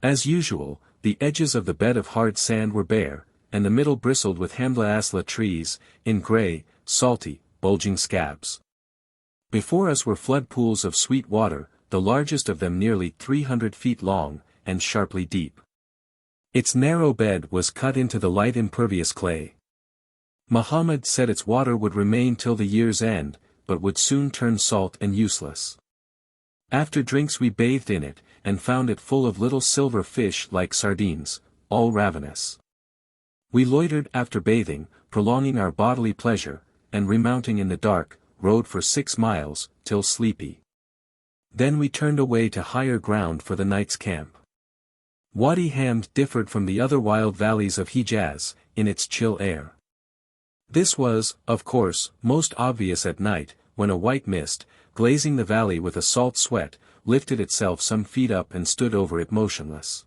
As usual, the edges of the bed of hard sand were bare, and the middle bristled with hamla asla trees, in grey, salty, bulging scabs. Before us were flood pools of sweet water, the largest of them nearly 300 feet long, and sharply deep. Its narrow bed was cut into the light impervious clay. Muhammad said its water would remain till the year's end, but would soon turn salt and useless. After drinks we bathed in it, and found it full of little silver fish like sardines, all ravenous. We loitered after bathing, prolonging our bodily pleasure, and remounting in the dark, rode for 6 miles, till sleepy. Then we turned away to higher ground for the night's camp. Wadi Hamd differed from the other wild valleys of Hijaz, in its chill air. This was, of course, most obvious at night, when a white mist, glazing the valley with a salt sweat, lifted itself some feet up and stood over it motionless.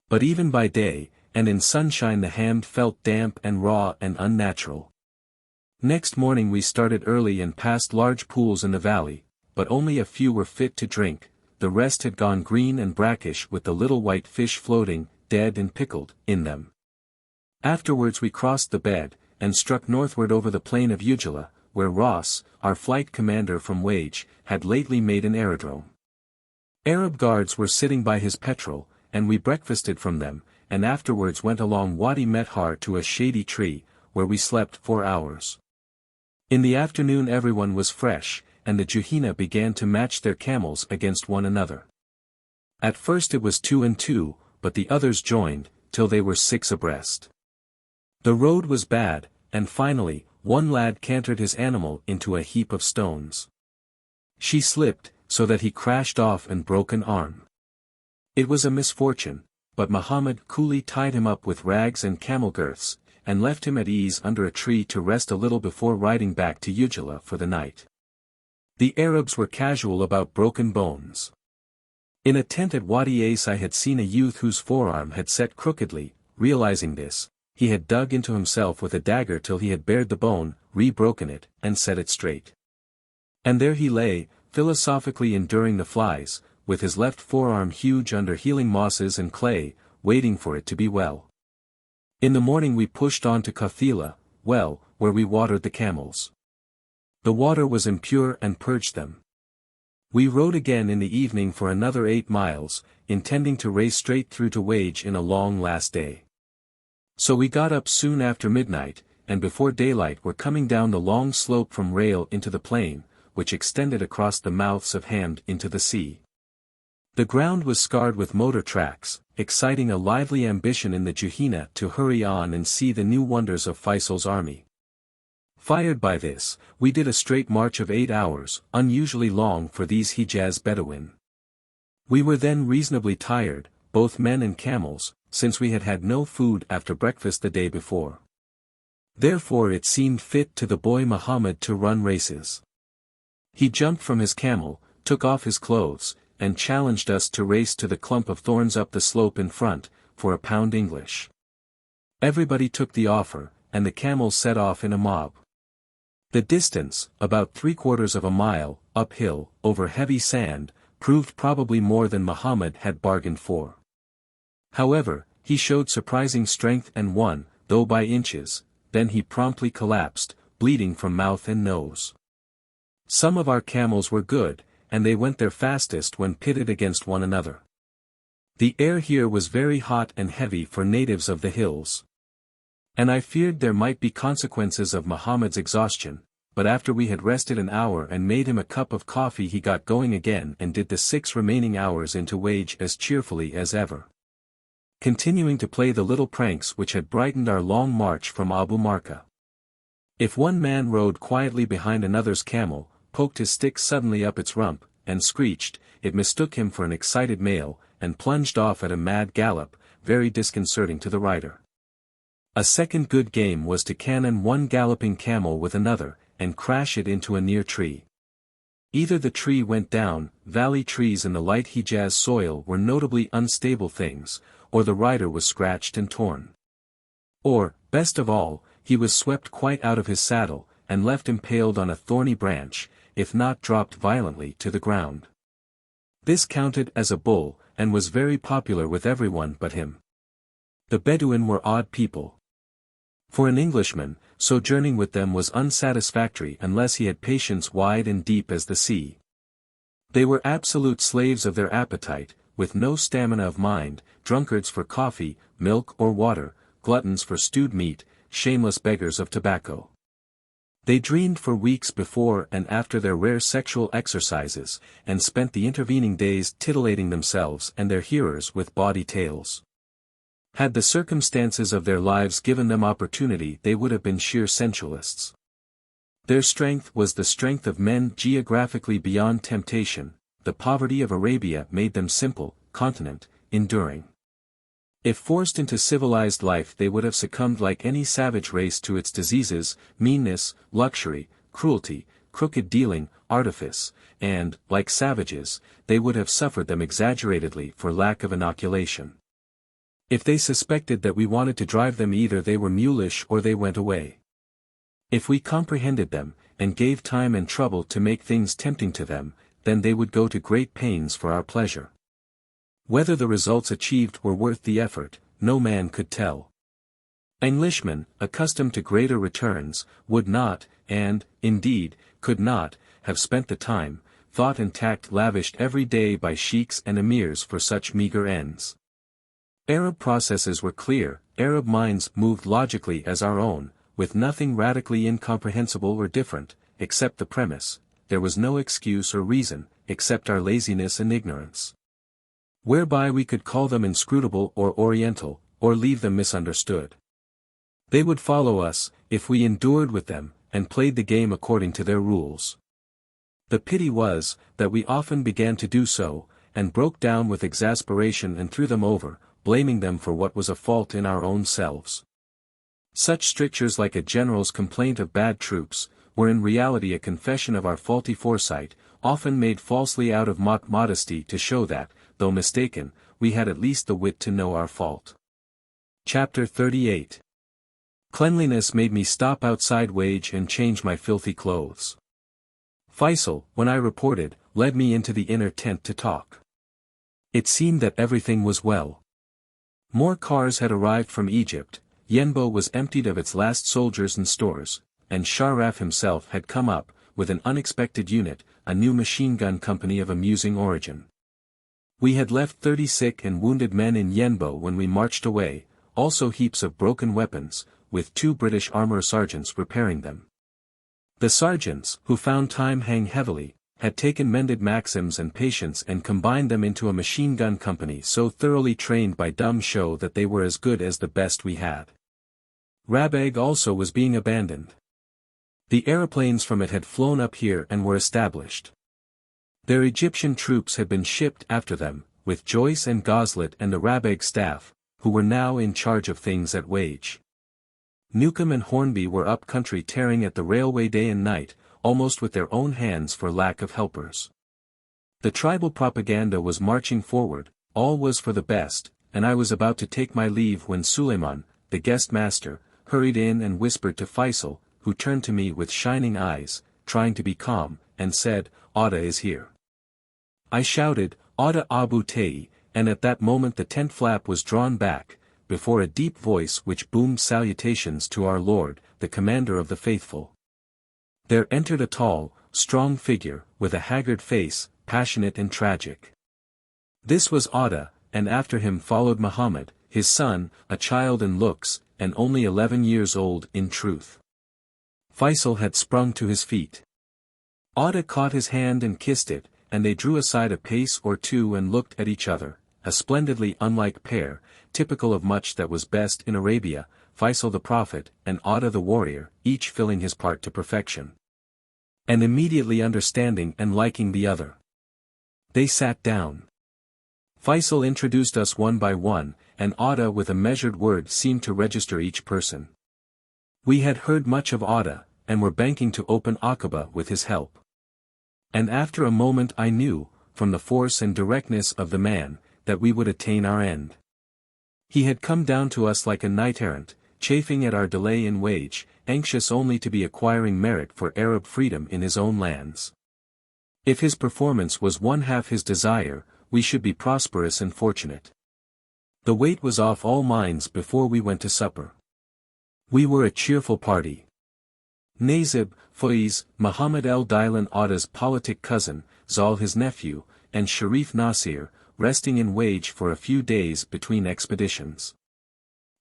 But even by day, and in sunshine the Hamd felt damp and raw and unnatural. Next morning we started early and passed large pools in the valley, but only a few were fit to drink, the rest had gone green and brackish with the little white fish floating, dead and pickled, in them. Afterwards we crossed the bed, and struck northward over the plain of Ujala, where Ross, our flight commander from Wage, had lately made an aerodrome. Arab guards were sitting by his petrol, and we breakfasted from them, and afterwards went along Wadi Methar to a shady tree, where we slept 4 hours. In the afternoon everyone was fresh, and the Juhina began to match their camels against one another. At first it was 2 and 2, but the others joined, till they were 6 abreast. The road was bad, and finally, one lad cantered his animal into a heap of stones. She slipped, so that he crashed off and broke an arm. It was a misfortune, but Muhammad coolly tied him up with rags and camel girths, and left him at ease under a tree to rest a little before riding back to Ujala for the night. The Arabs were casual about broken bones. In a tent at Wadi Ace I had seen a youth whose forearm had set crookedly. Realizing this, he had dug into himself with a dagger till he had bared the bone, re-broken it, and set it straight. And there he lay, philosophically enduring the flies, with his left forearm huge under healing mosses and clay, waiting for it to be well. In the morning we pushed on to Kathila, well, where we watered the camels. The water was impure and purged them. We rode again in the evening for another 8 miles, intending to race straight through to Wage in a long last day. So we got up soon after midnight, and before daylight were coming down the long slope from Rail into the plain, which extended across the mouths of Hamd into the sea. The ground was scarred with motor tracks, exciting a lively ambition in the Juhina to hurry on and see the new wonders of Faisal's army. Fired by this, we did a straight march of 8 hours, unusually long for these Hijaz Bedouin. We were then reasonably tired, both men and camels, since we had had no food after breakfast the day before. Therefore it seemed fit to the boy Muhammad to run races. He jumped from his camel, took off his clothes, and challenged us to race to the clump of thorns up the slope in front, for £1 English. Everybody took the offer, and the camels set off in a mob. The distance, about 3/4 of a mile, uphill, over heavy sand, proved probably more than Muhammad had bargained for. However, he showed surprising strength and won, though by inches, then he promptly collapsed, bleeding from mouth and nose. Some of our camels were good, and they went their fastest when pitted against one another. The air here was very hot and heavy for natives of the hills. And I feared there might be consequences of Muhammad's exhaustion, but after we had rested an hour and made him a cup of coffee he got going again and did the 6 remaining hours into Wage as cheerfully as ever. Continuing to play the little pranks which had brightened our long march from Abu Marka. If one man rode quietly behind another's camel, poked his stick suddenly up its rump, and screeched, it mistook him for an excited male, and plunged off at a mad gallop, very disconcerting to the rider. A second good game was to cannon one galloping camel with another, and crash it into a near tree. Either the tree went down, valley trees in the light Hijaz soil were notably unstable things, or the rider was scratched and torn. Or, best of all, he was swept quite out of his saddle, and left impaled on a thorny branch, if not dropped violently to the ground. This counted as a bull, and was very popular with everyone but him. The Bedouin were odd people. For an Englishman, sojourning with them was unsatisfactory unless he had patience wide and deep as the sea. They were absolute slaves of their appetite, with no stamina of mind, drunkards for coffee, milk or water, gluttons for stewed meat, shameless beggars of tobacco. They dreamed for weeks before and after their rare sexual exercises, and spent the intervening days titillating themselves and their hearers with bawdy tales. Had the circumstances of their lives given them opportunity they would have been sheer sensualists. Their strength was the strength of men geographically beyond temptation, the poverty of Arabia made them simple, continent, enduring. If forced into civilized life they would have succumbed like any savage race to its diseases, meanness, luxury, cruelty, crooked dealing, artifice, and, like savages, they would have suffered them exaggeratedly for lack of inoculation. If they suspected that we wanted to drive them either they were mulish or they went away. If we comprehended them, and gave time and trouble to make things tempting to them, then they would go to great pains for our pleasure. Whether the results achieved were worth the effort, no man could tell. Englishmen, accustomed to greater returns, would not, and, indeed, could not, have spent the time, thought and tact lavished every day by sheiks and emirs for such meager ends. Arab processes were clear, Arab minds moved logically as our own, with nothing radically incomprehensible or different, except the premise, there was no excuse or reason, except our laziness and ignorance. Whereby we could call them inscrutable or oriental, or leave them misunderstood. They would follow us, if we endured with them, and played the game according to their rules. The pity was, that we often began to do so, and broke down with exasperation and threw them over, blaming them for what was a fault in our own selves. Such strictures, like a general's complaint of bad troops, were in reality a confession of our faulty foresight, often made falsely out of mock modesty to show that, though mistaken, we had at least the wit to know our fault. Chapter 38. Cleanliness made me stop outside wage and change my filthy clothes. Feisal, when I reported, led me into the inner tent to talk. It seemed that everything was well. More cars had arrived from Egypt, Yenbo was emptied of its last soldiers and stores, and Sharaf himself had come up, with an unexpected unit, a new machine gun company of amusing origin. We had left 30 sick and wounded men in Yenbo when we marched away, also heaps of broken weapons, with 2 British armor sergeants repairing them. The sergeants, who found time hang heavily, had taken mended Maxims and Patience and combined them into a machine gun company so thoroughly trained by dumb show that they were as good as the best we had. Rabag also was being abandoned. The aeroplanes from it had flown up here and were established. Their Egyptian troops had been shipped after them, with Joyce and Goslet and the Rabag staff, who were now in charge of things at Wage. Newcomb and Hornby were up country tearing at the railway day and night, almost with their own hands for lack of helpers. The tribal propaganda was marching forward, all was for the best, and I was about to take my leave when Suleiman, the guest master, hurried in and whispered to Feisal, who turned to me with shining eyes, trying to be calm, and said, "Ada is here." I shouted, "Ada Abu Ta'i," and at that moment the tent flap was drawn back, before a deep voice which boomed salutations to our Lord, the Commander of the Faithful. There entered a tall, strong figure, with a haggard face, passionate and tragic. This was Ada, and after him followed Muhammad, his son, a child in looks, and only 11 years old in truth. Feisal had sprung to his feet. Ada caught his hand and kissed it, and they drew aside a pace or two and looked at each other, a splendidly unlike pair, typical of much that was best in Arabia, Feisal the prophet, and Ada the warrior, each filling his part to perfection. And immediately understanding and liking the other. They sat down. Feisal introduced us one by one, and Ada with a measured word seemed to register each person. We had heard much of Ada, and were banking to open Aqaba with his help. And after a moment I knew, from the force and directness of the man, that we would attain our end. He had come down to us like a knight-errant, chafing at our delay in wage, anxious only to be acquiring merit for Arab freedom in his own lands. If his performance was one half his desire, we should be prosperous and fortunate. The weight was off all minds before we went to supper. We were a cheerful party. Nazib, Faiz, Muhammad el-Dylan Ada's politic cousin, Zal his nephew, and Sharif Nasir, resting in wage for a few days between expeditions.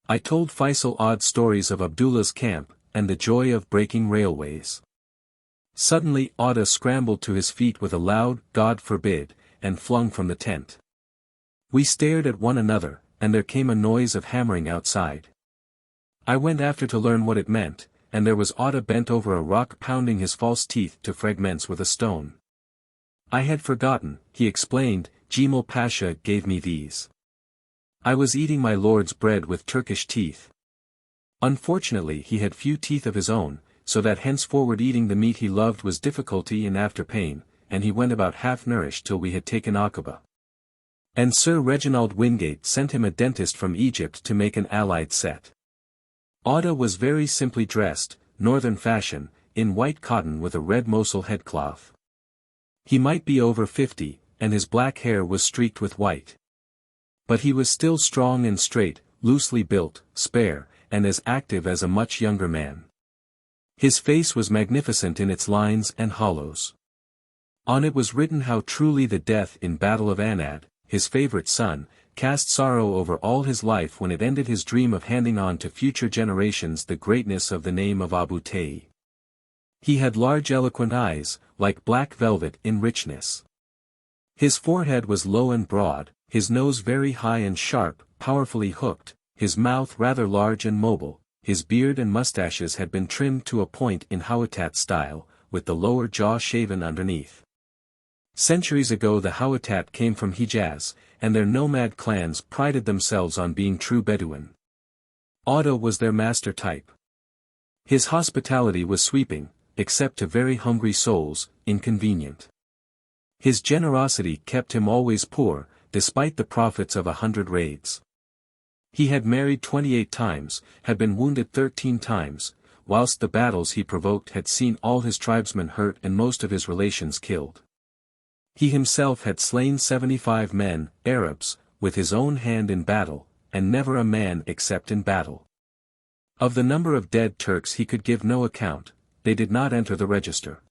I told Feisal odd stories of Abdullah's camp, and the joy of breaking railways. Suddenly Ada scrambled to his feet with a loud, "God forbid," and flung from the tent. We stared at one another, and there came a noise of hammering outside. I went after to learn what it meant, and there was Ada bent over a rock pounding his false teeth to fragments with a stone. I had forgotten, he explained, Jemal Pasha gave me these. I was eating my lord's bread with Turkish teeth. Unfortunately he had few teeth of his own, so that henceforward eating the meat he loved was difficulty and after pain, and he went about half-nourished till we had taken Aqaba. And Sir Reginald Wingate sent him a dentist from Egypt to make an allied set. Ada was very simply dressed, northern fashion, in white cotton with a red Mosul headcloth. He might be over 50, and his black hair was streaked with white. But he was still strong and straight, loosely built, spare, and as active as a much younger man. His face was magnificent in its lines and hollows. On it was written how truly the death in Battle of Anad, his favorite son, cast sorrow over all his life when it ended his dream of handing on to future generations the greatness of the name of Abu Ta'i. He had large eloquent eyes, like black velvet in richness. His forehead was low and broad, his nose very high and sharp, powerfully hooked, his mouth rather large and mobile, his beard and mustaches had been trimmed to a point in Hawattat style, with the lower jaw shaven underneath. Centuries ago the Hawattat came from Hijaz, and their nomad clans prided themselves on being true Bedouin. Otto was their master type. His hospitality was sweeping, except to very hungry souls, inconvenient. His generosity kept him always poor, despite the profits of 100 raids. He had married 28 times, had been wounded 13 times, whilst the battles he provoked had seen all his tribesmen hurt and most of his relations killed. He himself had slain 75 men, Arabs, with his own hand in battle, and never a man except in battle. Of the number of dead Turks he could give no account, they did not enter the register.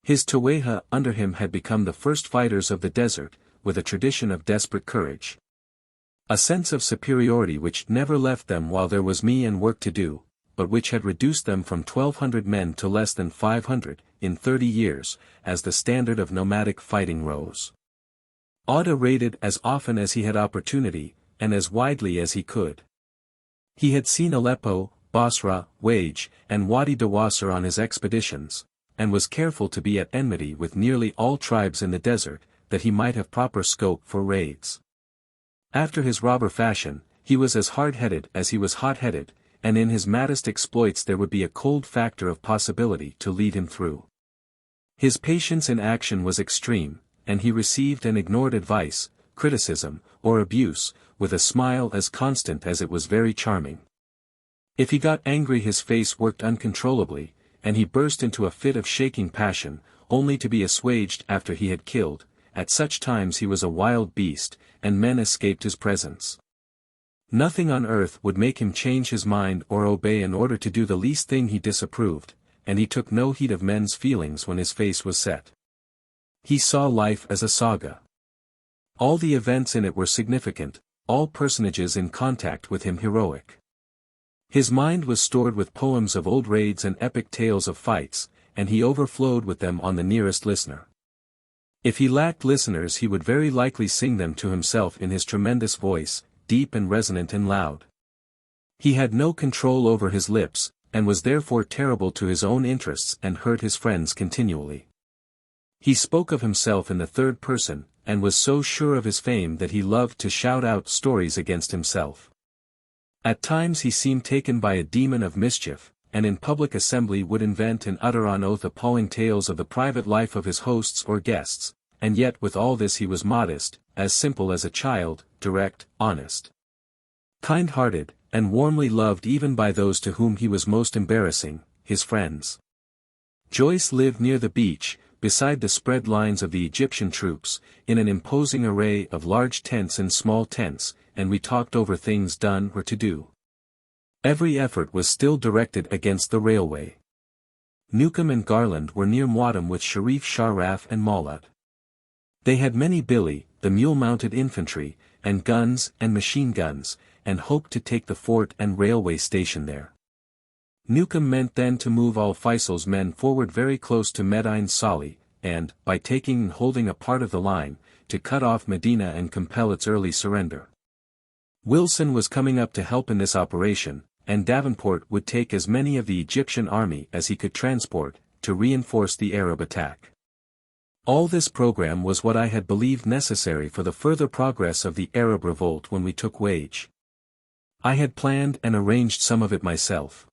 His Taweha under him had become the first fighters of the desert, with a tradition of desperate courage. A sense of superiority which never left them while there was me and work to do, but which had reduced them from 1,200 men to less than 500, in 30 years, as the standard of nomadic fighting rose. Otto raided as often as he had opportunity, and as widely as he could. He had seen Aleppo, Basra, Wage, and Wadi Dawasir on his expeditions, and was careful to be at enmity with nearly all tribes in the desert, that he might have proper scope for raids. After his robber fashion, he was as hard-headed as he was hot-headed, and in his maddest exploits there would be a cold factor of possibility to lead him through. His patience in action was extreme, and he received and ignored advice, criticism, or abuse, with a smile as constant as it was very charming. If he got angry his face worked uncontrollably, and he burst into a fit of shaking passion, only to be assuaged after he had killed. At such times he was a wild beast, and men escaped his presence. Nothing on earth would make him change his mind or obey an order to do the least thing he disapproved, and he took no heed of men's feelings when his face was set. He saw life as a saga. All the events in it were significant, all personages in contact with him heroic. His mind was stored with poems of old raids and epic tales of fights, and he overflowed with them on the nearest listener. If he lacked listeners he would very likely sing them to himself in his tremendous voice, deep and resonant and loud. He had no control over his lips, and was therefore terrible to his own interests and hurt his friends continually. He spoke of himself in the third person, and was so sure of his fame that he loved to shout out stories against himself. At times he seemed taken by a demon of mischief, and in public assembly would invent and utter on oath appalling tales of the private life of his hosts or guests, and yet with all this he was modest, as simple as a child, direct, honest, kind-hearted, and warmly loved even by those to whom he was most embarrassing, his friends. Joyce lived near the beach, beside the spread lines of the Egyptian troops, in an imposing array of large tents and small tents, and we talked over things done or to do. Every effort was still directed against the railway. Newcomb and Garland were near Muaddam with Sharif Sharaf and Maulud. They had many billy, the mule-mounted infantry, and guns and machine guns, and hoped to take the fort and railway station there. Newcomb meant then to move all Feisal's men forward very close to Medine Salih, and, by taking and holding a part of the line, to cut off Medina and compel its early surrender. Wilson was coming up to help in this operation, and Davenport would take as many of the Egyptian army as he could transport, to reinforce the Arab attack. All this program was what I had believed necessary for the further progress of the Arab Revolt when we took Wage. I had planned and arranged some of it myself.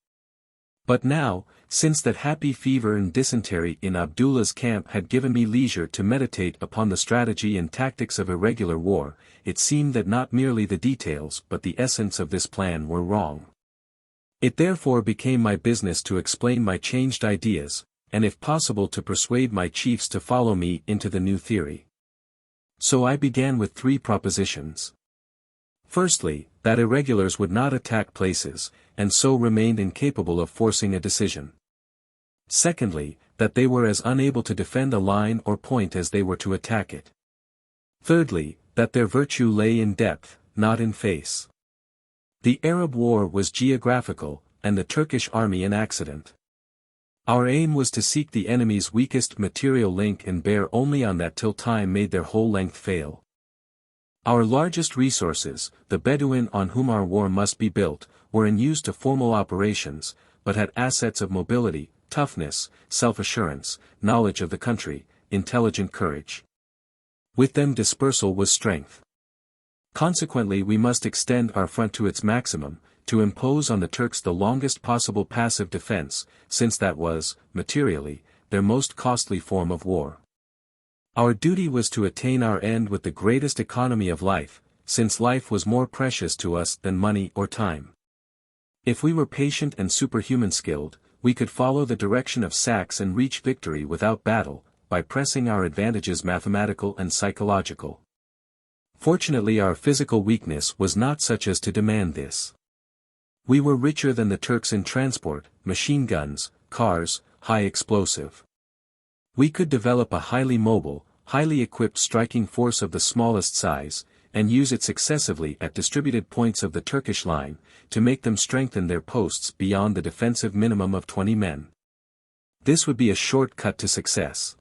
But now, since that happy fever and dysentery in Abdullah's camp had given me leisure to meditate upon the strategy and tactics of irregular war, it seemed that not merely the details but the essence of this plan were wrong. It therefore became my business to explain my changed ideas, and if possible to persuade my chiefs to follow me into the new theory. So I began with 3 propositions. Firstly, that irregulars would not attack places, and so remained incapable of forcing a decision. Secondly, that they were as unable to defend a line or point as they were to attack it. Thirdly, that their virtue lay in depth, not in face. The Arab war was geographical, and the Turkish army an accident. Our aim was to seek the enemy's weakest material link and bear only on that till time made their whole length fail. Our largest resources, the Bedouin on whom our war must be built, were in use to formal operations, but had assets of mobility, toughness, self-assurance, knowledge of the country, intelligent courage. With them dispersal was strength. Consequently we must extend our front to its maximum, to impose on the Turks the longest possible passive defense, since that was, materially, their most costly form of war. Our duty was to attain our end with the greatest economy of life, since life was more precious to us than money or time. If we were patient and superhuman skilled, we could follow the direction of sacks and reach victory without battle, by pressing our advantages mathematical and psychological. Fortunately our physical weakness was not such as to demand this. We were richer than the Turks in transport, machine guns, cars, high explosive. We could develop a highly mobile, highly equipped striking force of the smallest size, and use it successively at distributed points of the Turkish line, to make them strengthen their posts beyond the defensive minimum of 20 men. This would be a short cut to success.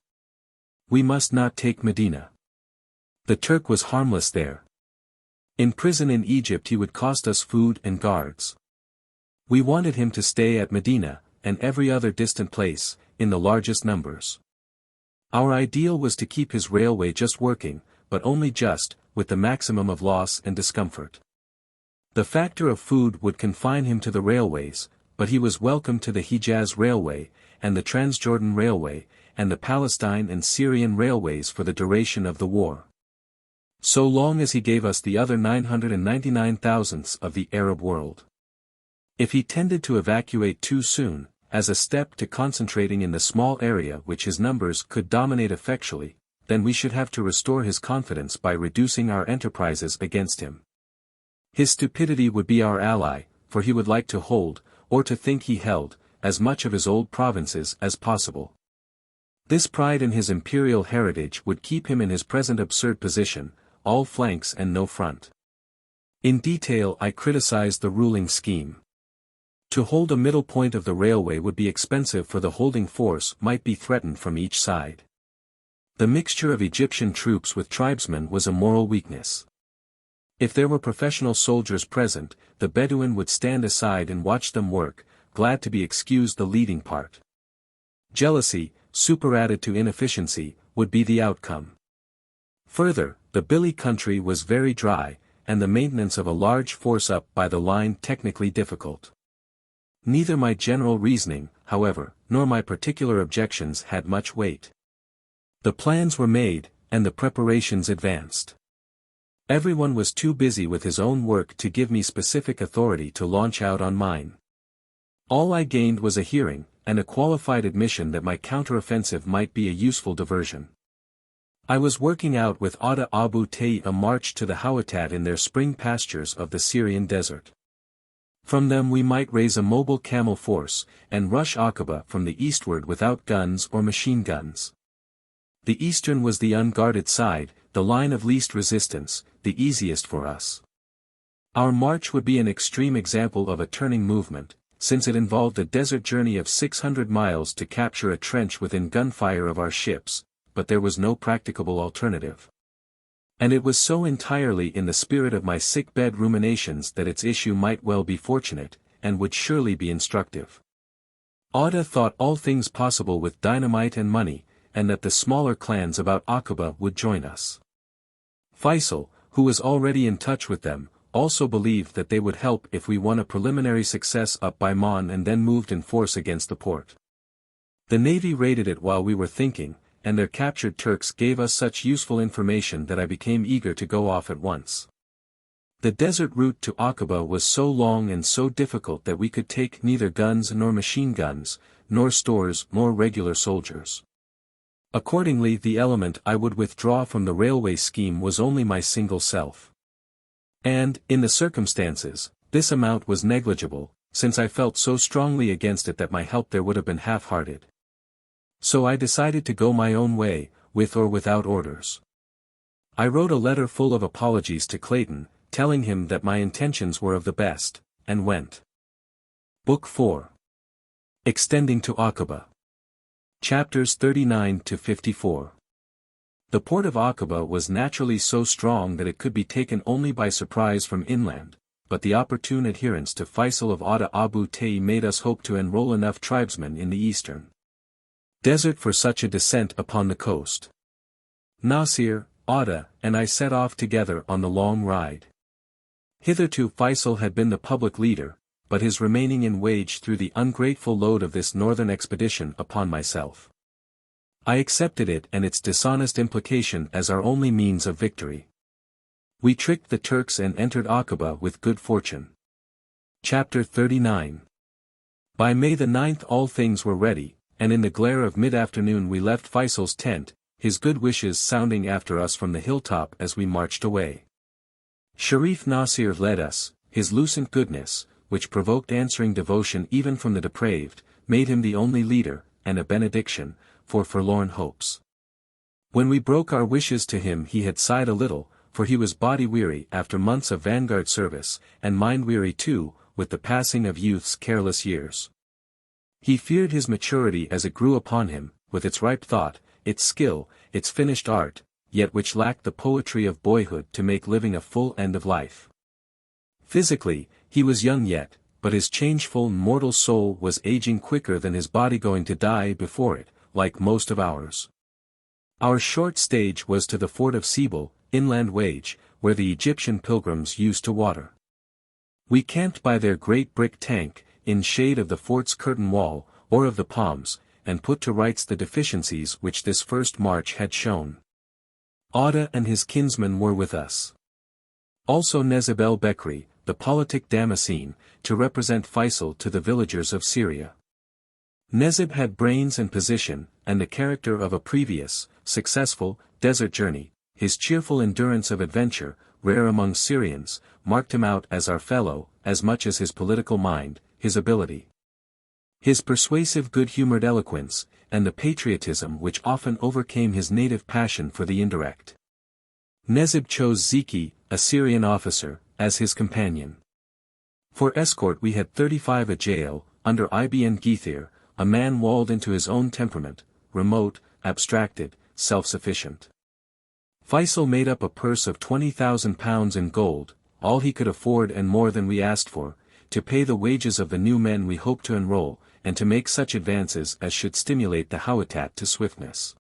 We must not take Medina. The Turk was harmless there. In prison in Egypt he would cost us food and guards. We wanted him to stay at Medina, and every other distant place, in the largest numbers. Our ideal was to keep his railway just working, but only just, with the maximum of loss and discomfort. The factor of food would confine him to the railways, but he was welcome to the Hijaz Railway, and the Transjordan Railway, and the Palestine and Syrian railways for the duration of the war. So long as he gave us the other 999 thousandths of the Arab world. If he tended to evacuate too soon, as a step to concentrating in the small area which his numbers could dominate effectually, then we should have to restore his confidence by reducing our enterprises against him. His stupidity would be our ally, for he would like to hold, or to think he held, as much of his old provinces as possible. This pride in his imperial heritage would keep him in his present absurd position, all flanks and no front. In detail I criticized the ruling scheme. To hold a middle point of the railway would be expensive, for the holding force might be threatened from each side. The mixture of Egyptian troops with tribesmen was a moral weakness. If there were professional soldiers present, the Bedouin would stand aside and watch them work, glad to be excused the leading part. Jealousy, superadded to inefficiency, would be the outcome. Further, the Billy country was very dry, and the maintenance of a large force up by the line technically difficult. Neither my general reasoning, however, nor my particular objections had much weight. The plans were made, and the preparations advanced. Everyone was too busy with his own work to give me specific authority to launch out on mine. All I gained was a hearing, and a qualified admission that my counteroffensive might be a useful diversion. I was working out with Atta Abu Tay a march to the Hawatat in their spring pastures of the Syrian desert. From them we might raise a mobile camel force, and rush Aqaba from the eastward without guns or machine guns. The eastern was the unguarded side, the line of least resistance, the easiest for us. Our march would be an extreme example of a turning movement, since it involved a desert journey of 600 miles to capture a trench within gunfire of our ships, but there was no practicable alternative. And it was so entirely in the spirit of my sick-bed ruminations that its issue might well be fortunate, and would surely be instructive. Atta thought all things possible with dynamite and money, and that the smaller clans about Aqaba would join us. Feisal, who was already in touch with them, also believed that they would help if we won a preliminary success up by Mon and then moved in force against the port. The navy raided it while we were thinking, and their captured Turks gave us such useful information that I became eager to go off at once. The desert route to Aqaba was so long and so difficult that we could take neither guns nor machine guns, nor stores nor regular soldiers. Accordingly the element I would withdraw from the railway scheme was only my single self. And, in the circumstances, this amount was negligible, since I felt so strongly against it that my help there would have been half-hearted. So I decided to go my own way, with or without orders. I wrote a letter full of apologies to Clayton, telling him that my intentions were of the best, and went. Book 4. Extending to Aqaba. Chapters 39 to 54. The port of Aqaba was naturally so strong that it could be taken only by surprise from inland, but the opportune adherence to Feisal of Ada Abu Tay made us hope to enroll enough tribesmen in the eastern desert for such a descent upon the coast. Nasir, Ada, and I set off together on the long ride. Hitherto Feisal had been the public leader, but his remaining in wage threw the ungrateful load of this northern expedition upon myself. I accepted it and its dishonest implication as our only means of victory. We tricked the Turks and entered Aqaba with good fortune. Chapter 39. By May the 9th all things were ready, and in the glare of mid-afternoon we left Feisal's tent, his good wishes sounding after us from the hilltop as we marched away. Sharif Nasir led us, his lucent goodness, which provoked answering devotion even from the depraved, made him the only leader, and a benediction, for forlorn hopes. When we broke our wishes to him he had sighed a little, for he was body-weary after months of vanguard service, and mind-weary too, with the passing of youth's careless years. He feared his maturity as it grew upon him, with its ripe thought, its skill, its finished art, yet which lacked the poetry of boyhood to make living a full end of life. Physically, he was young yet, but his changeful mortal soul was aging quicker than his body going to die before it, like most of ours. Our short stage was to the fort of Sebel, inland wage, where the Egyptian pilgrims used to water. We camped by their great brick tank, in shade of the fort's curtain wall, or of the palms, and put to rights the deficiencies which this first march had shown. Ada and his kinsmen were with us. Also Nezib el-Bekri, the politic Damascene, to represent Feisal to the villagers of Syria. Nezib had brains and position, and the character of a previous, successful, desert journey. His cheerful endurance of adventure, rare among Syrians, marked him out as our fellow, as much as his political mind, his ability. His persuasive good-humored eloquence, and the patriotism which often overcame his native passion for the indirect. Nezib chose Zeki, a Syrian officer, as his companion. For escort we had 35 Ajail, under Ibn Githir, a man walled into his own temperament, remote, abstracted, self-sufficient. Feisal made up a purse of £20,000 in gold, all he could afford and more than we asked for, to pay the wages of the new men we hoped to enroll, and to make such advances as should stimulate the Hawatat to swiftness.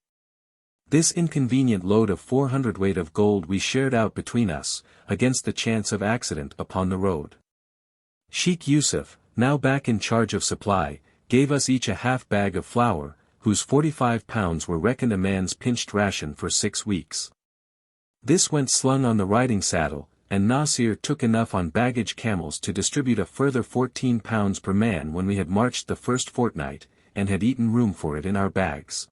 This inconvenient load of 400 weight of gold we shared out between us, against the chance of accident upon the road. Sheikh Yusuf, now back in charge of supply, gave us each a half bag of flour, whose 45 pounds were reckoned a man's pinched ration for 6 weeks. This went slung on the riding saddle, and Nasir took enough on baggage camels to distribute a further 14 pounds per man when we had marched the first fortnight, and had eaten room for it in our bags.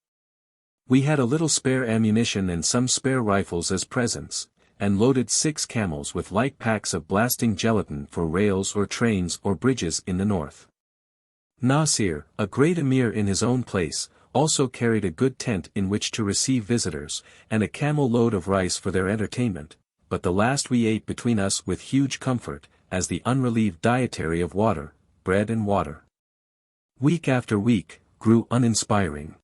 We had a little spare ammunition and some spare rifles as presents, and loaded 6 camels with light packs of blasting gelatin for rails or trains or bridges in the north. Nasir, a great emir in his own place, also carried a good tent in which to receive visitors, and a camel load of rice for their entertainment, but the last we ate between us with huge comfort, as the unrelieved dietary of water, bread and water. Week after week, grew uninspiring.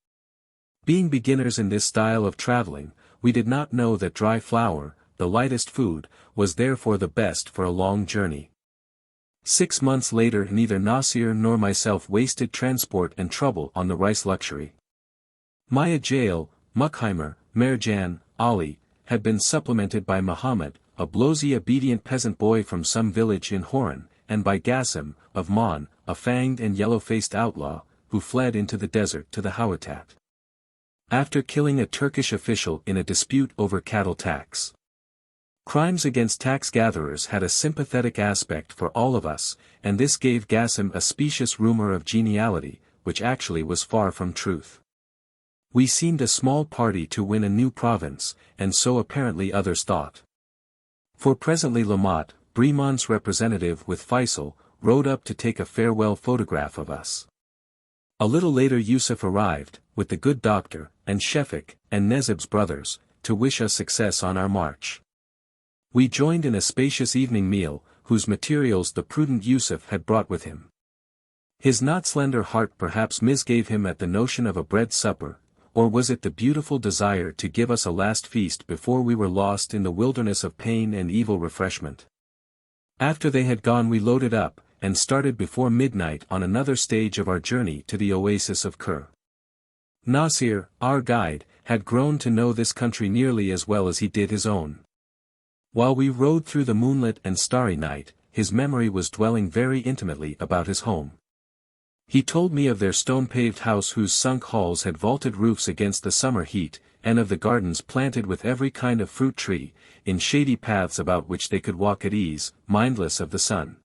Being beginners in this style of traveling, we did not know that dry flour, the lightest food, was therefore the best for a long journey. 6 months later neither Nasir nor myself wasted transport and trouble on the rice luxury. My Ajail, Mukheimer, Merjan, Ali, had been supplemented by Muhammad, a blowsy obedient peasant boy from some village in Horan, and by Gassim, of Mon, a fanged and yellow-faced outlaw, who fled into the desert to the Hawatat. After killing a Turkish official in a dispute over cattle tax. Crimes against tax-gatherers had a sympathetic aspect for all of us, and this gave Gassim a specious rumor of geniality, which actually was far from truth. We seemed a small party to win a new province, and so apparently others thought. For presently Lamotte, Bremon's representative with Feisal, rode up to take a farewell photograph of us. A little later Yusuf arrived, with the good doctor, and Shefik, and Nezib's brothers, to wish us success on our march. We joined in a spacious evening meal, whose materials the prudent Yusuf had brought with him. His not slender heart perhaps misgave him at the notion of a bread supper, or was it the beautiful desire to give us a last feast before we were lost in the wilderness of pain and evil refreshment? After they had gone we loaded up, and started before midnight on another stage of our journey to the oasis of Kir. Nasir, our guide, had grown to know this country nearly as well as he did his own. While we rode through the moonlit and starry night, his memory was dwelling very intimately about his home. He told me of their stone-paved house whose sunk halls had vaulted roofs against the summer heat, and of the gardens planted with every kind of fruit tree, in shady paths about which they could walk at ease, mindless of the sun.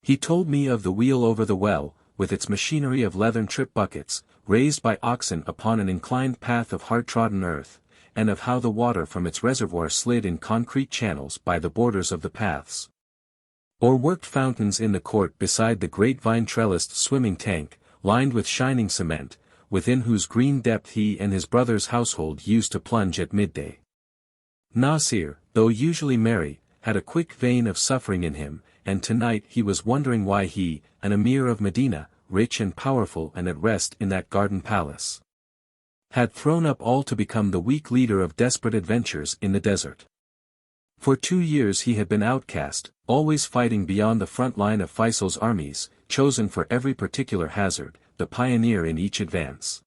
He told me of the wheel over the well, with its machinery of leathern trip buckets, raised by oxen upon an inclined path of hard-trodden earth, and of how the water from its reservoir slid in concrete channels by the borders of the paths. Or worked fountains in the court beside the great vine-trellised swimming tank, lined with shining cement, within whose green depth he and his brother's household used to plunge at midday. Nasir, though usually merry, had a quick vein of suffering in him, and tonight he was wondering why he, an emir of Medina, rich and powerful and at rest in that garden palace, had thrown up all to become the weak leader of desperate adventures in the desert. For 2 years he had been outcast, always fighting beyond the front line of Feisal's armies, chosen for every particular hazard, the pioneer in each advance.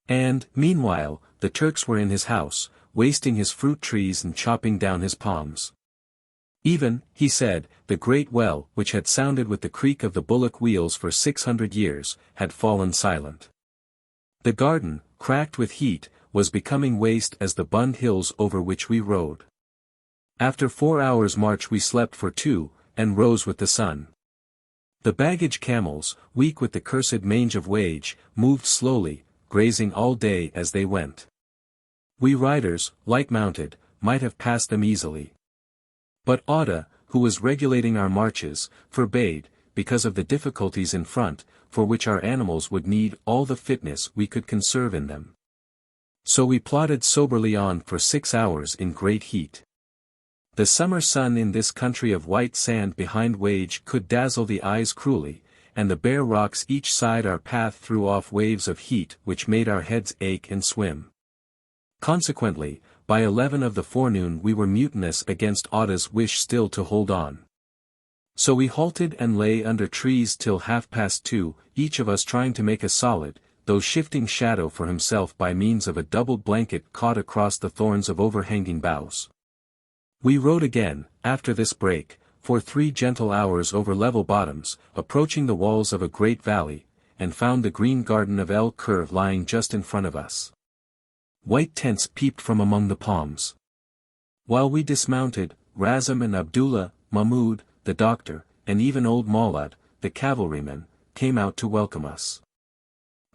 And, meanwhile, the Turks were in his house, wasting his fruit trees and chopping down his palms. Even, he said, the great well, which had sounded with the creak of the bullock wheels for 600 years, had fallen silent. The garden, cracked with heat, was becoming waste as the Bund hills over which we rode. After 4 hours' march we slept for 2, and rose with the sun. The baggage camels, weak with the cursed mange of wage, moved slowly, grazing all day as they went. We riders, light-mounted, might have passed them easily. But Auda, who was regulating our marches, forbade, because of the difficulties in front, for which our animals would need all the fitness we could conserve in them. So we plodded soberly on for 6 hours in great heat. The summer sun in this country of white sand behind wage could dazzle the eyes cruelly, and the bare rocks each side our path threw off waves of heat which made our heads ache and swim. Consequently, by 11 of the forenoon we were mutinous against Auda's wish still to hold on. So we halted and lay under trees till 2:30, each of us trying to make a solid, though shifting shadow for himself by means of a doubled blanket caught across the thorns of overhanging boughs. We rode again, after this break, for 3 gentle hours over level bottoms, approaching the walls of a great valley, and found the green garden of El Kir lying just in front of us. White tents peeped from among the palms. While we dismounted, Razam and Abdullah, Mahmud, the doctor, and even old Maulad, the cavalryman, came out to welcome us.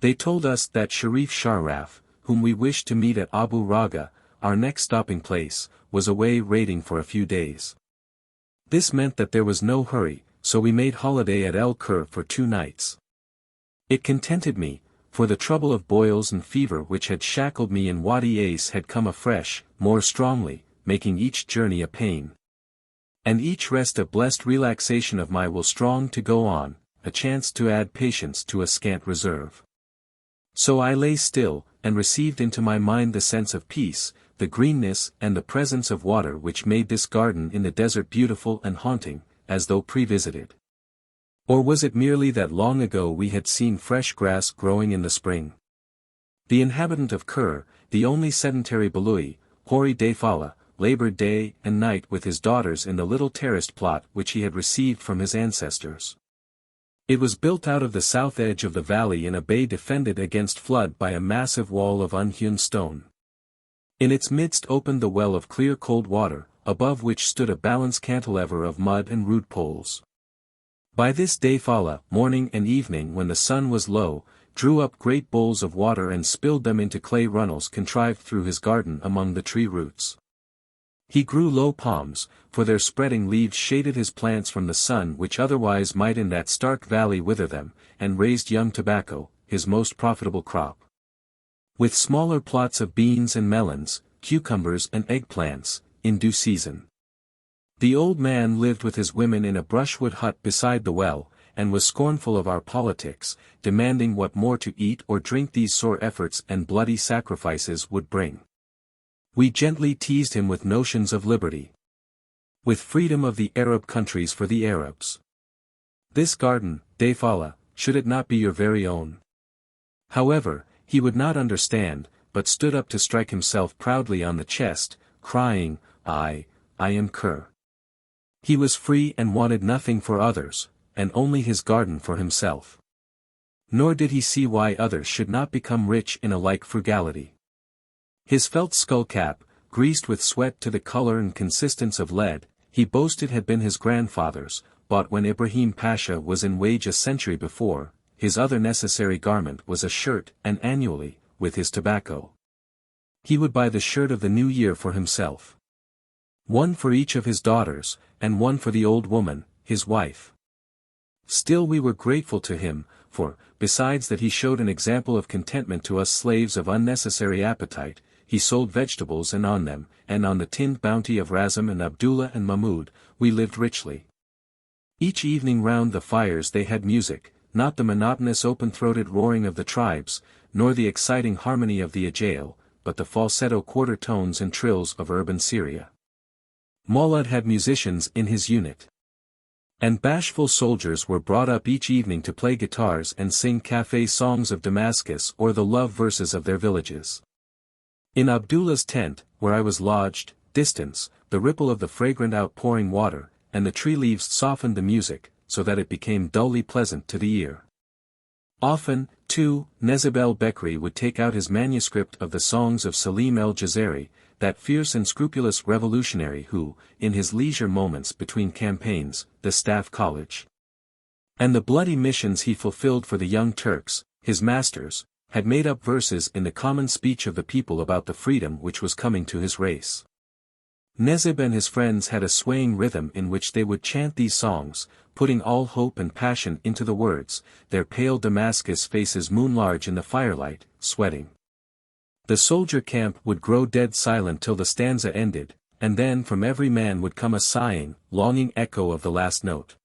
They told us that Sharif Sharraf, whom we wished to meet at Abu Raga, our next stopping place, was away raiding for a few days. This meant that there was no hurry, so we made holiday at El Kir for 2 nights. It contented me, for the trouble of boils and fever which had shackled me in Wadi Ace had come afresh, more strongly, making each journey a pain. And each rest a blessed relaxation of my will strong to go on, a chance to add patience to a scant reserve. So I lay still, and received into my mind the sense of peace, the greenness and the presence of water which made this garden in the desert beautiful and haunting, as though pre-visited. Or was it merely that long ago we had seen fresh grass growing in the spring? The inhabitant of Kir, the only sedentary Belui, Hori Dayfala, labored day and night with his daughters in the little terraced plot which he had received from his ancestors. It was built out of the south edge of the valley in a bay defended against flood by a massive wall of unhewn stone. In its midst opened the well of clear cold water, above which stood a balanced cantilever of mud and rude poles. By this Dayfala, morning and evening when the sun was low, drew up great bowls of water and spilled them into clay runnels contrived through his garden among the tree roots. He grew low palms, for their spreading leaves shaded his plants from the sun which otherwise might in that stark valley wither them, and raised young tobacco, his most profitable crop. With smaller plots of beans and melons, cucumbers and eggplants, in due season. The old man lived with his women in a brushwood hut beside the well, and was scornful of our politics, demanding what more to eat or drink these sore efforts and bloody sacrifices would bring. We gently teased him with notions of liberty. With freedom of the Arab countries for the Arabs. This garden, Defala, should it not be your very own? However, he would not understand, but stood up to strike himself proudly on the chest, crying, I am Kur. He was free and wanted nothing for others, and only his garden for himself. Nor did he see why others should not become rich in a like frugality. His felt skull cap, greased with sweat to the color and consistence of lead, he boasted had been his grandfather's, bought when Ibrahim Pasha was in wage a century before. His other necessary garment was a shirt, and annually, with his tobacco, he would buy the shirt of the new year for himself. One for each of his daughters, and one for the old woman, his wife. Still we were grateful to him, for, besides that he showed an example of contentment to us slaves of unnecessary appetite, he sold vegetables and on them, and on the tinned bounty of Razm and Abdullah and Mahmud, we lived richly. Each evening round the fires they had music, not the monotonous open-throated roaring of the tribes, nor the exciting harmony of the Ajail, but the falsetto quarter tones and trills of urban Syria. Maulud had musicians in his unit. And bashful soldiers were brought up each evening to play guitars and sing café songs of Damascus or the love verses of their villages. In Abdullah's tent, where I was lodged, distance, the ripple of the fragrant outpouring water, and the tree leaves softened the music, so that it became dully pleasant to the ear. Often, too, Nezib el-Bekri would take out his manuscript of the songs of Salim el-Jazari, that fierce and scrupulous revolutionary who, in his leisure moments between campaigns, the Staff College, and the bloody missions he fulfilled for the young Turks, his masters, had made up verses in the common speech of the people about the freedom which was coming to his race. Nezib and his friends had a swaying rhythm in which they would chant these songs, putting all hope and passion into the words, their pale Damascus faces moon-large in the firelight, sweating. The soldier camp would grow dead silent till the stanza ended, and then from every man would come a sighing, longing echo of the last note.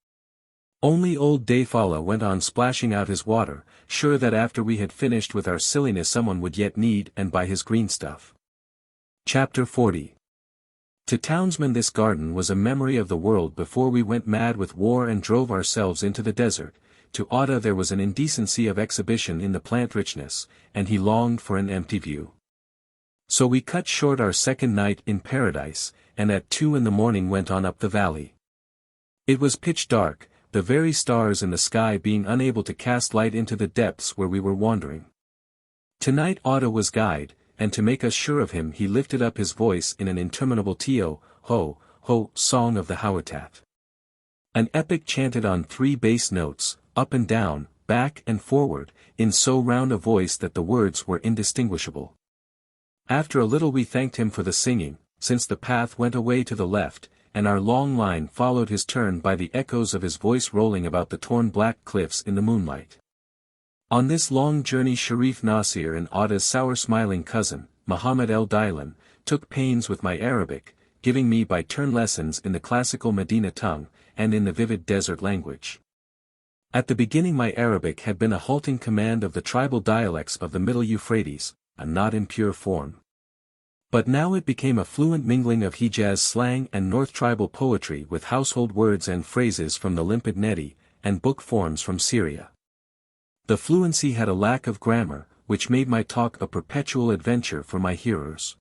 Only old Defala went on splashing out his water, sure that after we had finished with our silliness someone would yet need and buy his green stuff. Chapter 40. To townsmen this garden was a memory of the world before we went mad with war and drove ourselves into the desert. To Atta there was an indecency of exhibition in the plant richness, and he longed for an empty view. So we cut short our second night in paradise, and at 2 in the morning went on up the valley. It was pitch dark, the very stars in the sky being unable to cast light into the depths where we were wandering. Tonight Atta was guide, and to make us sure of him he lifted up his voice in an interminable tio, ho, ho, song of the Hawatat. An epic chanted on 3 bass notes, up and down, back and forward, in so round a voice that the words were indistinguishable. After a little we thanked him for the singing, since the path went away to the left, and our long line followed his turn by the echoes of his voice rolling about the torn black cliffs in the moonlight. On this long journey Sharif Nasir and Atta's sour-smiling cousin, Muhammad el-Dailan, took pains with my Arabic, giving me by turn lessons in the classical Medina tongue, and in the vivid desert language. At the beginning my Arabic had been a halting command of the tribal dialects of the Middle Euphrates, a not impure form. But now it became a fluent mingling of Hijaz slang and North tribal poetry with household words and phrases from the limpid Nedi, and book forms from Syria. The fluency had a lack of grammar, which made my talk a perpetual adventure for my hearers.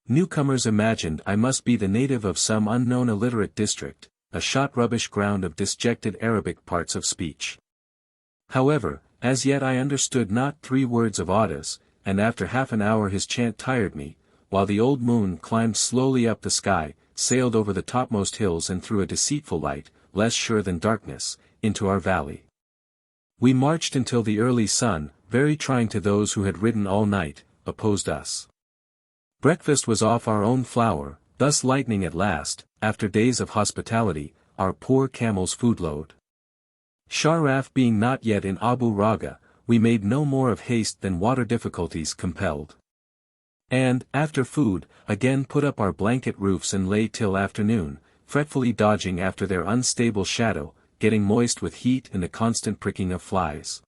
Newcomers imagined I must be the native of some unknown illiterate district, a shot rubbish ground of disjected Arabic parts of speech. However, as yet I understood not 3 words of Atta's, and after half an hour his chant tired me, while the old moon climbed slowly up the sky, sailed over the topmost hills and threw a deceitful light, less sure than darkness, into our valley. We marched until the early sun, very trying to those who had ridden all night, opposed us. Breakfast was off our own flour, thus lightening at last, after days of hospitality, our poor camel's food load. Sharaf being not yet in Abu Raga, we made no more of haste than water difficulties compelled. And, after food, again put up our blanket roofs and lay till afternoon, fretfully dodging after their unstable shadow, getting moist with heat and the constant pricking of flies.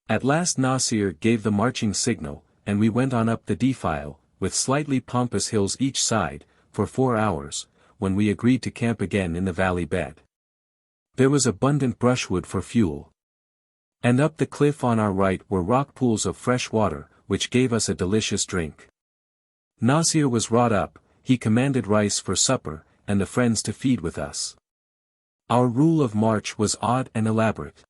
At last Nasir gave the marching signal, and we went on up the defile, with slightly pompous hills each side, for 4 hours, when we agreed to camp again in the valley bed. There was abundant brushwood for fuel. And up the cliff on our right were rock pools of fresh water, which gave us a delicious drink. Nasir was wrought up, he commanded rice for supper, and the friends to feed with us. Our rule of march was odd and elaborate.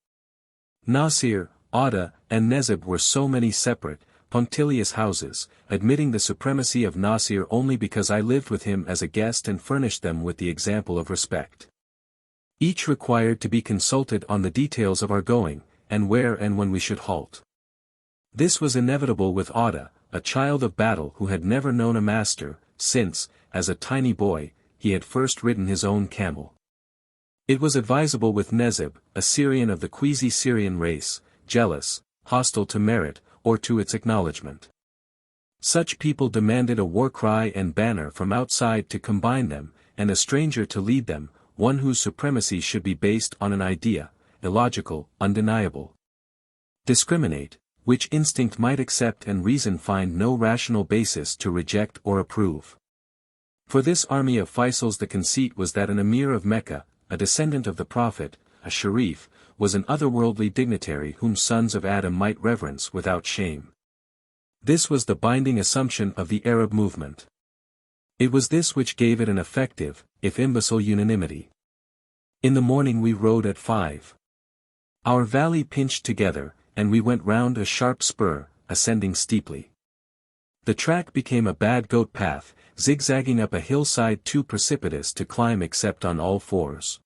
Nasir, Ada, and Nezib were so many separate, punctilious houses, admitting the supremacy of Nasir only because I lived with him as a guest and furnished them with the example of respect. Each required to be consulted on the details of our going, and where and when we should halt. This was inevitable with Ada, a child of battle who had never known a master, since, as a tiny boy, he had first ridden his own camel. It was advisable with Nezib, a Syrian of the queasy Syrian race, jealous, hostile to merit, or to its acknowledgment. Such people demanded a war cry and banner from outside to combine them, and a stranger to lead them, one whose supremacy should be based on an idea, illogical, undeniable. Discriminate, which instinct might accept and reason find no rational basis to reject or approve. For this army of Feisal's the conceit was that an emir of Mecca, a descendant of the Prophet, a sharif, was an otherworldly dignitary whom sons of Adam might reverence without shame. This was the binding assumption of the Arab movement. It was this which gave it an effective, if imbecile unanimity. In the morning we rode at 5. Our valley pinched together, and we went round a sharp spur, ascending steeply. The track became a bad goat path, zigzagging up a hillside too precipitous to climb except on all fours.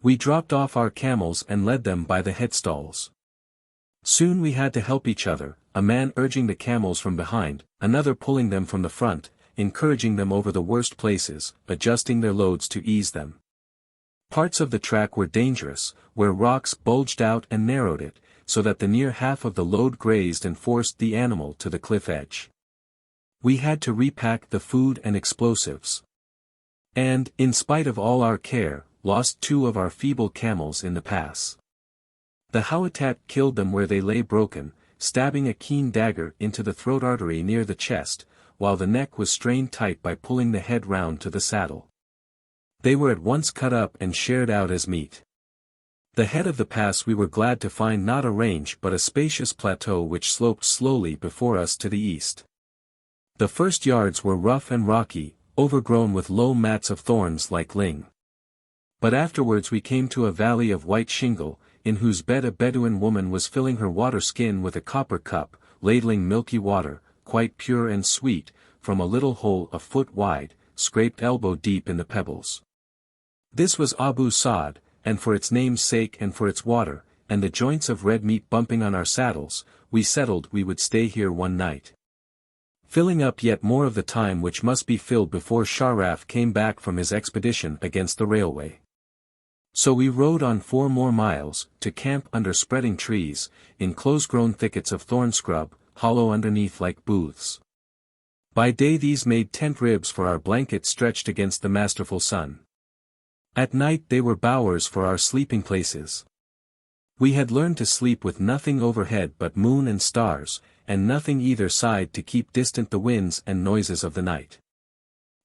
We dropped off our camels and led them by the headstalls. Soon we had to help each other, a man urging the camels from behind, another pulling them from the front, encouraging them over the worst places, adjusting their loads to ease them. Parts of the track were dangerous, where rocks bulged out and narrowed it, so that the near half of the load grazed and forced the animal to the cliff edge. We had to repack the food and explosives. And, in spite of all our care, lost 2 of our feeble camels in the pass. The Hawattat killed them where they lay broken, stabbing a keen dagger into the throat artery near the chest, while the neck was strained tight by pulling the head round to the saddle. They were at once cut up and shared out as meat. The head of the pass we were glad to find not a range but a spacious plateau which sloped slowly before us to the east. The first yards were rough and rocky, overgrown with low mats of thorns like ling. But afterwards we came to a valley of white shingle, in whose bed a Bedouin woman was filling her water skin with a copper cup, ladling milky water, quite pure and sweet, from a little hole a foot wide, scraped elbow deep in the pebbles. This was Abu Sa'd, and for its name's sake and for its water, and the joints of red meat bumping on our saddles, we settled we would stay here one night. Filling up yet more of the time which must be filled before Sharaf came back from his expedition against the railway. So we rode on 4 more miles, to camp under spreading trees, in close-grown thickets of thorn scrub, hollow underneath like booths. By day these made tent ribs for our blankets stretched against the masterful sun. At night they were bowers for our sleeping places. We had learned to sleep with nothing overhead but moon and stars, and nothing either side to keep distant the winds and noises of the night.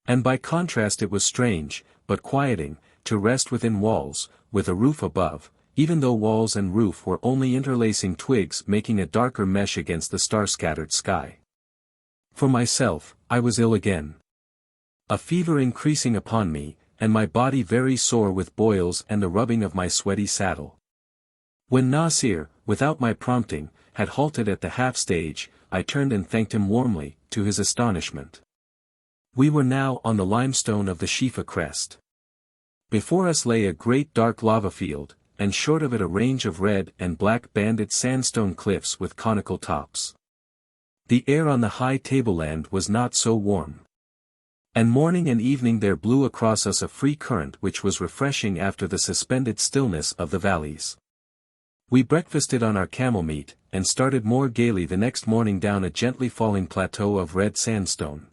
And by contrast it was strange, but quieting, to rest within walls, with a roof above, even though walls and roof were only interlacing twigs making a darker mesh against the star-scattered sky. For myself, I was ill again. A fever increasing upon me, and my body very sore with boils and the rubbing of my sweaty saddle. When Nasir, without my prompting, had halted at the half-stage, I turned and thanked him warmly, to his astonishment. We were now on the limestone of the Shifa crest. Before us lay a great dark lava field, and short of it a range of red and black banded sandstone cliffs with conical tops. The air on the high tableland was not so warm. And morning and evening there blew across us a free current which was refreshing after the suspended stillness of the valleys. We breakfasted on our camel meat, and started more gaily the next morning down a gently falling plateau of red sandstone.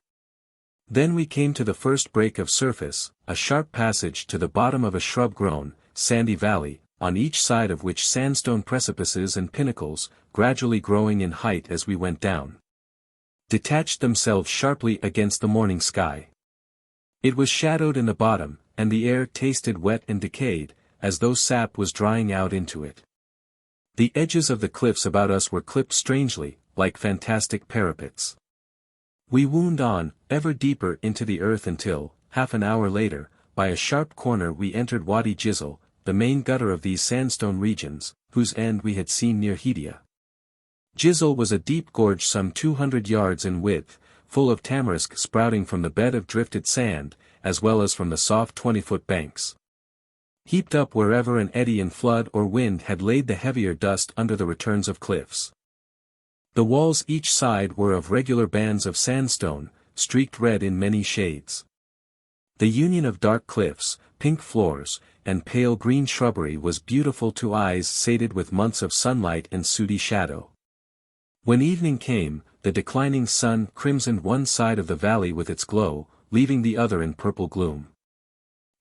Then we came to the first break of surface, a sharp passage to the bottom of a shrub-grown, sandy valley, on each side of which sandstone precipices and pinnacles, gradually growing in height as we went down, detached themselves sharply against the morning sky. It was shadowed in the bottom, and the air tasted wet and decayed, as though sap was drying out into it. The edges of the cliffs about us were clipped strangely, like fantastic parapets. We wound on, ever deeper into the earth until, half an hour later, by a sharp corner we entered Wadi Jizl, the main gutter of these sandstone regions, whose end we had seen near Hidia. Jizl was a deep gorge some 200 yards in width, full of tamarisk sprouting from the bed of drifted sand, as well as from the soft 20-foot banks, heaped up wherever an eddy in flood or wind had laid the heavier dust under the returns of cliffs. The walls each side were of regular bands of sandstone, streaked red in many shades. The union of dark cliffs, pink floors, and pale green shrubbery was beautiful to eyes sated with months of sunlight and sooty shadow. When evening came, the declining sun crimsoned one side of the valley with its glow, leaving the other in purple gloom.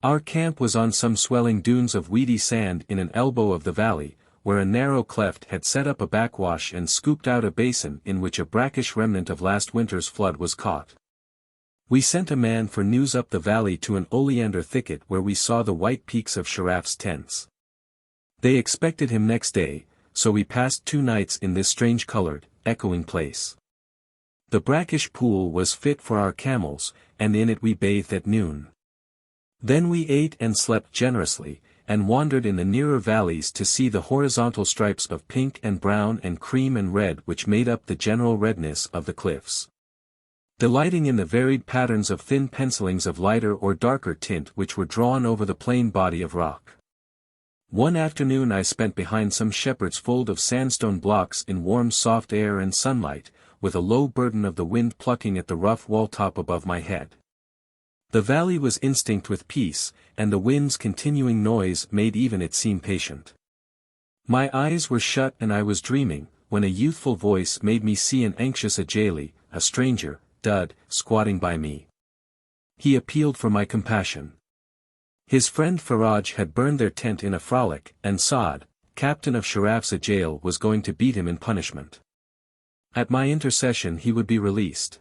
Our camp was on some swelling dunes of weedy sand in an elbow of the valley, where a narrow cleft had set up a backwash and scooped out a basin in which a brackish remnant of last winter's flood was caught. We sent a man for news up the valley to an oleander thicket where we saw the white peaks of Sharaf's tents. They expected him next day, so we passed 2 nights in this strange-colored, echoing place. The brackish pool was fit for our camels, and in it we bathed at noon. Then we ate and slept generously, and wandered in the nearer valleys to see the horizontal stripes of pink and brown and cream and red which made up the general redness of the cliffs, delighting in the varied patterns of thin pencilings of lighter or darker tint which were drawn over the plain body of rock. One afternoon I spent behind some shepherd's fold of sandstone blocks in warm soft air and sunlight, with a low burden of the wind plucking at the rough wall top above my head. The valley was instinct with peace, and the wind's continuing noise made even it seem patient. My eyes were shut and I was dreaming, when a youthful voice made me see an anxious Ajali, a stranger, Dud, squatting by me. He appealed for my compassion. His friend Faraj had burned their tent in a frolic, and Saad, captain of Sharaf's jail, was going to beat him in punishment. At my intercession he would be released.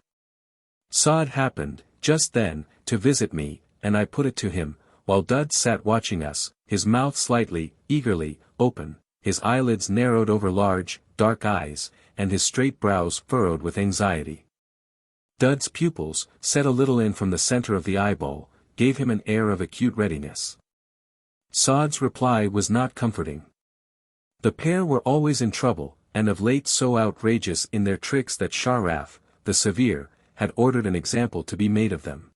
Saad happened, just then, to visit me, and I put it to him, while Dud sat watching us, his mouth slightly, eagerly, open, his eyelids narrowed over large, dark eyes, and his straight brows furrowed with anxiety. Dud's pupils, set a little in from the center of the eyeball, gave him an air of acute readiness. Saad's reply was not comforting. The pair were always in trouble, and of late so outrageous in their tricks that Sharaf, the severe, had ordered an example to be made of them.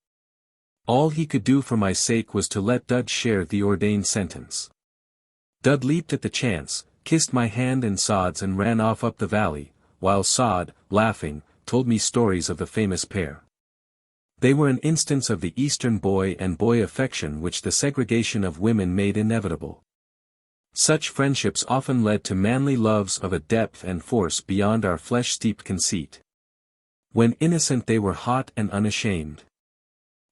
All he could do for my sake was to let Dud share the ordained sentence. Dud leaped at the chance, kissed my hand and Saad's and ran off up the valley, while Saad, laughing, told me stories of the famous pair. They were an instance of the Eastern boy and boy affection which the segregation of women made inevitable. Such friendships often led to manly loves of a depth and force beyond our flesh-steeped conceit. When innocent they were hot and unashamed.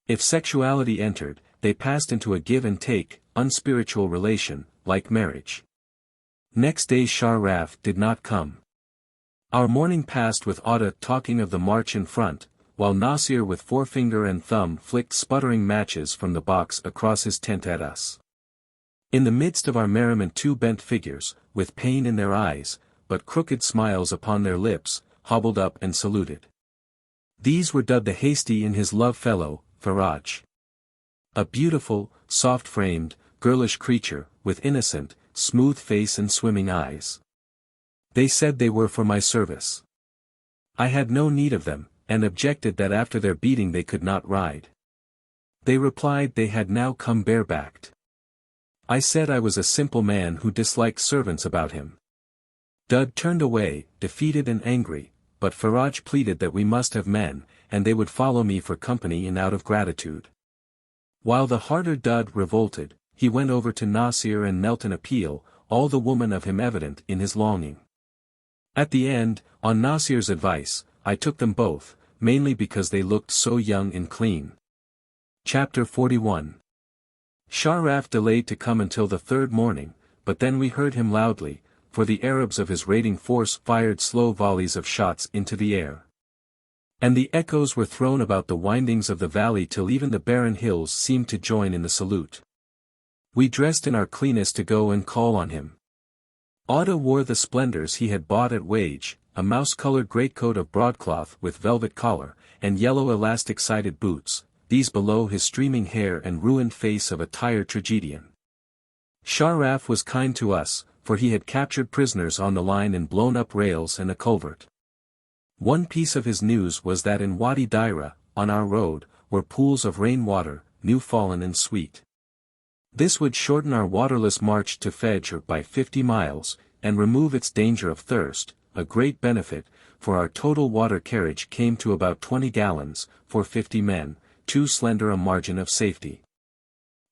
If sexuality entered, they passed into a give and take, unspiritual relation, like marriage. Next day Sharaf did not come. Our morning passed with Atta talking of the march in front, while Nasir with forefinger and thumb flicked sputtering matches from the box across his tent at us. In the midst of our merriment 2 bent figures, with pain in their eyes, but crooked smiles upon their lips, hobbled up and saluted. These were Dud the hasty and his love-fellow, Faraj. A beautiful, soft-framed, girlish creature, with innocent, smooth face and swimming eyes. They said they were for my service. I had no need of them, and objected that after their beating they could not ride. They replied they had now come barebacked. I said I was a simple man who disliked servants about him. Dud turned away, defeated and angry, but Faraj pleaded that we must have men, and they would follow me for company and out of gratitude. While the harder Dud revolted, he went over to Nasir and knelt in appeal, all the woman of him evident in his longing. At the end, on Nasir's advice, I took them both, mainly because they looked so young and clean. Chapter 41. Sharaf delayed to come until the third morning, but then we heard him loudly, for the Arabs of his raiding force fired slow volleys of shots into the air. And the echoes were thrown about the windings of the valley till even the barren hills seemed to join in the salute. We dressed in our cleanest to go and call on him. Otto wore the splendors he had bought at Wage, a mouse-colored greatcoat of broadcloth with velvet collar, and yellow elastic-sided boots, these below his streaming hair and ruined face of a tired tragedian. Sharaf was kind to us, for he had captured prisoners on the line and blown up rails and a culvert. One piece of his news was that in Wadi Daira, on our road, were pools of rain-water, new fallen and sweet. This would shorten our waterless march to Fajr by 50 miles, and remove its danger of thirst, a great benefit, for our total water carriage came to about 20 gallons, for 50 men, too slender a margin of safety.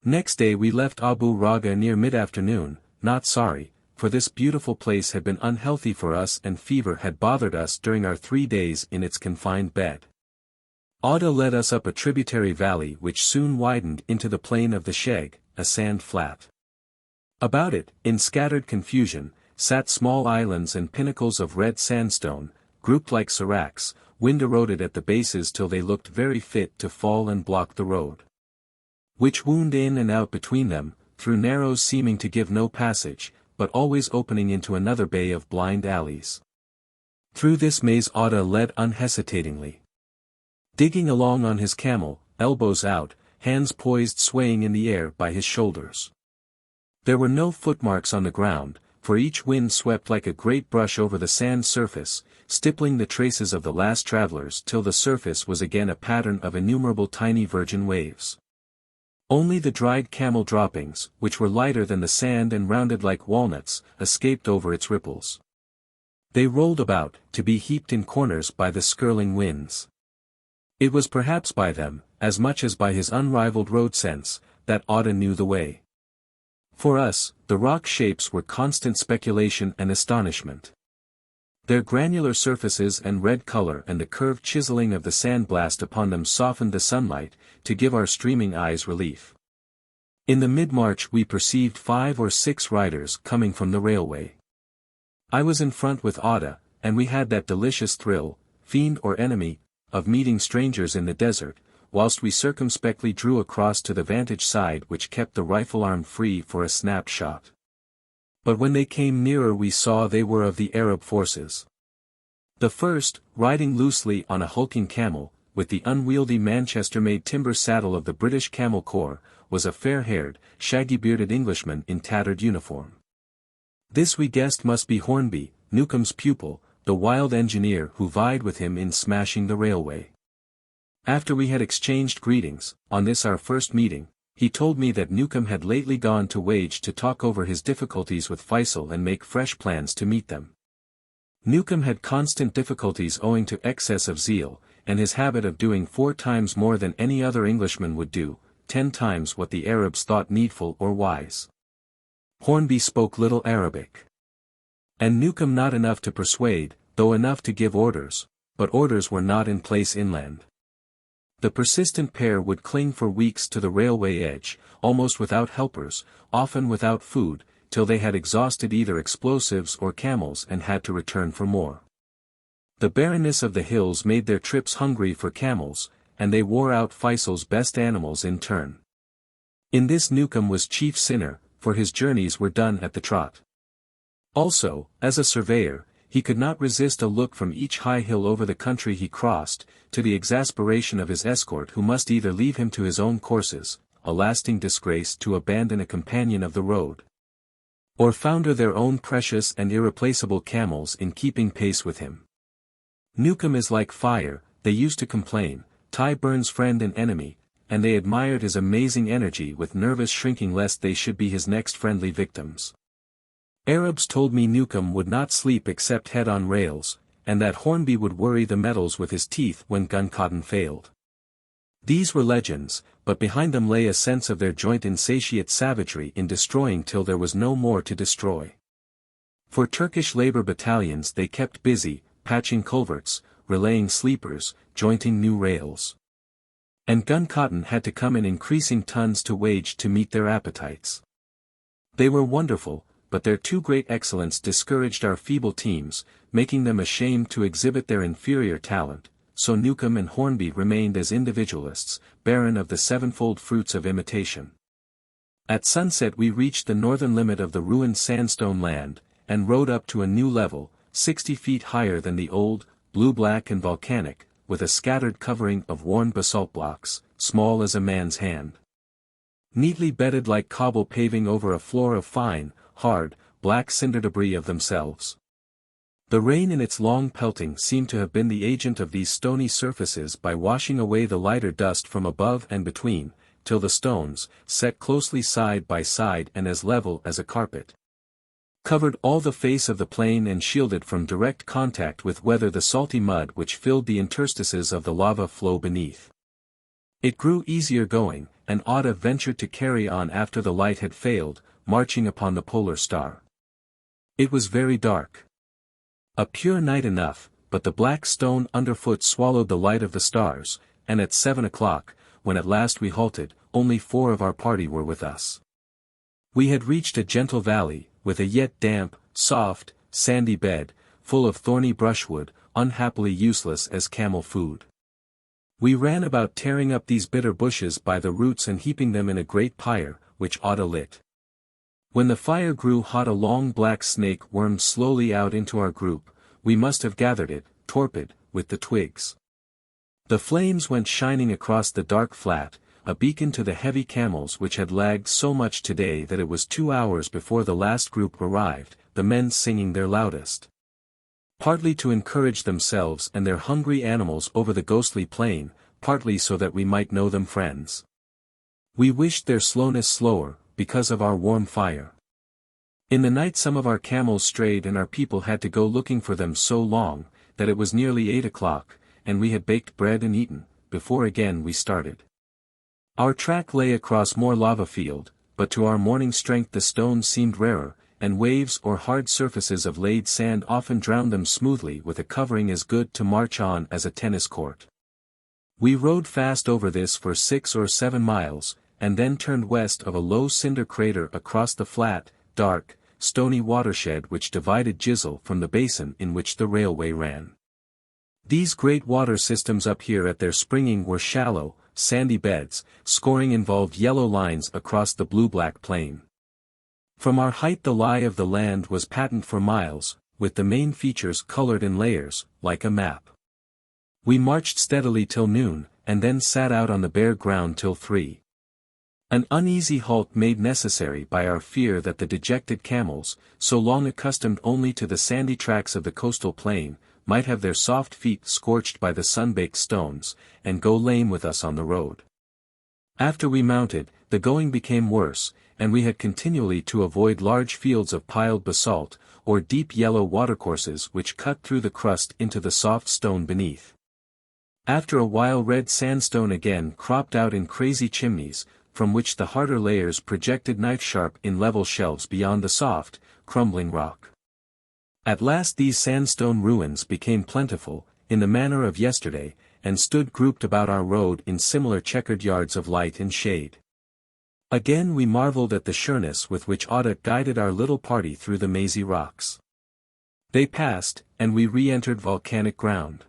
Next day we left Abu Raga near mid-afternoon, not sorry, for this beautiful place had been unhealthy for us and fever had bothered us during our 3 days in its confined bed. Auda led us up a tributary valley which soon widened into the plain of the Sheg, a sand flat. About it, in scattered confusion, sat small islands and pinnacles of red sandstone, grouped like seracs, wind-eroded at the bases till they looked very fit to fall and block the road, which wound in and out between them, through narrows seeming to give no passage, but always opening into another bay of blind alleys. Through this maze Auda led unhesitatingly, digging along on his camel, elbows out, hands poised swaying in the air by his shoulders. There were no footmarks on the ground, for each wind swept like a great brush over the sand surface, stippling the traces of the last travelers till the surface was again a pattern of innumerable tiny virgin waves. Only the dried camel droppings, which were lighter than the sand and rounded like walnuts, escaped over its ripples. They rolled about, to be heaped in corners by the skirling winds. It was perhaps by them, as much as by his unrivaled road sense, that Auda knew the way. For us, the rock shapes were constant speculation and astonishment. Their granular surfaces and red color and the curved chiseling of the sandblast upon them softened the sunlight, to give our streaming eyes relief. In the mid-march we perceived 5 or 6 riders coming from the railway. I was in front with Auda, and we had that delicious thrill, fiend or enemy, of meeting strangers in the desert, whilst we circumspectly drew across to the vantage side which kept the rifle arm free for a snapped shot. But when they came nearer we saw they were of the Arab forces. The first, riding loosely on a hulking camel, with the unwieldy Manchester-made timber saddle of the British Camel Corps, was a fair-haired, shaggy-bearded Englishman in tattered uniform. This we guessed must be Hornby, Newcomb's pupil, the wild engineer who vied with him in smashing the railway. After we had exchanged greetings, on this our first meeting, he told me that Newcomb had lately gone to Wage to talk over his difficulties with Feisal and make fresh plans to meet them. Newcomb had constant difficulties owing to excess of zeal, and his habit of doing 4 times more than any other Englishman would do, 10 times what the Arabs thought needful or wise. Hornby spoke little Arabic. And Newcomb not enough to persuade, though enough to give orders, but orders were not in place inland. The persistent pair would cling for weeks to the railway edge, almost without helpers, often without food, till they had exhausted either explosives or camels and had to return for more. The barrenness of the hills made their trips hungry for camels, and they wore out Faisal's best animals in turn. In this Newcomb was chief sinner, for his journeys were done at the trot. Also, as a surveyor, he could not resist a look from each high hill over the country he crossed, to the exasperation of his escort who must either leave him to his own courses, a lasting disgrace to abandon a companion of the road, or founder their own precious and irreplaceable camels in keeping pace with him. Newcomb is like fire, they used to complain, Tyburns friend and enemy, and they admired his amazing energy with nervous shrinking lest they should be his next friendly victims. Arabs told me Newcomb would not sleep except head on rails, and that Hornby would worry the metals with his teeth when gun-cotton failed. These were legends, but behind them lay a sense of their joint insatiate savagery in destroying till there was no more to destroy. For Turkish labor battalions they kept busy, patching culverts, relaying sleepers, jointing new rails. And gun cotton had to come in increasing tons to wage to meet their appetites. They were wonderful, but their too great excellence discouraged our feeble teams, making them ashamed to exhibit their inferior talent, so Newcomb and Hornby remained as individualists, barren of the sevenfold fruits of imitation. At sunset we reached the northern limit of the ruined sandstone land, and rode up to a new level, 60 feet higher than the old, blue-black and volcanic, with a scattered covering of worn basalt blocks, small as a man's hand. Neatly bedded like cobble paving over a floor of fine, hard, black cinder debris of themselves. The rain in its long pelting seemed to have been the agent of these stony surfaces by washing away the lighter dust from above and between, till the stones, set closely side by side and as level as a carpet, covered all the face of the plain and shielded from direct contact with weather the salty mud which filled the interstices of the lava flow beneath. It grew easier going, and Otta ventured to carry on after the light had failed, marching upon the polar star. It was very dark. A pure night enough, but the black stone underfoot swallowed the light of the stars, and at 7 o'clock, when at last we halted, only 4 of our party were with us. We had reached a gentle valley, with a yet damp, soft, sandy bed, full of thorny brushwood, unhappily useless as camel food. We ran about tearing up these bitter bushes by the roots and heaping them in a great pyre, which Otta lit. When the fire grew hot a long black snake wormed slowly out into our group. We must have gathered it, torpid, with the twigs. The flames went shining across the dark flat, a beacon to the heavy camels which had lagged so much today that it was 2 hours before the last group arrived, the men singing their loudest. Partly to encourage themselves and their hungry animals over the ghostly plain, partly so that we might know them friends. We wished their slowness slower, because of our warm fire. In the night some of our camels strayed and our people had to go looking for them so long, that it was nearly 8 o'clock, and we had baked bread and eaten, before again we started. Our track lay across more lava field, but to our morning strength the stones seemed rarer, and waves or hard surfaces of laid sand often drowned them smoothly with a covering as good to march on as a tennis court. We rode fast over this for 6 or 7 miles, and then turned west of a low cinder crater across the flat, dark, stony watershed which divided Gisel from the basin in which the railway ran. These great water systems up here at their springing were shallow, sandy beds, scoring involved yellow lines across the blue-black plain. From our height the lie of the land was patent for miles, with the main features colored in layers, like a map. We marched steadily till noon, and then sat out on the bare ground till 3. An uneasy halt made necessary by our fear that the dejected camels, so long accustomed only to the sandy tracks of the coastal plain, might have their soft feet scorched by the sun-baked stones, and go lame with us on the road. After we mounted, the going became worse, and we had continually to avoid large fields of piled basalt, or deep yellow watercourses which cut through the crust into the soft stone beneath. After a while red sandstone again cropped out in crazy chimneys, from which the harder layers projected knife-sharp in level shelves beyond the soft, crumbling rock. At last these sandstone ruins became plentiful, in the manner of yesterday, and stood grouped about our road in similar checkered yards of light and shade. Again we marveled at the sureness with which Otta guided our little party through the mazy rocks. They passed, and we re-entered volcanic ground.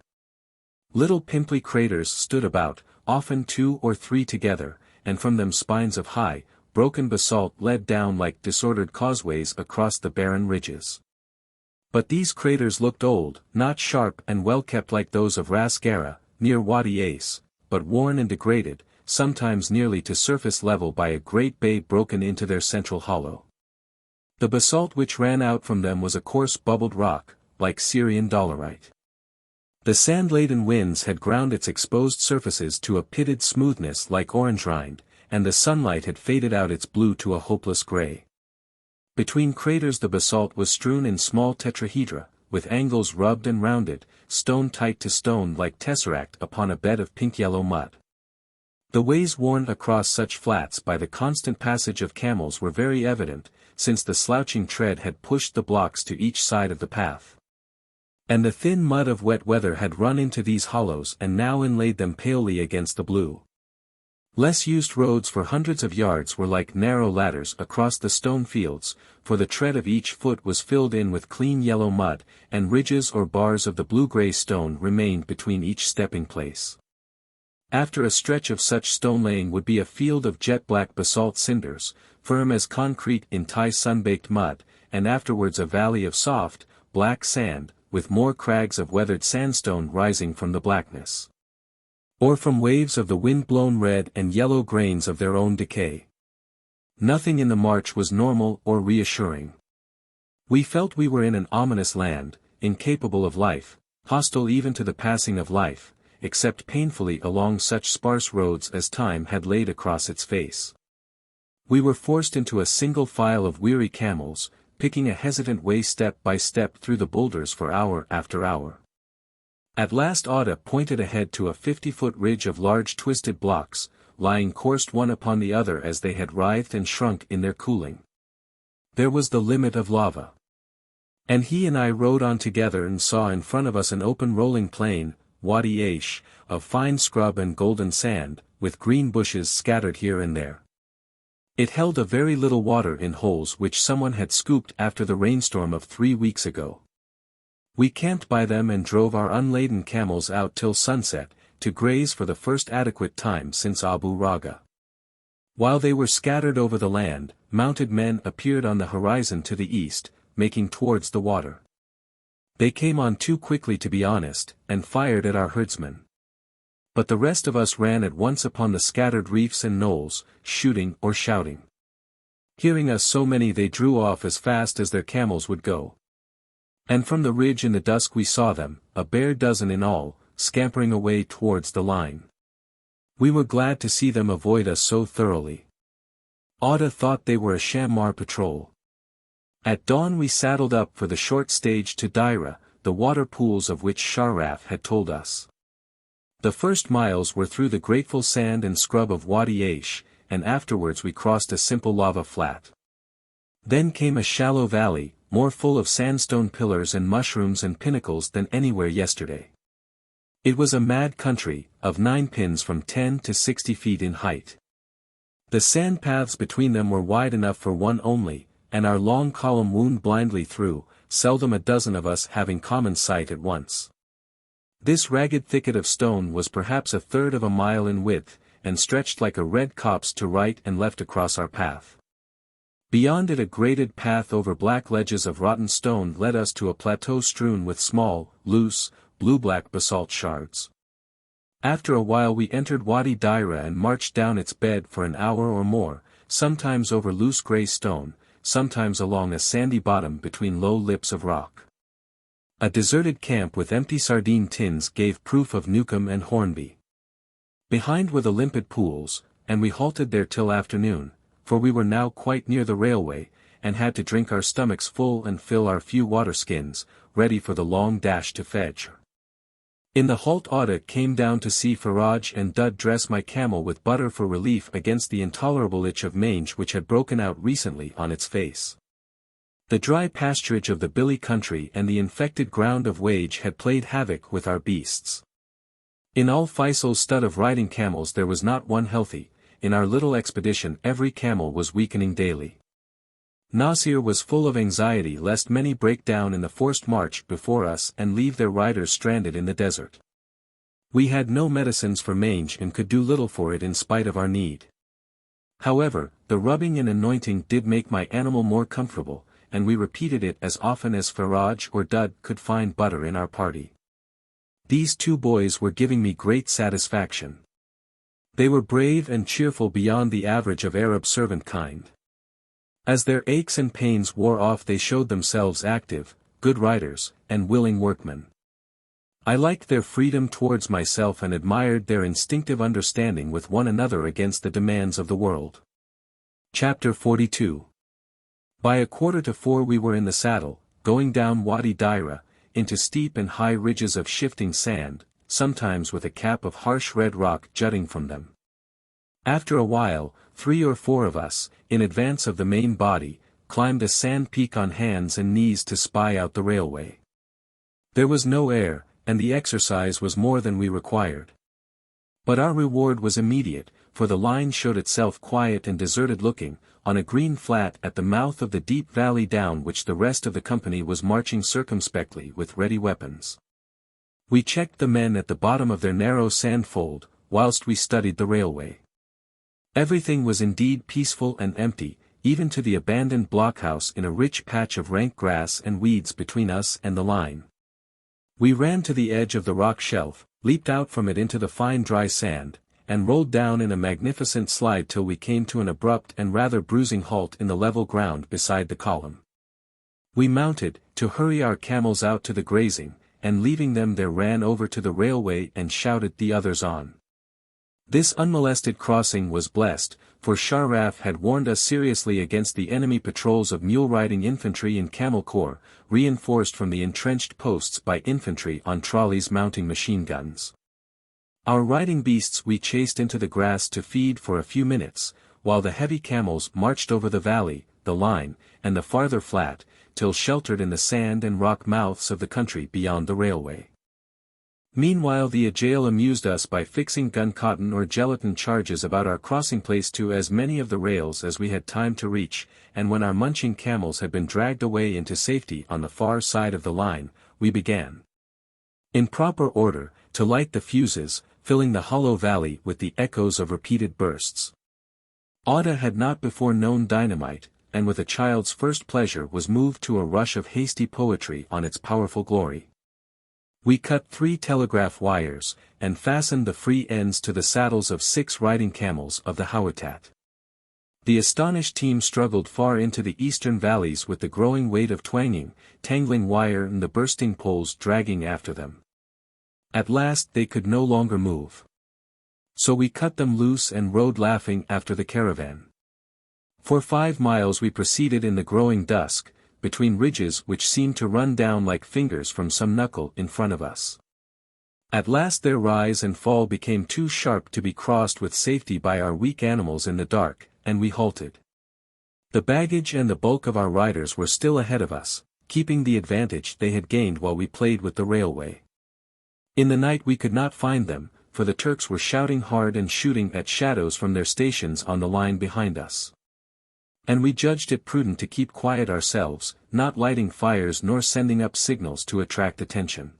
Little pimply craters stood about, often 2 or 3 together, and from them spines of high, broken basalt led down like disordered causeways across the barren ridges. But these craters looked old, not sharp and well kept like those of Ras Gara, near Wadi Ace, but worn and degraded, sometimes nearly to surface level by a great bay broken into their central hollow. The basalt which ran out from them was a coarse bubbled rock, like Syrian dolerite. The sand-laden winds had ground its exposed surfaces to a pitted smoothness like orange rind, and the sunlight had faded out its blue to a hopeless gray. Between craters the basalt was strewn in small tetrahedra, with angles rubbed and rounded, stone tight to stone like tesseract upon a bed of pink-yellow mud. The ways worn across such flats by the constant passage of camels were very evident, since the slouching tread had pushed the blocks to each side of the path. And the thin mud of wet weather had run into these hollows and now inlaid them palely against the blue. Less used roads for hundreds of yards were like narrow ladders across the stone fields, for the tread of each foot was filled in with clean yellow mud, and ridges or bars of the blue-gray stone remained between each stepping place. After a stretch of such stone-laying would be a field of jet-black basalt cinders, firm as concrete in Thai sun-baked mud, and afterwards a valley of soft, black sand, with more crags of weathered sandstone rising from the blackness. Or from waves of the wind-blown red and yellow grains of their own decay. Nothing in the march was normal or reassuring. We felt we were in an ominous land, incapable of life, hostile even to the passing of life, except painfully along such sparse roads as time had laid across its face. We were forced into a single file of weary camels, picking a hesitant way step by step through the boulders for hour after hour. At last Ada pointed ahead to a 50-foot ridge of large twisted blocks, lying coursed one upon the other as they had writhed and shrunk in their cooling. There was the limit of lava. And he and I rode on together and saw in front of us an open rolling plain, Wadi Aish, of fine scrub and golden sand, with green bushes scattered here and there. It held a very little water in holes which someone had scooped after the rainstorm of 3 weeks ago. We camped by them and drove our unladen camels out till sunset, to graze for the first adequate time since Abu Raga. While they were scattered over the land, mounted men appeared on the horizon to the east, making towards the water. They came on too quickly to be honest, and fired at our herdsmen. But the rest of us ran at once upon the scattered reefs and knolls, shooting or shouting. Hearing us so many they drew off as fast as their camels would go. And from the ridge in the dusk we saw them, a bare dozen in all, scampering away towards the line. We were glad to see them avoid us so thoroughly. Ada thought they were a Shammar patrol. At dawn we saddled up for the short stage to Daira, the water pools of which Sharaf had told us. The first miles were through the grateful sand and scrub of Wadi Aish, and afterwards we crossed a simple lava flat. Then came a shallow valley, more full of sandstone pillars and mushrooms and pinnacles than anywhere yesterday. It was a mad country, of 9 pins from 10 to 60 feet in height. The sand paths between them were wide enough for one only, and our long column wound blindly through, seldom a dozen of us having common sight at once. This ragged thicket of stone was perhaps a third of a mile in width, and stretched like a red copse to right and left across our path. Beyond it a graded path over black ledges of rotten stone led us to a plateau strewn with small, loose, blue-black basalt shards. After a while we entered Wadi Daira and marched down its bed for an hour or more, sometimes over loose grey stone, sometimes along a sandy bottom between low lips of rock. A deserted camp with empty sardine tins gave proof of Newcomb and Hornby. Behind were the limpid pools, and we halted there till afternoon, for we were now quite near the railway, and had to drink our stomachs full and fill our few water skins, ready for the long dash to Fetch. In the halt Ada came down to see Faraj and Dud dress my camel with butter for relief against the intolerable itch of mange which had broken out recently on its face. The dry pasturage of the billy country and the infected ground of wage had played havoc with our beasts. In all Feisal's stud of riding camels there was not one healthy. In our little expedition every camel was weakening daily. Nasir was full of anxiety lest many break down in the forced march before us and leave their riders stranded in the desert. We had no medicines for mange and could do little for it in spite of our need. However, the rubbing and anointing did make my animal more comfortable, and we repeated it as often as Faraj or Dud could find butter in our party. These 2 boys were giving me great satisfaction. They were brave and cheerful beyond the average of Arab servant kind. As their aches and pains wore off they showed themselves active, good riders, and willing workmen. I liked their freedom towards myself and admired their instinctive understanding with one another against the demands of the world. Chapter 42. By 3:45 we were in the saddle, going down Wadi Daira, into steep and high ridges of shifting sand, sometimes with a cap of harsh red rock jutting from them. After a while, 3 or 4 of us, in advance of the main body, climbed a sand peak on hands and knees to spy out the railway. There was no air, and the exercise was more than we required. But our reward was immediate, for the line showed itself quiet and deserted-looking, on a green flat at the mouth of the deep valley down which the rest of the company was marching circumspectly with ready weapons. We checked the men at the bottom of their narrow sand fold, whilst we studied the railway. Everything was indeed peaceful and empty, even to the abandoned blockhouse in a rich patch of rank grass and weeds between us and the line. We ran to the edge of the rock shelf, leaped out from it into the fine dry sand, and rolled down in a magnificent slide till we came to an abrupt and rather bruising halt in the level ground beside the column. We mounted, to hurry our camels out to the grazing, and leaving them there ran over to the railway and shouted the others on. This unmolested crossing was blessed, for Sharraf had warned us seriously against the enemy patrols of mule-riding infantry in camel corps, reinforced from the entrenched posts by infantry on trolleys mounting machine guns. Our riding beasts we chased into the grass to feed for a few minutes, while the heavy camels marched over the valley, the line, and the farther flat, till sheltered in the sand and rock mouths of the country beyond the railway. Meanwhile the Ajail amused us by fixing gun-cotton or gelatin charges about our crossing place to as many of the rails as we had time to reach, and when our munching camels had been dragged away into safety on the far side of the line, we began, in proper order, to light the fuses, filling the hollow valley with the echoes of repeated bursts. Auda had not before known dynamite, and with a child's first pleasure was moved to a rush of hasty poetry on its powerful glory. We cut 3 telegraph wires, and fastened the free ends to the saddles of 6 riding camels of the Hawatat. The astonished team struggled far into the eastern valleys with the growing weight of twanging, tangling wire and the bursting poles dragging after them. At last they could no longer move. So we cut them loose and rode laughing after the caravan. For 5 miles we proceeded in the growing dusk, between ridges which seemed to run down like fingers from some knuckle in front of us. At last their rise and fall became too sharp to be crossed with safety by our weak animals in the dark, and we halted. The baggage and the bulk of our riders were still ahead of us, keeping the advantage they had gained while we played with the railway. In the night we could not find them, for the Turks were shouting hard and shooting at shadows from their stations on the line behind us. And we judged it prudent to keep quiet ourselves, not lighting fires nor sending up signals to attract attention.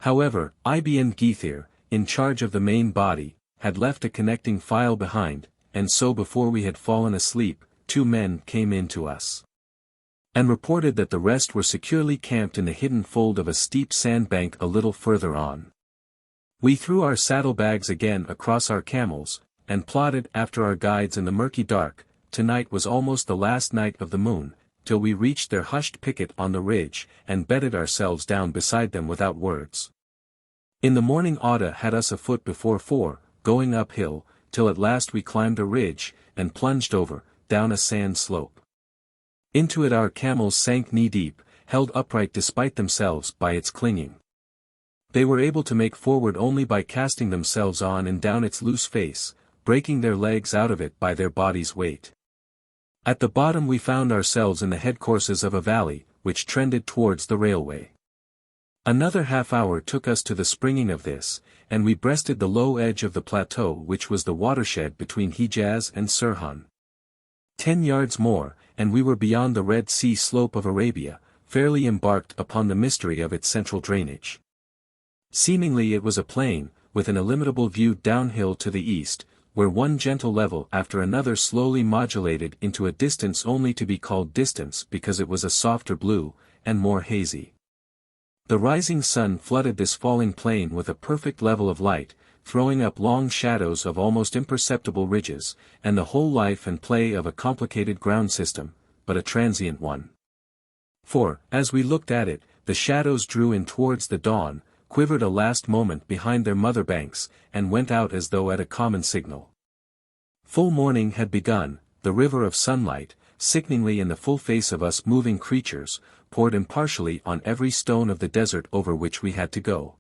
However, Ibn Githir, in charge of the main body, had left a connecting file behind, and so before we had fallen asleep, 2 men came in to us, and reported that the rest were securely camped in the hidden fold of a steep sandbank a little further on. We threw our saddlebags again across our camels, and plodded after our guides in the murky dark. Tonight was almost the last night of the moon, till we reached their hushed picket on the ridge, and bedded ourselves down beside them without words. In the morning Auda had us afoot before 4, going uphill, till at last we climbed a ridge, and plunged over, down a sand slope. Into it our camels sank knee-deep, held upright despite themselves by its clinging. They were able to make forward only by casting themselves on and down its loose face, breaking their legs out of it by their body's weight. At the bottom we found ourselves in the headcourses of a valley, which trended towards the railway. Another half-hour took us to the springing of this, and we breasted the low edge of the plateau which was the watershed between Hijaz and Sirhan. 10 yards more, and we were beyond the Red Sea slope of Arabia, fairly embarked upon the mystery of its central drainage. Seemingly it was a plain, with an illimitable view downhill to the east, where one gentle level after another slowly modulated into a distance only to be called distance because it was a softer blue, and more hazy. The rising sun flooded this falling plain with a perfect level of light, throwing up long shadows of almost imperceptible ridges, and the whole life and play of a complicated ground system, but a transient one. For, as we looked at it, the shadows drew in towards the dawn, quivered a last moment behind their mother banks, and went out as though at a common signal. Full morning had begun, the river of sunlight, sickeningly in the full face of us moving creatures, poured impartially on every stone of the desert over which we had to go.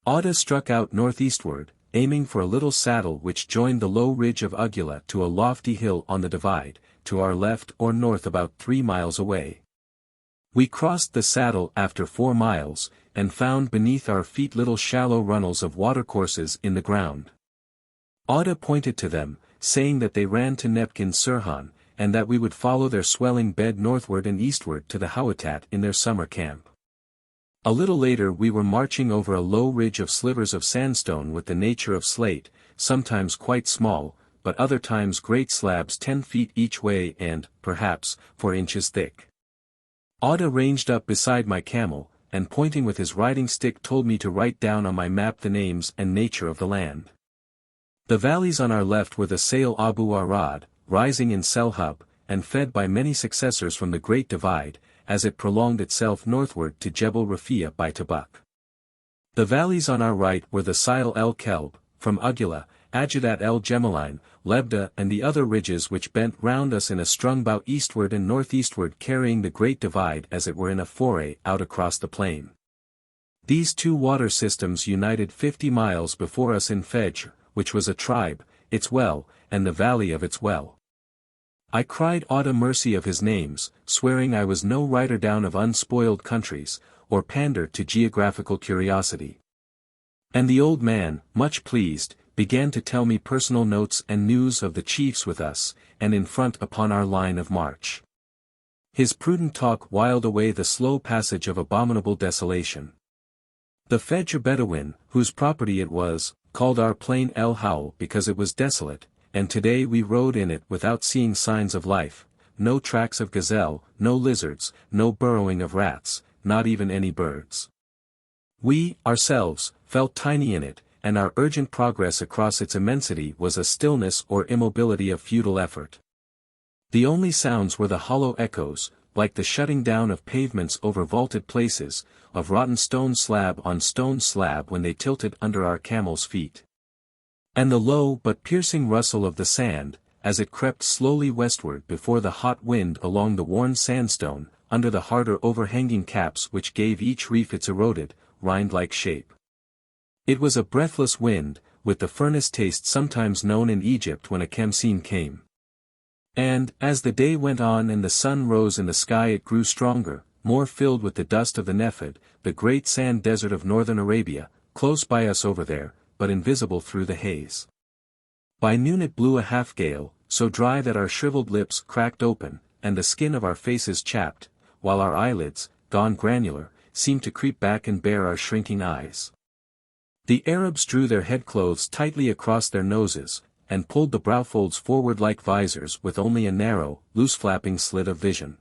Auda struck out northeastward, aiming for a little saddle which joined the low ridge of Ugula to a lofty hill on the divide, to our left or north about 3 miles away. We crossed the saddle after 4 miles, and found beneath our feet little shallow runnels of watercourses in the ground. Ada pointed to them, saying that they ran to Nepkin Sirhan, and that we would follow their swelling bed northward and eastward to the Hawatat in their summer camp. A little later we were marching over a low ridge of slivers of sandstone with the nature of slate, sometimes quite small, but other times great slabs 10 feet each way and, perhaps, 4 inches thick. Ada ranged up beside my camel, and pointing with his riding stick told me to write down on my map the names and nature of the land. The valleys on our left were the Sail Abu Arad, rising in Selhub, and fed by many successors from the Great Divide, as it prolonged itself northward to Jebel Rafia by Tabuk. The valleys on our right were the Sail el-Kelb, from Ugula, Ajadat el-Gemaline, Lebda and the other ridges which bent round us in a strung bow eastward and northeastward carrying the Great Divide as it were in a foray out across the plain. These two water systems united 50 miles before us in Fejr, which was a tribe, its well, and the valley of its well. I cried Ada mercy of his names, swearing I was no writer down of unspoiled countries, or pander to geographical curiosity. And the old man, much pleased, began to tell me personal notes and news of the chiefs with us, and in front upon our line of march. His prudent talk whiled away the slow passage of abominable desolation. The Fejr Bedouin, whose property it was, called our plain El Howl because it was desolate, and today we rode in it without seeing signs of life, no tracks of gazelle, no lizards, no burrowing of rats, not even any birds. We, ourselves, felt tiny in it, and our urgent progress across its immensity was a stillness or immobility of futile effort. The only sounds were the hollow echoes, like the shutting down of pavements over vaulted places, of rotten stone slab on stone slab when they tilted under our camels' feet. And the low but piercing rustle of the sand, as it crept slowly westward before the hot wind along the worn sandstone, under the harder overhanging caps which gave each reef its eroded, rind-like shape. It was a breathless wind, with the furnace taste sometimes known in Egypt when a Khamsin came. And, as the day went on and the sun rose in the sky it grew stronger, more filled with the dust of the Nephid, the great sand desert of northern Arabia, close by us over there, but invisible through the haze. By noon it blew a half-gale, so dry that our shriveled lips cracked open, and the skin of our faces chapped, while our eyelids, gone granular, seemed to creep back and bare our shrinking eyes. The Arabs drew their headclothes tightly across their noses, and pulled the browfolds forward like visors with only a narrow, loose-flapping slit of vision.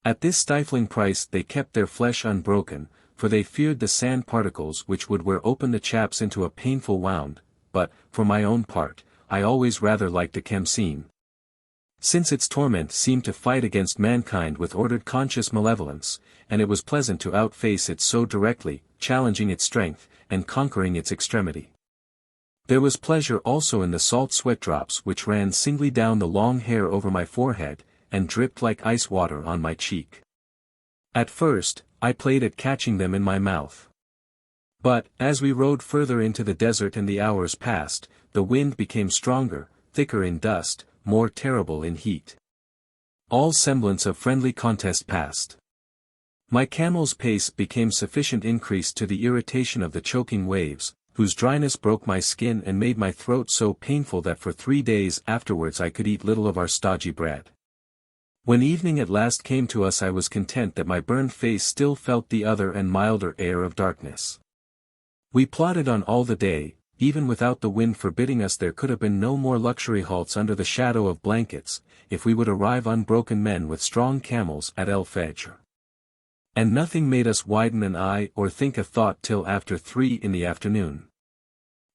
At this stifling price they kept their flesh unbroken, for they feared the sand particles which would wear open the chaps into a painful wound, but, for my own part, I always rather liked a Khamsin. Since its torment seemed to fight against mankind with ordered conscious malevolence, and it was pleasant to outface it so directly, challenging its strength, and conquering its extremity. There was pleasure also in the salt sweat drops which ran singly down the long hair over my forehead, and dripped like ice water on my cheek. At first, I played at catching them in my mouth. But, as we rode further into the desert and the hours passed, the wind became stronger, thicker in dust, more terrible in heat. All semblance of friendly contest passed. My camel's pace became sufficient increase to the irritation of the choking waves, whose dryness broke my skin and made my throat so painful that for 3 days afterwards I could eat little of our stodgy bread. When evening at last came to us I was content that my burned face still felt the other and milder air of darkness. We plodded on all the day, even without the wind forbidding us. There could have been no more luxury halts under the shadow of blankets, if we would arrive unbroken men with strong camels at El Fejr. And nothing made us widen an eye or think a thought till after 3 in the afternoon.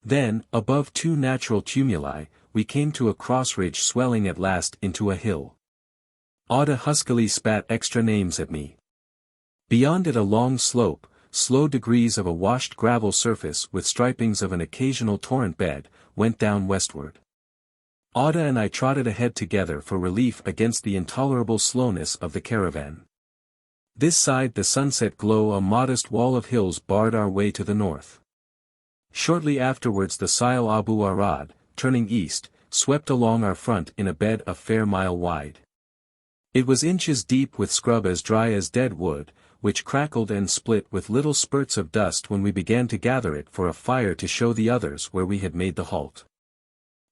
Then, above 2 natural tumuli, we came to a cross ridge swelling at last into a hill. Ada huskily spat extra names at me. Beyond it a long slope, slow degrees of a washed gravel surface with stripings of an occasional torrent bed, went down westward. Ada and I trotted ahead together for relief against the intolerable slowness of the caravan. This side the sunset glow a modest wall of hills barred our way to the north. Shortly afterwards the Sail Abu Arad, turning east, swept along our front in a bed a fair mile wide. It was inches deep with scrub as dry as dead wood, which crackled and split with little spurts of dust when we began to gather it for a fire to show the others where we had made the halt.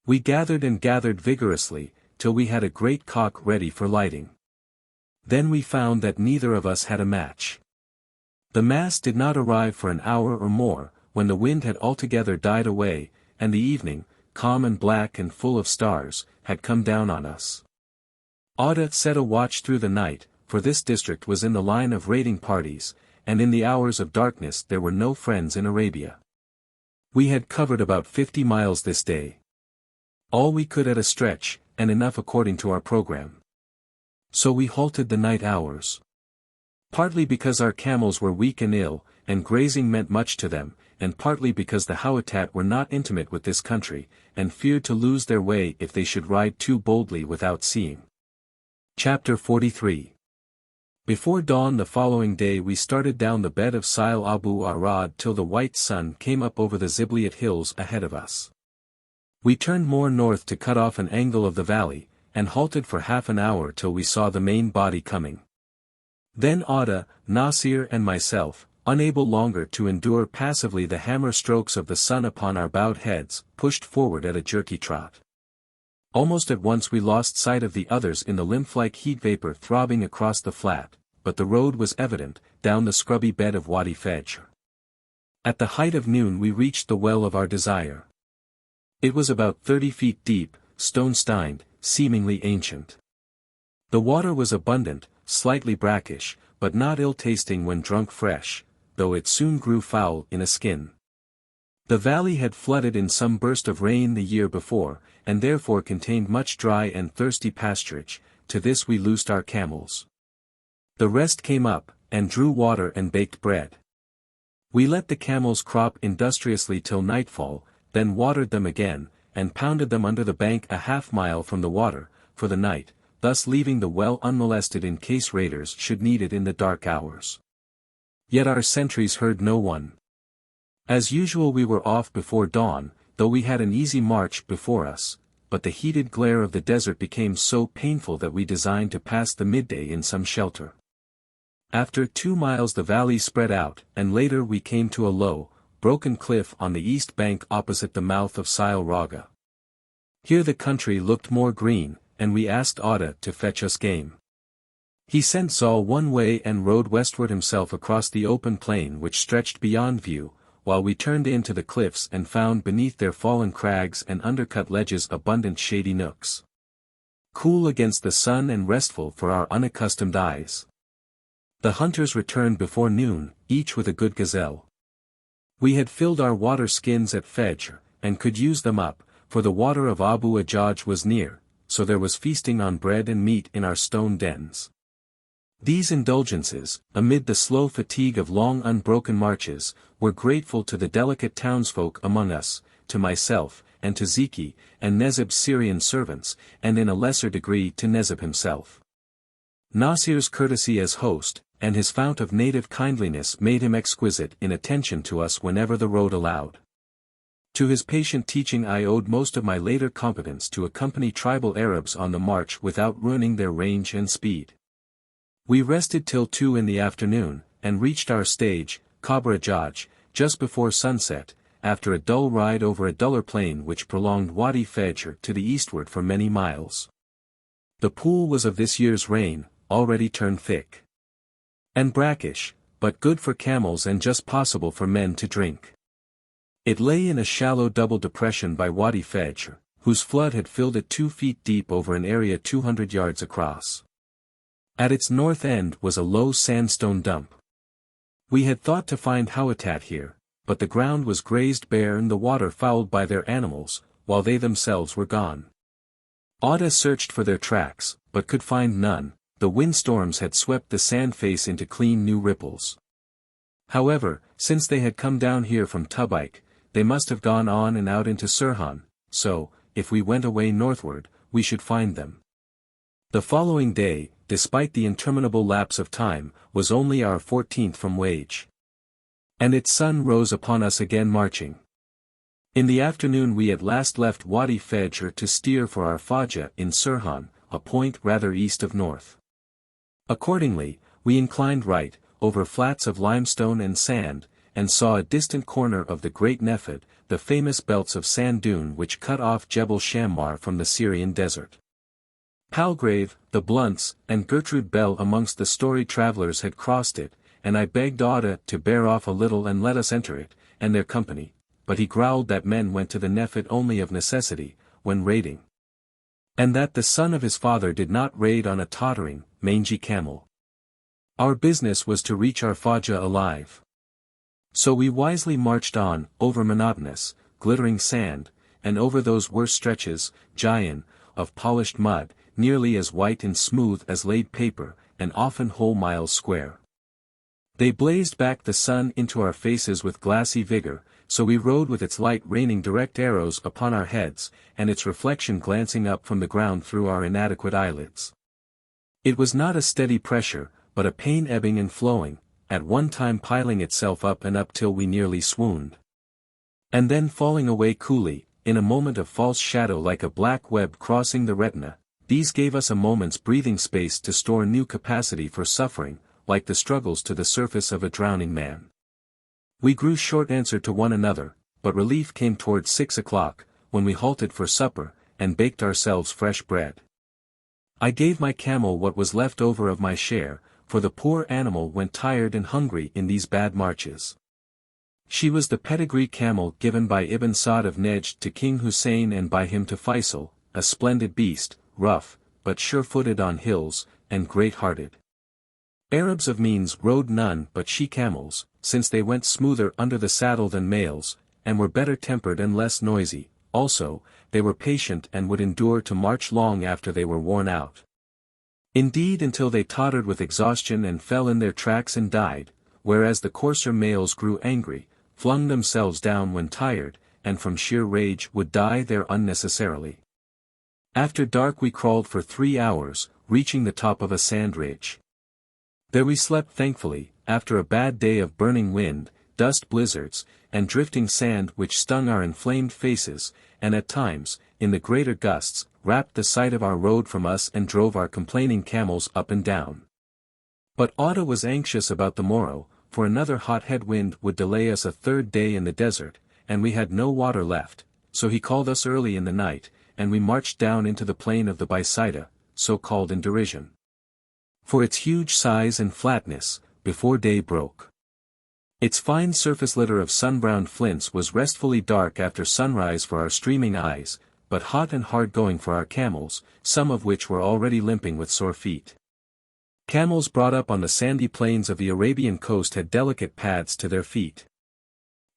We gathered and gathered vigorously, till we had a great cock ready for lighting. Then we found that neither of us had a match. The mast did not arrive for an hour or more, when the wind had altogether died away, and the evening, calm and black and full of stars, had come down on us. Auda set a watch through the night, for this district was in the line of raiding parties, and in the hours of darkness there were no friends in Arabia. We had covered about 50 miles this day. All we could at a stretch, and enough according to our program. So we halted the night hours. Partly because our camels were weak and ill, and grazing meant much to them, and partly because the Hawattat were not intimate with this country, and feared to lose their way if they should ride too boldly without seeing. Chapter 43. Before dawn the following day we started down the bed of Sile Abu Arad till the white sun came up over the Zibliat hills ahead of us. We turned more north to cut off an angle of the valley, and halted for half an hour till we saw the main body coming. Then Auda, Nasir and myself, unable longer to endure passively the hammer strokes of the sun upon our bowed heads, pushed forward at a jerky trot. Almost at once we lost sight of the others in the lymph-like heat vapor throbbing across the flat, but the road was evident, down the scrubby bed of Wadi Fajr. At the height of noon we reached the well of our desire. It was about 30 feet deep, stone-stined, seemingly ancient. The water was abundant, slightly brackish, but not ill-tasting when drunk fresh, though it soon grew foul in a skin. The valley had flooded in some burst of rain the year before, and therefore contained much dry and thirsty pasturage. To this we loosed our camels. The rest came up, and drew water and baked bread. We let the camels crop industriously till nightfall, then watered them again, and pounded them under the bank a half-mile from the water, for the night, thus leaving the well unmolested in case raiders should need it in the dark hours. Yet our sentries heard no one. As usual we were off before dawn, though we had an easy march before us, but the heated glare of the desert became so painful that we designed to pass the midday in some shelter. After 2 miles the valley spread out, and later we came to a low, broken cliff on the east bank opposite the mouth of Sile Raga. Here the country looked more green, and we asked Auda to fetch us game. He sent Zal one way and rode westward himself across the open plain which stretched beyond view, while we turned into the cliffs and found beneath their fallen crags and undercut ledges abundant shady nooks. Cool against the sun and restful for our unaccustomed eyes. The hunters returned before noon, each with a good gazelle. We had filled our water skins at Fajr, and could use them up, for the water of Abu Ajaj was near, so there was feasting on bread and meat in our stone dens. These indulgences, amid the slow fatigue of long unbroken marches, were grateful to the delicate townsfolk among us, to myself, and to Zeki, and Nezib's Syrian servants, and in a lesser degree to Nezib himself. Nasir's courtesy as host, and his fount of native kindliness made him exquisite in attention to us whenever the road allowed. To his patient teaching I owed most of my later competence to accompany tribal Arabs on the march without ruining their range and speed. We rested till 2 in the afternoon, and reached our stage, Kabr Ajaj, just before sunset, after a dull ride over a duller plain which prolonged Wadi Fajr to the eastward for many miles. The pool was of this year's rain, already turned thick and brackish, but good for camels and just possible for men to drink. It lay in a shallow double depression by Wadi Fajr, whose flood had filled it 2 feet deep over an area 200 yards across. At its north end was a low sandstone dump. We had thought to find Hawattat here, but the ground was grazed bare and the water fouled by their animals, while they themselves were gone. Auda searched for their tracks, but could find none. The windstorms had swept the sand face into clean new ripples. However, since they had come down here from Tubaik, they must have gone on and out into Sirhan, so, if we went away northward, we should find them. The following day, despite the interminable lapse of time, was only our 14th from Wage. And its sun rose upon us again marching. In the afternoon we at last left Wadi Fajr to steer for our Fajr in Sirhan, a point rather east of north. Accordingly, we inclined right, over flats of limestone and sand, and saw a distant corner of the Great Nephid, the famous belts of sand dune which cut off Jebel Shammar from the Syrian desert. Palgrave, the Blunts, and Gertrude Bell amongst the storied travelers had crossed it, and I begged Auda to bear off a little and let us enter it, and their company, but he growled that men went to the Nephid only of necessity, when raiding. And that the son of his father did not raid on a tottering, mangy camel. Our business was to reach our Fajah alive. So we wisely marched on, over monotonous, glittering sand, and over those worse stretches, Jayan, of polished mud, nearly as white and smooth as laid paper, and often whole miles square. They blazed back the sun into our faces with glassy vigor, so we rode with its light raining direct arrows upon our heads, and its reflection glancing up from the ground through our inadequate eyelids. It was not a steady pressure, but a pain ebbing and flowing, at one time piling itself up and up till we nearly swooned. And then falling away coolly, in a moment of false shadow like a black web crossing the retina. These gave us a moment's breathing space to store new capacity for suffering, like the struggles to the surface of a drowning man. We grew short answer to one another, but relief came towards 6 o'clock, when we halted for supper, and baked ourselves fresh bread. I gave my camel what was left over of my share, for the poor animal went tired and hungry in these bad marches. She was the pedigree camel given by Ibn Sa'd of Nejd to King Hussein and by him to Feisal, a splendid beast, rough, but sure-footed on hills, and great-hearted. Arabs of means rode none but she-camels, since they went smoother under the saddle than males, and were better tempered and less noisy. Also, they were patient and would endure to march long after they were worn out. Indeed, until they tottered with exhaustion and fell in their tracks and died, whereas the coarser males grew angry, flung themselves down when tired, and from sheer rage would die there unnecessarily. After dark we crawled for 3 hours, reaching the top of a sand ridge. There we slept thankfully, after a bad day of burning wind, dust blizzards, and drifting sand which stung our inflamed faces, and at times, in the greater gusts, wrapped the sight of our road from us and drove our complaining camels up and down. But Auda was anxious about the morrow, for another hot headwind would delay us a 3rd day in the desert, and we had no water left, so he called us early in the night, and we marched down into the plain of the Baisida, so called in derision. For its huge size and flatness, before day broke. Its fine surface litter of sun-browned flints was restfully dark after sunrise for our streaming eyes, but hot and hard-going for our camels, some of which were already limping with sore feet. Camels brought up on the sandy plains of the Arabian coast had delicate pads to their feet.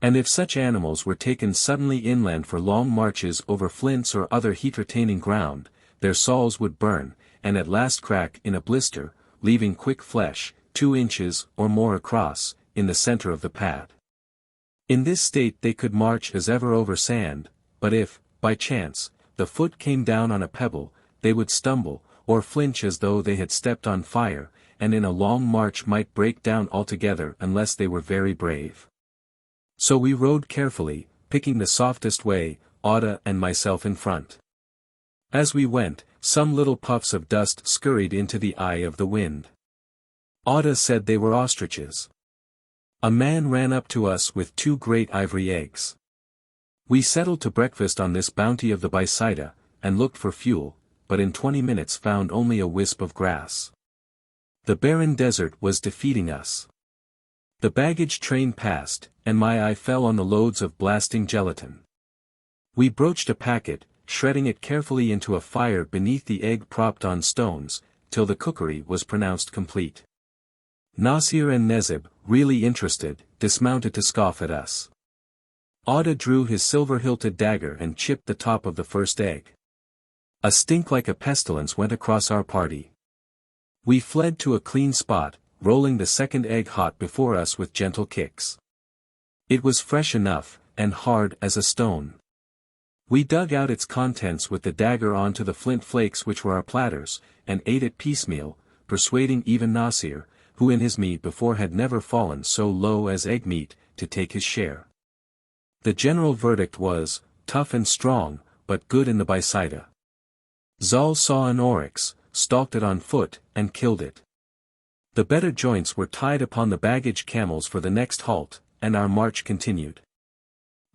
And if such animals were taken suddenly inland for long marches over flints or other heat-retaining ground, their soles would burn, and at last crack in a blister, leaving quick flesh, 2 inches or more across, in the center of the pad. In this state they could march as ever over sand, but if, by chance, the foot came down on a pebble, they would stumble, or flinch as though they had stepped on fire, and in a long march might break down altogether unless they were very brave. So we rode carefully, picking the softest way, Auda and myself in front. As we went, some little puffs of dust scurried into the eye of the wind. Auda said they were ostriches. A man ran up to us with 2 great ivory eggs. We settled to breakfast on this bounty of the Baisida, and looked for fuel, but in 20 minutes found only a wisp of grass. The barren desert was defeating us. The baggage train passed, and my eye fell on the loads of blasting gelatin. We broached a packet, shredding it carefully into a fire beneath the egg propped on stones, till the cookery was pronounced complete. Nasir and Nezib, really interested, dismounted to scoff at us. Auda drew his silver-hilted dagger and chipped the top of the first egg. A stink like a pestilence went across our party. We fled to a clean spot, rolling the second egg hot before us with gentle kicks. It was fresh enough, and hard as a stone. We dug out its contents with the dagger onto the flint flakes which were our platters, and ate it piecemeal, persuading even Nasir, who in his meat before had never fallen so low as egg meat, to take his share. The general verdict was, tough and strong, but good in the Baisida. Zal saw an oryx, stalked it on foot, and killed it. The better joints were tied upon the baggage camels for the next halt, and our march continued.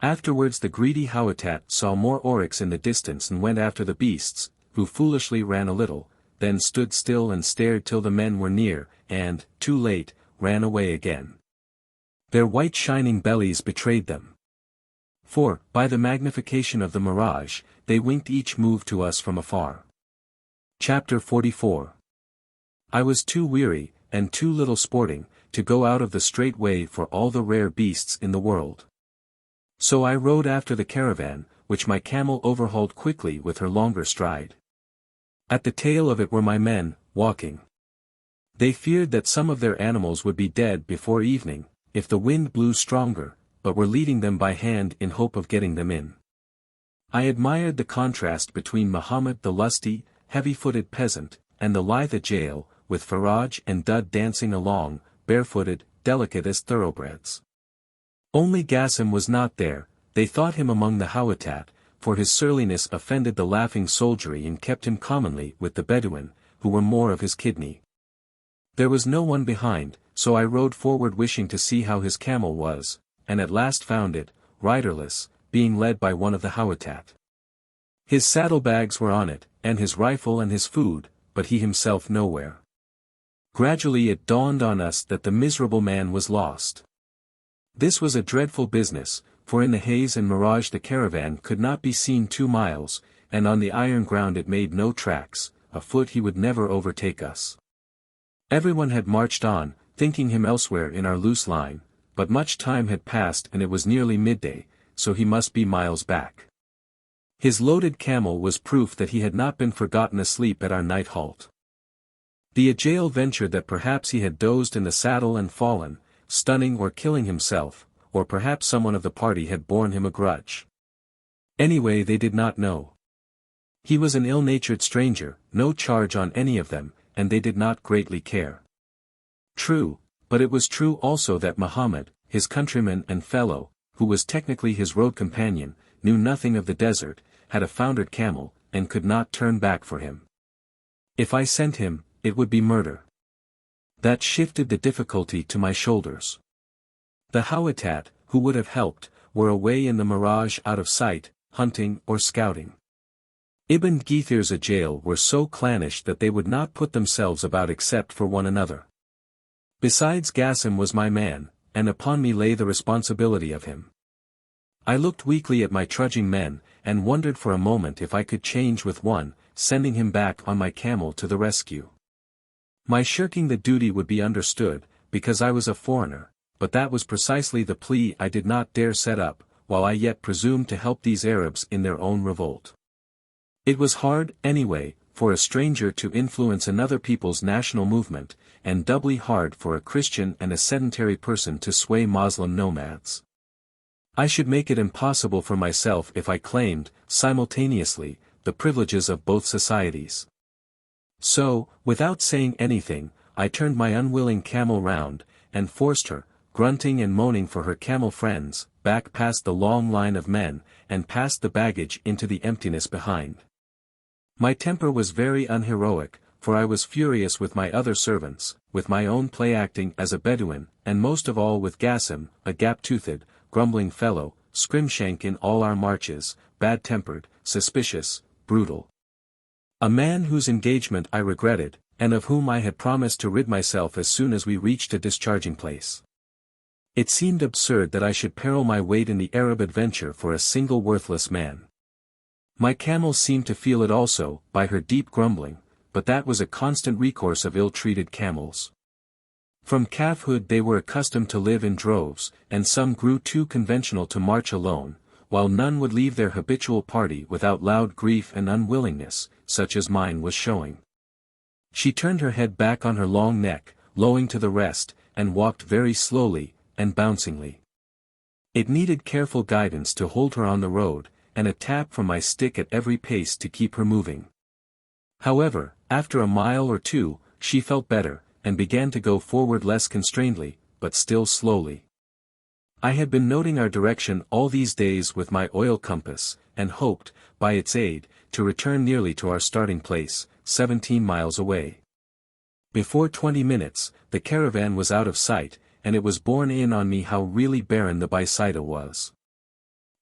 Afterwards the greedy Hawattat saw more oryx in the distance and went after the beasts, who foolishly ran a little, then stood still and stared till the men were near, and, too late, ran away again. Their white shining bellies betrayed them. For, by the magnification of the mirage, they winked each move to us from afar. Chapter 44. I was too weary, and too little sporting, to go out of the straight way for all the rare beasts in the world. So I rode after the caravan, which my camel overhauled quickly with her longer stride. At the tail of it were my men, walking. They feared that some of their animals would be dead before evening, if the wind blew stronger, but were leading them by hand in hope of getting them in. I admired the contrast between Muhammad the lusty, heavy-footed peasant, and the lithe Ajael, with Faraj and Dud dancing along, barefooted, delicate as thoroughbreds. Only Gassim was not there. They thought him among the Hawattat, for his surliness offended the laughing soldiery and kept him commonly with the Bedouin, who were more of his kidney. There was no one behind, so I rode forward wishing to see how his camel was, and at last found it, riderless, being led by one of the Hawattat. His saddlebags were on it, and his rifle and his food, but he himself nowhere. Gradually it dawned on us that the miserable man was lost. This was a dreadful business, for in the haze and mirage the caravan could not be seen 2 miles, and on the iron ground it made no tracks. Afoot he would never overtake us. Everyone had marched on, thinking him elsewhere in our loose line, but much time had passed and it was nearly midday, so he must be miles back. His loaded camel was proof that he had not been forgotten asleep at our night halt. The Ajael ventured that perhaps he had dozed in the saddle and fallen, stunning or killing himself, or perhaps someone of the party had borne him a grudge. Anyway, they did not know. He was an ill-natured stranger, no charge on any of them, and they did not greatly care. True, but it was true also that Muhammad, his countryman and fellow, who was technically his road companion, knew nothing of the desert, had a foundered camel, and could not turn back for him. If I sent him, it would be murder. That shifted the difficulty to my shoulders. The Hawattat, who would have helped, were away in the mirage out of sight, hunting or scouting. Ibn Githir's Ajael were so clannish that they would not put themselves about except for one another. Besides, Gassim was my man, and upon me lay the responsibility of him. I looked weakly at my trudging men, and wondered for a moment if I could change with one, sending him back on my camel to the rescue. My shirking the duty would be understood, because I was a foreigner, but that was precisely the plea I did not dare set up, while I yet presumed to help these Arabs in their own revolt. It was hard, anyway, for a stranger to influence another people's national movement, and doubly hard for a Christian and a sedentary person to sway Moslem nomads. I should make it impossible for myself if I claimed, simultaneously, the privileges of both societies. So, without saying anything, I turned my unwilling camel round, and forced her, grunting and moaning for her camel friends, back past the long line of men, and past the baggage into the emptiness behind. My temper was very unheroic, for I was furious with my other servants, with my own play-acting as a Bedouin, and most of all with Gassim, a gap-toothed, grumbling fellow, scrimshank in all our marches, bad-tempered, suspicious, brutal. A man whose engagement I regretted, and of whom I had promised to rid myself as soon as we reached a discharging place. It seemed absurd that I should peril my weight in the Arab adventure for a single worthless man. My camel seemed to feel it also, by her deep grumbling, but that was a constant recourse of ill-treated camels. From calfhood they were accustomed to live in droves, and some grew too conventional to march alone, while none would leave their habitual party without loud grief and unwillingness, such as mine was showing. She turned her head back on her long neck, lowing to the rest, and walked very slowly, and bouncingly. It needed careful guidance to hold her on the road, and a tap from my stick at every pace to keep her moving. However, after a mile or two, she felt better, and began to go forward less constrainedly, but still slowly. I had been noting our direction all these days with my oil compass, and hoped, by its aid, to return nearly to our starting place, 17 miles away. Before 20 minutes, the caravan was out of sight, and it was borne in on me how really barren the Bisaida was.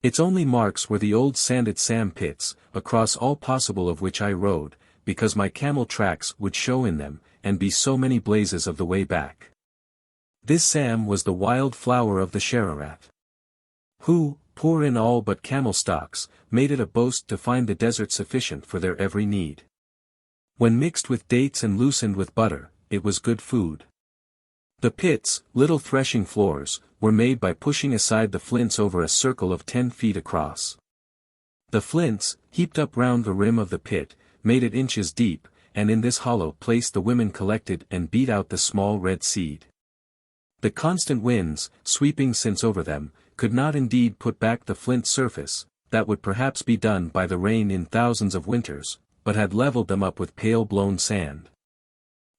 Its only marks were the old sanded sand pits, across all possible of which I rode, because my camel tracks would show in them, and be so many blazes of the way back. This Sam was the wild flower of the Shararat, who, poor in all but camel stocks, made it a boast to find the desert sufficient for their every need. When mixed with dates and loosened with butter, it was good food. The pits, little threshing floors, were made by pushing aside the flints over a circle of 10 feet across. The flints, heaped up round the rim of the pit, made it inches deep, and in this hollow place the women collected and beat out the small red seed. The constant winds, sweeping since over them, could not indeed put back the flint surface, that would perhaps be done by the rain in thousands of winters, but had levelled them up with pale blown sand.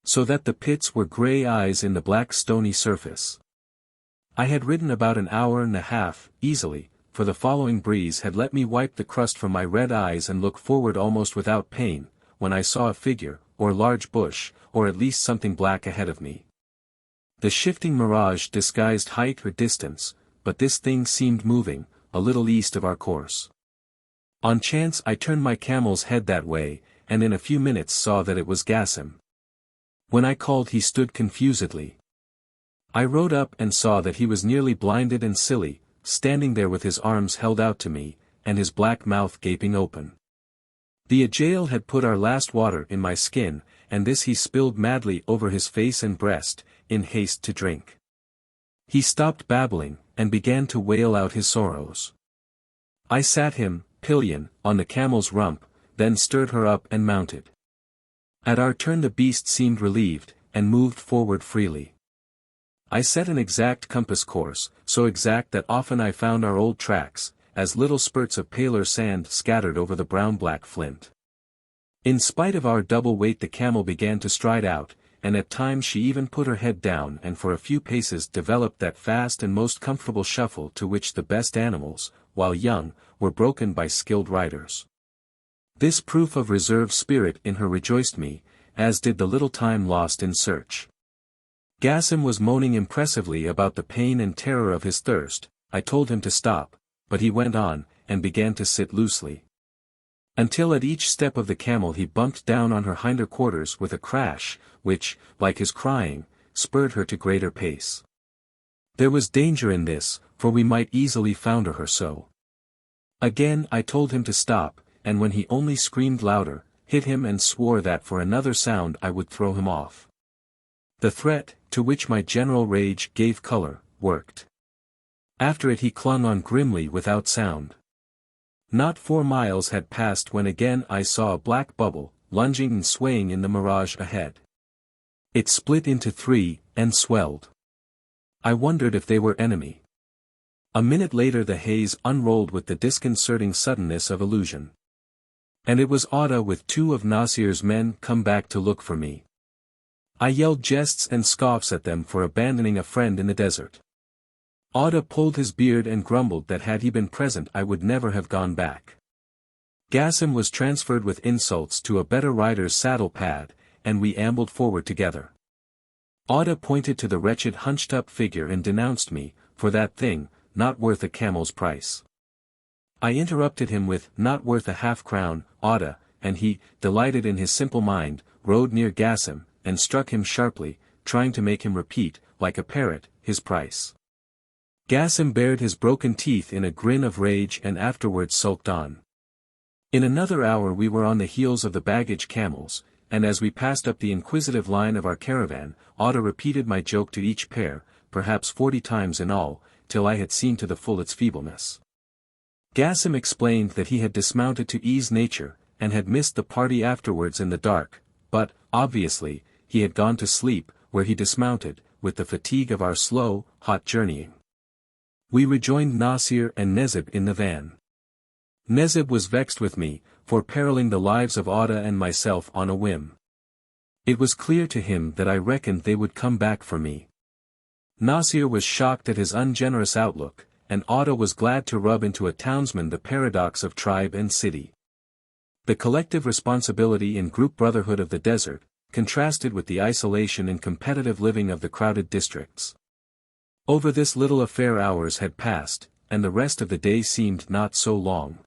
So that the pits were grey eyes in the black stony surface. I had ridden about an hour and a half, easily, for the following breeze had let me wipe the crust from my red eyes and look forward almost without pain, when I saw a figure, or large bush, or at least something black ahead of me. The shifting mirage disguised height or distance, but this thing seemed moving, a little east of our course. On chance I turned my camel's head that way, and in a few minutes saw that it was Gassim. When I called he stood confusedly. I rode up and saw that he was nearly blinded and silly, standing there with his arms held out to me, and his black mouth gaping open. The Ajail had put our last water in my skin, and this he spilled madly over his face and breast, in haste to drink. He stopped babbling, and began to wail out his sorrows. I sat him, pillion, on the camel's rump, then stirred her up and mounted. At our turn the beast seemed relieved, and moved forward freely. I set an exact compass course, so exact that often I found our old tracks, as little spurts of paler sand scattered over the brown-black flint. In spite of our double weight the camel began to stride out, and at times she even put her head down and for a few paces developed that fast and most comfortable shuffle to which the best animals, while young, were broken by skilled riders. This proof of reserve spirit in her rejoiced me, as did the little time lost in search. Gassim was moaning impressively about the pain and terror of his thirst. I told him to stop, but he went on, and began to sit loosely. Until at each step of the camel he bumped down on her hinder quarters with a crash, which, like his crying, spurred her to greater pace. There was danger in this, for we might easily founder her so. Again I told him to stop, and when he only screamed louder, hit him and swore that for another sound I would throw him off. The threat, to which my general rage gave color, worked. After it he clung on grimly without sound. Not 4 miles had passed when again I saw a black bubble, lunging and swaying in the mirage ahead. It split into 3, and swelled. I wondered if they were enemy. A minute later the haze unrolled with the disconcerting suddenness of illusion. And it was Auda with 2 of Nasir's men come back to look for me. I yelled jests and scoffs at them for abandoning a friend in the desert. Auda pulled his beard and grumbled that had he been present I would never have gone back. Gassim was transferred with insults to a better rider's saddle pad, and we ambled forward together. Auda pointed to the wretched hunched-up figure and denounced me, for that thing, not worth a camel's price. I interrupted him with, not worth a half-crown, Auda, and he, delighted in his simple mind, rode near Gassim, and struck him sharply, trying to make him repeat, like a parrot, his price. Gassim bared his broken teeth in a grin of rage and afterwards sulked on. In another hour we were on the heels of the baggage camels, and as we passed up the inquisitive line of our caravan, Auda repeated my joke to each pair, perhaps 40 times in all, till I had seen to the full its feebleness. Gassim explained that he had dismounted to ease nature, and had missed the party afterwards in the dark, but, obviously, he had gone to sleep, where he dismounted, with the fatigue of our slow, hot journeying. We rejoined Nasir and Nezib in the van. Nezib was vexed with me, for perilling the lives of Auda and myself on a whim. It was clear to him that I reckoned they would come back for me. Nasir was shocked at his ungenerous outlook, and Auda was glad to rub into a townsman the paradox of tribe and city. The collective responsibility and group brotherhood of the desert, contrasted with the isolation and competitive living of the crowded districts. Over this little affair hours had passed, and the rest of the day seemed not so long.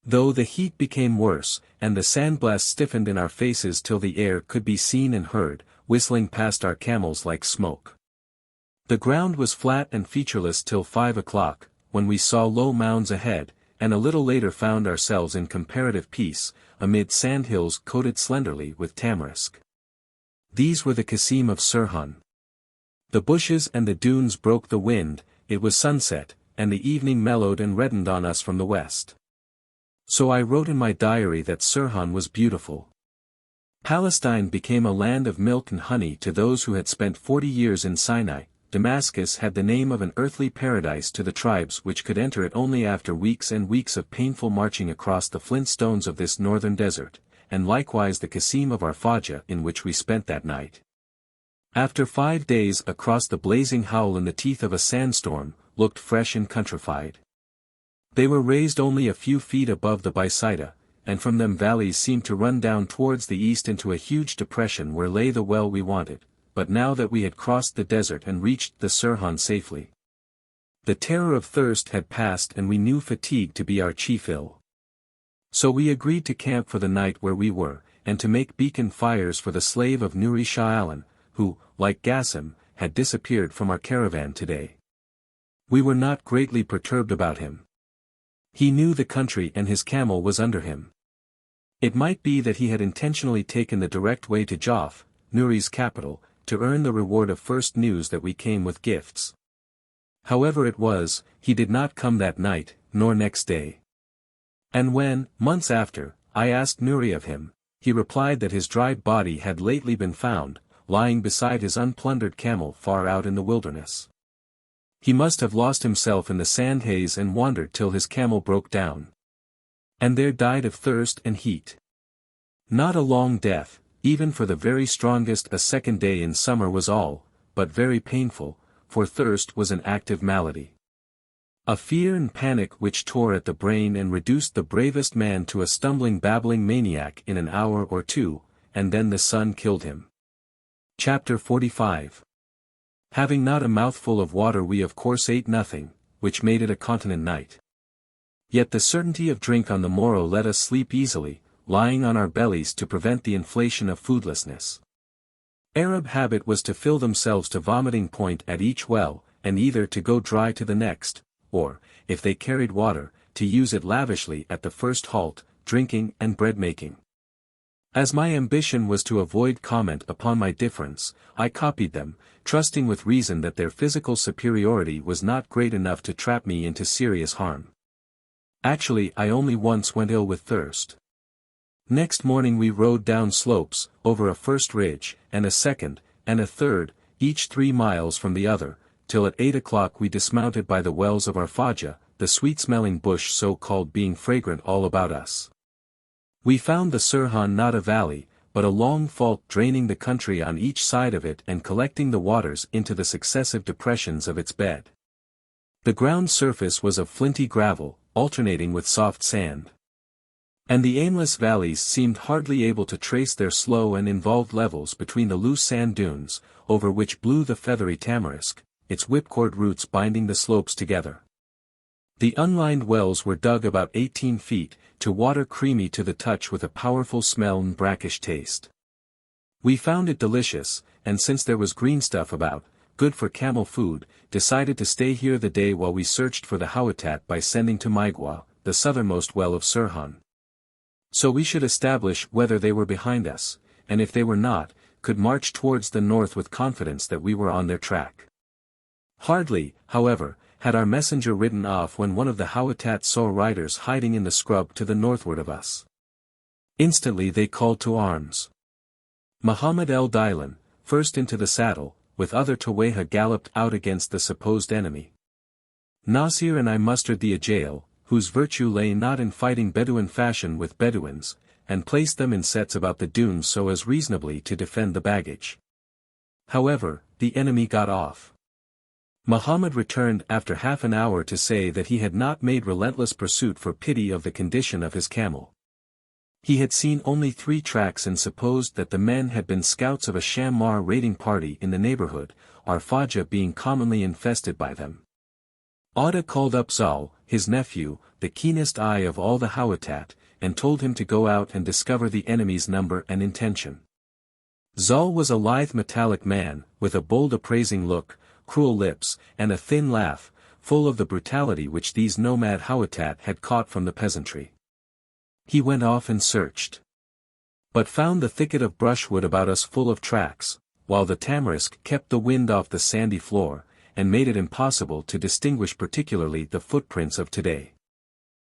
Though the heat became worse, and the sandblast stiffened in our faces till the air could be seen and heard, whistling past our camels like smoke. The ground was flat and featureless till 5 o'clock, when we saw low mounds ahead, and a little later found ourselves in comparative peace, amid sandhills coated slenderly with tamarisk. These were the Qasim of Sirhan. The bushes and the dunes broke the wind, it was sunset, and the evening mellowed and reddened on us from the west. So I wrote in my diary that Sirhan was beautiful. Palestine became a land of milk and honey to those who had spent 40 years in Sinai. Damascus had the name of an earthly paradise to the tribes which could enter it only after weeks and weeks of painful marching across the flint stones of this northern desert, and likewise the Qasim of Arfaja in which we spent that night. After 5 days across the blazing howl in the teeth of a sandstorm, looked fresh and countrified. They were raised only a few feet above the Bisaida, and from them valleys seemed to run down towards the east into a huge depression where lay the well we wanted. But now that we had crossed the desert and reached the Sirhan safely, the terror of thirst had passed and we knew fatigue to be our chief ill. So we agreed to camp for the night where we were, and to make beacon fires for the slave of Nuri Shah Alan, who, like Gassim, had disappeared from our caravan today. We were not greatly perturbed about him. He knew the country and his camel was under him. It might be that he had intentionally taken the direct way to Joff, Nuri's capital, to earn the reward of first news that we came with gifts. However it was, he did not come that night, nor next day. And when, months after, I asked Nuri of him, he replied that his dried body had lately been found, lying beside his unplundered camel far out in the wilderness. He must have lost himself in the sand haze and wandered till his camel broke down. And there died of thirst and heat. Not a long death. Even for the very strongest a second day in summer was all, but very painful, for thirst was an active malady. A fear and panic which tore at the brain and reduced the bravest man to a stumbling babbling maniac in an hour or two, and then the sun killed him. Chapter 45. Having not a mouthful of water we of course ate nothing, which made it a continent night. Yet the certainty of drink on the morrow let us sleep easily, lying on our bellies to prevent the inflation of foodlessness. Arab habit was to fill themselves to vomiting point at each well, and either to go dry to the next, or, if they carried water, to use it lavishly at the first halt, drinking and bread-making. As my ambition was to avoid comment upon my difference, I copied them, trusting with reason that their physical superiority was not great enough to trap me into serious harm. Actually I only once went ill with thirst. Next morning we rode down slopes, over a first ridge, and a second, and a third, each 3 miles from the other, till at 8 o'clock we dismounted by the wells of Arfaja, the sweet-smelling bush so-called being fragrant all about us. We found the Sirhan not a valley, but a long fault draining the country on each side of it and collecting the waters into the successive depressions of its bed. The ground surface was of flinty gravel, alternating with soft sand. And the aimless valleys seemed hardly able to trace their slow and involved levels between the loose sand dunes, over which blew the feathery tamarisk, its whipcord roots binding the slopes together. The unlined wells were dug about 18 feet, to water creamy to the touch with a powerful smell and brackish taste. We found it delicious, and since there was green stuff about, good for camel food, decided to stay here the day while we searched for the Hawatat by sending to Maigwa, the southernmost well of Sirhan. So we should establish whether they were behind us, and if they were not, could march towards the north with confidence that we were on their track. Hardly, however, had our messenger ridden off when one of the Hawatat saw riders hiding in the scrub to the northward of us. Instantly they called to arms. Muhammad el-Dylan, first into the saddle, with other Taweha galloped out against the supposed enemy. Nasir and I mustered the Ajail, whose virtue lay not in fighting Bedouin fashion with Bedouins, and placed them in sets about the dunes so as reasonably to defend the baggage. However, the enemy got off. Muhammad returned after half an hour to say that he had not made relentless pursuit for pity of the condition of his camel. He had seen only 3 tracks and supposed that the men had been scouts of a Shammar raiding party in the neighborhood, our Fajah being commonly infested by them. Auda called up Zal, his nephew, the keenest eye of all the Hawatat, and told him to go out and discover the enemy's number and intention. Zal was a lithe metallic man, with a bold appraising look, cruel lips, and a thin laugh, full of the brutality which these nomad Hawatat had caught from the peasantry. He went off and searched, but found the thicket of brushwood about us full of tracks, while the tamarisk kept the wind off the sandy floor, and made it impossible to distinguish particularly the footprints of today.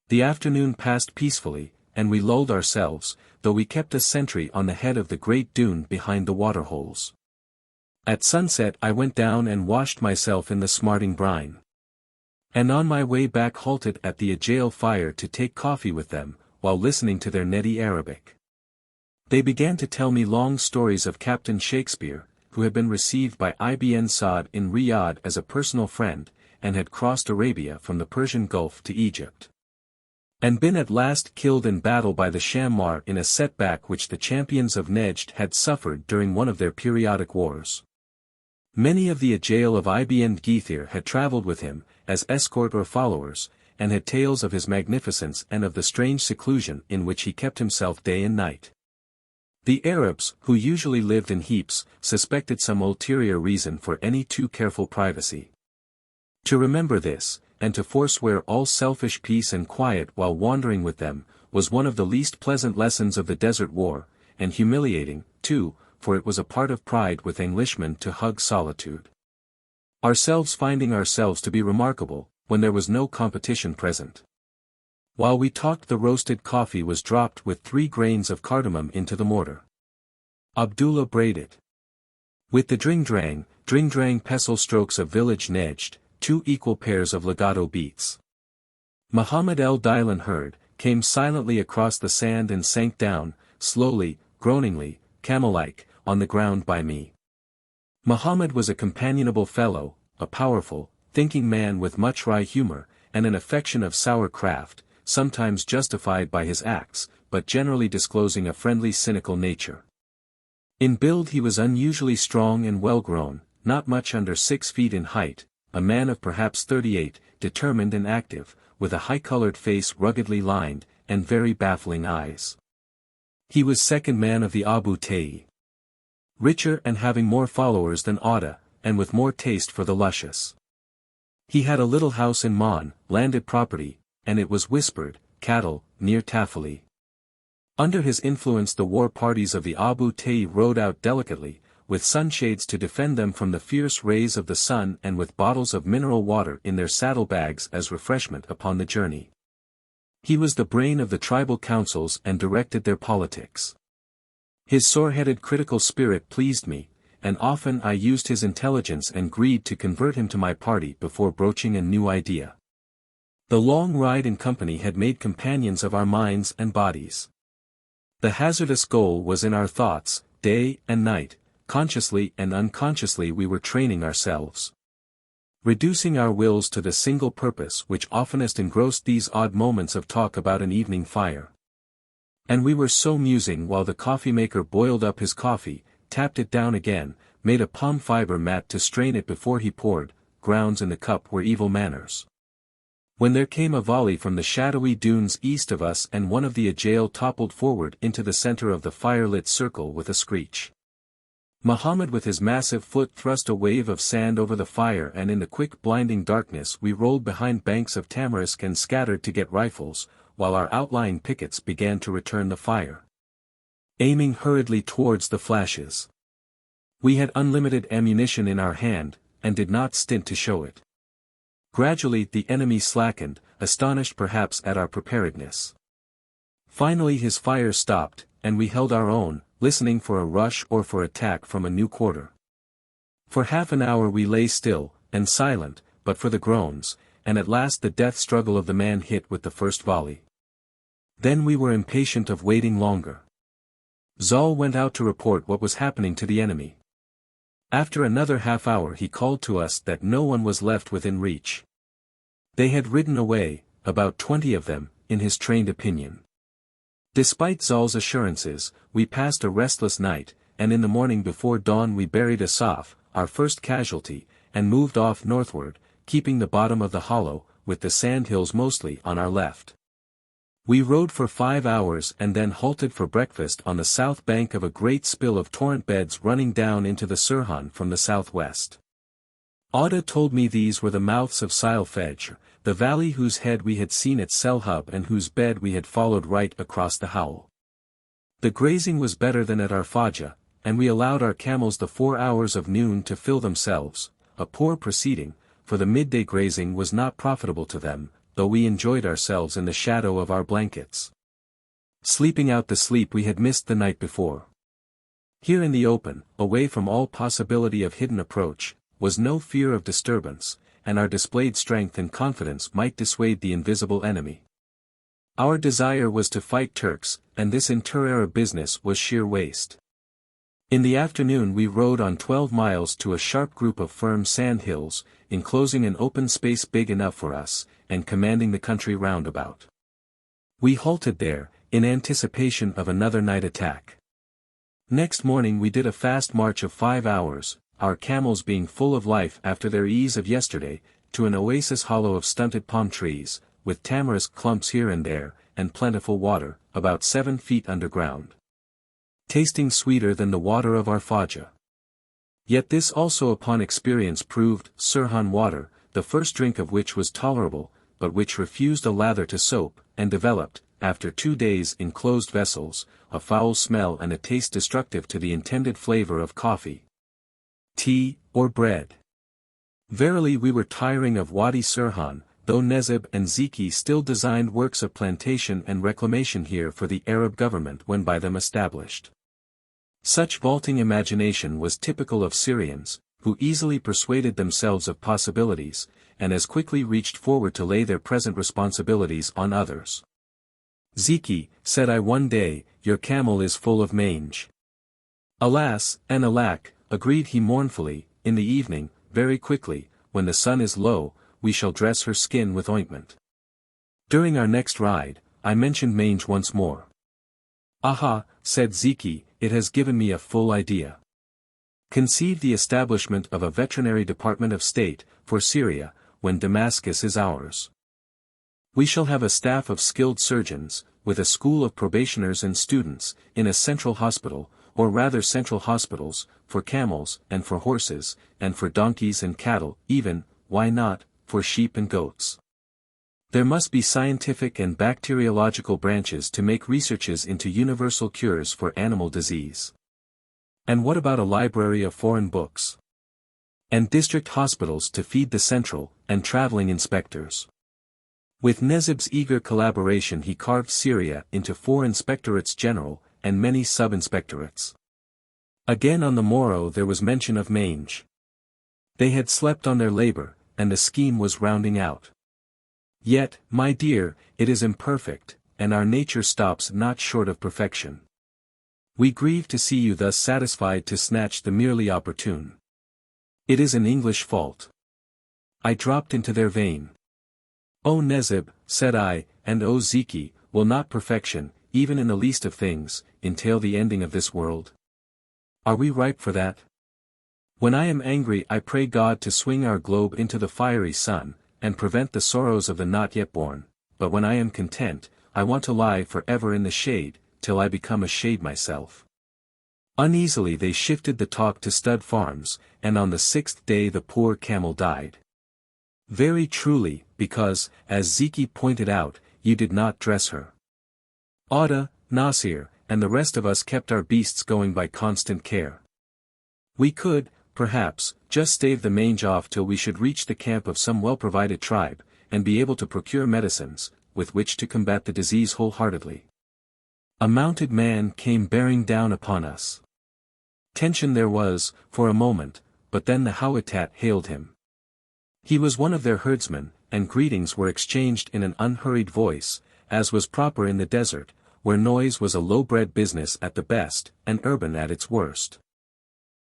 The afternoon passed peacefully, and we lulled ourselves, though we kept a sentry on the head of the great dune behind the waterholes. At sunset I went down and washed myself in the smarting brine, and on my way back halted at the Ajail fire to take coffee with them, while listening to their Nedi Arabic. They began to tell me long stories of Captain Shakespeare, who had been received by Ibn Saud in Riyadh as a personal friend, and had crossed Arabia from the Persian Gulf to Egypt, and been at last killed in battle by the Shammar in a setback which the champions of Nejd had suffered during one of their periodic wars. Many of the Ajail of Ibn Githir had travelled with him, as escort or followers, and had tales of his magnificence and of the strange seclusion in which he kept himself day and night. The Arabs, who usually lived in heaps, suspected some ulterior reason for any too careful privacy. To remember this, and to forswear all selfish peace and quiet while wandering with them, was one of the least pleasant lessons of the desert war, and humiliating, too, for it was a part of pride with Englishmen to hug solitude. Ourselves finding ourselves to be remarkable, when there was no competition present. While we talked, the roasted coffee was dropped with 3 grains of cardamom into the mortar. Abdullah braided with the dring-drang pestle strokes of village Nejd, 2 equal pairs of legato beats. Muhammad el-Dylan heard, came silently across the sand and sank down, slowly, groaningly, camel-like, on the ground by me. Muhammad was a companionable fellow, a powerful, thinking man with much wry humor, and an affection of sour craft, sometimes justified by his acts, but generally disclosing a friendly cynical nature. In build he was unusually strong and well-grown, not much under 6 feet in height, a man of perhaps 38, determined and active, with a high-colored face ruggedly lined, and very baffling eyes. He was second man of the Abu Ta'i. Richer and having more followers than Auda, and with more taste for the luscious. He had a little house in Mon, landed property, and it was whispered, cattle, near Tafili. Under his influence the war parties of the Abu Ta'i rode out delicately, with sunshades to defend them from the fierce rays of the sun and with bottles of mineral water in their saddlebags as refreshment upon the journey. He was the brain of the tribal councils and directed their politics. His sore-headed critical spirit pleased me, and often I used his intelligence and greed to convert him to my party before broaching a new idea. The long ride in company had made companions of our minds and bodies. The hazardous goal was in our thoughts, day and night, consciously and unconsciously we were training ourselves, reducing our wills to the single purpose which oftenest engrossed these odd moments of talk about an evening fire. And we were so musing while the coffee-maker boiled up his coffee, tapped it down again, made a palm fiber mat to strain it before he poured, grounds in the cup were evil manners. When there came a volley from the shadowy dunes east of us and one of the Ajail toppled forward into the center of the fire-lit circle with a screech. Muhammad with his massive foot thrust a wave of sand over the fire, and in the quick blinding darkness we rolled behind banks of tamarisk and scattered to get rifles, while our outlying pickets began to return the fire, aiming hurriedly towards the flashes. We had unlimited ammunition in our hand, and did not stint to show it. Gradually the enemy slackened, astonished perhaps at our preparedness. Finally his fire stopped, and we held our own, listening for a rush or for attack from a new quarter. For half an hour we lay still, and silent, but for the groans, and at last the death struggle of the man hit with the first volley. Then we were impatient of waiting longer. Zal went out to report what was happening to the enemy. After another half hour he called to us that no one was left within reach. They had ridden away, about 20 of them, in his trained opinion. Despite Zal's assurances, we passed a restless night, and in the morning before dawn we buried Asaf, our first casualty, and moved off northward, keeping the bottom of the hollow, with the sandhills mostly on our left. We rode for 5 hours and then halted for breakfast on the south bank of a great spill of torrent beds running down into the Sirhan from the southwest. Auda told me these were the mouths of Sil Fejr, the valley whose head we had seen at Selhub and whose bed we had followed right across the Howl. The grazing was better than at Arfaja, and we allowed our camels the 4 hours of noon to fill themselves, a poor proceeding, for the midday grazing was not profitable to them, though we enjoyed ourselves in the shadow of our blankets, sleeping out the sleep we had missed the night before. Here in the open, away from all possibility of hidden approach, was no fear of disturbance, and our displayed strength and confidence might dissuade the invisible enemy. Our desire was to fight Turks, and this inter-Arab business was sheer waste. In the afternoon we rode on 12 miles to a sharp group of firm sand hills, enclosing an open space big enough for us, and commanding the country round about. We halted there, in anticipation of another night attack. Next morning we did a fast march of 5 hours, our camels being full of life after their ease of yesterday, to an oasis hollow of stunted palm trees, with tamarisk clumps here and there, and plentiful water, about 7 feet underground, tasting sweeter than the water of Arfaja. Yet this also upon experience proved Sirhan water, the first drink of which was tolerable, but which refused a lather to soap, and developed, after 2 days in closed vessels, a foul smell and a taste destructive to the intended flavor of coffee, tea, or bread. Verily we were tiring of Wadi Sirhan, though Nezib and Ziki still designed works of plantation and reclamation here for the Arab government when by them established. Such vaulting imagination was typical of Syrians, who easily persuaded themselves of possibilities, and as quickly reached forward to lay their present responsibilities on others. Ziki, said I one day, your camel is full of mange. Alas, and alack, agreed he mournfully, in the evening, very quickly, when the sun is low, we shall dress her skin with ointment. During our next ride, I mentioned mange once more. Aha, said Ziki, it has given me a full idea. Conceive the establishment of a veterinary department of state, for Syria, when Damascus is ours. We shall have a staff of skilled surgeons, with a school of probationers and students, in a central hospital, or rather central hospitals, for camels, and for horses, and for donkeys and cattle, even, why not, for sheep and goats. There must be scientific and bacteriological branches to make researches into universal cures for animal disease. And what about a library of foreign books? And district hospitals to feed the central, and traveling inspectors. With Nezib's eager collaboration he carved Syria into 4 inspectorates general, and many sub-inspectorates. Again on the morrow there was mention of mange. They had slept on their labor, and the scheme was rounding out. Yet, my dear, it is imperfect, and our nature stops not short of perfection. We grieve to see you thus satisfied to snatch the merely opportune. It is an English fault. I dropped into their vein. O Nezib, said I, and O Ziki, will not perfection, even in the least of things, entail the ending of this world? Are we ripe for that? When I am angry I pray God to swing our globe into the fiery sun, and prevent the sorrows of the not yet born, but when I am content, I want to lie for ever in the shade, till I become a shade myself. Uneasily they shifted the talk to stud farms, and on the 6th day the poor camel died. Very truly, because, as Ziki pointed out, you did not dress her. Auda, Nasir, and the rest of us kept our beasts going by constant care. We could, perhaps, just stave the mange off till we should reach the camp of some well-provided tribe, and be able to procure medicines, with which to combat the disease wholeheartedly. A mounted man came bearing down upon us. Tension there was, for a moment, but then the Hawitat hailed him. He was one of their herdsmen, and greetings were exchanged in an unhurried voice, as was proper in the desert, where noise was a low-bred business at the best, and urban at its worst.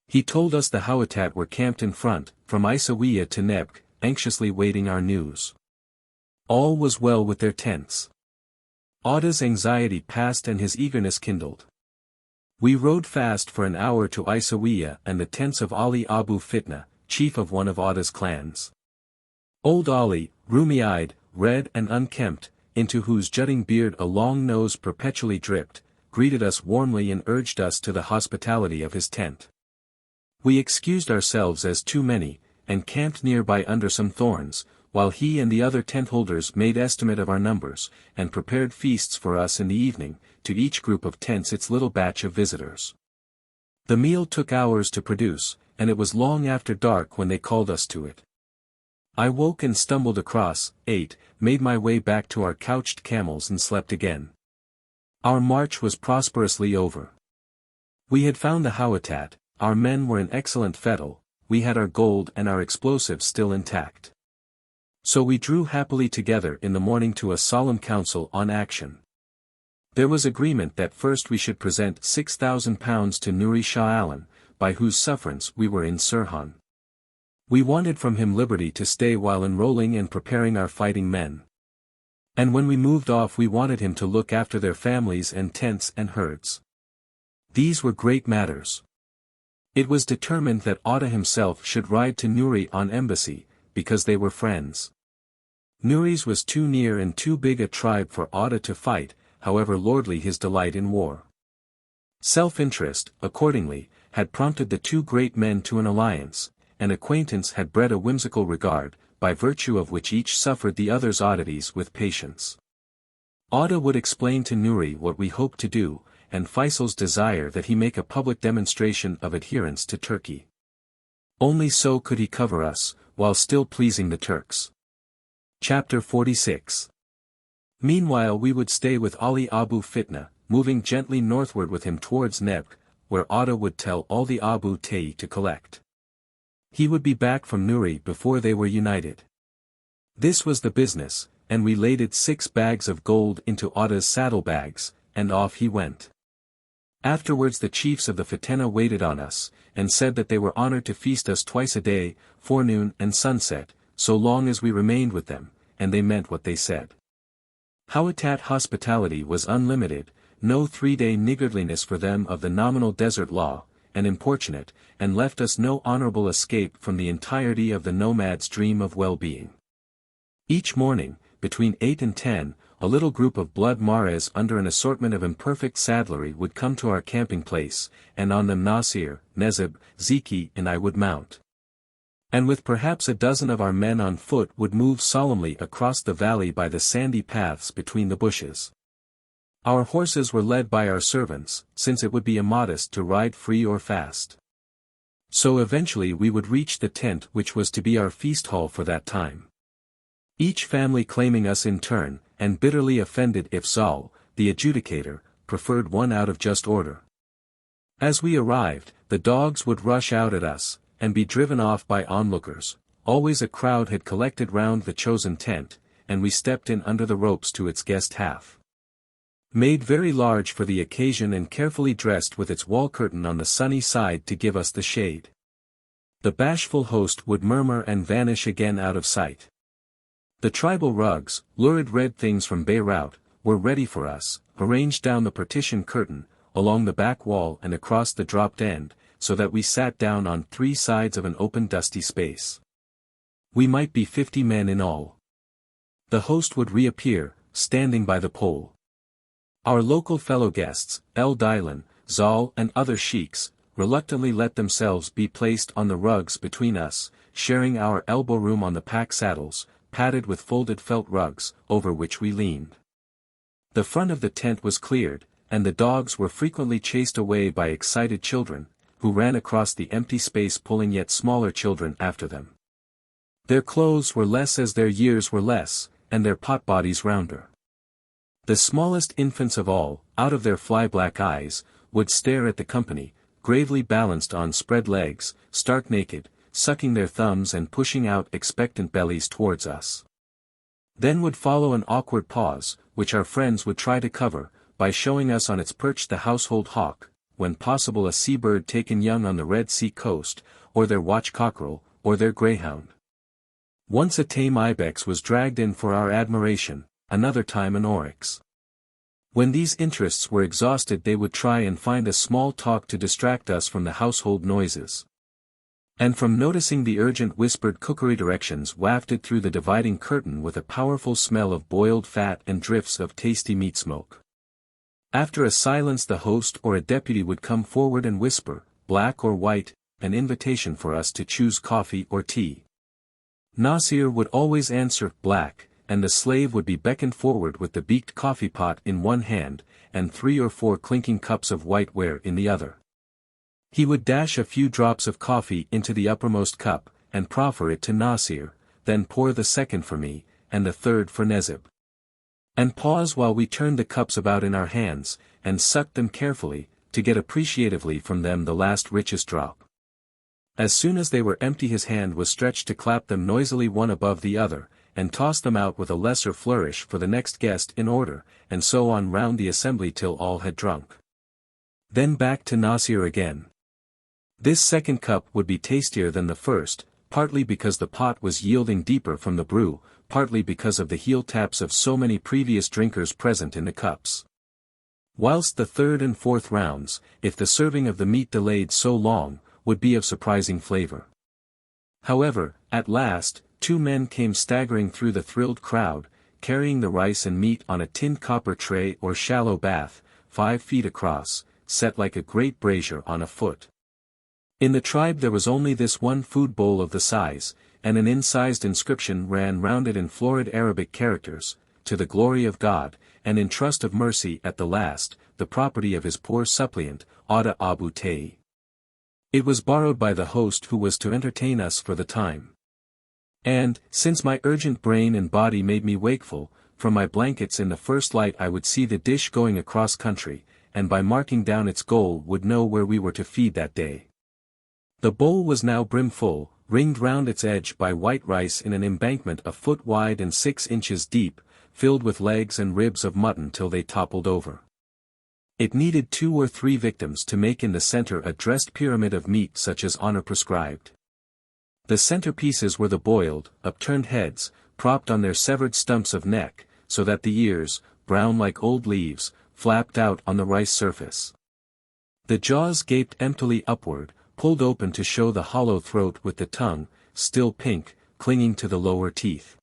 He told us the Hawitat were camped in front, from Isawiya to Nebk, anxiously waiting our news. All was well with their tents. Auda's anxiety passed and his eagerness kindled. We rode fast for an hour to Isawiya and the tents of Ali Abu Fitna, chief of one of Auda's clans. Old Ali, rheumy-eyed, red and unkempt, into whose jutting beard a long nose perpetually dripped, greeted us warmly and urged us to the hospitality of his tent. We excused ourselves as too many, and camped nearby under some thorns, while he and the other tent-holders made estimate of our numbers, and prepared feasts for us in the evening, to each group of tents its little batch of visitors. The meal took hours to produce, and it was long after dark when they called us to it. I woke and stumbled across, ate, made my way back to our couched camels and slept again. Our march was prosperously over. We had found the habitat, our men were in excellent fettle, we had our gold and our explosives still intact. So we drew happily together in the morning to a solemn council on action. There was agreement that first we should present £6,000 to Nuri Shah Alam, by whose sufferance we were in Sirhan. We wanted from him liberty to stay while enrolling and preparing our fighting men. And when we moved off we wanted him to look after their families and tents and herds. These were great matters. It was determined that Auda himself should ride to Nuri on embassy, because they were friends. Nuri's was too near and too big a tribe for Auda to fight, however lordly his delight in war. Self-interest, accordingly, had prompted the two great men to an alliance, and acquaintance had bred a whimsical regard, by virtue of which each suffered the other's oddities with patience. Auda would explain to Nuri what we hoped to do, and Feisal's desire that he make a public demonstration of adherence to Turkey. Only so could he cover us, while still pleasing the Turks. Chapter 46. Meanwhile we would stay with Ali Abu Fitna, moving gently northward with him towards Nebk, where Auda would tell all the Abu Ta'i to collect. He would be back from Nuri before they were united. This was the business, and we laded 6 bags of gold into Auda's saddlebags, and off he went. Afterwards the chiefs of the Fitna waited on us, and said that they were honored to feast us twice a day, forenoon and sunset, so long as we remained with them, and they meant what they said. Habitat hospitality was unlimited, no 3-day niggardliness for them of the nominal desert law, and importunate, and left us no honorable escape from the entirety of the nomad's dream of well-being. Each morning, between 8 and 10, a little group of blood mares under an assortment of imperfect saddlery would come to our camping place, and on them Nasir, Nezib, Zeki and I would mount. And with perhaps a dozen of our men on foot would move solemnly across the valley by the sandy paths between the bushes. Our horses were led by our servants, since it would be immodest to ride free or fast. So eventually we would reach the tent which was to be our feast hall for that time. Each family claiming us in turn, and bitterly offended if Zal, the adjudicator, preferred one out of just order. As we arrived, the dogs would rush out at us, and be driven off by onlookers. Always a crowd had collected round the chosen tent, and we stepped in under the ropes to its guest half. Made very large for the occasion and carefully dressed with its wall curtain on the sunny side to give us the shade. The bashful host would murmur and vanish again out of sight. The tribal rugs, lurid red things from Beirut, were ready for us, arranged down the partition curtain, along the back wall and across the dropped end, so that we sat down on 3 sides of an open dusty space. We might be 50 men in all. The host would reappear, standing by the pole. Our local fellow guests, El Dylan, Zal and other sheiks, reluctantly let themselves be placed on the rugs between us, sharing our elbow room on the pack saddles, padded with folded felt rugs, over which we leaned. The front of the tent was cleared, and the dogs were frequently chased away by excited children, who ran across the empty space pulling yet smaller children after them. Their clothes were less as their years were less, and their pot bodies rounder. The smallest infants of all, out of their fly-black eyes, would stare at the company, gravely balanced on spread legs, stark naked, sucking their thumbs and pushing out expectant bellies towards us. Then would follow an awkward pause, which our friends would try to cover, by showing us on its perch the household hawk, when possible a seabird taken young on the Red Sea coast, or their watch cockerel, or their greyhound. Once a tame ibex was dragged in for our admiration, another time an oryx. When these interests were exhausted they would try and find a small talk to distract us from the household noises. And from noticing the urgent whispered cookery directions wafted through the dividing curtain with a powerful smell of boiled fat and drifts of tasty meat smoke. After a silence the host or a deputy would come forward and whisper, black or white, an invitation for us to choose coffee or tea. Nasir would always answer, black, and the slave would be beckoned forward with the beaked coffee pot in one hand, and 3 or 4 clinking cups of whiteware in the other. He would dash a few drops of coffee into the uppermost cup, and proffer it to Nasir, then pour the second for me, and the third for Nezib. And pause while we turned the cups about in our hands, and sucked them carefully, to get appreciatively from them the last richest drop. As soon as they were empty his hand was stretched to clap them noisily one above the other, and toss them out with a lesser flourish for the next guest in order, and so on round the assembly till all had drunk. Then back to Nasir again. This second cup would be tastier than the first, partly because the pot was yielding deeper from the brew, partly because of the heel taps of so many previous drinkers present in the cups. Whilst the third and fourth rounds, if the serving of the meat delayed so long, would be of surprising flavor. However, at last, 2 men came staggering through the thrilled crowd, carrying the rice and meat on a tin copper tray or shallow bath, 5 feet across, set like a great brazier on a foot. In the tribe there was only this one food bowl of the size, and an incised inscription ran round it in florid Arabic characters, to the glory of God, and in trust of mercy at the last, the property of his poor suppliant, Ada Abu Tay. It was borrowed by the host who was to entertain us for the time. And, since my urgent brain and body made me wakeful, from my blankets in the first light I would see the dish going across country, and by marking down its goal would know where we were to feed that day. The bowl was now brimful, ringed round its edge by white rice in an embankment a foot wide and 6 inches deep, filled with legs and ribs of mutton till they toppled over. It needed 2 or 3 victims to make in the center a dressed pyramid of meat such as honor prescribed. The centerpieces were the boiled, upturned heads, propped on their severed stumps of neck, so that the ears, brown like old leaves, flapped out on the rice surface. The jaws gaped emptily upward, pulled open to show the hollow throat with the tongue, still pink, clinging to the lower teeth.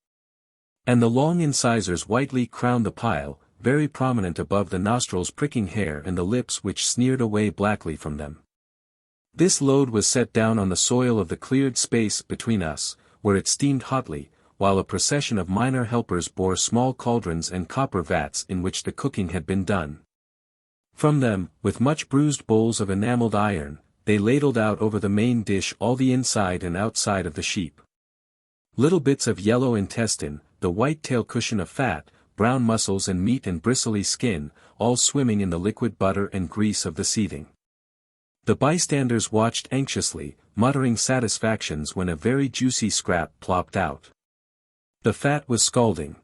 And the long incisors whitely crowned the pile, very prominent above the nostrils pricking hair and the lips which sneered away blackly from them. This load was set down on the soil of the cleared space between us, where it steamed hotly, while a procession of minor helpers bore small cauldrons and copper vats in which the cooking had been done. From them, with much bruised bowls of enameled iron, they ladled out over the main dish all the inside and outside of the sheep. Little bits of yellow intestine, the white tail cushion of fat, brown muscles and meat and bristly skin, all swimming in the liquid butter and grease of the seething. The bystanders watched anxiously, muttering satisfactions when a very juicy scrap plopped out. The fat was scalding.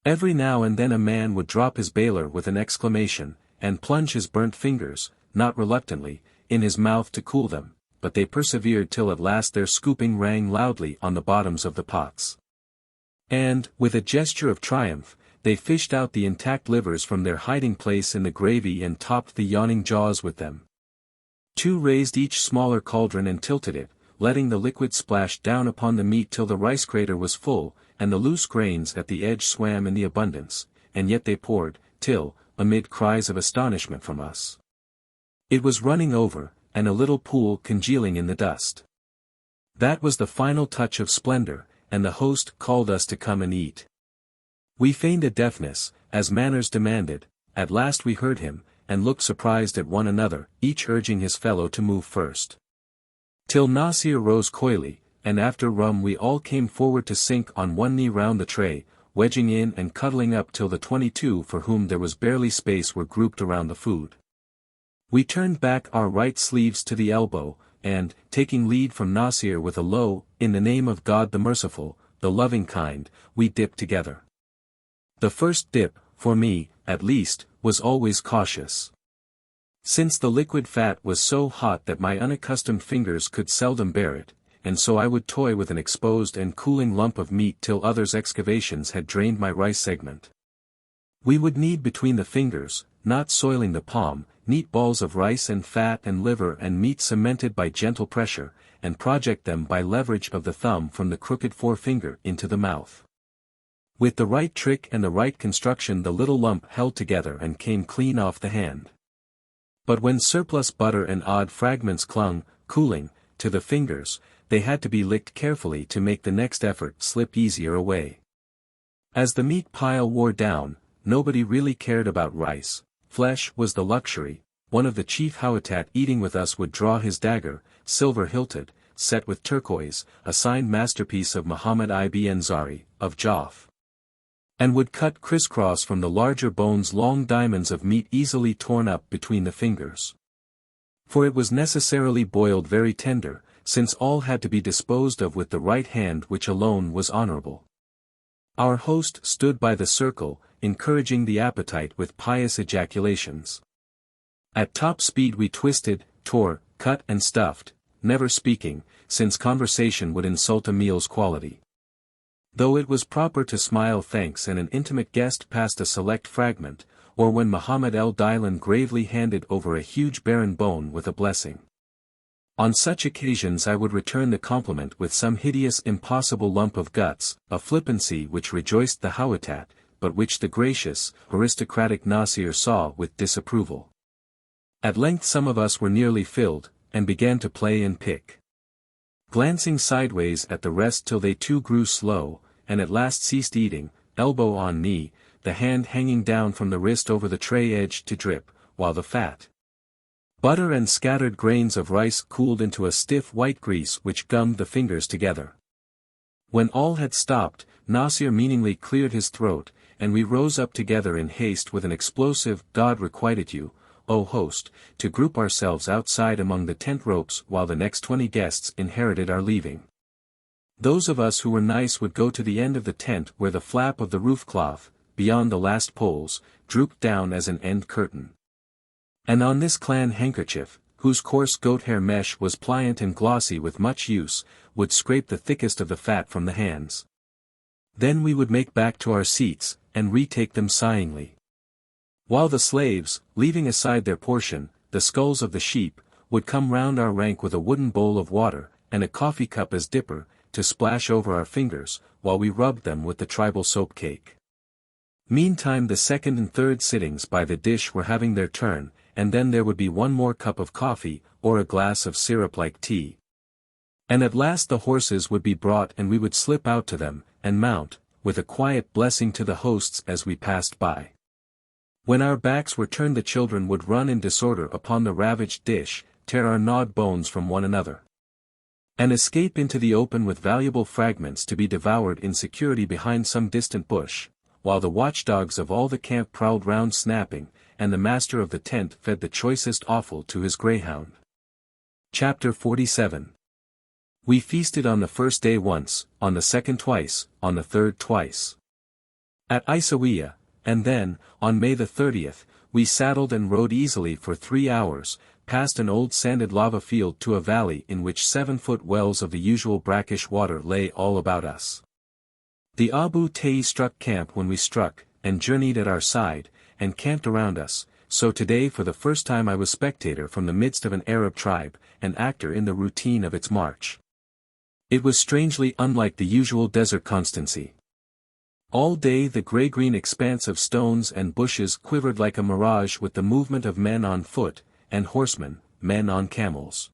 Every now and then a man would drop his bailer with an exclamation, and plunge his burnt fingers, not reluctantly, in his mouth to cool them, but they persevered till at last their scooping rang loudly on the bottoms of the pots. And, with a gesture of triumph, they fished out the intact livers from their hiding place in the gravy and topped the yawning jaws with them. 2 raised each smaller cauldron and tilted it, letting the liquid splash down upon the meat till the rice crater was full, and the loose grains at the edge swam in the abundance, and yet they poured, till, amid cries of astonishment from us, it was running over, and a little pool congealing in the dust. That was the final touch of splendor, and the host called us to come and eat. We feigned a deafness, as manners demanded. At last we heard him, and looked surprised at one another, each urging his fellow to move first. Till Nasir rose coyly, and after rum we all came forward to sink on one knee round the tray, wedging in and cuddling up till the 22 for whom there was barely space were grouped around the food. We turned back our right sleeves to the elbow, and, taking lead from Nasir with a low, "In the name of God the merciful, the loving kind," we dipped together. The first dip, for me, at least, was always cautious. Since the liquid fat was so hot that my unaccustomed fingers could seldom bear it, and so I would toy with an exposed and cooling lump of meat till others' excavations had drained my rice segment. We would knead between the fingers, not soiling the palm, neat balls of rice and fat and liver and meat cemented by gentle pressure, and project them by leverage of the thumb from the crooked forefinger into the mouth. With the right trick and the right construction the little lump held together and came clean off the hand. But when surplus butter and odd fragments clung, cooling, to the fingers, they had to be licked carefully to make the next effort slip easier away. As the meat pile wore down, nobody really cared about rice. Flesh was the luxury. One of the chief Houatat eating with us would draw his dagger, silver-hilted, set with turquoise, a signed masterpiece of Muhammad ibn Zari, of Joff, and would cut crisscross from the larger bones long diamonds of meat easily torn up between the fingers. For it was necessarily boiled very tender, since all had to be disposed of with the right hand which alone was honorable. Our host stood by the circle, encouraging the appetite with pious ejaculations. At top speed we twisted, tore, cut and stuffed, never speaking, since conversation would insult a meal's quality. Though it was proper to smile thanks and an intimate guest passed a select fragment, or when Muhammad el-Dylan gravely handed over a huge barren bone with a blessing. On such occasions I would return the compliment with some hideous impossible lump of guts, a flippancy which rejoiced the Houatat, but which the gracious, aristocratic Nasir saw with disapproval. At length some of us were nearly filled, and began to play and pick. Glancing sideways at the rest till they too grew slow, and at last ceased eating, elbow on knee, the hand hanging down from the wrist over the tray edge to drip, while the fat, butter and scattered grains of rice cooled into a stiff white grease which gummed the fingers together. When all had stopped, Nasir meaningly cleared his throat, and we rose up together in haste with an explosive "God requited you, O host," to group ourselves outside among the tent ropes while the next 20 guests inherited our leaving. Those of us who were nice would go to the end of the tent where the flap of the roof cloth, beyond the last poles, drooped down as an end curtain. And on this clan handkerchief, whose coarse goat hair mesh was pliant and glossy with much use, would scrape the thickest of the fat from the hands. Then we would make back to our seats, and retake them sighingly. While the slaves, leaving aside their portion, the skulls of the sheep, would come round our rank with a wooden bowl of water, and a coffee cup as dipper, to splash over our fingers, while we rubbed them with the tribal soap cake. Meantime the second and third sittings by the dish were having their turn, and then there would be one more cup of coffee, or a glass of syrup-like tea. And at last the horses would be brought and we would slip out to them, and mount, with a quiet blessing to the hosts as we passed by. When our backs were turned the children would run in disorder upon the ravaged dish, tear our gnawed bones from one another, and escape into the open with valuable fragments to be devoured in security behind some distant bush, while the watchdogs of all the camp prowled round snapping, and the master of the tent fed the choicest offal to his greyhound. Chapter 47. We feasted on the first day once, on the second twice, on the third twice. At Isawiya, and then, on May the 30th, we saddled and rode easily for 3 hours, past an old sanded lava field to a valley in which 7-foot wells of the usual brackish water lay all about us. The Abu Tayi struck camp when we struck, and journeyed at our side, and camped around us, so today for the first time I was spectator from the midst of an Arab tribe, an actor in the routine of its march. It was strangely unlike the usual desert constancy. All day the grey-green expanse of stones and bushes quivered like a mirage with the movement of men on foot, and horsemen, men on camels.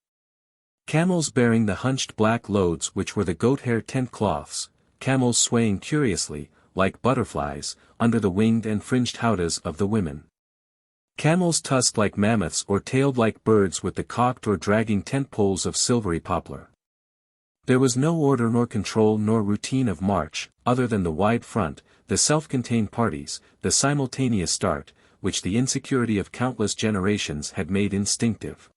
Camels bearing the hunched black loads which were the goat-hair tent cloths, camels swaying curiously, like butterflies, under the winged and fringed howdahs of the women. Camels tusked like mammoths or tailed like birds with the cocked or dragging tent poles of silvery poplar. There was no order nor control nor routine of march, other than the wide front, the self-contained parties, the simultaneous start, which the insecurity of countless generations had made instinctive.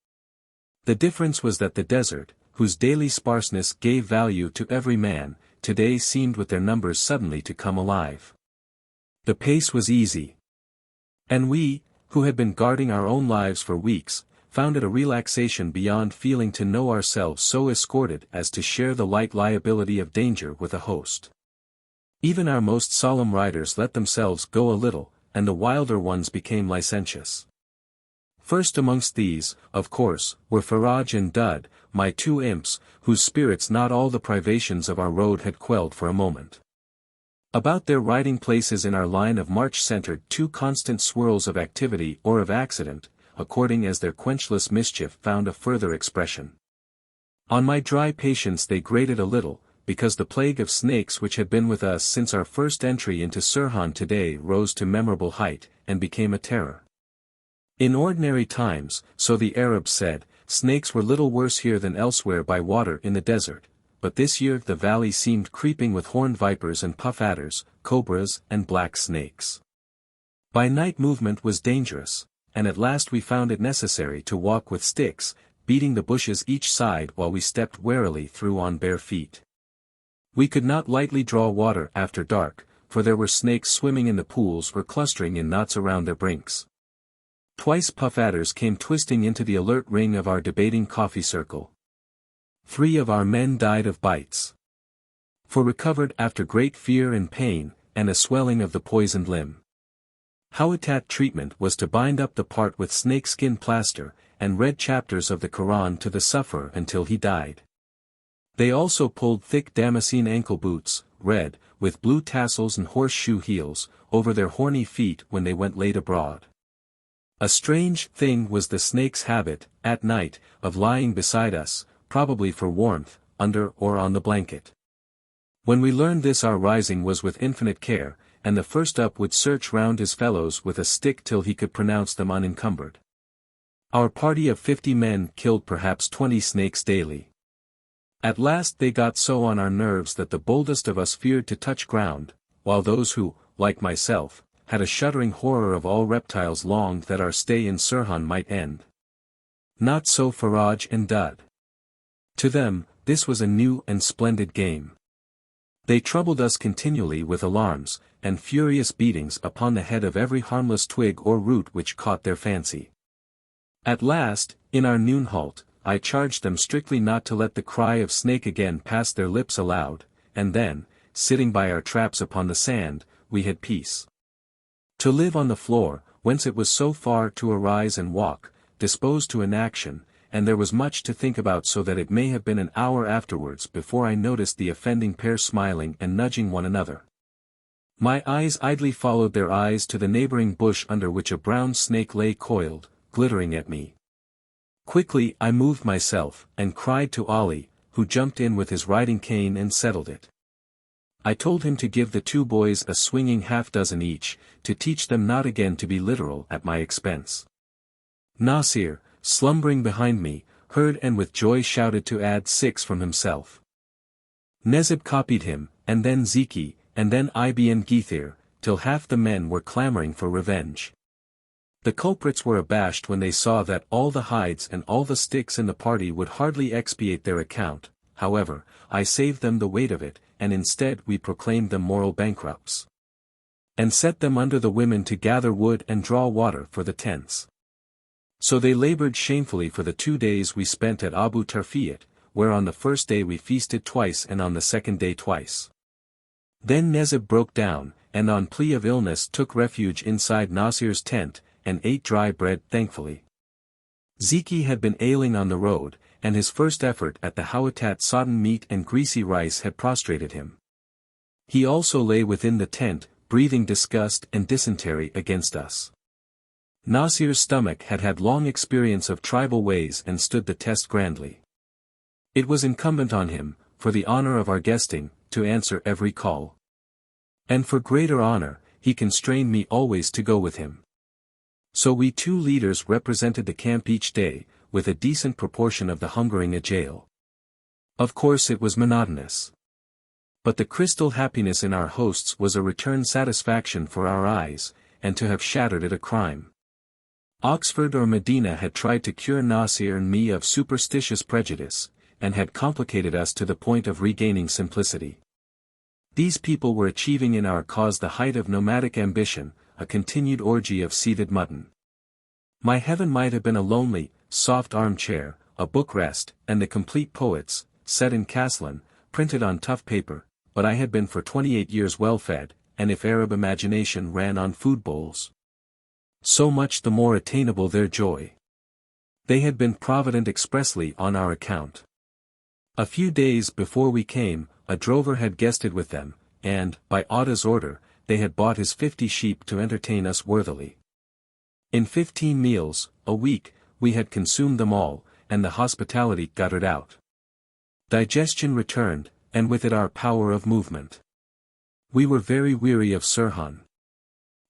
The difference was that the desert, whose daily sparseness gave value to every man, today seemed with their numbers suddenly to come alive. The pace was easy. And we, who had been guarding our own lives for weeks, found it a relaxation beyond feeling to know ourselves so escorted as to share the light liability of danger with a host. Even our most solemn riders let themselves go a little, and the wilder ones became licentious. First amongst these, of course, were Faraj and Dud, my two imps, whose spirits not all the privations of our road had quelled for a moment. About their riding places in our line of march centered two constant swirls of activity or of accident, according as their quenchless mischief found a further expression. On my dry patience they grated a little, because the plague of snakes which had been with us since our first entry into Sirhan today rose to memorable height, and became a terror. In ordinary times, so the Arabs said, snakes were little worse here than elsewhere by water in the desert, but this year the valley seemed creeping with horned vipers and puff adders, cobras and black snakes. By night movement was dangerous, and at last we found it necessary to walk with sticks, beating the bushes each side while we stepped warily through on bare feet. We could not lightly draw water after dark, for there were snakes swimming in the pools or clustering in knots around their brinks. Twice puff adders came twisting into the alert ring of our debating coffee circle. 3 of our men died of bites. 4 recovered after great fear and pain, and a swelling of the poisoned limb. Hawatat treatment was to bind up the part with snakeskin plaster, and read chapters of the Quran to the sufferer until he died. They also pulled thick damascene ankle boots, red, with blue tassels and horseshoe heels, over their horny feet when they went late abroad. A strange thing was the snake's habit, at night, of lying beside us, probably for warmth, under or on the blanket. When we learned this our rising was with infinite care, and the first up would search round his fellows with a stick till he could pronounce them unencumbered. Our party of 50 men killed perhaps 20 snakes daily. At last they got so on our nerves that the boldest of us feared to touch ground, while those who, like myself, had a shuddering horror of all reptiles longed that our stay in Sirhan might end. Not so Faraj and Dud. To them, this was a new and splendid game. They troubled us continually with alarms, and furious beatings upon the head of every harmless twig or root which caught their fancy. At last, in our noon halt, I charged them strictly not to let the cry of snake again pass their lips aloud, and then, sitting by our traps upon the sand, we had peace. To live on the floor, whence it was so far to arise and walk, disposed to inaction, and there was much to think about, so that it may have been an hour afterwards before I noticed the offending pair smiling and nudging one another. My eyes idly followed their eyes to the neighboring bush under which a brown snake lay coiled, glittering at me. Quickly I moved myself, and cried to Ali, who jumped in with his riding cane and settled it. I told him to give the 2 boys a swinging half-dozen each, to teach them not again to be literal at my expense. Nasir, slumbering behind me, heard and with joy shouted to add 6 from himself. Nezib copied him, and then Ziki, and then Ibn Githir, till half the men were clamoring for revenge. The culprits were abashed when they saw that all the hides and all the sticks in the party would hardly expiate their account. However, I saved them the weight of it, and instead we proclaimed them moral bankrupts. And set them under the women to gather wood and draw water for the tents. So they labored shamefully for the 2 days we spent at Abu Tarfiyat, where on the first day we feasted twice and on the second day twice. Then Nezib broke down, and on plea of illness took refuge inside Nasir's tent, and ate dry bread thankfully. Ziki had been ailing on the road, and his first effort at the Hawatat sodden meat and greasy rice had prostrated him. He also lay within the tent, breathing disgust and dysentery against us. Nasir's stomach had had long experience of tribal ways and stood the test grandly. It was incumbent on him, for the honor of our guesting, to answer every call. And for greater honor, he constrained me always to go with him. So we 2 leaders represented the camp each day, with a decent proportion of the hungering a jail. Of course it was monotonous. But the crystal happiness in our hosts was a return satisfaction for our eyes, and to have shattered it a crime. Oxford or Medina had tried to cure Nasir and me of superstitious prejudice, and had complicated us to the point of regaining simplicity. These people were achieving in our cause the height of nomadic ambition, a continued orgy of seethed mutton. My heaven might have been a lonely, soft armchair, a book rest, and the complete poets, set in Caslan, printed on tough paper, but I had been for 28 years well fed, and if Arab imagination ran on food bowls, so much the more attainable their joy. They had been provident expressly on our account. A few days before we came, a drover had guested with them, and, by Audah's order, they had bought his 50 sheep to entertain us worthily. In 15 meals, a week, we had consumed them all, and the hospitality guttered out. Digestion returned, and with it our power of movement. We were very weary of Sirhan.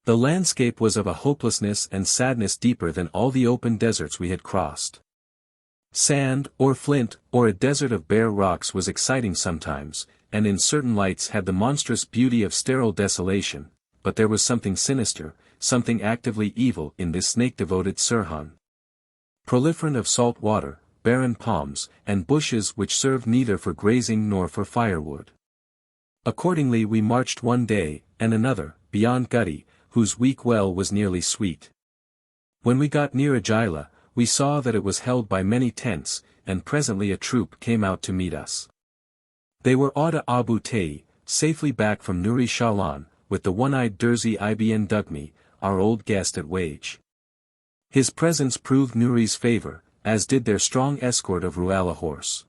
The landscape was of a hopelessness and sadness deeper than all the open deserts we had crossed. Sand, or flint, or a desert of bare rocks was exciting sometimes, and in certain lights had the monstrous beauty of sterile desolation, but there was something sinister, something actively evil in this snake-devoted Sirhan. Proliferant of salt water, barren palms, and bushes which served neither for grazing nor for firewood. Accordingly we marched one day, and another, beyond Gudi, whose weak well was nearly sweet. When we got near Agila, we saw that it was held by many tents, and presently a troop came out to meet us. They were Audah Abu Ta'i, safely back from Nuri Shalan, with the one-eyed Derzi Ibn Dugmi, our old guest at Wage. His presence proved Nuri's favor, as did their strong escort of Ru'ala horse,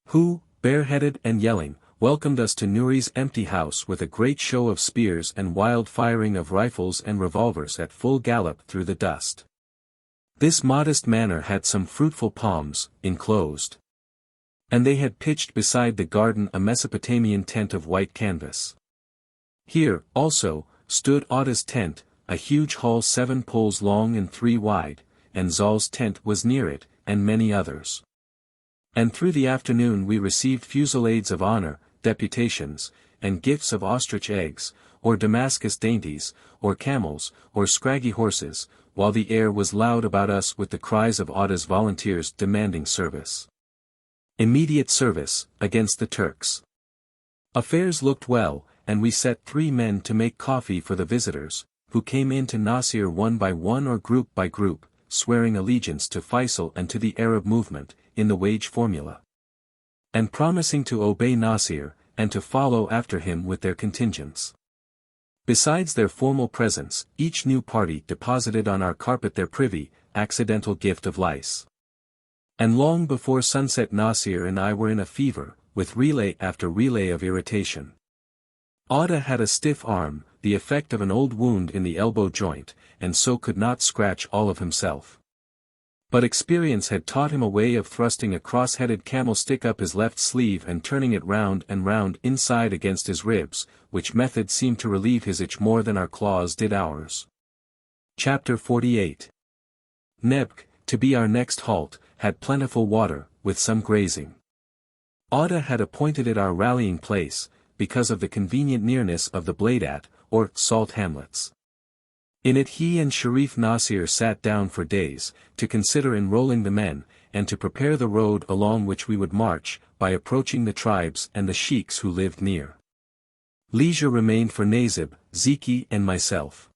who, bareheaded and yelling, welcomed us to Nuri's empty house with a great show of spears and wild firing of rifles and revolvers at full gallop through the dust. This modest manor had some fruitful palms, enclosed. And they had pitched beside the garden a Mesopotamian tent of white canvas. Here, also, stood Audah's tent, a huge hall 7 poles long and 3 wide, and Zal's tent was near it, and many others. And through the afternoon we received fusillades of honor, deputations, and gifts of ostrich eggs, or Damascus dainties, or camels, or scraggy horses, while the air was loud about us with the cries of Audah's volunteers demanding service. Immediate service, against the Turks. Affairs looked well, and we set 3 men to make coffee for the visitors, who came in to Nasir one by one or group by group, swearing allegiance to Feisal and to the Arab movement, in the Wage formula, and promising to obey Nasir, and to follow after him with their contingents. Besides their formal presence, each new party deposited on our carpet their privy, accidental gift of lice. And long before sunset Nasir and I were in a fever, with relay after relay of irritation. Audah had a stiff arm, the effect of an old wound in the elbow joint, and so could not scratch all of himself. But experience had taught him a way of thrusting a cross-headed camel stick up his left sleeve and turning it round and round inside against his ribs, which method seemed to relieve his itch more than our claws did ours. Chapter 48. Nebk, to be our next halt, had plentiful water, with some grazing. Audah had appointed it our rallying place, because of the convenient nearness of the Bladat, or salt hamlets. In it he and Sharif Nasir sat down for days, to consider enrolling the men, and to prepare the road along which we would march, by approaching the tribes and the sheiks who lived near. Leisure remained for Nazib, Zeki and myself.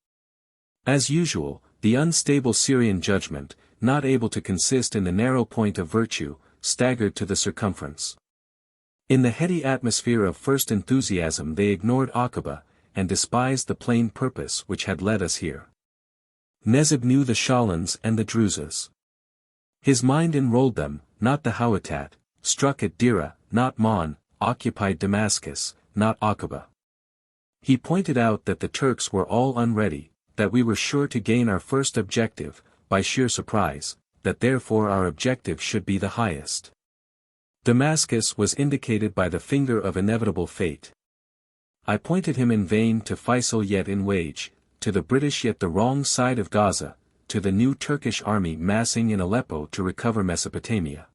As usual, the unstable Syrian judgment, not able to consist in the narrow point of virtue, staggered to the circumference. In the heady atmosphere of first enthusiasm they ignored Aqaba, and despised the plain purpose which had led us here. Nezib knew the Shalans and the Druzas. His mind enrolled them, not the Hawatat, struck at Dira, not Mon, occupied Damascus, not Aqaba. He pointed out that the Turks were all unready, that we were sure to gain our first objective, by sheer surprise, that therefore our objective should be the highest. Damascus was indicated by the finger of inevitable fate. I pointed him in vain to Feisal yet in Wage, to the British yet the wrong side of Gaza, to the new Turkish army massing in Aleppo to recover Mesopotamia.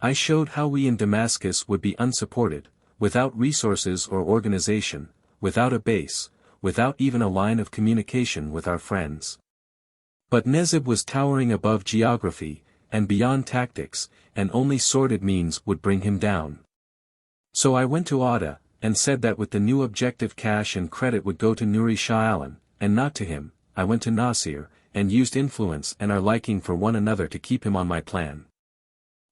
I showed how we in Damascus would be unsupported, without resources or organization, without a base, without even a line of communication with our friends. But Nezib was towering above geography, and beyond tactics, and only sordid means would bring him down. So I went to Audah, and said that with the new objective cash and credit would go to Nuri Shah Alan, and not to him. I went to Nasir, and used influence and our liking for one another to keep him on my plan.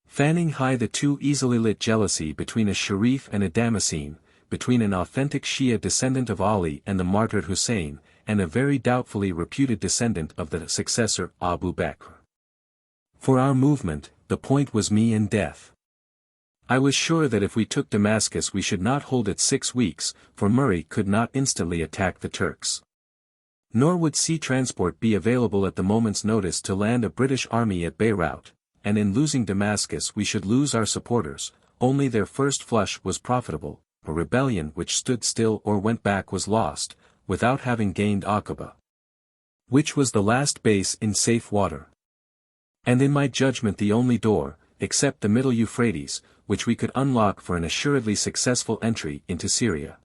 Fanning high the too easily lit jealousy between a Sharif and a Damascene, between an authentic Shia descendant of Ali and the martyred Hussein, and a very doubtfully reputed descendant of the successor Abu Bakr. For our movement, the point was me and death. I was sure that if we took Damascus we should not hold it 6 weeks, for Murray could not instantly attack the Turks. Nor would sea transport be available at the moment's notice to land a British army at Beirut, and in losing Damascus we should lose our supporters. Only their first flush was profitable. A rebellion which stood still or went back was lost, without having gained Aqaba, which was the last base in safe water. And in my judgment the only door, except the middle Euphrates, which we could unlock for an assuredly successful entry into Syria.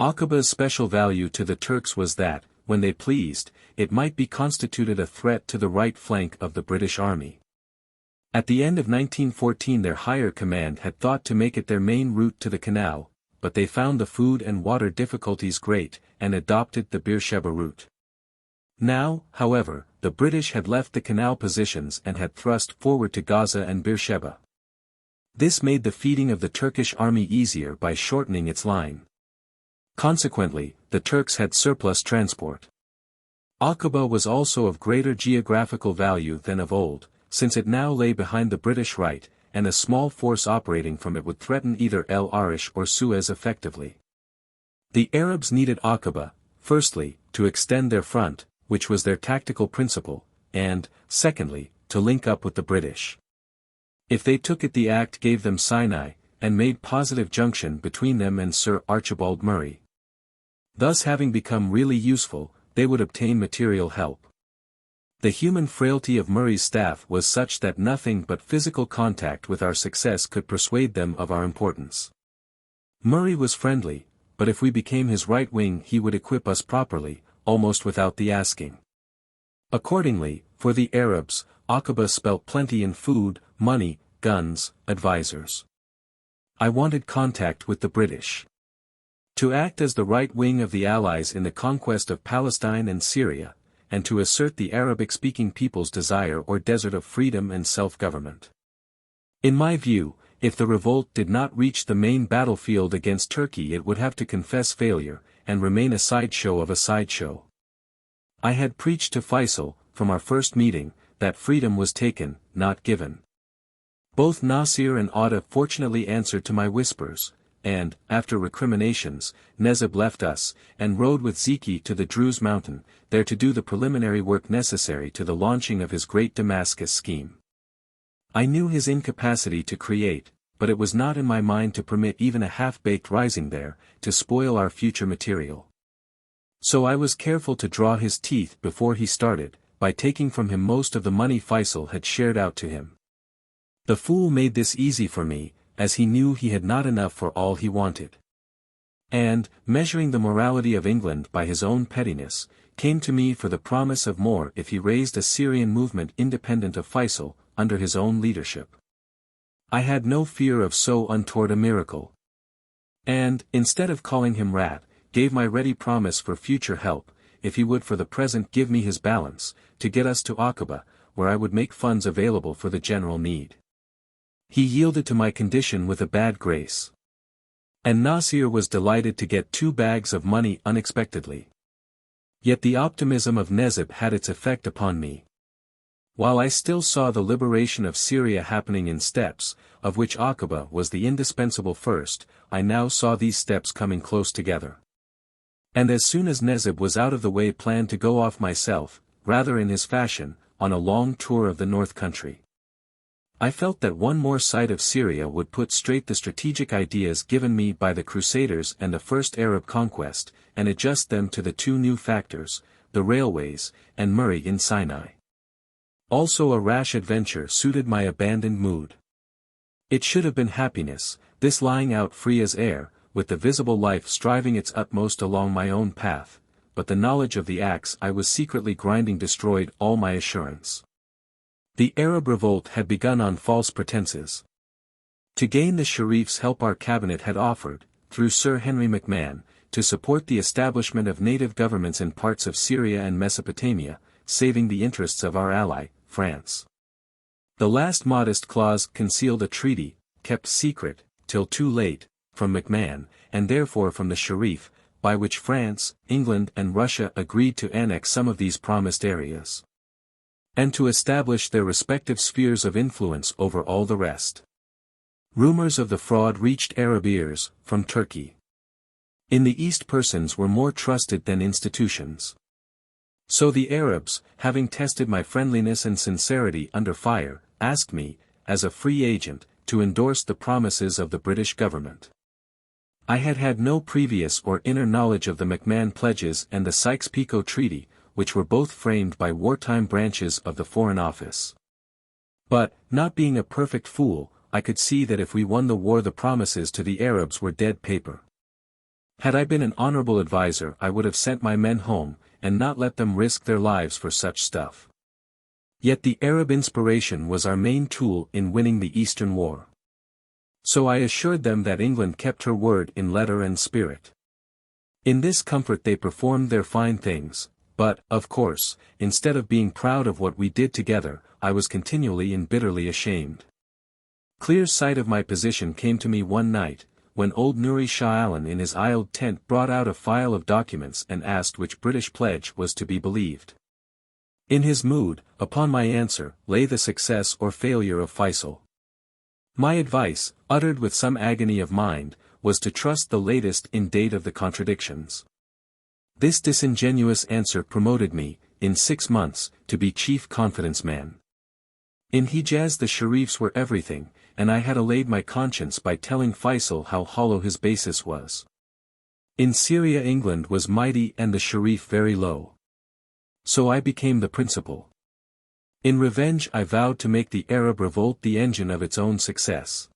Aqaba's special value to the Turks was that, when they pleased, it might be constituted a threat to the right flank of the British army. At the end of 1914 their higher command had thought to make it their main route to the canal, but they found the food and water difficulties great, and adopted the Beersheba route. Now, however, the British had left the canal positions and had thrust forward to Gaza and Beersheba. This made the feeding of the Turkish army easier by shortening its line. Consequently, the Turks had surplus transport. Aqaba was also of greater geographical value than of old, since it now lay behind the British right, and a small force operating from it would threaten either El Arish or Suez effectively. The Arabs needed Aqaba, firstly, to extend their front, which was their tactical principle, and, secondly, to link up with the British. If they took it the act gave them Sinai, and made positive junction between them and Sir Archibald Murray. Thus having become really useful, they would obtain material help. The human frailty of Murray's staff was such that nothing but physical contact with our success could persuade them of our importance. Murray was friendly, but if we became his right wing he would equip us properly, almost without the asking. Accordingly, for the Arabs, Aqaba spelt plenty in food, money, guns, advisors. I wanted contact with the British. To act as the right wing of the Allies in the conquest of Palestine and Syria, and to assert the Arabic-speaking people's desire or desert of freedom and self-government. In my view, if the revolt did not reach the main battlefield against Turkey it would have to confess failure, and remain a sideshow of a sideshow. I had preached to Feisal, from our first meeting, that freedom was taken, not given. Both Nasir and Atta fortunately answered to my whispers, and, after recriminations, Nezib left us, and rode with Zeki to the Druze mountain, there to do the preliminary work necessary to the launching of his great Damascus scheme. I knew his incapacity to create, but it was not in my mind to permit even a half-baked rising there, to spoil our future material. So I was careful to draw his teeth before he started, by taking from him most of the money Feisal had shared out to him. The fool made this easy for me, as he knew he had not enough for all he wanted. And, measuring the morality of England by his own pettiness, came to me for the promise of more if he raised a Syrian movement independent of Feisal, under his own leadership. I had no fear of so untoward a miracle. And, instead of calling him rat, gave my ready promise for future help, if he would for the present give me his balance, to get us to Aqaba, where I would make funds available for the general need. He yielded to my condition with a bad grace. And Nasir was delighted to get 2 bags of money unexpectedly. Yet the optimism of Nezib had its effect upon me. While I still saw the liberation of Syria happening in steps, of which Aqaba was the indispensable first, I now saw these steps coming close together. And as soon as Nezib was out of the way planned to go off myself, rather in his fashion, on a long tour of the North Country. I felt that one more sight of Syria would put straight the strategic ideas given me by the Crusaders and the first Arab conquest, and adjust them to the 2 new factors, the railways, and Murray in Sinai. Also a rash adventure suited my abandoned mood. It should have been happiness, this lying out free as air, with the visible life striving its utmost along my own path, but the knowledge of the axe I was secretly grinding destroyed all my assurance. The Arab Revolt had begun on false pretenses. To gain the Sharif's help our cabinet had offered, through Sir Henry McMahon, to support the establishment of native governments in parts of Syria and Mesopotamia, saving the interests of our ally, France. The last modest clause concealed a treaty, kept secret, till too late, from McMahon, and therefore from the Sharif, by which France, England and Russia agreed to annex some of these promised areas, and to establish their respective spheres of influence over all the rest. Rumors of the fraud reached Arab ears, from Turkey. In the East persons were more trusted than institutions. So the Arabs, having tested my friendliness and sincerity under fire, asked me, as a free agent, to endorse the promises of the British government. I had had no previous or inner knowledge of the McMahon pledges and the Sykes-Picot Treaty, which were both framed by wartime branches of the Foreign Office. But, not being a perfect fool, I could see that if we won the war the promises to the Arabs were dead paper. Had I been an honorable adviser I would have sent my men home, and not let them risk their lives for such stuff. Yet the Arab inspiration was our main tool in winning the Eastern War. So I assured them that England kept her word in letter and spirit. In this comfort they performed their fine things, but, of course, instead of being proud of what we did together, I was continually and bitterly ashamed. Clear sight of my position came to me one night, when old Nuri Shah Alan in his aisled tent brought out a file of documents and asked which British pledge was to be believed. In his mood, upon my answer, lay the success or failure of Feisal. My advice, uttered with some agony of mind, was to trust the latest in date of the contradictions. This disingenuous answer promoted me, in 6 months, to be chief confidence man. In Hijaz the Sharifs were everything, and I had allayed my conscience by telling Feisal how hollow his basis was. In Syria England was mighty and the Sharif very low. So I became the principal. In revenge I vowed to make the Arab Revolt the engine of its own success,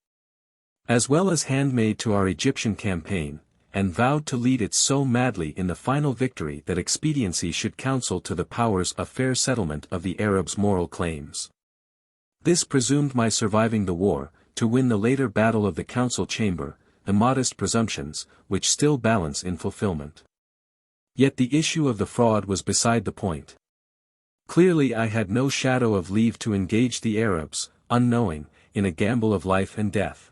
as well as handmaid to our Egyptian campaign, and vowed to lead it so madly in the final victory that expediency should counsel to the powers a fair settlement of the Arabs' moral claims. This presumed my surviving the war, to win the later battle of the council chamber, immodest presumptions, which still balance in fulfillment. Yet the issue of the fraud was beside the point. Clearly I had no shadow of leave to engage the Arabs, unknowing, in a gamble of life and death.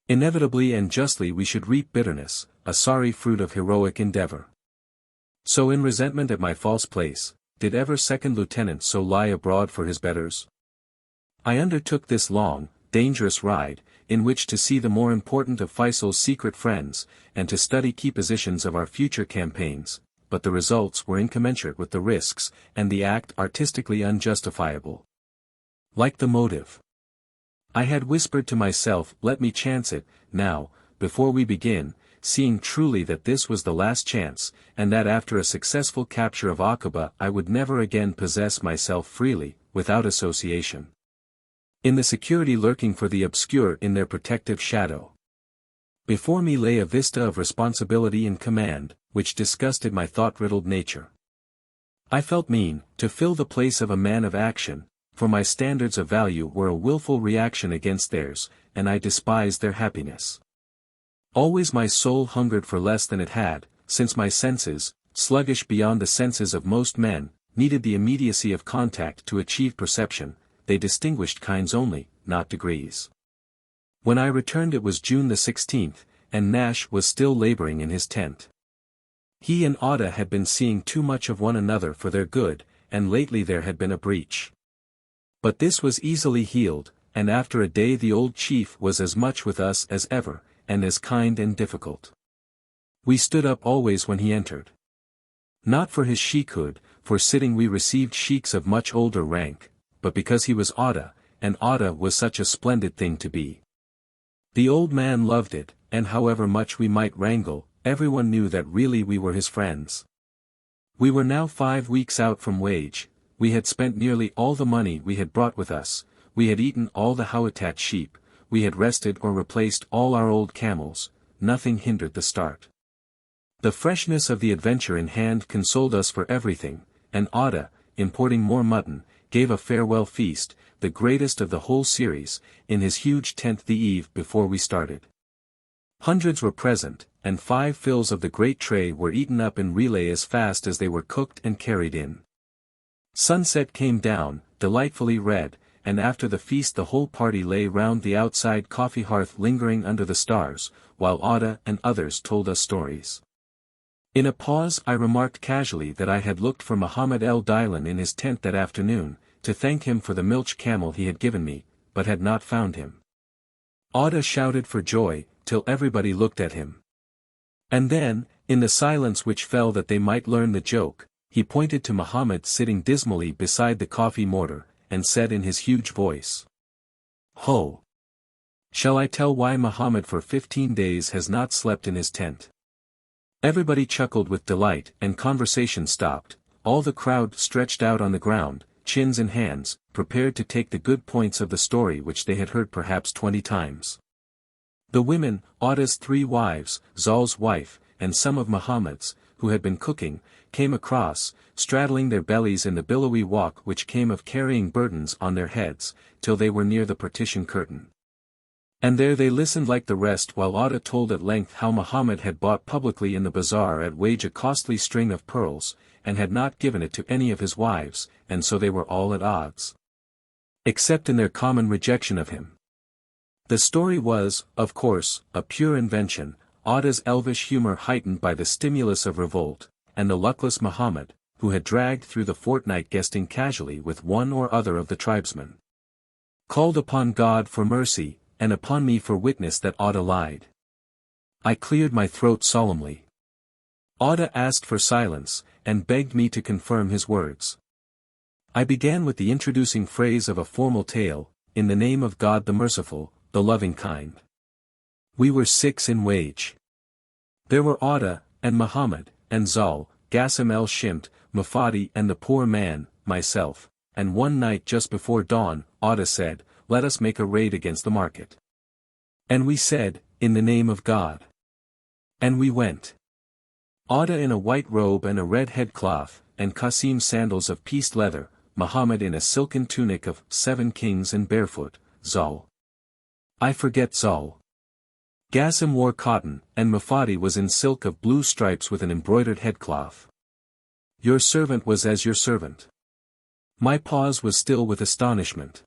Inevitably and justly we should reap bitterness, a sorry fruit of heroic endeavor. So in resentment at my false place, did ever second lieutenant so lie abroad for his betters? I undertook this long, dangerous ride, in which to see the more important of Feisal's secret friends, and to study key positions of our future campaigns, but the results were incommensurate with the risks, and the act artistically unjustifiable. Like the motive. I had whispered to myself, let me chance it, now, before we begin, seeing truly that this was the last chance, and that after a successful capture of Aqaba I would never again possess myself freely, without association. In the security lurking for the obscure in their protective shadow. Before me lay a vista of responsibility and command, which disgusted my thought-riddled nature. I felt mean, to fill the place of a man of action, for my standards of value were a willful reaction against theirs, and I despised their happiness. Always my soul hungered for less than it had, since my senses, sluggish beyond the senses of most men, needed the immediacy of contact to achieve perception. They distinguished kinds only, not degrees. When I returned it was June the 16th, and Nash was still laboring in his tent. He and Ada had been seeing too much of one another for their good, and lately there had been a breach. But this was easily healed, and after a day the old chief was as much with us as ever, and as kind and difficult. We stood up always when he entered. Not for his sheikhood, for sitting we received sheiks of much older rank, but because he was Ada, and Ada was such a splendid thing to be. The old man loved it, and however much we might wrangle, everyone knew that really we were his friends. We were now 5 weeks out from wage, we had spent nearly all the money we had brought with us, we had eaten all the Hawattat sheep, we had rested or replaced all our old camels, nothing hindered the start. The freshness of the adventure in hand consoled us for everything, and Ada, importing more mutton, gave a farewell feast, the greatest of the whole series, in his huge tent the eve before we started. Hundreds were present, and 5 fills of the great tray were eaten up in relay as fast as they were cooked and carried in. Sunset came down, delightfully red, and after the feast the whole party lay round the outside coffee hearth lingering under the stars, while Ada and others told us stories. In a pause I remarked casually that I had looked for Muhammad el-Dylan in his tent that afternoon, to thank him for the milch camel he had given me, but had not found him. Ada shouted for joy, till everybody looked at him. And then, in the silence which fell that they might learn the joke, he pointed to Muhammad sitting dismally beside the coffee mortar, and said in his huge voice, "Ho! Shall I tell why Muhammad for 15 days has not slept in his tent?" Everybody chuckled with delight, and conversation stopped. All the crowd stretched out on the ground, chins in hands, prepared to take the good points of the story which they had heard perhaps 20 times. The women, Ada's 3 wives, Zal's wife, and some of Muhammad's, who had been cooking, came across, straddling their bellies in the billowy walk which came of carrying burdens on their heads, till they were near the partition curtain. And there they listened like the rest while Ada told at length how Muhammad had bought publicly in the bazaar at wage a costly string of pearls, and had not given it to any of his wives, and so they were all at odds. Except in their common rejection of him. The story was, of course, a pure invention, Ada's elvish humor heightened by the stimulus of revolt, and the luckless Muhammad, who had dragged through the fortnight guesting casually with one or other of the tribesmen. Called upon God for mercy, and upon me for witness that Ada lied. I cleared my throat solemnly. Ada asked for silence, and begged me to confirm his words. I began with the introducing phrase of a formal tale, in the name of God the merciful, the loving kind. We were 6 in wage. There were Ada, and Muhammad, and Zal, Qasim el-Shimt, Mufati and the poor man, myself, and one night just before dawn, Ada said, "Let us make a raid against the market." And we said, "In the name of God." And we went. Ada in a white robe and a red headcloth, and Qasim sandals of pieced leather, Muhammad in a silken tunic of 7 kings and barefoot, Zal. I forget Zal. Qasim wore cotton, and Mufati was in silk of blue stripes with an embroidered headcloth. Your servant was as your servant. My pause was still with astonishment.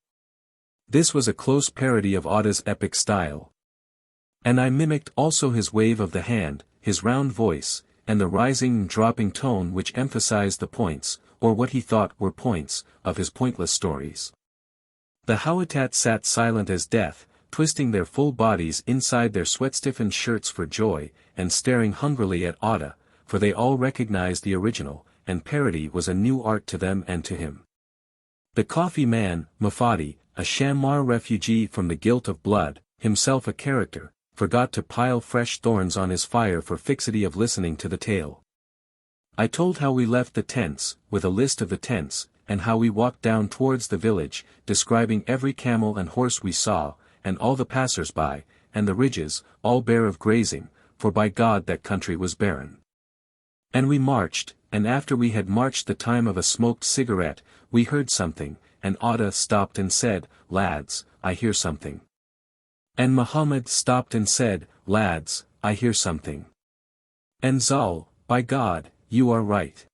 This was a close parody of Ada's epic style. And I mimicked also his wave of the hand, his round voice, and the rising and dropping tone which emphasized the points, or what he thought were points, of his pointless stories. The Hawattat sat silent as death, twisting their full bodies inside their sweat-stiffened shirts for joy, and staring hungrily at Ada, for they all recognized the original, and parody was a new art to them and to him. The coffee man, Mufati, a Shammar refugee from the guilt of blood, himself a character, forgot to pile fresh thorns on his fire for fixity of listening to the tale. I told how we left the tents, with a list of the tents, and how we walked down towards the village, describing every camel and horse we saw, and all the passers-by, and the ridges, all bare of grazing, for by God that country was barren. And we marched, and after we had marched the time of a smoked cigarette, we heard something, and Ada stopped and said, "Lads, I hear something." And Muhammad stopped and said, "Lads, I hear something." And Zal, "By God, you are right."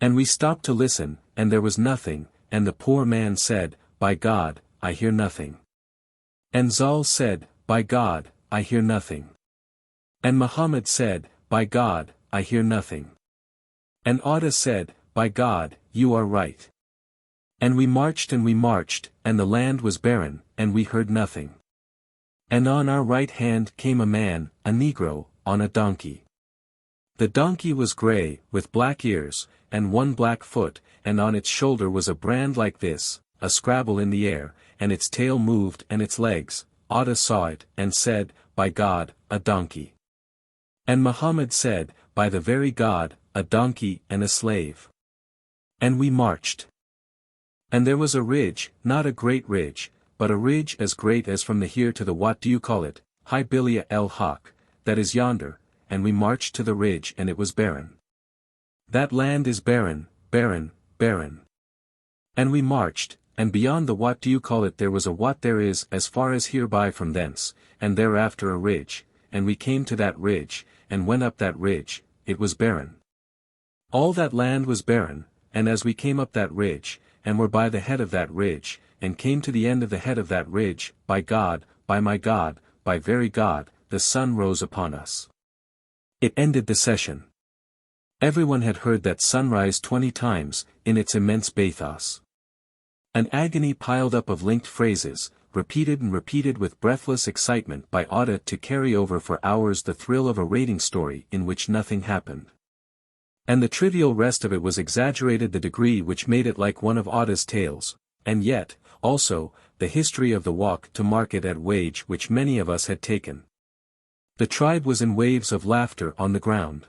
And we stopped to listen, and there was nothing, and the poor man said, "By God, I hear nothing." And Zal said, "By God, I hear nothing." And Muhammad said, "By God, I hear nothing." And Ada said, "By God, you are right." And we marched, and the land was barren, and we heard nothing. And on our right hand came a man, a Negro, on a donkey. The donkey was grey, with black ears, and one black foot, and on its shoulder was a brand like this, a scrabble in the air, and its tail moved and its legs. Ada saw it, and said, "By God, a donkey." And Muhammad said, "By the very God, a donkey and a slave." And we marched. And there was a ridge, not a great ridge, but a ridge as great as from the here to the what do you call it, High Bilia el-Haq, that is yonder, and we marched to the ridge and it was barren. That land is barren, barren, barren. And we marched, and beyond the what do you call it there was a what there is as far as hereby from thence, and thereafter a ridge, and we came to that ridge, and went up that ridge, it was barren. All that land was barren, and as we came up that ridge, and were by the head of that ridge, and came to the end of the head of that ridge. By God, by my God, by very God, the sun rose upon us. It ended the session. Everyone had heard that sunrise 20 times, in its immense bathos. An agony piled up of linked phrases, repeated and repeated with breathless excitement by Ada to carry over for hours the thrill of a raiding story in which nothing happened. And the trivial rest of it was exaggerated the degree which made it like one of Ada's tales, and yet, also, the history of the walk to market at wage which many of us had taken. The tribe was in waves of laughter on the ground.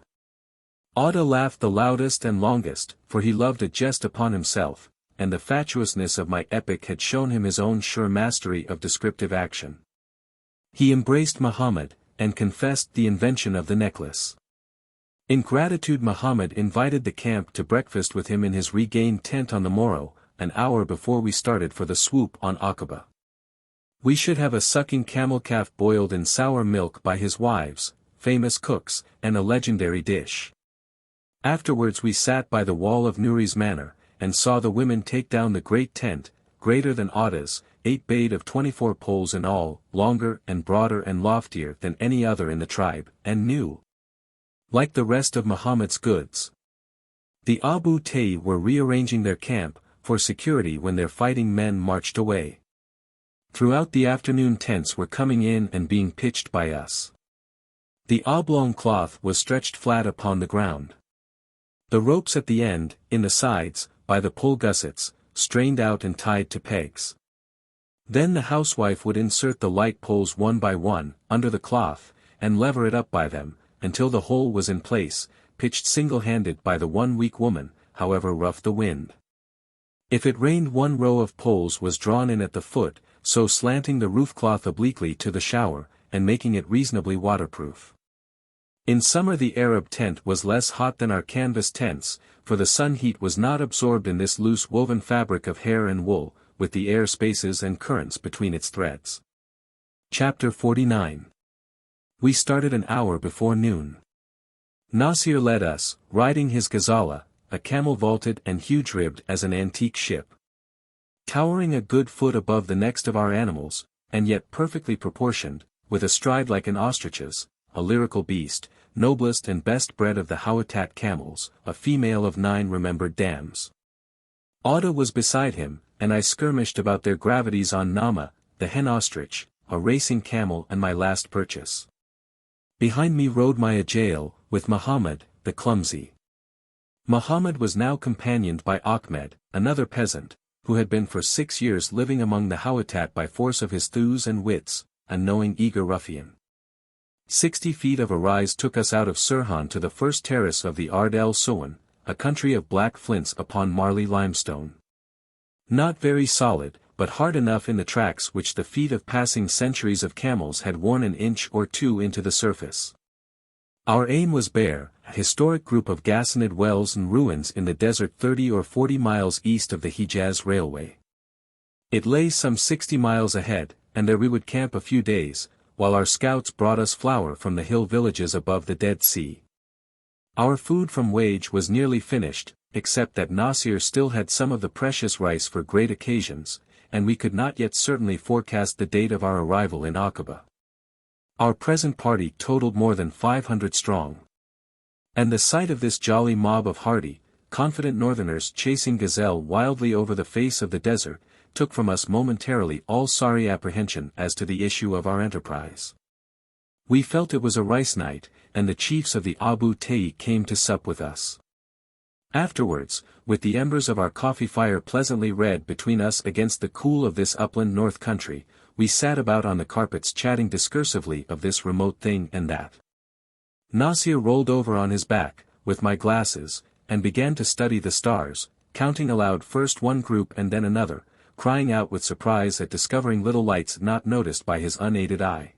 Ada laughed the loudest and longest, for he loved a jest upon himself, and the fatuousness of my epic had shown him his own sure mastery of descriptive action. He embraced Muhammad, and confessed the invention of the necklace. In gratitude Muhammad invited the camp to breakfast with him in his regained tent on the morrow, an hour before we started for the swoop on Aqaba. We should have a sucking camel calf boiled in sour milk by his wives, famous cooks, and a legendary dish. Afterwards we sat by the wall of Nuri's manor, and saw the women take down the great tent, greater than Ada's, 8 bayed of 24 poles in all, longer and broader and loftier than any other in the tribe, and new, like the rest of Muhammad's goods. The Abu Ta'i were rearranging their camp, for security when their fighting men marched away. Throughout the afternoon tents were coming in and being pitched by us. The oblong cloth was stretched flat upon the ground. The ropes at the end, in the sides, by the pole gussets, strained out and tied to pegs. Then the housewife would insert the light poles one by one, under the cloth, and lever it up by them, until the whole was in place, pitched single-handed by the one weak woman, however rough the wind. If it rained, one row of poles was drawn in at the foot, so slanting the roofcloth obliquely to the shower, and making it reasonably waterproof. In summer the Arab tent was less hot than our canvas tents, for the sun heat was not absorbed in this loose woven fabric of hair and wool, with the air spaces and currents between its threads. Chapter 49. We started an hour before noon. Nasir led us, riding his gazala, a camel vaulted and huge-ribbed as an antique ship. Towering a good foot above the next of our animals, and yet perfectly proportioned, with a stride like an ostrich's, a lyrical beast, noblest and best bred of the Hawatat camels, a female of 9 remembered dams. Ada was beside him, and I skirmished about their gravities on Nama, the hen ostrich, a racing camel and my last purchase. Behind me rode my Ajail, with Muhammad, the clumsy. Muhammad was now companioned by Ahmed, another peasant, who had been for 6 years living among the Hawatat by force of his thews and wits, a knowing eager ruffian. 60 feet of a rise took us out of Sirhan to the first terrace of the Ard el Sowan, a country of black flints upon marly limestone. Not very solid, but hard enough in the tracks which the feet of passing centuries of camels had worn an inch or two into the surface. Our aim was Bear, a historic group of Ghassanid wells and ruins in the desert 30 or 40 miles east of the Hijaz Railway. It lay some 60 miles ahead, and there we would camp a few days, while our scouts brought us flour from the hill villages above the Dead Sea. Our food from wage was nearly finished, except that Nasir still had some of the precious rice for great occasions, and we could not yet certainly forecast the date of our arrival in Aqaba. Our present party totaled more than 500 strong. And the sight of this jolly mob of hardy, confident northerners chasing gazelle wildly over the face of the desert, took from us momentarily all sorry apprehension as to the issue of our enterprise. We felt it was a rice night, and the chiefs of the Abu Ta'i came to sup with us. Afterwards, with the embers of our coffee fire pleasantly red between us against the cool of this upland north country, we sat about on the carpets chatting discursively of this remote thing and that. Nasir rolled over on his back, with my glasses, and began to study the stars, counting aloud first one group and then another, crying out with surprise at discovering little lights not noticed by his unaided eye.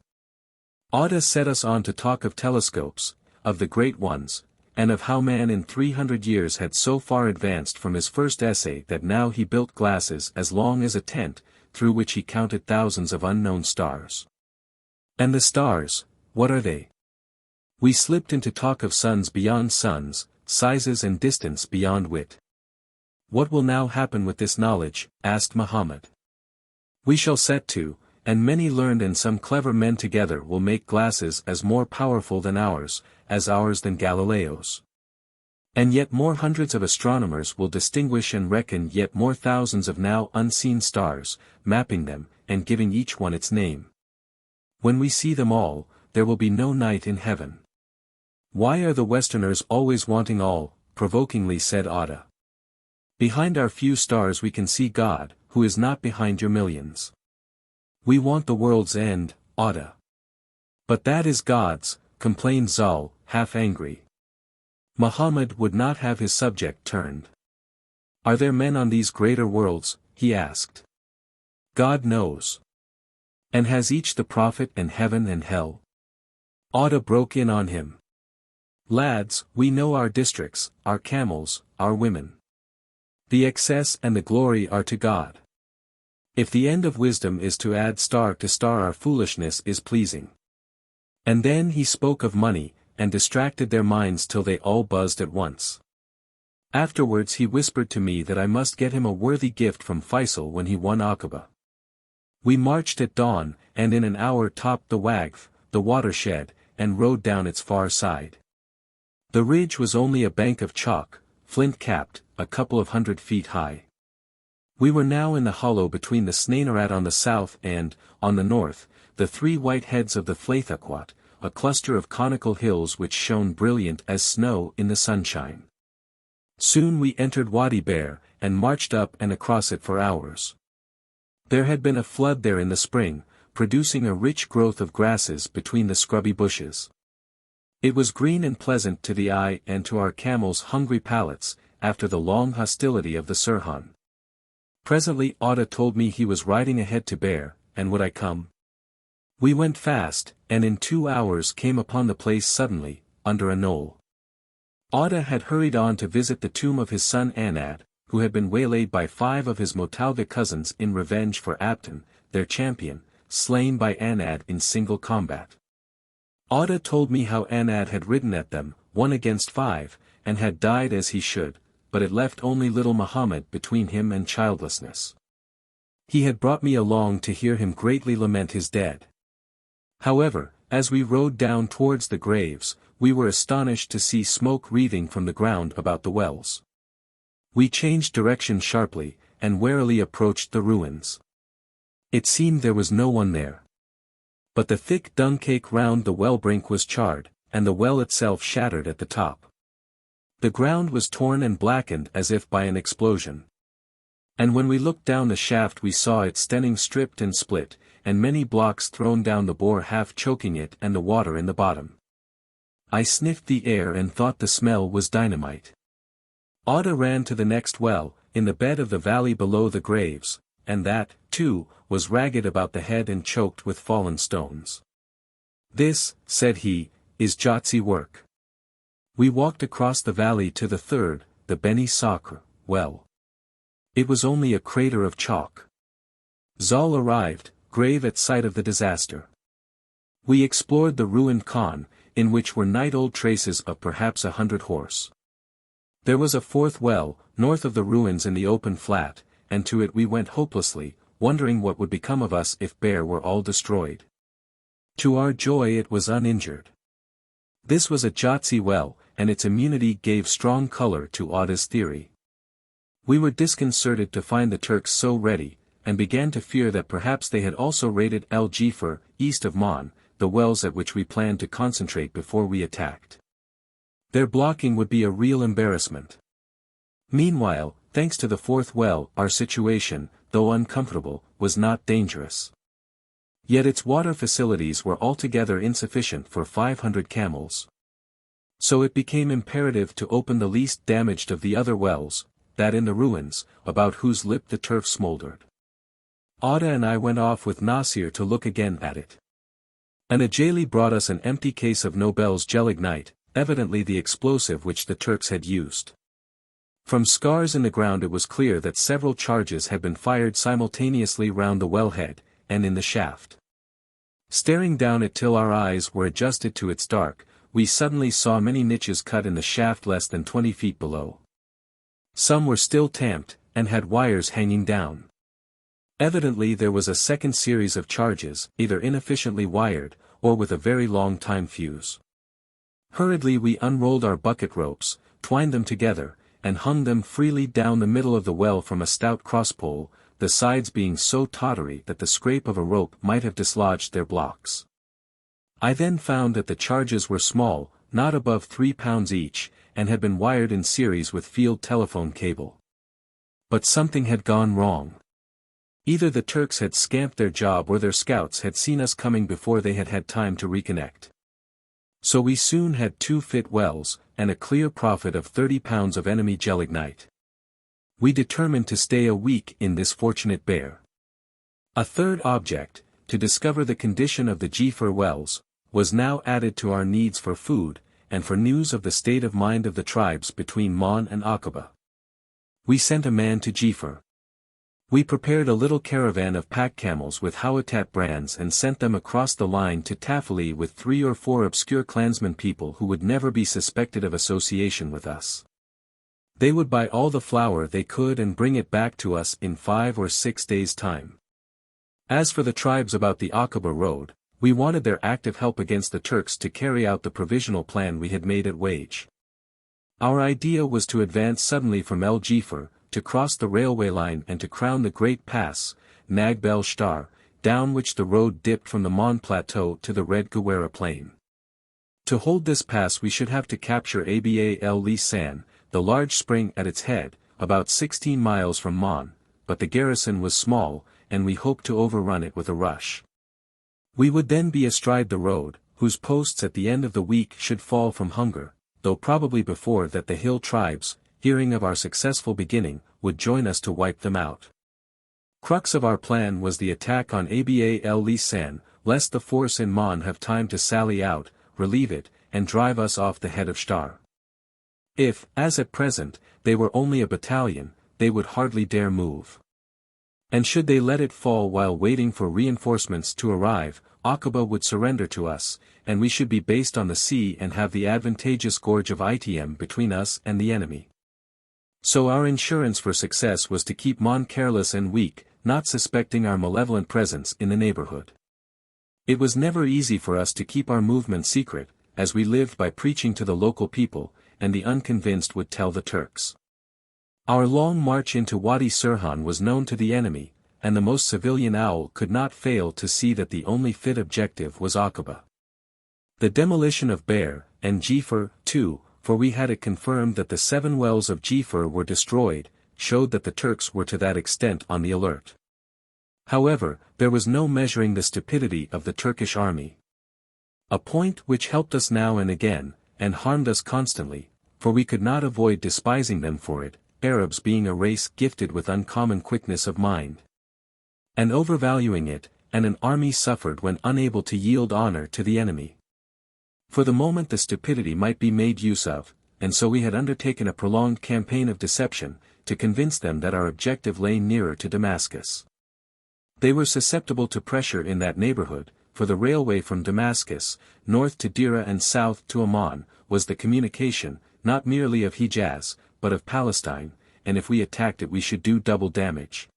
Ada set us on to talk of telescopes, of the great ones, and of how man in 300 years had so far advanced from his first essay that now he built glasses as long as a tent, through which he counted thousands of unknown stars. And the stars, what are they? We slipped into talk of suns beyond suns, sizes and distance beyond wit. What will now happen with this knowledge? Asked Muhammad. We shall set to, and many learned and some clever men together will make glasses as more powerful than ours, as ours than Galileo's. And yet more hundreds of astronomers will distinguish and reckon yet more thousands of now unseen stars, mapping them, and giving each one its name. When we see them all, there will be no night in heaven. Why are the Westerners always wanting all? Provokingly said Ada. Behind our few stars we can see God, who is not behind your millions. We want the world's end, Ada. But that is God's, complained Zal, half angry. Muhammad would not have his subject turned. Are there men on these greater worlds? He asked. God knows. And has each the prophet and heaven and hell? Ada broke in on him. Lads, we know our districts, our camels, our women. The excess and the glory are to God. If the end of wisdom is to add star to star, our foolishness is pleasing. And then he spoke of money, and distracted their minds till they all buzzed at once. Afterwards he whispered to me that I must get him a worthy gift from Feisal when he won Aqaba. We marched at dawn, and in an hour topped the Waqf, the watershed, and rode down its far side. The ridge was only a bank of chalk, flint-capped, a couple of 100 feet high. We were now in the hollow between the Snainarat on the south and, on the north, the three white heads of the Flaithaquat, a cluster of conical hills which shone brilliant as snow in the sunshine. Soon we entered Wadi Bear, and marched up and across it for hours. There had been a flood there in the spring, producing a rich growth of grasses between the scrubby bushes. It was green and pleasant to the eye and to our camels' hungry palates, after the long hostility of the Sirhan. Presently Ada told me he was riding ahead to Bear, and would I come? We went fast, and in 2 hours came upon the place suddenly, under a knoll. Ada had hurried on to visit the tomb of his son Anad, who had been waylaid by 5 of his Motalga cousins in revenge for Abton, their champion, slain by Anad in single combat. Ada told me how Anad had ridden at them, 1 against 5, and had died as he should, but it left only little Muhammad between him and childlessness. He had brought me along to hear him greatly lament his dead. However, as we rode down towards the graves, we were astonished to see smoke wreathing from the ground about the wells. We changed direction sharply, and warily approached the ruins. It seemed there was no one there. But the thick dung cake round the well brink was charred, and the well itself shattered at the top. The ground was torn and blackened as if by an explosion. And when we looked down the shaft we saw its stening stripped and split, and many blocks thrown down the bore half choking it and the water in the bottom. I sniffed the air and thought the smell was dynamite. Ada ran to the next well, in the bed of the valley below the graves, and that, too, was ragged about the head and choked with fallen stones. This, said he, is Jotzi work. We walked across the valley to the third, the Beni Sakr, well. It was only a crater of chalk. Zal arrived, grave at sight of the disaster. We explored the ruined khan, in which were night-old traces of perhaps 100 horse. There was a 4th well, north of the ruins in the open flat, and to it we went hopelessly, wondering what would become of us if Bear were all destroyed. To our joy it was uninjured. This was a Jotzi well, and its immunity gave strong color to Ada's theory. We were disconcerted to find the Turks so ready, and began to fear that perhaps they had also raided El Jifar, east of Mon, the wells at which we planned to concentrate before we attacked. Their blocking would be a real embarrassment. Meanwhile, thanks to the 4th well, our situation, though uncomfortable, was not dangerous. Yet its water facilities were altogether insufficient for 500 camels. So it became imperative to open the least damaged of the other wells, that in the ruins, about whose lip the turf smoldered. Ada and I went off with Nasir to look again at it. An Ajali brought us an empty case of Nobel's gelignite, evidently the explosive which the Turks had used. From scars in the ground it was clear that several charges had been fired simultaneously round the wellhead, and in the shaft. Staring down it till our eyes were adjusted to its dark, we suddenly saw many niches cut in the shaft less than 20 feet below. Some were still tamped, and had wires hanging down. Evidently there was a second series of charges, either inefficiently wired, or with a very long time fuse. Hurriedly we unrolled our bucket ropes, twined them together, and hung them freely down the middle of the well from a stout crosspole, the sides being so tottery that the scrape of a rope might have dislodged their blocks. I then found that the charges were small, not above 3 pounds each, and had been wired in series with field telephone cable. But something had gone wrong. Either the Turks had scamped their job or their scouts had seen us coming before they had had time to reconnect. So we soon had 2 fit wells, and a clear profit of 30 pounds of enemy gelignite. We determined to stay a week in this fortunate bear. A third object, to discover the condition of the Jiffer wells, was now added to our needs for food, and for news of the state of mind of the tribes between Mon and Aqaba. We sent a man to Jiffer. We prepared a little caravan of pack camels with Hawatat brands and sent them across the line to Tafili with 3 or 4 obscure clansmen people who would never be suspected of association with us. They would buy all the flour they could and bring it back to us in 5 or 6 days' time. As for the tribes about the Aqaba road, we wanted their active help against the Turks to carry out the provisional plan we had made at Wage. Our idea was to advance suddenly from El Jiffer, to cross the railway line and to crown the great pass, Nag Bel Shtar, down which the road dipped from the Mon Plateau to the Red Gawara Plain. To hold this pass we should have to capture Aba el Lisan, the large spring at its head, about 16 miles from Mon, but the garrison was small, and we hoped to overrun it with a rush. We would then be astride the road, whose posts at the end of the week should fall from hunger, though probably before that the hill tribes, hearing of our successful beginning, would join us to wipe them out. Crux of our plan was the attack on Aba el Lisan, lest the force in Mon have time to sally out, relieve it, and drive us off the head of Shtar. If, as at present, they were only a battalion, they would hardly dare move. And should they let it fall while waiting for reinforcements to arrive, Aqaba would surrender to us, and we should be based on the sea and have the advantageous gorge of Itm between us and the enemy. So our insurance for success was to keep Mon careless and weak, not suspecting our malevolent presence in the neighborhood. It was never easy for us to keep our movement secret, as we lived by preaching to the local people, and the unconvinced would tell the Turks. Our long march into Wadi Sirhan was known to the enemy, and the most civilian owl could not fail to see that the only fit objective was Aqaba. The demolition of Bear, and Jiffer, too, for we had it confirmed that the 7 wells of Jiffer were destroyed, showed that the Turks were to that extent on the alert. However, there was no measuring the stupidity of the Turkish army. A point which helped us now and again, and harmed us constantly, for we could not avoid despising them for it, Arabs being a race gifted with uncommon quickness of mind. And overvaluing it, and an army suffered when unable to yield honor to the enemy. For the moment the stupidity might be made use of, and so we had undertaken a prolonged campaign of deception, to convince them that our objective lay nearer to Damascus. They were susceptible to pressure in that neighborhood, for the railway from Damascus, north to Dira and south to Amman, was the communication, not merely of Hijaz, but of Palestine, and if we attacked it we should do double damage.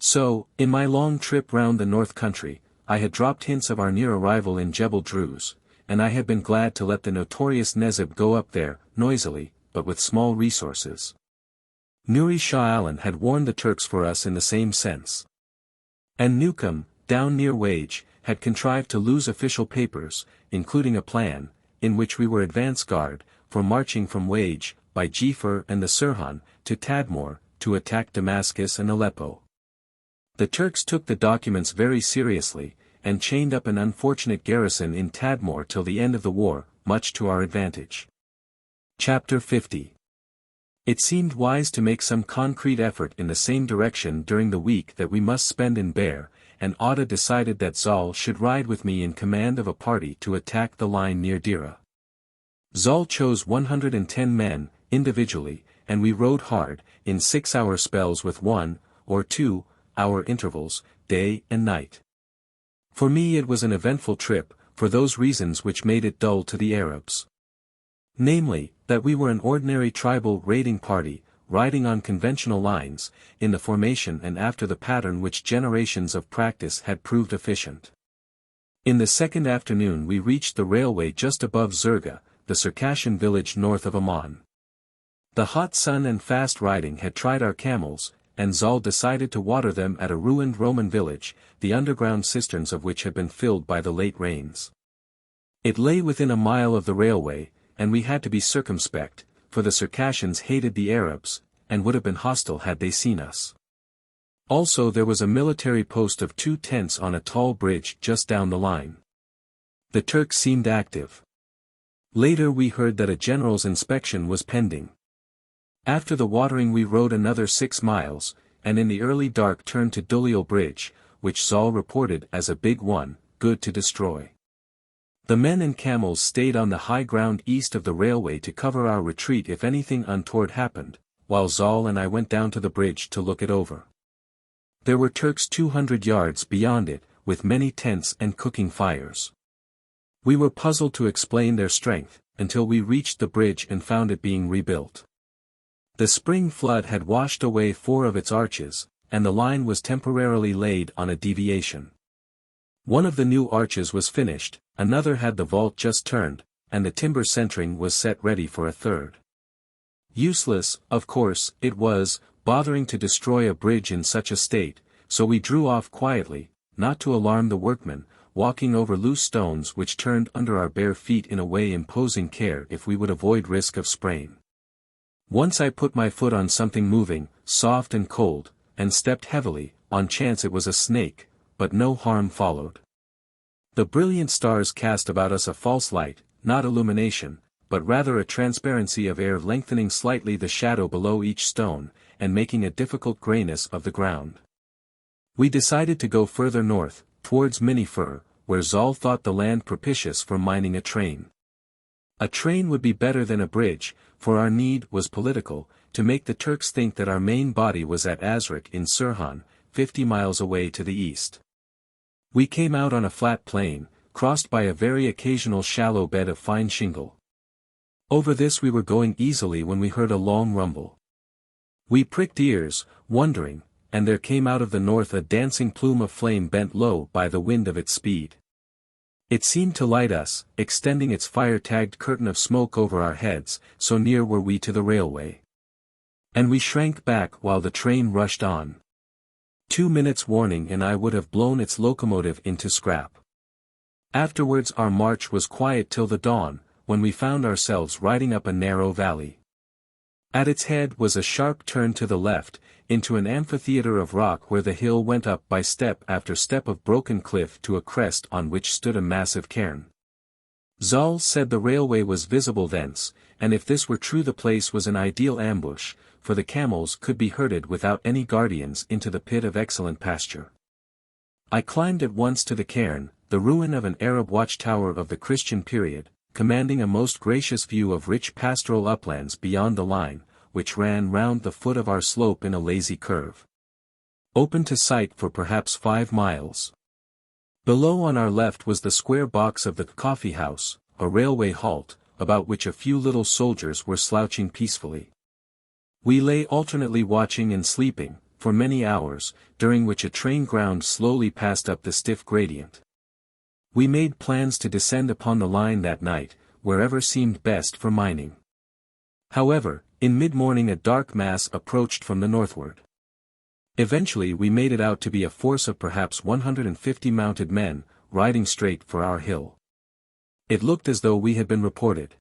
So, in my long trip round the North Country, I had dropped hints of our near arrival in Jebel Druze, and I had been glad to let the notorious Nezib go up there, noisily, but with small resources. Nuri Shah Alan had warned the Turks for us in the same sense. And Newcomb, down near Wage, had contrived to lose official papers, including a plan, in which we were advance guard, for marching from Wage, by Jiffer and the Sirhan, to Tadmor, to attack Damascus and Aleppo. The Turks took the documents very seriously, and chained up an unfortunate garrison in Tadmor till the end of the war, much to our advantage. Chapter 50. It seemed wise to make some concrete effort in the same direction during the week that we must spend in Bear, and Atta decided that Zal should ride with me in command of a party to attack the line near Dira. Zal chose 110 men, individually, and we rode hard, in 6-hour spells with 1, or 2-hour intervals, day and night. For me it was an eventful trip, for those reasons which made it dull to the Arabs. Namely, that we were an ordinary tribal raiding party, riding on conventional lines, in the formation and after the pattern which generations of practice had proved efficient. In the second afternoon we reached the railway just above Zurga, the Circassian village north of Amman. The hot sun and fast riding had tried our camels, and Zal decided to water them at a ruined Roman village, the underground cisterns of which had been filled by the late rains. It lay within a mile of the railway, and we had to be circumspect, for the Circassians hated the Arabs, and would have been hostile had they seen us. Also there was a military post of 2 tents on a tall bridge just down the line. The Turks seemed active. Later we heard that a general's inspection was pending. After the watering we rode another 6 miles, and in the early dark turned to Duliel Bridge, which Zal reported as a big one, good to destroy. The men and camels stayed on the high ground east of the railway to cover our retreat if anything untoward happened, while Zal and I went down to the bridge to look it over. There were Turks 200 yards beyond it, with many tents and cooking fires. We were puzzled to explain their strength, until we reached the bridge and found it being rebuilt. The spring flood had washed away 4 of its arches, and the line was temporarily laid on a deviation. One of the new arches was finished, another had the vault just turned, and the timber centering was set ready for a third. Useless, of course, it was, bothering to destroy a bridge in such a state, so we drew off quietly, not to alarm the workmen, walking over loose stones which turned under our bare feet in a way imposing care if we would avoid risk of sprain. Once I put my foot on something moving, soft and cold, and stepped heavily, on chance it was a snake, but no harm followed. The brilliant stars cast about us a false light, not illumination, but rather a transparency of air lengthening slightly the shadow below each stone, and making a difficult grayness of the ground. We decided to go further north, towards Minifur, where Zal thought the land propitious for mining a train. A train would be better than a bridge, for our need was political, to make the Turks think that our main body was at Azrak in Sirhan, 50 miles away to the east. We came out on a flat plain, crossed by a very occasional shallow bed of fine shingle. Over this we were going easily when we heard a long rumble. We pricked ears, wondering, and there came out of the north a dancing plume of flame bent low by the wind of its speed. It seemed to light us, extending its fire-tagged curtain of smoke over our heads, so near were we to the railway. And we shrank back while the train rushed on. 2 minutes' warning and I would have blown its locomotive into scrap. Afterwards our march was quiet till the dawn, when we found ourselves riding up a narrow valley. At its head was a sharp turn to the left, into an amphitheater of rock where the hill went up by step after step of broken cliff to a crest on which stood a massive cairn. Zal said the railway was visible thence, and if this were true the place was an ideal ambush, for the camels could be herded without any guardians into the pit of excellent pasture. I climbed at once to the cairn, the ruin of an Arab watchtower of the Christian period, commanding a most gracious view of rich pastoral uplands beyond the line, which ran round the foot of our slope in a lazy curve. Open to sight for perhaps 5 miles. Below on our left was the square box of the coffee house, a railway halt, about which a few little soldiers were slouching peacefully. We lay alternately watching and sleeping, for many hours, during which a train ground slowly past up the stiff gradient. We made plans to descend upon the line that night, wherever seemed best for mining. However, in mid-morning a dark mass approached from the northward. Eventually we made it out to be a force of perhaps 150 mounted men, riding straight for our hill. It looked as though we had been reported.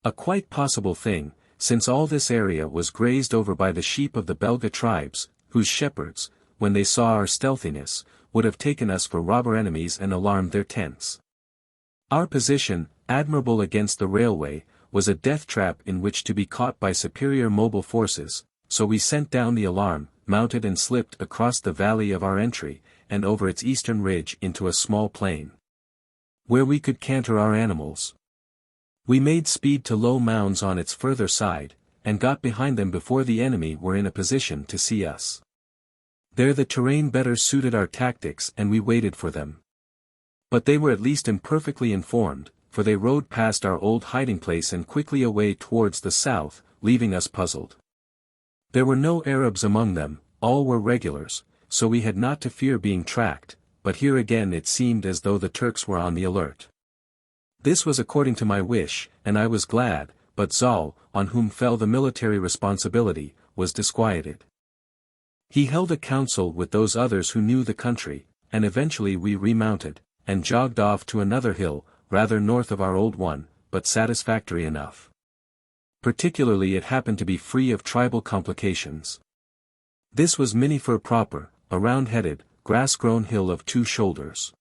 A quite possible thing, since all this area was grazed over by the sheep of the Belga tribes, whose shepherds, when they saw our stealthiness, would have taken us for robber enemies and alarmed their tents. Our position, admirable against the railway, was a death trap in which to be caught by superior mobile forces, so we sent down the alarm, mounted and slipped across the valley of our entry, and over its eastern ridge into a small plain, where we could canter our animals. We made speed to low mounds on its further side, and got behind them before the enemy were in a position to see us. There the terrain better suited our tactics and we waited for them. But they were at least imperfectly informed, for they rode past our old hiding place and quickly away towards the south, leaving us puzzled. There were no Arabs among them, all were regulars, so we had not to fear being tracked, but here again it seemed as though the Turks were on the alert. This was according to my wish, and I was glad, but Zal, on whom fell the military responsibility, was disquieted. He held a council with those others who knew the country, and eventually we remounted, and jogged off to another hill, rather north of our old one, but satisfactory enough. Particularly it happened to be free of tribal complications. This was Minifur proper, a round-headed, grass-grown hill of 2 shoulders.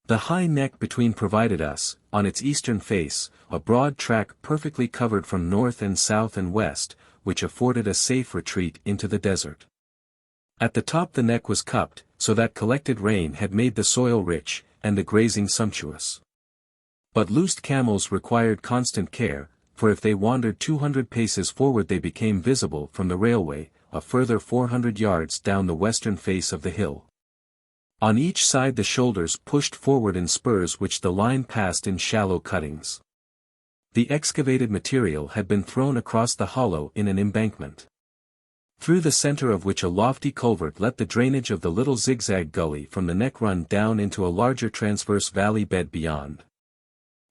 The high neck between provided us, on its eastern face, a broad track perfectly covered from north and south and west, which afforded a safe retreat into the desert. At the top the neck was cupped, so that collected rain had made the soil rich, and the grazing sumptuous. But loosed camels required constant care, for if they wandered 200 paces forward they became visible from the railway, a further 400 yards down the western face of the hill. On each side the shoulders pushed forward in spurs which the line passed in shallow cuttings. The excavated material had been thrown across the hollow in an embankment, through the center of which a lofty culvert let the drainage of the little zigzag gully from the neck run down into a larger transverse valley bed beyond.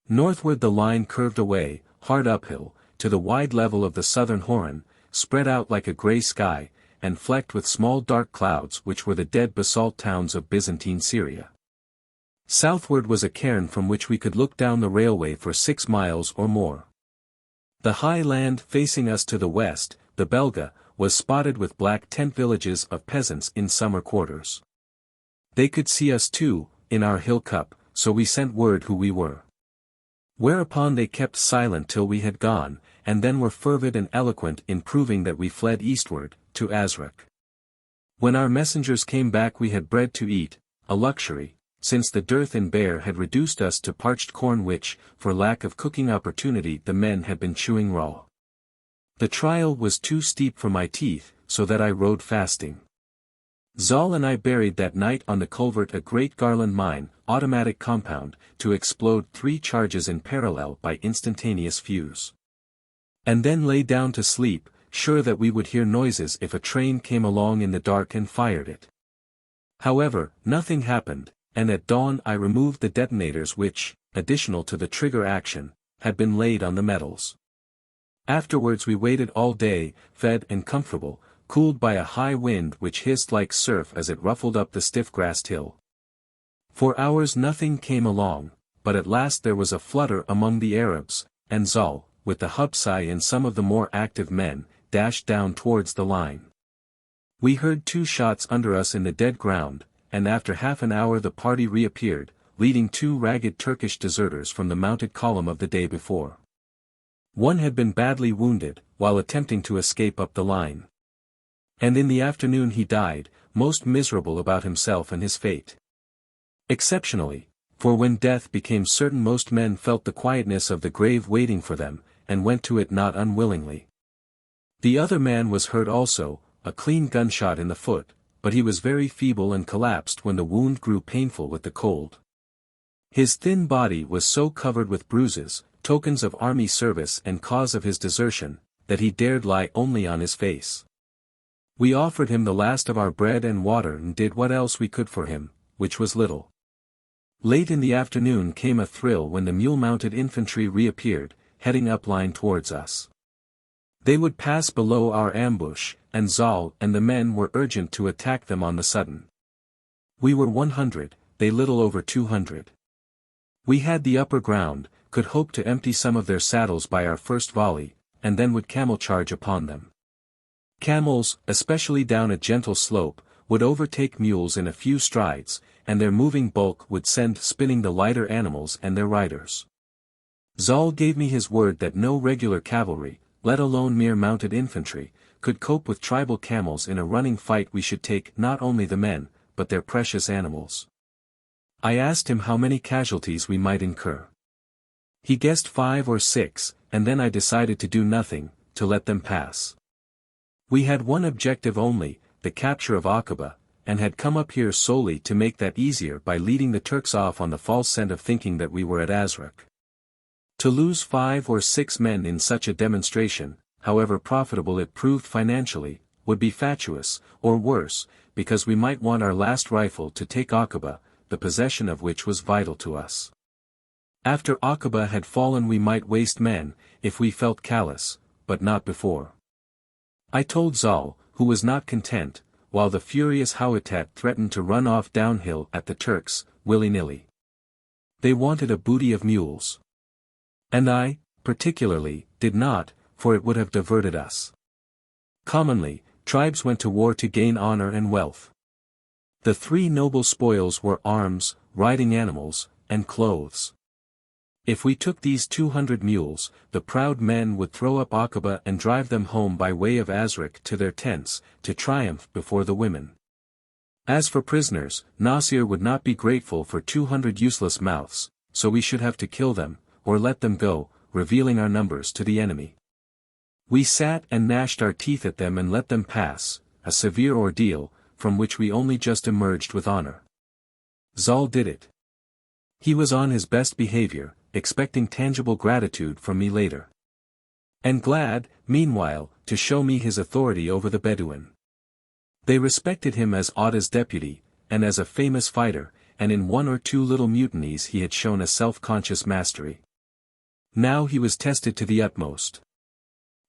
Northward the line curved away, hard uphill, to the wide level of the southern Horan, spread out like a grey sky, and flecked with small dark clouds which were the dead basalt towns of Byzantine Syria. Southward was a cairn from which we could look down the railway for 6 miles or more. The high land facing us to the west, the Belga, was spotted with black tent villages of peasants in summer quarters. They could see us too, in our hill cup, so we sent word who we were. Whereupon they kept silent till we had gone, and then were fervid and eloquent in proving that we fled eastward, to Azraq. When our messengers came back we had bread to eat, a luxury, since the dearth in Bear had reduced us to parched corn which, for lack of cooking opportunity the men had been chewing raw. The trial was too steep for my teeth, so that I rode fasting. Zal and I buried that night on the culvert a great Garland mine, automatic compound, to explode 3 charges in parallel by instantaneous fuse. And then lay down to sleep, sure that we would hear noises if a train came along in the dark and fired it. However, nothing happened, and at dawn I removed the detonators which, additional to the trigger action, had been laid on the metals. Afterwards we waited all day, fed and comfortable, cooled by a high wind which hissed like surf as it ruffled up the stiff-grassed hill. For hours nothing came along, but at last there was a flutter among the Arabs, and Zal, with the Hubsai and some of the more active men, dashed down towards the line. We heard 2 shots under us in the dead ground, and after half an hour the party reappeared, leading 2 ragged Turkish deserters from the mounted column of the day before. One had been badly wounded, while attempting to escape up the line. And in the afternoon he died, most miserable about himself and his fate. Exceptionally, for when death became certain most men felt the quietness of the grave waiting for them, and went to it not unwillingly. The other man was hurt also, a clean gunshot in the foot, but he was very feeble and collapsed when the wound grew painful with the cold. His thin body was so covered with bruises, tokens of army service and cause of his desertion, that he dared lie only on his face. We offered him the last of our bread and water and did what else we could for him, which was little. Late in the afternoon came a thrill when the mule-mounted infantry reappeared, heading up line towards us. They would pass below our ambush, and Zal and the men were urgent to attack them on the sudden. We were 100, they little over 200. We had the upper ground, could hope to empty some of their saddles by our first volley, and then would camel charge upon them. Camels, especially down a gentle slope, would overtake mules in a few strides, and their moving bulk would send spinning the lighter animals and their riders. Zal gave me his word that no regular cavalry, let alone mere mounted infantry, could cope with tribal camels in a running fight. We should take not only the men, but their precious animals. I asked him how many casualties we might incur. He guessed 5 or 6, and then I decided to do nothing, to let them pass. We had one objective only, the capture of Aqaba, and had come up here solely to make that easier by leading the Turks off on the false scent of thinking that we were at Azraq. To lose 5 or 6 men in such a demonstration, however profitable it proved financially, would be fatuous, or worse, because we might want our last rifle to take Aqaba, the possession of which was vital to us. After Aqaba had fallen we might waste men, if we felt callous, but not before. I told Zal, who was not content, while the furious Hawattat threatened to run off downhill at the Turks, willy-nilly. They wanted a booty of mules. And I, particularly, did not, for it would have diverted us. Commonly, tribes went to war to gain honor and wealth. The three noble spoils were arms, riding animals, and clothes. If we took these 200 mules, the proud men would throw up Aqaba and drive them home by way of Azraq to their tents, to triumph before the women. As for prisoners, Nasir would not be grateful for 200 useless mouths, so we should have to kill them, or let them go, revealing our numbers to the enemy. We sat and gnashed our teeth at them and let them pass, a severe ordeal, from which we only just emerged with honor. Zal did it. He was on his best behavior, expecting tangible gratitude from me later. And glad, meanwhile, to show me his authority over the Bedouin. They respected him as Atta's deputy, and as a famous fighter, and in one or two little mutinies he had shown a self-conscious mastery. Now he was tested to the utmost.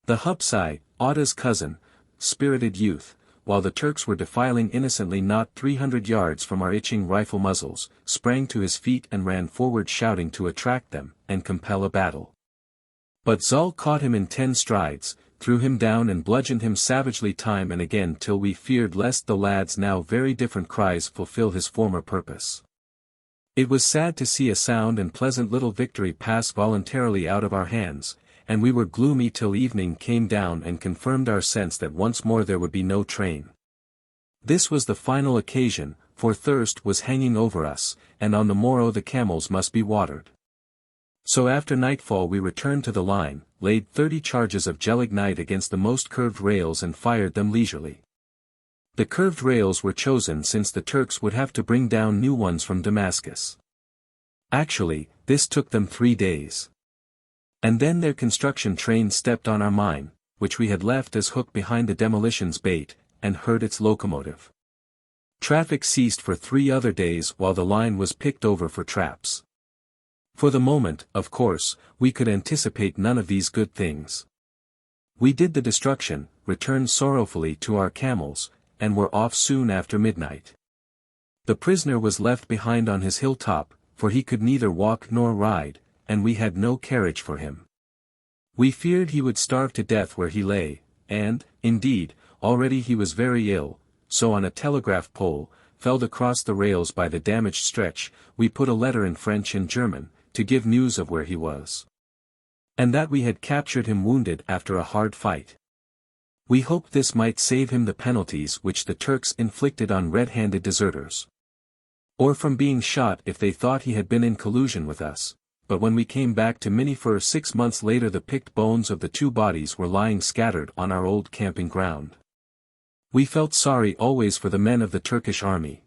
The Hupsai, Atta's cousin, spirited youth, while the Turks were defiling innocently not 300 yards from our itching rifle muzzles, sprang to his feet and ran forward shouting to attract them, and compel a battle. But Zal caught him in 10 strides, threw him down and bludgeoned him savagely time and again till we feared lest the lad's now very different cries fulfill his former purpose. It was sad to see a sound and pleasant little victory pass voluntarily out of our hands, and we were gloomy till evening came down and confirmed our sense that once more there would be no train. This was the final occasion, for thirst was hanging over us, and on the morrow the camels must be watered. So after nightfall we returned to the line, laid 30 charges of gelignite against the most curved rails and fired them leisurely. The curved rails were chosen since the Turks would have to bring down new ones from Damascus. Actually, this took them 3 days. And then their construction train stepped on our mine, which we had left as hooked behind the demolition's bait, and heard its locomotive. Traffic ceased for 3 other days while the line was picked over for traps. For the moment, of course, we could anticipate none of these good things. We did the destruction, returned sorrowfully to our camels, and were off soon after midnight. The prisoner was left behind on his hilltop, for he could neither walk nor ride, and we had no carriage for him. We feared he would starve to death where he lay, and, indeed, already he was very ill, so on a telegraph pole, felled across the rails by the damaged stretch, we put a letter in French and German, to give news of where he was. And that we had captured him wounded after a hard fight. We hoped this might save him the penalties which the Turks inflicted on red-handed deserters. Or from being shot if they thought he had been in collusion with us. But when we came back to Minifur 6 months later the picked bones of the 2 bodies were lying scattered on our old camping ground. We felt sorry always for the men of the Turkish army.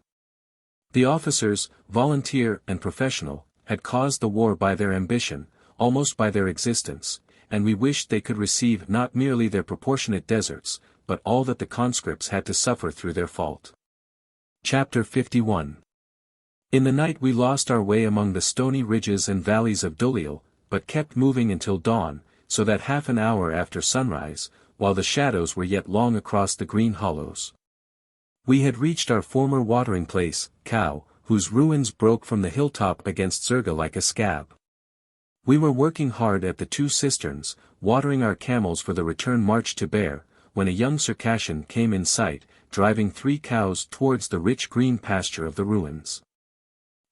The officers, volunteer and professional, had caused the war by their ambition, almost by their existence, and we wished they could receive not merely their proportionate deserts, but all that the conscripts had to suffer through their fault. Chapter 51. In the night we lost our way among the stony ridges and valleys of Dulil, but kept moving until dawn, so that half an hour after sunrise, while the shadows were yet long across the green hollows, we had reached our former watering place, Cow, whose ruins broke from the hilltop against Zerga like a scab. We were working hard at the 2 cisterns, watering our camels for the return march to Bear, when a young Circassian came in sight, driving 3 cows towards the rich green pasture of the ruins.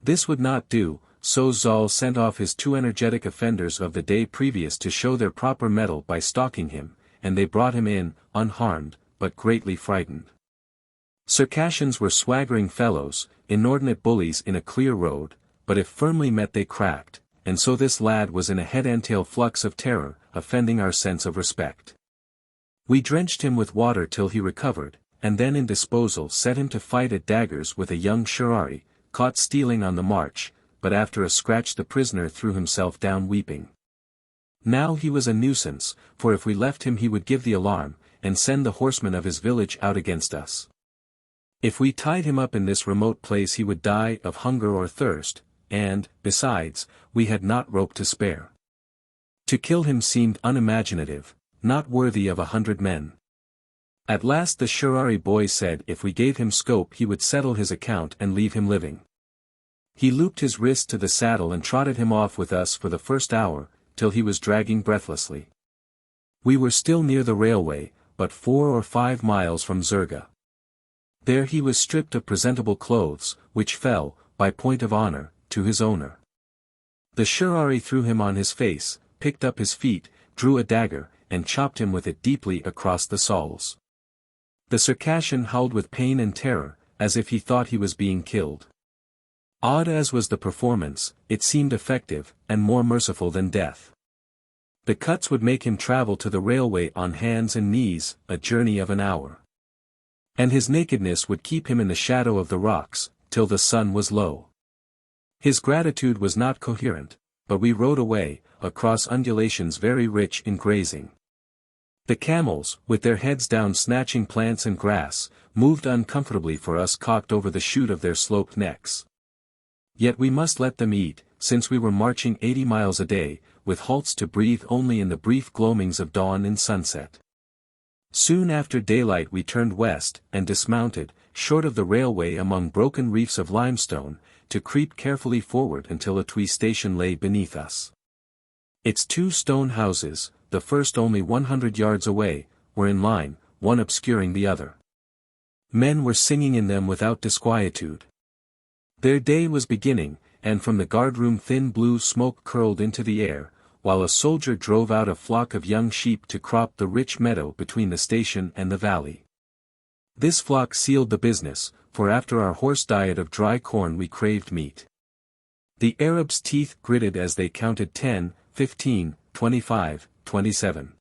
This would not do, so Zal sent off his 2 energetic offenders of the day previous to show their proper mettle by stalking him, and they brought him in, unharmed, but greatly frightened. Circassians were swaggering fellows, inordinate bullies in a clear road, but if firmly met they cracked, and so this lad was in a head and tail flux of terror, offending our sense of respect. We drenched him with water till he recovered, and then in disposal set him to fight at daggers with a young Shirari, caught stealing on the march, but after a scratch the prisoner threw himself down weeping. Now he was a nuisance, for if we left him he would give the alarm, and send the horsemen of his village out against us. If we tied him up in this remote place he would die of hunger or thirst, and, besides, we had not rope to spare. To kill him seemed unimaginative, not worthy of 100 men. At last the Shirari boy said if we gave him scope he would settle his account and leave him living. He looped his wrist to the saddle and trotted him off with us for the first hour, till he was dragging breathlessly. We were still near the railway, but 4 or 5 miles from Zurga. There he was stripped of presentable clothes, which fell, by point of honor, to his owner. The Shirari threw him on his face, picked up his feet, drew a dagger, and chopped him with it deeply across the soles. The Circassian howled with pain and terror, as if he thought he was being killed. Odd as was the performance, it seemed effective, and more merciful than death. The cuts would make him travel to the railway on hands and knees, a journey of an hour. And his nakedness would keep him in the shadow of the rocks, till the sun was low. His gratitude was not coherent, but we rode away, across undulations very rich in grazing. The camels, with their heads down snatching plants and grass, moved uncomfortably for us cocked over the chute of their sloped necks. Yet we must let them eat, since we were marching 80 miles a day, with halts to breathe only in the brief gloamings of dawn and sunset. Soon after daylight we turned west, and dismounted, short of the railway among broken reefs of limestone, to creep carefully forward until a Twi station lay beneath us. Its 2 stone houses, the first only 100 yards away, were in line, one obscuring the other. Men were singing in them without disquietude. Their day was beginning, and from the guardroom thin blue smoke curled into the air, while a soldier drove out a flock of young sheep to crop the rich meadow between the station and the valley. This flock sealed the business, for after our horse diet of dry corn we craved meat. The Arabs' teeth gritted as they counted 10, 15, 25, 27.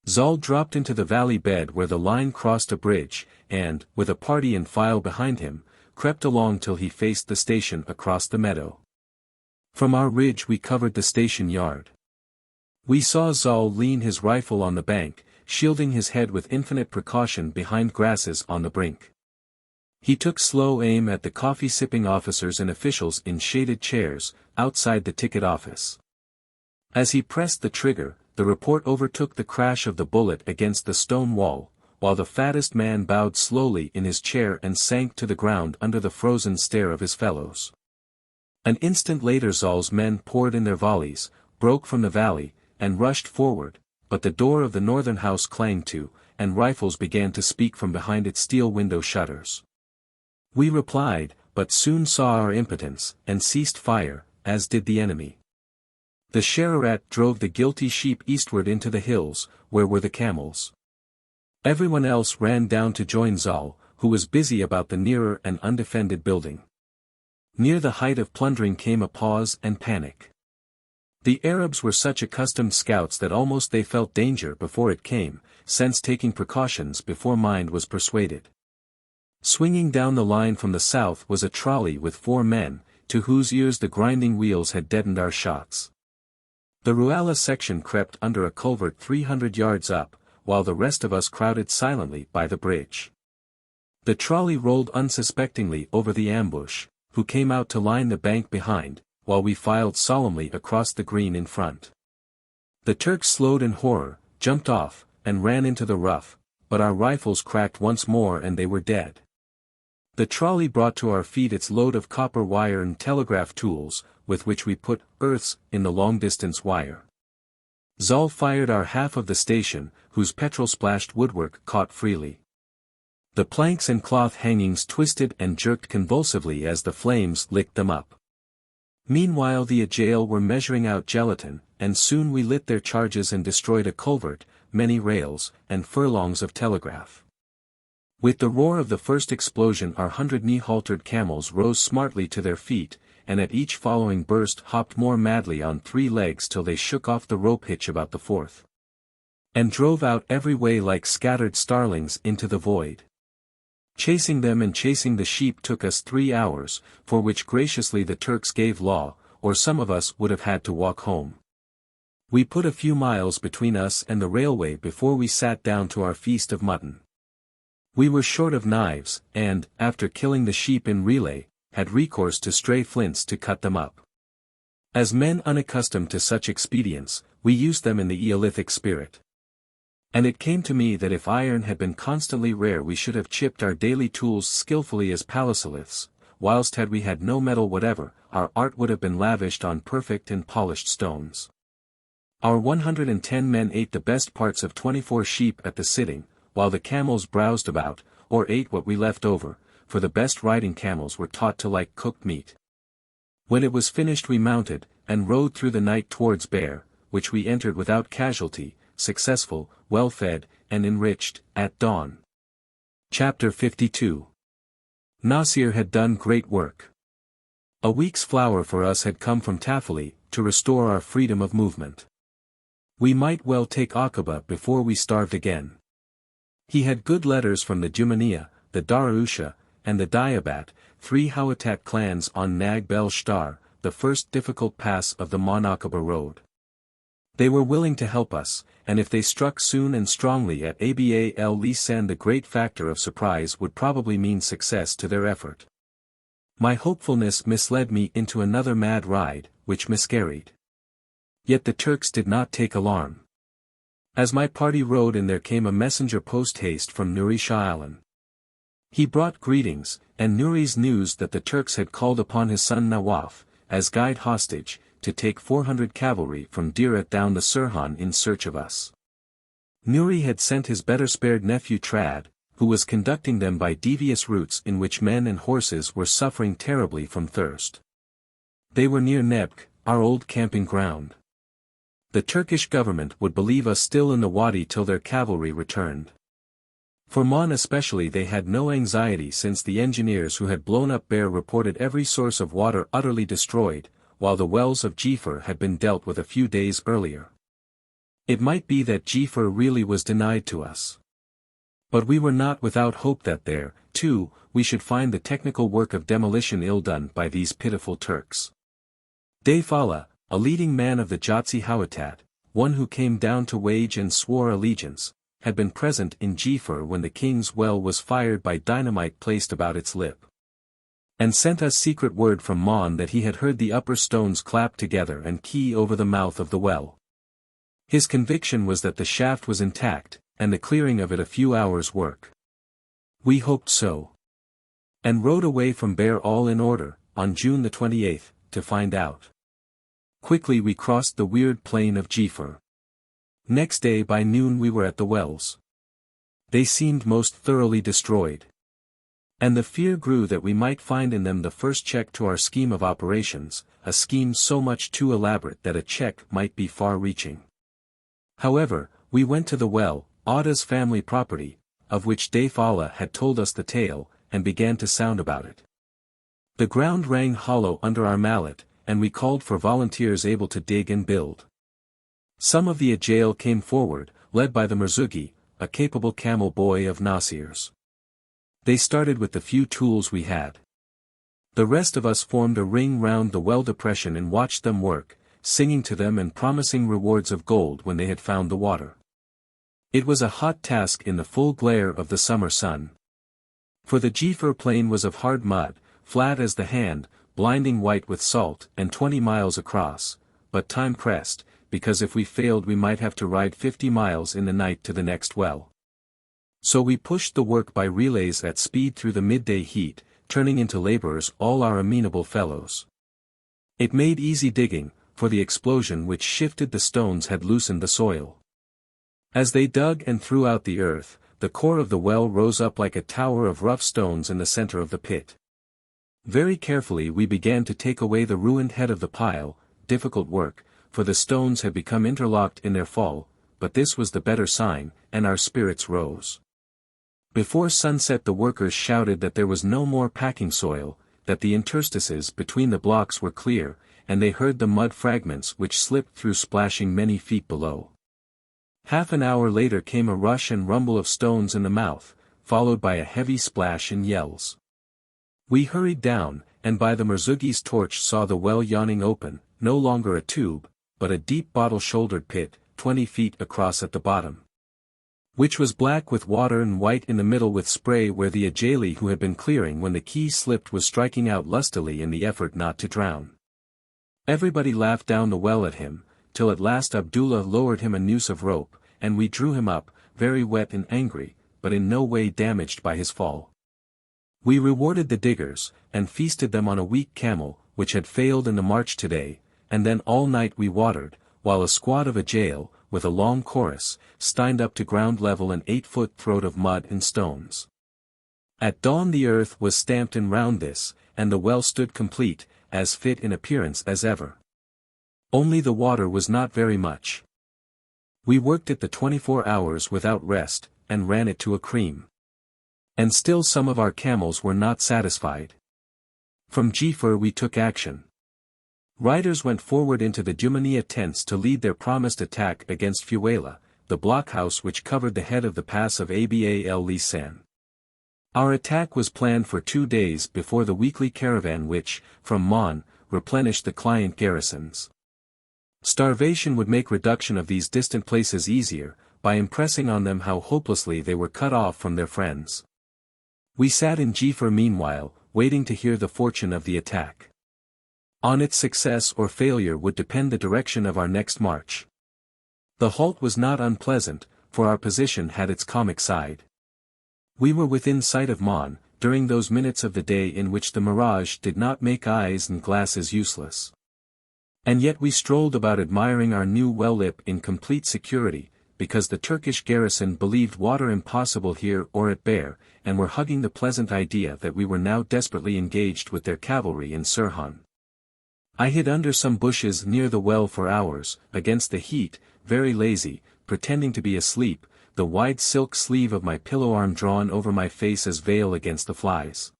Zal dropped into the valley bed where the line crossed a bridge, and, with a party in file behind him, crept along till he faced the station across the meadow. From our ridge we covered the station yard. We saw Zal lean his rifle on the bank, shielding his head with infinite precaution behind grasses on the brink. He took slow aim at the coffee-sipping officers and officials in shaded chairs, outside the ticket office. As he pressed the trigger, the report overtook the crash of the bullet against the stone wall, while the fattest man bowed slowly in his chair and sank to the ground under the frozen stare of his fellows. An instant later Zal's men poured in their volleys, broke from the valley, and rushed forward, but the door of the northern house clanged to, and rifles began to speak from behind its steel window shutters. We replied, but soon saw our impotence, and ceased fire, as did the enemy. The Sherirat drove the guilty sheep eastward into the hills, where were the camels. Everyone else ran down to join Zal, who was busy about the nearer and undefended building. Near the height of plundering came a pause and panic. The Arabs were such accustomed scouts that almost they felt danger before it came, sense taking precautions before mind was persuaded. Swinging down the line from the south was a trolley with 4 men, to whose ears the grinding wheels had deadened our shots. The Ruala section crept under a culvert 300 yards up, while the rest of us crowded silently by the bridge. The trolley rolled unsuspectingly over the ambush, who came out to line the bank behind, while we filed solemnly across the green in front. The Turks slowed in horror, jumped off, and ran into the rough, but our rifles cracked once more and they were dead. The trolley brought to our feet its load of copper wire and telegraph tools, with which we put earths in the long-distance wire. Zal fired our half of the station, whose petrol-splashed woodwork caught freely. The planks and cloth hangings twisted and jerked convulsively as the flames licked them up. Meanwhile the Ajail were measuring out gelatin, and soon we lit their charges and destroyed a culvert, many rails, and furlongs of telegraph. With the roar of the first explosion our 100 knee-haltered camels rose smartly to their feet, and at each following burst hopped more madly on 3 legs till they shook off the rope hitch about the 4th. And drove out every way like scattered starlings into the void. Chasing them and chasing the sheep took us 3 hours, for which graciously the Turks gave law, or some of us would have had to walk home. We put a few miles between us and the railway before we sat down to our feast of mutton. We were short of knives, and, after killing the sheep in relay, had recourse to stray flints to cut them up. As men unaccustomed to such expedients, we used them in the Eolithic spirit. And it came to me that if iron had been constantly rare we should have chipped our daily tools skillfully as palasoliths, whilst had we had no metal whatever, our art would have been lavished on perfect and polished stones. Our 110 men ate the best parts of 24 sheep at the sitting, while the camels browsed about, or ate what we left over, for the best riding camels were taught to like cooked meat. When it was finished we mounted, and rode through the night towards Bear, which we entered without casualty, successful, well-fed, and enriched, at dawn. Chapter 52. Nasir had done great work. A week's flour for us had come from Tafili, to restore our freedom of movement. We might well take Aqaba before we starved again. He had good letters from the Jumaniya, the Darusha, and the Diabat, 3 Hawatat clans on Nag Bel Shtar, the first difficult pass of the Mon-Aqaba road. They were willing to help us, and if they struck soon and strongly at Aba el Lisan the great factor of surprise would probably mean success to their effort. My hopefulness misled me into another mad ride, which miscarried. Yet the Turks did not take alarm. As my party rode in there came a messenger post-haste from Nuri Shah Alan. He brought greetings, and Nuri's news that the Turks had called upon his son Nawaf, as guide hostage, to take 400 cavalry from Dira down the Sirhan in search of us. Nuri had sent his better-spared nephew Trad, who was conducting them by devious routes in which men and horses were suffering terribly from thirst. They were near Nebk, our old camping ground. The Turkish government would believe us still in the wadi till their cavalry returned. For Mon especially they had no anxiety since the engineers who had blown up Bear reported every source of water utterly destroyed, while the wells of Jifar had been dealt with a few days earlier. It might be that Jifar really was denied to us. But we were not without hope that there, too, we should find the technical work of demolition ill done by these pitiful Turks. Dayfala, a leading man of the Jatsi Hawatat, one who came down to wage and swore allegiance, had been present in Jifar when the king's well was fired by dynamite placed about its lip. And sent us secret word from Mon that he had heard the upper stones clap together and key over the mouth of the well. His conviction was that the shaft was intact, and the clearing of it a few hours' work. We hoped so. And rode away from Bear all in order, on June the 28th, to find out. Quickly we crossed the weird plain of Jifar. Next day by noon we were at the wells. They seemed most thoroughly destroyed. And the fear grew that we might find in them the first check to our scheme of operations, a scheme so much too elaborate that a check might be far-reaching. However, we went to the well, Ada's family property, of which Dayfala had told us the tale, and began to sound about it. The ground rang hollow under our mallet, and we called for volunteers able to dig and build. Some of the Ajail came forward, led by the Merzugi, a capable camel boy of Nasir's. They started with the few tools we had. The rest of us formed a ring round the well depression and watched them work, singing to them and promising rewards of gold when they had found the water. It was a hot task in the full glare of the summer sun. For the Jifar plain was of hard mud, flat as the hand, blinding white with salt, and 20 miles across, but time pressed, because if we failed we might have to ride 50 miles in the night to the next well. So we pushed the work by relays at speed through the midday heat, turning into laborers all our amenable fellows. It made easy digging, for the explosion which shifted the stones had loosened the soil. As they dug and threw out the earth, the core of the well rose up like a tower of rough stones in the center of the pit. Very carefully we began to take away the ruined head of the pile, difficult work, for the stones had become interlocked in their fall, but this was the better sign, and our spirits rose. Before sunset the workers shouted that there was no more packing soil, that the interstices between the blocks were clear, and they heard the mud fragments which slipped through splashing many feet below. Half an hour later came a rush and rumble of stones in the mouth, followed by a heavy splash and yells. We hurried down, and by the Merzugi's torch saw the well yawning open, no longer a tube, but a deep bottle-shouldered pit, 20 feet across at the bottom, which was black with water and white in the middle with spray, where the Ajali who had been clearing when the key slipped was striking out lustily in the effort not to drown. Everybody laughed down the well at him, till at last Abdullah lowered him a noose of rope, and we drew him up, very wet and angry, but in no way damaged by his fall. We rewarded the diggers, and feasted them on a weak camel, which had failed in the march today, and then all night we watered, while a squad of Ajali, with a long chorus, stined up to ground level an 8-foot throat of mud and stones. At dawn the earth was stamped in round this, and the well stood complete, as fit in appearance as ever. Only the water was not very much. We worked it the 24 hours without rest, and ran it to a cream. And still some of our camels were not satisfied. From Jifar we took action. Riders went forward into the Jumaniya tents to lead their promised attack against Fuela, the blockhouse which covered the head of the pass of Aba el Lisan. Our attack was planned for 2 days before the weekly caravan which, from Mon, replenished the client garrisons. Starvation would make reduction of these distant places easier, by impressing on them how hopelessly they were cut off from their friends. We sat in Jifar meanwhile, waiting to hear the fortune of the attack. On its success or failure would depend the direction of our next march. The halt was not unpleasant, for our position had its comic side. We were within sight of Mon, during those minutes of the day in which the mirage did not make eyes and glasses useless. And yet we strolled about admiring our new well-lip in complete security, because the Turkish garrison believed water impossible here or at Beir, and were hugging the pleasant idea that we were now desperately engaged with their cavalry in Sirhan. I hid under some bushes near the well for hours, against the heat, very lazy, pretending to be asleep, the wide silk sleeve of my pillow-arm drawn over my face as veil against the flies.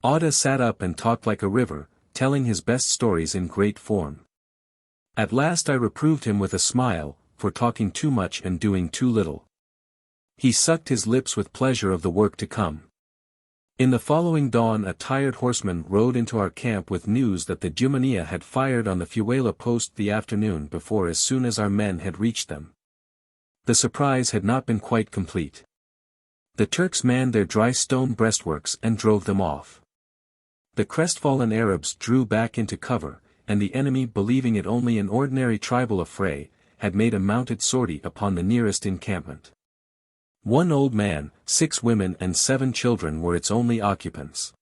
Auda sat up and talked like a river, telling his best stories in great form. At last I reproved him with a smile, for talking too much and doing too little. He sucked his lips with pleasure of the work to come. In the following dawn a tired horseman rode into our camp with news that the Jumaniya had fired on the Fuela post the afternoon before as soon as our men had reached them. The surprise had not been quite complete. The Turks manned their dry stone breastworks and drove them off. The crestfallen Arabs drew back into cover, and the enemy, believing it only an ordinary tribal affray, had made a mounted sortie upon the nearest encampment. 1 old man, 6 women and 7 children were its only occupants.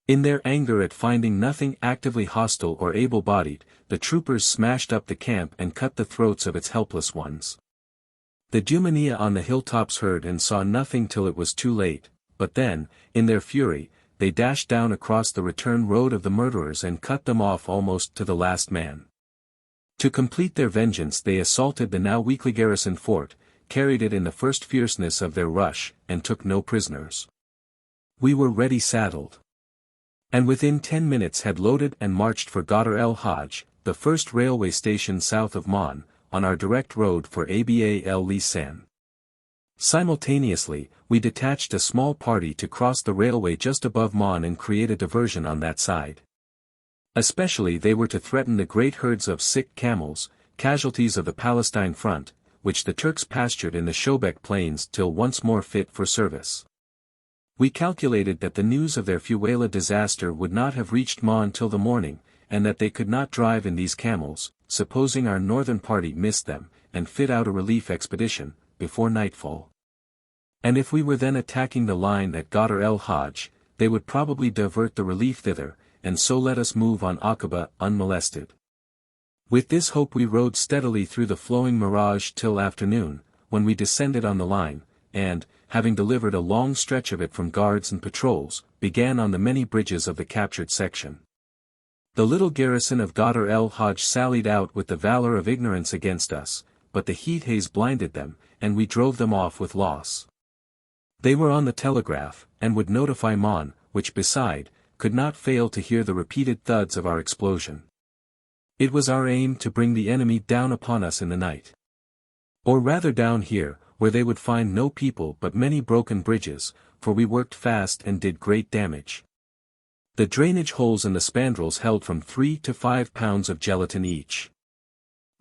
In their anger at finding nothing actively hostile or able-bodied, the troopers smashed up the camp and cut the throats of its helpless ones. The Jumaniya on the hilltops heard and saw nothing till it was too late, but then, in their fury, they dashed down across the return road of the murderers and cut them off almost to the last man. To complete their vengeance they assaulted the now weakly garrisoned fort, carried it in the first fierceness of their rush, and took no prisoners. We were ready saddled. And within 10 minutes had loaded and marched for Ghadir el-Hajj, the first railway station south of Mon, on our direct road for Aba el Lisan. Simultaneously, we detached a small party to cross the railway just above Mon and create a diversion on that side. Especially they were to threaten the great herds of sick camels, casualties of the Palestine front, which the Turks pastured in the Shobek plains till once more fit for service. We calculated that the news of their Fuela disaster would not have reached Mon till the morning, and that they could not drive in these camels, supposing our northern party missed them, and fit out a relief expedition, before nightfall. And if we were then attacking the line at Ghadir el-Hajj, they would probably divert the relief thither, and so let us move on Aqaba unmolested. With this hope we rode steadily through the flowing mirage till afternoon, when we descended on the line, and, having delivered a long stretch of it from guards and patrols, began on the many bridges of the captured section. The little garrison of Ghadir el-Hajj sallied out with the valor of ignorance against us, but the heat haze blinded them, and we drove them off with loss. They were on the telegraph, and would notify Mon, which beside, could not fail to hear the repeated thuds of our explosion. It was our aim to bring the enemy down upon us in the night. Or rather down here, where they would find no people but many broken bridges, for we worked fast and did great damage. The drainage holes in the spandrels held from 3 to 5 pounds of gelatin each.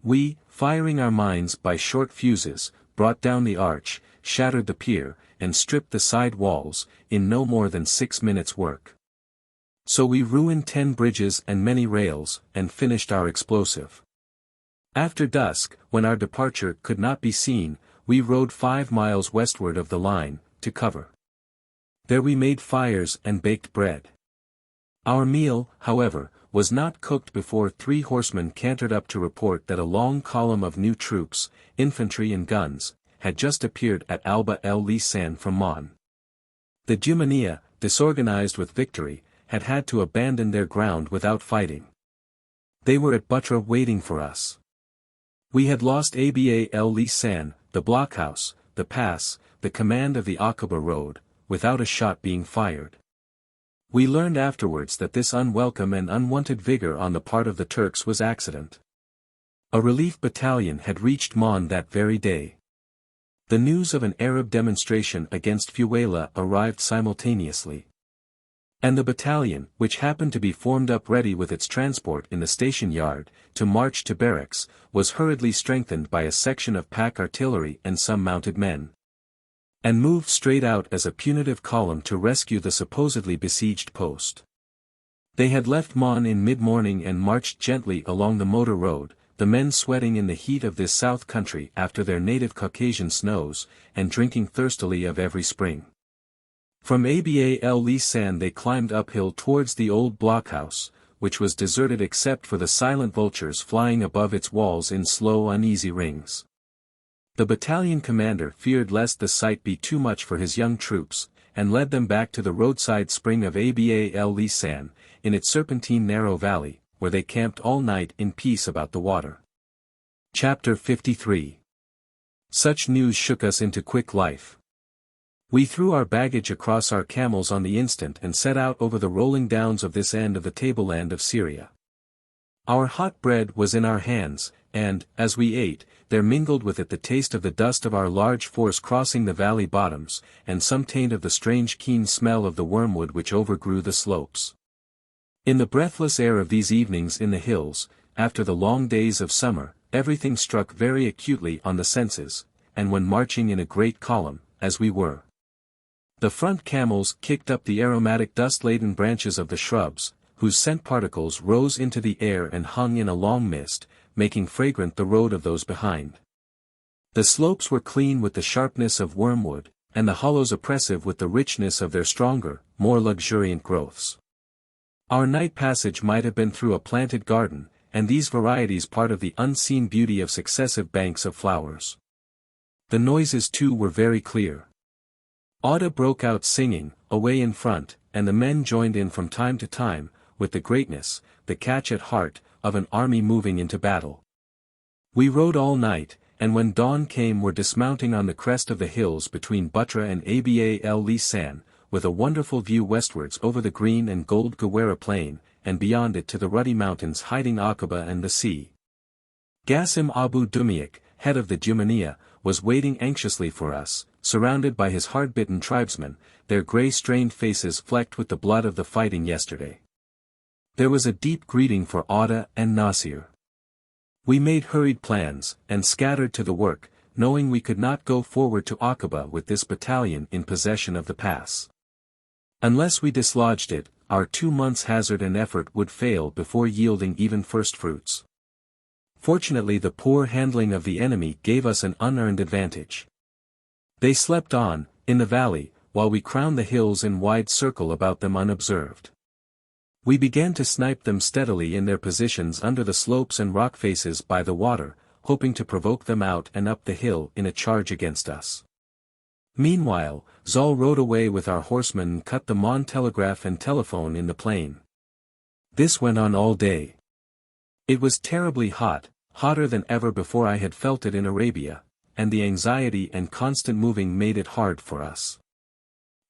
We, firing our mines by short fuses, brought down the arch, shattered the pier, and stripped the side walls, in no more than 6 minutes' work. So we ruined 10 bridges and many rails, and finished our explosive. After dusk, when our departure could not be seen, we rode 5 miles westward of the line, to cover. There we made fires and baked bread. Our meal, however, was not cooked before 3 horsemen cantered up to report that a long column of new troops, infantry and guns, had just appeared at Alba el Lisan from Mon. The Jumania, disorganized with victory, had had to abandon their ground without fighting. They were at Butra waiting for us. We had lost Aba el Lisan, the blockhouse, the pass, the command of the Aqaba road, without a shot being fired. We learned afterwards that this unwelcome and unwanted vigor on the part of the Turks was accident. A relief battalion had reached Mon that very day. The news of an Arab demonstration against Fuela arrived simultaneously. And the battalion, which happened to be formed up ready with its transport in the station yard, to march to barracks, was hurriedly strengthened by a section of pack artillery and some mounted men. And moved straight out as a punitive column to rescue the supposedly besieged post. They had left Mon in mid-morning and marched gently along the motor road, the men sweating in the heat of this south country after their native Caucasian snows, and drinking thirstily of every spring. From Aba el Lisan they climbed uphill towards the old blockhouse, which was deserted except for the silent vultures flying above its walls in slow uneasy rings. The battalion commander feared lest the sight be too much for his young troops, and led them back to the roadside spring of Aba el Lisan, in its serpentine narrow valley, where they camped all night in peace about the water. Chapter 53. Such news shook us into quick life. We threw our baggage across our camels on the instant and set out over the rolling downs of this end of the tableland of Syria. Our hot bread was in our hands, and, as we ate, there mingled with it the taste of the dust of our large force crossing the valley bottoms, and some taint of the strange keen smell of the wormwood which overgrew the slopes. In the breathless air of these evenings in the hills, after the long days of summer, everything struck very acutely on the senses, and when marching in a great column, as we were. The front camels kicked up the aromatic dust-laden branches of the shrubs, whose scent particles rose into the air and hung in a long mist, making fragrant the road of those behind. The slopes were clean with the sharpness of wormwood, and the hollows oppressive with the richness of their stronger, more luxuriant growths. Our night passage might have been through a planted garden, and these varieties part of the unseen beauty of successive banks of flowers. The noises too were very clear. Auda broke out singing, away in front, and the men joined in from time to time, with the greatness, the catch at heart, of an army moving into battle. We rode all night, and when dawn came were dismounting on the crest of the hills between Butra and Aba el Lisan, with a wonderful view westwards over the green and gold Gawera plain, and beyond it to the ruddy mountains hiding Aqaba and the sea. Qasim Abu Dumiak, head of the Jumania, was waiting anxiously for us, surrounded by his hard-bitten tribesmen, their grey-strained faces flecked with the blood of the fighting yesterday. There was a deep greeting for Auda and Nasir. We made hurried plans, and scattered to the work, knowing we could not go forward to Aqaba with this battalion in possession of the pass. Unless we dislodged it, our 2 months' hazard and effort would fail before yielding even first fruits. Fortunately the poor handling of the enemy gave us an unearned advantage. They slept on, in the valley, while we crowned the hills in wide circle about them unobserved. We began to snipe them steadily in their positions under the slopes and rock faces by the water, hoping to provoke them out and up the hill in a charge against us. Meanwhile, Zal rode away with our horsemen and cut the Mon telegraph and telephone in the plain. This went on all day. It was terribly hot, hotter than ever before I had felt it in Arabia, and the anxiety and constant moving made it hard for us.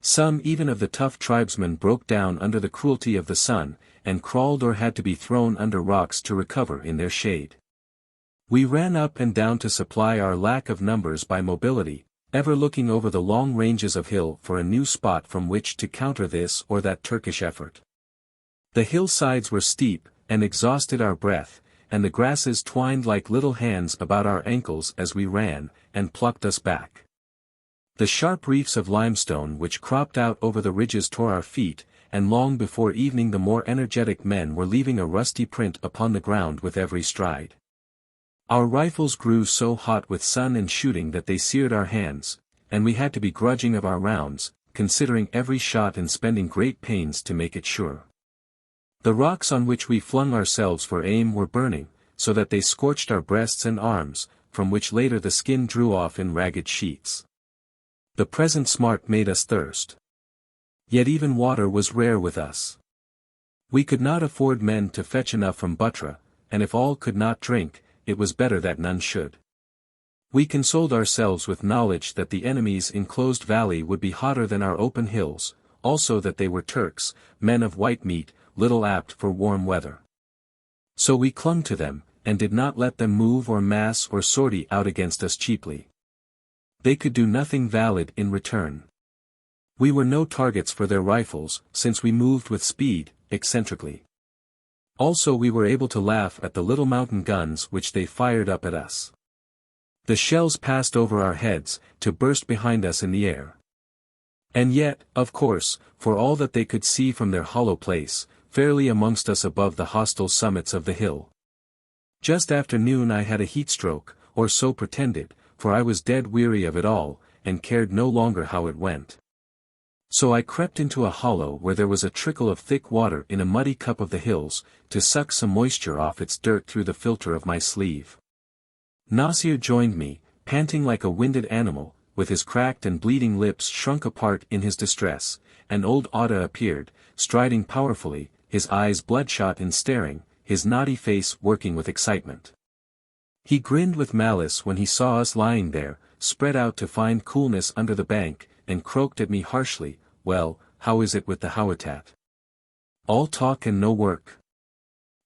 Some even of the tough tribesmen broke down under the cruelty of the sun, and crawled or had to be thrown under rocks to recover in their shade. We ran up and down to supply our lack of numbers by mobility, ever looking over the long ranges of hill for a new spot from which to counter this or that Turkish effort. The hillsides were steep, and exhausted our breath, and the grasses twined like little hands about our ankles as we ran, and plucked us back. The sharp reefs of limestone which cropped out over the ridges tore our feet, and long before evening the more energetic men were leaving a rusty print upon the ground with every stride. Our rifles grew so hot with sun and shooting that they seared our hands, and we had to be grudging of our rounds, considering every shot and spending great pains to make it sure. The rocks on which we flung ourselves for aim were burning, so that they scorched our breasts and arms, from which later the skin drew off in ragged sheets. The present smart made us thirst. Yet even water was rare with us. We could not afford men to fetch enough from Butra, and if all could not drink, it was better that none should. We consoled ourselves with knowledge that the enemy's enclosed valley would be hotter than our open hills, also that they were Turks, men of white meat, little apt for warm weather. So we clung to them, and did not let them move or mass or sortie out against us cheaply. They could do nothing valid in return. We were no targets for their rifles, since we moved with speed, eccentrically. Also we were able to laugh at the little mountain guns which they fired up at us. The shells passed over our heads, to burst behind us in the air. And yet, of course, for all that they could see from their hollow place, fairly amongst us above the hostile summits of the hill. Just after noon I had a heat stroke, or so pretended, for I was dead weary of it all, and cared no longer how it went. So I crept into a hollow where there was a trickle of thick water in a muddy cup of the hills, to suck some moisture off its dirt through the filter of my sleeve. Nasir joined me, panting like a winded animal, with his cracked and bleeding lips shrunk apart in his distress, and old Atta appeared, striding powerfully, his eyes bloodshot and staring, his knotty face working with excitement. He grinned with malice when he saw us lying there, spread out to find coolness under the bank, and croaked at me harshly, "Well, how is it with the Hawatat? All talk and no work?"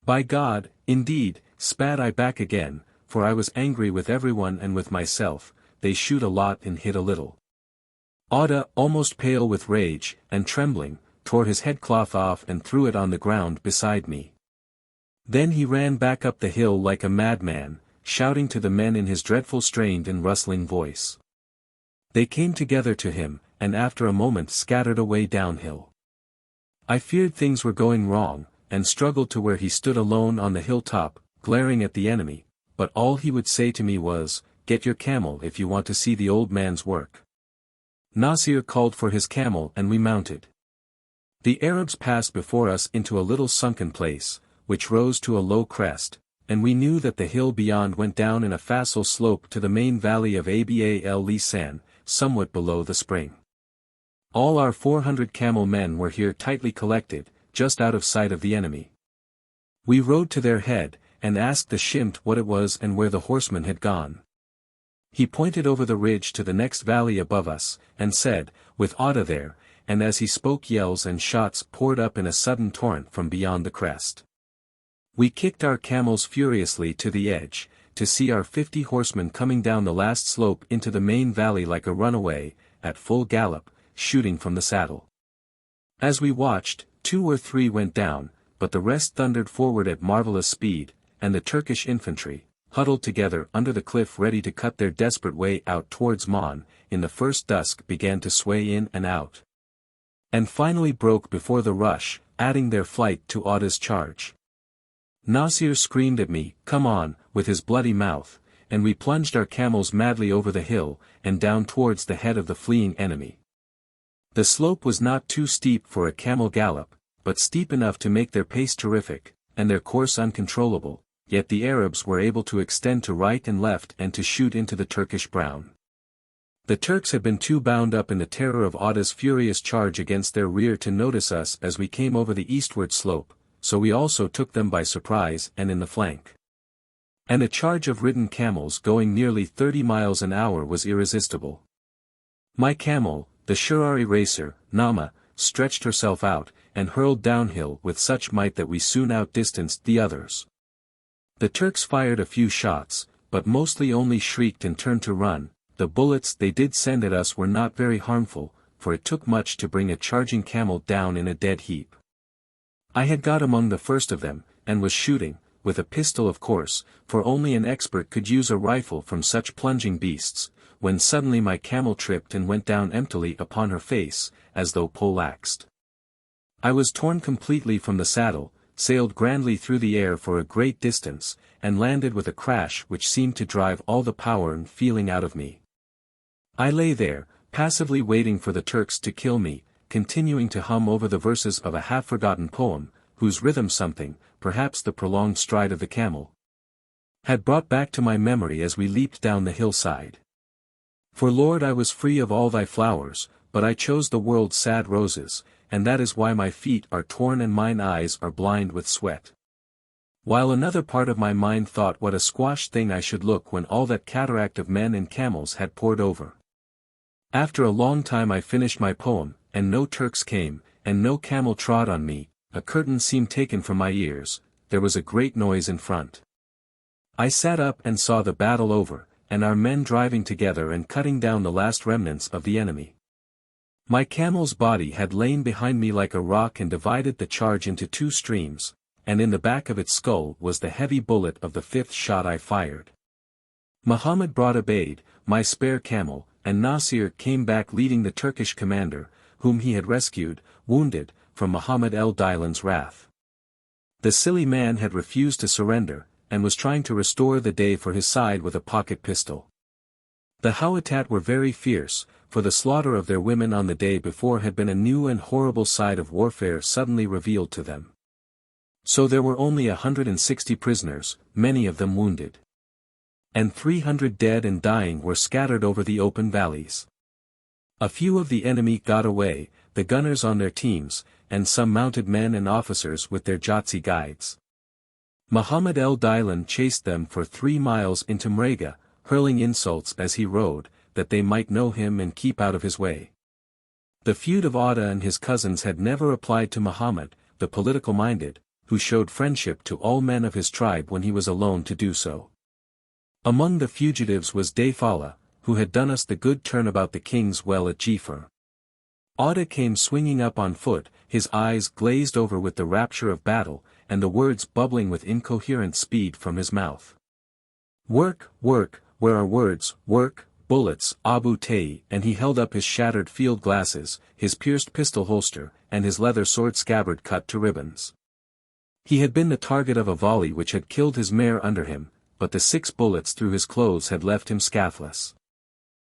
"By God, indeed," spat I back again, for I was angry with everyone and with myself, "they shoot a lot and hit a little." Atta, almost pale with rage, and trembling, tore his headcloth off and threw it on the ground beside me. Then he ran back up the hill like a madman, shouting to the men in his dreadful strained and rustling voice. They came together to him, and after a moment scattered away downhill. I feared things were going wrong, and struggled to where he stood alone on the hilltop, glaring at the enemy, but all he would say to me was, "Get your camel if you want to see the old man's work." Nasir called for his camel and we mounted. The Arabs passed before us into a little sunken place, which rose to a low crest, and we knew that the hill beyond went down in a facile slope to the main valley of Abal Lisan, somewhat below the spring. All our 400 camel men were here tightly collected, just out of sight of the enemy. We rode to their head, and asked the Shimt what it was and where the horsemen had gone. He pointed over the ridge to the next valley above us, and said, "With Atta there," and as he spoke yells and shots poured up in a sudden torrent from beyond the crest. We kicked our camels furiously to the edge, to see our 50 horsemen coming down the last slope into the main valley like a runaway, at full gallop, shooting from the saddle. As we watched, 2 or 3 went down, but the rest thundered forward at marvelous speed, and the Turkish infantry, huddled together under the cliff ready to cut their desperate way out towards Mon, in the first dusk began to sway in and out. And finally broke before the rush, adding their flight to Atta's charge. Nasir screamed at me, "Come on," with his bloody mouth, and we plunged our camels madly over the hill, and down towards the head of the fleeing enemy. The slope was not too steep for a camel gallop, but steep enough to make their pace terrific, and their course uncontrollable, yet the Arabs were able to extend to right and left and to shoot into the Turkish brown. The Turks had been too bound up in the terror of Atta's furious charge against their rear to notice us as we came over the eastward slope, so we also took them by surprise and in the flank. And a charge of ridden camels going nearly 30 miles an hour was irresistible. My camel, the Shirari racer, Nama, stretched herself out, and hurled downhill with such might that we soon outdistanced the others. The Turks fired a few shots, but mostly only shrieked and turned to run. The bullets they did send at us were not very harmful, for it took much to bring a charging camel down in a dead heap. I had got among the first of them, and was shooting, with a pistol of course, for only an expert could use a rifle from such plunging beasts, when suddenly my camel tripped and went down emptily upon her face, as though poleaxed. I was torn completely from the saddle, sailed grandly through the air for a great distance, and landed with a crash which seemed to drive all the power and feeling out of me. I lay there, passively waiting for the Turks to kill me, continuing to hum over the verses of a half-forgotten poem, whose rhythm something, perhaps the prolonged stride of the camel, had brought back to my memory as we leaped down the hillside. For Lord, I was free of all thy flowers, but I chose the world's sad roses, and that is why my feet are torn and mine eyes are blind with sweat. While another part of my mind thought what a squashed thing I should look when all that cataract of men and camels had poured over. After a long time I finished my poem, and no Turks came, and no camel trod on me, a curtain seemed taken from my ears, there was a great noise in front. I sat up and saw the battle over, and our men driving together and cutting down the last remnants of the enemy. My camel's body had lain behind me like a rock and divided the charge into two streams, and in the back of its skull was the heavy bullet of the fifth shot I fired. Muhammad brought Abaid, my spare camel, and Nasir came back leading the Turkish commander, whom he had rescued, wounded, from Muhammad el-Dilan's wrath. The silly man had refused to surrender, and was trying to restore the day for his side with a pocket pistol. The Hawattat were very fierce, for the slaughter of their women on the day before had been a new and horrible side of warfare suddenly revealed to them. So there were only 160 prisoners, many of them wounded. And 300 dead and dying were scattered over the open valleys. A few of the enemy got away, the gunners on their teams, and some mounted men and officers with their Jotsi guides. Muhammad el-Dilan chased them for 3 miles into Mrega, hurling insults as he rode, that they might know him and keep out of his way. The feud of Atta and his cousins had never applied to Muhammad, the political-minded, who showed friendship to all men of his tribe when he was alone to do so. Among the fugitives was Dayfala, who had done us the good turn about the king's well at Jifar. Atta came swinging up on foot, his eyes glazed over with the rapture of battle, and the words bubbling with incoherent speed from his mouth. Work, work, where are words, work, bullets, Abu Tay, and he held up his shattered field glasses, his pierced pistol holster, and his leather sword scabbard cut to ribbons. He had been the target of a volley which had killed his mare under him, but the 6 bullets through his clothes had left him scathless.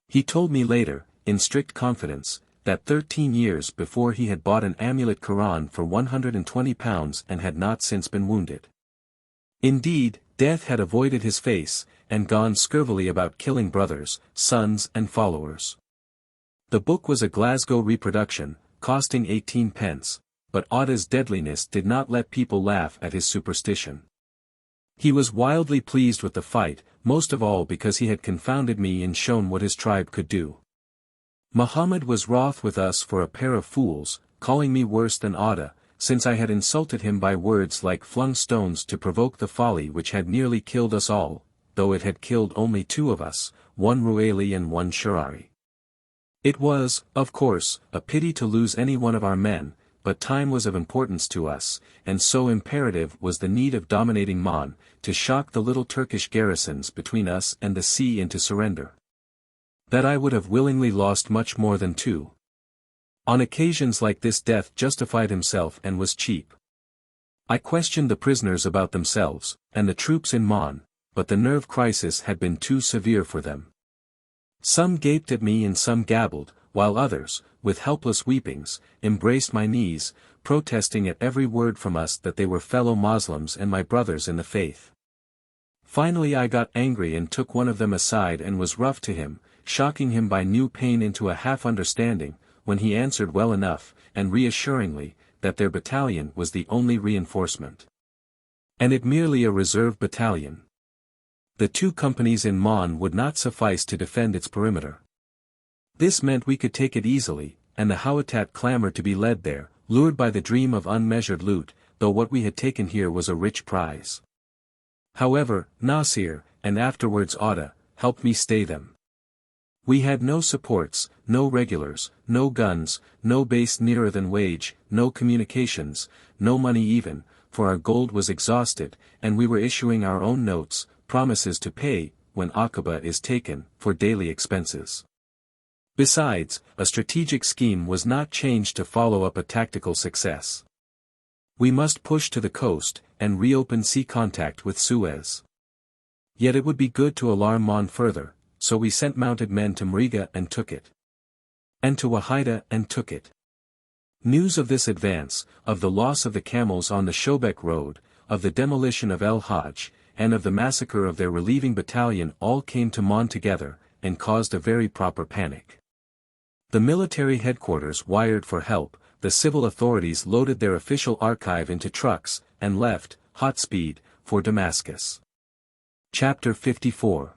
He told me later, in strict confidence, that 13 years before he had bought an amulet Quran for £120 and had not since been wounded. Indeed, death had avoided his face, and gone scurvily about killing brothers, sons and followers. The book was a Glasgow reproduction, costing 18 pence, but Atta's deadliness did not let people laugh at his superstition. He was wildly pleased with the fight, most of all because he had confounded me and shown what his tribe could do. Muhammad was wroth with us for a pair of fools, calling me worse than Atta, since I had insulted him by words like flung stones to provoke the folly which had nearly killed us all, though it had killed only 2 of us, one Ruaili and one Shurari. It was, of course, a pity to lose any one of our men, but time was of importance to us, and so imperative was the need of dominating Mon, to shock the little Turkish garrisons between us and the sea into surrender, that I would have willingly lost much more than 2. On occasions like this death justified himself and was cheap. I questioned the prisoners about themselves, and the troops in Mon, but the nerve crisis had been too severe for them. Some gaped at me and some gabbled, while others, with helpless weepings, embraced my knees, protesting at every word from us that they were fellow Moslems and my brothers in the faith. Finally I got angry and took one of them aside and was rough to him, shocking him by new pain into a half-understanding, when he answered well enough, and reassuringly, that their battalion was the only reinforcement. And it merely a reserve battalion. The 2 companies in Mon would not suffice to defend its perimeter. This meant we could take it easily, and the Hawattat clamored to be led there, lured by the dream of unmeasured loot, though what we had taken here was a rich prize. However, Nasir, and afterwards Atta, helped me stay them. We had no supports, no regulars, no guns, no base nearer than wage, no communications, no money even, for our gold was exhausted, and we were issuing our own notes, promises to pay, when Aqaba is taken, for daily expenses. Besides, a strategic scheme was not changed to follow up a tactical success. We must push to the coast, and reopen sea contact with Suez. Yet it would be good to alarm Mon further, so we sent mounted men to Mriga and took it. And to Wahida and took it. News of this advance, of the loss of the camels on the Shobek road, of the demolition of El Hajj, and of the massacre of their relieving battalion all came to Mon together, and caused a very proper panic. The military headquarters wired for help, the civil authorities loaded their official archive into trucks, and left, hot speed, for Damascus. Chapter 54.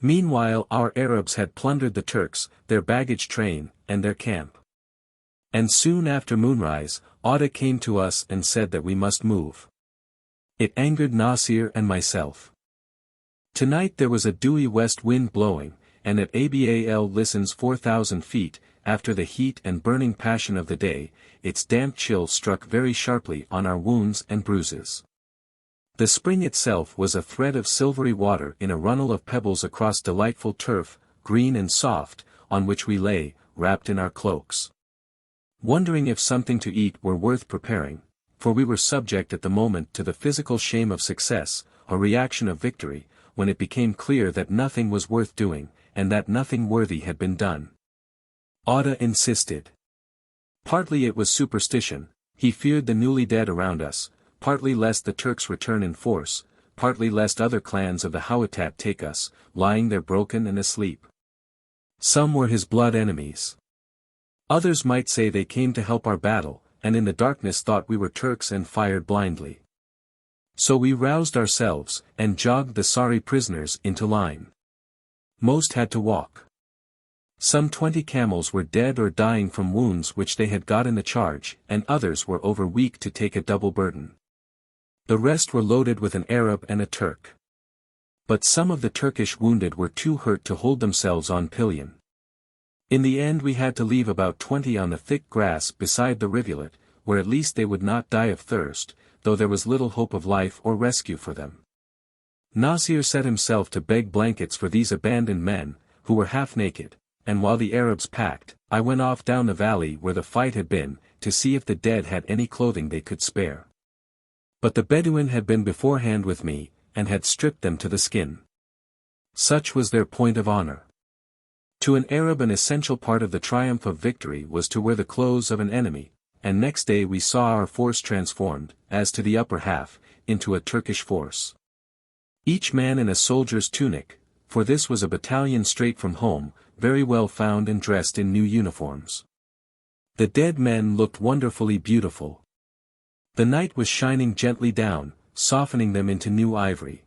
Meanwhile our Arabs had plundered the Turks, their baggage train, and their camp. And soon after moonrise, Auda came to us and said that we must move. It angered Nasir and myself. Tonight there was a dewy west wind blowing, and at Abal listens 4,000 feet, after the heat and burning passion of the day, its damp chill struck very sharply on our wounds and bruises. The spring itself was a thread of silvery water in a runnel of pebbles across delightful turf, green and soft, on which we lay, wrapped in our cloaks. Wondering if something to eat were worth preparing, for we were subject at the moment to the physical shame of success, a reaction of victory, when it became clear that nothing was worth doing, and that nothing worthy had been done. Auda insisted. Partly it was superstition, he feared the newly dead around us, partly lest the Turks return in force, partly lest other clans of the Hawattat take us, lying there broken and asleep. Some were his blood enemies. Others might say they came to help our battle, and in the darkness thought we were Turks and fired blindly. So we roused ourselves, and jogged the sorry prisoners into line. Most had to walk. Some 20 camels were dead or dying from wounds which they had got in the charge, and others were over-weak to take a double burden. The rest were loaded with an Arab and a Turk. But some of the Turkish wounded were too hurt to hold themselves on pillion. In the end we had to leave about 20 on the thick grass beside the rivulet, where at least they would not die of thirst, though there was little hope of life or rescue for them. Nasir set himself to beg blankets for these abandoned men, who were half naked, and while the Arabs packed, I went off down the valley where the fight had been, to see if the dead had any clothing they could spare. But the Bedouin had been beforehand with me, and had stripped them to the skin. Such was their point of honor. To an Arab an essential part of the triumph of victory was to wear the clothes of an enemy, and next day we saw our force transformed, as to the upper half, into a Turkish force. Each man in a soldier's tunic, for this was a battalion straight from home, very well found and dressed in new uniforms. The dead men looked wonderfully beautiful. The night was shining gently down, softening them into new ivory.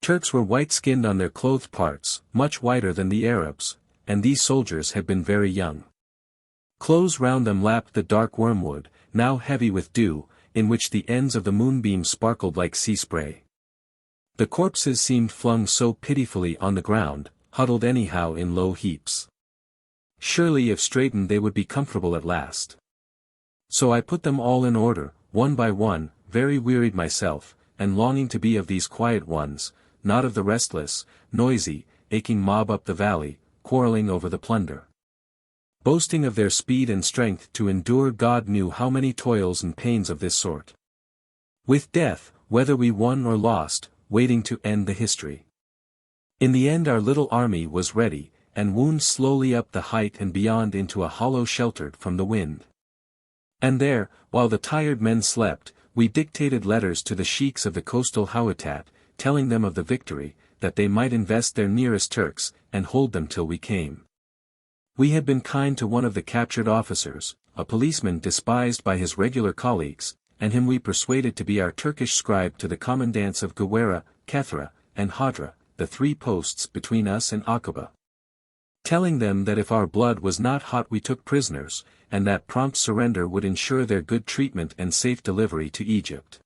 Turks were white-skinned on their clothed parts, much whiter than the Arabs, and these soldiers had been very young. Close round them lapped the dark wormwood, now heavy with dew, in which the ends of the moonbeam sparkled like sea spray. The corpses seemed flung so pitifully on the ground, huddled anyhow in low heaps. Surely if straightened they would be comfortable at last. So I put them all in order, one by one, very wearied myself, and longing to be of these quiet ones, not of the restless, noisy, aching mob up the valley, quarreling over the plunder. Boasting of their speed and strength to endure God knew how many toils and pains of this sort. With death, whether we won or lost, waiting to end the history. In the end our little army was ready, and wound slowly up the height and beyond into a hollow sheltered from the wind. And there, while the tired men slept, we dictated letters to the sheiks of the coastal Hawattat, telling them of the victory, that they might invest their nearest Turks, and hold them till we came. We had been kind to one of the captured officers, a policeman despised by his regular colleagues, and him we persuaded to be our Turkish scribe to the commandants of Gawera, Kethra, and Hadra, the 3 posts between us and Aqaba. Telling them that if our blood was not hot we took prisoners, and that prompt surrender would ensure their good treatment and safe delivery to Egypt.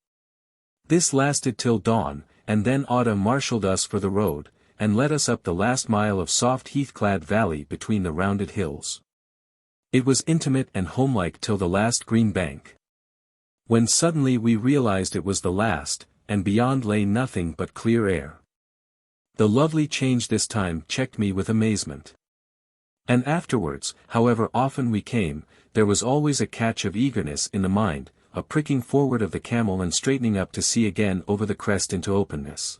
This lasted till dawn, and then Auda marshalled us for the road, and led us up the last mile of soft heath-clad valley between the rounded hills. It was intimate and homelike till the last green bank. when suddenly we realized it was the last, and beyond lay nothing but clear air. The lovely change this time checked me with amazement. And afterwards, however often we came, there was always a catch of eagerness in the mind, a pricking forward of the camel and straightening up to see again over the crest into openness.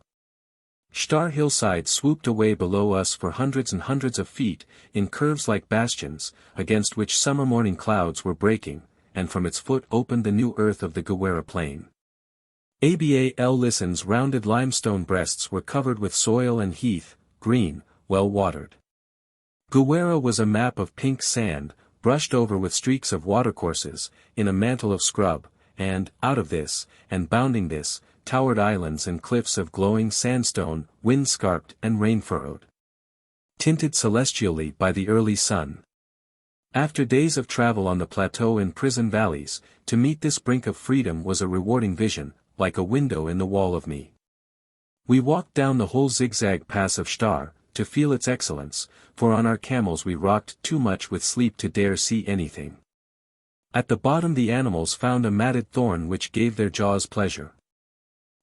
Shtar hillside swooped away below us for hundreds and hundreds of feet, in curves like bastions, against which summer morning clouds were breaking, and from its foot opened the new earth of the Gawera plain. Abal Lisan's rounded limestone breasts were covered with soil and heath, green, well watered. Gawera was a map of pink sand, brushed over with streaks of watercourses, in a mantle of scrub, and, out of this, and bounding this, towered islands and cliffs of glowing sandstone, wind-scarped and rain-furrowed. Tinted celestially by the early sun. After days of travel on the plateau in prison valleys, to meet this brink of freedom was a rewarding vision, like a window in the wall of me. We walked down the whole zigzag pass of Shtar, to feel its excellence, for on our camels we rocked too much with sleep to dare see anything. At the bottom the animals found a matted thorn which gave their jaws pleasure.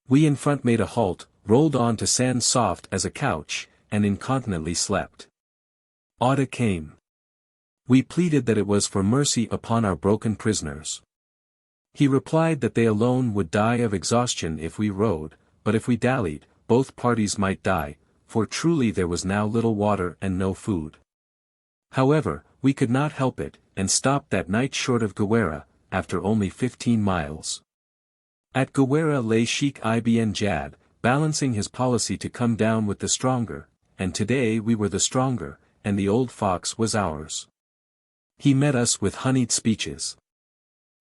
We in front made a halt, rolled on to sand soft as a couch, and incontinently slept. Auda came. We pleaded that it was for mercy upon our broken prisoners. He replied that they alone would die of exhaustion if we rode, but if we dallied, both parties might die, for truly there was now little water and no food. However, we could not help it, and stopped that night short of Gawera, after only 15 miles. At Gawera lay Sheikh Ibn Jad, balancing his policy to come down with the stronger, and today we were the stronger, and the old fox was ours. He met us with honeyed speeches.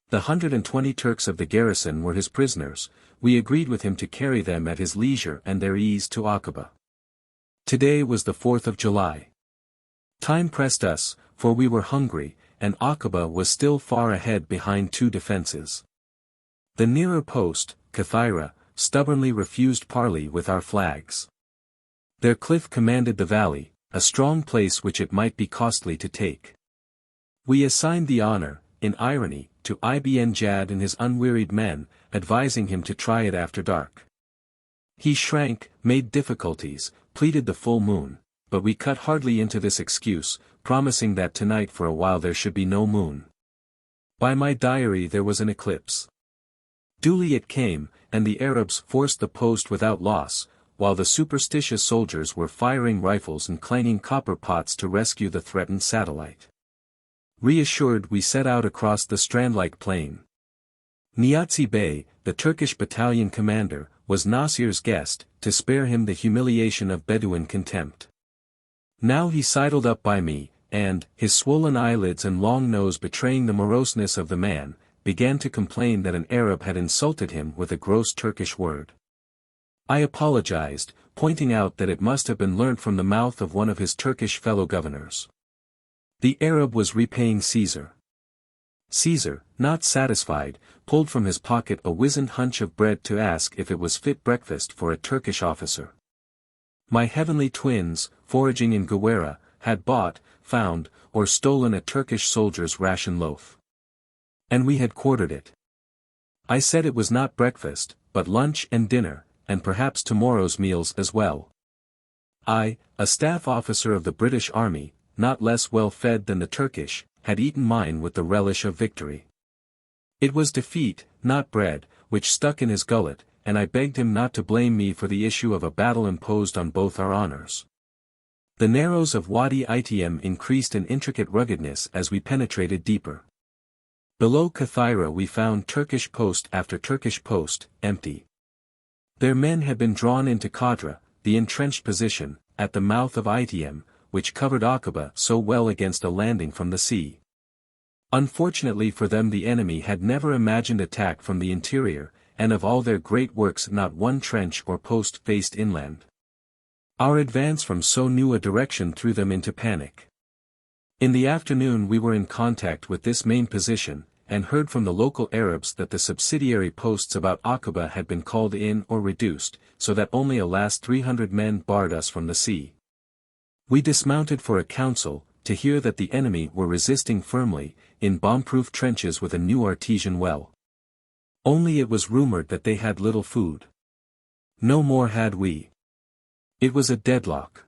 The 120 Turks of the garrison were his prisoners, we agreed with him to carry them at his leisure and their ease to Aqaba. Today was the 4th of July. Time pressed us, for we were hungry, and Aqaba was still far ahead behind two defenses. The nearer post, Kathira, stubbornly refused parley with our flags. Their cliff commanded the valley, a strong place which it might be costly to take. We assigned the honor, in irony, to Ibn Jad and his unwearied men, advising him to try it after dark. He shrank, made difficulties, pleaded the full moon, but we cut hardly into this excuse, promising that tonight for a while there should be no moon. By my diary there was an eclipse. Duly it came, and the Arabs forced the post without loss, while the superstitious soldiers were firing rifles and clanging copper pots to rescue the threatened satellite. Reassured we set out across the strand-like plain. Niyazi Bey, the Turkish battalion commander, was Nasir's guest, to spare him the humiliation of Bedouin contempt. Now he sidled up by me, and, his swollen eyelids and long nose betraying the moroseness of the man, began to complain that an Arab had insulted him with a gross Turkish word. I apologized, pointing out that it must have been learnt from the mouth of one of his Turkish fellow governors. The Arab was repaying Caesar. Caesar, not satisfied, pulled from his pocket a wizened hunch of bread to ask if it was fit breakfast for a Turkish officer. My heavenly twins, foraging in Gawera, had bought, found, or stolen a Turkish soldier's ration loaf. And we had quartered it. I said it was not breakfast, but lunch and dinner, and perhaps tomorrow's meals as well. I, a staff officer of the British Army, not less well fed than the Turkish, had eaten mine with the relish of victory. It was defeat, not bread, which stuck in his gullet, and I begged him not to blame me for the issue of a battle imposed on both our honors. The narrows of Wadi Itm increased in intricate ruggedness as we penetrated deeper. Below Kathira we found Turkish post after Turkish post, empty. Their men had been drawn into Qadra, the entrenched position, at the mouth of Itm, which covered Aqaba so well against a landing from the sea. Unfortunately for them the enemy had never imagined attack from the interior, and of all their great works not one trench or post faced inland. Our advance from so new a direction threw them into panic. In the afternoon we were in contact with this main position, and heard from the local Arabs that the subsidiary posts about Aqaba had been called in or reduced, so that only a last 300 men barred us from the sea. We dismounted for a council, to hear that the enemy were resisting firmly, in bomb-proof trenches with a new artesian well. Only it was rumored that they had little food. No more had we. It was a deadlock.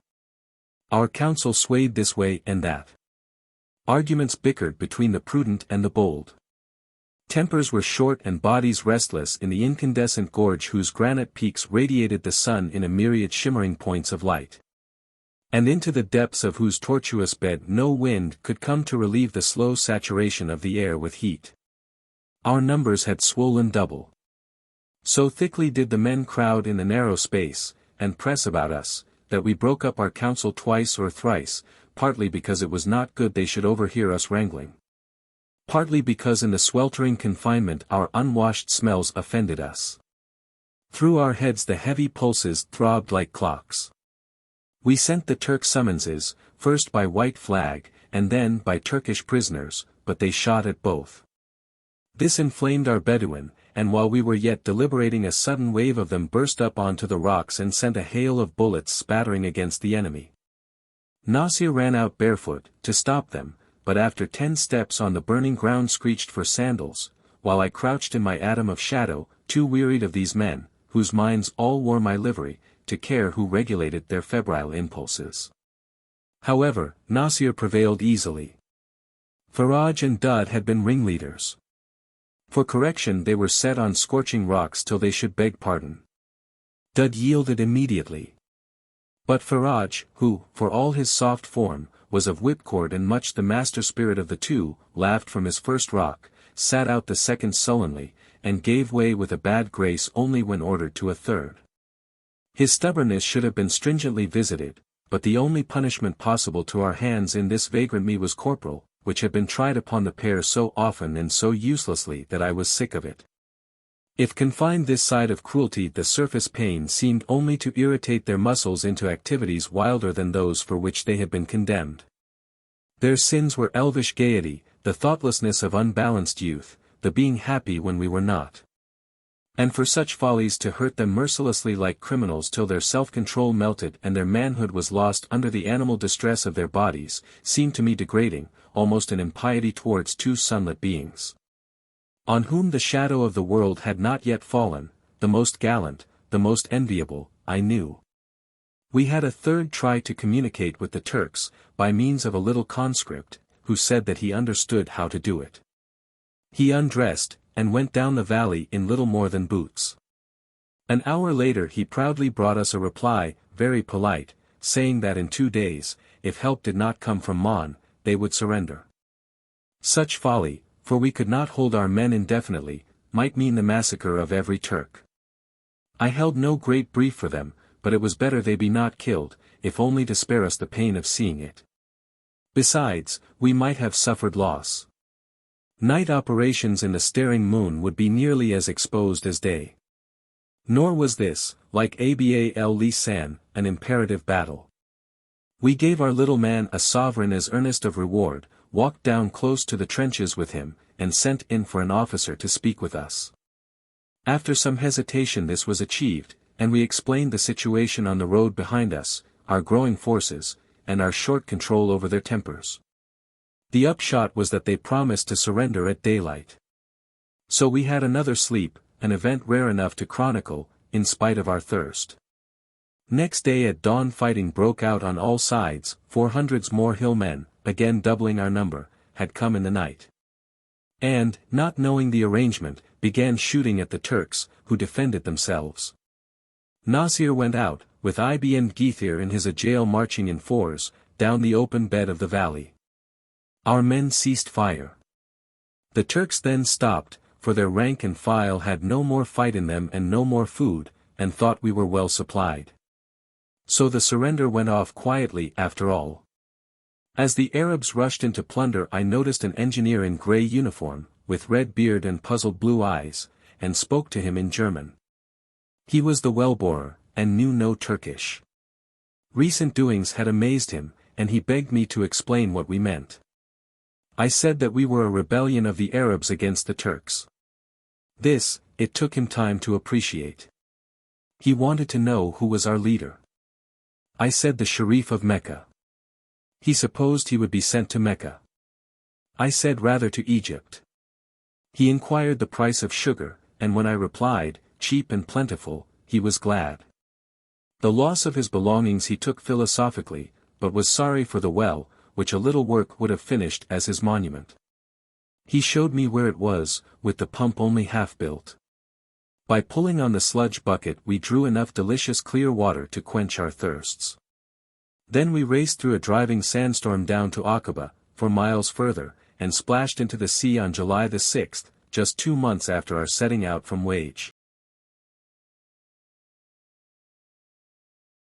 Our counsel swayed this way and that. Arguments bickered between the prudent and the bold. Tempers were short and bodies restless in the incandescent gorge whose granite peaks radiated the sun in a myriad shimmering points of light. And into the depths of whose tortuous bed no wind could come to relieve the slow saturation of the air with heat. Our numbers had swollen double. So thickly did the men crowd in the narrow space, and press about us, that we broke up our council twice or thrice, partly because it was not good they should overhear us wrangling. Partly because in the sweltering confinement our unwashed smells offended us. Through our heads the heavy pulses throbbed like clocks. We sent the Turk summonses, first by white flag, and then by Turkish prisoners, but they shot at both. This inflamed our Bedouin, and while we were yet deliberating a sudden wave of them burst up onto the rocks and sent a hail of bullets spattering against the enemy. Nasir ran out barefoot, to stop them, but after 10 steps on the burning ground screeched for sandals, while I crouched in my atom of shadow, too wearied of these men, whose minds all wore my livery, to care who regulated their febrile impulses. However, Nasir prevailed easily. Faraj and Dud had been ringleaders. For correction they were set on scorching rocks till they should beg pardon. Dud yielded immediately. But Faraj, who, for all his soft form, was of whipcord and much the master spirit of the two, laughed from his first rock, sat out the second sullenly, and gave way with a bad grace only when ordered to a third. His stubbornness should have been stringently visited, but the only punishment possible to our hands in this vagrant me was corporal, which had been tried upon the pair so often and so uselessly that I was sick of it. If confined this side of cruelty the surface pain seemed only to irritate their muscles into activities wilder than those for which they had been condemned. Their sins were elvish gaiety, the thoughtlessness of unbalanced youth, the being happy when we were not. And for such follies to hurt them mercilessly like criminals till their self-control melted and their manhood was lost under the animal distress of their bodies, seemed to me degrading, almost an impiety towards two sunlit beings, on whom the shadow of the world had not yet fallen, the most gallant, the most enviable, I knew. We had a third try to communicate with the Turks, by means of a little conscript, who said that he understood how to do it. He undressed, and went down the valley in little more than boots. An hour later he proudly brought us a reply, very polite, saying that in 2 days, if help did not come from Mon, they would surrender. Such folly, for we could not hold our men indefinitely, might mean the massacre of every Turk. I held no great brief for them, but it was better they be not killed, if only to spare us the pain of seeing it. Besides, we might have suffered loss. Night operations in the staring moon would be nearly as exposed as day. Nor was this, like Abal Lisan, an imperative battle. We gave our little man a sovereign as earnest of reward, walked down close to the trenches with him, and sent in for an officer to speak with us. After some hesitation this was achieved, and we explained the situation on the road behind us, our growing forces, and our short control over their tempers. The upshot was that they promised to surrender at daylight. So we had another sleep, an event rare enough to chronicle, in spite of our thirst. Next day at dawn fighting broke out on all sides, 400 more hillmen, again doubling our number, had come in the night. And, not knowing the arrangement, began shooting at the Turks, who defended themselves. Nasir went out, with Ibn Githir in his Ajail marching in fours, down the open bed of the valley. Our men ceased fire. The Turks then stopped, for their rank and file had no more fight in them and no more food, and thought we were well supplied. So the surrender went off quietly after all. As the Arabs rushed into plunder I noticed an engineer in grey uniform, with red beard and puzzled blue eyes, and spoke to him in German. He was the well-borer, and knew no Turkish. Recent doings had amazed him, and he begged me to explain what we meant. I said that we were a rebellion of the Arabs against the Turks. This, it took him time to appreciate. He wanted to know who was our leader. I said the Sharif of Mecca. He supposed he would be sent to Mecca. I said rather to Egypt. He inquired the price of sugar, and when I replied, cheap and plentiful, he was glad. The loss of his belongings he took philosophically, but was sorry for the well, which a little work would have finished as his monument. He showed me where it was, with the pump only half built. By pulling on the sludge bucket we drew enough delicious clear water to quench our thirsts. Then we raced through a driving sandstorm down to Aqaba, for miles further, and splashed into the sea on July the 6th, just 2 months after our setting out from Wage.